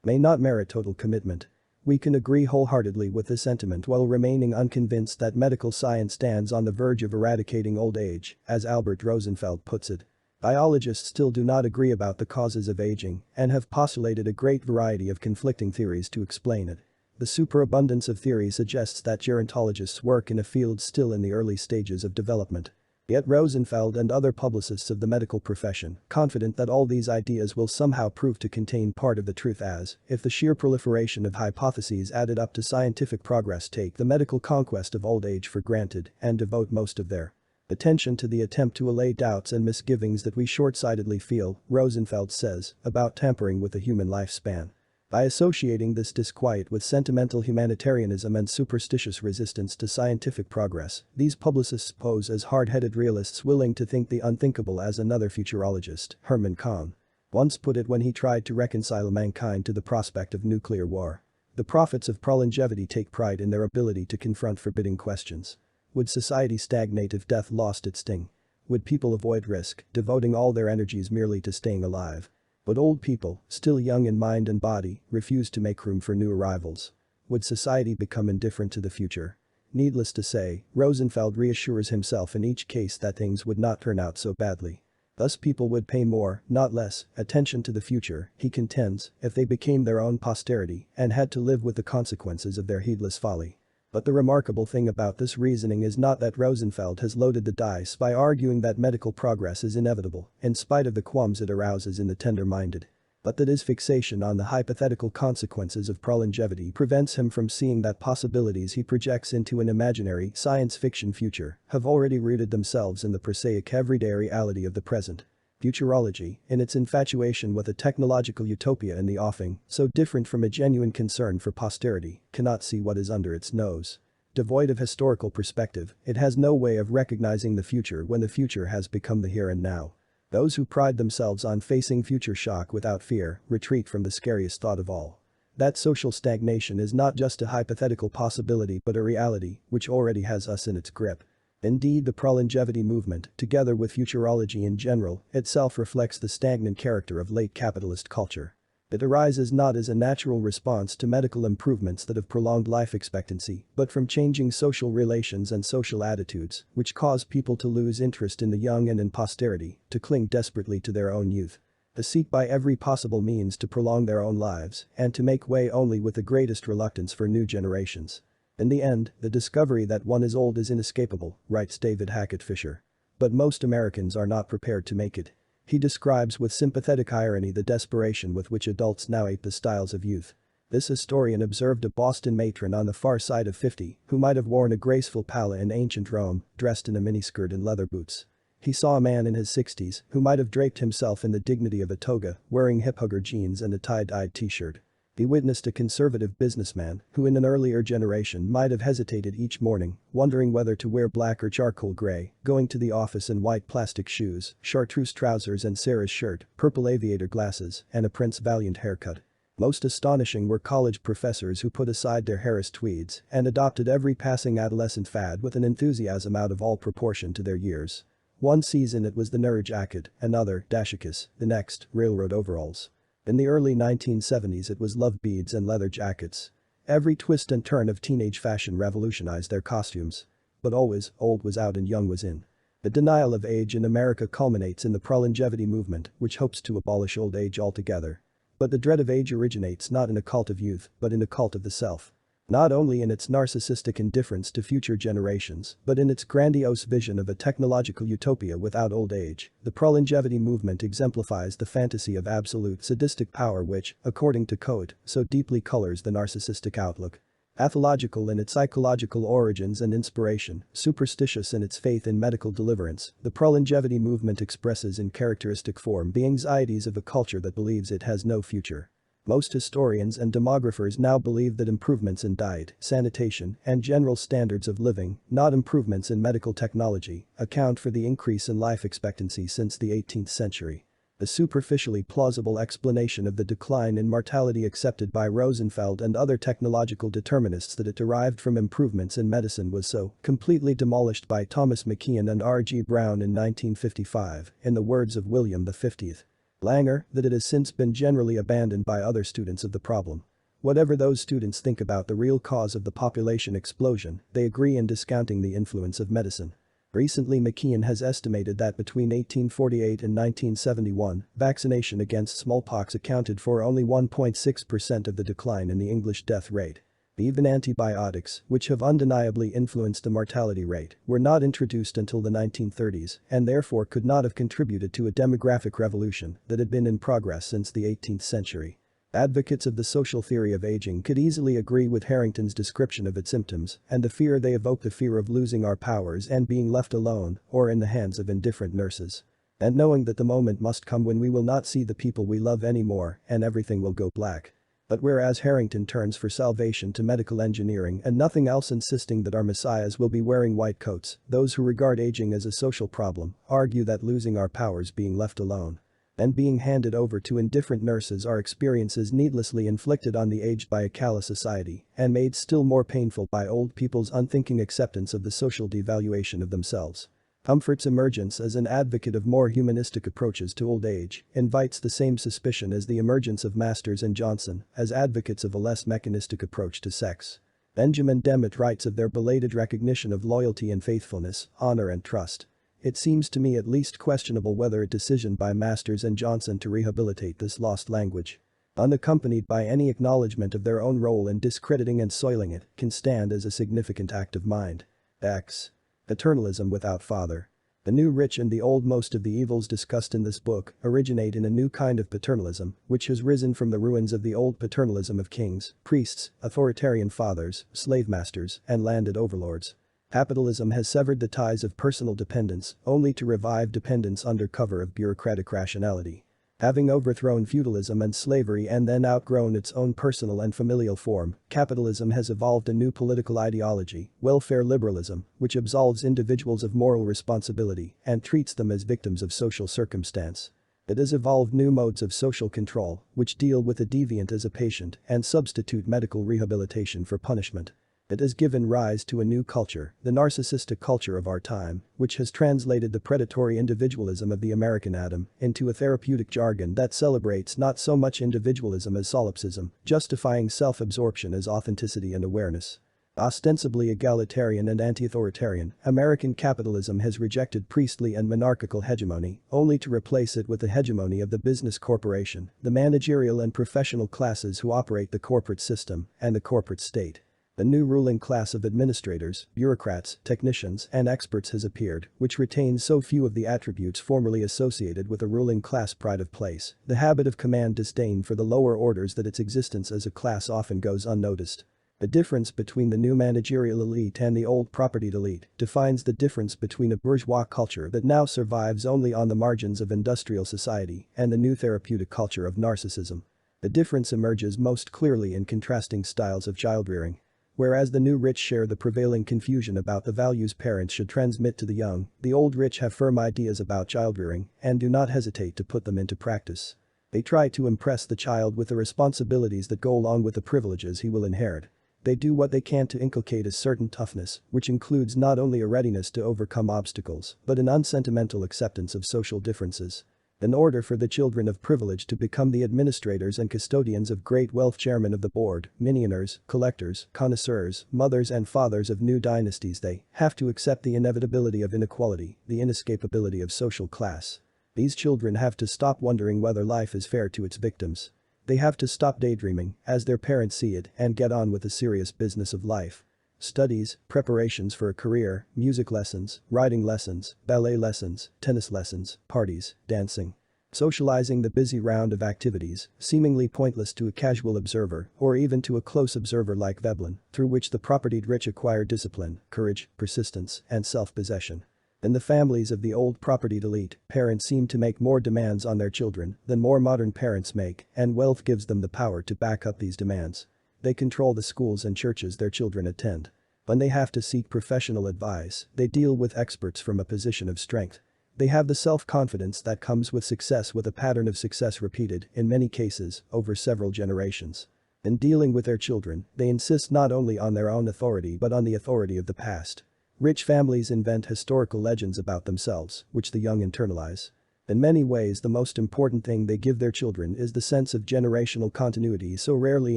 may not merit total commitment. We can agree wholeheartedly with this sentiment while remaining unconvinced that medical science stands on the verge of eradicating old age, as Albert Rosenfeld puts it. Biologists still do not agree about the causes of aging and have postulated a great variety of conflicting theories to explain it. The superabundance of theory suggests that gerontologists work in a field still in the early stages of development. Yet Rosenfeld and other publicists of the medical profession, confident that all these ideas will somehow prove to contain part of the truth, as if the sheer proliferation of hypotheses added up to scientific progress, take the medical conquest of old age for granted and devote most of their attention to the attempt to allay doubts and misgivings that we short-sightedly feel, Rosenfeld says, about tampering with the human lifespan. By associating this disquiet with sentimental humanitarianism and superstitious resistance to scientific progress, these publicists pose as hard-headed realists willing to think the unthinkable, as another futurologist, Herman Kahn, once put it when he tried to reconcile mankind to the prospect of nuclear war. The prophets of prolongevity take pride in their ability to confront forbidding questions. Would society stagnate if death lost its sting? Would people avoid risk, devoting all their energies merely to staying alive? Would old people, still young in mind and body, refuse to make room for new arrivals? Would society become indifferent to the future? Needless to say, Rosenfeld reassures himself in each case that things would not turn out so badly. Thus people would pay more, not less, attention to the future, he contends, if they became their own posterity and had to live with the consequences of their heedless folly. But the remarkable thing about this reasoning is not that Rosenfeld has loaded the dice by arguing that medical progress is inevitable, in spite of the qualms it arouses in the tender-minded, but that his fixation on the hypothetical consequences of prolongevity prevents him from seeing that possibilities he projects into an imaginary science fiction future have already rooted themselves in the prosaic everyday reality of the present. Futurology, in its infatuation with a technological utopia in the offing, so different from a genuine concern for posterity, cannot see what is under its nose. Devoid of historical perspective, it has no way of recognizing the future when the future has become the here and now. Those who pride themselves on facing future shock without fear retreat from the scariest thought of all. That social stagnation is not just a hypothetical possibility but a reality which already has us in its grip. Indeed, the prolongevity movement, together with futurology in general, itself reflects the stagnant character of late capitalist culture. It arises not as a natural response to medical improvements that have prolonged life expectancy, but from changing social relations and social attitudes, which cause people to lose interest in the young and in posterity, to cling desperately to their own youth, to seek by every possible means to prolong their own lives, and to make way only with the greatest reluctance for new generations. In the end, the discovery that one is old is inescapable, writes David Hackett Fisher. But most Americans are not prepared to make it. He describes with sympathetic irony the desperation with which adults now ape the styles of youth. This historian observed a Boston matron on the far side of 50 who might have worn a graceful palla in ancient Rome, dressed in a miniskirt and leather boots. He saw a man in his 60s who might have draped himself in the dignity of a toga, wearing hip-hugger jeans and a tie-dyed t-shirt. He witnessed a conservative businessman who in an earlier generation might have hesitated each morning, wondering whether to wear black or charcoal gray, going to the office in white plastic shoes, chartreuse trousers and Sarah's shirt, purple aviator glasses, and a Prince Valiant haircut. Most astonishing were college professors who put aside their Harris tweeds and adopted every passing adolescent fad with an enthusiasm out of all proportion to their years. One season it was the nerd jacket, another, dashikis, the next, railroad overalls. In the early 1970s it was love beads and leather jackets. Every twist and turn of teenage fashion revolutionized their costumes. But always, old was out and young was in. The denial of age in America culminates in the pro-longevity movement, which hopes to abolish old age altogether. But the dread of age originates not in a cult of youth, but in a cult of the self. Not only in its narcissistic indifference to future generations, but in its grandiose vision of a technological utopia without old age, the pro-longevity movement exemplifies the fantasy of absolute sadistic power which, according to Code, so deeply colors the narcissistic outlook. Pathological in its psychological origins and inspiration, superstitious in its faith in medical deliverance, the pro-longevity movement expresses in characteristic form the anxieties of a culture that believes it has no future. Most historians and demographers now believe that improvements in diet, sanitation, and general standards of living, not improvements in medical technology, account for the increase in life expectancy since the 18th century. The superficially plausible explanation of the decline in mortality accepted by Rosenfeld and other technological determinists that it derived from improvements in medicine was so completely demolished by Thomas McKeon and R.G. Brown in 1955, in the words of William the 50th. Langer, that it has since been generally abandoned by other students of the problem. Whatever those students think about the real cause of the population explosion, they agree in discounting the influence of medicine. Recently McKeon has estimated that between 1848 and 1971, vaccination against smallpox accounted for only 1.6% of the decline in the English death rate. Even antibiotics, which have undeniably influenced the mortality rate, were not introduced until the 1930s and therefore could not have contributed to a demographic revolution that had been in progress since the 18th century. Advocates of the social theory of aging could easily agree with Harrington's description of its symptoms, and the fear they evoke, the fear of losing our powers and being left alone or in the hands of indifferent nurses. And knowing that the moment must come when we will not see the people we love anymore and everything will go black. But whereas Harrington turns for salvation to medical engineering and nothing else, insisting that our messiahs will be wearing white coats, those who regard aging as a social problem argue that losing our powers, being left alone, and being handed over to indifferent nurses are experiences needlessly inflicted on the aged by a callous society and made still more painful by old people's unthinking acceptance of the social devaluation of themselves. Comfort's emergence as an advocate of more humanistic approaches to old age invites the same suspicion as the emergence of Masters and Johnson as advocates of a less mechanistic approach to sex. Benjamin Demmett writes of their belated recognition of loyalty and faithfulness, honor and trust. It seems to me at least questionable whether a decision by Masters and Johnson to rehabilitate this lost language, unaccompanied by any acknowledgement of their own role in discrediting and soiling it, can stand as a significant act of mind. X. Paternalism without father. The new rich and the old. Most of the evils discussed in this book originate in a new kind of paternalism, which has risen from the ruins of the old paternalism of kings, priests, authoritarian fathers, slave masters, and landed overlords. Capitalism has severed the ties of personal dependence, only to revive dependence under cover of bureaucratic rationality. Having overthrown feudalism and slavery and then outgrown its own personal and familial form, capitalism has evolved a new political ideology, welfare liberalism, which absolves individuals of moral responsibility and treats them as victims of social circumstance. It has evolved new modes of social control, which deal with the deviant as a patient and substitute medical rehabilitation for punishment. It has given rise to a new culture, the narcissistic culture of our time, which has translated the predatory individualism of the American Adam into a therapeutic jargon that celebrates not so much individualism as solipsism, justifying self-absorption as authenticity and awareness. Ostensibly egalitarian and anti-authoritarian, American capitalism has rejected priestly and monarchical hegemony, only to replace it with the hegemony of the business corporation, the managerial and professional classes who operate the corporate system, and the corporate state. A new ruling class of administrators, bureaucrats, technicians, and experts has appeared, which retains so few of the attributes formerly associated with a ruling class: pride of place, the habit of command, disdain for the lower orders, that its existence as a class often goes unnoticed. The difference between the new managerial elite and the old propertied elite defines the difference between a bourgeois culture that now survives only on the margins of industrial society and the new therapeutic culture of narcissism. The difference emerges most clearly in contrasting styles of childrearing. Whereas the new rich share the prevailing confusion about the values parents should transmit to the young, the old rich have firm ideas about childrearing and do not hesitate to put them into practice. They try to impress the child with the responsibilities that go along with the privileges he will inherit. They do what they can to inculcate a certain toughness, which includes not only a readiness to overcome obstacles, but an unsentimental acceptance of social differences. In order for the children of privilege to become the administrators and custodians of great wealth, chairmen of the board, millionaires, collectors, connoisseurs, mothers and fathers of new dynasties, they have to accept the inevitability of inequality, the inescapability of social class. These children have to stop wondering whether life is fair to its victims. They have to stop daydreaming, as their parents see it, and get on with the serious business of life. Studies, preparations for a career, music lessons, writing lessons, ballet lessons, tennis lessons, parties, dancing. Socializing, the busy round of activities, seemingly pointless to a casual observer or even to a close observer like Veblen, through which the propertied rich acquire discipline, courage, persistence, and self-possession. In the families of the old propertied elite, parents seem to make more demands on their children than more modern parents make, and wealth gives them the power to back up these demands. They control the schools and churches their children attend. When they have to seek professional advice, they deal with experts from a position of strength. They have the self-confidence that comes with success, with a pattern of success repeated, in many cases, over several generations. In dealing with their children, they insist not only on their own authority but on the authority of the past. Rich families invent historical legends about themselves, which the young internalize. In many ways, the most important thing they give their children is the sense of generational continuity so rarely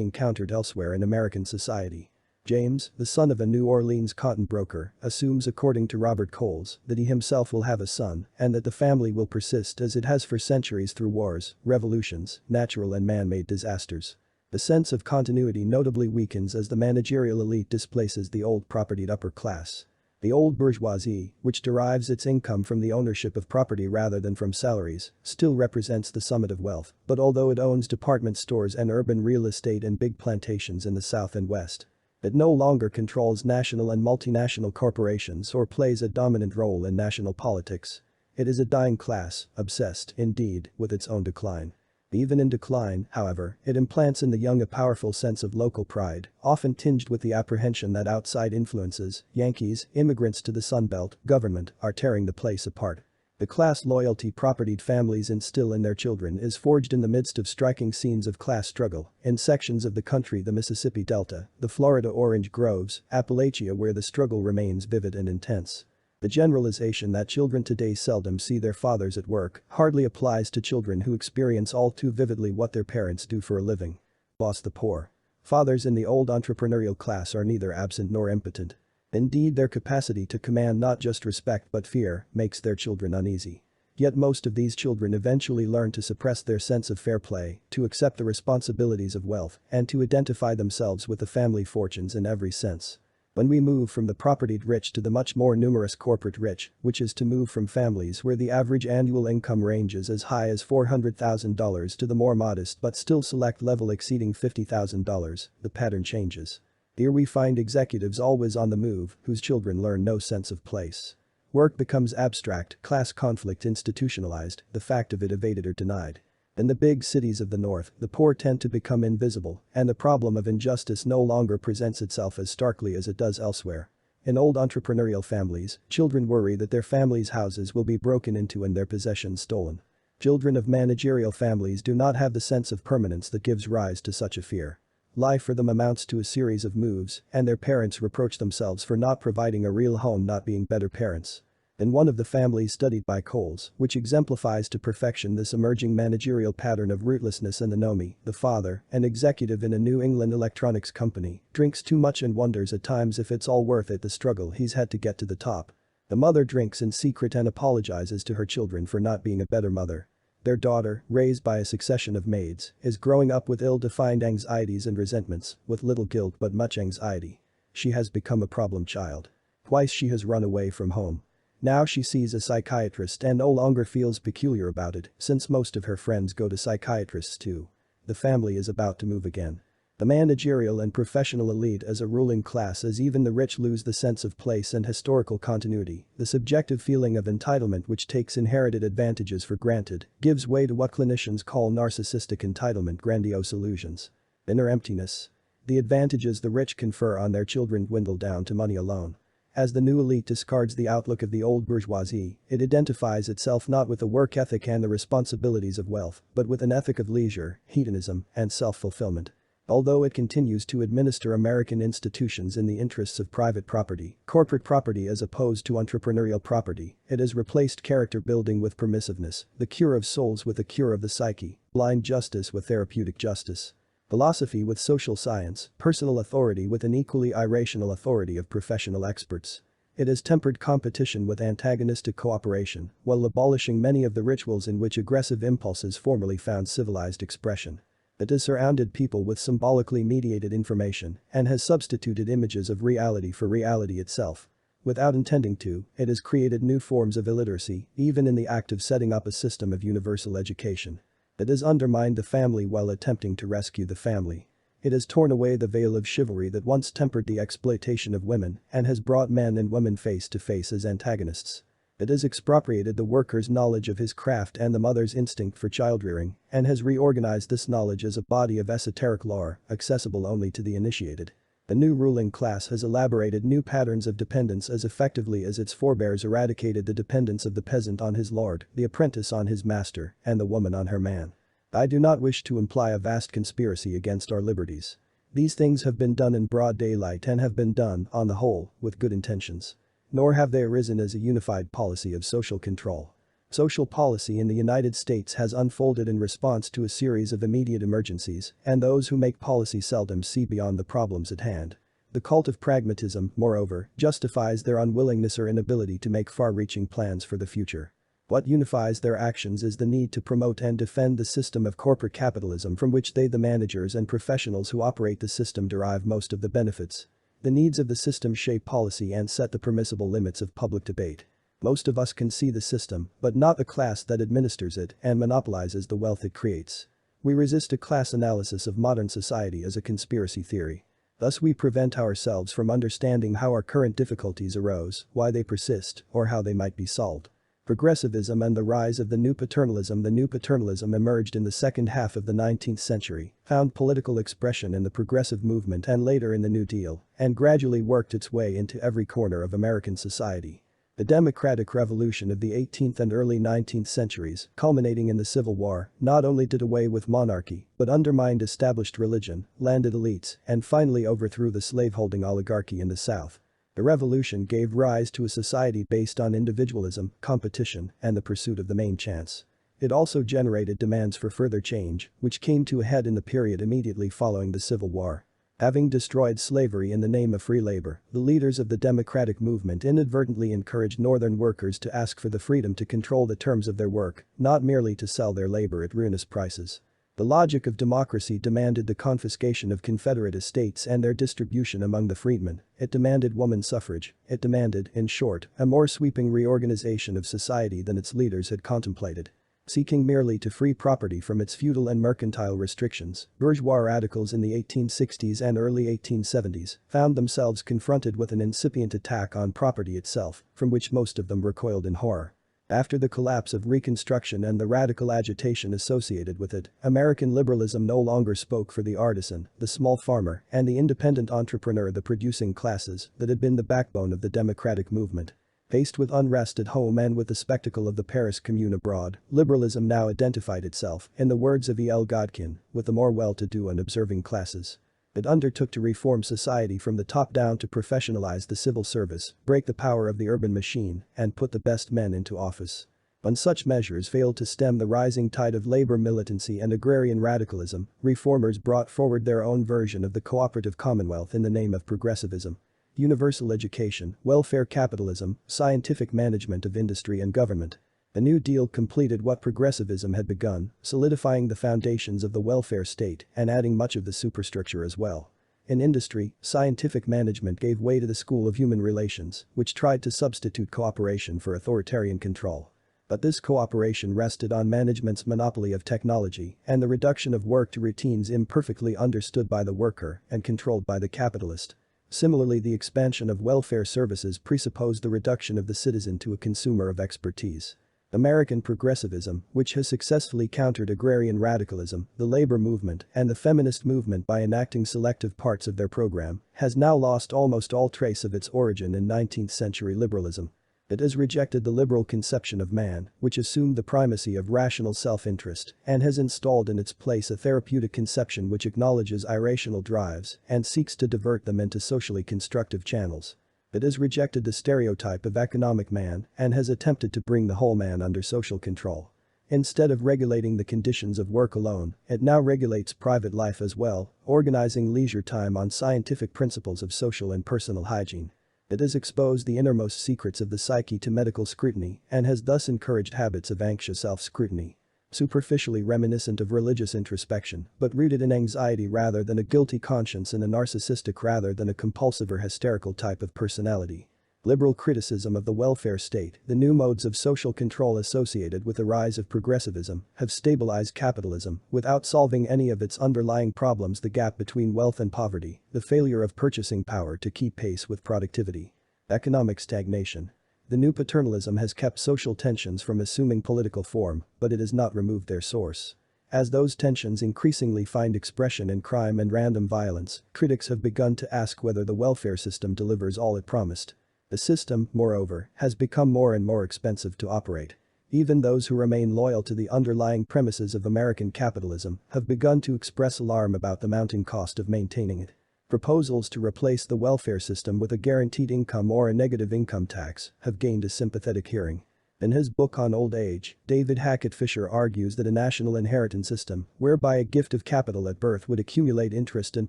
encountered elsewhere in American society. James, the son of a New Orleans cotton broker, assumes, according to Robert Coles, that he himself will have a son and that the family will persist as it has for centuries through wars, revolutions, natural and man-made disasters. The sense of continuity notably weakens as the managerial elite displaces the old propertied upper class. The old bourgeoisie, which derives its income from the ownership of property rather than from salaries, still represents the summit of wealth, but although it owns department stores and urban real estate and big plantations in the South and West, it no longer controls national and multinational corporations or plays a dominant role in national politics. It is a dying class, obsessed, indeed, with its own decline. Even in decline, however, it implants in the young a powerful sense of local pride, often tinged with the apprehension that outside influences, Yankees, immigrants to the Sun Belt, government, are tearing the place apart. The class loyalty propertied families instill in their children is forged in the midst of striking scenes of class struggle, in sections of the country, the Mississippi Delta, the Florida orange groves, Appalachia, where the struggle remains vivid and intense. The generalization that children today seldom see their fathers at work hardly applies to children who experience all too vividly what their parents do for a living. Boss the poor. Fathers in the old entrepreneurial class are neither absent nor impotent. Indeed, their capacity to command not just respect but fear makes their children uneasy. Yet most of these children eventually learn to suppress their sense of fair play, to accept the responsibilities of wealth, and to identify themselves with the family fortunes in every sense. When we move from the propertied rich to the much more numerous corporate rich, which is to move from families where the average annual income ranges as high as $400,000 to the more modest but still select level exceeding $50,000, the pattern changes. Here we find executives always on the move, whose children learn no sense of place. Work becomes abstract, class conflict institutionalized, the fact of it evaded or denied. In the big cities of the North, the poor tend to become invisible, and the problem of injustice no longer presents itself as starkly as it does elsewhere. In old entrepreneurial families, children worry that their families' houses will be broken into and their possessions stolen. Children of managerial families do not have the sense of permanence that gives rise to such a fear. Life for them amounts to a series of moves, and their parents reproach themselves for not providing a real home, not being better parents. In one of the families studied by Coles, which exemplifies to perfection this emerging managerial pattern of rootlessness and anomie, the father, an executive in a New England electronics company, drinks too much and wonders at times if it's all worth it, the struggle he's had to get to the top. The mother drinks in secret and apologizes to her children for not being a better mother. Their daughter, raised by a succession of maids, is growing up with ill-defined anxieties and resentments, with little guilt but much anxiety. She has become a problem child. Twice she has run away from home. Now she sees a psychiatrist and no longer feels peculiar about it, since most of her friends go to psychiatrists too. The family is about to move again. The managerial and professional elite as a ruling class, as even the rich, lose the sense of place and historical continuity. The subjective feeling of entitlement, which takes inherited advantages for granted, gives way to what clinicians call narcissistic entitlement, grandiose illusions. Inner emptiness. The advantages the rich confer on their children dwindle down to money alone. As the new elite discards the outlook of the old bourgeoisie, it identifies itself not with the work ethic and the responsibilities of wealth, but with an ethic of leisure, hedonism, and self-fulfillment. Although it continues to administer American institutions in the interests of private property, corporate property as opposed to entrepreneurial property, it has replaced character building with permissiveness, the cure of souls with the cure of the psyche, blind justice with therapeutic justice. Philosophy with social science, personal authority with an equally irrational authority of professional experts. It has tempered competition with antagonistic cooperation, while abolishing many of the rituals in which aggressive impulses formerly found civilized expression. It has surrounded people with symbolically mediated information and has substituted images of reality for reality itself. Without intending to, it has created new forms of illiteracy, even in the act of setting up a system of universal education. It has undermined the family while attempting to rescue the family. It has torn away the veil of chivalry that once tempered the exploitation of women and has brought men and women face to face as antagonists. It has expropriated the worker's knowledge of his craft and the mother's instinct for childrearing and has reorganized this knowledge as a body of esoteric lore, accessible only to the initiated. The new ruling class has elaborated new patterns of dependence as effectively as its forebears eradicated the dependence of the peasant on his lord, the apprentice on his master, and the woman on her man. I do not wish to imply a vast conspiracy against our liberties. These things have been done in broad daylight and have been done, on the whole, with good intentions. Nor have they arisen as a unified policy of social control. Social policy in the United States has unfolded in response to a series of immediate emergencies, and those who make policy seldom see beyond the problems at hand. The cult of pragmatism, moreover, justifies their unwillingness or inability to make far-reaching plans for the future. What unifies their actions is the need to promote and defend the system of corporate capitalism from which they, the managers and professionals who operate the system, derive most of the benefits. The needs of the system shape policy and set the permissible limits of public debate. Most of us can see the system, but not the class that administers it and monopolizes the wealth it creates. We resist a class analysis of modern society as a conspiracy theory. Thus we prevent ourselves from understanding how our current difficulties arose, why they persist, or how they might be solved. Progressivism and the rise of the new paternalism. The new paternalism emerged in the second half of the 19th century, found political expression in the progressive movement and later in the New Deal, and gradually worked its way into every corner of American society. The democratic revolution of the 18th and early 19th centuries, culminating in the Civil War, not only did away with monarchy, but undermined established religion, landed elites, and finally overthrew the slaveholding oligarchy in the South. The revolution gave rise to a society based on individualism, competition, and the pursuit of the main chance. It also generated demands for further change, which came to a head in the period immediately following the Civil War. Having destroyed slavery in the name of free labor, the leaders of the democratic movement inadvertently encouraged Northern workers to ask for the freedom to control the terms of their work, not merely to sell their labor at ruinous prices. The logic of democracy demanded the confiscation of Confederate estates and their distribution among the freedmen. It demanded woman suffrage. It demanded, in short, a more sweeping reorganization of society than its leaders had contemplated. Seeking merely to free property from its feudal and mercantile restrictions, bourgeois radicals in the 1860s and early 1870s found themselves confronted with an incipient attack on property itself, from which most of them recoiled in horror. After the collapse of Reconstruction and the radical agitation associated with it, American liberalism no longer spoke for the artisan, the small farmer, and the independent entrepreneur, the producing classes, that had been the backbone of the democratic movement. Faced with unrest at home and with the spectacle of the Paris Commune abroad, liberalism now identified itself, in the words of E. L. Godkin, with the more well-to-do and observing classes. It undertook to reform society from the top down, to professionalize the civil service, break the power of the urban machine, and put the best men into office. When such measures failed to stem the rising tide of labor militancy and agrarian radicalism, reformers brought forward their own version of the cooperative commonwealth in the name of progressivism. Universal education, welfare capitalism, scientific management of industry and government. The New Deal completed what progressivism had begun, solidifying the foundations of the welfare state and adding much of the superstructure as well. In industry, scientific management gave way to the school of human relations, which tried to substitute cooperation for authoritarian control. But this cooperation rested on management's monopoly of technology and the reduction of work to routines imperfectly understood by the worker and controlled by the capitalist. Similarly, the expansion of welfare services presupposed the reduction of the citizen to a consumer of expertise. American progressivism, which has successfully countered agrarian radicalism, the labor movement, and the feminist movement by enacting selective parts of their program, has now lost almost all trace of its origin in 19th-century liberalism. It has rejected the liberal conception of man, which assumed the primacy of rational self-interest, and has installed in its place a therapeutic conception which acknowledges irrational drives and seeks to divert them into socially constructive channels. It has rejected the stereotype of economic man and has attempted to bring the whole man under social control. Instead of regulating the conditions of work alone, it now regulates private life as well, organizing leisure time on scientific principles of social and personal hygiene. It has exposed the innermost secrets of the psyche to medical scrutiny and has thus encouraged habits of anxious self-scrutiny. Superficially reminiscent of religious introspection, but rooted in anxiety rather than a guilty conscience and a narcissistic rather than a compulsive or hysterical type of personality. Liberal criticism of the welfare state, the new modes of social control associated with the rise of progressivism, have stabilized capitalism without solving any of its underlying problems: the gap between wealth and poverty, the failure of purchasing power to keep pace with productivity. Economic stagnation. The new paternalism has kept social tensions from assuming political form, but it has not removed their source. As those tensions increasingly find expression in crime and random violence, critics have begun to ask whether the welfare system delivers all it promised. The system, moreover, has become more and more expensive to operate. Even those who remain loyal to the underlying premises of American capitalism have begun to express alarm about the mounting cost of maintaining it. Proposals to replace the welfare system with a guaranteed income or a negative income tax have gained a sympathetic hearing. In his book on old age, David Hackett Fisher argues that a national inheritance system, whereby a gift of capital at birth would accumulate interest and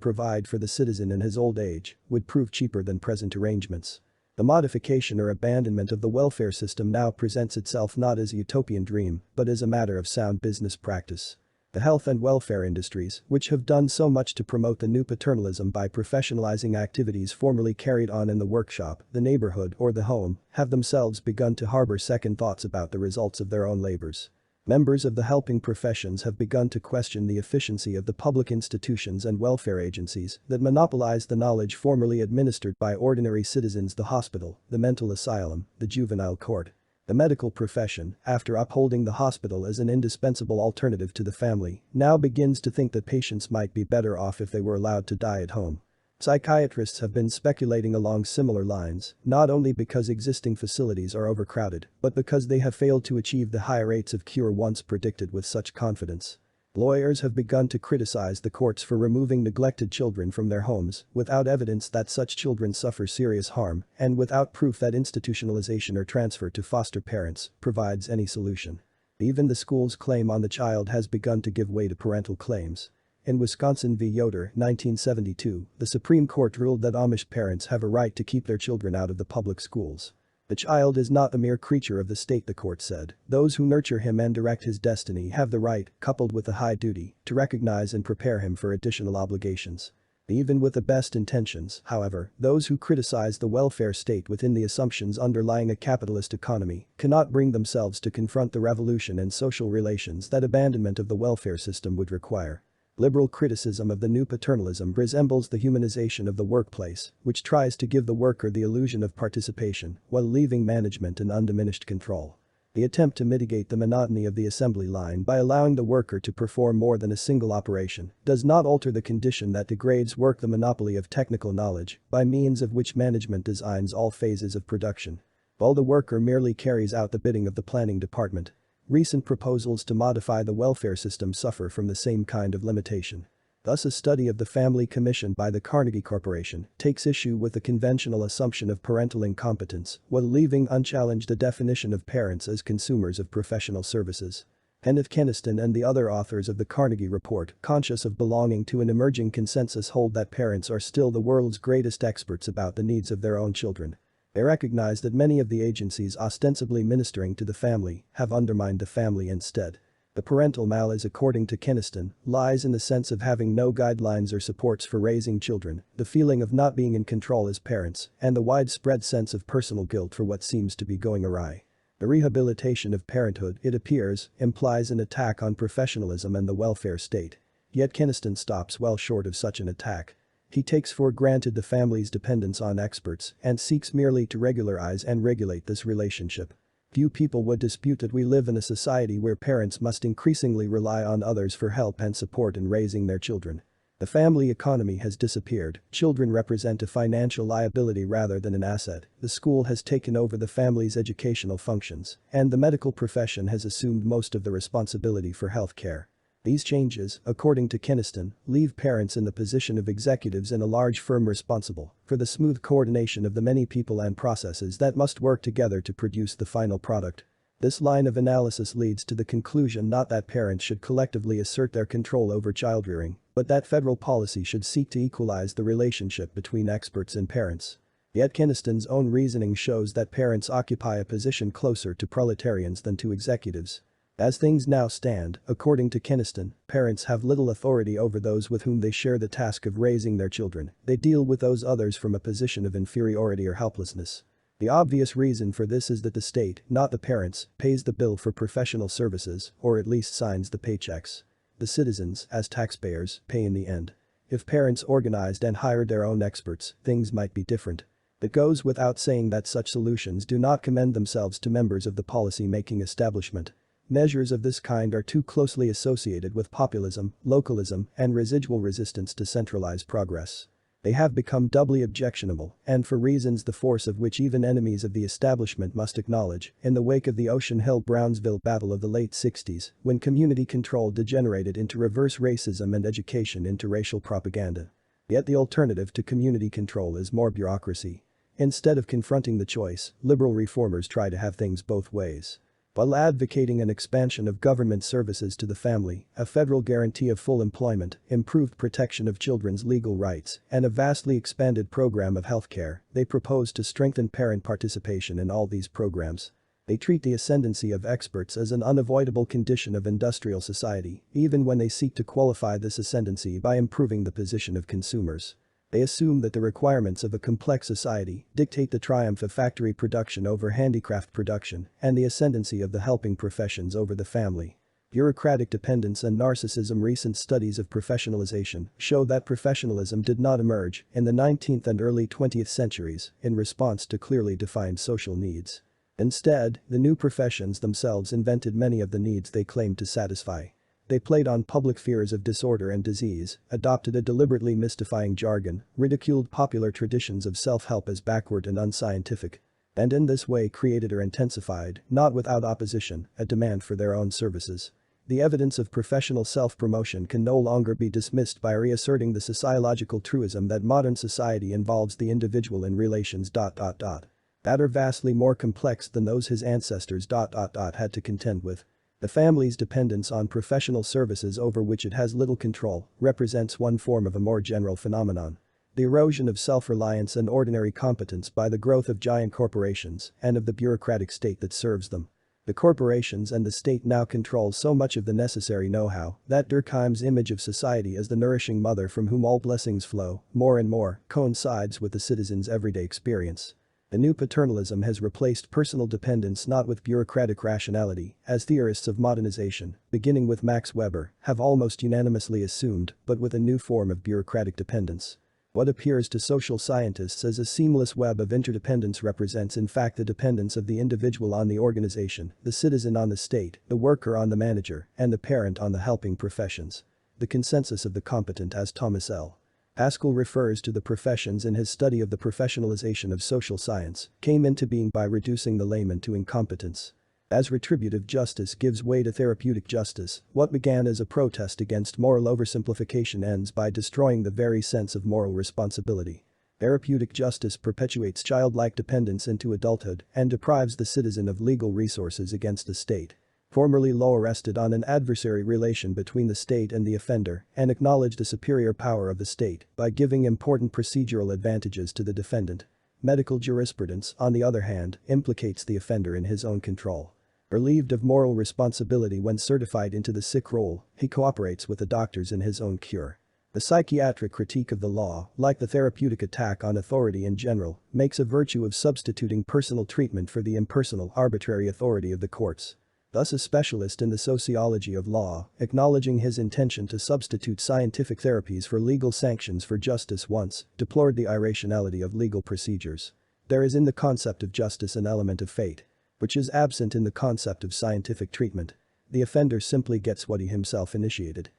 provide for the citizen in his old age, would prove cheaper than present arrangements. The modification or abandonment of the welfare system now presents itself not as a utopian dream, but as a matter of sound business practice. The health and welfare industries, which have done so much to promote the new paternalism by professionalizing activities formerly carried on in the workshop, the neighborhood, or the home, have themselves begun to harbor second thoughts about the results of their own labors. Members of the helping professions have begun to question the efficiency of the public institutions and welfare agencies that monopolize the knowledge formerly administered by ordinary citizens: the hospital, the mental asylum, the juvenile court. The medical profession, after upholding the hospital as an indispensable alternative to the family, now begins to think that patients might be better off if they were allowed to die at home. Psychiatrists have been speculating along similar lines, not only because existing facilities are overcrowded, but because they have failed to achieve the high rates of cure once predicted with such confidence. Lawyers have begun to criticize the courts for removing neglected children from their homes, without evidence that such children suffer serious harm, and without proof that institutionalization or transfer to foster parents provides any solution. Even the school's claim on the child has begun to give way to parental claims. In Wisconsin v. Yoder, 1972, the Supreme Court ruled that Amish parents have a right to keep their children out of the public schools. The child is not a mere creature of the state, the court said. Those who nurture him and direct his destiny have the right, coupled with a high duty, to recognize and prepare him for additional obligations. Even with the best intentions, however, those who criticize the welfare state within the assumptions underlying a capitalist economy cannot bring themselves to confront the revolution in social relations that abandonment of the welfare system would require. Liberal criticism of the new paternalism resembles the humanization of the workplace, which tries to give the worker the illusion of participation while leaving management in undiminished control. The attempt to mitigate the monotony of the assembly line by allowing the worker to perform more than a single operation does not alter the condition that degrades work: the monopoly of technical knowledge, by means of which management designs all phases of production, while the worker merely carries out the bidding of the planning department. Recent proposals to modify the welfare system suffer from the same kind of limitation. Thus, a study of the family commissioned by the Carnegie Corporation takes issue with the conventional assumption of parental incompetence while leaving unchallenged the definition of parents as consumers of professional services. Kenneth Keniston and the other authors of the Carnegie Report, conscious of belonging to an emerging consensus, hold that parents are still the world's greatest experts about the needs of their own children. They recognize that many of the agencies ostensibly ministering to the family have undermined the family instead. The parental malaise, according to Keniston, lies in the sense of having no guidelines or supports for raising children, the feeling of not being in control as parents, and the widespread sense of personal guilt for what seems to be going awry. The rehabilitation of parenthood, it appears, implies an attack on professionalism and the welfare state. Yet Keniston stops well short of such an attack. He takes for granted the family's dependence on experts and seeks merely to regularize and regulate this relationship. Few people would dispute that we live in a society where parents must increasingly rely on others for help and support in raising their children. The family economy has disappeared, children represent a financial liability rather than an asset, the school has taken over the family's educational functions, and the medical profession has assumed most of the responsibility for health care. These changes, according to Keniston, leave parents in the position of executives in a large firm responsible for the smooth coordination of the many people and processes that must work together to produce the final product. This line of analysis leads to the conclusion not that parents should collectively assert their control over childrearing, but that federal policy should seek to equalize the relationship between experts and parents. Yet Keniston's own reasoning shows that parents occupy a position closer to proletarians than to executives. As things now stand, according to Keniston, parents have little authority over those with whom they share the task of raising their children, they deal with those others from a position of inferiority or helplessness. The obvious reason for this is that the state, not the parents, pays the bill for professional services, or at least signs the paychecks. The citizens, as taxpayers, pay in the end. If parents organized and hired their own experts, things might be different. It goes without saying that such solutions do not commend themselves to members of the policy-making establishment. Measures of this kind are too closely associated with populism, localism, and residual resistance to centralized progress. They have become doubly objectionable, and for reasons the force of which even enemies of the establishment must acknowledge, in the wake of the Ocean Hill-Brownsville battle of the late 60s, when community control degenerated into reverse racism and education into racial propaganda. Yet the alternative to community control is more bureaucracy. Instead of confronting the choice, liberal reformers try to have things both ways. While advocating an expansion of government services to the family, a federal guarantee of full employment, improved protection of children's legal rights, and a vastly expanded program of health care, they propose to strengthen parent participation in all these programs. They treat the ascendancy of experts as an unavoidable condition of industrial society, even when they seek to qualify this ascendancy by improving the position of consumers. They assume that the requirements of a complex society dictate the triumph of factory production over handicraft production and the ascendancy of the helping professions over the family. Bureaucratic dependence and narcissism. Recent studies of professionalization show that professionalism did not emerge in the 19th and early 20th centuries in response to clearly defined social needs. Instead, the new professions themselves invented many of the needs they claimed to satisfy. They played on public fears of disorder and disease, adopted a deliberately mystifying jargon, ridiculed popular traditions of self-help as backward and unscientific, and in this way created or intensified, not without opposition, a demand for their own services. The evidence of professional self-promotion can no longer be dismissed by reasserting the sociological truism that modern society involves the individual in relations ... that are vastly more complex than those his ancestors ... had to contend with. The family's dependence on professional services over which it has little control represents one form of a more general phenomenon. The erosion of self-reliance and ordinary competence by the growth of giant corporations and of the bureaucratic state that serves them. The corporations and the state now control so much of the necessary know-how that Durkheim's image of society as the nourishing mother from whom all blessings flow, more and more, coincides with the citizen's everyday experience. The new paternalism has replaced personal dependence not with bureaucratic rationality, as theorists of modernization, beginning with Max Weber, have almost unanimously assumed, but with a new form of bureaucratic dependence. What appears to social scientists as a seamless web of interdependence represents in fact the dependence of the individual on the organization, the citizen on the state, the worker on the manager, and the parent on the helping professions. The consensus of the competent, as Thomas L. Pascal refers to the professions in his study of the professionalization of social science, came into being by reducing the layman to incompetence. As retributive justice gives way to therapeutic justice, what began as a protest against moral oversimplification ends by destroying the very sense of moral responsibility. Therapeutic justice perpetuates childlike dependence into adulthood and deprives the citizen of legal resources against the state. Formerly law rested on an adversary relation between the state and the offender and acknowledged the superior power of the state by giving important procedural advantages to the defendant. Medical jurisprudence, on the other hand, implicates the offender in his own control. Relieved of moral responsibility when certified into the sick role, he cooperates with the doctors in his own cure. The psychiatric critique of the law, like the therapeutic attack on authority in general, makes a virtue of substituting personal treatment for the impersonal, arbitrary authority of the courts. Thus a specialist in the sociology of law, acknowledging his intention to substitute scientific therapies for legal sanctions for justice once, deplored the irrationality of legal procedures. There is in the concept of justice an element of fate, which is absent in the concept of scientific treatment. The offender simply gets what he himself initiated.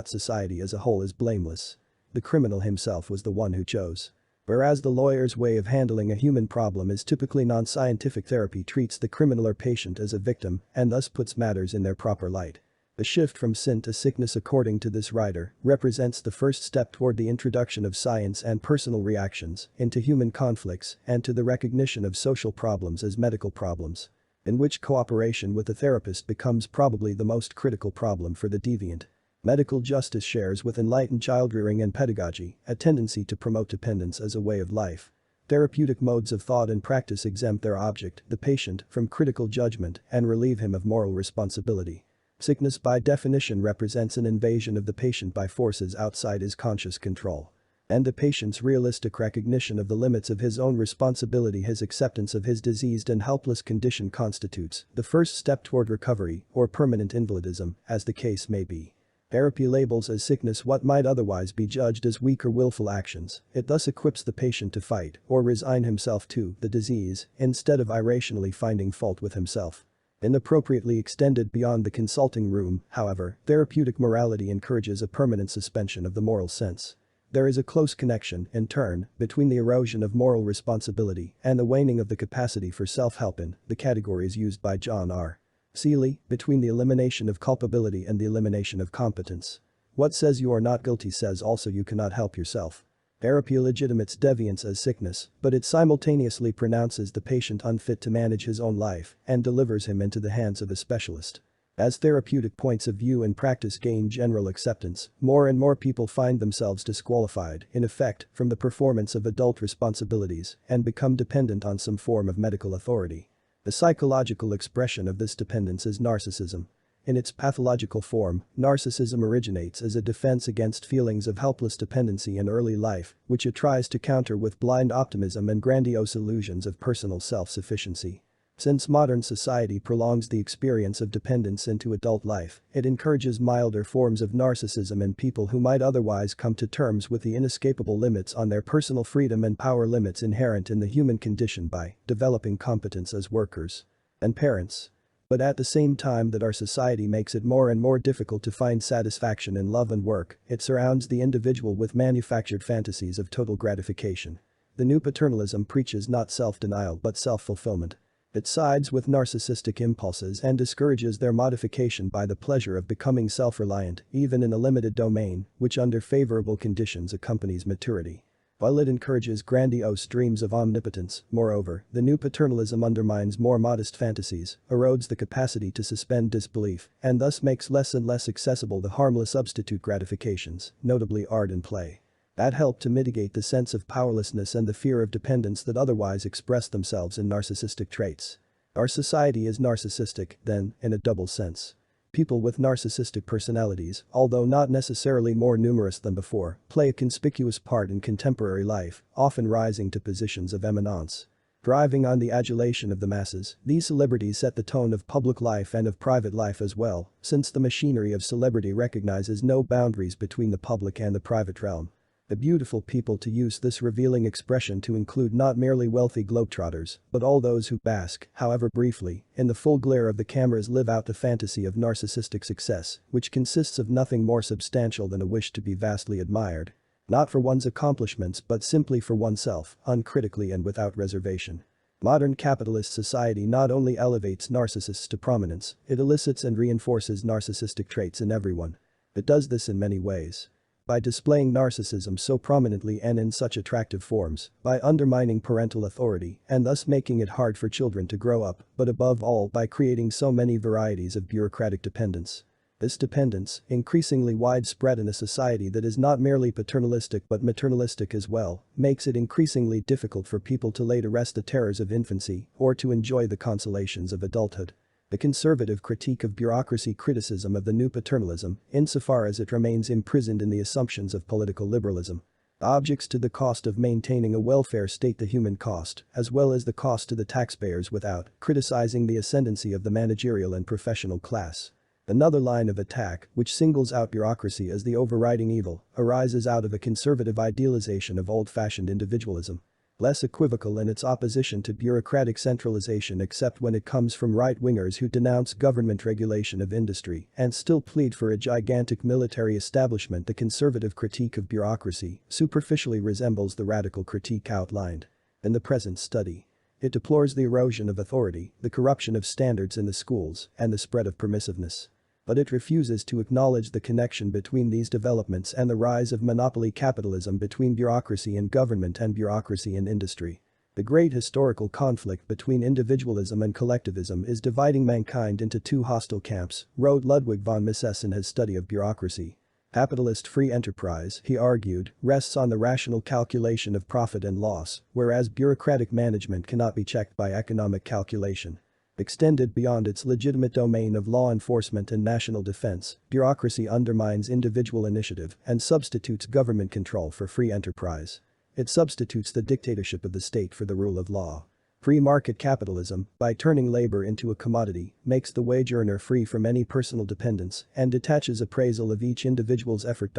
Society as a whole is blameless. The criminal himself was the one who chose. Whereas the lawyer's way of handling a human problem is typically non-scientific, therapy treats the criminal or patient as a victim and thus puts matters in their proper light. The shift from sin to sickness, according to this writer, represents the first step toward the introduction of science and personal reactions into human conflicts and to the recognition of social problems as medical problems, in which cooperation with the therapist becomes probably the most critical problem for the deviant. Medical justice shares with enlightened childrearing and pedagogy a tendency to promote dependence as a way of life. Therapeutic modes of thought and practice exempt their object, the patient, from critical judgment and relieve him of moral responsibility. Sickness by definition represents an invasion of the patient by forces outside his conscious control. And the patient's realistic recognition of the limits of his own responsibility, his acceptance of his diseased and helpless condition, constitutes the first step toward recovery or permanent invalidism, as the case may be. Therapy labels as sickness what might otherwise be judged as weak or willful actions. It thus equips the patient to fight or resign himself to the disease instead of irrationally finding fault with himself. Inappropriately extended beyond the consulting room, however, therapeutic morality encourages a permanent suspension of the moral sense. There is a close connection, in turn, between the erosion of moral responsibility and the waning of the capacity for self-help in the categories used by John R. Seeley, between the elimination of culpability and the elimination of competence. What says you are not guilty says also you cannot help yourself. Therapy legitimates deviance as sickness, but it simultaneously pronounces the patient unfit to manage his own life and delivers him into the hands of a specialist. As therapeutic points of view and practice gain general acceptance, more and more people find themselves disqualified, in effect, from the performance of adult responsibilities and become dependent on some form of medical authority. The psychological expression of this dependence is narcissism. In its pathological form, narcissism originates as a defense against feelings of helpless dependency in early life, which it tries to counter with blind optimism and grandiose illusions of personal self-sufficiency. Since modern society prolongs the experience of dependence into adult life, it encourages milder forms of narcissism in people who might otherwise come to terms with the inescapable limits on their personal freedom and power, limits inherent in the human condition, by developing competence as workers and parents. But at the same time that our society makes it more and more difficult to find satisfaction in love and work, it surrounds the individual with manufactured fantasies of total gratification. The new paternalism preaches not self-denial but self-fulfillment. It sides with narcissistic impulses and discourages their modification by the pleasure of becoming self-reliant, even in a limited domain, which under favorable conditions accompanies maturity. While it encourages grandiose dreams of omnipotence, moreover, the new paternalism undermines more modest fantasies, erodes the capacity to suspend disbelief, and thus makes less and less accessible the harmless substitute gratifications, notably art and play, that help to mitigate the sense of powerlessness and the fear of dependence that otherwise express themselves in narcissistic traits. Our society is narcissistic, then, in a double sense. People with narcissistic personalities, although not necessarily more numerous than before, play a conspicuous part in contemporary life, often rising to positions of eminence. Thriving on the adulation of the masses, these celebrities set the tone of public life and of private life as well, since the machinery of celebrity recognizes no boundaries between the public and the private realm. The beautiful people, to use this revealing expression to include not merely wealthy globetrotters, but all those who bask, however briefly, in the full glare of the cameras, live out the fantasy of narcissistic success, which consists of nothing more substantial than a wish to be vastly admired. Not for one's accomplishments but simply for oneself, uncritically and without reservation. Modern capitalist society not only elevates narcissists to prominence, it elicits and reinforces narcissistic traits in everyone. It does this in many ways. By displaying narcissism so prominently and in such attractive forms, by undermining parental authority and thus making it hard for children to grow up, but above all by creating so many varieties of bureaucratic dependence. This dependence, increasingly widespread in a society that is not merely paternalistic but maternalistic as well, makes it increasingly difficult for people to lay to rest the terrors of infancy or to enjoy the consolations of adulthood. The conservative critique of bureaucracy, criticism of the new paternalism, insofar as it remains imprisoned in the assumptions of political liberalism. Objects to the cost of maintaining a welfare state, the human cost, as well as the cost to the taxpayers, without criticizing the ascendancy of the managerial and professional class. Another line of attack, which singles out bureaucracy as the overriding evil, arises out of a conservative idealization of old-fashioned individualism. less equivocal in its opposition to bureaucratic centralization except when it comes from right-wingers who denounce government regulation of industry and still plead for a gigantic military establishment. The conservative critique of bureaucracy superficially resembles the radical critique outlined in the present study. It deplores the erosion of authority, the corruption of standards in the schools, and the spread of permissiveness. But it refuses to acknowledge the connection between these developments and the rise of monopoly capitalism, between bureaucracy in government and bureaucracy in industry. The great historical conflict between individualism and collectivism is dividing mankind into two hostile camps, wrote Ludwig von Mises in his study of bureaucracy. Capitalist free enterprise, he argued, rests on the rational calculation of profit and loss, whereas bureaucratic management cannot be checked by economic calculation. Extended beyond its legitimate domain of law enforcement and national defense, bureaucracy undermines individual initiative and substitutes government control for free enterprise. It substitutes the dictatorship of the state for the rule of law. Free market capitalism, by turning labor into a commodity, makes the wage earner free from any personal dependence and detaches appraisal of each individual's effort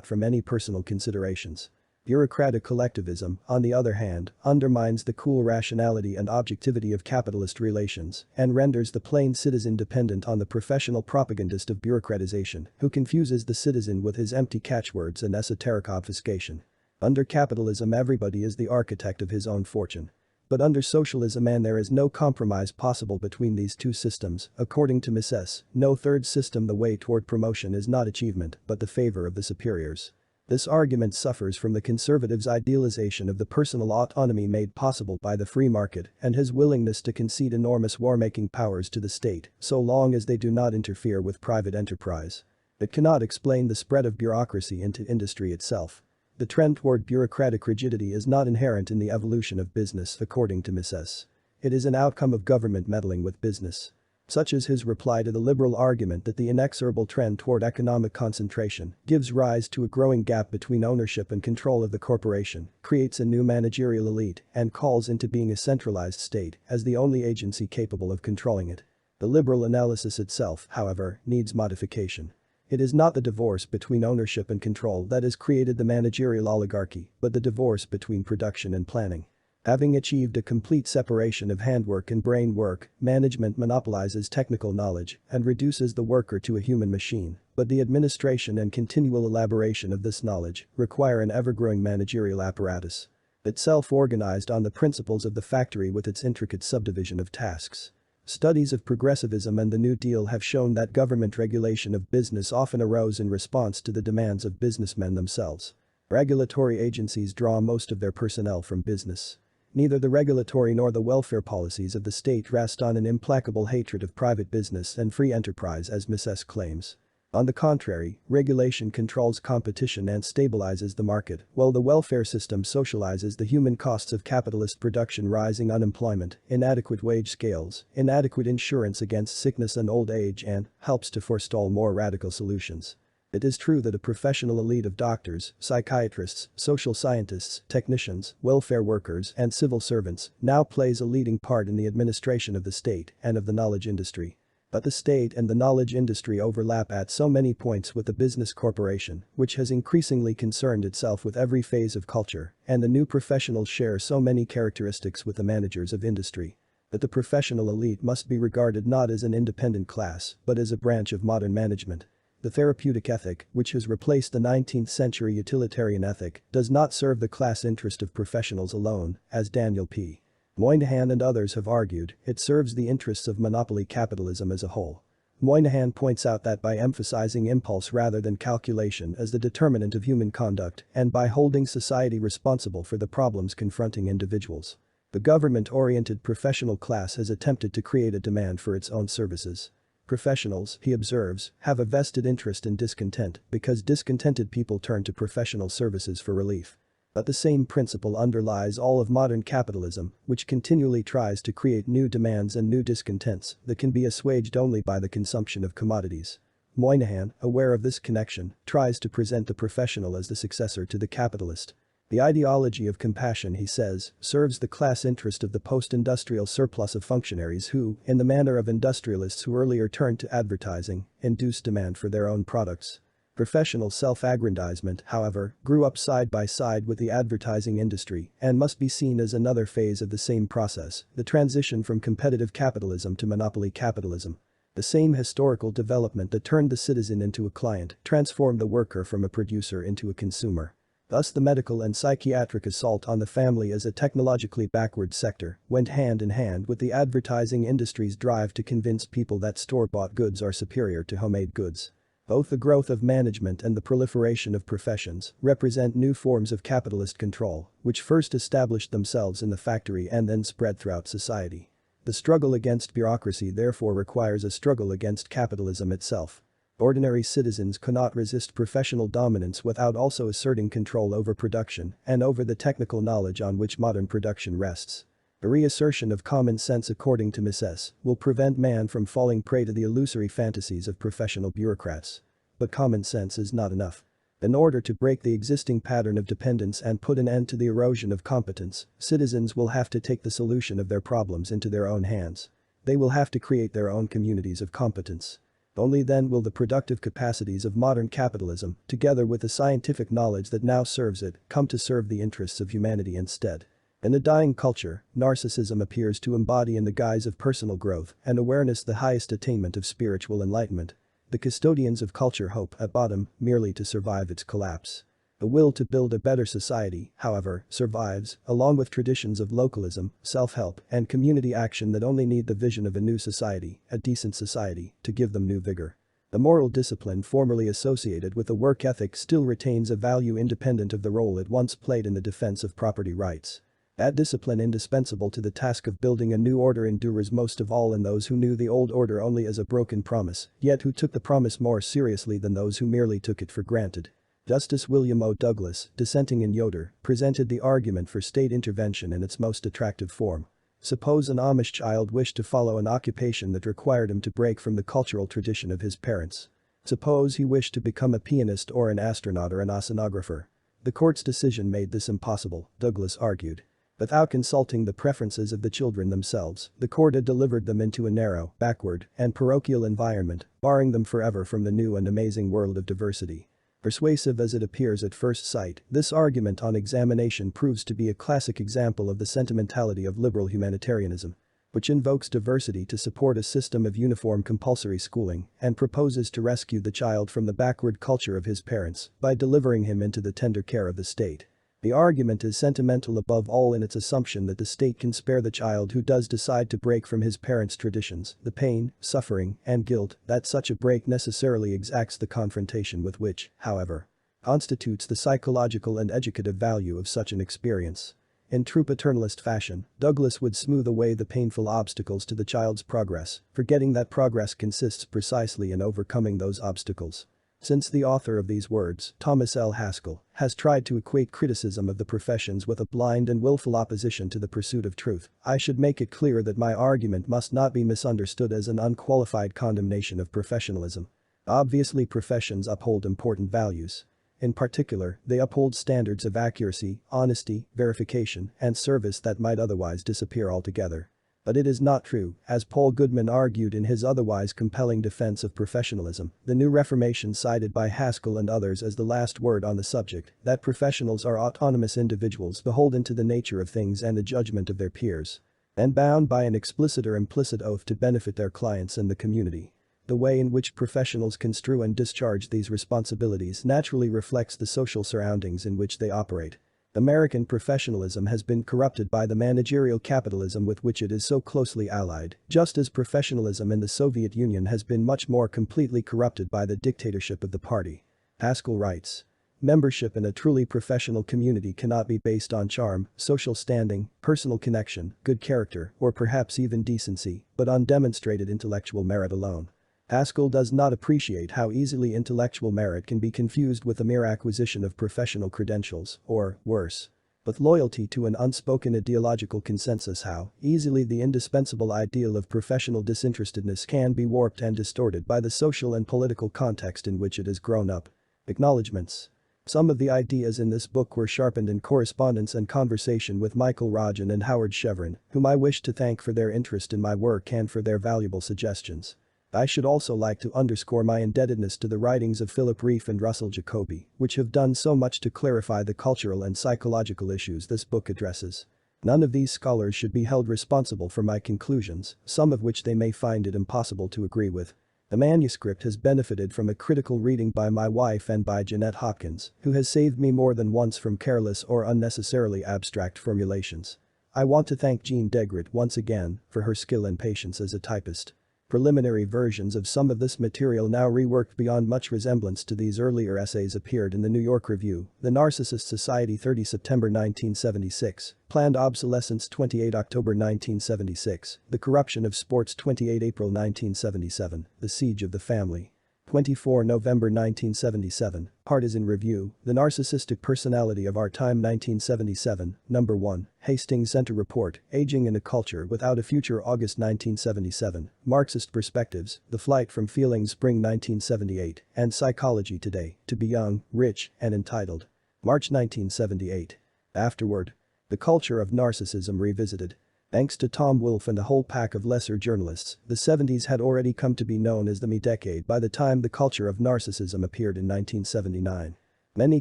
from any personal considerations. Bureaucratic collectivism, on the other hand, undermines the cool rationality and objectivity of capitalist relations and renders the plain citizen dependent on the professional propagandist of bureaucratization, who confuses the citizen with his empty catchwords and esoteric obfuscation. Under capitalism, everybody is the architect of his own fortune. But under socialism, and there is no compromise possible between these two systems, according to Mises, no third system. The way toward promotion is not achievement but the favor of the superiors. This argument suffers from the conservative's idealization of the personal autonomy made possible by the free market and his willingness to concede enormous war-making powers to the state so long as they do not interfere with private enterprise. It cannot explain the spread of bureaucracy into industry itself. The trend toward bureaucratic rigidity is not inherent in the evolution of business, according to Mises. It is an outcome of government meddling with business. Such is his reply to the liberal argument that the inexorable trend toward economic concentration gives rise to a growing gap between ownership and control of the corporation, creates a new managerial elite, and calls into being a centralized state as the only agency capable of controlling it. The liberal analysis itself, however, needs modification. It is not the divorce between ownership and control that has created the managerial oligarchy, but the divorce between production and planning. Having achieved a complete separation of handwork and brain work, management monopolizes technical knowledge and reduces the worker to a human machine, but the administration and continual elaboration of this knowledge require an ever-growing managerial apparatus. Itself organized on the principles of the factory with its intricate subdivision of tasks. Studies of progressivism and the New Deal have shown that government regulation of business often arose in response to the demands of businessmen themselves. Regulatory agencies draw most of their personnel from business. Neither the regulatory nor the welfare policies of the state rest on an implacable hatred of private business and free enterprise, as Mises claims. On the contrary, regulation controls competition and stabilizes the market, while the welfare system socializes the human costs of capitalist production: rising unemployment, inadequate wage scales, inadequate insurance against sickness and old age, and helps to forestall more radical solutions. It is true that a professional elite of doctors, psychiatrists, social scientists, technicians, welfare workers, and civil servants now plays a leading part in the administration of the state and of the knowledge industry. But the state and the knowledge industry overlap at so many points with the business corporation, which has increasingly concerned itself with every phase of culture, and the new professionals share so many characteristics with the managers of industry, that the professional elite must be regarded not as an independent class but as a branch of modern management. The therapeutic ethic, which has replaced the 19th century utilitarian ethic, does not serve the class interest of professionals alone, as Daniel P. Moynihan and others have argued. It serves the interests of monopoly capitalism as a whole. Moynihan points out that by emphasizing impulse rather than calculation as the determinant of human conduct and by holding society responsible for the problems confronting individuals, the government-oriented professional class has attempted to create a demand for its own services. Professionals, he observes, have a vested interest in discontent because discontented people turn to professional services for relief. But the same principle underlies all of modern capitalism, which continually tries to create new demands and new discontents that can be assuaged only by the consumption of commodities. Moynihan, aware of this connection, tries to present the professional as the successor to the capitalist. The ideology of compassion, he says, serves the class interest of the post-industrial surplus of functionaries who, in the manner of industrialists who earlier turned to advertising, induce demand for their own products. Professional self-aggrandizement, however, grew up side by side with the advertising industry and must be seen as another phase of the same process, the transition from competitive capitalism to monopoly capitalism. The same historical development that turned the citizen into a client transformed the worker from a producer into a consumer. Thus the medical and psychiatric assault on the family as a technologically backward sector went hand in hand with the advertising industry's drive to convince people that store-bought goods are superior to homemade goods. Both the growth of management and the proliferation of professions represent new forms of capitalist control, which first established themselves in the factory and then spread throughout society. The struggle against bureaucracy therefore requires a struggle against capitalism itself. Ordinary citizens cannot resist professional dominance without also asserting control over production and over the technical knowledge on which modern production rests. A reassertion of common sense, according to Mises, will prevent man from falling prey to the illusory fantasies of professional bureaucrats. But common sense is not enough. In order to break the existing pattern of dependence and put an end to the erosion of competence, citizens will have to take the solution of their problems into their own hands. They will have to create their own communities of competence. Only then will the productive capacities of modern capitalism, together with the scientific knowledge that now serves it, come to serve the interests of humanity instead. In a dying culture, narcissism appears to embody in the guise of personal growth and awareness the highest attainment of spiritual enlightenment. The custodians of culture hope, at bottom, merely to survive its collapse. The will to build a better society, however, survives, along with traditions of localism, self-help, and community action that only need the vision of a new society, a decent society, to give them new vigor. The moral discipline formerly associated with the work ethic still retains a value independent of the role it once played in the defense of property rights. That discipline indispensable to the task of building a new order endures most of all in those who knew the old order only as a broken promise, yet who took the promise more seriously than those who merely took it for granted. Justice William O. Douglas, dissenting in Yoder, presented the argument for state intervention in its most attractive form. Suppose an Amish child wished to follow an occupation that required him to break from the cultural tradition of his parents. Suppose he wished to become a pianist or an astronaut or an oceanographer. The court's decision made this impossible, Douglas argued. Without consulting the preferences of the children themselves, the court had delivered them into a narrow, backward, and parochial environment, barring them forever from the new and amazing world of diversity. Persuasive as it appears at first sight, this argument on examination proves to be a classic example of the sentimentality of liberal humanitarianism, which invokes diversity to support a system of uniform compulsory schooling and proposes to rescue the child from the backward culture of his parents by delivering him into the tender care of the state. The argument is sentimental above all in its assumption that the state can spare the child who does decide to break from his parents' traditions, the pain, suffering, and guilt that such a break necessarily exacts, the confrontation with which, however, constitutes the psychological and educative value of such an experience. In true paternalist fashion, Douglas would smooth away the painful obstacles to the child's progress, forgetting that progress consists precisely in overcoming those obstacles. Since the author of these words, Thomas L. Haskell, has tried to equate criticism of the professions with a blind and willful opposition to the pursuit of truth, I should make it clear that my argument must not be misunderstood as an unqualified condemnation of professionalism. Obviously, professions uphold important values. In particular, they uphold standards of accuracy, honesty, verification, and service that might otherwise disappear altogether. But it is not true, as Paul Goodman argued in his otherwise compelling defense of professionalism, the new reformation cited by Haskell and others as the last word on the subject, that professionals are autonomous individuals beholden to the nature of things and the judgment of their peers, and bound by an explicit or implicit oath to benefit their clients and the community. The way in which professionals construe and discharge these responsibilities naturally reflects the social surroundings in which they operate. American professionalism has been corrupted by the managerial capitalism with which it is so closely allied, just as professionalism in the Soviet Union has been much more completely corrupted by the dictatorship of the party. Haskell writes, membership in a truly professional community cannot be based on charm, social standing, personal connection, good character, or perhaps even decency, but on demonstrated intellectual merit alone. Haskell does not appreciate how easily intellectual merit can be confused with the mere acquisition of professional credentials, or, worse, with loyalty to an unspoken ideological consensus. How easily the indispensable ideal of professional disinterestedness can be warped and distorted by the social and political context in which it has grown up. Acknowledgements. Some of the ideas in this book were sharpened in correspondence and conversation with Michael Rodgen and Howard Chevron, whom I wish to thank for their interest in my work and for their valuable suggestions. I should also like to underscore my indebtedness to the writings of Philip Rieff and Russell Jacoby, which have done so much to clarify the cultural and psychological issues this book addresses. None of these scholars should be held responsible for my conclusions, some of which they may find it impossible to agree with. The manuscript has benefited from a critical reading by my wife and by Jeanette Hopkins, who has saved me more than once from careless or unnecessarily abstract formulations. I want to thank Jean Degret once again for her skill and patience as a typist. Preliminary versions of some of this material now reworked beyond much resemblance to these earlier essays appeared in the New York Review, The Narcissist Society 30 September 1976, Planned Obsolescence 28 October 1976, The Corruption of Sports 28 April 1977, The Siege of the Family. 24 November 1977, Partisan Review, The Narcissistic Personality of Our Time 1977, No. 1, Hastings Center Report, Aging in a Culture Without a Future August 1977, Marxist Perspectives, The Flight from Feelings Spring 1978, and Psychology Today, To Be Young, Rich, and Entitled. March 1978. Afterward. The Culture of Narcissism Revisited. Thanks to Tom Wolfe and a whole pack of lesser journalists, the 70s had already come to be known as the Me Decade by the time The Culture of Narcissism appeared in 1979. Many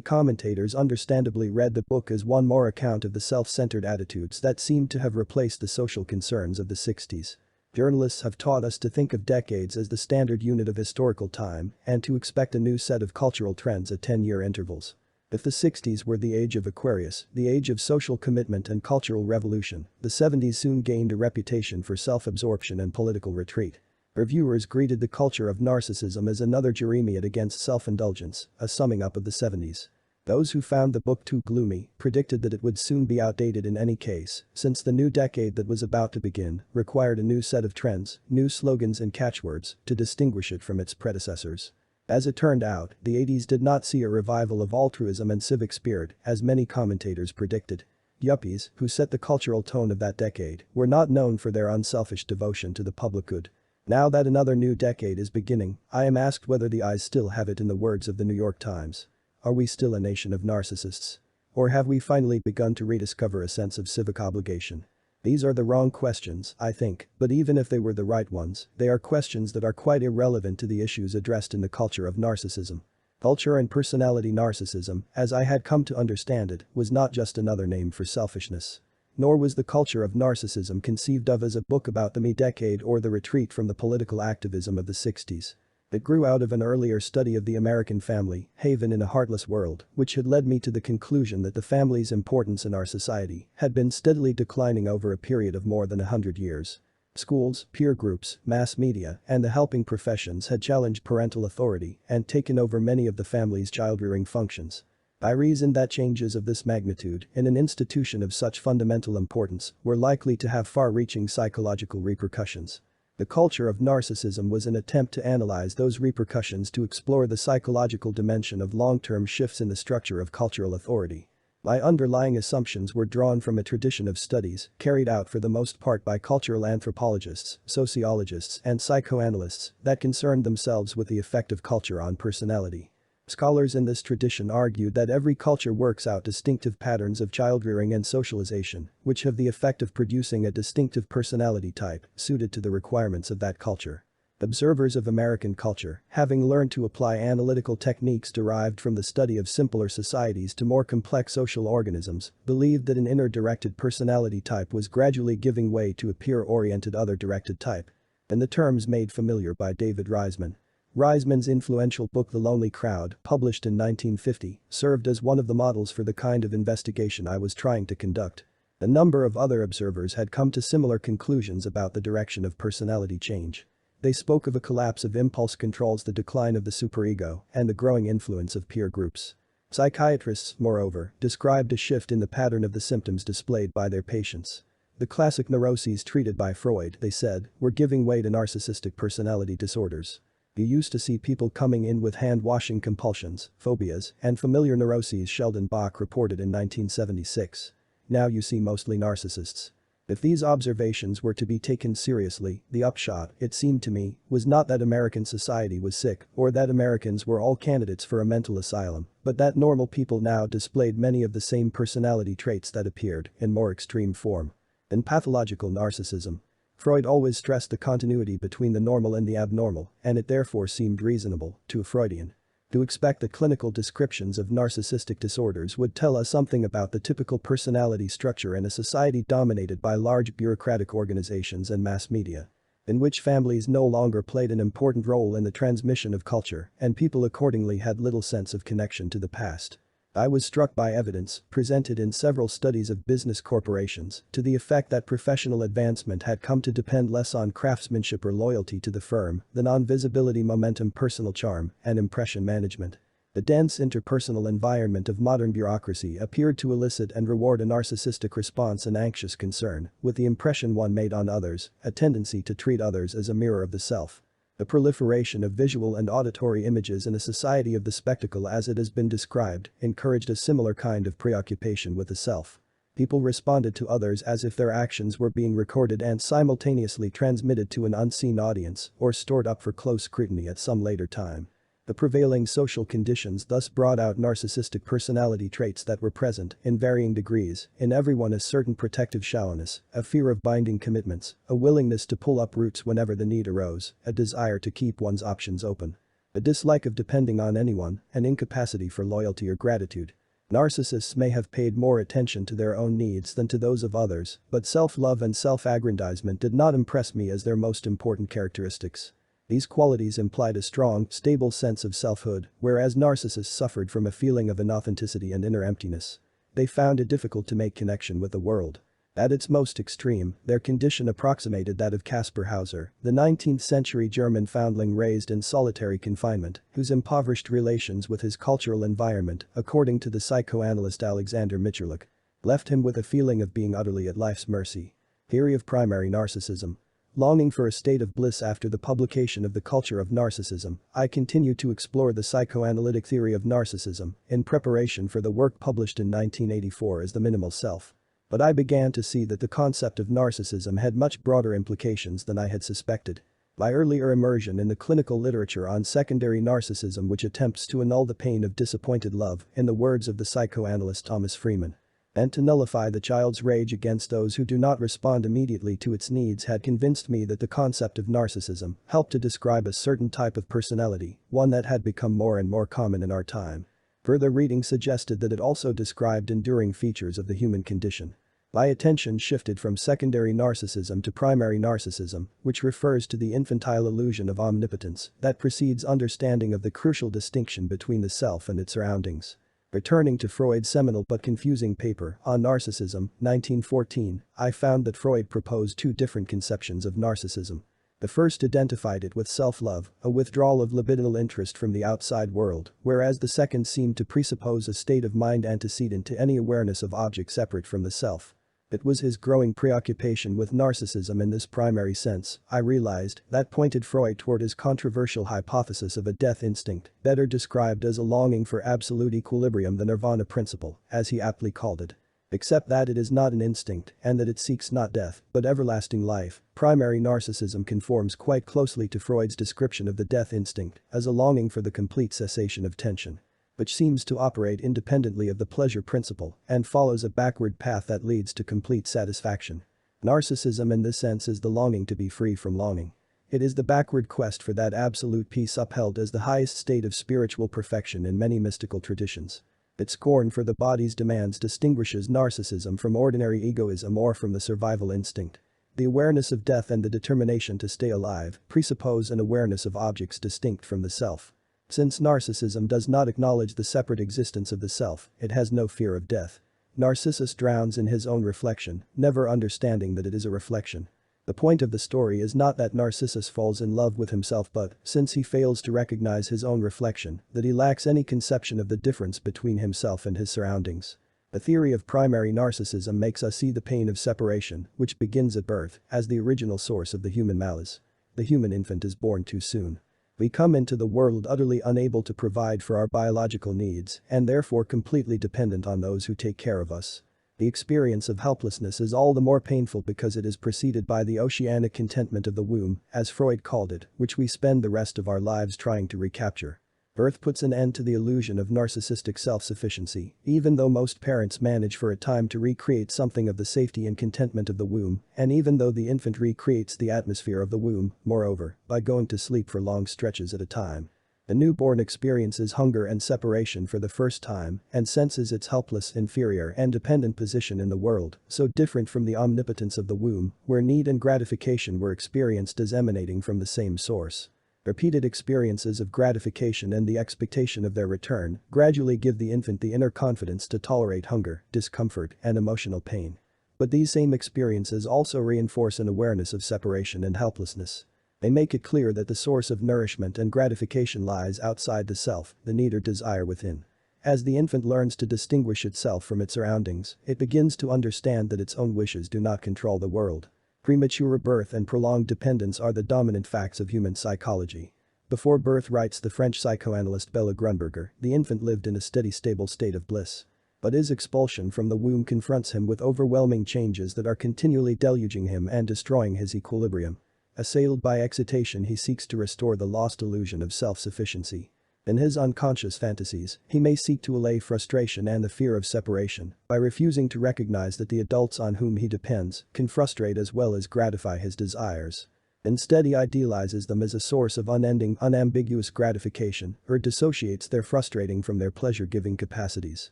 commentators understandably read the book as one more account of the self-centered attitudes that seemed to have replaced the social concerns of the 60s. Journalists have taught us to think of decades as the standard unit of historical time and to expect a new set of cultural trends at 10-year intervals. If the 60s were the age of Aquarius, the age of social commitment and cultural revolution, the 70s soon gained a reputation for self-absorption and political retreat. Reviewers greeted The Culture of Narcissism as another jeremiad against self-indulgence, a summing up of the 70s. Those who found the book too gloomy predicted that it would soon be outdated in any case, since the new decade that was about to begin required a new set of trends, new slogans and catchwords to distinguish it from its predecessors. As it turned out, the 80s did not see a revival of altruism and civic spirit, as many commentators predicted. Yuppies, who set the cultural tone of that decade, were not known for their unselfish devotion to the public good. Now that another new decade is beginning, I am asked whether the eyes still have it in the words of the New York Times. Are we still a nation of narcissists? Or have we finally begun to rediscover a sense of civic obligation? These are the wrong questions, I think, but even if they were the right ones, they are questions that are quite irrelevant to the issues addressed in The Culture of Narcissism. Culture and personality narcissism, as I had come to understand it, was not just another name for selfishness. Nor was The Culture of Narcissism conceived of as a book about the Me Decade or the retreat from the political activism of the 60s. It grew out of an earlier study of the American family, haven in a heartless world, which had led me to the conclusion that the family's importance in our society had been steadily declining over a period of more than 100 years. Schools, peer groups, mass media, and the helping professions had challenged parental authority and taken over many of the family's child-rearing functions. I reasoned that changes of this magnitude in an institution of such fundamental importance were likely to have far-reaching psychological repercussions. The Culture of Narcissism was an attempt to analyze those repercussions to explore the psychological dimension of long-term shifts in the structure of cultural authority. My underlying assumptions were drawn from a tradition of studies carried out for the most part by cultural anthropologists, sociologists, and psychoanalysts that concerned themselves with the effect of culture on personality. Scholars in this tradition argued that every culture works out distinctive patterns of child-rearing and socialization, which have the effect of producing a distinctive personality type suited to the requirements of that culture. Observers of American culture, having learned to apply analytical techniques derived from the study of simpler societies to more complex social organisms, believed that an inner-directed personality type was gradually giving way to a peer-oriented other-directed type. In the terms made familiar by David Reisman. Reisman's influential book The Lonely Crowd, published in 1950, served as one of the models for the kind of investigation I was trying to conduct. A number of other observers had come to similar conclusions about the direction of personality change. They spoke of a collapse of impulse controls, the decline of the superego, and the growing influence of peer groups. Psychiatrists, moreover, described a shift in the pattern of the symptoms displayed by their patients. The classic neuroses treated by Freud, they said, were giving way to narcissistic personality disorders. You used to see people coming in with hand-washing compulsions, phobias, and familiar neuroses, Sheldon Bach reported in 1976. Now you see mostly narcissists. If these observations were to be taken seriously, the upshot, it seemed to me, was not that American society was sick or that Americans were all candidates for a mental asylum, but that normal people now displayed many of the same personality traits that appeared, in more extreme form, in pathological narcissism. Freud always stressed the continuity between the normal and the abnormal, and it therefore seemed reasonable, to a Freudian, to expect that clinical descriptions of narcissistic disorders would tell us something about the typical personality structure in a society dominated by large bureaucratic organizations and mass media, in which families no longer played an important role in the transmission of culture and people accordingly had little sense of connection to the past. I was struck by evidence, presented in several studies of business corporations, to the effect that professional advancement had come to depend less on craftsmanship or loyalty to the firm than on visibility, momentum, personal charm, and impression management. The dense interpersonal environment of modern bureaucracy appeared to elicit and reward a narcissistic response and anxious concern with the impression one made on others, a tendency to treat others as a mirror of the self. The proliferation of visual and auditory images in a society of the spectacle as it has been described encouraged a similar kind of preoccupation with the self. People responded to others as if their actions were being recorded and simultaneously transmitted to an unseen audience or stored up for close scrutiny at some later time. The prevailing social conditions thus brought out narcissistic personality traits that were present, in varying degrees, in everyone: a certain protective shallowness, a fear of binding commitments, a willingness to pull up roots whenever the need arose, a desire to keep one's options open, a dislike of depending on anyone, an incapacity for loyalty or gratitude. Narcissists may have paid more attention to their own needs than to those of others, but self-love and self-aggrandizement did not impress me as their most important characteristics. These qualities implied a strong, stable sense of selfhood, whereas narcissists suffered from a feeling of inauthenticity and inner emptiness. They found it difficult to make connection with the world. At its most extreme, their condition approximated that of Caspar Hauser, the 19th-century German foundling raised in solitary confinement, whose impoverished relations with his cultural environment, according to the psychoanalyst Alexander Mitscherlich, left him with a feeling of being utterly at life's mercy. Theory of primary narcissism. Longing for a state of bliss after the publication of The Culture of Narcissism, I continued to explore the psychoanalytic theory of narcissism in preparation for the work published in 1984 as The Minimal Self. But I began to see that the concept of narcissism had much broader implications than I had suspected. My earlier immersion in the clinical literature on secondary narcissism, which attempts to annul the pain of disappointed love, in the words of the psychoanalyst Thomas Freeman, and to nullify the child's rage against those who do not respond immediately to its needs, had convinced me that the concept of narcissism helped to describe a certain type of personality, one that had become more and more common in our time. Further reading suggested that it also described enduring features of the human condition. My attention shifted from secondary narcissism to primary narcissism, which refers to the infantile illusion of omnipotence that precedes understanding of the crucial distinction between the self and its surroundings. Returning to Freud's seminal but confusing paper on narcissism, 1914, I found that Freud proposed two different conceptions of narcissism. The first identified it with self-love, a withdrawal of libidinal interest from the outside world, whereas the second seemed to presuppose a state of mind antecedent to any awareness of objects separate from the self. It was his growing preoccupation with narcissism in this primary sense, I realized, that pointed Freud toward his controversial hypothesis of a death instinct, better described as a longing for absolute equilibrium, the nirvana principle, as he aptly called it. Except that it is not an instinct and that it seeks not death, but everlasting life, primary narcissism conforms quite closely to Freud's description of the death instinct as a longing for the complete cessation of tension, which seems to operate independently of the pleasure principle and follows a backward path that leads to complete satisfaction. Narcissism in this sense is the longing to be free from longing. It is the backward quest for that absolute peace upheld as the highest state of spiritual perfection in many mystical traditions. Its scorn for the body's demands distinguishes narcissism from ordinary egoism or from the survival instinct. The awareness of death and the determination to stay alive presuppose an awareness of objects distinct from the self. Since narcissism does not acknowledge the separate existence of the self, it has no fear of death. Narcissus drowns in his own reflection, never understanding that it is a reflection. The point of the story is not that Narcissus falls in love with himself, but, since he fails to recognize his own reflection, that he lacks any conception of the difference between himself and his surroundings. The theory of primary narcissism makes us see the pain of separation, which begins at birth, as the original source of the human malice. The human infant is born too soon. We come into the world utterly unable to provide for our biological needs and therefore completely dependent on those who take care of us. The experience of helplessness is all the more painful because it is preceded by the oceanic contentment of the womb, as Freud called it, which we spend the rest of our lives trying to recapture. Birth puts an end to the illusion of narcissistic self-sufficiency, even though most parents manage for a time to recreate something of the safety and contentment of the womb, and even though the infant recreates the atmosphere of the womb, moreover, by going to sleep for long stretches at a time. The newborn experiences hunger and separation for the first time and senses its helpless, inferior and dependent position in the world, so different from the omnipotence of the womb, where need and gratification were experienced as emanating from the same source. Repeated experiences of gratification and the expectation of their return gradually give the infant the inner confidence to tolerate hunger, discomfort, and emotional pain. But these same experiences also reinforce an awareness of separation and helplessness. They make it clear that the source of nourishment and gratification lies outside the self, the need or desire within. As the infant learns to distinguish itself from its surroundings, it begins to understand that its own wishes do not control the world. Premature birth and prolonged dependence are the dominant facts of human psychology. Before birth, writes the French psychoanalyst Bella Grunberger, the infant lived in a steady, stable state of bliss. But his expulsion from the womb confronts him with overwhelming changes that are continually deluging him and destroying his equilibrium. Assailed by excitation, he seeks to restore the lost illusion of self-sufficiency. In his unconscious fantasies, he may seek to allay frustration and the fear of separation by refusing to recognize that the adults on whom he depends can frustrate as well as gratify his desires. Instead, he idealizes them as a source of unending, unambiguous gratification or dissociates their frustrating from their pleasure-giving capacities.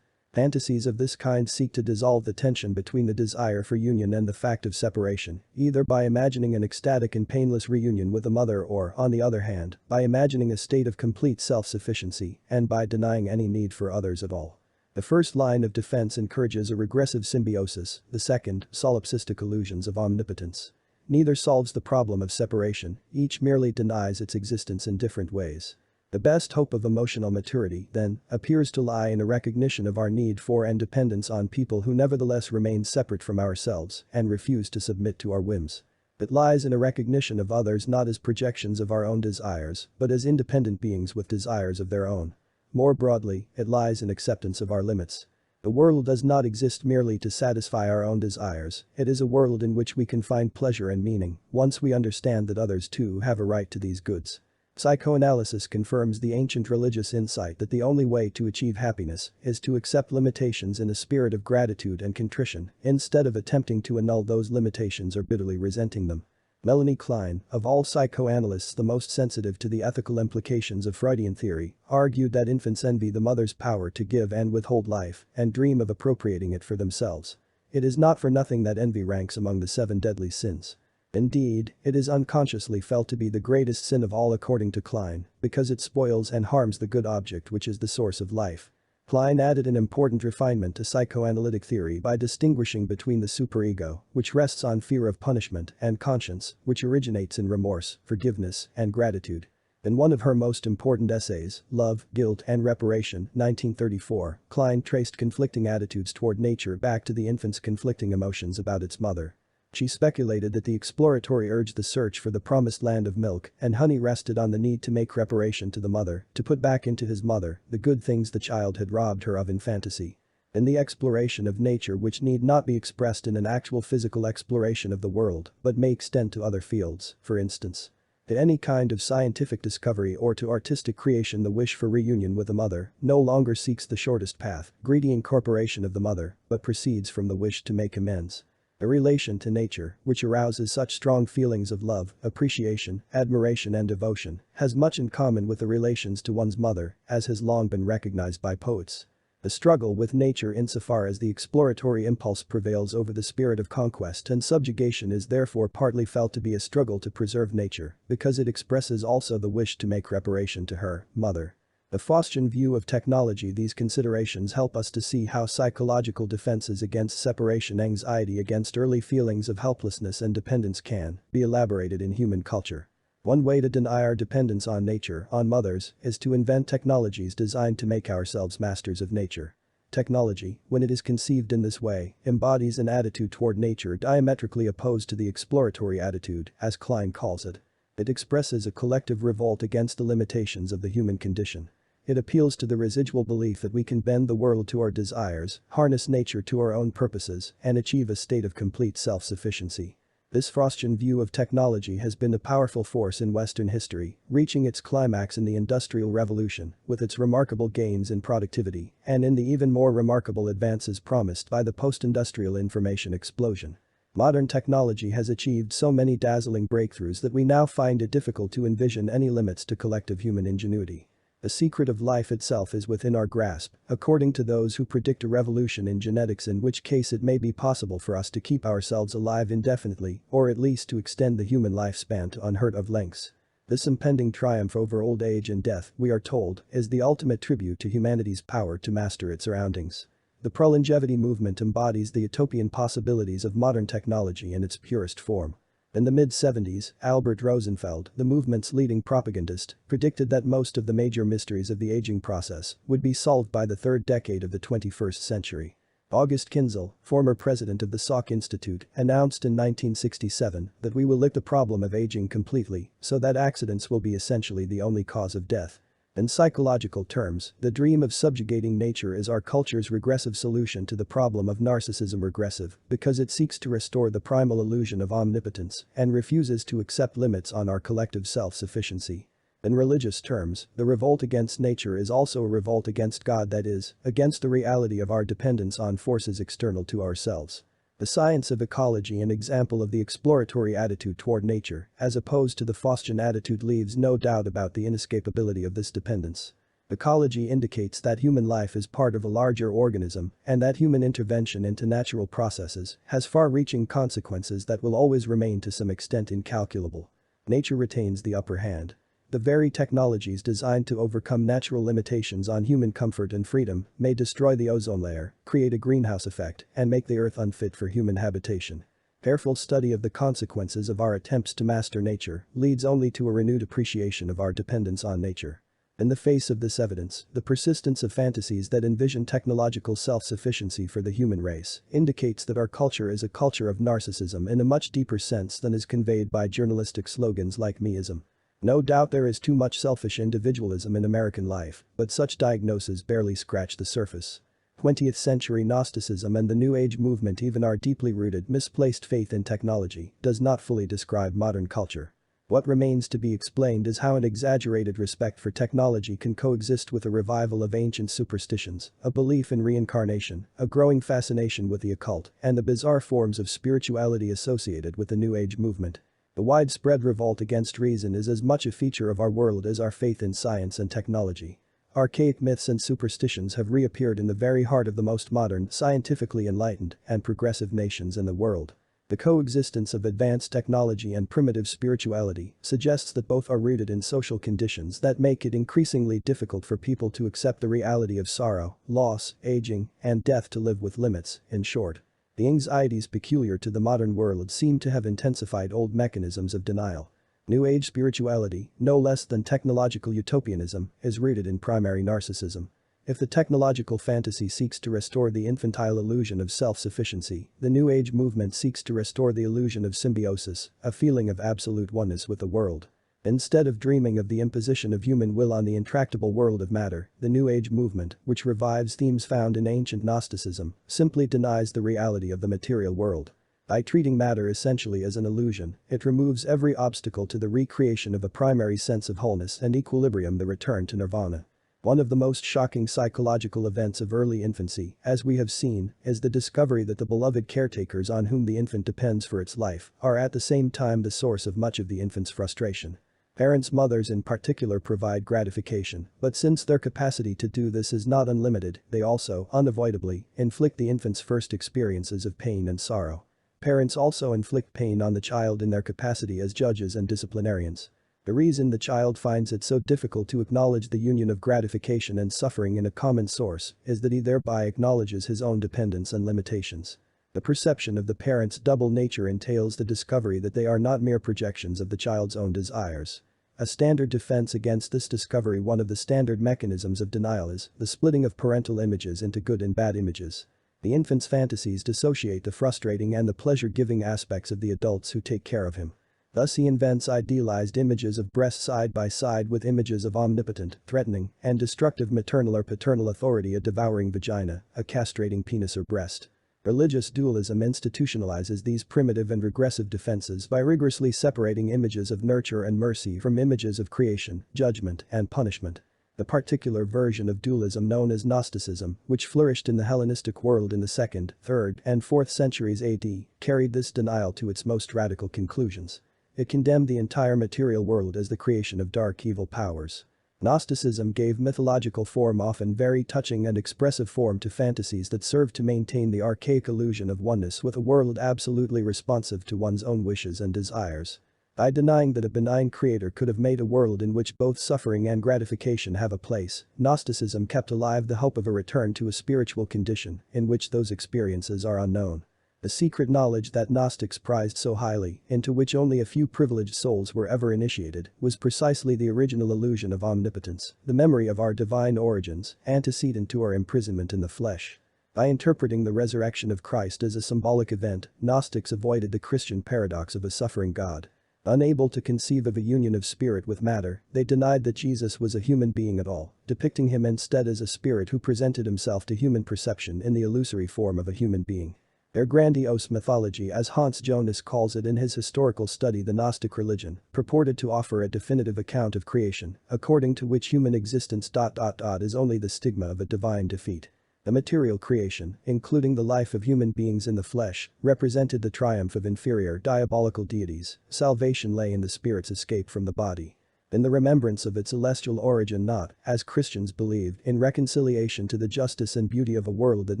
Fantasies of this kind seek to dissolve the tension between the desire for union and the fact of separation, either by imagining an ecstatic and painless reunion with a mother or, on the other hand, by imagining a state of complete self-sufficiency and by denying any need for others at all. The first line of defense encourages a regressive symbiosis, the second, solipsistic illusions of omnipotence. Neither solves the problem of separation, each merely denies its existence in different ways. The best hope of emotional maturity, then, appears to lie in a recognition of our need for and dependence on people who nevertheless remain separate from ourselves and refuse to submit to our whims. It lies in a recognition of others not as projections of our own desires, but as independent beings with desires of their own. More broadly, it lies in acceptance of our limits. The world does not exist merely to satisfy our own desires, it is a world in which we can find pleasure and meaning, once we understand that others too have a right to these goods. Psychoanalysis confirms the ancient religious insight that the only way to achieve happiness is to accept limitations in a spirit of gratitude and contrition, instead of attempting to annul those limitations or bitterly resenting them. Melanie Klein, of all psychoanalysts the most sensitive to the ethical implications of Freudian theory, argued that infants envy the mother's power to give and withhold life and dream of appropriating it for themselves. It is not for nothing that envy ranks among the 7 deadly sins. Indeed, it is unconsciously felt to be the greatest sin of all according to Klein, because it spoils and harms the good object which is the source of life. Klein added an important refinement to psychoanalytic theory by distinguishing between the superego, which rests on fear of punishment, and conscience, which originates in remorse, forgiveness, and gratitude. In one of her most important essays, Love, Guilt, and Reparation, 1934, Klein traced conflicting attitudes toward nature back to the infant's conflicting emotions about its mother. She speculated that the exploratory urge, the search for the promised land of milk and honey, rested on the need to make reparation to the mother, to put back into his mother the good things the child had robbed her of in fantasy. In the exploration of nature, which need not be expressed in an actual physical exploration of the world but may extend to other fields, for instance. To any kind of scientific discovery or to artistic creation, the wish for reunion with the mother no longer seeks the shortest path, greedy incorporation of the mother, but proceeds from the wish to make amends. A relation to nature, which arouses such strong feelings of love, appreciation, admiration and devotion, has much in common with the relations to one's mother, as has long been recognized by poets. The struggle with nature insofar as the exploratory impulse prevails over the spirit of conquest and subjugation is therefore partly felt to be a struggle to preserve nature, because it expresses also the wish to make reparation to her, mother. The Faustian view of technology. These considerations help us to see how psychological defenses against separation anxiety against early feelings of helplessness and dependence can be elaborated in human culture. One way to deny our dependence on nature, on mothers, is to invent technologies designed to make ourselves masters of nature. Technology, when it is conceived in this way, embodies an attitude toward nature diametrically opposed to the exploratory attitude, as Klein calls it. It expresses a collective revolt against the limitations of the human condition. It appeals to the residual belief that we can bend the world to our desires, harness nature to our own purposes, and achieve a state of complete self-sufficiency. This Faustian view of technology has been a powerful force in Western history, reaching its climax in the Industrial Revolution with its remarkable gains in productivity and in the even more remarkable advances promised by the post-industrial information explosion. Modern technology has achieved so many dazzling breakthroughs that we now find it difficult to envision any limits to collective human ingenuity. The secret of life itself is within our grasp, according to those who predict a revolution in genetics, in which case it may be possible for us to keep ourselves alive indefinitely, or at least to extend the human lifespan to unheard of lengths. This impending triumph over old age and death, we are told, is the ultimate tribute to humanity's power to master its surroundings. The pro-longevity movement embodies the utopian possibilities of modern technology in its purest form. In the mid-70s, Albert Rosenfeld, the movement's leading propagandist, predicted that most of the major mysteries of the aging process would be solved by the third decade of the 21st century. August Kinzel, former president of the Salk Institute, announced in 1967 that we will lift the problem of aging completely so that accidents will be essentially the only cause of death. In psychological terms, the dream of subjugating nature is our culture's regressive solution to the problem of narcissism, regressive because it seeks to restore the primal illusion of omnipotence and refuses to accept limits on our collective self-sufficiency. In religious terms, the revolt against nature is also a revolt against God, that is, against the reality of our dependence on forces external to ourselves. The science of ecology, an example of the exploratory attitude toward nature, as opposed to the Faustian attitude, leaves no doubt about the inescapability of this dependence. Ecology indicates that human life is part of a larger organism and that human intervention into natural processes has far-reaching consequences that will always remain to some extent incalculable. Nature retains the upper hand. The very technologies designed to overcome natural limitations on human comfort and freedom may destroy the ozone layer, create a greenhouse effect, and make the earth unfit for human habitation. Careful study of the consequences of our attempts to master nature leads only to a renewed appreciation of our dependence on nature. In the face of this evidence, the persistence of fantasies that envision technological self-sufficiency for the human race indicates that our culture is a culture of narcissism in a much deeper sense than is conveyed by journalistic slogans like meism. No doubt there is too much selfish individualism in American life, but such diagnoses barely scratch the surface. 20th century Gnosticism and the New Age movement, even our deeply rooted misplaced faith in technology, does not fully describe modern culture. What remains to be explained is how an exaggerated respect for technology can coexist with a revival of ancient superstitions, a belief in reincarnation, a growing fascination with the occult, and the bizarre forms of spirituality associated with the New Age movement. The widespread revolt against reason is as much a feature of our world as our faith in science and technology. Archaic myths and superstitions have reappeared in the very heart of the most modern, scientifically enlightened, and progressive nations in the world. The coexistence of advanced technology and primitive spirituality suggests that both are rooted in social conditions that make it increasingly difficult for people to accept the reality of sorrow, loss, aging, and death, to live with limits, in short. The anxieties peculiar to the modern world seem to have intensified old mechanisms of denial. New Age spirituality, no less than technological utopianism, is rooted in primary narcissism. If the technological fantasy seeks to restore the infantile illusion of self-sufficiency, the New Age movement seeks to restore the illusion of symbiosis, a feeling of absolute oneness with the world. Instead of dreaming of the imposition of human will on the intractable world of matter, the New Age movement, which revives themes found in ancient Gnosticism, simply denies the reality of the material world. By treating matter essentially as an illusion, it removes every obstacle to the recreation of a primary sense of wholeness and equilibrium, the return to nirvana. One of the most shocking psychological events of early infancy, as we have seen, is the discovery that the beloved caretakers on whom the infant depends for its life are at the same time the source of much of the infant's frustration. Parents, mothers in particular, provide gratification, but since their capacity to do this is not unlimited, they also, unavoidably, inflict the infant's first experiences of pain and sorrow. Parents also inflict pain on the child in their capacity as judges and disciplinarians. The reason the child finds it so difficult to acknowledge the union of gratification and suffering in a common source is that he thereby acknowledges his own dependence and limitations. The perception of the parent's double nature entails the discovery that they are not mere projections of the child's own desires. A standard defense against this discovery, one of the standard mechanisms of denial, is the splitting of parental images into good and bad images. The infant's fantasies dissociate the frustrating and the pleasure-giving aspects of the adults who take care of him. Thus he invents idealized images of breast side by side with images of omnipotent, threatening, and destructive maternal or paternal authority, a devouring vagina, a castrating penis or breast. Religious dualism institutionalizes these primitive and regressive defenses by rigorously separating images of nurture and mercy from images of creation, judgment, and punishment. The particular version of dualism known as Gnosticism, which flourished in the Hellenistic world in the 2nd, 3rd, and 4th centuries AD, carried this denial to its most radical conclusions. It condemned the entire material world as the creation of dark evil powers. Gnosticism gave mythological form, often very touching and expressive form, to fantasies that served to maintain the archaic illusion of oneness with a world absolutely responsive to one's own wishes and desires. By denying that a benign creator could have made a world in which both suffering and gratification have a place, Gnosticism kept alive the hope of a return to a spiritual condition in which those experiences are unknown. The secret knowledge that Gnostics prized so highly, into which only a few privileged souls were ever initiated, was precisely the original illusion of omnipotence, the memory of our divine origins, antecedent to our imprisonment in the flesh. By interpreting the resurrection of Christ as a symbolic event, Gnostics avoided the Christian paradox of a suffering God. Unable to conceive of a union of spirit with matter, they denied that Jesus was a human being at all, depicting him instead as a spirit who presented himself to human perception in the illusory form of a human being. Their grandiose mythology, as Hans Jonas calls it in his historical study The Gnostic Religion, purported to offer a definitive account of creation, according to which human existence is only the stigma of a divine defeat. The material creation, including the life of human beings in the flesh, represented the triumph of inferior diabolical deities. Salvation lay in the spirit's escape from the body. In the remembrance of its celestial origin, not, as Christians believe, in reconciliation to the justice and beauty of a world that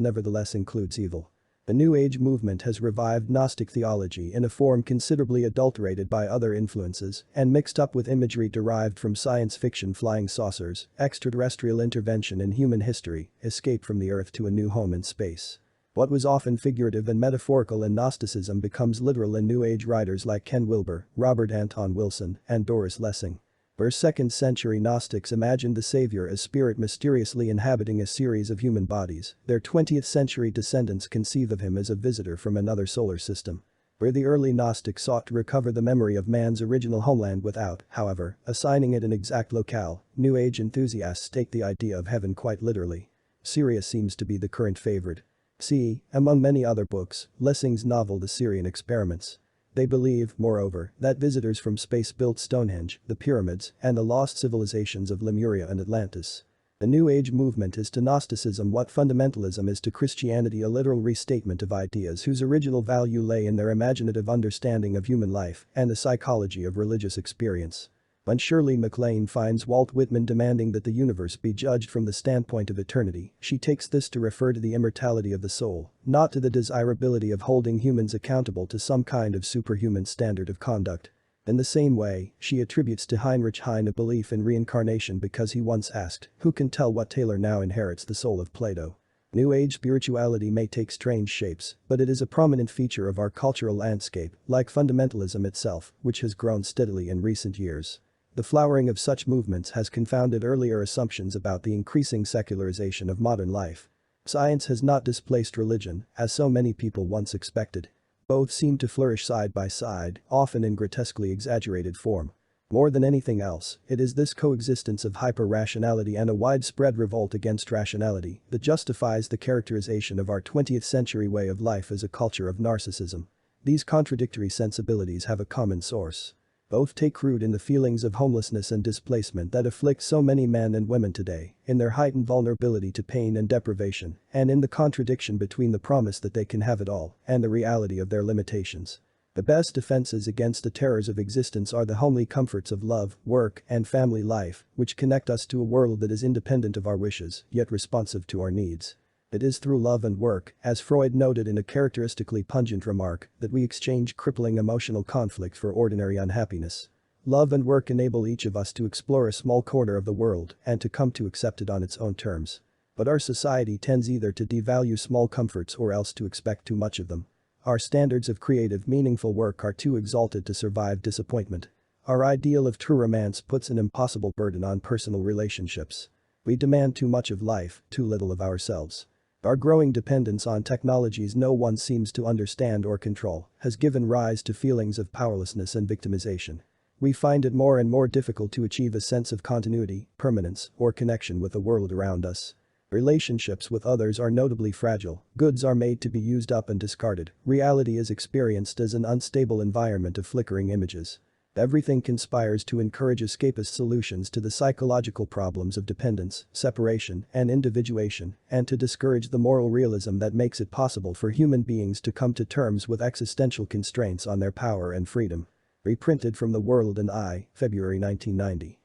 nevertheless includes evil. The New Age movement has revived Gnostic theology in a form considerably adulterated by other influences and mixed up with imagery derived from science fiction: flying saucers, extraterrestrial intervention in human history, escape from the Earth to a new home in space. What was often figurative and metaphorical in Gnosticism becomes literal in New Age writers like Ken Wilber, Robert Anton Wilson, and Doris Lessing. Where 2nd century Gnostics imagined the Savior as spirit mysteriously inhabiting a series of human bodies, their 20th century descendants conceive of him as a visitor from another solar system. Where the early Gnostics sought to recover the memory of man's original homeland without, however, assigning it an exact locale, New Age enthusiasts take the idea of heaven quite literally. Syria seems to be the current favorite. See, among many other books, Lessing's novel The Syrian Experiments. They believe, moreover, that visitors from space built Stonehenge, the pyramids, and the lost civilizations of Lemuria and Atlantis. The New Age movement is to Gnosticism what fundamentalism is to Christianity: a literal restatement of ideas whose original value lay in their imaginative understanding of human life and the psychology of religious experience. When Shirley MacLaine finds Walt Whitman demanding that the universe be judged from the standpoint of eternity, she takes this to refer to the immortality of the soul, not to the desirability of holding humans accountable to some kind of superhuman standard of conduct. In the same way, she attributes to Heinrich Heine a belief in reincarnation because he once asked, "Who can tell what tailor now inherits the soul of Plato?" New Age spirituality may take strange shapes, but it is a prominent feature of our cultural landscape, like fundamentalism itself, which has grown steadily in recent years. The flowering of such movements has confounded earlier assumptions about the increasing secularization of modern life. Science has not displaced religion, as so many people once expected. Both seem to flourish side by side, often in grotesquely exaggerated form. More than anything else, it is this coexistence of hyper-rationality and a widespread revolt against rationality that justifies the characterization of our 20th century way of life as a culture of narcissism. These contradictory sensibilities have a common source. Both take root in the feelings of homelessness and displacement that afflict so many men and women today, in their heightened vulnerability to pain and deprivation, and in the contradiction between the promise that they can have it all and the reality of their limitations. The best defenses against the terrors of existence are the homely comforts of love, work, and family life, which connect us to a world that is independent of our wishes, yet responsive to our needs. It is through love and work, as Freud noted in a characteristically pungent remark, that we exchange crippling emotional conflict for ordinary unhappiness. Love and work enable each of us to explore a small corner of the world and to come to accept it on its own terms. But our society tends either to devalue small comforts or else to expect too much of them. Our standards of creative, meaningful work are too exalted to survive disappointment. Our ideal of true romance puts an impossible burden on personal relationships. We demand too much of life, too little of ourselves. Our growing dependence on technologies no one seems to understand or control has given rise to feelings of powerlessness and victimization. We find it more and more difficult to achieve a sense of continuity, permanence, or connection with the world around us. Relationships with others are notably fragile, goods are made to be used up and discarded, reality is experienced as an unstable environment of flickering images. Everything conspires to encourage escapist solutions to the psychological problems of dependence, separation, and individuation, and to discourage the moral realism that makes it possible for human beings to come to terms with existential constraints on their power and freedom. Reprinted from The World and I, February 1990.